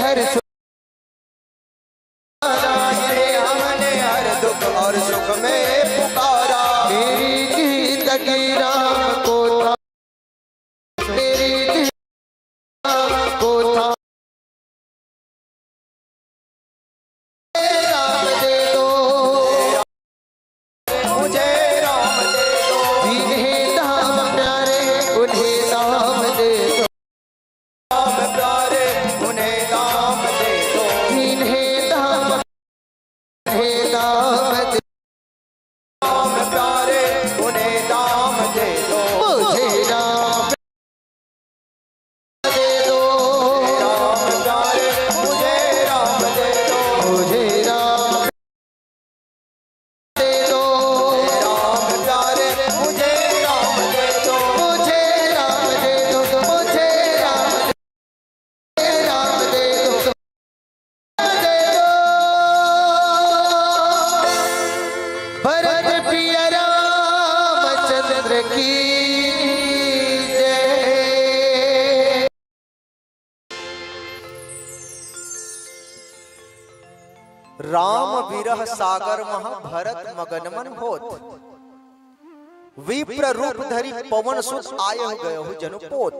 हर हमने हर दुख और सुख में पुकारा। तेरी गीत की राम को था, तेरी गीत को था, राम दे दो मुझे राम दे दो। जिन्हें धाम प्यारे उन्हें धाम दे दो, राम प्यारे उन्हें दाम दे दो। जिन्हें धाम उन्हें धाम दे, राम प्यारे उन्हें दाम दे दो। मुझे राम दे दो, राम प्यारे मुझे राम दे दो। मुझे राम दे दो, राम प्यारे मुझे राम दे दो। मुझे राम दे दो, मुझे राम दे दो, दे दो। भरत प्रिय रामचंद्र की जय। राम विरह सागर महा भरत मगन मन होत। विप्र रूप धरि पवन सुत आय गयो जनु पोत।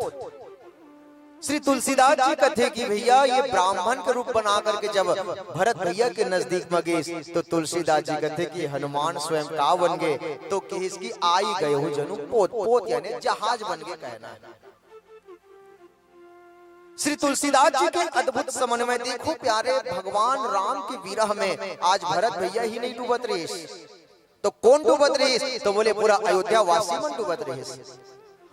श्री तुलसीदास जी कहते कि भैया ये ब्राह्मण के रूप बना करके जब भरत भैया के नजदीक में गए तो तुलसीदास जी कहते कि हनुमान स्वयं का बन गए तो कि इसकी आई गए हो जनु पोत। पोत यानी जहाज बन गए कहना है। श्री तुलसीदास जी के अद्भुत समन्वय देखो प्यारे, भगवान राम के विरह में आज भरत भैया ही नहीं डूबत रहे तो कौन डूबत रहे? तो बोले पूरा अयोध्या वासी मन डूबत रहे।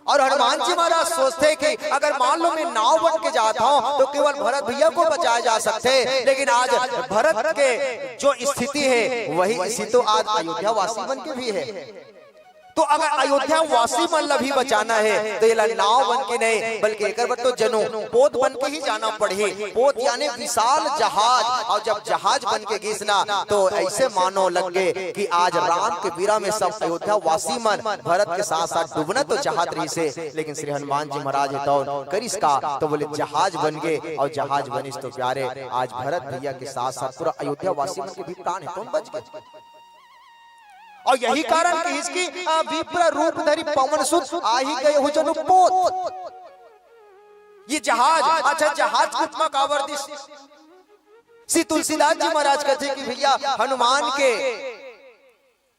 और हनुमान जी महाराज सोचते कि अगर मान लो मैं नाव बन के जाता हूं तो केवल भरत भैया को बचाया जा सकते, लेकिन आज भरत के जो स्थिति है वही स्थिति तो आज अयोध्या वासी बन के भी है। तो अगर अयोध्या वासी मन भी बचाना है तो ये नाव बन के नहीं बल्कि एक बार तो जनो पोत बन के ही जाना पड़े। पोत यानी विशाल जहाज, और जब जहाज बन के घिसना तो ऐसे मानो लगे कि आज राम के विरह में सब अयोध्या वासी मन भरत के साथ साथ डूबना तो चाहत रही से, लेकिन श्री हनुमान जी महाराज तो करिस का तो बोले जहाज बन गए। और जहाज बनिस तो प्यारे आज भरत भैया के साथ साथ पूरा अयोध्या वासी मन के भी प्राण है कौन बच गए। और यही कारण कि इसकी विप्र रूप धरि पवन सुत आही गए हो जनु पोत। ये जहाज, अच्छा जहाज कितना कावर्दिश। श्री तुलसीदास जी महाराज कहते कि भैया हनुमान के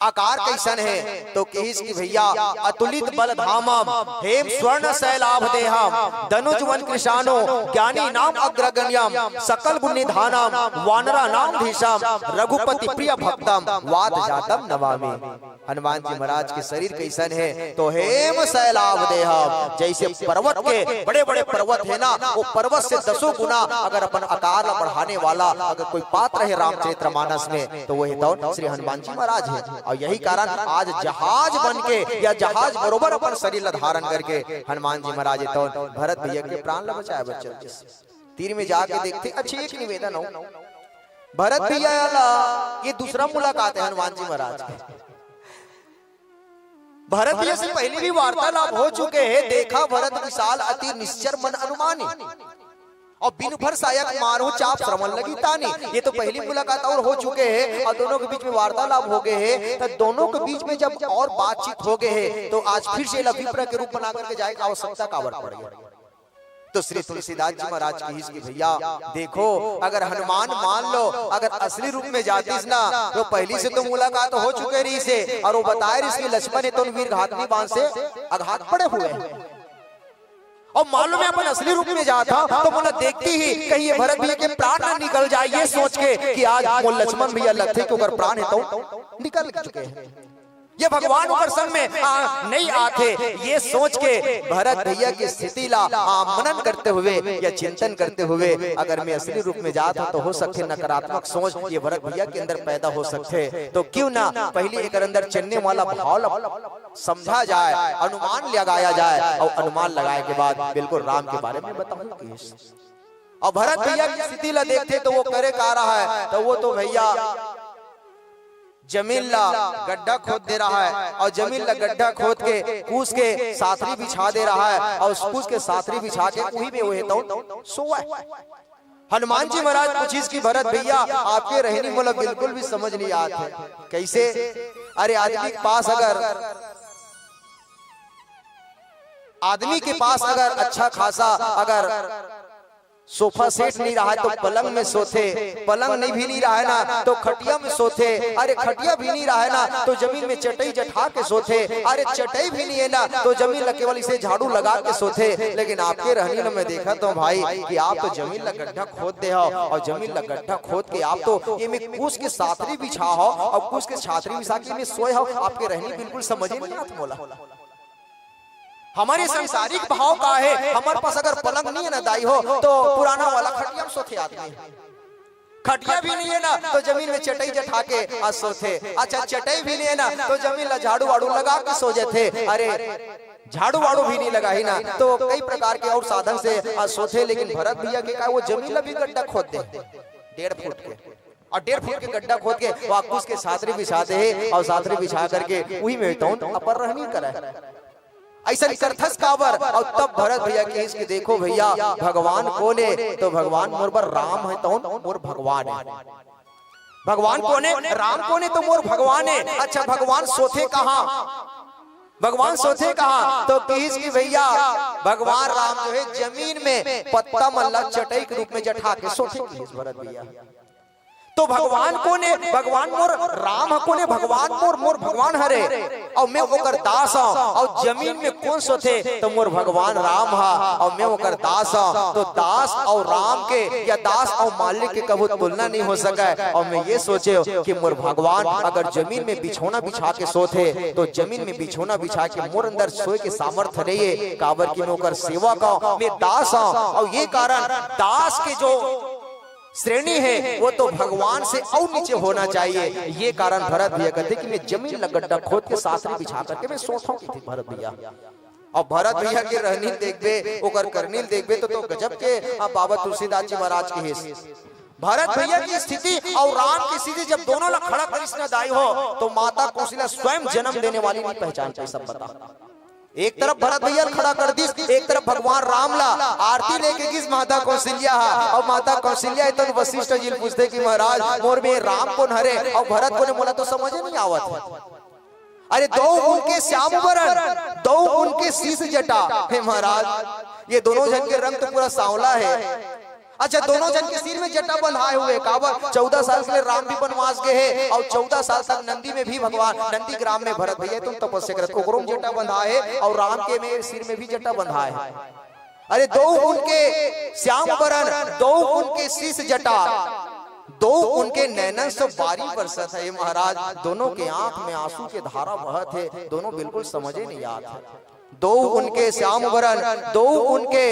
आकार कैसन है तो कहिस की भैया अतुलित बल धामम हेम स्वर्ण शैलाभ देहम धनुज वन कृषाणो ज्ञानी नाम अग्रगण्यम सकल गुण निधानम वानरा नाम धीशम रघुपति प्रिय भक्तम वाद जातम नमामि। हनुमान जी महाराज के शरीर कैसन है तो हेम शैलाभ देहम, जैसे पर्वत के बड़े बड़े पर्वत है ना, वो पर्वत से 10 गुना अगर अपन आकार बढ़ाने वाला अगर कोई पात्र है रामचरितमानस में तो वही तो श्री हनुमान जी महाराज है। और यही कारण आज जहाज बन के या जहाज बरोबर अपन शरीर धारण करके हनुमान जी महाराज तो भरत भैया के प्राण ल बचाए। बच्चे तीर में जाके देखते अच्छी एक निवेदन हो भरत भैया ये दूसरा मुलाकात है हनुमान जी महाराज। भरत भैया से पहले भी वार्तालाप हो चुके हैं। देखा भरत विशाल अति निश्चर मन अनुमानी और बिन भर सायक मारो चाप श्रवण लगी तानी। ये तो पहली मुलाकात और हो चुके हैं और दोनों के बीच में वार्तालाप हो गए हैं। तो दोनों के बीच में जब और बातचीत हो गए हैं तो आज फिर से विप्र के रूप बना करके जाएगा आवश्यकता कावर पड़ेगी। तो श्री तुलसीदास जी महाराज की भैया देखो अगर हनुमान मान लो अगर असली रूप में जातीस ना तो पहली से तो मुलाकात हो चुके रही से और वो बताए इसके लक्ष्मण ने तो वीर घातनी बांध से आघात पड़े हुए हैं। और मालूम है अपन असली रूप में जाता तो बोला देखती ही कहीं ये भरत भैया के प्राण न निकल जाए, ये सोच के कि आज वो लक्ष्मण भैया लगते कि अगर प्राण है तो निकल चुके हैं। ये भगवान दर्शन में नहीं आते, ये सोच के भरत भैया की स्थिति ला मनन करते हुए या चिंतन करते हुए अगर मैं असली रूप में जाता तो हो सकते नकारात्मक सोच ये भरत भैया के अंदर पैदा हो सकते, तो क्यों ना पहले एक अंदर चलने वाला भाव समझा जाए, अनुमान लगाया जाए और अनुमान लगाए के बाद बिल्कुल राम के बारे में बताऊंगी। और भरत भैया की स्थिति ला देखते तो वो करे का रहा है तो वो तो भैया जमीन ला गड्ढा खोद दे रहा है और जमीन ला गड्ढा खोद के कूस के साथरी बिछा दे रहा है और उस कूस के साथरी बिछा के वही में हुए तो सोआ हनुमान जी महाराज पूछिस की भरत भैया आपके रहनी बोला बिल्कुल भी समझ नहीं आते कैसे। अरे आदमी के पास अगर अच्छा खासा अगर सोफा सेट नहीं रहा है तो पलंग में सोते, पलंग नहीं भी नहीं रहा है ना तो खटिया में सोते, अरे खटिया भी नहीं रहा है ना तो जमीन में चटाई जठा के सोते, अरे चटाई भी नहीं है ना तो जमीन लगे वाली से झाड़ू लगा के सोते। लेकिन आपके रहनी में मैं देखा तो भाई कि आप तो जमीन ला गड्ढा खोद दे हो और जमीन ला गड्ढा खोद के आप तो ये में कुछ के साथरी बिछा हो और कुछ के छात्री बिछा के में सोए हो। आपके रहनी बिल्कुल समझ ही नहीं आता। बोला हमारे संसारिक भाव का है, हमारे पास अगर पलंग नहीं है ना दाई हो तो पुराना वाला खटिया में सोते आदमी, खटिया भी नहीं है ना तो जमीन में चटाई जठा के आज सोते। अच्छा चटाई भी नहीं है ना तो जमीन ला झाड़ू वाड़ू लगा के सो जाते। अरे झाड़ू वाड़ू भी नहीं लगा ही ना तो कई प्रकार के और साधन से आज सोते। लेकिन भरत भैया के का वो जमीन ला भी गड्ढा खोद दे 1.5 फुट के और 1.5 फुट के गड्ढा खोद के वाकुस के साथरी बिछाते हैं और साथरी बिछा करके वही में तो अपर रहनी करे ऐसा करथस काबर। और तब भरत भैया के इसके देखो भैया भगवान कौन है तो भगवान मोर पर राम है तो मोर भगवान है। भगवान कौन है राम कौन है तो मोर भगवान है। अच्छा भगवान सोते कहाँ, भगवान सोते कहाँ तो पीस की भैया भगवान राम जो है जमीन में पत्ता मल्ला चटाई के रूप में जठा के सोते भरत भैया। तो भगवान कौन है, भगवान मोर राम कौन है, भगवान मोर भगवान हरे और मैं ओकर दास हूं। और जमीन में कौन सोते तो मोर भगवान राम हा और मैं ओकर दास हूं। तो दास और राम के या दास और मालिक के कभी तुलना नहीं हो सका। और मैं ये सोचे कि मोर भगवान अगर जमीन में बिछौना बिछा के सोते तो जमीन में बिछौना बिछा के मोर अंदर सोए के सामर्थ्य नहीं है काबर की मैं ओकर सेवा का मैं दास हूं। और ये कारण दास के जो श्रेणी है वो तो भगवान से और नीचे होना चाहिए। ये कारण भरत भैया कहते कि मैं जमीन ला गड्ढा खोद के साथरी बिछा करके मैं सोता हूँ भरत भैया। और भरत भैया के रहनी देखबे ओकर करनी देखबे तो गजब के बाबा तुलसीदास जी महाराज के हेस। भरत भैया की स्थिति और राम की स्थिति जब दोनों ला खड़ा कृष्ण दाई हो तो माता कौशल्या स्वयं जन्म देने वाली नहीं पहचान पाई। सब बता एक तरफ भरत भैया खड़ा कर दी, एक तरफ भगवान राम ला आरती लेके किस माता कौशल्या और माता कौशल्या तो वशिष्ठ जी पूछते कि महाराज मोर में राम कौन हरे और भरत को बोला तो समझ नहीं आवत। अरे दो उनके श्याम वरण दो उनके शीश जटा हे महाराज ये दोनों जन के रंग तो पूरा सांवला है। अच्छा दोनों जन के सिर में जटा बंधाए हुए काबर 14 साल के लिए राम भी वनवास गए हैं और 14 साल तक नंदी में भी भगवान नंदी ग्राम में भरत भैया तुम तपस्या करत ओकरों में जटा बंधाए है और राम के में सिर में भी जटा बंधाए है। अरे दो उनके श्याम वरण दो उनके शीश जटा दो उनके नैनन से बारी बरसत है। महाराज दोनों के आंख में आंसू के धारा बहत है, दोनों बिल्कुल समझे नहीं आता। दो उनके श्याम वरण दो उनके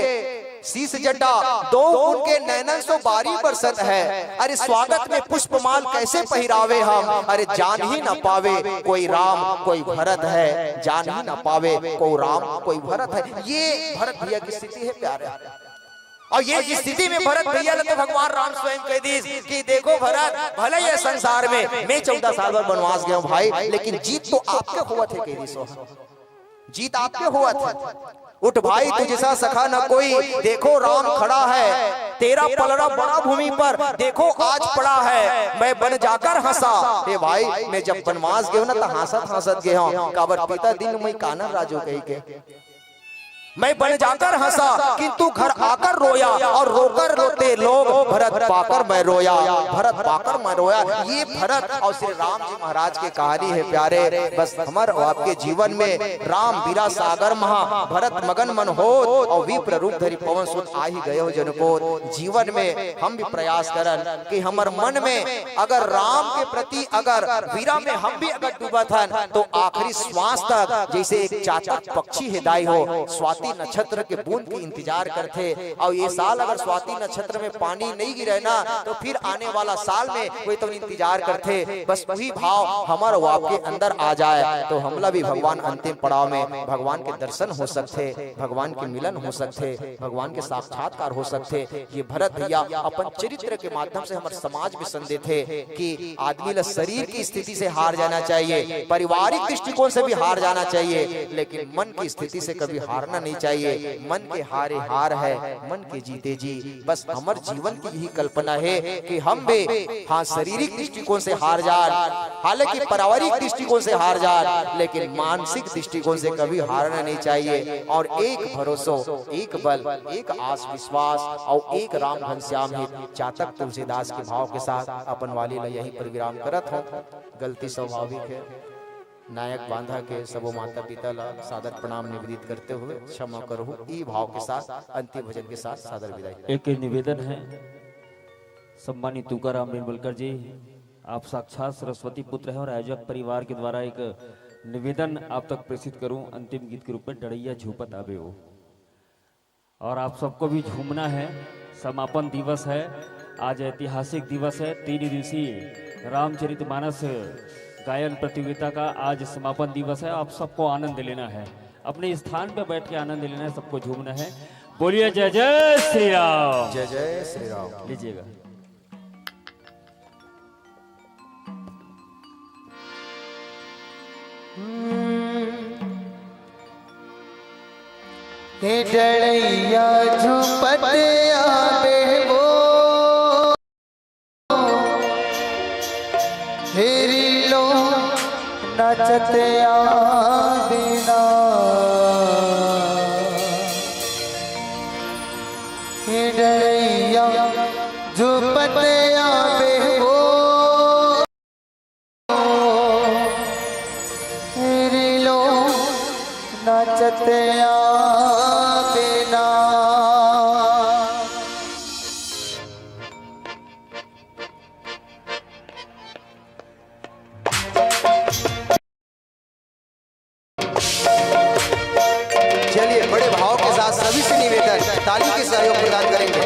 शीश जटा दो उनके नैनन सो बारी बरसत है। अरे स्वागत में पुष्पमाल कैसे पहिरावे हम, अरे जान ही न पावे कोई राम कोई भरत है, जान ही न पावे कोई राम कोई भरत है। ये भरत भैया की स्थिति है प्यारे। और ये स्थिति में भरत भैया तो भगवान राम स्वयं कह दी कि देखो भरत भले ये संसार में मैं 14 साल बाद वनवास गया हूँ भाई, लेकिन जीत तो आपके हुआ थे कह दी सो जीत आपके हुआ था। उठ भाई तू जैसा सखा न कोई, देखो राम खड़ा है तेरा पलड़ा बड़ा भूमि पर, देखो आज पड़ा है मैं बन जाकर हंसा। ए भाई मैं जब वनवास गया ना तो हंसत हंसत गया हूँ काबर पिता दिन मैं कानन राजू कही के मैं बन जाकर हंसा किंतु घर आकर रोया और रोकर रोते लोग भरत पाकर मैं रोया, भरत पाकर मैं रोया। ये भरत और श्री राम जी महाराज की कहानी है प्यारे। बस हमारे आपके जीवन में राम बीरा सागर महा भरत मगन मन हो और विप्र रूप धरी पवन सुत आ ही गए हो जनको। जीवन में हम भी प्रयास करन कि हमार मन में अगर राम के प्रति अगर वीरा में हम भी अगर डूबत हन तो आखिरी श्वास तक जैसे एक चातक पक्षी हिदाई हो स्वाति नक्षत्र के बूंद की इंतजार करते। और ये साल अगर स्वाति नक्षत्र में पानी नहीं गिरे ना तो फिर आने वाला साल में कोई तो इंतजार करते। बस वही भाव हमारा वो आपके अंदर आ जाए तो हमला भी भगवान अंतिम पड़ाव में भगवान के दर्शन हो सकते, भगवान के मिलन हो सकते, भगवान के साक्षात्कार हो सकते। ये भरत भैया अपन चरित्र के माध्यम से हमारे समाज में संदेश थे कि आदमी ला शरीर की स्थिति से हार जाना चाहिए, पारिवारिक दृष्टिकोण से भी हार जाना चाहिए, लेकिन मन की स्थिति से कभी हारना नहीं नहीं चाहिए। मन के हारे हार है, मन के जीते जी। बस हमारे जीवन की यही कल्पना है कि हम भी हाँ शारीरिक दृष्टिकोण से हार जाए, हालांकि पारिवारिक दृष्टिकोण से हार जाए, लेकिन मानसिक दृष्टिकोण से कभी हारना नहीं चाहिए। और एक भरोसा, एक बल, एक आस विश्वास और एक राम घनश्याम हित चातक तुलसीदास के भाव के साथ अपन वाली ला यही पर विराम करत हो। गलती स्वाभाविक है, नायक बांधा के सबो माता पिता ला सादर प्रणाम निवेदित करते हुए क्षमा करो। ई भाव के साथ अंतिम भजन के साथ सादर विदाई। एक निवेदन है, सम्मानित तुकाराम निर्मलकर जी, आप साक्षात सरस्वती पुत्र हैं और आयोजक परिवार के द्वारा एक निवेदन आप तक प्रेषित करूं अंतिम गीत के रूप में डड़ैया झूपत आवे हो। और आप सबको भी झूमना है। समापन दिवस है आज, ऐतिहासिक दिवस है। 3 दिवसीय रामचरितमानस गायन प्रतियोगिता का आज समापन दिवस है। आप सबको आनंद लेना है, अपने स्थान पर बैठ के आनंद लेना है, सबको झूमना है। बोलिए जय जय श्री राम। जय जय श्री राम। लीजिएगा। हे डड़ैया झुपत आवे वो, हेरी लो नचत आविना। हे डड़ैया झुपत आवे वो, हेरी लो नचत आविना। चलिए बड़े भाव के साथ सभी से निवेदन ताली के सहयोग प्रदान करेंगे।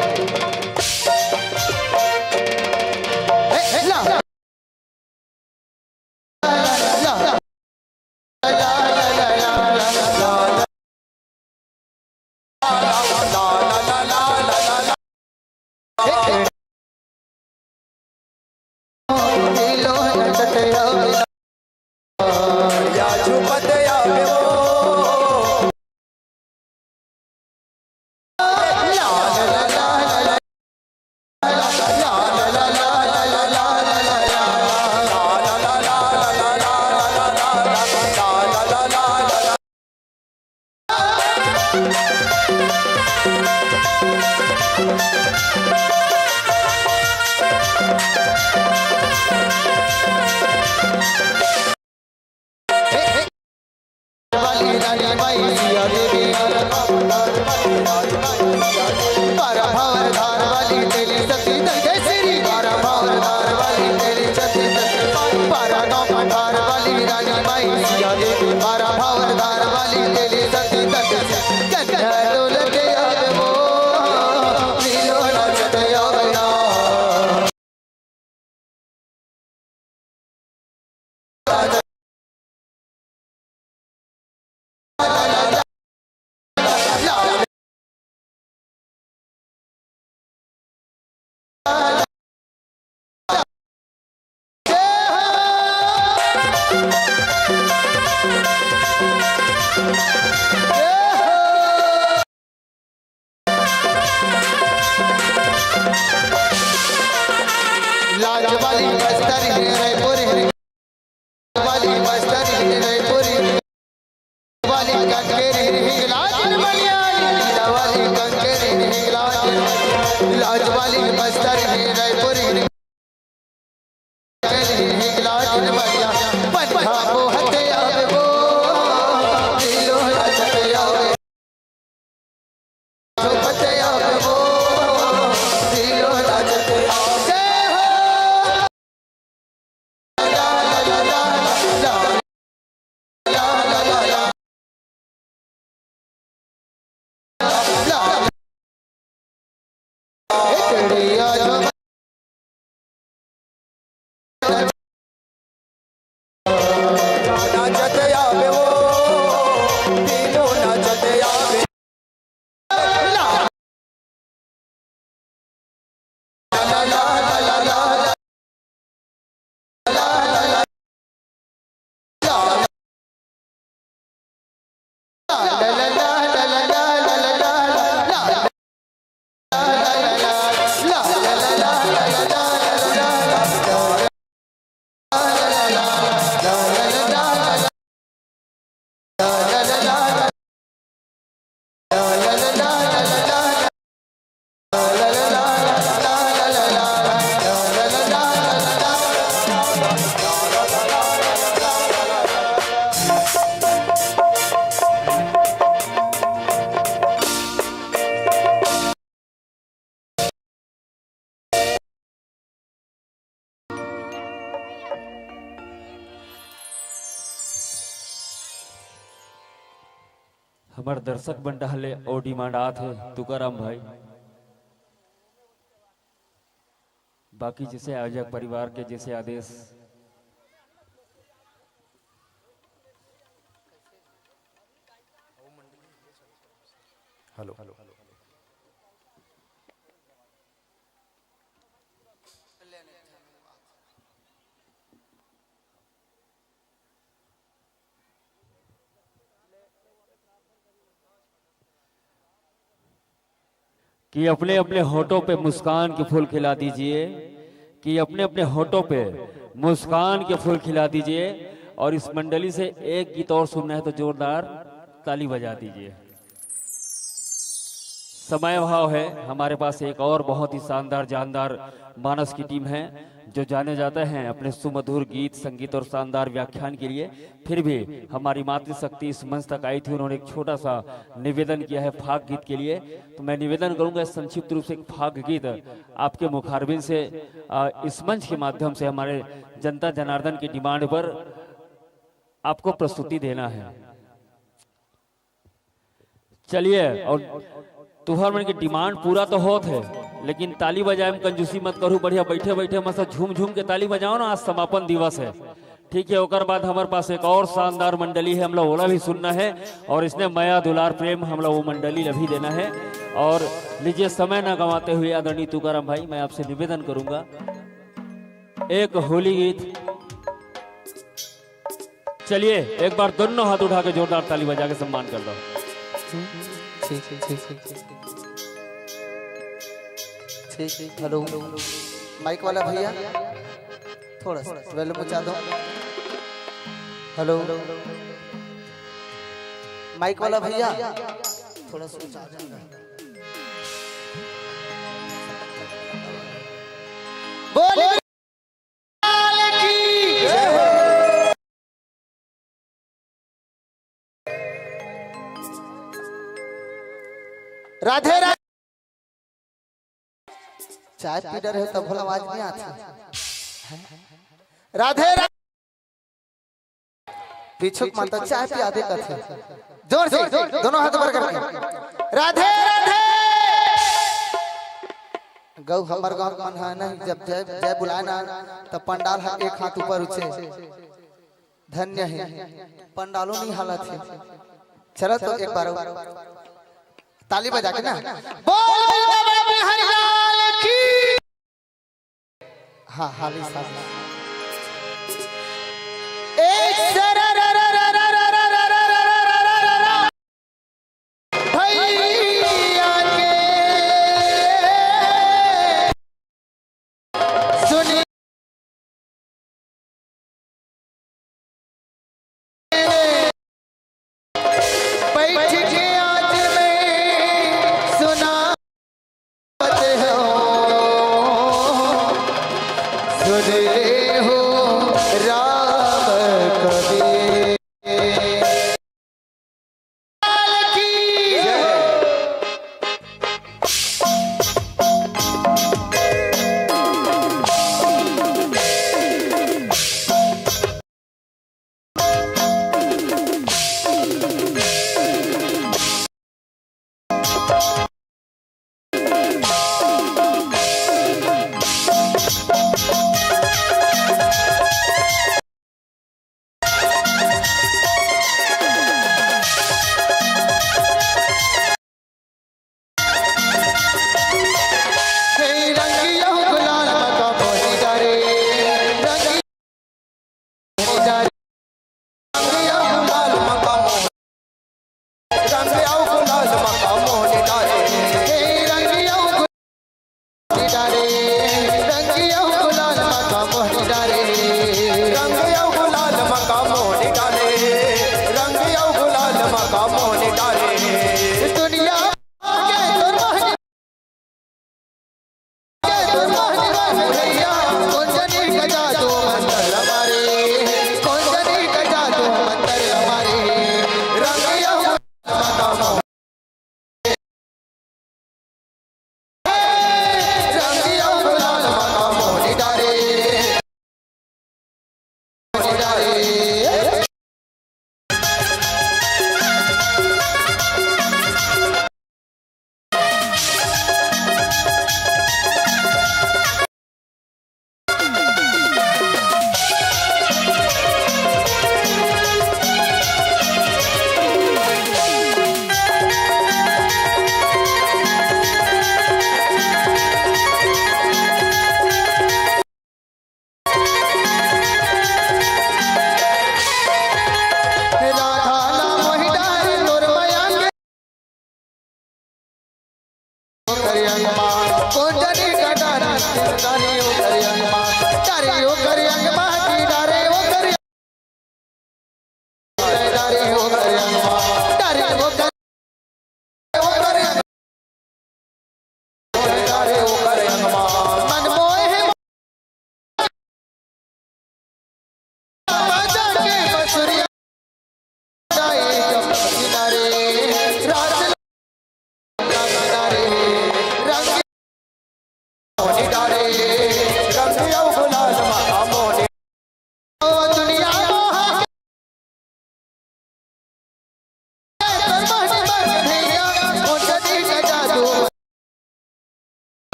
हमारे दर्शक बंडाले और डिमांड आते हैं तुकाराम भाई, बाकी जैसे आयोजक परिवार के जैसे आदेश। हेलो कि अपने अपने होठों पे मुस्कान के फूल खिला दीजिए, कि अपने अपने होठों पे मुस्कान के फूल खिला दीजिए। और इस मंडली से एक गीत और सुनना है तो जोरदार ताली बजा दीजिए। समय भाव है, हमारे पास एक और बहुत ही शानदार जानदार मानस की टीम है जो जाने जाते हैं अपने सुमधुर गीत संगीत और शानदार व्याख्यान के लिए। फिर भी हमारी मातृशक्ति इस मंच तक आई थी, उन्होंने एक छोटा सा निवेदन किया है फाग गीत के लिए। तो मैं निवेदन करूंगा संक्षिप्त रूप से एक फाग गीत आपके मुखारबिन से इस मंच के माध्यम से हमारे जनता जनार्दन की डिमांड पर आपको प्रस्तुति देना है। चलिए, और तुहर मन की डिमांड पूरा तो होत है, लेकिन ताली बजाए में कंजूसी मत करूँ, बढ़िया बैठे बैठे मसा झूम झूम के ताली बजाओ ना। आज समापन दिवस है, ठीक है। ओकर बाद हमारे पास एक और शानदार मंडली है, हम लोग ओला भी सुनना है और इसने माया दुलार प्रेम हम लोग वो मंडली भी देना है। और लीजिए, समय ना गंवाते हुए आदरणीय तुकाराम भाई, मैं आपसे निवेदन करूंगा एक होली गीत। चलिए, एक बार दोनों हाथ उठा के जोरदार ताली बजा के सम्मान कर दो। हेलो माइक वाला भैया, थोड़ा सा वेल मचा दो। हेलो माइक वाला भैया, थोड़ा सा ऊंचा जाना। बोल राधे राधे। चाय पी रहे हो तब भला आवाज नहीं आती। राधे राधे। पीछे माता चाय पिया दे कथे जोर से दोनों हाथ ऊपर करके राधे राधे। गौ हमार गांव मन है नहीं, जब जय जय बुलाए ना तब पंडाल है एक हाथ ऊपर उठे। धन्य है पंडालों नहीं हालत है। चलो तो एक बार ताली बजा के ना बोल हरिलाल की। हाँ हाली साहब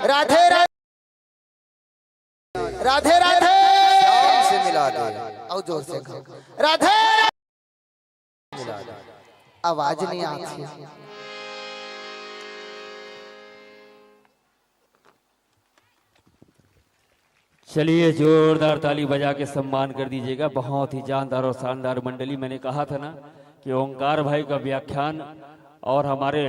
राधे राधे राधे राधे से मिला दे और जोर से राधे मिला दे आवाज नहीं आती। चलिए जोरदार ताली बजा के सम्मान कर दीजिएगा। बहुत ही जानदार और शानदार मंडली। मैंने कहा था ना कि ओंकार भाई का व्याख्यान और हमारे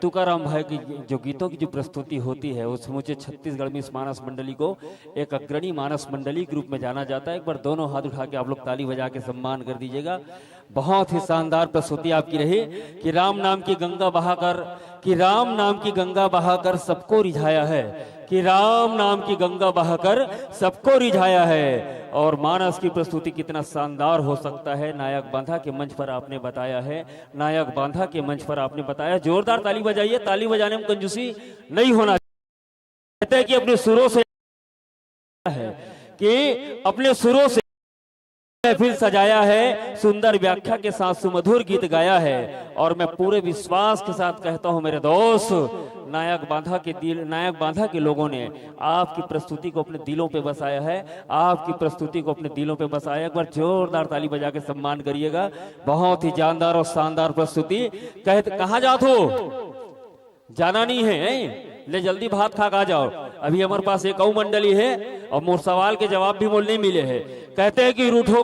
तुकाराम भाई की जो गीतों की जो प्रस्तुति होती है उस मुझे छत्तीसगढ़ में इस मानस मंडली को एक अग्रणी मानस मंडली के रूप में जाना जाता है। एक बार दोनों हाथ उठा के आप लोग ताली बजा के सम्मान कर दीजिएगा। बहुत ही शानदार प्रस्तुति आपकी रही कि राम नाम की गंगा बहाकर, कि राम नाम की गंगा बहाकर सबको रिझाया है, कि राम नाम की गंगा बहाकर सबको रिझाया है। और मानस की प्रस्तुति कितना शानदार हो सकता है नायक बांधा के मंच पर आपने बताया है। नायक बांधा के मंच पर आपने बताया। जोरदार ताली बजाइए। ताली बजाने में कंजूसी नहीं होना चाहिए। कहते हैं कि अपने सुरों से है कि अपने सुरों से महफिल सजाया है, सुंदर व्याख्या के साथ सुमधुर गीत गाया है। और मैं पूरे विश्वास के साथ कहता हूं मेरे दोस्त, नायक बांधा के लोगों ने आपकी प्रस्तुति को अपने दिलों पे बसाया है, आपकी प्रस्तुति को अपने दिलों पे बसाया। एक बार जोरदार ताली बजा के सम्मान करिएगा। बहुत ही जानदार और शानदार प्रस्तुति। कहाँ जात हो? जाना नहीं है, ले जल्दी भात खा खा जाओ। अभी हमारे पास एक और मंडली है और मोर सवाल के जवाब भी मोल नहीं मिले हैं। कहते हैं कि रूठों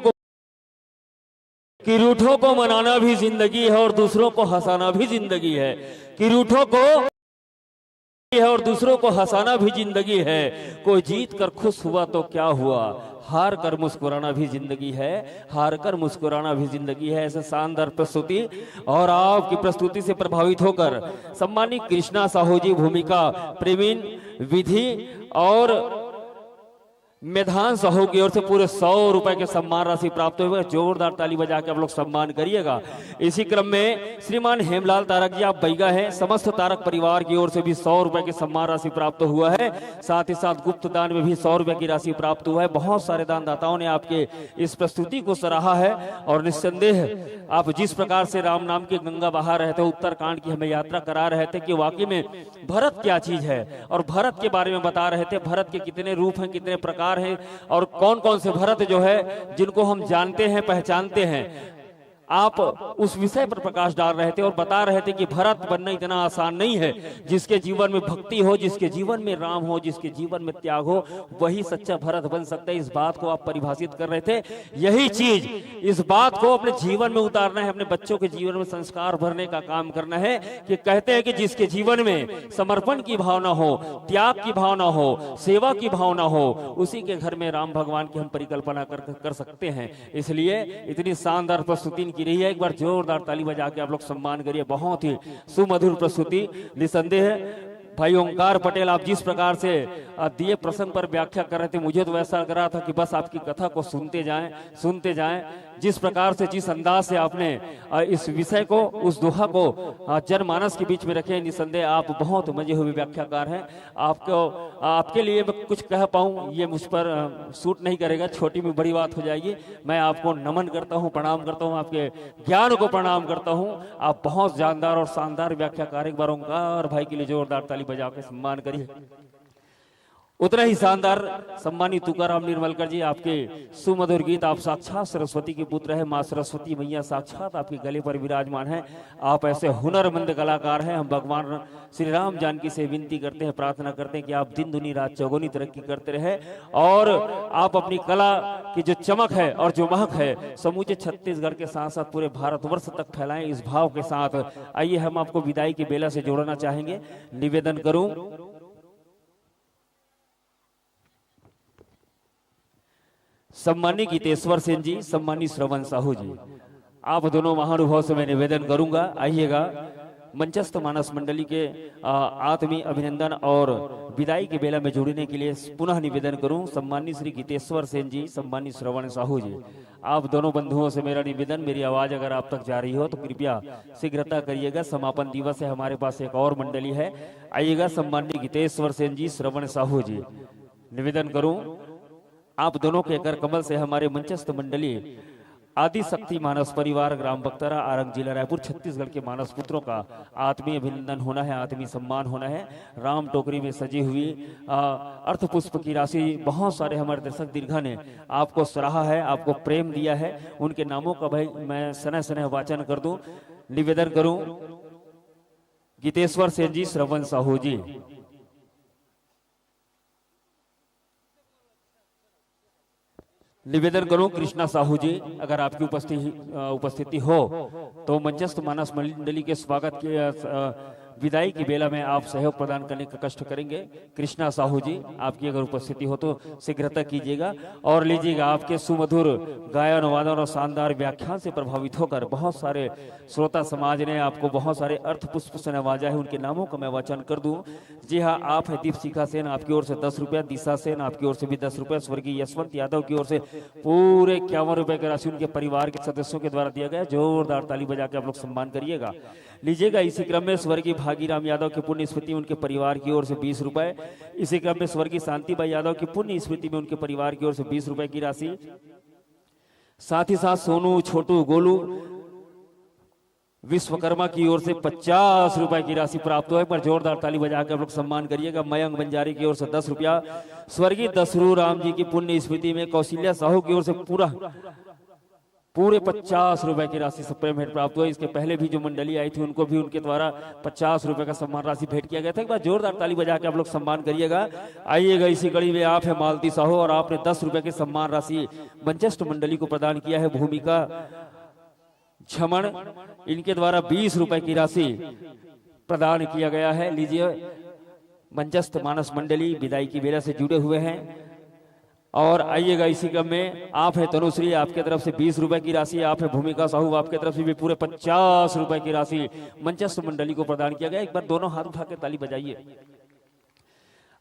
को मनाना भी जिंदगी है और दूसरों को हंसाना भी जिंदगी है। कि रूठों को है और दूसरों को हंसाना भी जिंदगी है। कोई जीत कर खुश हुआ तो क्या हुआ, हार कर मुस्कुराना भी जिंदगी है, हार कर मुस्कुराना भी जिंदगी है। ऐसे शानदार प्रस्तुति और आपकी प्रस्तुति से प्रभावित होकर सम्मानित कृष्णा साहू जी भूमिका प्रवीण विधि और मैदान साहू की ओर से पूरे 100 रुपए के सम्मान राशि प्राप्त हुए। जोरदार ताली बजा के आप लोग सम्मान करिएगा। इसी क्रम में श्रीमान हेमलाल तारक जी आप बैगा हैं, समस्त तारक परिवार की ओर से भी 100 रुपए के सम्मान राशि प्राप्त हुआ है। साथ ही साथ गुप्त दान में भी 100 रुपए की राशि प्राप्त हुआ है। बहुत सारे दानदाताओं ने आपके इस प्रस्तुति को सराहा है और निस्संदेह आप जिस प्रकार से राम नाम की गंगा बहा रहे थे, उत्तरकांड की हमें यात्रा करा रहे थे कि वाकई में भरत क्या चीज है और भरत के बारे में बता रहे थे। भरत के कितने रूप हैं, कितने प्रकार हैं और कौन कौन से भरत जो है जिनको हम जानते हैं, पहचानते हैं। आप उस विषय पर प्रकाश डाल रहे थे और बता रहे थे कि भरत बनना इतना आसान नहीं है। जिसके जीवन में भक्ति हो, जिसके जीवन में राम हो, जिसके जीवन में त्याग हो, वही सच्चा भरत बन सकता है। इस बात को आप परिभाषित कर रहे थे। यही चीज, इस बात को अपने जीवन में उतारना है, अपने बच्चों के जीवन में संस्कार भरने का काम करना है। कि कहते हैं कि जिसके जीवन में समर्पण की भावना हो, त्याग की भावना हो, सेवा की भावना हो, उसी के घर में राम भगवान की हम परिकल्पना कर सकते हैं। इसलिए इतनी शानदार प्रस्तुति की रही है। एक बार जोरदार ताली बजा के आप लोग सम्मान करिए। बहुत ही सुमधुर प्रस्तुति। निसंदेह भाई ओंकार पटेल, आप जिस प्रकार से दिए प्रसंग पर व्याख्या कर रहे थे, मुझे तो ऐसा लग रहा था कि बस आपकी कथा को सुनते जाएं। जिस प्रकार से, जिस अंदाज से आपने इस विषय को, उस दोहा को जनमानस के बीच में रखे, निसंदेह आप बहुत मजे हुए व्याख्याकार हैं। आपके लिए मैं कुछ कह पाऊं ये मुझ पर सूट नहीं करेगा, छोटी में बड़ी बात हो जाएगी। मैं आपको नमन करता हूं, प्रणाम करता हूं, आपके ज्ञान को प्रणाम करता हूं। आप बहुत जानदार और शानदार व्याख्याकार। एक बार ओंकार भाई के लिए जोरदार ताली बजा के सम्मान करिए। उतना ही शानदार सम्मानित तुकाराम निर्मलकर जी, आपके सुमधुर गीत, आप साक्षात सरस्वती के पुत्र है, माँ सरस्वती मैया साक्षात आपके गले पर विराजमान है। आप ऐसे हुनरमंद कलाकार हैं। हम भगवान श्री राम जानकी से विनती करते हैं, प्रार्थना करते हैं कि आप दिन दुनी रात चौगुनी तरक्की करते रहे और आप अपनी कला की जो चमक है और जो महक है समूचे छत्तीसगढ़ के साथ साथ पूरे भारतवर्ष तक फैलाएं। इस भाव के साथ आइए हम आपको विदाई की बेला से जोड़ना चाहेंगे। निवेदन करूं सम्मानी गीतेश्वर सेन जी, सम्मानी श्रवण साहू जी, आप दोनों महानुभाव से मैं निवेदन करूंगा, आइएगा। मंचस्थ मानस मंडली के आत्मीय अभिनंदन और विदाई के बेला में जुड़ने के लिए पुनः निवेदन करूं। सम्मानी श्री गीतेश्वर सेन जी, सम्मानी श्रवण साहू जी, आप दोनों बंधुओं से मेरा निवेदन, मेरी आवाज अगर आप तक जा रही हो तो कृपया शीघ्रता करिएगा। समापन दिवस है, हमारे पास एक और मंडली है, आइएगा। सम्मानी गीतेश्वर सेन जी, श्रवण साहू जी, निवेदन करूं आप दोनों के कर कमल से हमारे मंचस्थ मंडली आदि शक्ति मानस परिवार, ग्राम बख्तरा, आरंग, जिला रायपुर, छत्तीसगढ़ के मानस पुत्रों का आत्मीय अभिनंदन होना है, आत्मीय सम्मान होना है। राम टोकरी में सजी हुई अर्थ पुष्प की राशि बहुत सारे हमारे दर्शक दीर्घा ने आपको सराहा है, आपको प्रेम दिया है। उनके नामों का भाई मैं सनह सनह वाचन कर दूं। निवेदन करूं गीतेश्वर सेन जी, श्रवण साहू जी, निवेदन करूं कृष्णा साहू जी, अगर आपकी उपस्थिति हो तो मंचस्थ मानस मंडली के स्वागत के विदाई की बेला में आप सहयोग प्रदान करने का कष्ट करेंगे। कृष्णा साहू जी, आपकी अगर उपस्थिति हो तो शीघ्रता कीजिएगा और लीजिएगा। आपके सुमधुर गायन वादन और शानदार व्याख्यान से प्रभावित होकर बहुत सारे श्रोता समाज ने आपको बहुत सारे अर्थ पुष्प से नवाजा है। उनके नामों का मैं वाचन कर दूं। जी हाँ, आप है दीपशिखा सेन, आपकी ओर से 10 रुपया, दिशा सेन आपकी ओर से भी 10 रुपया, स्वर्गीय यशवंत यादव की ओर से पूरे 51 रुपए की राशि उनके परिवार के सदस्यों के द्वारा दिया गया। जोरदार ताली बजा के आप लोग सम्मान करिएगा, लीजिएगा। इसी क्रम में स्वर्गीय भागीराम यादव की पुण्य स्मृति उनके परिवार की ओर से 20 रुपए। इसी क्रम में स्वर्गीय शांतिबाई यादव की पुण्य स्मृति में उनके परिवार की ओर से 20 रुपए की राशि। साथ ही साथ सोनू, छोटू, गोलू विश्वकर्मा की ओर से 50 रुपए की राशि प्राप्त हुआ है। पर जोरदार ताली बजा के आप लोग सम्मान करिएगा। मयंक बंजारी की ओर से 10 रुपया। स्वर्गीय दसरू राम जी की पुण्य स्मृति में कौशल्या साहू की ओर से पूरे 50 रुपए की राशि सप्रेम भेंट प्राप्त हुआ। इसके पहले भी जो मंडली आई थी उनको भी उनके द्वारा 50 रुपए का सम्मान राशि भेंट किया गया था। एक बार जोरदार ताली बजा के आप लोग सम्मान करिएगा। आइएगा, इसी कड़ी में आप है मालती साहू और आपने 10 रुपए की सम्मान राशि मंचस्थ मंडली को प्रदान किया है। भूमिका झमन, इनके द्वारा 20 रुपए की राशि प्रदान किया गया है। लीजिए, मंचस्थ मानस मंडली विदाई की बेला से जुड़े हुए हैं। और आइएगा, इसी क्रम में आप है तनुश्री, आपके तरफ से 20 रुपए की राशि। आप है भूमिका साहू, आपके तरफ से भी पूरे 50 रुपए की राशि मंचस्थ मंडली को प्रदान किया गया। एक बार दोनों हाथ उठा के ताली बजाइए।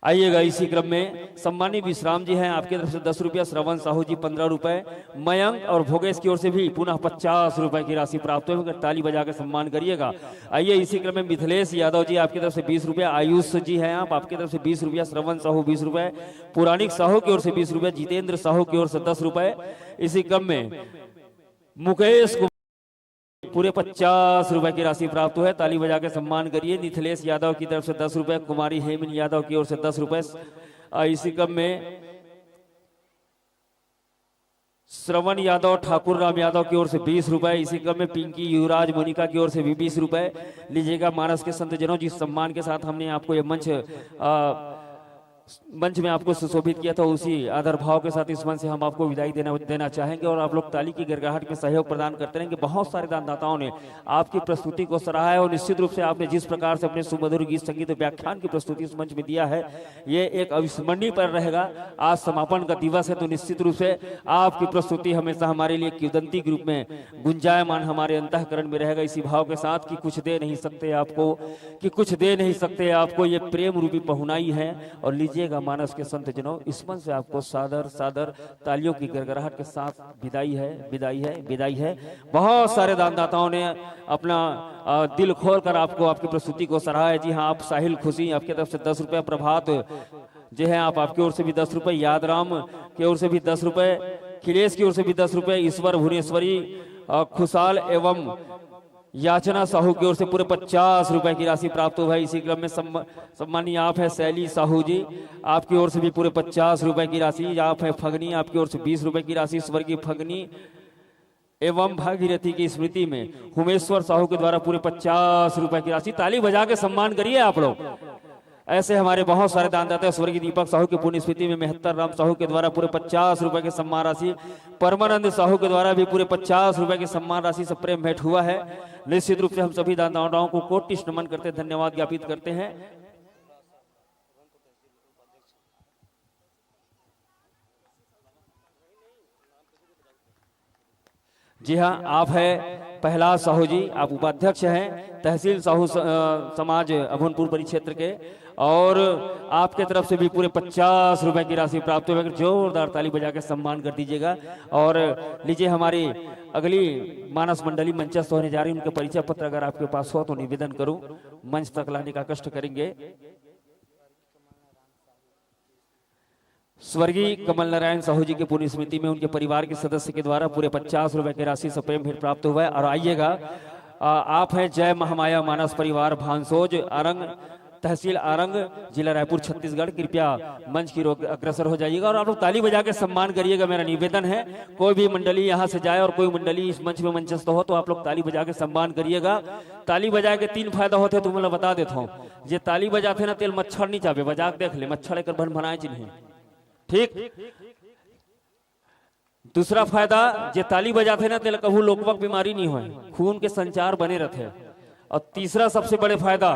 आइएगा, इसी क्रम में सम्मानी विश्राम जी हैं, आपकी तरफ से 10 रुपया। श्रवण साहू जी 15 रुपए। मयंक और भोगेश की ओर से भी पुनः 50 रुपए की राशि प्राप्त हुई। ताली बजा के सम्मान करिएगा। आइए, इसी क्रम में मिथिलेश यादव जी आपकी तरफ से 20 रुपया। आयुष जी हैं आप, आपकी तरफ से 20 रुपया। श्रवण साहू 20 रुपए। पुराणिक साहू की ओर से 20 रुपया। जितेंद्र साहू की ओर से 10 रुपए। इसी क्रम में मुकेश पूरे 50 रुपए की राशि प्राप्त हुआ है। ताली बजा के सम्मान करिए। मिथिलेश यादव की तरफ से 10 रुपए। कुमारी हेमन यादव की ओर से 10 रुपए। इसी क्रम में श्रवण यादव, ठाकुर राम यादव की ओर से 20 रुपए। इसी क्रम में पिंकी युवराज मोनिका की ओर से भी 20 रुपए। लीजिएगा। मानस के संत जनों, जिस सम्मान के साथ हमने आपको ये मंच मंच में आपको सुशोभित किया था, उसी आदर भाव के साथ इस मंच से हम आपको विदाई देना चाहेंगे और आप लोग ताली की गड़गड़ाहट में सहयोग प्रदान करते रहेंगे। बहुत सारे दानदाताओं ने आपकी प्रस्तुति को सराहा है और निश्चित रूप से आपने जिस प्रकार से अपने सुमधुर गीत संगीत व्याख्यान की प्रस्तुति इस मंच में दिया है, ये एक अविस्मरणीय पर रहेगा। आज समापन का दिवस है तो निश्चित रूप से आपकी प्रस्तुति हमेशा हमारे लिए किंवदंती के रूप में गुंजायमान हमारे अंतःकरण में रहेगा। इसी भाव के साथ कि कुछ दे नहीं सकते आपको, कि कुछ दे नहीं सकते आपको, ये प्रेम रूपी पहुनाई है। और लीजिएगा मानस के संत जनों, इस मन से आपको सादर सादर तालियों की गड़गड़ाहट के साथ विदाई है, विदाई है, विदाई है। बहुत सारे दानदाताओं ने अपना दिल खोल कर आपको आपकी प्रस्तुति को सराहा है। जी हाँ, आप साहिल खुशी आपकी तरफ से 10 रुपए, प्रभात जो है आप आपकी ओर से भी 10 रुपए, यादराम की ओर से भी 10 रुपए, खिलेश की ओर से भी 10 रुपए, ईश्वर भुवनेश्वरी, खुशहाल एवं याचना साहू की ओर से पूरे 50 रुपए की राशि प्राप्त हुआ है। इसी क्रम में सम्मानीय आप है शैली साहू जी, आपकी ओर से भी पूरे 50 रुपए की राशि। आप है फगनी, आपकी ओर से 20 रुपए की राशि। स्वर्गीय फगनी एवं भागीरथी की स्मृति में उमेश्वर साहू के द्वारा पूरे 50 रुपए की राशि। ताली बजा के सम्मान करिए आप लोग। ऐसे हमारे बहुत सारे दानदाता, स्वर्गीय दीपक साहू की पुण्य स्मृति में मेहत्तर राम साहू के द्वारा पूरे 50 रुपए के सम्मान राशि। परमानंद साहू के द्वारा भी पूरे 50 रुपए के सम्मान राशि से प्रेम भेंट हुआ है। निश्चित रूप से हम सभी दानदाताओं को कोटि नमन करते, धन्यवाद ज्ञापित करते हैं। जी हाँ, आप है प्रहलाद साहू जी, आप उपाध्यक्ष हैं तहसील साहू समाज अभनपुर परिक्षेत्र के, और आपके तरफ से भी पूरे 50 रुपए की राशि प्राप्त हुई। जोरदार ताली बजा के सम्मान कर दीजिएगा। और लीजिए, हमारी अगली मानस मंडली मंचस्थ होने जा रही है, उनके परिचय पत्र अगर आपके पास हो तो निवेदन करूं, मंच तक लाने का कष्ट करेंगे। स्वर्गीय कमल नारायण साहू जी की पुण्य स्मृति में उनके परिवार के सदस्य के द्वारा पूरे 50 रुपए की राशि से प्रेम भेंट प्राप्त हुआ है। और आइएगा, आप हैं जय महामाया मानस परिवार भांसोज आरंग, तहसील आरंग, जिला रायपुर, छत्तीसगढ़। कृपया मंच की ओर अग्रसर हो जाइएगा और आप लोग ताली बजा के सम्मान करिएगा। मेरा निवेदन है, कोई भी मंडली यहाँ से जाए और कोई मंडली इस मंच में मंचस्थ हो तो आप लोग ताली बजा के सम्मान करिएगा। ताली बजा के 3 फायदा होते, तो मैं बता देता हूँ। जे ताली बजाते ना तेल मच्छर नहीं चाहे, बजा के देख ले, मच्छर एक भन भनाए चिन्ह, ठीक। दूसरा फायदा, जे ताली बजाते ना तेल कहूँ लोकवक बीमारी नहीं हो, खून के संचार बने रहते। और तीसरा सबसे बड़े फायदा,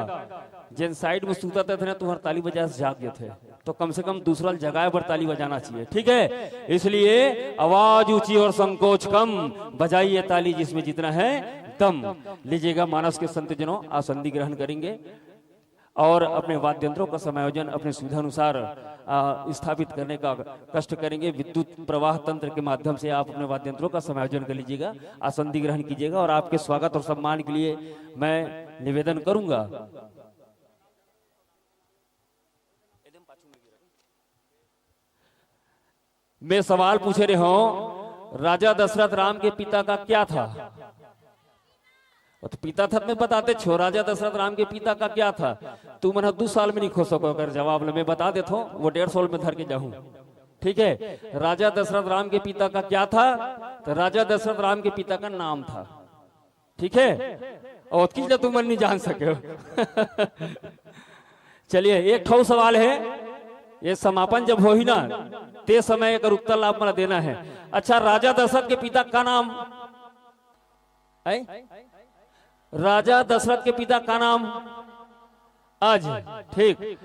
जिन साइड में सूता थे ना तुम्हारे ताली बजा से जाग गए थे, तो कम से कम दूसरा जगह पर ताली बजाना चाहिए, ठीक है। इसलिए आवाज ऊंची और संकोच कम, बजाइए ताली जिसमें जितना है दम। लीजिएगा, मानस के संत जनों आसंदी ग्रहण करेंगे और अपने वाद्य यंत्रों का समायोजन अपने सुविधा अनुसार स्थापित करने का कष्ट करेंगे। विद्युत प्रवाह तंत्र के माध्यम से आप अपने वाद्य यंत्रों का समायोजन कर लीजिएगा, आसंदी ग्रहण कीजिएगा। और आपके स्वागत और सम्मान के लिए मैं निवेदन करूंगा। मैं सवाल पूछे रहे हो, राजा दशरथ राम के पिता का क्या था? तो पिता था मैं बताते छो, राजा दशरथ राम के पिता का क्या था? तू मना 2 साल में नहीं खो सको अगर जवाब मैं बता देता हूँ, वो 1.5 साल में धर के जाऊं, ठीक है। राजा दशरथ राम के पिता का क्या था? तो राजा दशरथ राम के पिता का नाम था, ठीक है। और किस तुम नहीं जान सके हो। चलिए, एक ठो सवाल है, ये समापन जब हो ही ना ते समय अगर उत्तर आप मला देना है। अच्छा, राजा दशरथ के पिता का नाम है? राजा दशरथ के पिता का नाम आज, ठीक।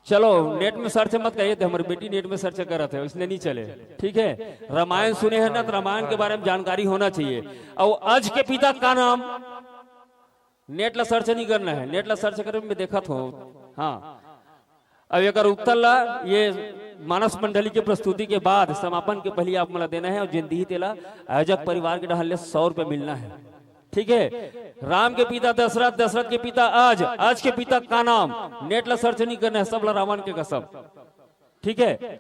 चलो, नेट में सर्च मत करिए, तो हमारी बेटी नेट में सर्च कर रहे थे इसलिए नहीं चले, ठीक है। रामायण सुने हैं ना, तो रामायण के बारे में जानकारी होना चाहिए। और आज के पिता का नाम नेट ला सर्च नहीं करना है, नेट ला सर्च कर मैं देखा था। हाँ, अब अगर उत्तर ला ये मानस मंडली की प्रस्तुति के बाद समापन के पहले आप मला देना है। और जिंदगी तेला आयोजक परिवार के ढाले 100 रुपए मिलना है, ठीक है। राम के पिता दशरथ, दशरथ के पिता आज, आज के पिता का नाम, नेट ला सर्च नहीं करना है, सब ला रावण के कसम, ठीक है।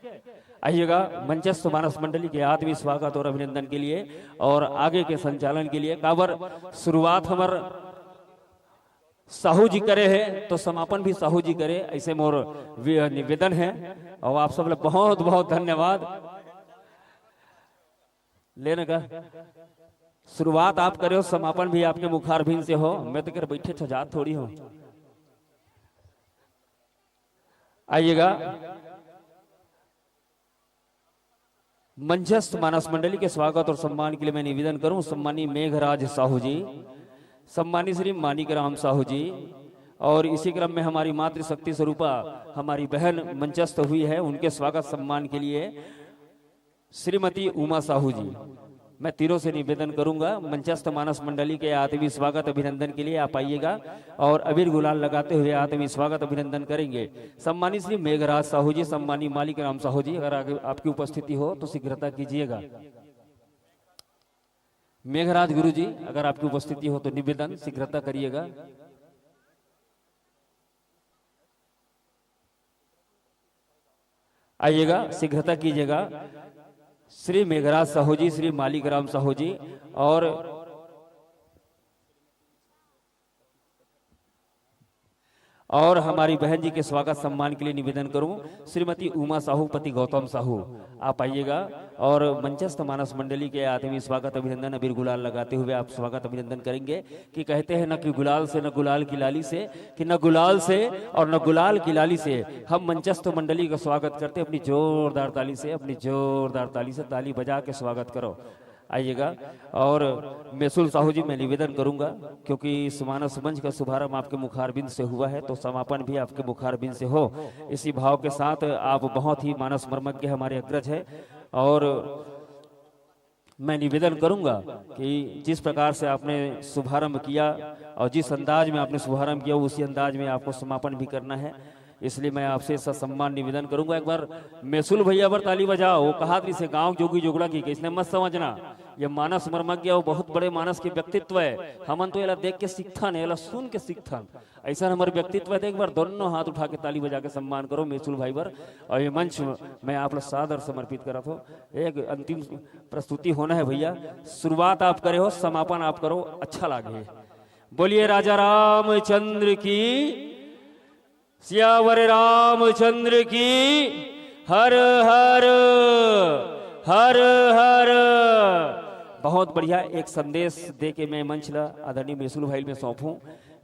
आइएगा, मंचस्थ मानस मंडली के आदमी स्वागत और अभिनंदन के लिए और आगे के संचालन के लिए काबर शुरुआत हमार साहू जी करे है तो समापन भी साहू जी करे, ऐसे मोर निवेदन है। और आप सब लोग बहुत बहुत धन्यवाद लेने का। शुरुआत आप करे हो, समापन भी आपके मुखारबिंद से हो, मैं तो कर बैठे छजात थोड़ी हो। आइएगा मंचस्थ मानस मंडली के स्वागत और सम्मान के लिए मैं निवेदन करूं सम्मानी मेघराज साहू जी, सम्मानी श्री मानिकराम साहू जी, और इसी क्रम में हमारी मातृशक्ति स्वरूपा हमारी बहन मंचस्थ हुई है, उनके स्वागत सम्मान के लिए श्रीमती उमा साहू जी। मैं तीनों से निवेदन करूंगा मंचस्थ मानस मंडली के आत्मीय स्वागत अभिनंदन के लिए आप आइएगा और अबीर गुलाल लगाते हुए आत्मीय स्वागत अभिनंदन करेंगे। सम्मानी श्री मेघराज साहू जी, सम्मानी मालिकराम साहू जी, अगर आगे आपकी उपस्थिति हो तो शीघ्रता कीजिएगा। मेघराज गुरु जी, अगर आपकी उपस्थिति हो तो निवेदन शीघ्रता करिएगा। आइएगा, शीघ्रता कीजिएगा। श्री मेघराज साहू जी, श्री मालिकराम साहू जी और हमारी बहन जी के स्वागत सम्मान के लिए निवेदन करूं श्रीमती उमा साहू पति गौतम साहू, आप आइएगा और मंचस्थ मानस मंडली के आत्मीय स्वागत अभिनंदन अबीर गुलाल लगाते हुए आप स्वागत अभिनंदन करेंगे। कि कहते हैं न कि गुलाल से न गुलाल की लाली से, कि न गुलाल से और न गुलाल की लाली से हम मंचस्थ मंडली का स्वागत करते। अपनी जोरदार ताली से, अपनी जोरदार ताली से ताली बजा के स्वागत करो। आइएगा और मेसुल साहू जी, मैं निवेदन करूंगा क्योंकि इस मानस मंच का शुभारंभ आपके मुखारबिंद से हुआ है तो समापन भी आपके मुखारबिंद से हो, इसी भाव के साथ आप बहुत ही मानस मर्मज्ञ हमारे अग्रज है और मैं निवेदन करूंगा कि जिस प्रकार से आपने शुभारंभ किया और जिस अंदाज में आपने शुभारंभ किया उसी अंदाज में आपको समापन भी करना है, इसलिए मैं आपसे सम्मान निवेदन करूंगा। एक बार मेसुल भैया पर ताली बजाओ। वो कहा से गांव जोगी जोगड़ा की, इसने मत समझना ये मानस मर्मज्ञ वो बहुत बड़े मानस के व्यक्तित्व है। हमन तो एला देख के सीखथन, एला सुन के सीखथन, ऐसा हमारे व्यक्तित्व है। एक बार दोनों हाथ उठा के ताली बजा के सम्मान करो मेसुल भाई पर। और ये मंच मैं आप लोग सादर समर्पित करा था। एक अंतिम प्रस्तुति होना है भैया, शुरुआत आप करे हो, समापन आप करो, अच्छा लगे। बोलिए राजा रामचंद्र की, सियावर रामचंद्र की, हर हर हर हर। बहुत बढ़िया एक संदेश दे के मैं मंच ला आदरणीय मेसुल भाई में सौंपूं।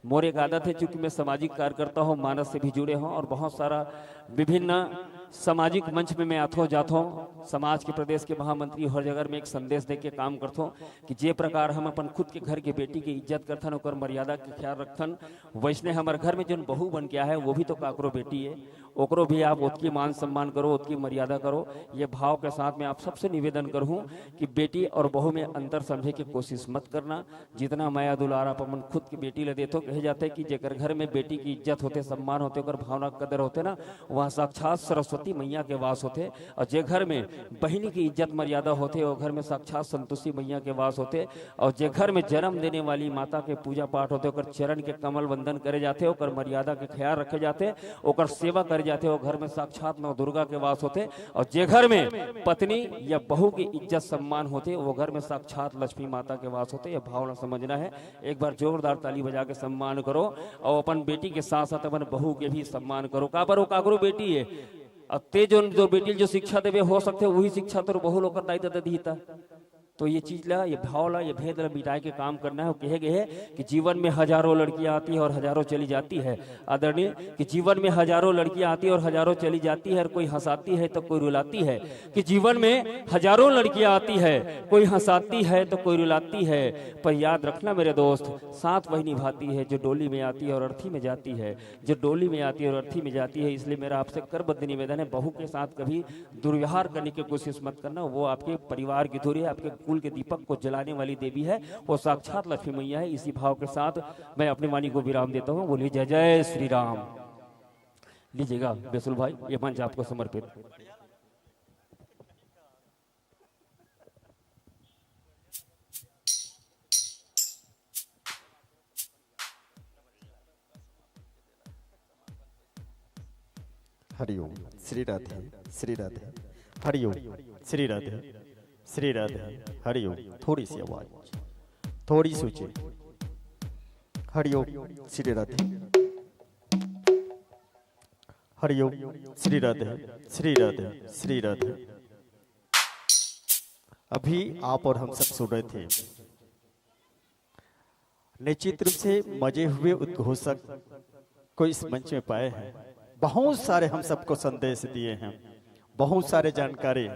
मोर एक आदत है, चूंकि मैं सामाजिक कार्यकर्ता हूँ, मानस से भी जुड़े हूँ और बहुत सारा विभिन्न सामाजिक मंच में मैं आतो जाता हूँ, समाज के प्रदेश के महामंत्री हर जगह में एक संदेश दे के काम करता हूँ कि जे प्रकार हम अपन खुद के घर के बेटी की इज्जत करथन और मर्यादा के ख्याल रखथन, वैसने हमारे घर में जो बहू बन के है वो भी तो काकरो बेटी है, ओकरो भी आप उसकी मान सम्मान करो, उसकी मर्यादा करो। ये भाव के साथ में आप सबसे निवेदन करूँ कि बेटी और बहू में अंतर समझे की कोशिश मत करना। जितना माया दुलार आप अपन खुद की बेटी ले देते हो, कहे जाते हैं कि जेकर घर में बेटी की इज्जत होते, सम्मान होते, भावना कदर होते ना, वहाँ साक्षात सरस्वती मैया के वास होते। और जे घर में बहनी की इज्जत मर्यादा होते और घर में साक्षात संतोषी मैया के वास होते। और जे घर में जन्म देने वाली माता के पूजा पाठ होते, ओकर चरण के कमल वंदन करे जाते, ओकर मर्यादा के ख्याल रखे जाते, ओकर सेवा करे जाते, और घर में साक्षात नौ दुर्गा के वास होते। और जे घर में पत्नी या बहू की इज्जत सम्मान होते, वो घर में साक्षात लक्ष्मी माता के वास होते। यह भावना समझना है। एक बार जोरदार ताली बजा के सम्मान करो और अपन बेटी के साथ साथ अपन बहू के भी सम्मान करो। का पर वो काकरो बेटी है, अब ते जो बेटी जो शिक्षा देवे हो सकते वही शिक्षा तो बहु लोग दायित्व दीता। तो ये चीज ला, ये भाव ला, ये भेद ला मिटाए के काम करना है। कहे गए है कि जीवन में हजारों लड़कियां आती है और हजारों चली जाती है। आदरणीय कि जीवन में हजारों लड़कियां आती है और हजारों चली जाती है, और कोई हंसाती है तो कोई रुलाती है। कि जीवन में हजारों लड़कियां आती है, कोई हंसाती है तो कोई रुलाती है, पर याद रखना मेरे दोस्त, साथ वही निभाती है जो डोली में आती है और अर्थी में जाती है, जो डोली में आती है और अर्थी में जाती है। इसलिए मेरा आपसे करबद्ध निवेदन है, बहू के साथ कभी दुर्व्यवहार करने की कोशिश मत करना। वो आपके परिवार की धुरी है, आपके कुल के दीपक को जलाने वाली देवी है, वो साक्षात लक्ष्मी मैया है। इसी भाव के साथ मैं अपनी वाणी को विराम देता हूँ। बोलिए जय जय श्री राम। लीजिएगा बेसुल भाई, ये मंच आपको समर्पित। हरिओम श्री राधे, श्री राधे, हरिओम श्री राधे, श्री राधे, हरिओम। थोड़ी सी आवाज, थोड़ी सोचे। हरिओम श्री राधे, हरिओम श्री राधे, श्री राधे, श्री राधे। अभी आप और हम सब सुन रहे थे, निश्चित रूप से मजे हुए उद्घोषक को इस मंच में पाए हैं। बहुत सारे हम सबको संदेश दिए हैं, बहुत सारे जानकारी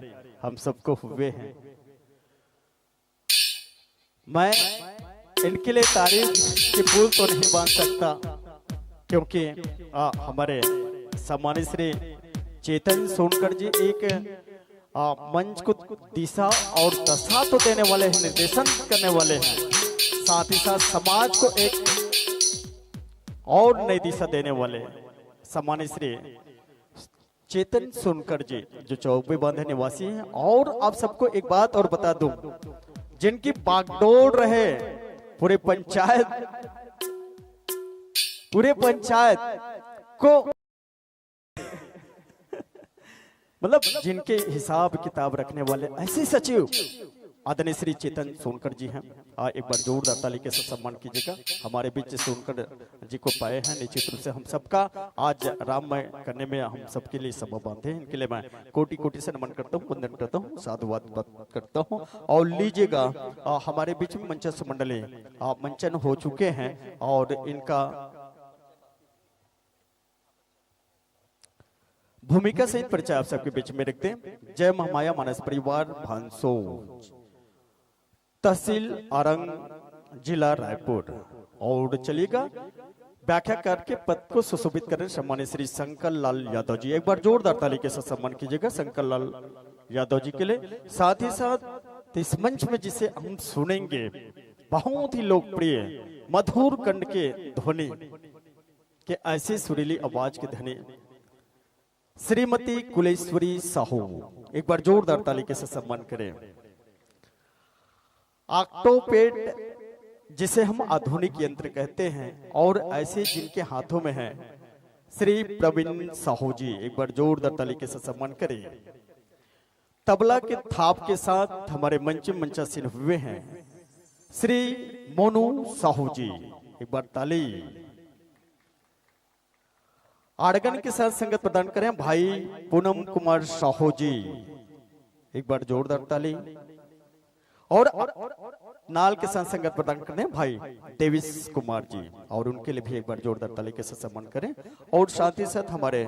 हम सबको हुए हैं। मैं इनके लिए तारीफ की पुल तो नहीं बांध सकता, क्योंकि हमारे सम्मानित श्री चेतन सोनकर जी एक मंच को दिशा और दशा तो देने वाले हैं, निर्देशन करने वाले हैं, साथ ही साथ समाज को एक और नई दिशा देने वाले सम्मानित श्री चेतन सोनकर जी जो चौबे बांधे निवासी हैं। और आप सबको एक बात और बता दूं, जिनकी बागडोर रहे पूरे पंचायत को मतलब जिनके हिसाब किताब रखने वाले ऐसे सचिव आदरणीय श्री चेतन सोनकर जी हैं। एक बार जोरदार ताली के साथ सम्मान कीजिएगा। हमारे बीच सोनकर जी को पाए हैं, निश्चित रूप से हम सबका आज राममय करने में हम सबके लिए सभा बांधे हैं। इनके लिए मैं कोटि कोटि से नमन करता हूँ, वंदन करता हूँ, साधुवाद करता हूँ। और लीजिएगा हमारे बीच में मंचस्थ मंडली मंचन हो चुके हैं और इनका भूमिका सहित परिचय आप सबके बीच में रखते हैं। जय महामाया मानस परिवार भांसो, तहसील आरंग, जिला रायपुर। और चलिएगा व्याख्या करके पद को सुशोभित कर रहे सम्मानित श्री शंकर लाल यादव जी। एक बार जोरदार ताली के साथ सम्मान कीजिएगा शंकर लाल यादव जी के लिए। साथ ही साथ इस मंच में जिसे हम सुनेंगे बहुत ही लोकप्रिय मधुर कंठ के ध्वनि के ऐसी सुरीली आवाज के धनी श्रीमती कुलेश्वरी साहू। एक बार जोरदार ताली के साथ सम्मान करें। ऑक्टोपेड जिसे हम आधुनिक यंत्र कहते हैं और ऐसे जिनके हाथों में है श्री प्रवीण साहू जी। एक बार जोरदार ताली के साथ सम्मान करें। तबला के थाप के साथ हमारे मंचासीन हुए हैं श्री मोनू साहू जी। एक बार ताली। आड़गन के साथ संगत प्रदान करें भाई पूनम कुमार साहू जी। एक बार जोरदार ताली। और नाल के साथ संगत प्रदान करें भाई देविस कुमार जी, और उनके लिए भी एक बार जोरदार ताली के साथ सम्मान करें। और साथ ही साथ हमारे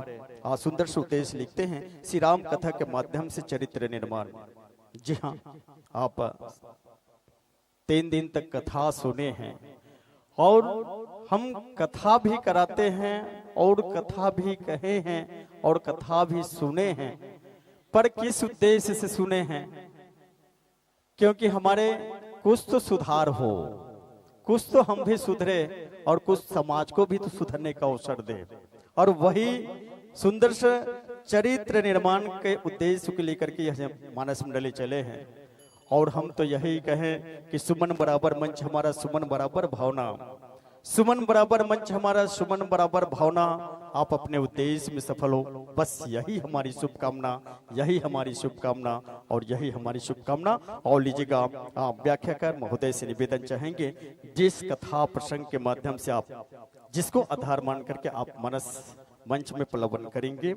सुंदर सुतेश लिखते हैं श्री राम कथा के माध्यम से चरित्र निर्माण। जी हाँ, आप 3 दिन तक कथा सुने हैं और हम कथा भी कराते हैं और कथा भी कहे हैं और कथा भी सुने हैं। पर किस उद्देश्य से सुने हैं? क्योंकि हमारे कुछ तो सुधार हो, कुछ तो हम भी सुधरे और कुछ समाज को भी तो सुधरने का अवसर दे। और वही सुंदर से चरित्र निर्माण के उद्देश्य को लेकर के यह मानस मंडली चले हैं। और हम तो यही कहें कि सुमन बराबर मंच हमारा, सुमन बराबर भावना, सुमन बराबर मंच हमारा, सुमन बराबर भावना। आप अपने उद्देश्य में सफल हो, बस यही हमारी शुभकामना, यही हमारी शुभकामना और यही हमारी शुभकामना। और लीजिएगा व्याख्याकार महोदय से निवेदन चाहेंगे, जिस कथा प्रसंग के माध्यम से आप जिसको आधार मान करके आप मनस मंच में प्लवन करेंगे।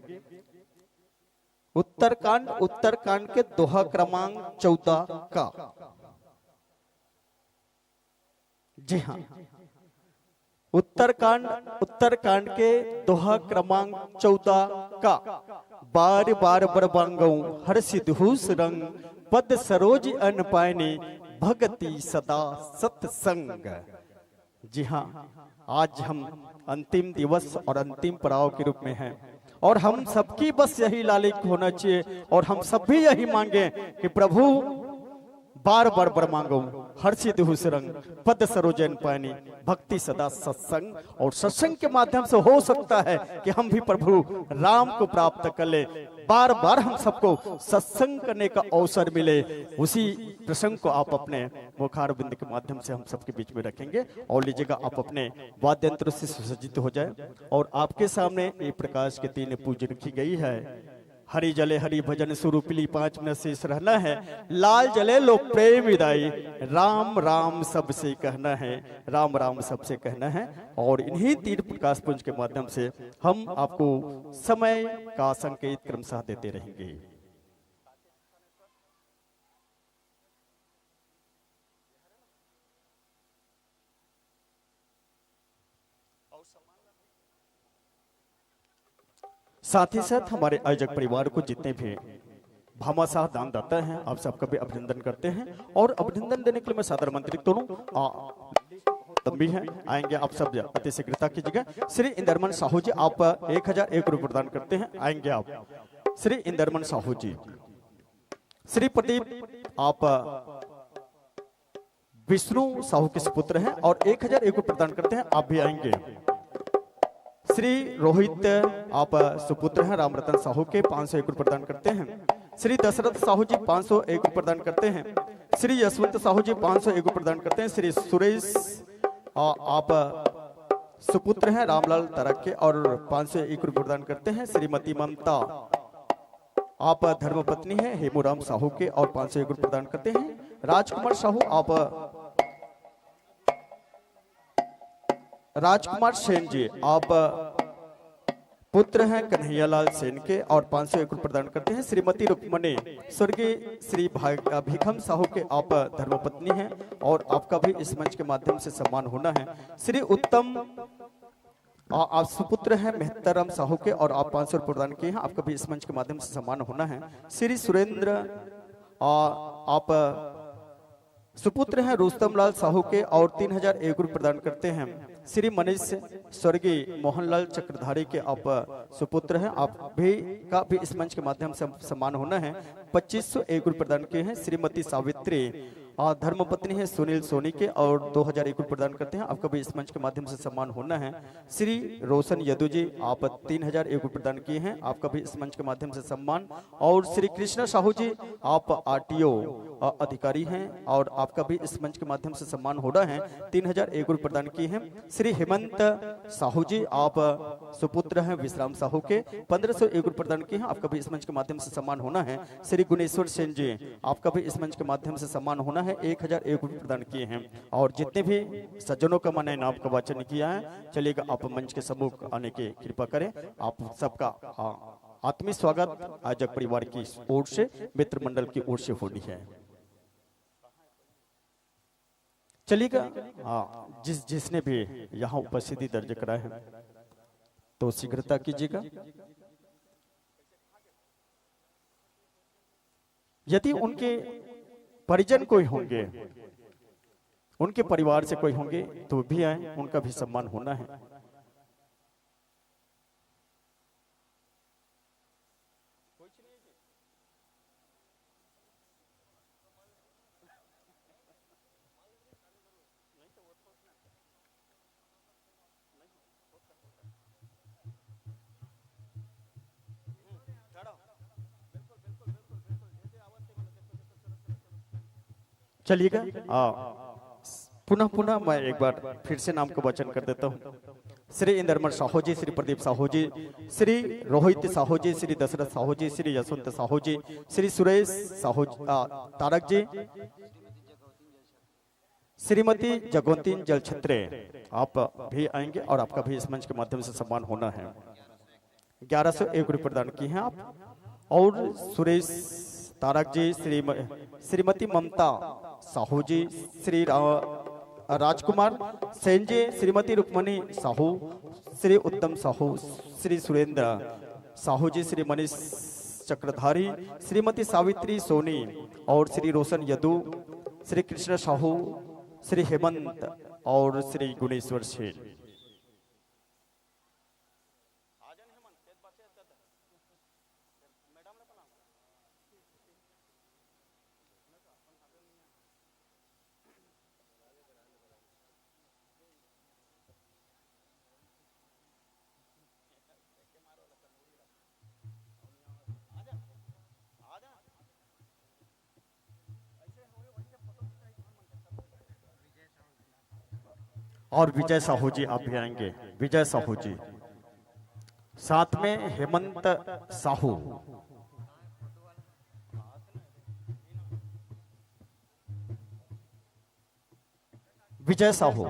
उत्तरकांड के दोहा क्रमांक 14 का। जी हाँ, उत्तरकांड के दोहा क्रमांक 14 का। बार बार बरबांगौ हर सिद्धूस रंग, पद सरोज अन पायने भगति सदा सत्संग। जी हाँ, आज हम अंतिम दिवस और अंतिम पड़ाव के रूप में हैं और हम सबकी बस यही लालिक होना चाहिए और हम सब भी यही मांगे कि प्रभु बार बार बर मांगो हर सिद्ध हुस रंग, पद सरोजन पानी भक्ति सदा सत्संग। और सत्संग के माध्यम से हो सकता है कि हम भी प्रभु राम को प्राप्त कर ले। बार बार हम सबको सत्संग करने का अवसर मिले, उसी प्रसंग को आप अपने मुखार बिंद के माध्यम से हम सबके बीच में रखेंगे। और लीजिएगा आप अपने वाद्य यंत्र से सुसज्जित हो जाए। और आपके सामने एक प्रकाश के 3 पूज रखी गई है। हरि जले हरि भजन सुरूपली 5 मिनट शेष रहना है। लाल जले लो प्रेम विदाई, राम राम सबसे कहना है, राम राम सबसे कहना है। और इन्हीं 3 प्रकाश पुंज के माध्यम से हम आपको समय का संकेत क्रमशः देते रहेंगे। साथ ही साथ हमारे आयोजक परिवार को जितने भी भामाशाह दानदाता हैं आप सबका भी अभिनंदन करते हैं और अभिनंदन देने के लिए मैं सादर आमंत्रित करूं तंबी हैं आएंगे आप सब अति शीघ्रता कीजिएगा। श्री इंदरमन साहू जी आप 1001 रुपये प्रदान करते हैं, आएंगे आप। श्री इंदरमन साहू जी। श्री प्रदीप आप विष्णु साहू के सुपुत्र हैं और 1001 रुपये प्रदान करते हैं, आप भी आएंगे। श्री रोहित आप सुपुत्र हैं रामरतन साहू के 501 रुपये प्रदान करते हैं। श्री दशरथ साहू जी 501 रुपये प्रदान करते हैं। श्री यशवंत साहू जी 501 रुपये प्रदान करते हैं। श्री सुरेश आप सुपुत्र हैं रामलाल तरक के और 501 रुपये प्रदान करते हैं। श्रीमती ममता आप धर्मपत्नी हैं हेमूराम साहू के और 501 रुपये प्रदान करते हैं। राजकुमार साहू आप राजकुमार सेन जी आप पुत्र हैं कन्हैयालाल सेन के और 501 रुपये प्रदान करते हैं। श्रीमती रुक्मणी स्वर्गीय श्री भीखम साहू के आप धर्मपत्नी हैं और आपका भी इस मंच के माध्यम से सम्मान होना है। श्री उत्तम आप सुपुत्र हैं मेहतराम साहू के और आप 500 रुपये प्रदान किए हैं, आपका भी इस मंच के माध्यम से सम्मान होना है। श्री सुरेंद्र आप सुपुत्र हैं रुस्तम लाल साहू के और 3001 रुपये प्रदान करते हैं। श्री मनीष स्वर्गीय मोहनलाल चक्रधारी के आप सुपुत्र हैं, आप भी का भी इस मंच के माध्यम से सम्मान होना है। 2501 रुपये प्रदान किए हैं। श्रीमती सावित्री धर्मपत्नी है सुनील सोनी के और 2001 रुपये प्रदान करते हैं, आपका भी इस मंच के माध्यम से सम्मान होना है। श्री रोशन यदु जी आप 3001 रुपये प्रदान किए हैं, आपका भी इस मंच के माध्यम से सम्मान। और श्री कृष्ण साहू जी आप आरटीओ अधिकारी हैं और आपका भी इस मंच के माध्यम से सम्मान होना है। 3001 रुपये प्रदान किए हैं। श्री हेमंत साहू जी आप सुपुत्र हैं विश्राम साहू के 1501 रुपये प्रदान किए हैं, आपका भी इस मंच के माध्यम से सम्मान होना है। श्री गुणेश्वर सेन जी आपका भी इस मंच के माध्यम से सम्मान होना है, 1001 रुपये प्रदान किए हैं। और जितने भी सज्जनों का मैंने नाम का वाचन किया है, चलिएगा आप मंच के सम्मुख आने की कृपा करें। आप सबका आत्मीय स्वागत आयोजक परिवार की ओर से मित्र मंडल की ओर से होनी है। चलिएगा जिसने भी यहाँ उपस्थिति दर्ज कराए हैं तो शीघ्रता कीजिएगा। यदि उनके परिजन कोई होंगे, उनके परिवार से कोई होंगे तो भी आए, उनका भी सम्मान होना है। चलिएगा पुनः मैं एक बार फिर से नाम का वचन कर देता हूँ। श्री इंदरमन साहू जी, श्री प्रदीप साहू जी, श्री रोहित साहू जी, श्री दशरथ साहू जी, श्री यशवंत साहू जी, श्री सुरेश साहू तारक जी, श्रीमती जगवंती जलछत्रे आप भी आएंगे और आपका भी इस मंच के माध्यम से सम्मान होना है। 1101 रुपये प्रदान किए हैं आप। और सुरेश तारक जी, श्रीमती ममता साहू जी, श्री राजकुमार सेन जी, श्रीमती रुक्मणी साहू, श्री उत्तम साहू, श्री सुरेंद्र साहू जी, श्री मनीष चक्रधारी, श्रीमती सावित्री सोनी और श्री रोशन यदु, श्री कृष्ण साहू, श्री हेमंत और श्री गुणेश्वर सेन। और विजय साहू जी आप भी आएंगे। विजय साहू जी, साथ में हेमंत साहू, विजय साहू,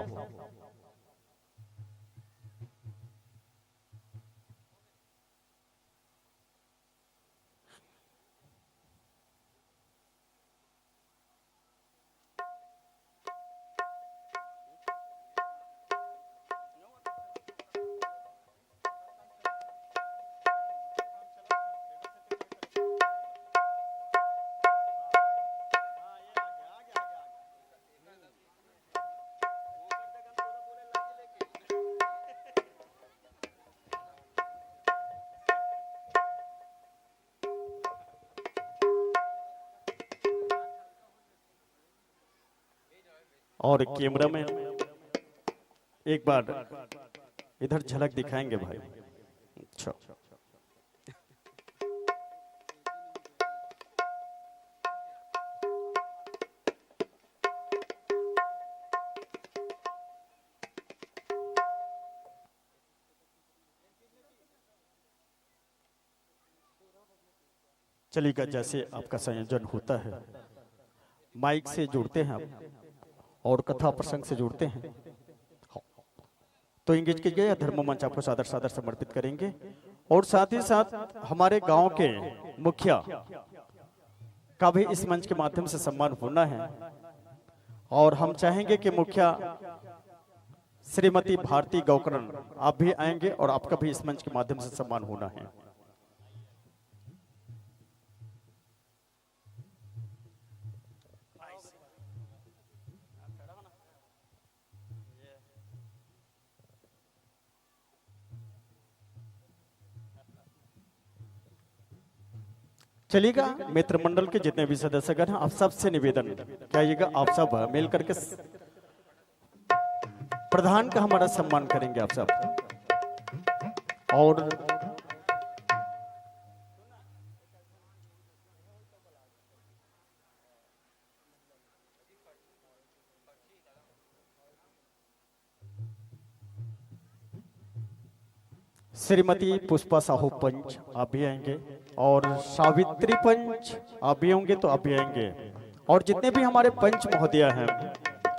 और कैमरा में एक बार इधर झलक दिखाएंगे भाई। अच्छा चलिएगा, जैसे आपका संयोजन होता है, माइक से जुड़ते हैं आप और कथा प्रसंग से जुड़ते हैं तो इंगेज कीजिए। धर्म मंच आपको सादर सादर समर्पित करेंगे और साथ ही साथ हमारे गांव के मुखिया का भी इस मंच के माध्यम से सम्मान होना है और हम चाहेंगे कि मुखिया श्रीमती भारती गौकरण आप भी आएंगे और आपका भी इस मंच के माध्यम से सम्मान होना है। चलिएगा, मित्र मंडल के जितने भी सदस्यगण हैं, आप सबसे निवेदन किएगा, आप सब मिल करके प्रधान का हमारा सम्मान करेंगे आप सब। और श्रीमती पुष्पा साहू पंच आप भी आएंगे और सावित्री पंच आप भी होंगे तो आप भी आएंगे और जितने भी हमारे पंच महोदय हैं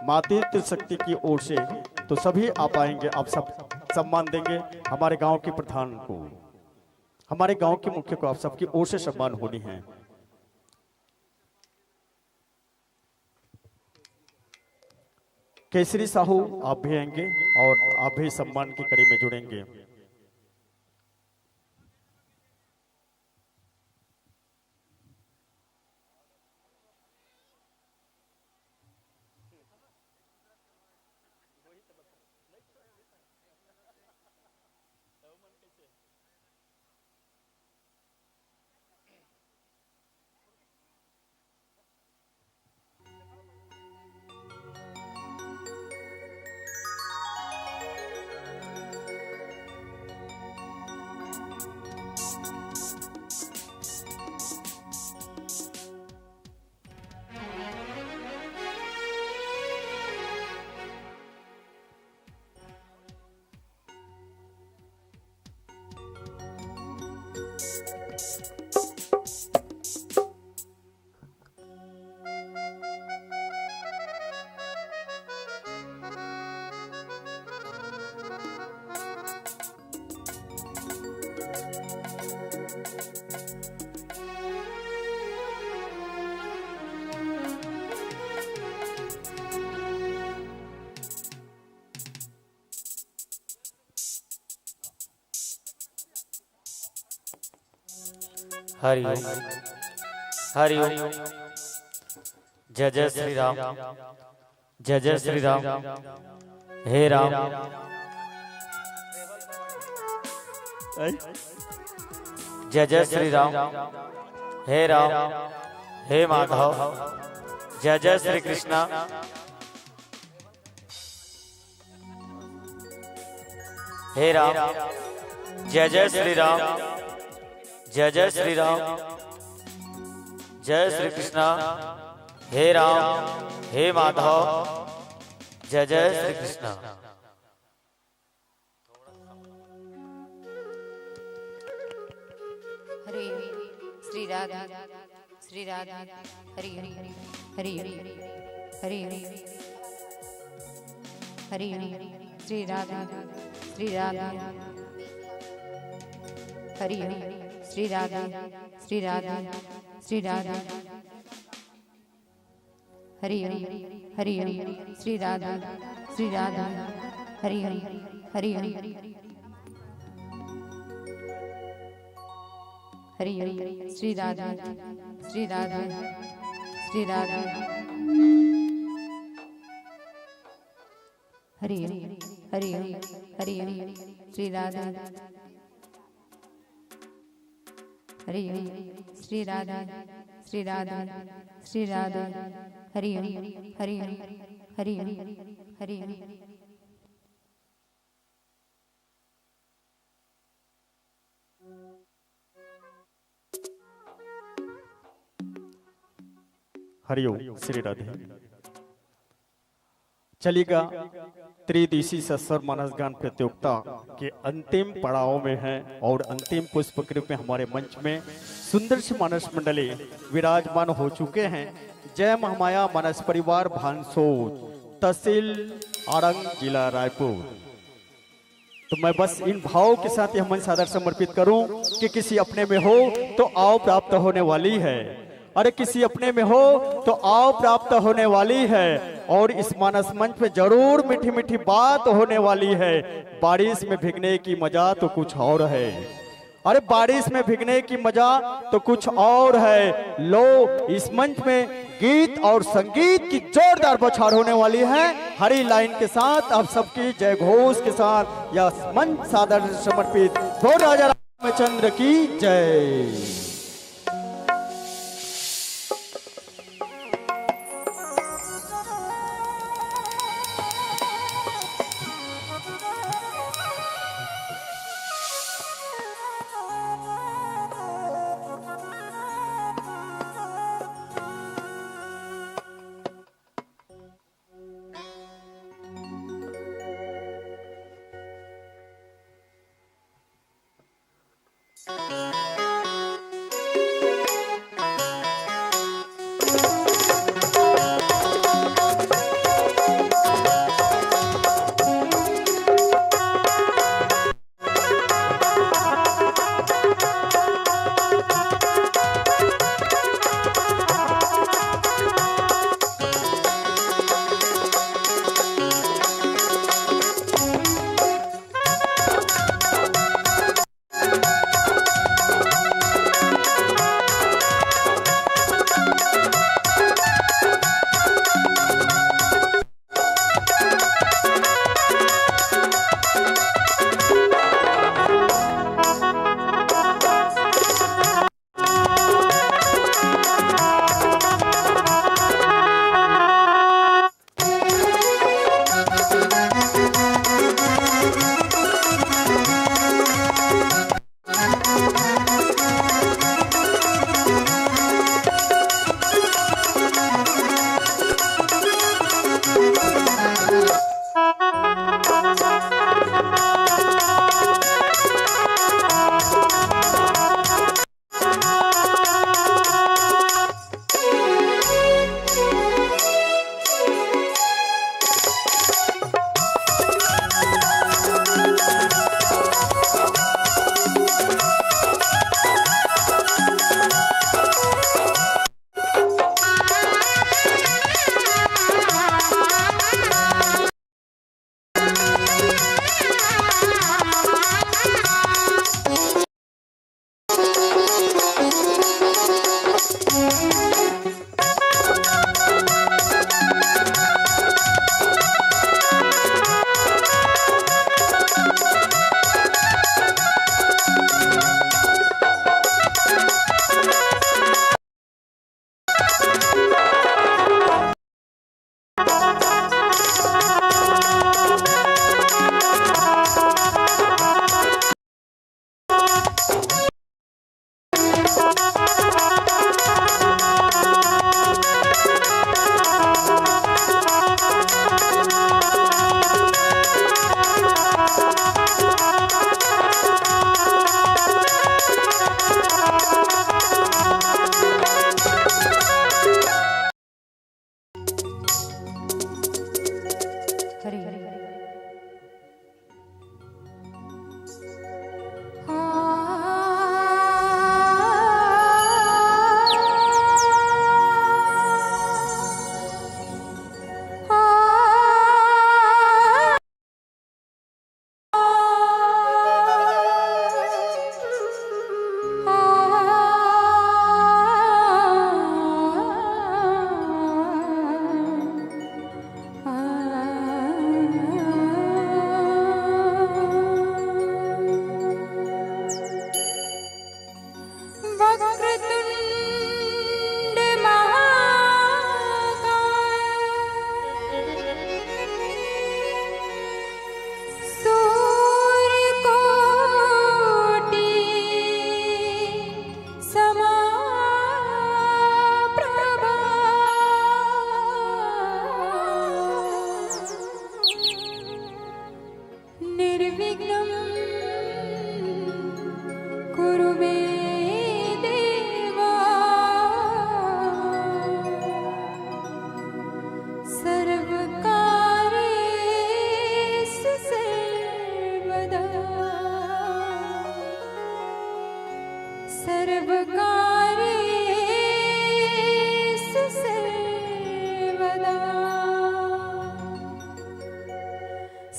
मातृ शक्ति की ओर से तो सभी आप आएंगे, आप सब सम्मान देंगे हमारे गांव के प्रधान को, हमारे गांव के मुख्य को, आप सबकी ओर से सम्मान होनी है। केसरी साहू आप भी आएंगे और आप भी सम्मान की कड़ी में जुड़ेंगे। हरि ओम, हरि ओम। जय जय श्री राम, जय जय श्री राम। हे राम, जय जय श्री राम। हे राम, हे माधव। जय जय श्री कृष्णा। हे राम, जय जय श्री राम, जय जय श्री राम। जय श्री कृष्णा। हे राम, हे माधव। जय जय श्री कृष्णा। हरे श्री राधा, श्री राधा। हरि हरि हरि हरि हरि हरि हरि श्री राधा, श्री राधा। हरि हरि श्री राधा, श्री राधा, श्री राधा। हरि हरि हरि हरि श्री राधा, श्री राधा। हरि हरि हरि हरि हरि हरि श्री राधा, श्री राधा, श्री राधा। हरि हरि हरि हरि हरि श्री राधा। हरि हरि श्री राधा, श्री राधा, श्री राधा। हरि हरि हरि हरि हरि हरि हरिओम श्री राधे। चलिएगा त्रिदिशीय सस्वर मानस गान प्रतियोगिता के अंतिम पड़ाव में है और अंतिम पुष्प के रूप में हमारे मंच में सुंदर सी मानस मंडली विराजमान हो चुके हैं। जय महामाया मानस परिवार भानसोज, तहसील आरंग, जिला रायपुर। तो मैं बस इन भावों के साथ यह मन सादर समर्पित करूं कि किसी अपने में हो तो आओ प्राप्त होने वाली है, अरे किसी अपने में हो तो आओ प्राप्त होने वाली है। और इस मानस मंच पे जरूर मीठी मीठी बात होने वाली है। बारिश में भीगने की मजा तो कुछ और है, अरे बारिश में भीगने की मजा तो कुछ और है। लो इस मंच में गीत और संगीत की जोरदार बौछार होने वाली है। हरी लाइन के साथ आप सबकी जय घोष के साथ यह मंच सादर समर्पित हो राजा रामचंद्र की जय।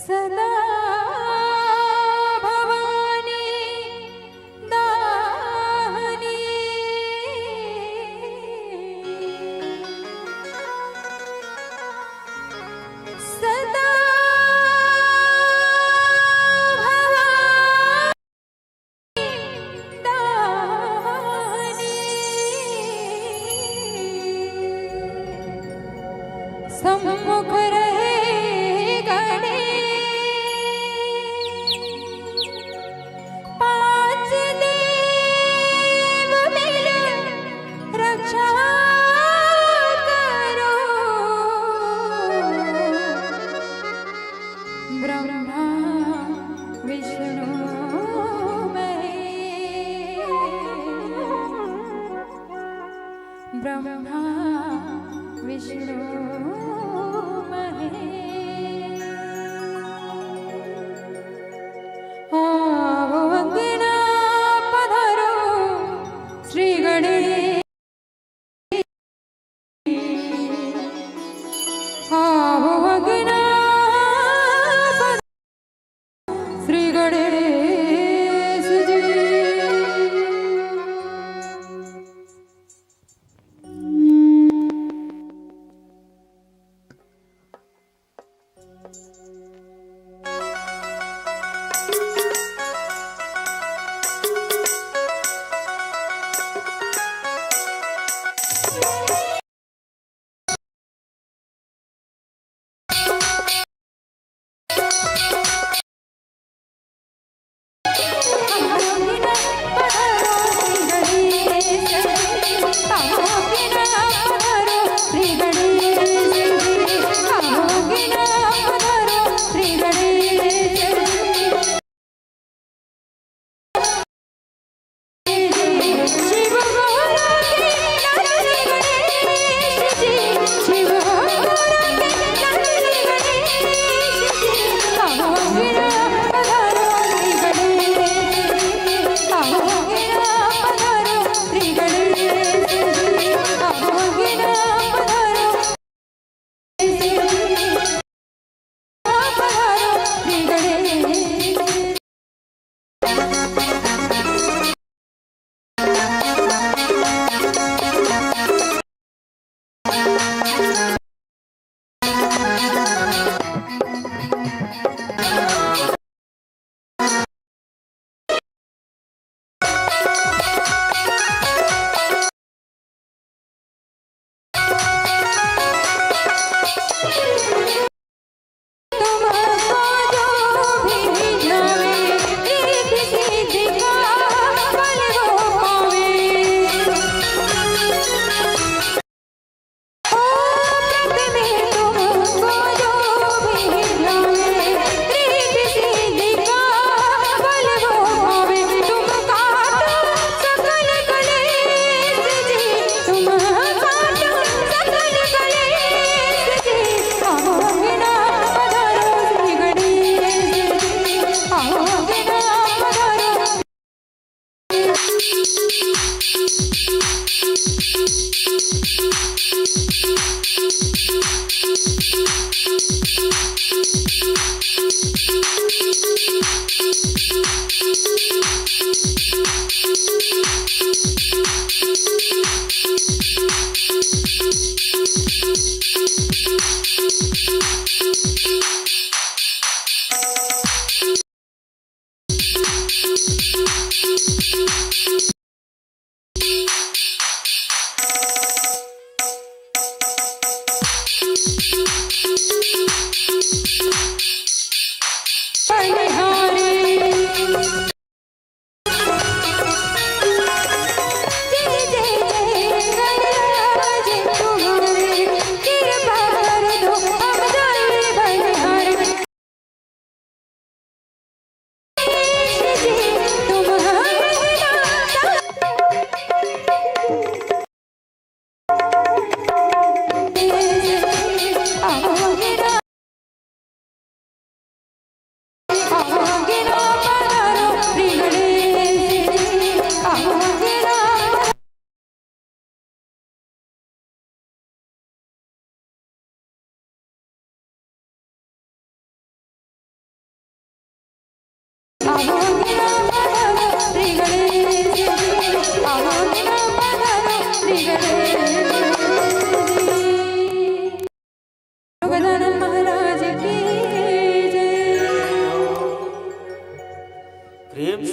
सदा भवानी दाहिनी सदा सम्मुख रहे गणेश पांच देव मिल रक्षा करो ब्रह्मा विष्णु महेश ब्रह्मा विष्णु आओ अंगना पधारो श्री गणेश आओ अंगना पधारो श्री गणेश जी श्री गणेश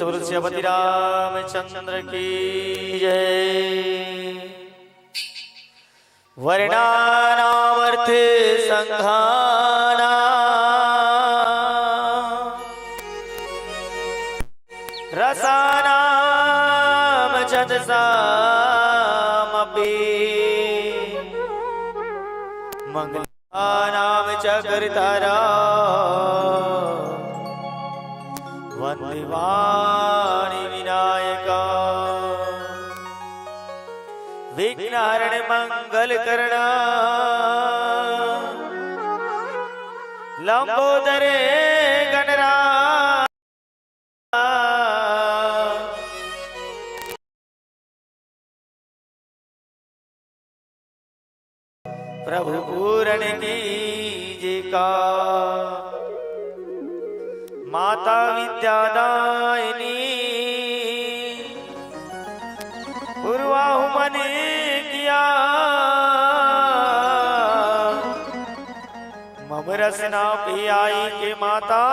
श्रीपति रामचंद्र की जय। वर्णानामर्थ संघाना रसानाम चतसामपि मंगलानाम च कर्तारा वन्दे वाणी विनायका विघ्नहरण मंगल करना लंबोदरे गणरा प्रभु पूरण कीजिए का माता विद्यादायिनी पूर्वाहु मन किया मम रसना पियाई के माता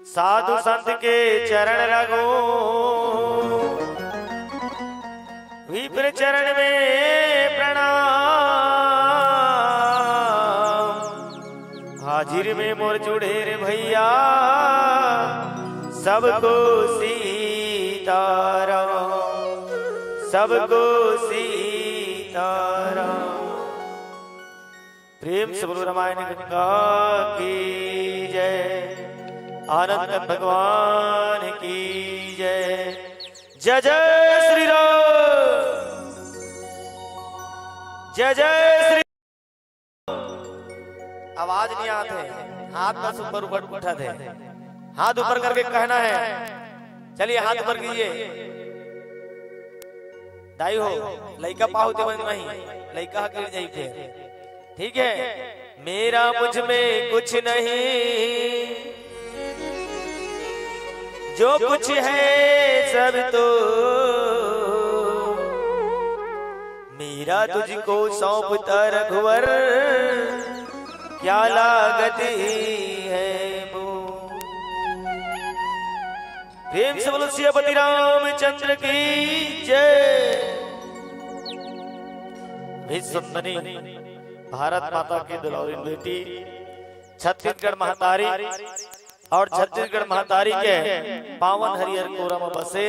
साधु संत के चरण लगो विप्र चरण में प्रणाम हाजिर में मोर जुड़े रे भैया सबको सीताराम सबको सीताराम। प्रेम से बोलो रामायण गंगा की जय आनंद भगवान की जय। जय जय श्री राम जय जय श्री। आवाज नहीं आते हाथ बस ऊपर ऊपर उठा दे हाथ ऊपर करके कहना है। चलिए हाथ ऊपर कीजिए दाई हो लइका पाहुते बन नहीं लइका गिर जाई थे ठीक है। मेरा मुझ में कुछ नहीं जो कुछ है सब तो मेरा तुझको सौंपता रघुवर क्या लागत है वो। प्रेम से बोलो श्रीपति रामचंद्र की जय। विश्वसुंदरी भारत माता की दुलारी बेटी छत्तीसगढ़ महतारी और छत्तीसगढ़ महतारी के पावन हरिहर कोरम बसे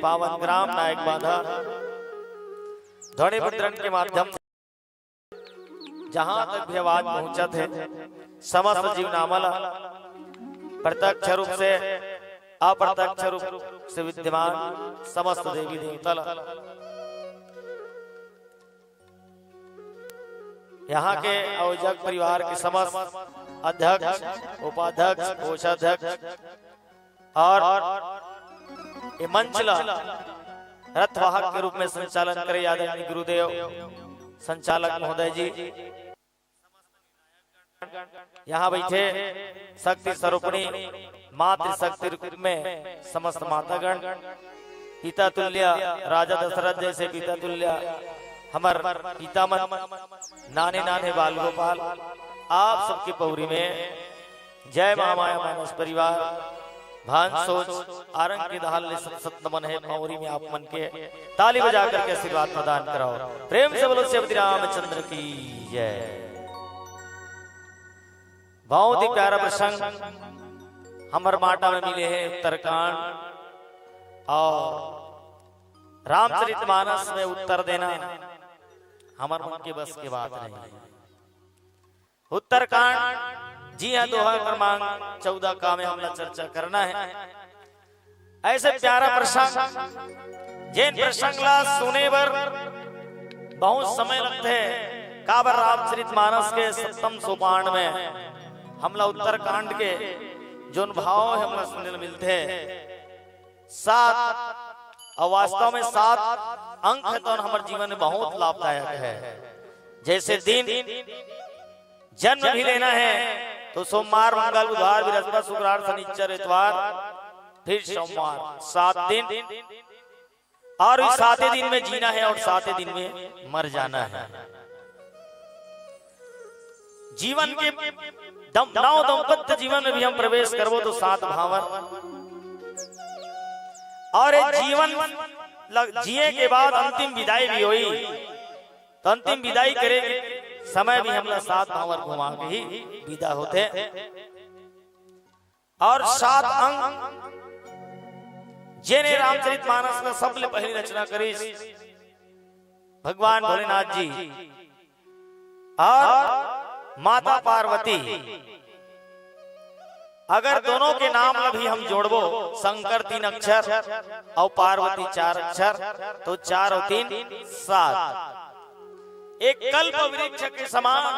पावन ग्राम नायक बांधा ध्वनि मुद्रण के माध्यम से जहां तक भी आवाज पहुंचा थे समस्त जीवनामला प्रत्यक्ष रूप से अप्रत्यक्ष रूप से विद्यमान समस्त देवी देवता यहाँ के आयोजक परिवार के समस्त अध्यक्ष उपाध्यक्ष कोषाध्यक्ष और मंचला रथवाहक के रूप में संचालन करे आदरणीय गुरुदेव संचालक महोदय जी यहाँ बैठे शक्ति स्वरूपिणी मातृ शक्ति रूप में समस्त मातागण पिता तुल्य राजा दशरथ जैसे पिता तुल्य हमर पितामह नाने नाने बाल गोपाल आप सबकी पौरी में जय महामाया मानस परिवार भान सोच आरंग की दहाल सत नमन है पौरी में आप मन के ताली बजा करके आशीर्वाद प्रदान कराओ। प्रेम से बोलो श्री रामचंद्र की जय। बहुत ही प्यारा प्रसंग हमर माटा में मिले हैं उत्तरकांड और रामचरितमानस में उत्तर देना हमार मन के बस के बात नहीं है। उत्तरकांड जी हाँ दोहा क्रमांक 14 का में हमने चर्चा करना है। ऐसे प्यारा प्रसंग जिन प्रसंग ला सुने बर बहुत समय लगते है काबर रामचरितमानस के 7वें सोपान में हमला उत्तरकांड के जो भाव हमला सुनने मिलते हैं 7 और वास्तव में 7 अंक है तो हमारे जीवन में बहुत लाभदायक है। जैसे दिन जन्म भी लेना है तो सोमवार मंगल बुधवार बृहस्पति शुक्रवार शनिचर इतवार फिर सोमवार 7 दिन और इस 7 दिन में जीना है और 7 दिन में मर जाना है। जीवन के नव दंपत्य जीवन में भी हम प्रवेश करबो तो 7 भावर और जीवन जिए के बाद अंतिम विदाई भी हुई तो अंतिम विदाई करे समय भी हम 7 भावर घुमा के ही विदा होते और 7 अंग जेने रामचरितमानस में सबले पहली रचना करी भगवान भोलेनाथ जी और माता पार्वती। अगर दोनों के नाम भी हम जोड़बो, शंकर 3 अक्षर और पार्वती 4 अक्षर, तो 4 और 3 7। एक कल्प वृक्ष के समान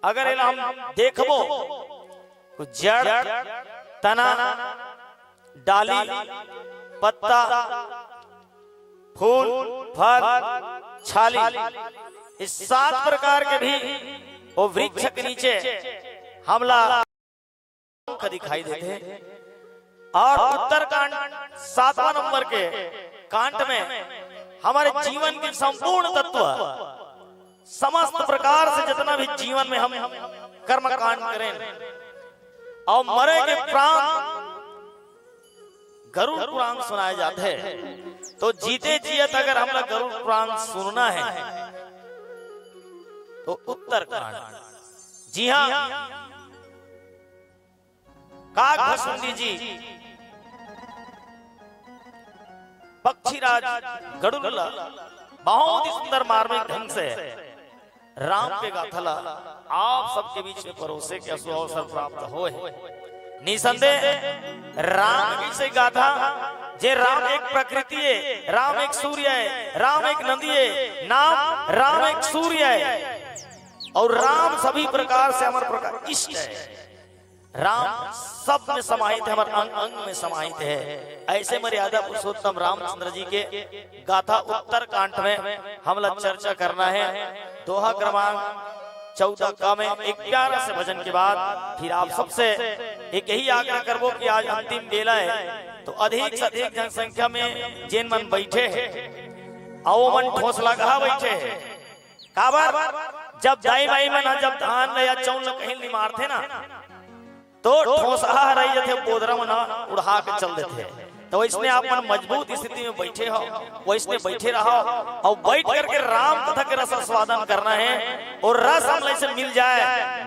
अगर हम देखबो तो जड़, तना, डाली, पत्ता, फूल, फल, छाली, इस 7 प्रकार के भी वो वृक्ष के नीचे हमला दिखाई देते हैं। और उत्तरकांड 7वां नंबर के कांड में हमारे जीवन के संपूर्ण तत्व समस्त प्रकार से जितना भी जीवन में हम कर्म कांड करें और मरे के प्राण गरुड़ पुराण सुनाए जाते हैं। तो जीते जियत अगर हम लोग गरुड़ पुराण सुनना है तो उत्तरकांड, जी हाँ, काकभस्मी जी पक्षीराज गरुड़ बहुत ही सुंदर मार्मिक ढंग से राम के गाथला आप सबके बीच में परोसे के अवसर प्राप्त हो। निसंदेह राम की से गाथा जे राम एक प्रकृति है, राम एक सूर्य है, राम एक नदी है, नाम राम एक सूर्य है और राम सभी प्रकार से हमारे प्रकार इष्ट है। राम सब में समाहित है, हमारे अंग अंग में समाहित है। ऐसे मर्यादा पुरुषोत्तम रामचंद्र जी के गाथा उत्तर कांड में हम लोग चर्चा करना है। दोहा क्रमांक 14 का में 11 से भजन के बाद फिर आप सबसे एक यही आग्रह करबो कि आज अंतिम बेला है तो अधिक से अधिक जनसंख्या में जिन मन बैठे हैं आओ मन ठोस लगा बैठे हैं। काबर जब दाई बाई मन जब धान या चौन कहीं नहीं मारते ना तो ठोसा रही जाते बोदरा में उड़ा के चल देते। तो इसने आप मजबूत स्थिति में बैठे हो, वो इसने बैठे रहो और बैठ करके राम कथा के रस स्वादन करना है और रस हमला से मिल जाए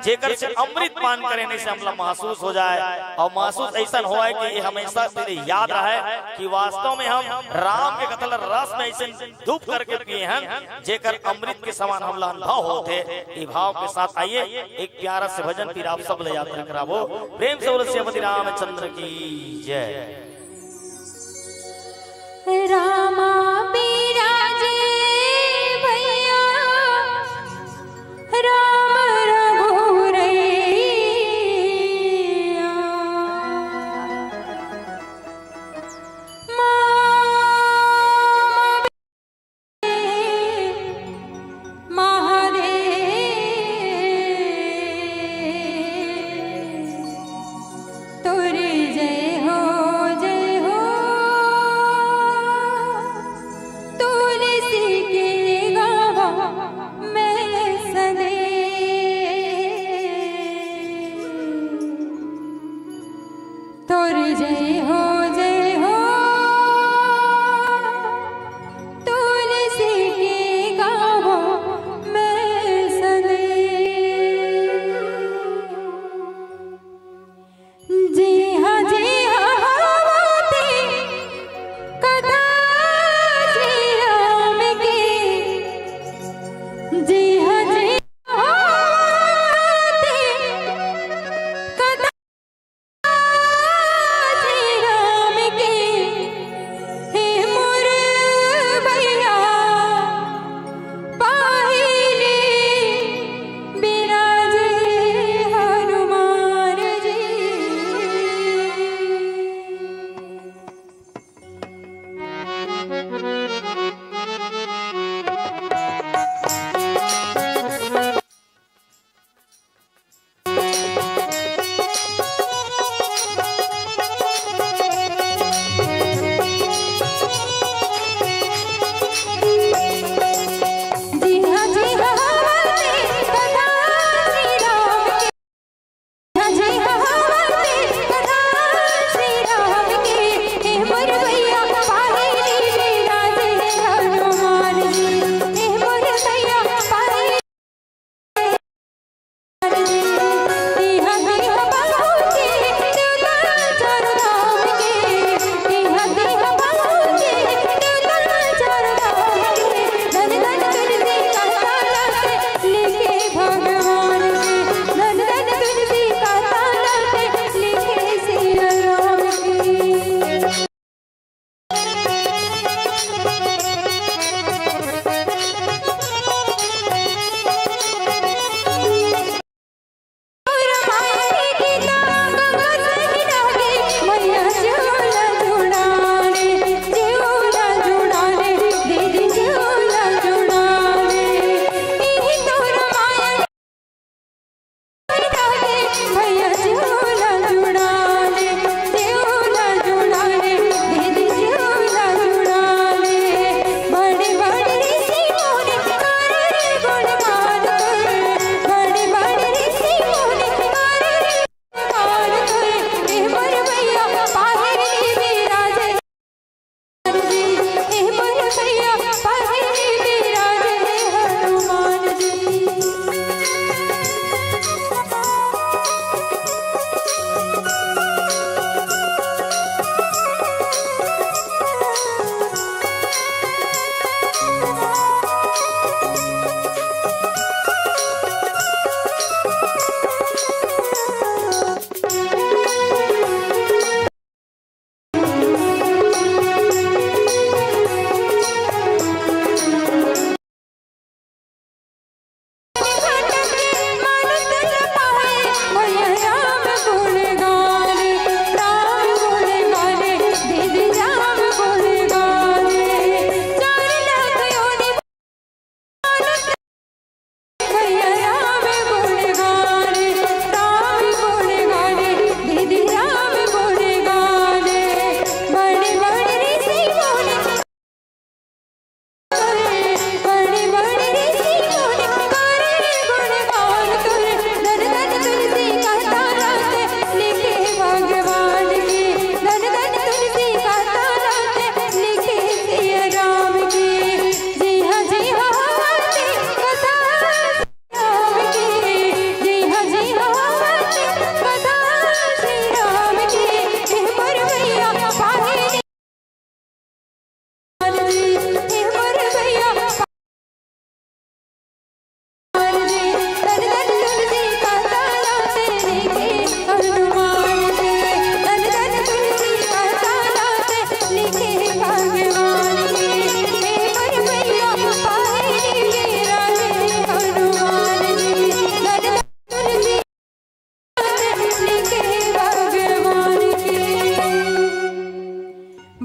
जेकर से अमृत पान करने से हमला महसूस हो जाए और महसूस ऐसा हो कि ये हमेशा तेरे याद रहे कि वास्तव में हम राम के कथा रस में ऐसे डूब करके पिए हैं जेकर अमृत के समान हमला अनुभव होते। ये भाव के साथ आइए एक प्यारा से भजन फिर आप सब ले यात्रा करावो। प्रेम से बोलो श्रीमती रामचंद्र की जय। रामा बिराजे भैया राम रघुरैया महादेव तुर जय हो जय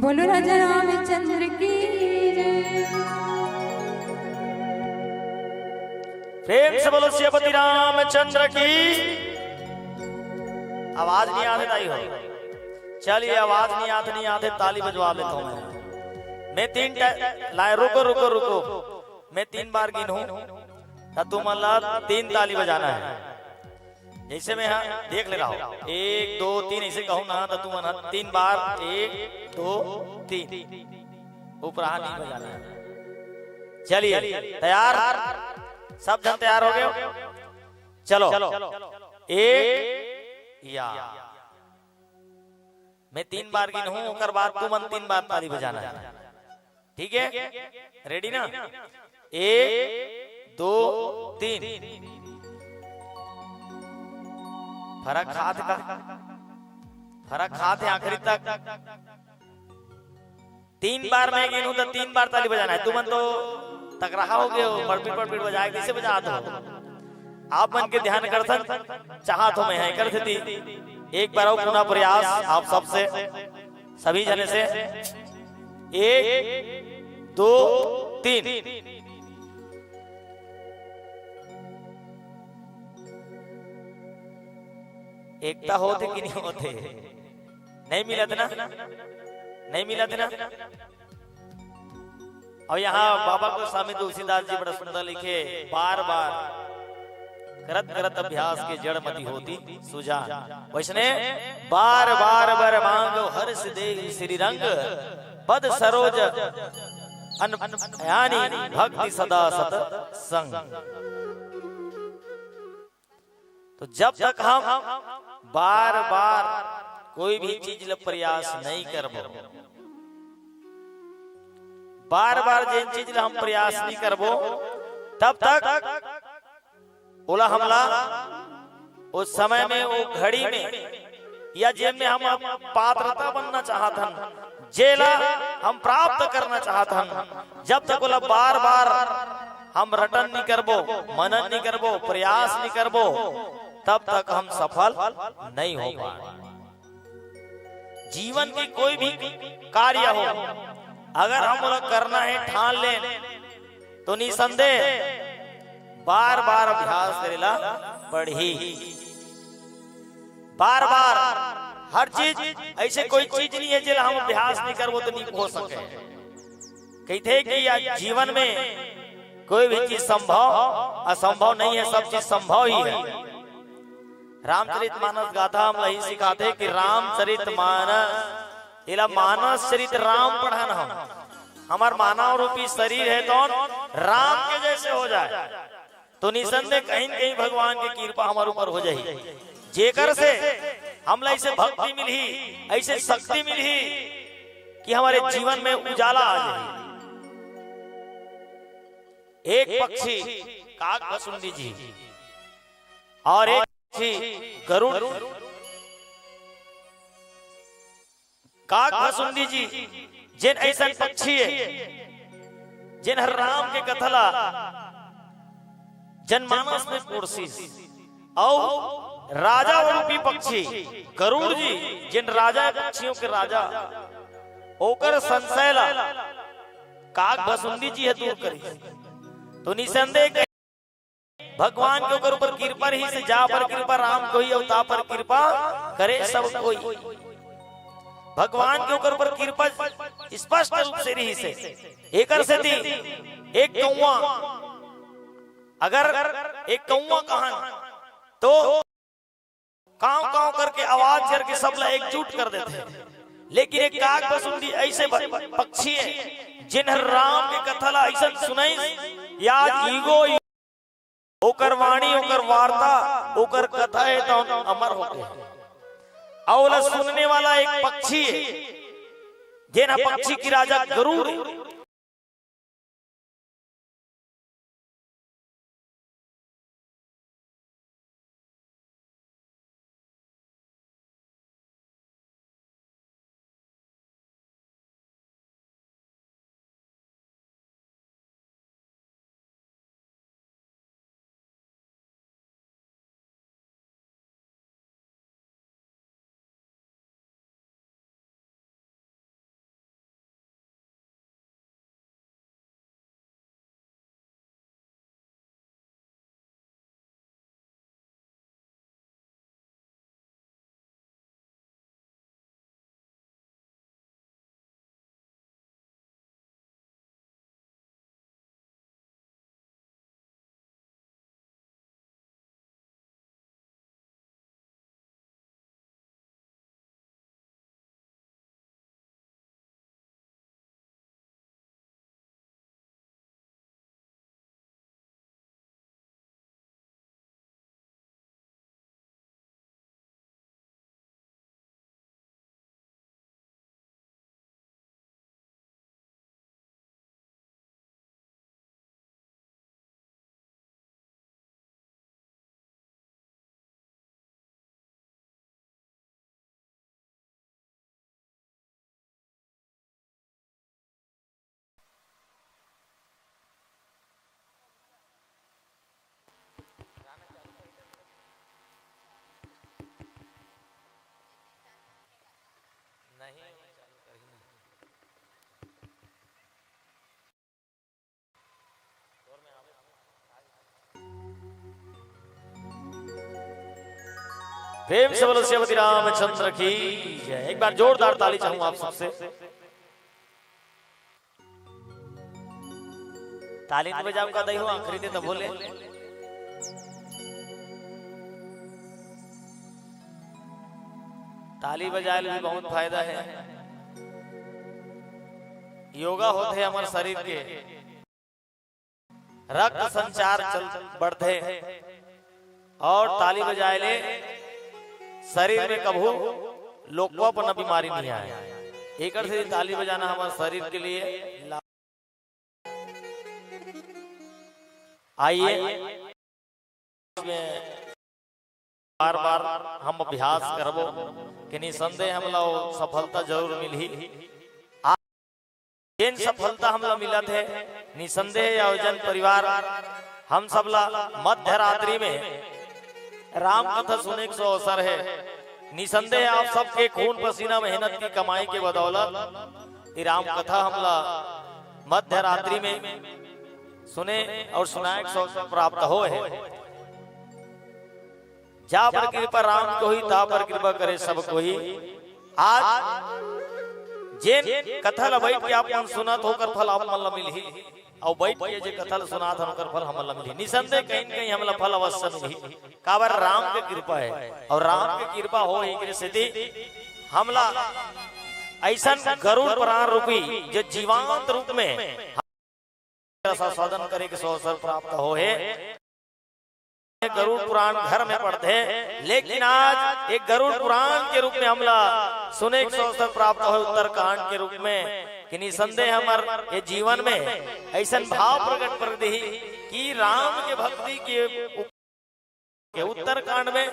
बोलो राजा रामचंद्र की जय। प्रेम से बोलो श्रीपति रामचंद्र की। आवाज नहीं आते ताई हो, चलिए आवाज नहीं आते ताली बजवा लेता हूँ मैं तीन लाए। रुको रुको रुको, मैं 3 बार गिनूं तो तुम अल्लाह 3 ताली बजाना है। जैसे मैं देख ले रहा हूँ 1 2 3 ऐसे कहूँ ना तो तुम 3 बार 1 2 3 ऊपर हाथ नहीं बजाना है। चलिए तैयार, सब जन तैयार हो गए? चलो 1 या मैं 3 बार गिनूं ओकर बाद तुम 3 बार ताली बजाना है। ठीक है, रेडी ना? 1 2 3। फर्क हाथ का, फर्क हाथ है आखिरी तक। 3 बार मैं गिनूं तो 3 बार ताली बजाना है। तुम तो तक रहा हो गए, बड़पीट बजाए कैसे बजा दो? आप मन के ध्यान कर चाहा तो मैं कर थी। एक बार और पुनः प्रयास आप सबसे, सभी जने से। 1 2 3। एकता होते कि नहीं होते? नहीं मिला था ना, नहीं मिला था ना। और यहाँ बाबा को स्वामी तुलसीदास जी बड़ा सुंदर लिखे, बार बार करत करत अभ्यास के जड़ मति होती सुजा। वैसने बार बार बर मांगो हर्ष दे श्री रंग, पद सरोज यानी भक्ति सदा सत संग। तो जब तक हम बार बार कोई भी चीज ल प्रयास नहीं करबो, बार बार जिन चीज ल हम प्रयास नहीं करबो, तब तक ओला हमला उस समय में, वो घड़ी में या जेब में हम पात्रता बनना चाहत हन, जेला हम प्राप्त करना चाहत हन, जब तक ओला बार बार हम रटन नहीं करबो, मनन नहीं करबो, प्रयास नहीं करबो, तब तक हम सफल नहीं हो पाए। जीवन की कोई भी कार्य हो, अगर हम लोग करना है ठान ले तो निसंदेह बार बार अभ्यास करेला पढ़ी। बार बार हर चीज, ऐसे कोई चीज नहीं है जिला हम अभ्यास नहीं करबो तो नहीं हो सके। कहते कि जीवन में कोई भी चीज संभव असंभव नहीं है, सब चीज संभव ही है। रामचरितमानस गाथा हम यही सिखाते कि रामचरितमानस इला मानस चरित राम पढ़न हम, हमार मानव रूपी शरीर है तो राम के जैसे हो जाए तो निसंदेह कहीं न कहीं भगवान की कृपा हमारे ऊपर हो जाए। जेकर से हमला ऐसे भक्ति मिली, ऐसे शक्ति मिली कि हमारे जीवन में उजाला आ जाए। एक पक्षी काक बसुंदी जी और एक पक्षी गरुड़। काक बसुंदी जी जिन ऐसा पक्षी है जिन हर राम के कथला जनमानस में कोशिश, और राजा रूपी पक्षी गरुड़ जी जिन राजा पक्षियों के राजा ओकर संशयला काक बसुंदी जी है दूर करी। तो निसंदेह भगवान के ऊपर कृपा ही से, जा पर कृपा राम को ही अवता पर कृपा करे सब कोई। भगवान के ऊपर कृपा स्पष्ट रूप से रही से एकर से थी। एक कौवा, अगर एक कौवा कहां तो काव काव करके आवाज करके सब लोग एकजुट कर देते हैं, लेकिन एक काक बसुंदी ऐसे पक्षी है जिन राम के कथला ऐसा सुनाई याद ईगो ओकर वाणी ओकर वार्ता ओकर कथा है तो अमर हो गए। और सुनने वाला एक पक्षी है जिन पक्षी की राजा गरुड़ प्रेम से बोलो श्रीमती रामचंद्र की जय। एक बार जोरदार ताली चाहूंगा आप सबसे। ताली नहीं बजाओ का दही हो आखिरी थे तो बोले। ताली बजाए भी बहुत फायदा है। योगा होते हैं हमारे शरीर के, रक्त संचार चल बढ़ते और ताली बजाए ले शरीर में कभू लोकवा पर न बीमारी नहीं आए। एक से ताली बजाना हमारे शरीर के लिए आइए बार बार हम अभ्यास करबो कि निसंदेह हमला सफलता जरूर मिली। जिन सफलता हमला मिला थे निसंदेह आयोजन परिवार हम सबला मध्य रात्रि में राम कथा सुने का अवसर है। निसंदेह आप सबके खून पसीना मेहनत की कमाई के बदौलत राम कथा हमला मध्य रात्रि में सुने और सुनाए का अवसर प्राप्त हो है। जा पर कृपा राम को ही ता पर कृपा करे सब को ही। आज जेन कथल बैठ के आप सुनत होकर फल आप मल्ला मिली और बैठ के जे कथल सुनात होकर फल हमला मिली। निसंदेह कहीं कहीं हमला फल अवश्य मिली। काबर राम के कृपा है और राम की कृपा हो ही स्थिति हमला ऐसा गरुड़ प्राण रूपी जो जीवांत रूप में साधन करे के अवसर प्राप्त हो है। गरुड़ पुराण घर में पढ़ते हैं लेकिन आज एक गरुड़ पुराण के रूप में हमला सुने के अवसर प्राप्त हो उत्तरकांड के रूप में कि निसंदेह हमार ये जीवन में ऐसा भाव प्रकट कर दी कि राम के भक्ति के उत्तरकांड में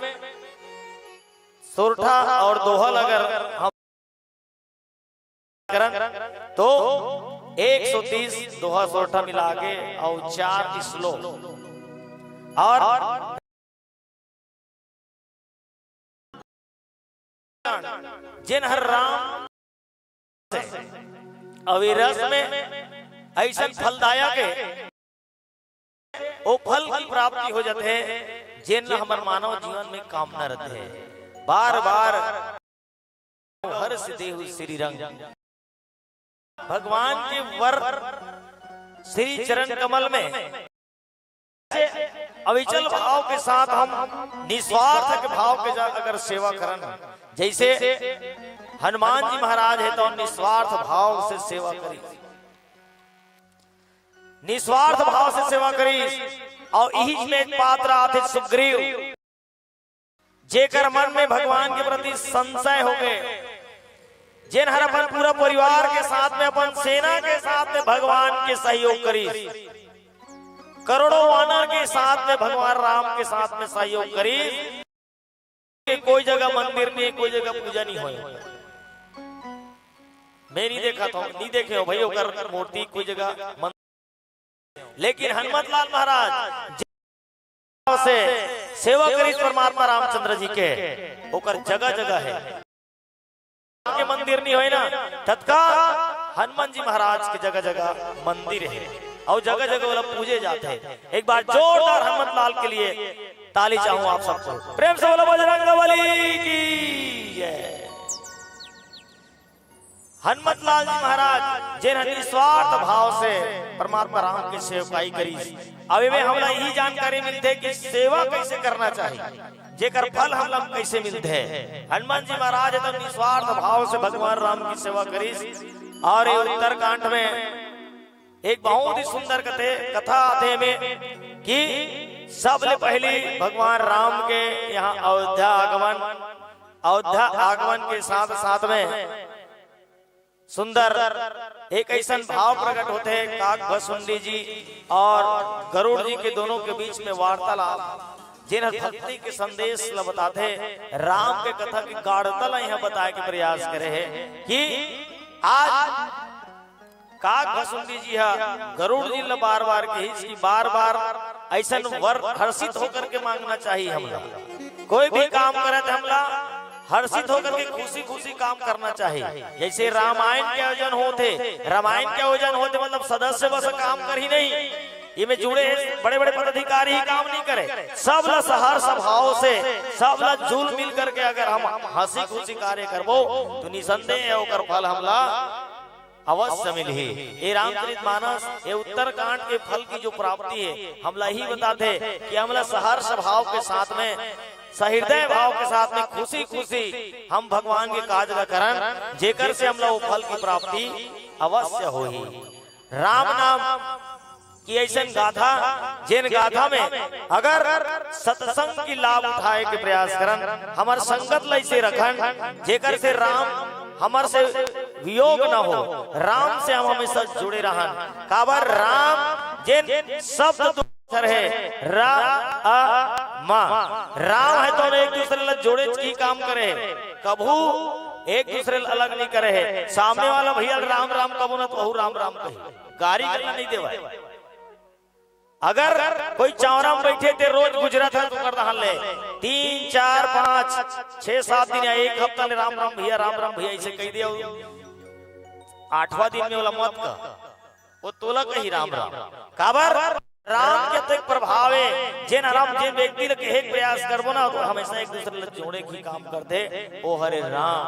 सोरठा और दोहल अगर हम करें तो 130 दोहा सोरठा मिला के और 4 श्लोक और जिन हर राम अविरस में ऐसा फलदायक है वो फल की प्राप्ति हो जाते हैं जिन हमारे मानव जीवन में कामना रहते हैं। बार बार हर सिद्धि हुई श्री रंग भगवान के वर श्री चरण कमल में अविचल भाव के साथ हम निस्वार्थ के भाव के अगर सेवा करन जैसे हनुमान जी महाराज है तो निस्वार्थ भाव से सेवा करी, निस्वार्थ भाव से सेवा करी। और यही में एक पात्र आते सुग्रीव जेकर मन में भगवान के प्रति संशय हो गए, जिन हर अपन पूरा परिवार के साथ में अपन सेना के साथ में भगवान के सहयोग करी, करोड़ों वानर के साथ में भगवान राम के साथ में सहयोग करी। कोई जगह मंदिर नहीं, कोई जगह पूजा नहीं हुई। मैं नहीं देखा था, नहीं देखे हो भाई होकर मूर्ति कोई जगह मंदिर, लेकिन हनुमत लाल महाराज से सेवा करी परमात्मा रामचंद्र जी के होकर जगह जगह है के मंदिर नहीं हुए ना, तत्काल हनुमान जी महाराज के जगह जगह मंदिर है और जगह जगह वाला पूजे जाते हैं। एक बार जोरदार हनुमत लाल के लिए ताली चाहूं आप सबको, प्रेम से बोलो बजरंगबली की जय। हनुमत लाल जी महाराज जिन्हें निस्वार्थ भाव से परमात्मा राम की सेवकाई करी। अब में हमरा यही जानकारी मिलते कि सेवा कैसे करना चाहिए, जेकर फल हम लोग कैसे मिलते हैं। हनुमान जी महाराज तो निस्वार्थ भाव से भगवान राम की सेवा करी। और उत्तरकांड में एक बहुत ही सुंदर कथा आते में कि सबसे पहले भगवान राम के यहाँ अयोध्या आगमन के साथ साथ में सुंदर एक ऐसा भाव प्रकट होते हैं। काक भसुंडी जी और गरुड़ जी के दोनों के बीच में वार्तालाप जिन भक्ति के संदेश बताते राम के कथा की गाढ़ता यहाँ बताए के प्रयास करे है कि आज काक भसुंडी जी है गरुड़ जी ने बार बार की बार बार ऐसा वर हर्षित होकर के मांगना चाहिए। हमला कोई भी काम करे तो हमला हर्षित होकर के खुशी खुशी काम करना चाहिए। जैसे रामायण के आयोजन होते, रामायण के आयोजन होते मतलब सदस्य बस काम कर ही नहीं, ये में जुड़े बड़े बड़े पदाधिकारी ही काम नहीं करे, सब ला सहर सभाओं से सब ला जुल मिल करके अगर हम हंसी खुशी कार्य करबो तो निसंदेह ओकर फल हमला अवश्य मिली। ये रामचरितमानस ये उत्तरकांड के फल की जो प्राप्ति है हमला ही बताते कि हमला सहर स्वभाव के साथ में सहृदय भाव के साथ में खुशी खुशी हम भगवान के काज ला करन जेकर से हमला वो फल की प्राप्ति अवश्य होही। राम नाम कि ऐसा गाथा जिन गाथा में अगर सत्संग की लाभ उठाए के प्रयास करन हमार संगत लैसे रखन जेकर से राम हमार से वियोग न हो, राम से हम हमेशा जुड़े रहन। काबर राम जिन शब्द अक्षर है राम है तो एक दूसरे ला जोड़े की काम करे, कभू एक दूसरे अलग नहीं करे है। सामने वाला भैया राम राम कबू न तो राम राम कही गारी करना नहीं देवा। अगर कोई चौरा में बैठे थे रोज गुजरत है तो कर रहा ले 3 4 5 6 7 दिन या एक हफ्ता में राम राम भैया ऐसे कह दिया 8वां दिन में वाला मत का वो तोला कही राम राम। काबर राम के तक प्रभाव है जिन राम जिन व्यक्ति के एक प्रयास करबो ना तो हमेशा एक दूसरे ले जोड़े की काम कर दे ओ हरे राम।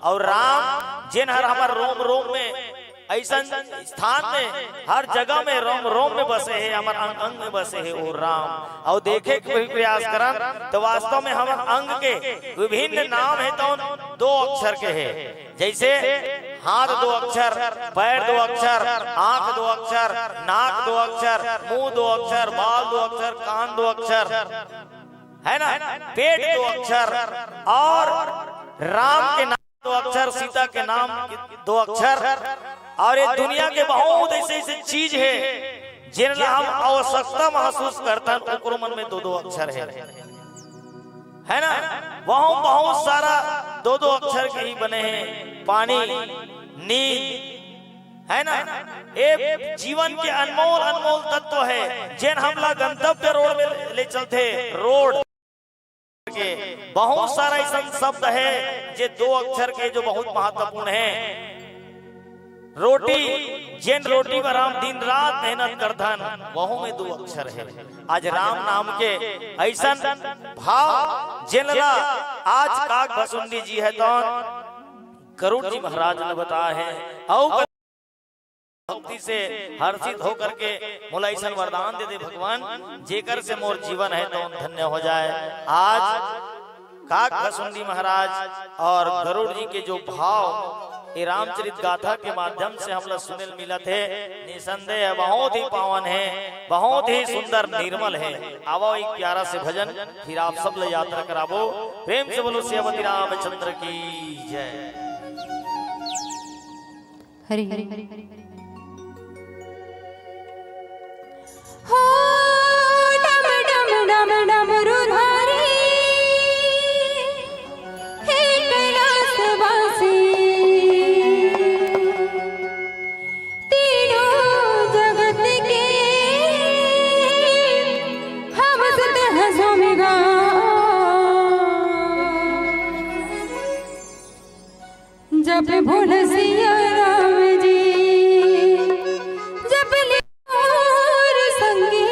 और राम जिन हर हमार रोम रोम में ऐसा स्थान में हर जगह में रोम रोम में बसे है, हमारे अंग अंग में बसे है वो राम। और देखे कोई प्रयास करन तो वास्तव में हमारे अंग के विभिन्न नाम है तो 2 अक्षर के है। जैसे हाथ 2 अक्षर, पैर 2 अक्षर, आंख 2 अक्षर, नाक 2 अक्षर, मुंह 2 अक्षर, बाल 2 अक्षर, कान 2 अक्षर है ना, पेट 2 अक्षर और राम के नाम 2 अक्षर, सीता के नाम 2 अक्षर। और ये दुनिया के बहुत ऐसे ऐसे चीज है जिनला हम आवश्यकता महसूस करते हैं ओकरो मन में 2 अक्षर है ना। वहाँ बहुत सारा 2 अक्षर के ही बने हैं। पानी, नींद है ना, एक जीवन के अनमोल अनमोल तत्व है जिन हमला गंतव्य रोड में ले चलते रोड के बहुत सारा ऐसा शब्द है जे 2 अक्षर के जो बहुत महत्वपूर्ण है। रोटी जिन रोटी पर हम दिन रात मेहनत करथन वह में 2 अक्षर है। आज राम नाम के ऐसा भाव जिनला आज काक भसुंडी जी है तो गरुड़ जी महाराज ने बताया है और भक्ति से हर्षित होकर के मोला ऐसा वरदान दे दे भगवान जेकर से मोर जीवन है तो धन्य हो जाए। आज काक भसुंडी महाराज और गरुड़ जी के जो भाव ये रामचरित गाथा के माध्यम से हम लोग सुने मिला थे, निसंदेह बहुत ही पावन है, बहुत ही सुंदर निर्मल है। आवो एक प्यारा से भजन फिर आप सब ले यात्रा कराबो। प्रेम से बोलो श्रीमती रामचंद्र की जय। हरि हरि हो डम डम डम डमरू धारी हे कैलासवासी जब भोल सिया राम जी जब ले और संगी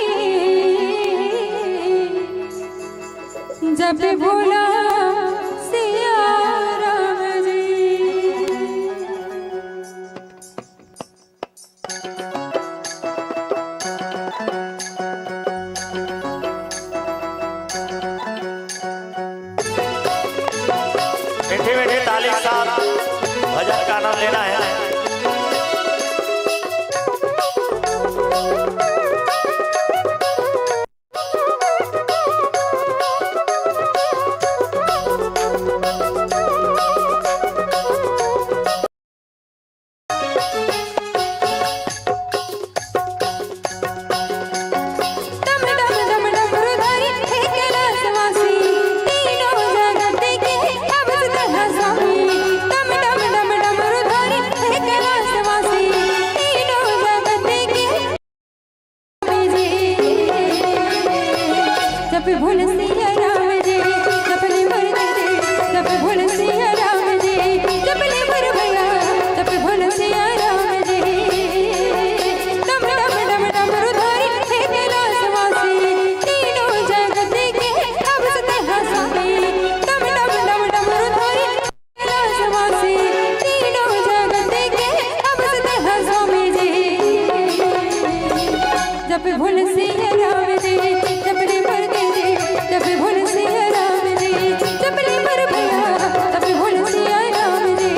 भूल सिया राम जी जबले मर गए जब भूल सिया राम जी जबले मर भैया तब भूल सिया राम जी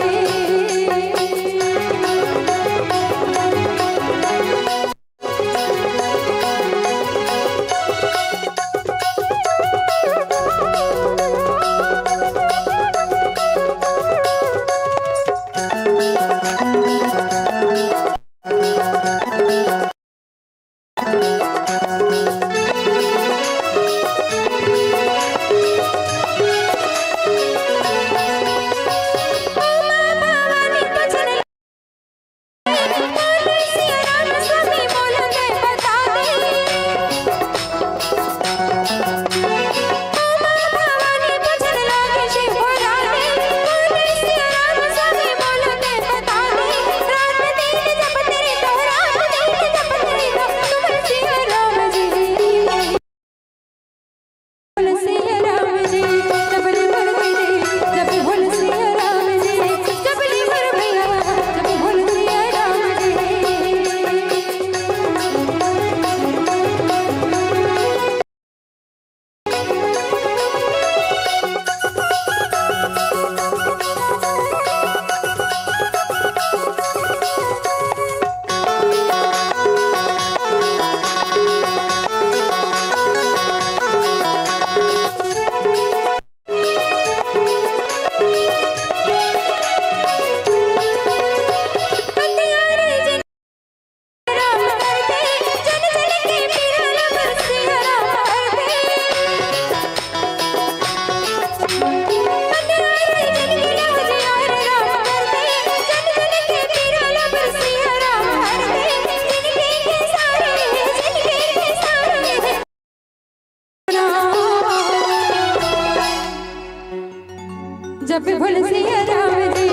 जब भूल सिया राम जी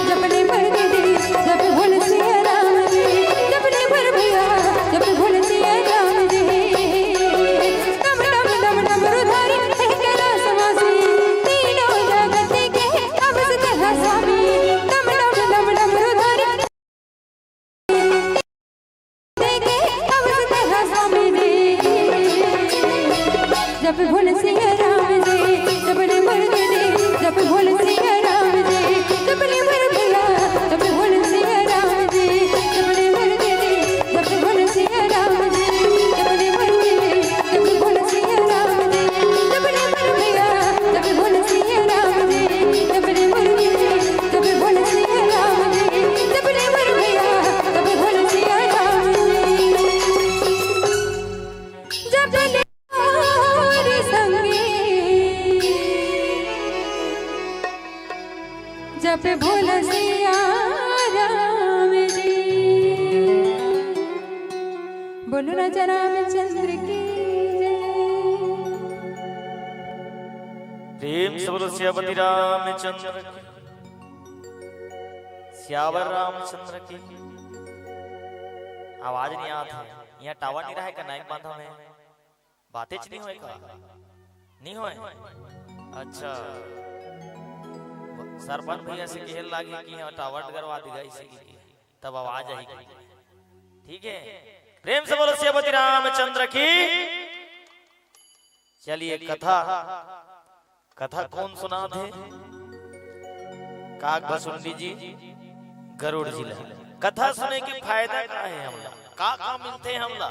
जबले मर गए जब भूल सिया राम जी जबले मर भैया जब भूल सिया राम जी डम डम डम डम रुधारी है कैलाश वासी तीनों जगत के अब से स्वामी डम डम डम डम रुधारी देखे अब से स्वामी जी जब भूल सिया राम जी जबले मर गए जब भूल सिया राम जी जबले मर भैया जब भूल सिया राम जी जबले मर गए जब भूल सिया राम जी जबले मर गए जब भूल सिया राम जी जबले मर भैया जब भूल सिया राम जी जबले मर गए जब भूल सिया राम जी जबले मर भैया जब भूल सिया राम जी जबले और संगे जब भूल सिया राम जी बोलो राजा रामचंद्र की जय। प्रेम से बोलो सियापति रामचंद्र की, सियावर रामचंद्र की। आवाज नहीं आती यहाँ टावर नहीं रहा का नाइक बांधा में बातें नहीं होए का नहीं होए। अच्छा सरपंच भैया से कहल लागी कि यहाँ टावर करवा देगा इसी तब आवाज आएगी। ठीक है प्रेम से बोलो सियापति रामचंद्र की। चलिए कथा कौन सुना थे? काक भसुंडी जी गरुड़ जिला। कथा सुने की फायदा क्या है हमला का मिलते हैं हमला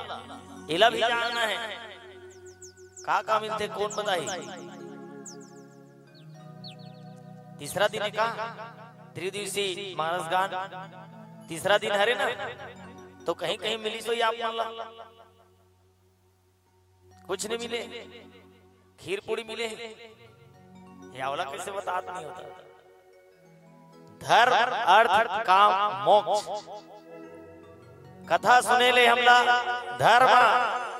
इला भी जानना है का मिलते कौन बताई। तीसरा दिन का त्रिदिवसी मानस गान तीसरा दिन हरे ना तो कहीं कहीं मिली सो आप मान ला कुछ नहीं मिले खीर पूरी मिले यावला कैसे बता नहीं होता। धर्म अर्थ काम मोक्ष कथा सुने ले हमला धर्म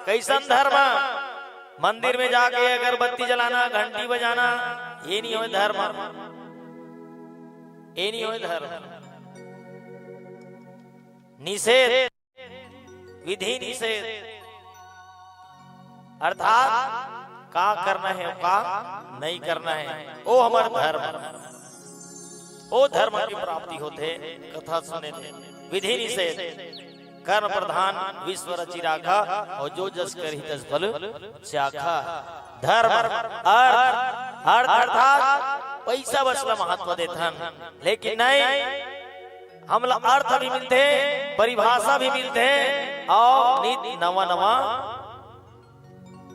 कैसन धर्म मंदिर में जाके अगरबत्ती जलाना घंटी बजाना ये नहीं हो धर्म ये नहीं हो धर्म। निषेध विधि निषेध अर्थात का करना है का नहीं करना है वो हमारा धर्म वो धर्म की प्राप्ति होते कथा सुने विधि निषेध कर्म प्रधान विश्व रचि राखा और जो जस करहि तस फल चाखा। धर्म अर्थ अर्थात पैसा बसला महत्व देथन, लेकिन नहीं हमला अर्थ भी मिलते, परिभाषा भी मिलते और नित नवा नवा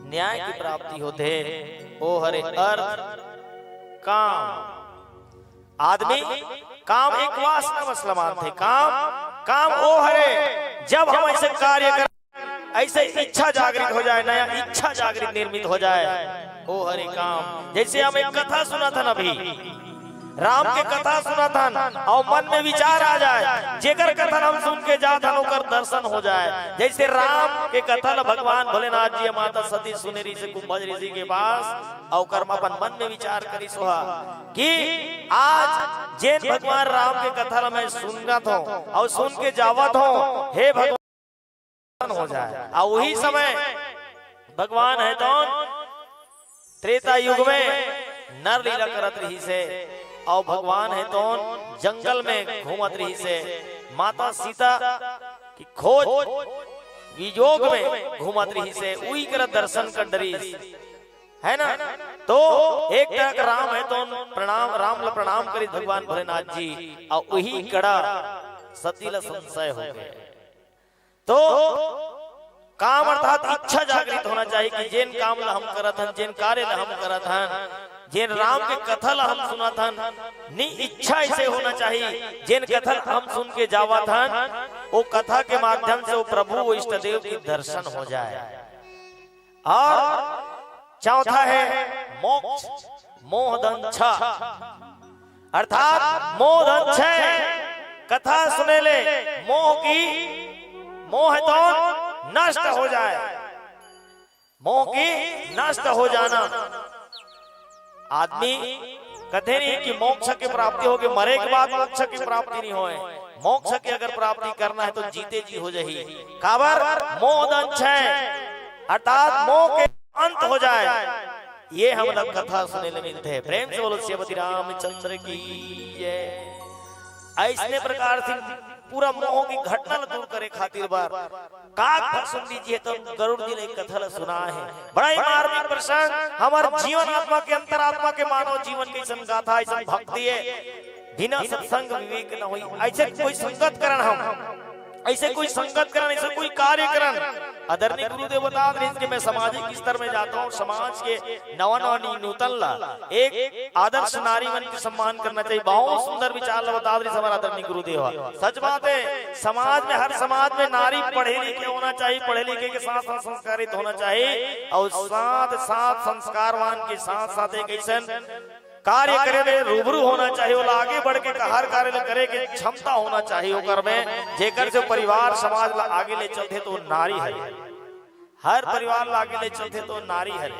न्याय की प्राप्ति होते। ओ हरे अर्थ काम आदमी काम एक वासना मसला मानते, काम ओ हरे जब हम ऐसे कार्य कर ऐसे इच्छा जागृत हो जाए, नया इच्छा जागृत निर्मित हो जाए। ओ हरे काम जैसे हम एक कथा सुना था अभी, राम के कथा सुना था और मन में विचार आ जाए, जेकर कथन हम सुन के जात हन ओकर दर्शन हो जाए। जैसे राम के कथन भगवान भोलेनाथ जी माता सती सुनेरी से कुंभज ऋषि के पास और कर्मापन मन में विचार करी सोहा कि आज जैन भगवान राम के कथन में सुनत हो और सुन के जावत हो, हे भगवान हो जाए। और वही समय भगवान है तो त्रेता युग में नर लीला करत रही से, और भगवान है तो जंगल में घूमत रही से, माता सीता की खोज वियोग में घूमत रही से, उही कर दर्शन कर डरी है ना। तो एक तक राम है तो प्रणाम राम ला प्रणाम करी भगवान भोलेनाथ जी, और वही कड़ा सतीला संशय हो गए। तो काम अर्थात इच्छा जागृत होना चाहिए कि जिन काम ला हम करत हन, जिन कार्य ला हम करत हन, जिन राम के कथा ला हम सुना था, नी इच्छा ऐसे होना चाहिए जिन कथा हम सुन के जावा था, वो कथा के माध्यम से वो प्रभु वो इष्ट देव की दर्शन हो जाए। और चौथा है मोक्ष मोहदंछ, अर्थात मोहदंछ कथा सुने ले मोह तो नष्ट हो जाए, मोह की नष्ट हो जाना। आदमी कहते नहीं कि मोक्ष की प्राप्ति होगी, मरे के बाद मोक्ष की प्राप्ति नहीं होए। मोक्ष की अगर प्राप्ति करना है तो जीते जी हो जाही। काबर मोहदंछ अर्थात मोह के अंत हो जाए, ये हम लोग कथा सुनने ले मिलते हैं। प्रेम से बोलो श्रीमती रामचंद्र की जय। ऐसने प्रकार से पूरा मोह की घटना दूर करे खातिर बार काक सुन लीजिए तो गरुड़ जी ने कथा सुना है। बड़ा ही मार्मिक प्रसंग, हमारे जीवन आत्मा के अंतरात्मा के मानव जीवन की गाथा ऐसा भक्ति है, बिना सत्संग विवेक न हुई। ऐसे कोई संगत करण हम ऐसे कोई संगत करण ऐसे कोई कार्य करण आदरणीय गुरुदेव बता रहे हैं कि मैं सामाजिक स्तर में जाता हूँ, समाज के नवा नूतन ला एक आदर्श नारी मन के सम्मान करना चाहिए। बहुत सुंदर विचार बता रहे हमारा आदरणीय गुरुदेव। सच बात है, समाज में हर समाज में नारी पढ़े लिखे होना चाहिए, पढ़े लिखे के साथ साथ संस्कारित होना चाहिए, और साथ साथ संस्कारवान के साथ साथ एक ऐसा कार्य करे में रूबरू होना चाहिए। वो आगे बढ़ के हर कार्य करे के क्षमता होना चाहिए ओकर में, जेकर से परिवार समाज ला आगे ले चलते तो नारी है, हर परिवार ला आगे ले चलते तो नारी है।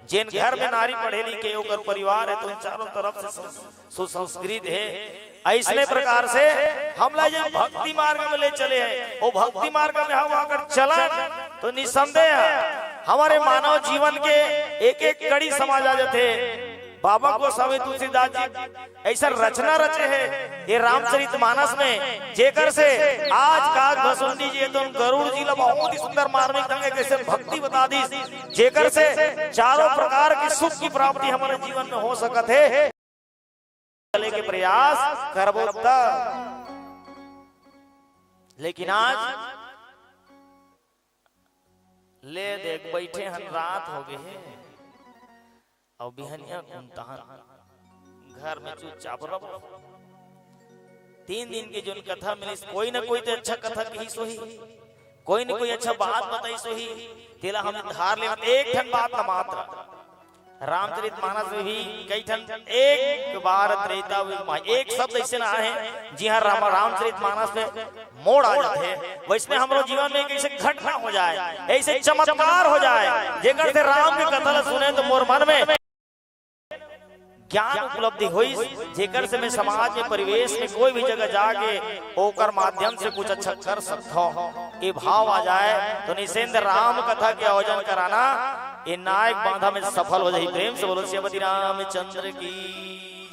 जिन घर में नारी पढ़े लिखे ओकर परिवार है तो चारों तरफ से सुसंस्कृत है। ऐसने प्रकार से हम ला जो भक्ति मार्ग में ले चले हैं, वो भक्ति मार्ग में हम अगर चला तो निसंदेह हमारे मानव जीवन के एक एक कड़ी समाज आ जाते। बाबा गोस्वामी तुलसीदास जी ऐसा रचना रचे है ये रामचरितमानस में, जेकर से आज काग भसुंडी जी तो गरुड़ जी ला बहुत ही सुंदर मार्मिक ढंग से कैसे भक्ति बता दी, जेकर से चारों प्रकार की सुख की प्राप्ति हमारे जीवन में हो सकत है। चले के प्रयास करबो लेकिन आज ले देख बैठे हन, रात हो गए हैं और बिहनिया घर में चुपचाप रहो। 3 दिन की जो कथा मिली, कोई ना कोई तो अच्छा कथा कही सोही, कोई ना कोई अच्छा बात बताई सोही, तेला हम धार ले। एक ठन बात न मात्र रामचरितमानस में भी कई ठन एक बार त्रेता एक शब्द ऐसे ना है जी हाँ रामचरितमानस में मोड़ आ जाते हैं। वैसे हमारे जीवन में कैसे घटना हो जाए, ऐसे चमत्कार हो जाए, जेकर से राम की कथा सुने तो मोर मन में ज्ञान उपलब्धि हुई, जेकर से मैं समाज में परिवेश में कोई भी जगह जाके ओकर माध्यम से कुछ अच्छा कर सकता हूँ, ये भाव आ जाए तो निश्चिंत राम कथा के आयोजन कराना ये नायक बांधा में सफल हो जाए। प्रेम से बोलो श्रीमती रामचंद्र की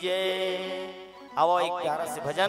जय। आओ एक प्यारा से भजन।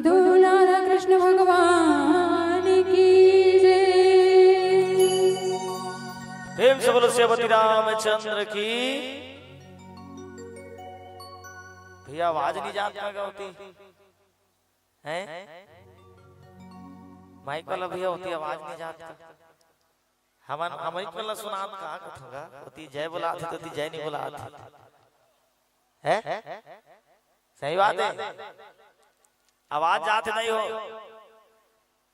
मधु राधा कृष्ण भगवान की जय। प्रेम से बोलो श्रीपति रामचंद्र की। भैया आवाज नहीं जाता होती है, माइक वाला भैया होती आवाज नहीं जाता। हमारी वाला सुना कहा कथूंगा होती जय बोला थी तो जय नहीं बोला थी है, सही बात है। आवाज जाते नहीं हो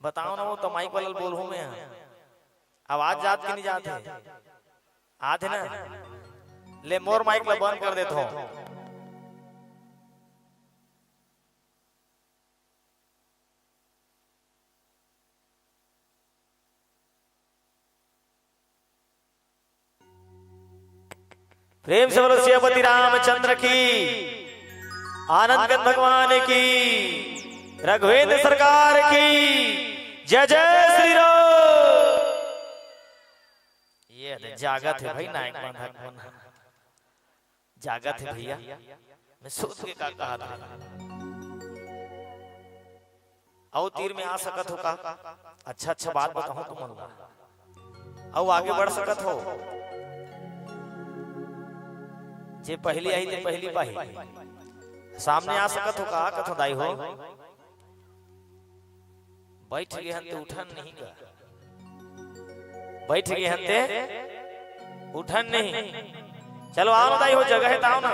बताओ ना, वो तो माइक वाला बोलूं मैं, आवाज जात की नहीं जाते आते ना। ले मोर माइक ला बंद कर देता हूं। प्रेम से बोलो श्रीपति रामचंद्र की, आनंद भगवान की, रघुवेंद्र सरकार की जय जय श्री राम। ये जागत है भाई, नायक बंधक जागत है भैया, मैं सोच के का कहा था। आओ तीर में आ सकत हो का, अच्छा अच्छा बात बताऊं तुम मन, आओ आगे बढ़ सकत हो। जे पहली आई ते पहली पाही, सामने आ सकत हो का कथो दाई हो। बैठ गए हंते उठन नहीं का, बैठ गए हंते उठन नहीं। चलो आओ दाई हो, जगह है ताओ ना।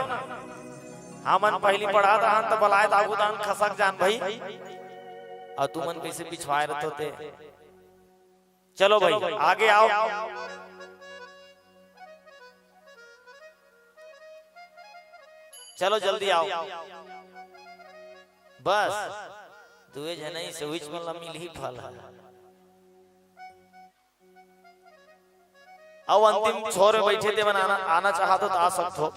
हमन पहली पढ़ा था तो बलाए ताबू दान खसक जान भाई, और तुमन कैसे पिछवाए रहते होते। चलो भाई आगे आओ, चलो जल्दी आओ। बस दुए जने से विच में मिल ही फल है। अब अंतिम छोर में बैठे थे, बनाना आना चाहा तो आ सकते हो।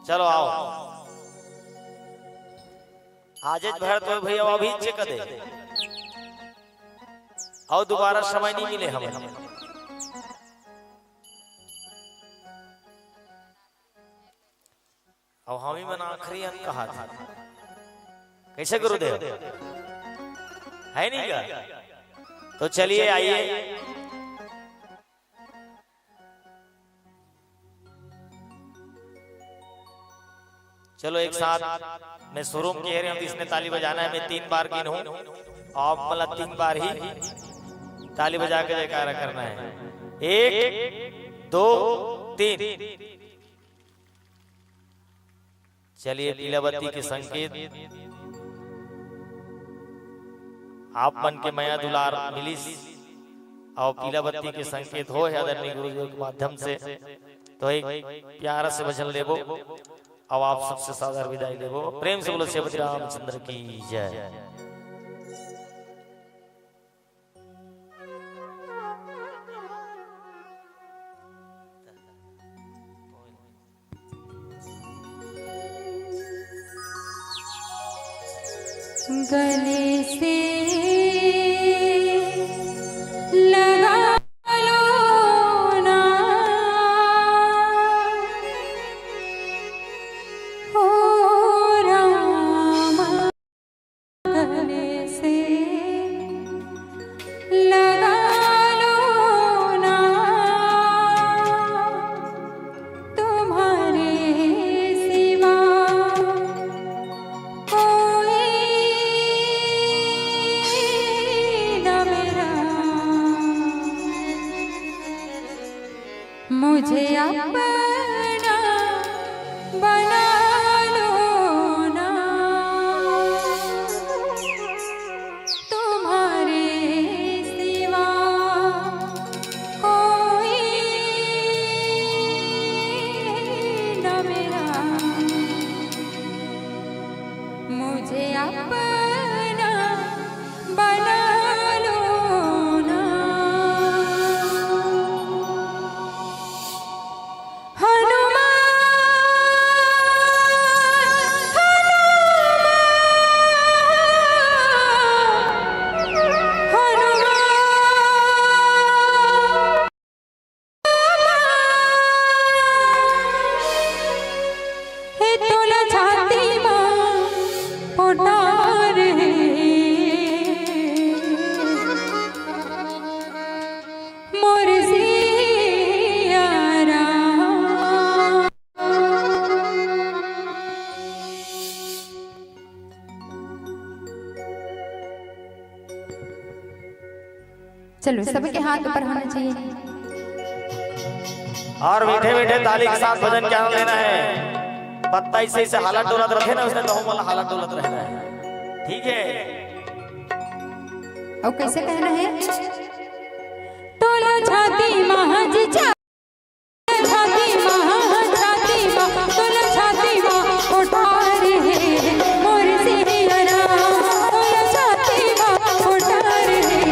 चलो आओ, आज भर तो भैया अभी चेक दे, और दोबारा समय नहीं मिले हमें। अब हम ही मना आखिरी अंक कहा था, कैसे गुरुदेव है नहीं क्या? तो चलिए आइए, चलो एक साथ मैं शुरू कह रहे हैं, इसने ताली बजाना है। मैं 3 बार गिनूं और मतलब 3 बार ही ताली बजा के जयकारा करना है। 1 2 3। चलिए पीला बत्ती के संकेत आप मन के माया दुलार मिली और पीला बत्ती के संकेत हो है आदरणीय गुरुजी के माध्यम से। तो एक प्यारा से भजन लेबो और आप सबसे सादर विदाई लेबो। प्रेम से बोलो श्रीपति रामचंद्र की जय। गले से लगा लो ना हो रामा, गले से लगा लो ना तुम्हारे सिवा मुझे अपना बना लो ना, तुम्हारे सिवा कोई न मेरा। मुझे अपना बना लो ना। चलो सबके हाथ ऊपर होना चाहिए। और मीठे मीठे ताली के साथ भजन क्या लेना है। पत्ता इसे हालत डोलत रखे ना, उसने तो वाला हालत डोलत रहना है। ठीक है। और कैसे कहना है? तोला छाती महाजी छाती महा छाती महा तोला छाती महा उठार है मोर सिहरा तोला छाती महा उठार है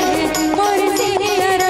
मोर सिहरा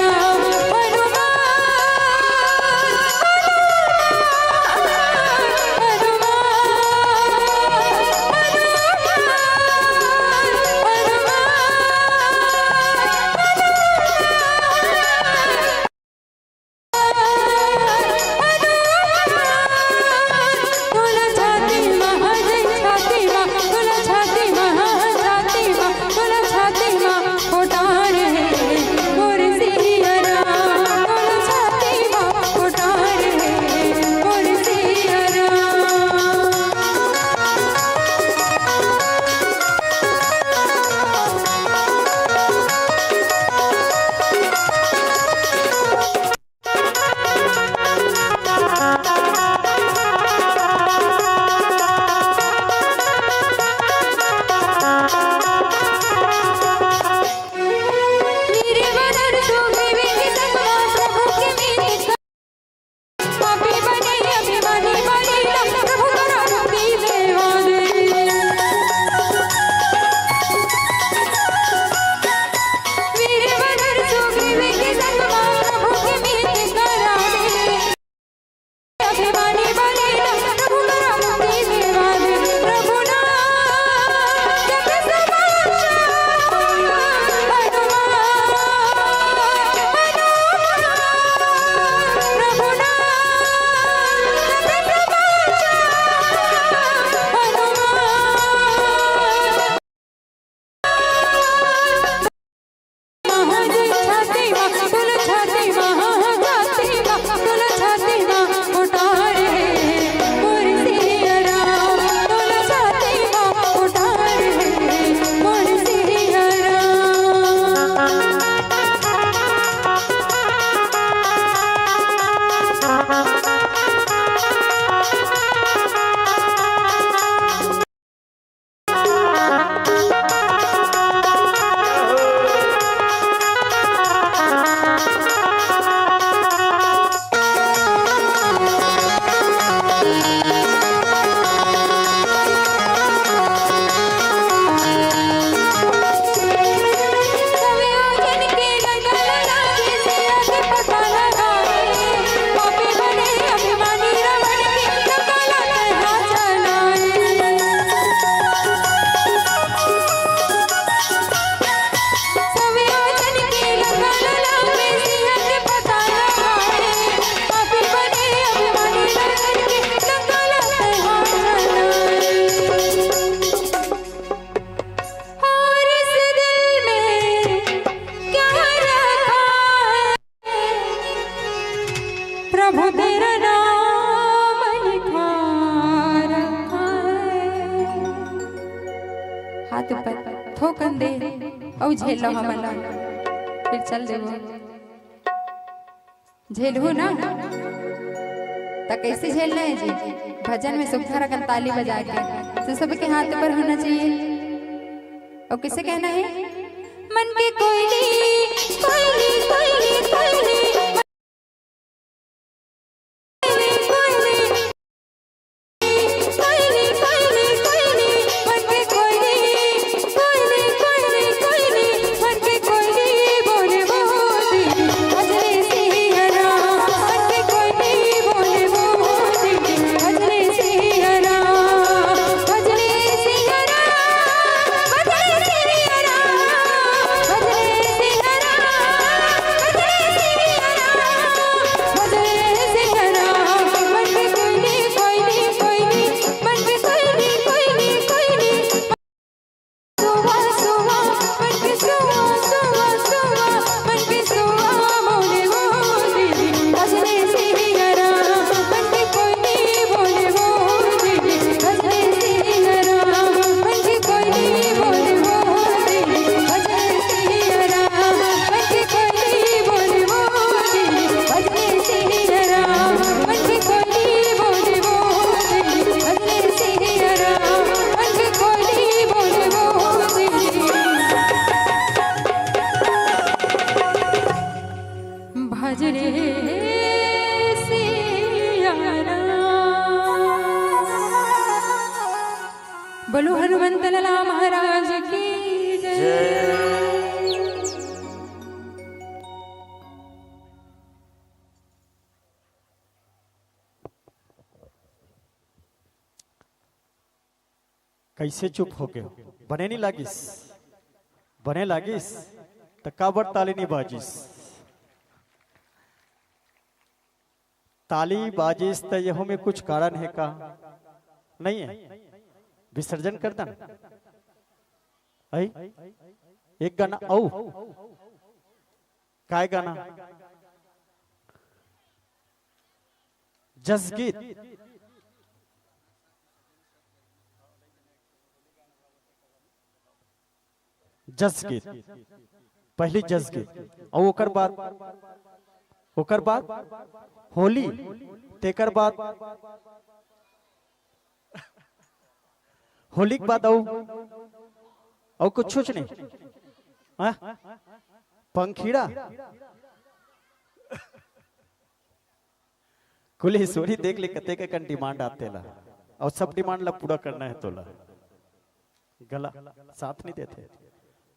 हाथ पर ठोकन दे और झेल लो हमला फिर चल देबो झेलू ना तो कैसे झेलना है जी। भजन में सुखा रखन ताली बजा के तो सबके हाथ पर होना चाहिए। और किसे कहना है मन के कोयली कोयली कोयली कोयली भजरे आज रे सिया राम। बोलो हनुमंत लाला महाराज की जय। कैसे चुप हो गए? बने नहीं लागिस, बने लागिस तो काबर ताली नहीं बाजिस। ताली बाजिस तो यहो में कुछ कारण है का? नहीं है, विसर्जन कर दन। एक गाना औ काय गाना? जस गीत। जस गीत पहली जस गीत और ओकर बाद होली, तेकर बाद होली के बाद और कुछ नहीं। पंखीड़ा कुल सोरी देख ले कते का डिमांड आते ला और सब डिमांड ला पूरा करना है तोला। गला साथ नहीं देते,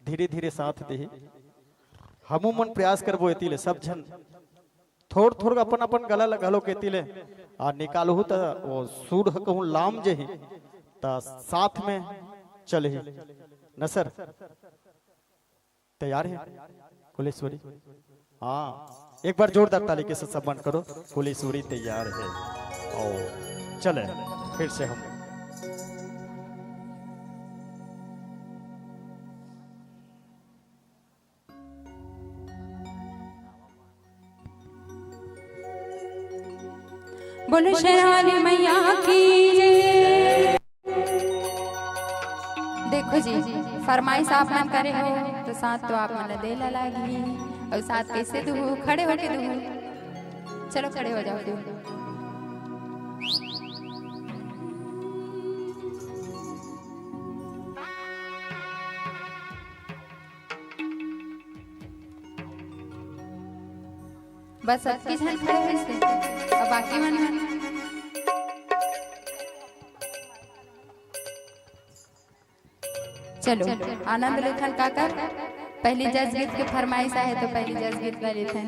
धीरे धीरे साथ दे। हमू मन प्रयास करबो एतिले सब जन थोड़ थोड़ अपन अपन गला लगालो केतिले आ निकालहु त वो सूढ़ कहूं लाम जही त साथ में चले न सर। तैयार है कुलेश्वरी? हाँ, एक बार जोरदार ताली के साथ सम्मान करो। कुलेश्वरी तैयार है और चले फिर से हम बोलो शेरावाली मैया की जय। देखो जी, फरमाइश आप मन करे हो तो साथ तो आप मन दे ला लागी और साथ कैसे दू? खड़े होके दू। चलो खड़े हो जाओ दू। बस अब की जन खड़े हुए से और बाकी मन चलो आनंद लेथन काकर। पहली जज गीत के फरमाइश है तो पहली जज गीत ला लेथन।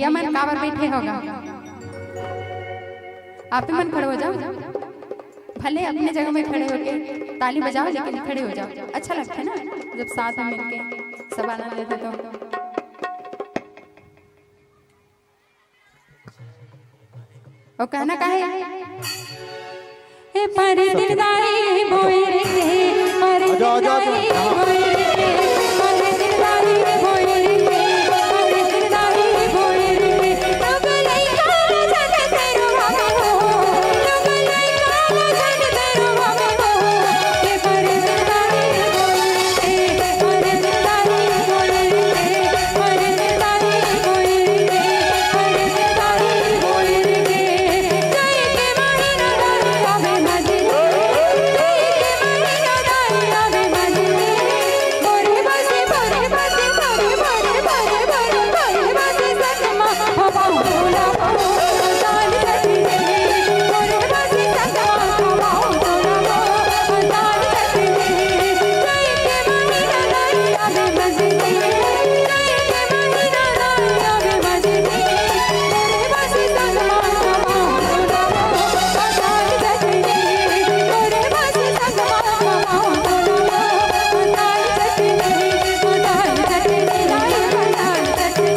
भैया मन कावर बैठे होगा, आप ही मन खड़े हो जाओ, भले अपने जगह में खड़े होके ताली बजाओ लेकिन खड़े हो जाओ, अच्छा लगता है ना जब साथ में मिलके सब आनंद लेते तो। और कहना का है ए पर दिलदारी बोए रे, पर दिलदारी बोए रे, पर दिलदारी बोए रे, पर दिलदारी बोए रे, तब लइका जग तेरो बाबा हो, तब लइका जग तेरो बाबा हो, ए पर दिलदारी बोए रे, पर दिलदारी बोए रे, पर दिलदारी बोए रे, पर दिलदारी बोए रे, जय के महीना आवे मजे, जय के महीना आवे मजे, बोरे बसे बोरे बसे बोरे बोरे बोरे बोरे बोरे बसे सनमा बाबा बोला बाबा दाल सती बोरे बसे सनमा बाबा बोला बाबा दाल सती, जय के महीना आवे मजे, जय के महीना आवे मजे, बोरे बसे सनमा बाबा बोला बाबा दाल सती, बोरे बसे सनमा बाबा बोला बाबा दाल सती, दाल सती दाल सती,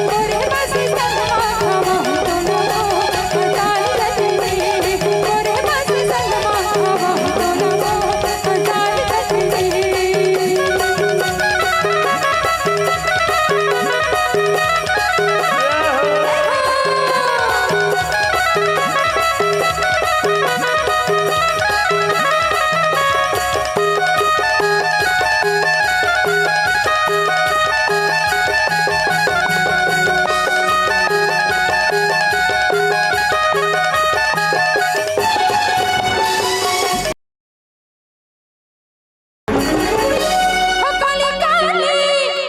बोरे बसे सनमा बाबा बोला बाबा दाल सती, बोरे बसे सनमा बाबा बोला बाबा काली काली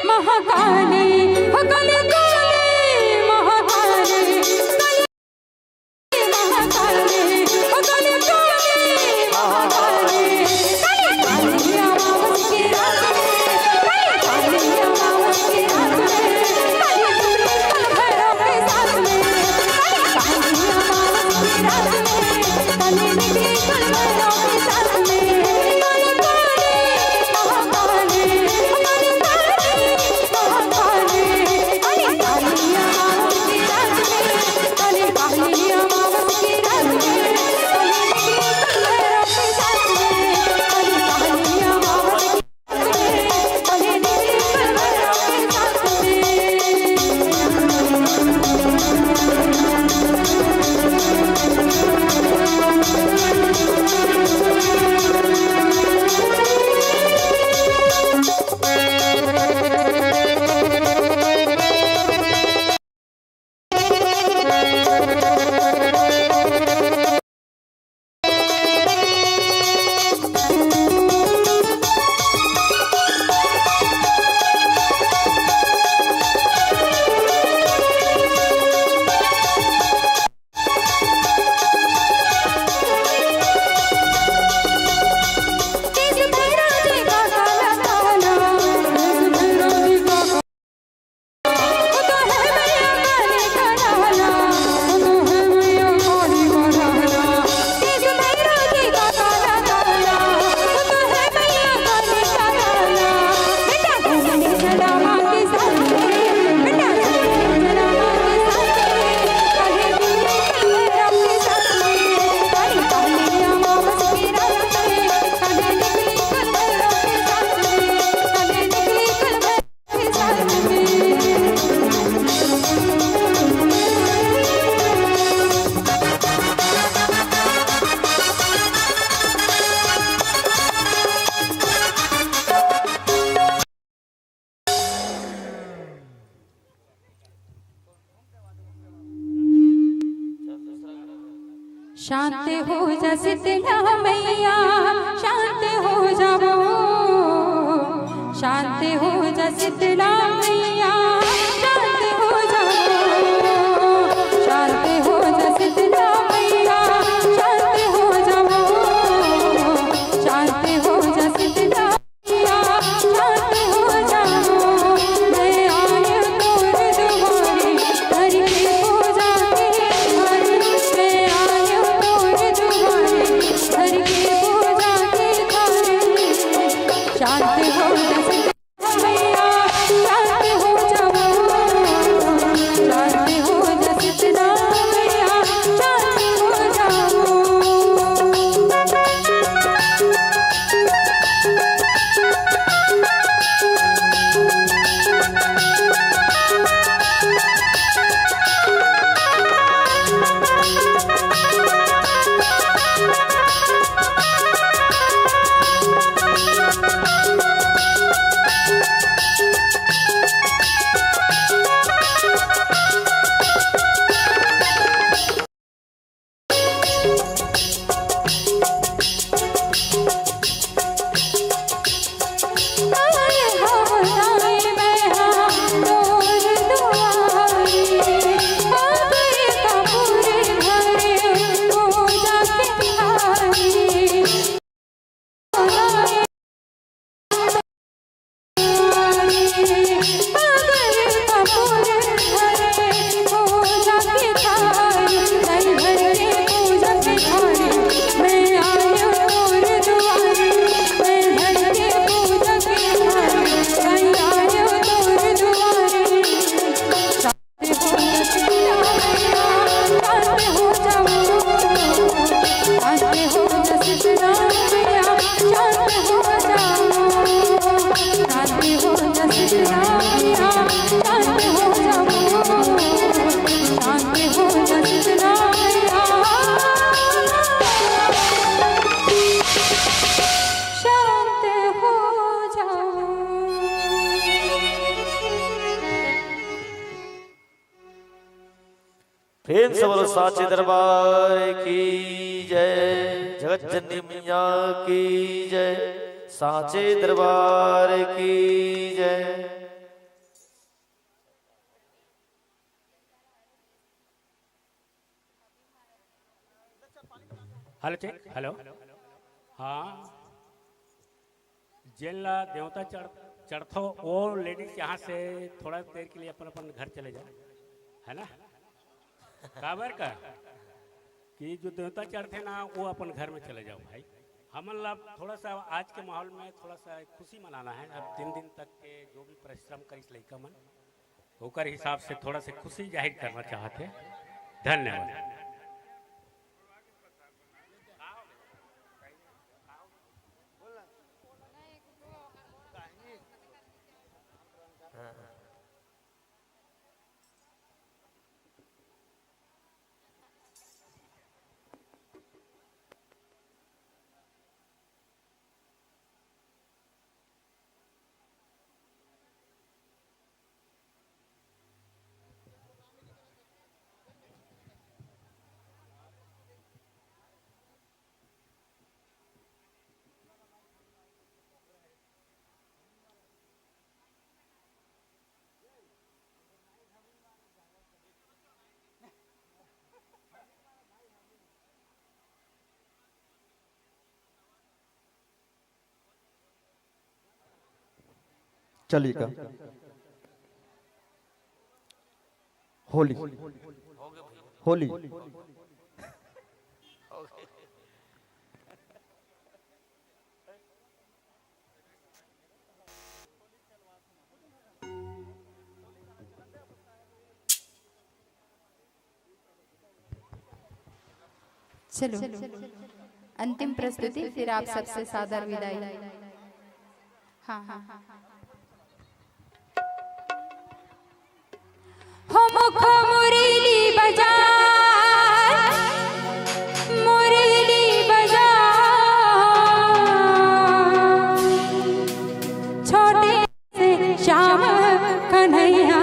महाकाली, काली काली महाकाली, महाकाली, काली काली महाकाली, काली काली अमावस की रात में, काली काली अमावस की रात में, काली दुर्गा कल भैरव के साथ में, काली काली अमावस की रात में, काली निकली कल भैरव के साथ में, काली काली महाकाली, काली काली महाकाली, काली काली अमावस की रात में, काली काली अमावस की रात में, काली निकली कल भैरव के साथ में, काली काली अमावस की रात में, काली निकली कल भैरव के साथ शांत हो जा शीतला मैया, शांत हो जाओ, शांत हो जा शीतला मैया, शांत हो जाओ, शांत हो जा शीतला मैया, शांत हो जाओ, शांत हो जा शीतला मैया, शांत हो जाओ, मैं आया तोर दुआरे प्रेम से बोलो साचे दरबार की जय, जगत जननी मैया की जय, साचे दरबार की जय। Hello check, hello. हाँ, जेला देवता चढ़थो वो लेडीज यहाँ से थोड़ा देर के लिए अपन अपन घर चले जाए, है ना? काबर का कि जो देवता चढ़ते ना वो अपन घर में चले जाओ भाई। हम मतलब थोड़ा सा आज के माहौल में थोड़ा सा खुशी मनाना है। अब 3 दिन तक के जो भी परिश्रम करी लड़का मन होकर हिसाब से थोड़ा सा खुशी जाहिर करना चाहते हैं। धन्यवाद। चलिएगा होली होली चलो अंतिम प्रस्तुति, फिर आप सबसे सादर विदाई। हाँ हाँ हाँ हो मुखो मुरली बजा, मुरली बजा, छोटे से श्याम कन्हैया।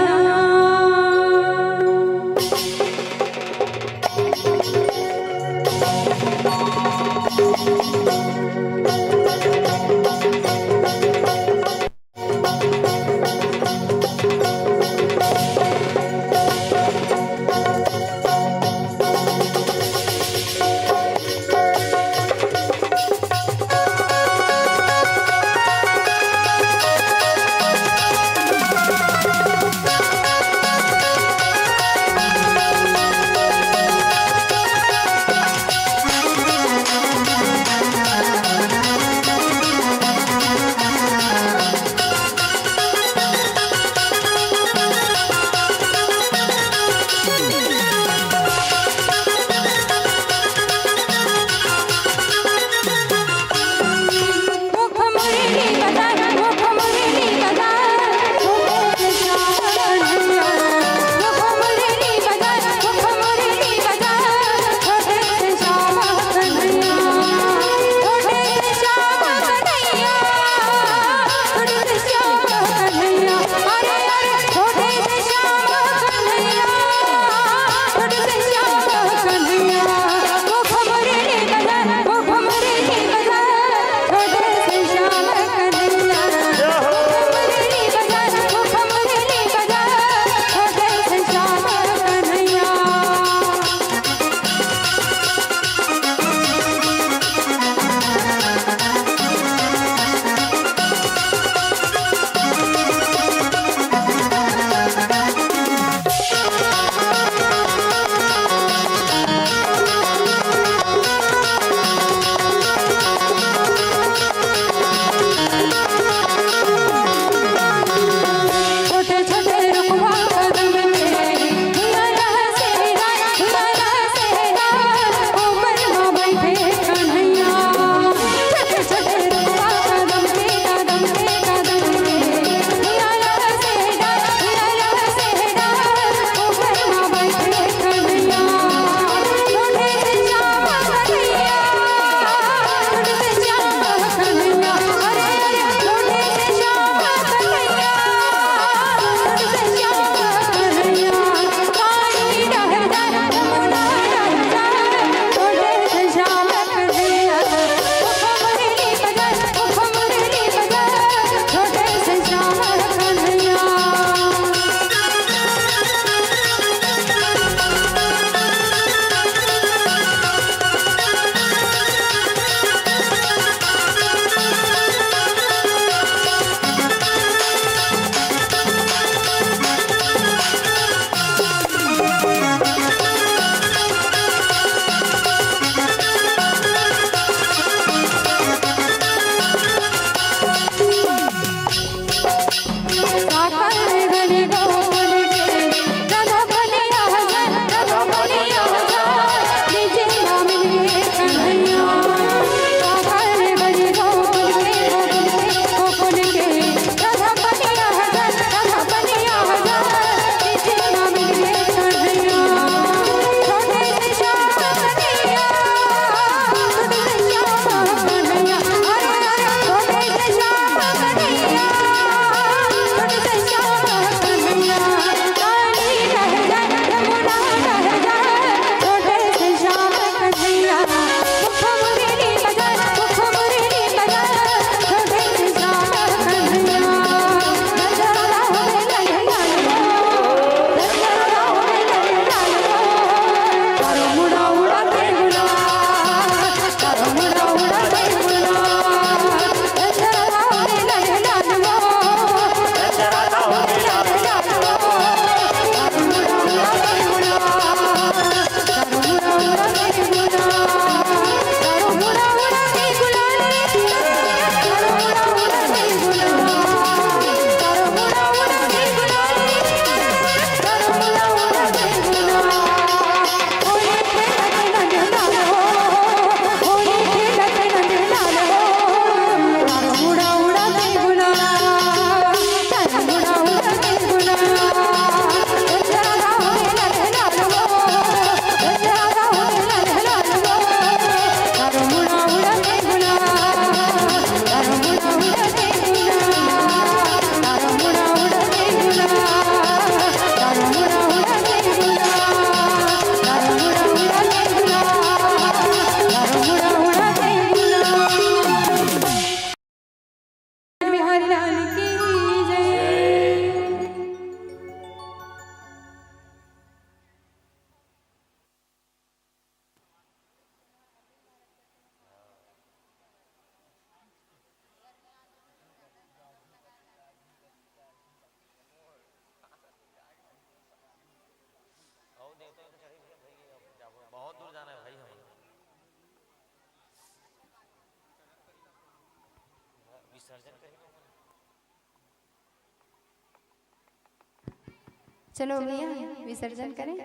चलो भैया विसर्जन करें।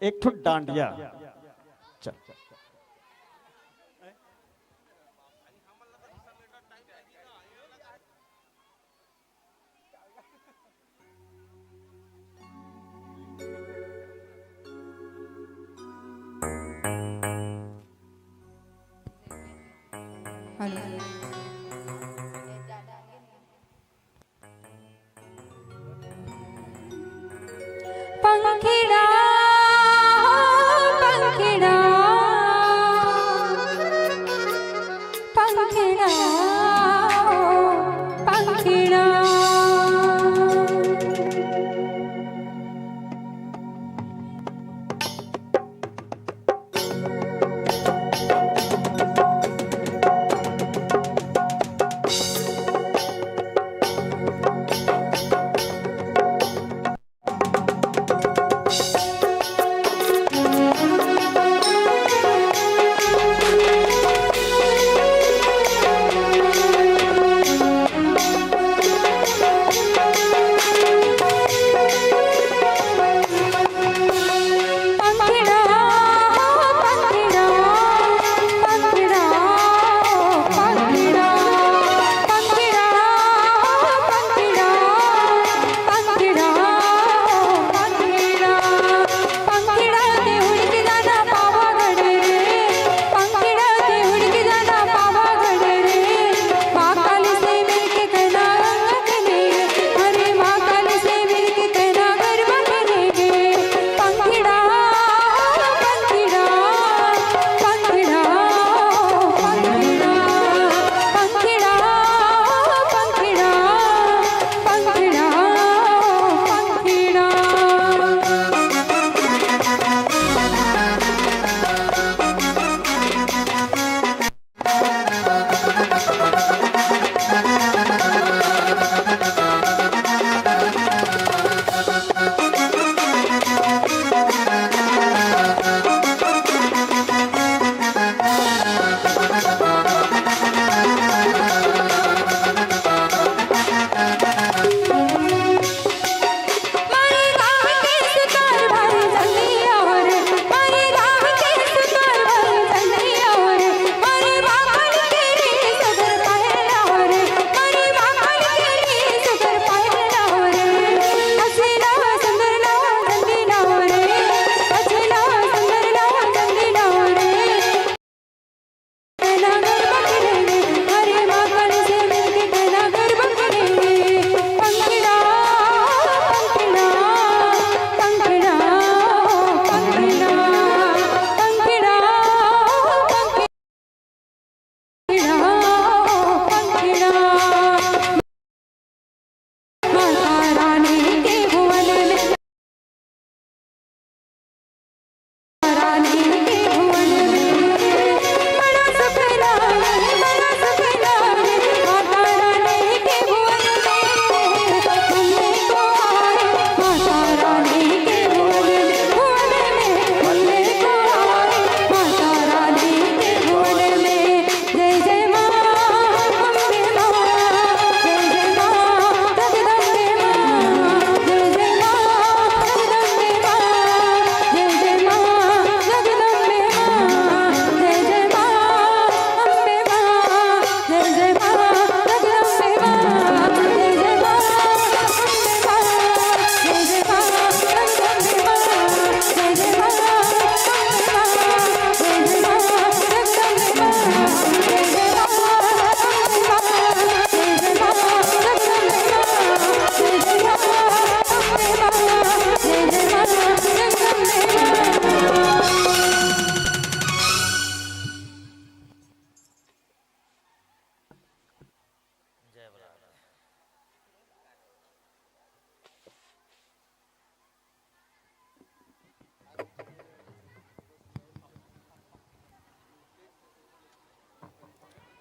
एक ठुट डांडिया। चल पंखिड़ा पंखिड़ा पंखिड़ा पंखिड़ा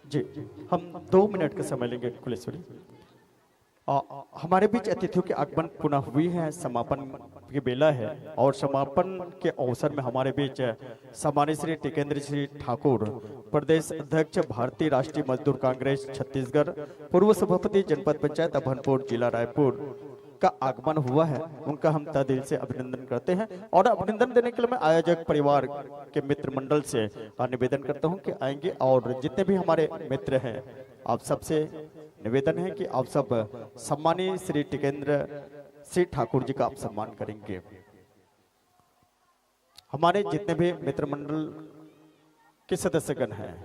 जी हम 2 मिनट का समय लेंगे कुलेश्वरी। हमारे बीच अतिथियों के आगमन पुनः हुई है, समापन की बेला है और समापन के अवसर में हमारे बीच सम्मानित श्री टिकेंद्र श्री ठाकुर, प्रदेश अध्यक्ष भारतीय राष्ट्रीय मजदूर कांग्रेस छत्तीसगढ़, पूर्व सभापति जनपद पंचायत अभनपुर जिला रायपुर का आगमन हुआ है। उनका हम तहे दिल से अभिनंदन करते हैं और अभिनंदन देने के लिए मैं आयोजक परिवार के मित्र मंडल से निवेदन करता हूं कि आएंगे और जितने भी हमारे मित्र हैं आप सबसे निवेदन है कि आप सब सम्मानीय श्री टिकेंद्र श्री ठाकुर जी का आप सम्मान करेंगे। हमारे जितने भी मित्र मंडल के सदस्यगण हैं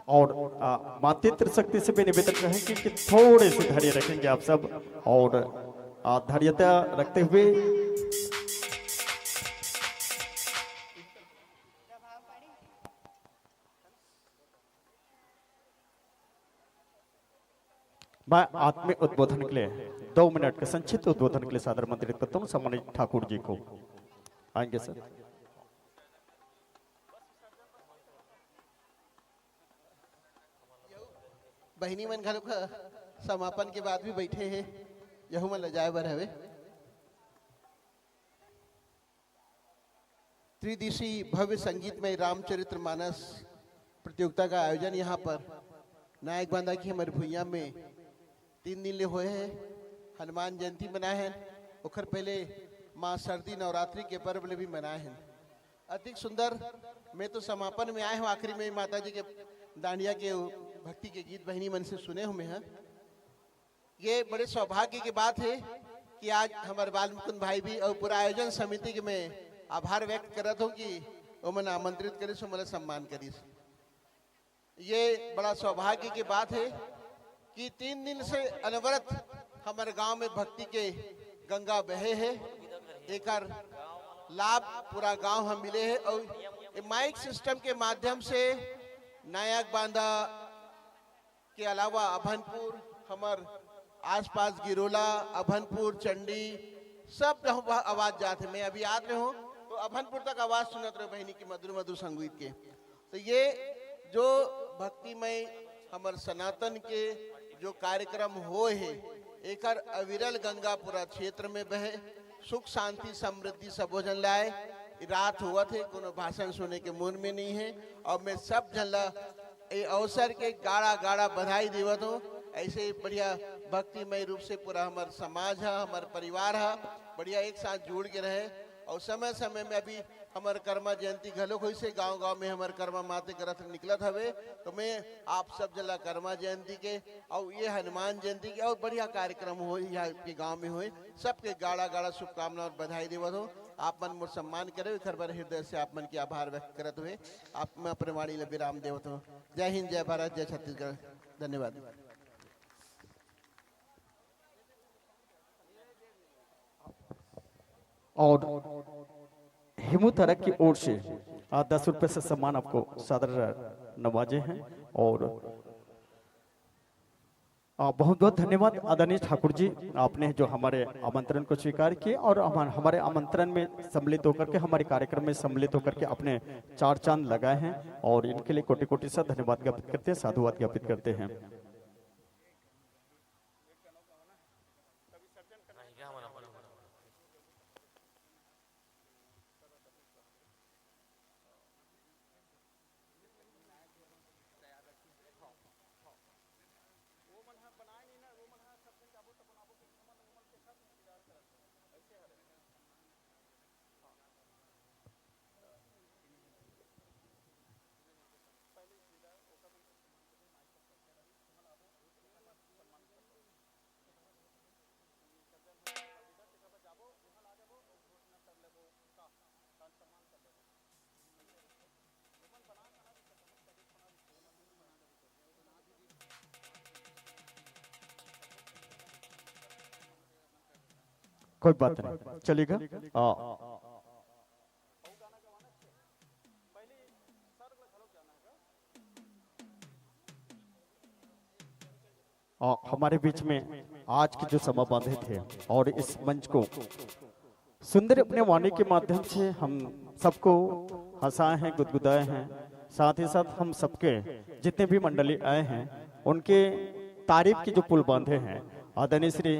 और मातृ शक्ति से भी निवेदन रहेंगे कि थोड़े से धैर्य रखेंगे आप सब और धैर्यता रखते हुए मैं आत्मिक उद्बोधन के लिए 2 मिनट का संक्षिप्त उद्बोधन के लिए सादर आमंत्रित करता हूँ सम्मानित ठाकुर जी को। आएंगे सर। बहनी मन घलों का समापन के बाद भी बैठे हैं, यहू मन लजाए बर हवे। त्रिदिशीय भव्य संगीतमय रामचरित्र मानस प्रतियोगिता का आयोजन यहाँ पर नायक बांधा की हमारे भुइया में 3 दिन ले हुए हैं। हनुमान जयंती मनाए हैं, ओखर पहले माँ सर्दी नवरात्रि के पर्व ले भी मनाए हैं। अधिक सुंदर। मैं तो समापन में आए हूँ, आखिरी में माता जी के दांडिया के भक्ति के गीत बहनी मन से सुने हुए हैं। ये बड़े सौभाग्य की बात है कि आज हमारे बाल मुकुंद भाई भी और पूरा आयोजन समिति के मैं आभार व्यक्त करत हूँ कि वो मैंने आमंत्रित करे सो मैंने सम्मान करी। ये बड़ा सौभाग्य की बात है कि 3 दिन से अनवरत हमारे गांव में भक्ति के गंगा बहे है। एक लाभ पूरा गांव हम मिले हैं और माइक सिस्टम के माध्यम से नायक बांधा के अलावा अभनपुर, हमार आसपास गिरोला, अभनपुर, चंडी सब आवाज जाते। मैं अभी याद में हूँ तो अभनपुर तक आवाज सुनत रहे बहनी की मधुर मधुर संगीत के। तो ये जो भक्तिमय हमार सनातन के जो कार्यक्रम हो है एक अविरल गंगा पूरा क्षेत्र में बहे, सुख शांति समृद्धि सब भोजन लाए। रात हुआ थे, कोनो भाषण सुने के मन में नहीं है और मैं सब जन ला अवसर के गाड़ा गाड़ा बधाई देवत हूँ। ऐसे बढ़िया भक्तिमय रूप से पूरा हमार समाज है, हमार परिवार है, बढ़िया एक साथ जुड़ के रहे। और समय समय में अभी हमार कर्मा जयंती घलो हुई से गांव गांव में हमार कर्मा माते करत निकलत हवे। तो मैं आप सब जला कर्मा जयंती के और ये हनुमान जयंती के और बढ़िया कार्यक्रम हो यहाँ के गांव में हुए, सबके गाड़ा गाड़ा शुभकामना और बधाई देवत हो। आप मन मोर सम्मान करे, खर बार हृदय से आप मन की आभार व्यक्त करत हुए आप मैं अपने वाणी ले विराम देवत हो। जय हिंद, जय भारत, जय छत्तीसगढ़। धन्यवाद। और हिमू तरक की ओर से 10 रुपए से सम्मान आपको सादर नवाजे हैं और बहुत बहुत धन्यवाद आदरणीय ठाकुर जी, आपने जो हमारे आमंत्रण को स्वीकार किए और हमारे आमंत्रण में सम्मिलित होकर के हमारे कार्यक्रम में सम्मिलित होकर के अपने 4 चांद लगाए हैं और इनके लिए कोटि कोटि से धन्यवाद ज्ञापित करते हैं, साधुवाद ज्ञापित करते हैं। कोई बात नहीं, चलेगा। हमारे बीच में आज के जो समा बांधे थे और इस मंच को सुंदर अपने वाणी के माध्यम से हम सबको हंसाए हैं, गुदगुदाए हैं। साथ ही साथ हम सबके जितने भी मंडली आए हैं उनके तारीफ के जो पुल बांधे हैं आदरणीय श्री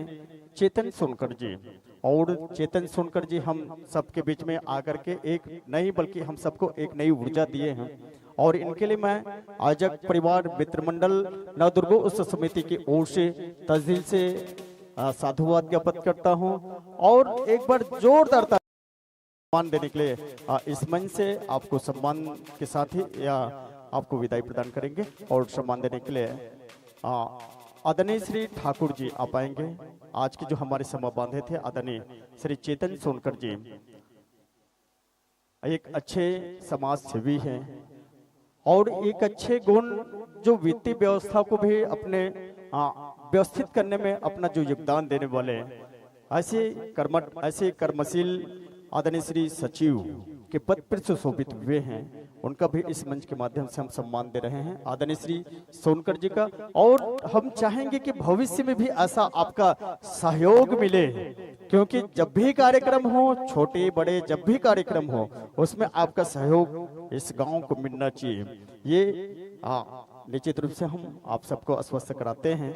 चेतन सोनकर जी, और चेतन सोनकर जी हम सबके बीच में आकर के एक नहीं बल्कि हम सबको एक नई ऊर्जा दिए हैं। और इनके लिए मैं आयोजक परिवार मित्र मंडल नवदुर्गो उत्सव समिति की ओर से तहसील से साधुवाद ज्ञापित करता हूं और एक बार जोरदार सम्मान देने के लिए इस मंच से आपको सम्मान के साथ ही या आपको विदाई प्रदान करेंगे। और सम्मान देने के लिए आदरणीय श्री ठाकुर जी आप आएंगे। आज के जो हमारे समा बांधे थे आदरणीय श्री चेतन सोनकर जी एक अच्छे समाज सेवी हैं और एक अच्छे गुण जो वित्तीय व्यवस्था को भी अपने व्यवस्थित करने में अपना जो योगदान देने वाले ऐसे कर्मशील आदरणीय श्री सचिव के पद पर सुशोभित हुए हैं, उनका भी इस मंच के माध्यम से हम सम्मान दे रहे हैं आदरणीय श्री सोनकर जी का। और हम चाहेंगे कि भविष्य में भी ऐसा आपका सहयोग मिले, क्योंकि जब भी कार्यक्रम हो, छोटे बड़े जब भी कार्यक्रम हो, उसमें आपका सहयोग इस गांव को मिलना चाहिए। ये निश्चित रूप से हम आप सबको आश्वस्त कराते हैं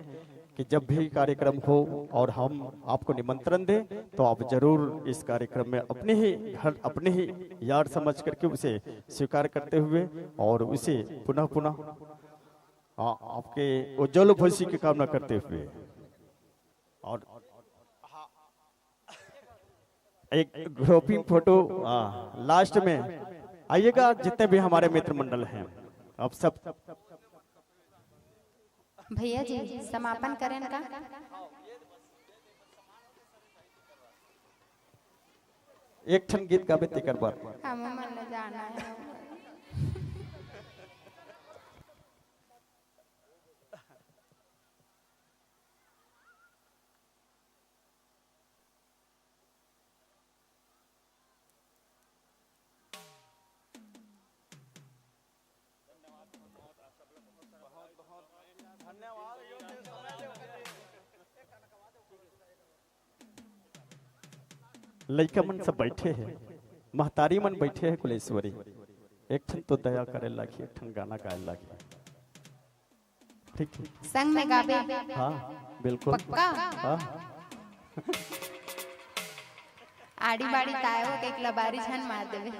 कि जब भी कार्यक्रम हो और हम आपको निमंत्रण दें तो आप जरूर इस कार्यक्रम में अपने ही घर, अपने ही यार समझ करके उसे स्वीकार करते हुए और उसे पुनः पुनः आपके उज्जवल भविष्य की कामना करते हुए और एक ग्रुपिंग फोटो लास्ट में आइएगा। जितने भी हमारे मित्र मंडल हैं आप सब भैया जी समापन करें का एक ठन गीत गावे तेकर बार हम मन जाना है। लड़का मन सब बैठे हैं, महतारी मन बैठे हैं कुलेश्वरी, एक ठन तो दया करे लागी, एक ठन गाना गाए लागी। ठीक है, संग में गावे। हाँ बिल्कुल पक्का। हाँ आड़ी बाड़ी तायो के एक लबारी छन मार देवे।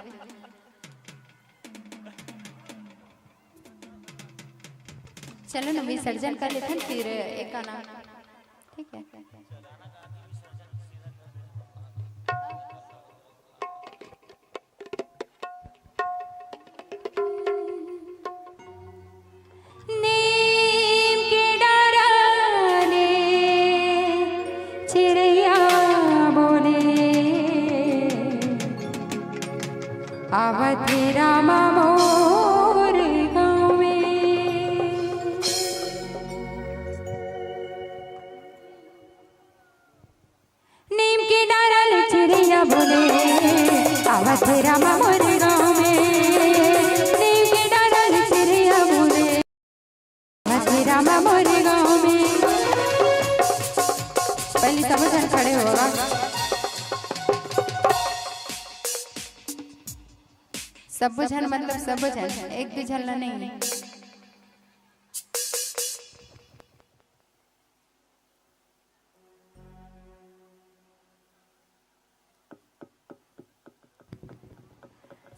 चलो ना विसर्जन कर लेते हैं फिर एक गाना। ठीक है, आवत रामा मोर गाँव में नीम के डारा चिड़िया बोले। आवत रामा मोर गाँव में नीम के डारा चिड़िया बोले। आवत रामा मोर गाँव में। पहले सब जन खड़े होगा। सब बुझन मतलब सब बुझन, एक भी झलना नहीं।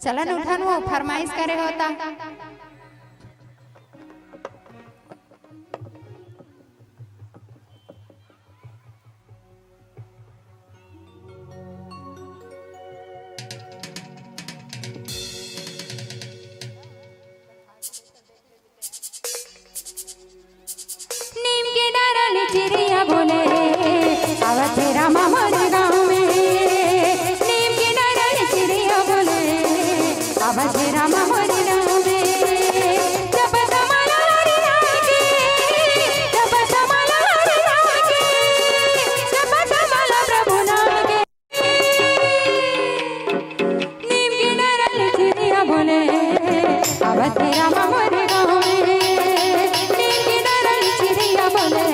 चलन उठन वो फरमाइश करे होता। चिड़िया बोले। आवत रामा मोर गाँव में नीम के डारा चिड़िया बोले। आवत रामा मोर गाँव में जब समाला हरि लागे, जब समाला हरि लागे, जब समाला प्रभु लागे। नीम के डारा चिड़िया बोले। आवत रामा मोर गाँव में नीम के डारा चिड़िया बोले।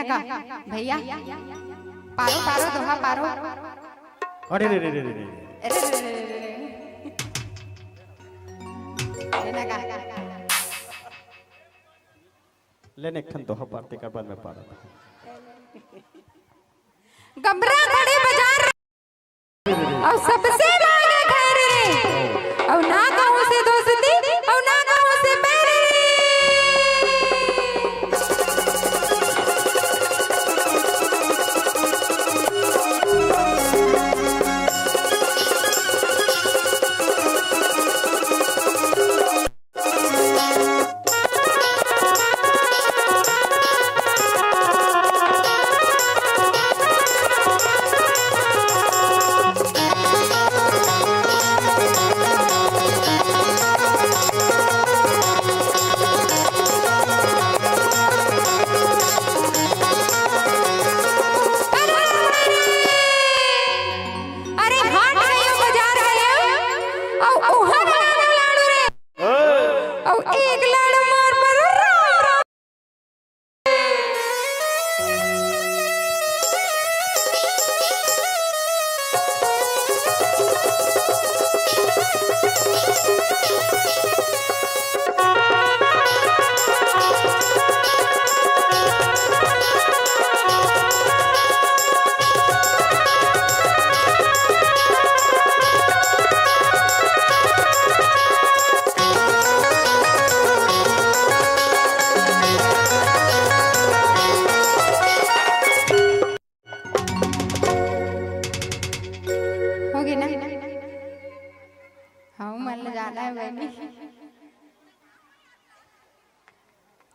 लेना का भैया पारो पारो दोहा पारो अरे रे रे रे रे लेना का लेने खन दोहा पारते कर बाद में पारा गबरा घड़ी बाजार और सबसे मांगे घर रे और ना कहूं से दोस्ती और ना कहूं से बैर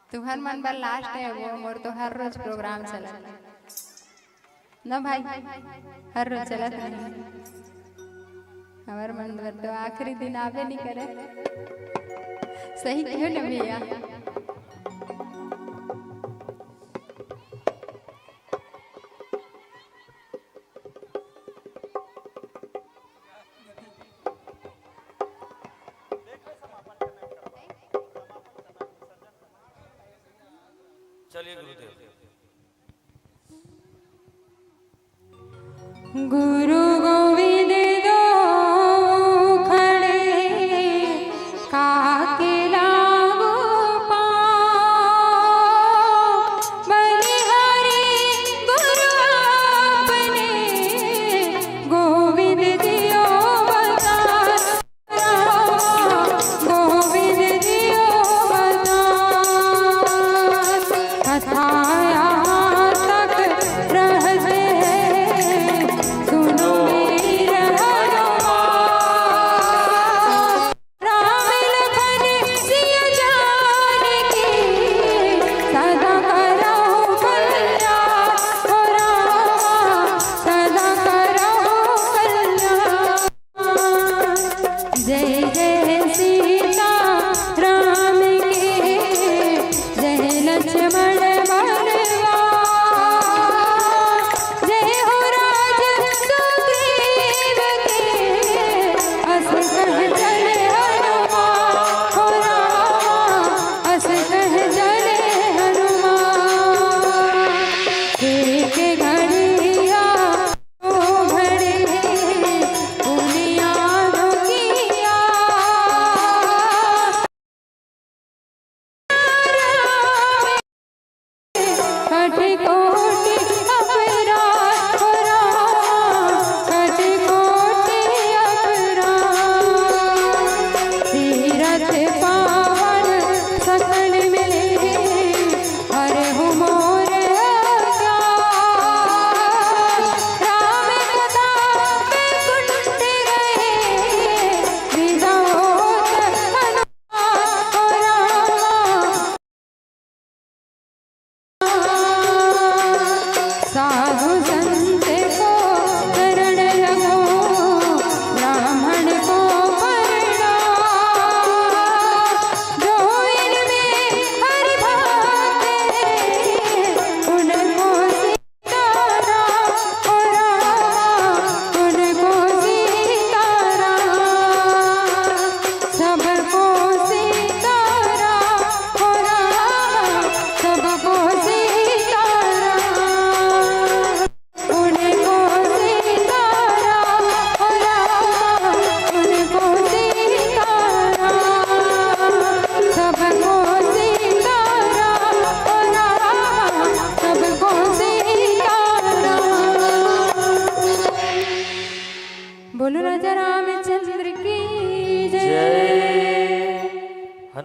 तुहर मन बार लास्ट है वो मोर तो हर रोज प्रोग्राम चला ना भाई हर रोज चला हमार मन बार तो आखिरी दिन आवे नहीं करे सही क्यों न भैया चलिए गुरुदेव। गुरु गोविंद दो खड़े काके लागो पाँव बलिहारी गुरु अपने गोविंद दियो अवतार गोविंद दियो अवतार कथाया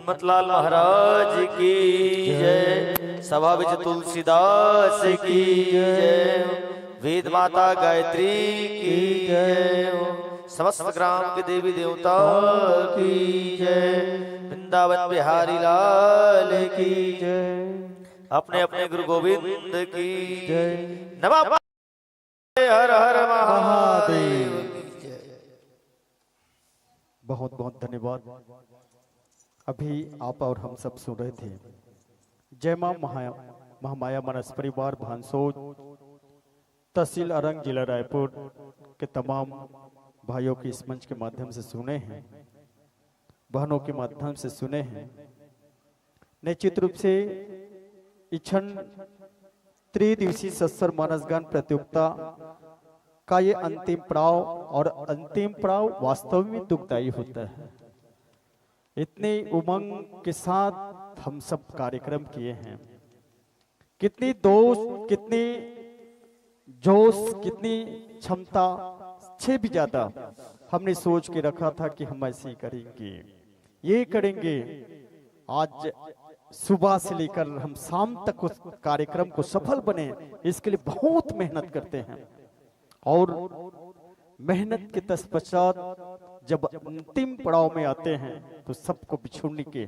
हनुमतलाल महाराज की जय। सभा विज तुलसीदास की जय। वेद माता गायत्री की जय। समस्त ग्राम के देवी देवता की जय। वृंदावन बिहारी लाल की जय। अपने अपने गुरु गोविंद की जय। नमः हर हर महादेव। बहुत बहुत धन्यवाद। अभी आप और हम सब सुन रहे थे जय मां महामाया मानस परिवार भानसोज तहसील अरंग जिला रायपुर के तमाम भाइयों के इस मंच के माध्यम से सुने हैं, बहनों के माध्यम से सुने हैं। निश्चित रूप से इच्छन त्रिदिवसीय सत्सर मानस गान प्रतियोगिता का ये अंतिम पड़ाव, और अंतिम पड़ाव वास्तव में दुखदायी होता है। इतने उमंग के साथ हम सब कार्यक्रम किए हैं, कितनी दोस्त, कितनी जोश, कितनी क्षमता से भी ज्यादा हमने सोच के रखा था कि हम ऐसे ही करेंगे, ये करेंगे। आज सुबह से लेकर हम शाम तक उस कार्यक्रम को सफल बने, इसके लिए बहुत मेहनत करते हैं। और मेहनत के तत्पश्चात जब अंतिम पड़ाव में आते हैं तो सबको बिछुड़ने के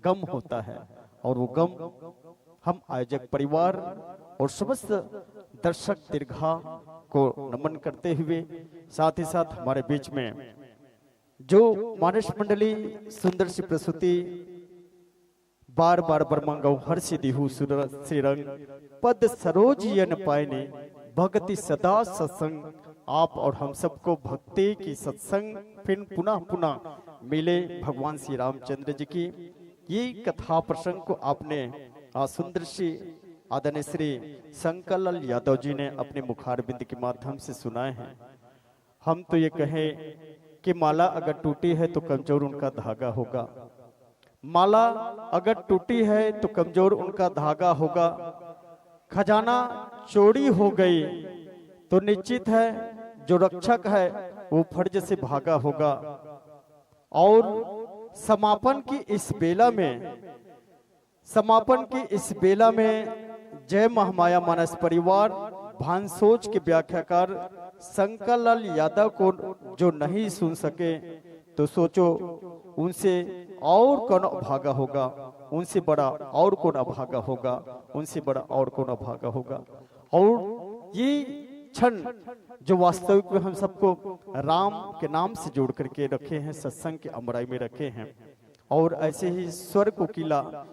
गम होता है, और वो गम हम आयोजक परिवार और समस्त दर्शक दीर्घा को नमन करते हुए, साथ ही साथ हमारे बीच में जो मानस मंडली सुंदर सी प्रस्तुति बार बार बरमंगौ हर सिद्धि श्रीरंग पद सरोजियन पायने भक्ति सदा सत्संग। आप और हम सबको भक्ति की सत्संग फिर पुनः पुनः मिले भगवान श्री रामचंद्र जी की ये कथा प्रसंग को आपने सुंदर सी आदरणीय श्री शंकर लाल यादव जी ने अपने मुखारबिंद के माध्यम से सुनाए हैं। हम तो ये कहें कि माला अगर टूटी है तो कमजोर उनका धागा होगा, माला अगर टूटी है तो कमजोर उनका धागा होगा। खजाना चोरी हो गई तो निश्चित है जो रक्षक है वो फर्ज से भागा होगा। और समापन की इस बेला में जय महामाया मानस परिवार भानसोज के व्याख्याकार शंकर लाल यादव को जो नहीं सुन सके तो सोचो उनसे और कौन अभागा होगा, उनसे बड़ा और कौन अभागा होगा, उनसे बड़ा और कौन अभागा होगा। और ये क्षण जो वास्तविक में हम सबको राम के नाम से जोड़ करके रखे हैं, सत्संग के अमराई में रखे हैं। और ऐसे ही स्वर कोकिला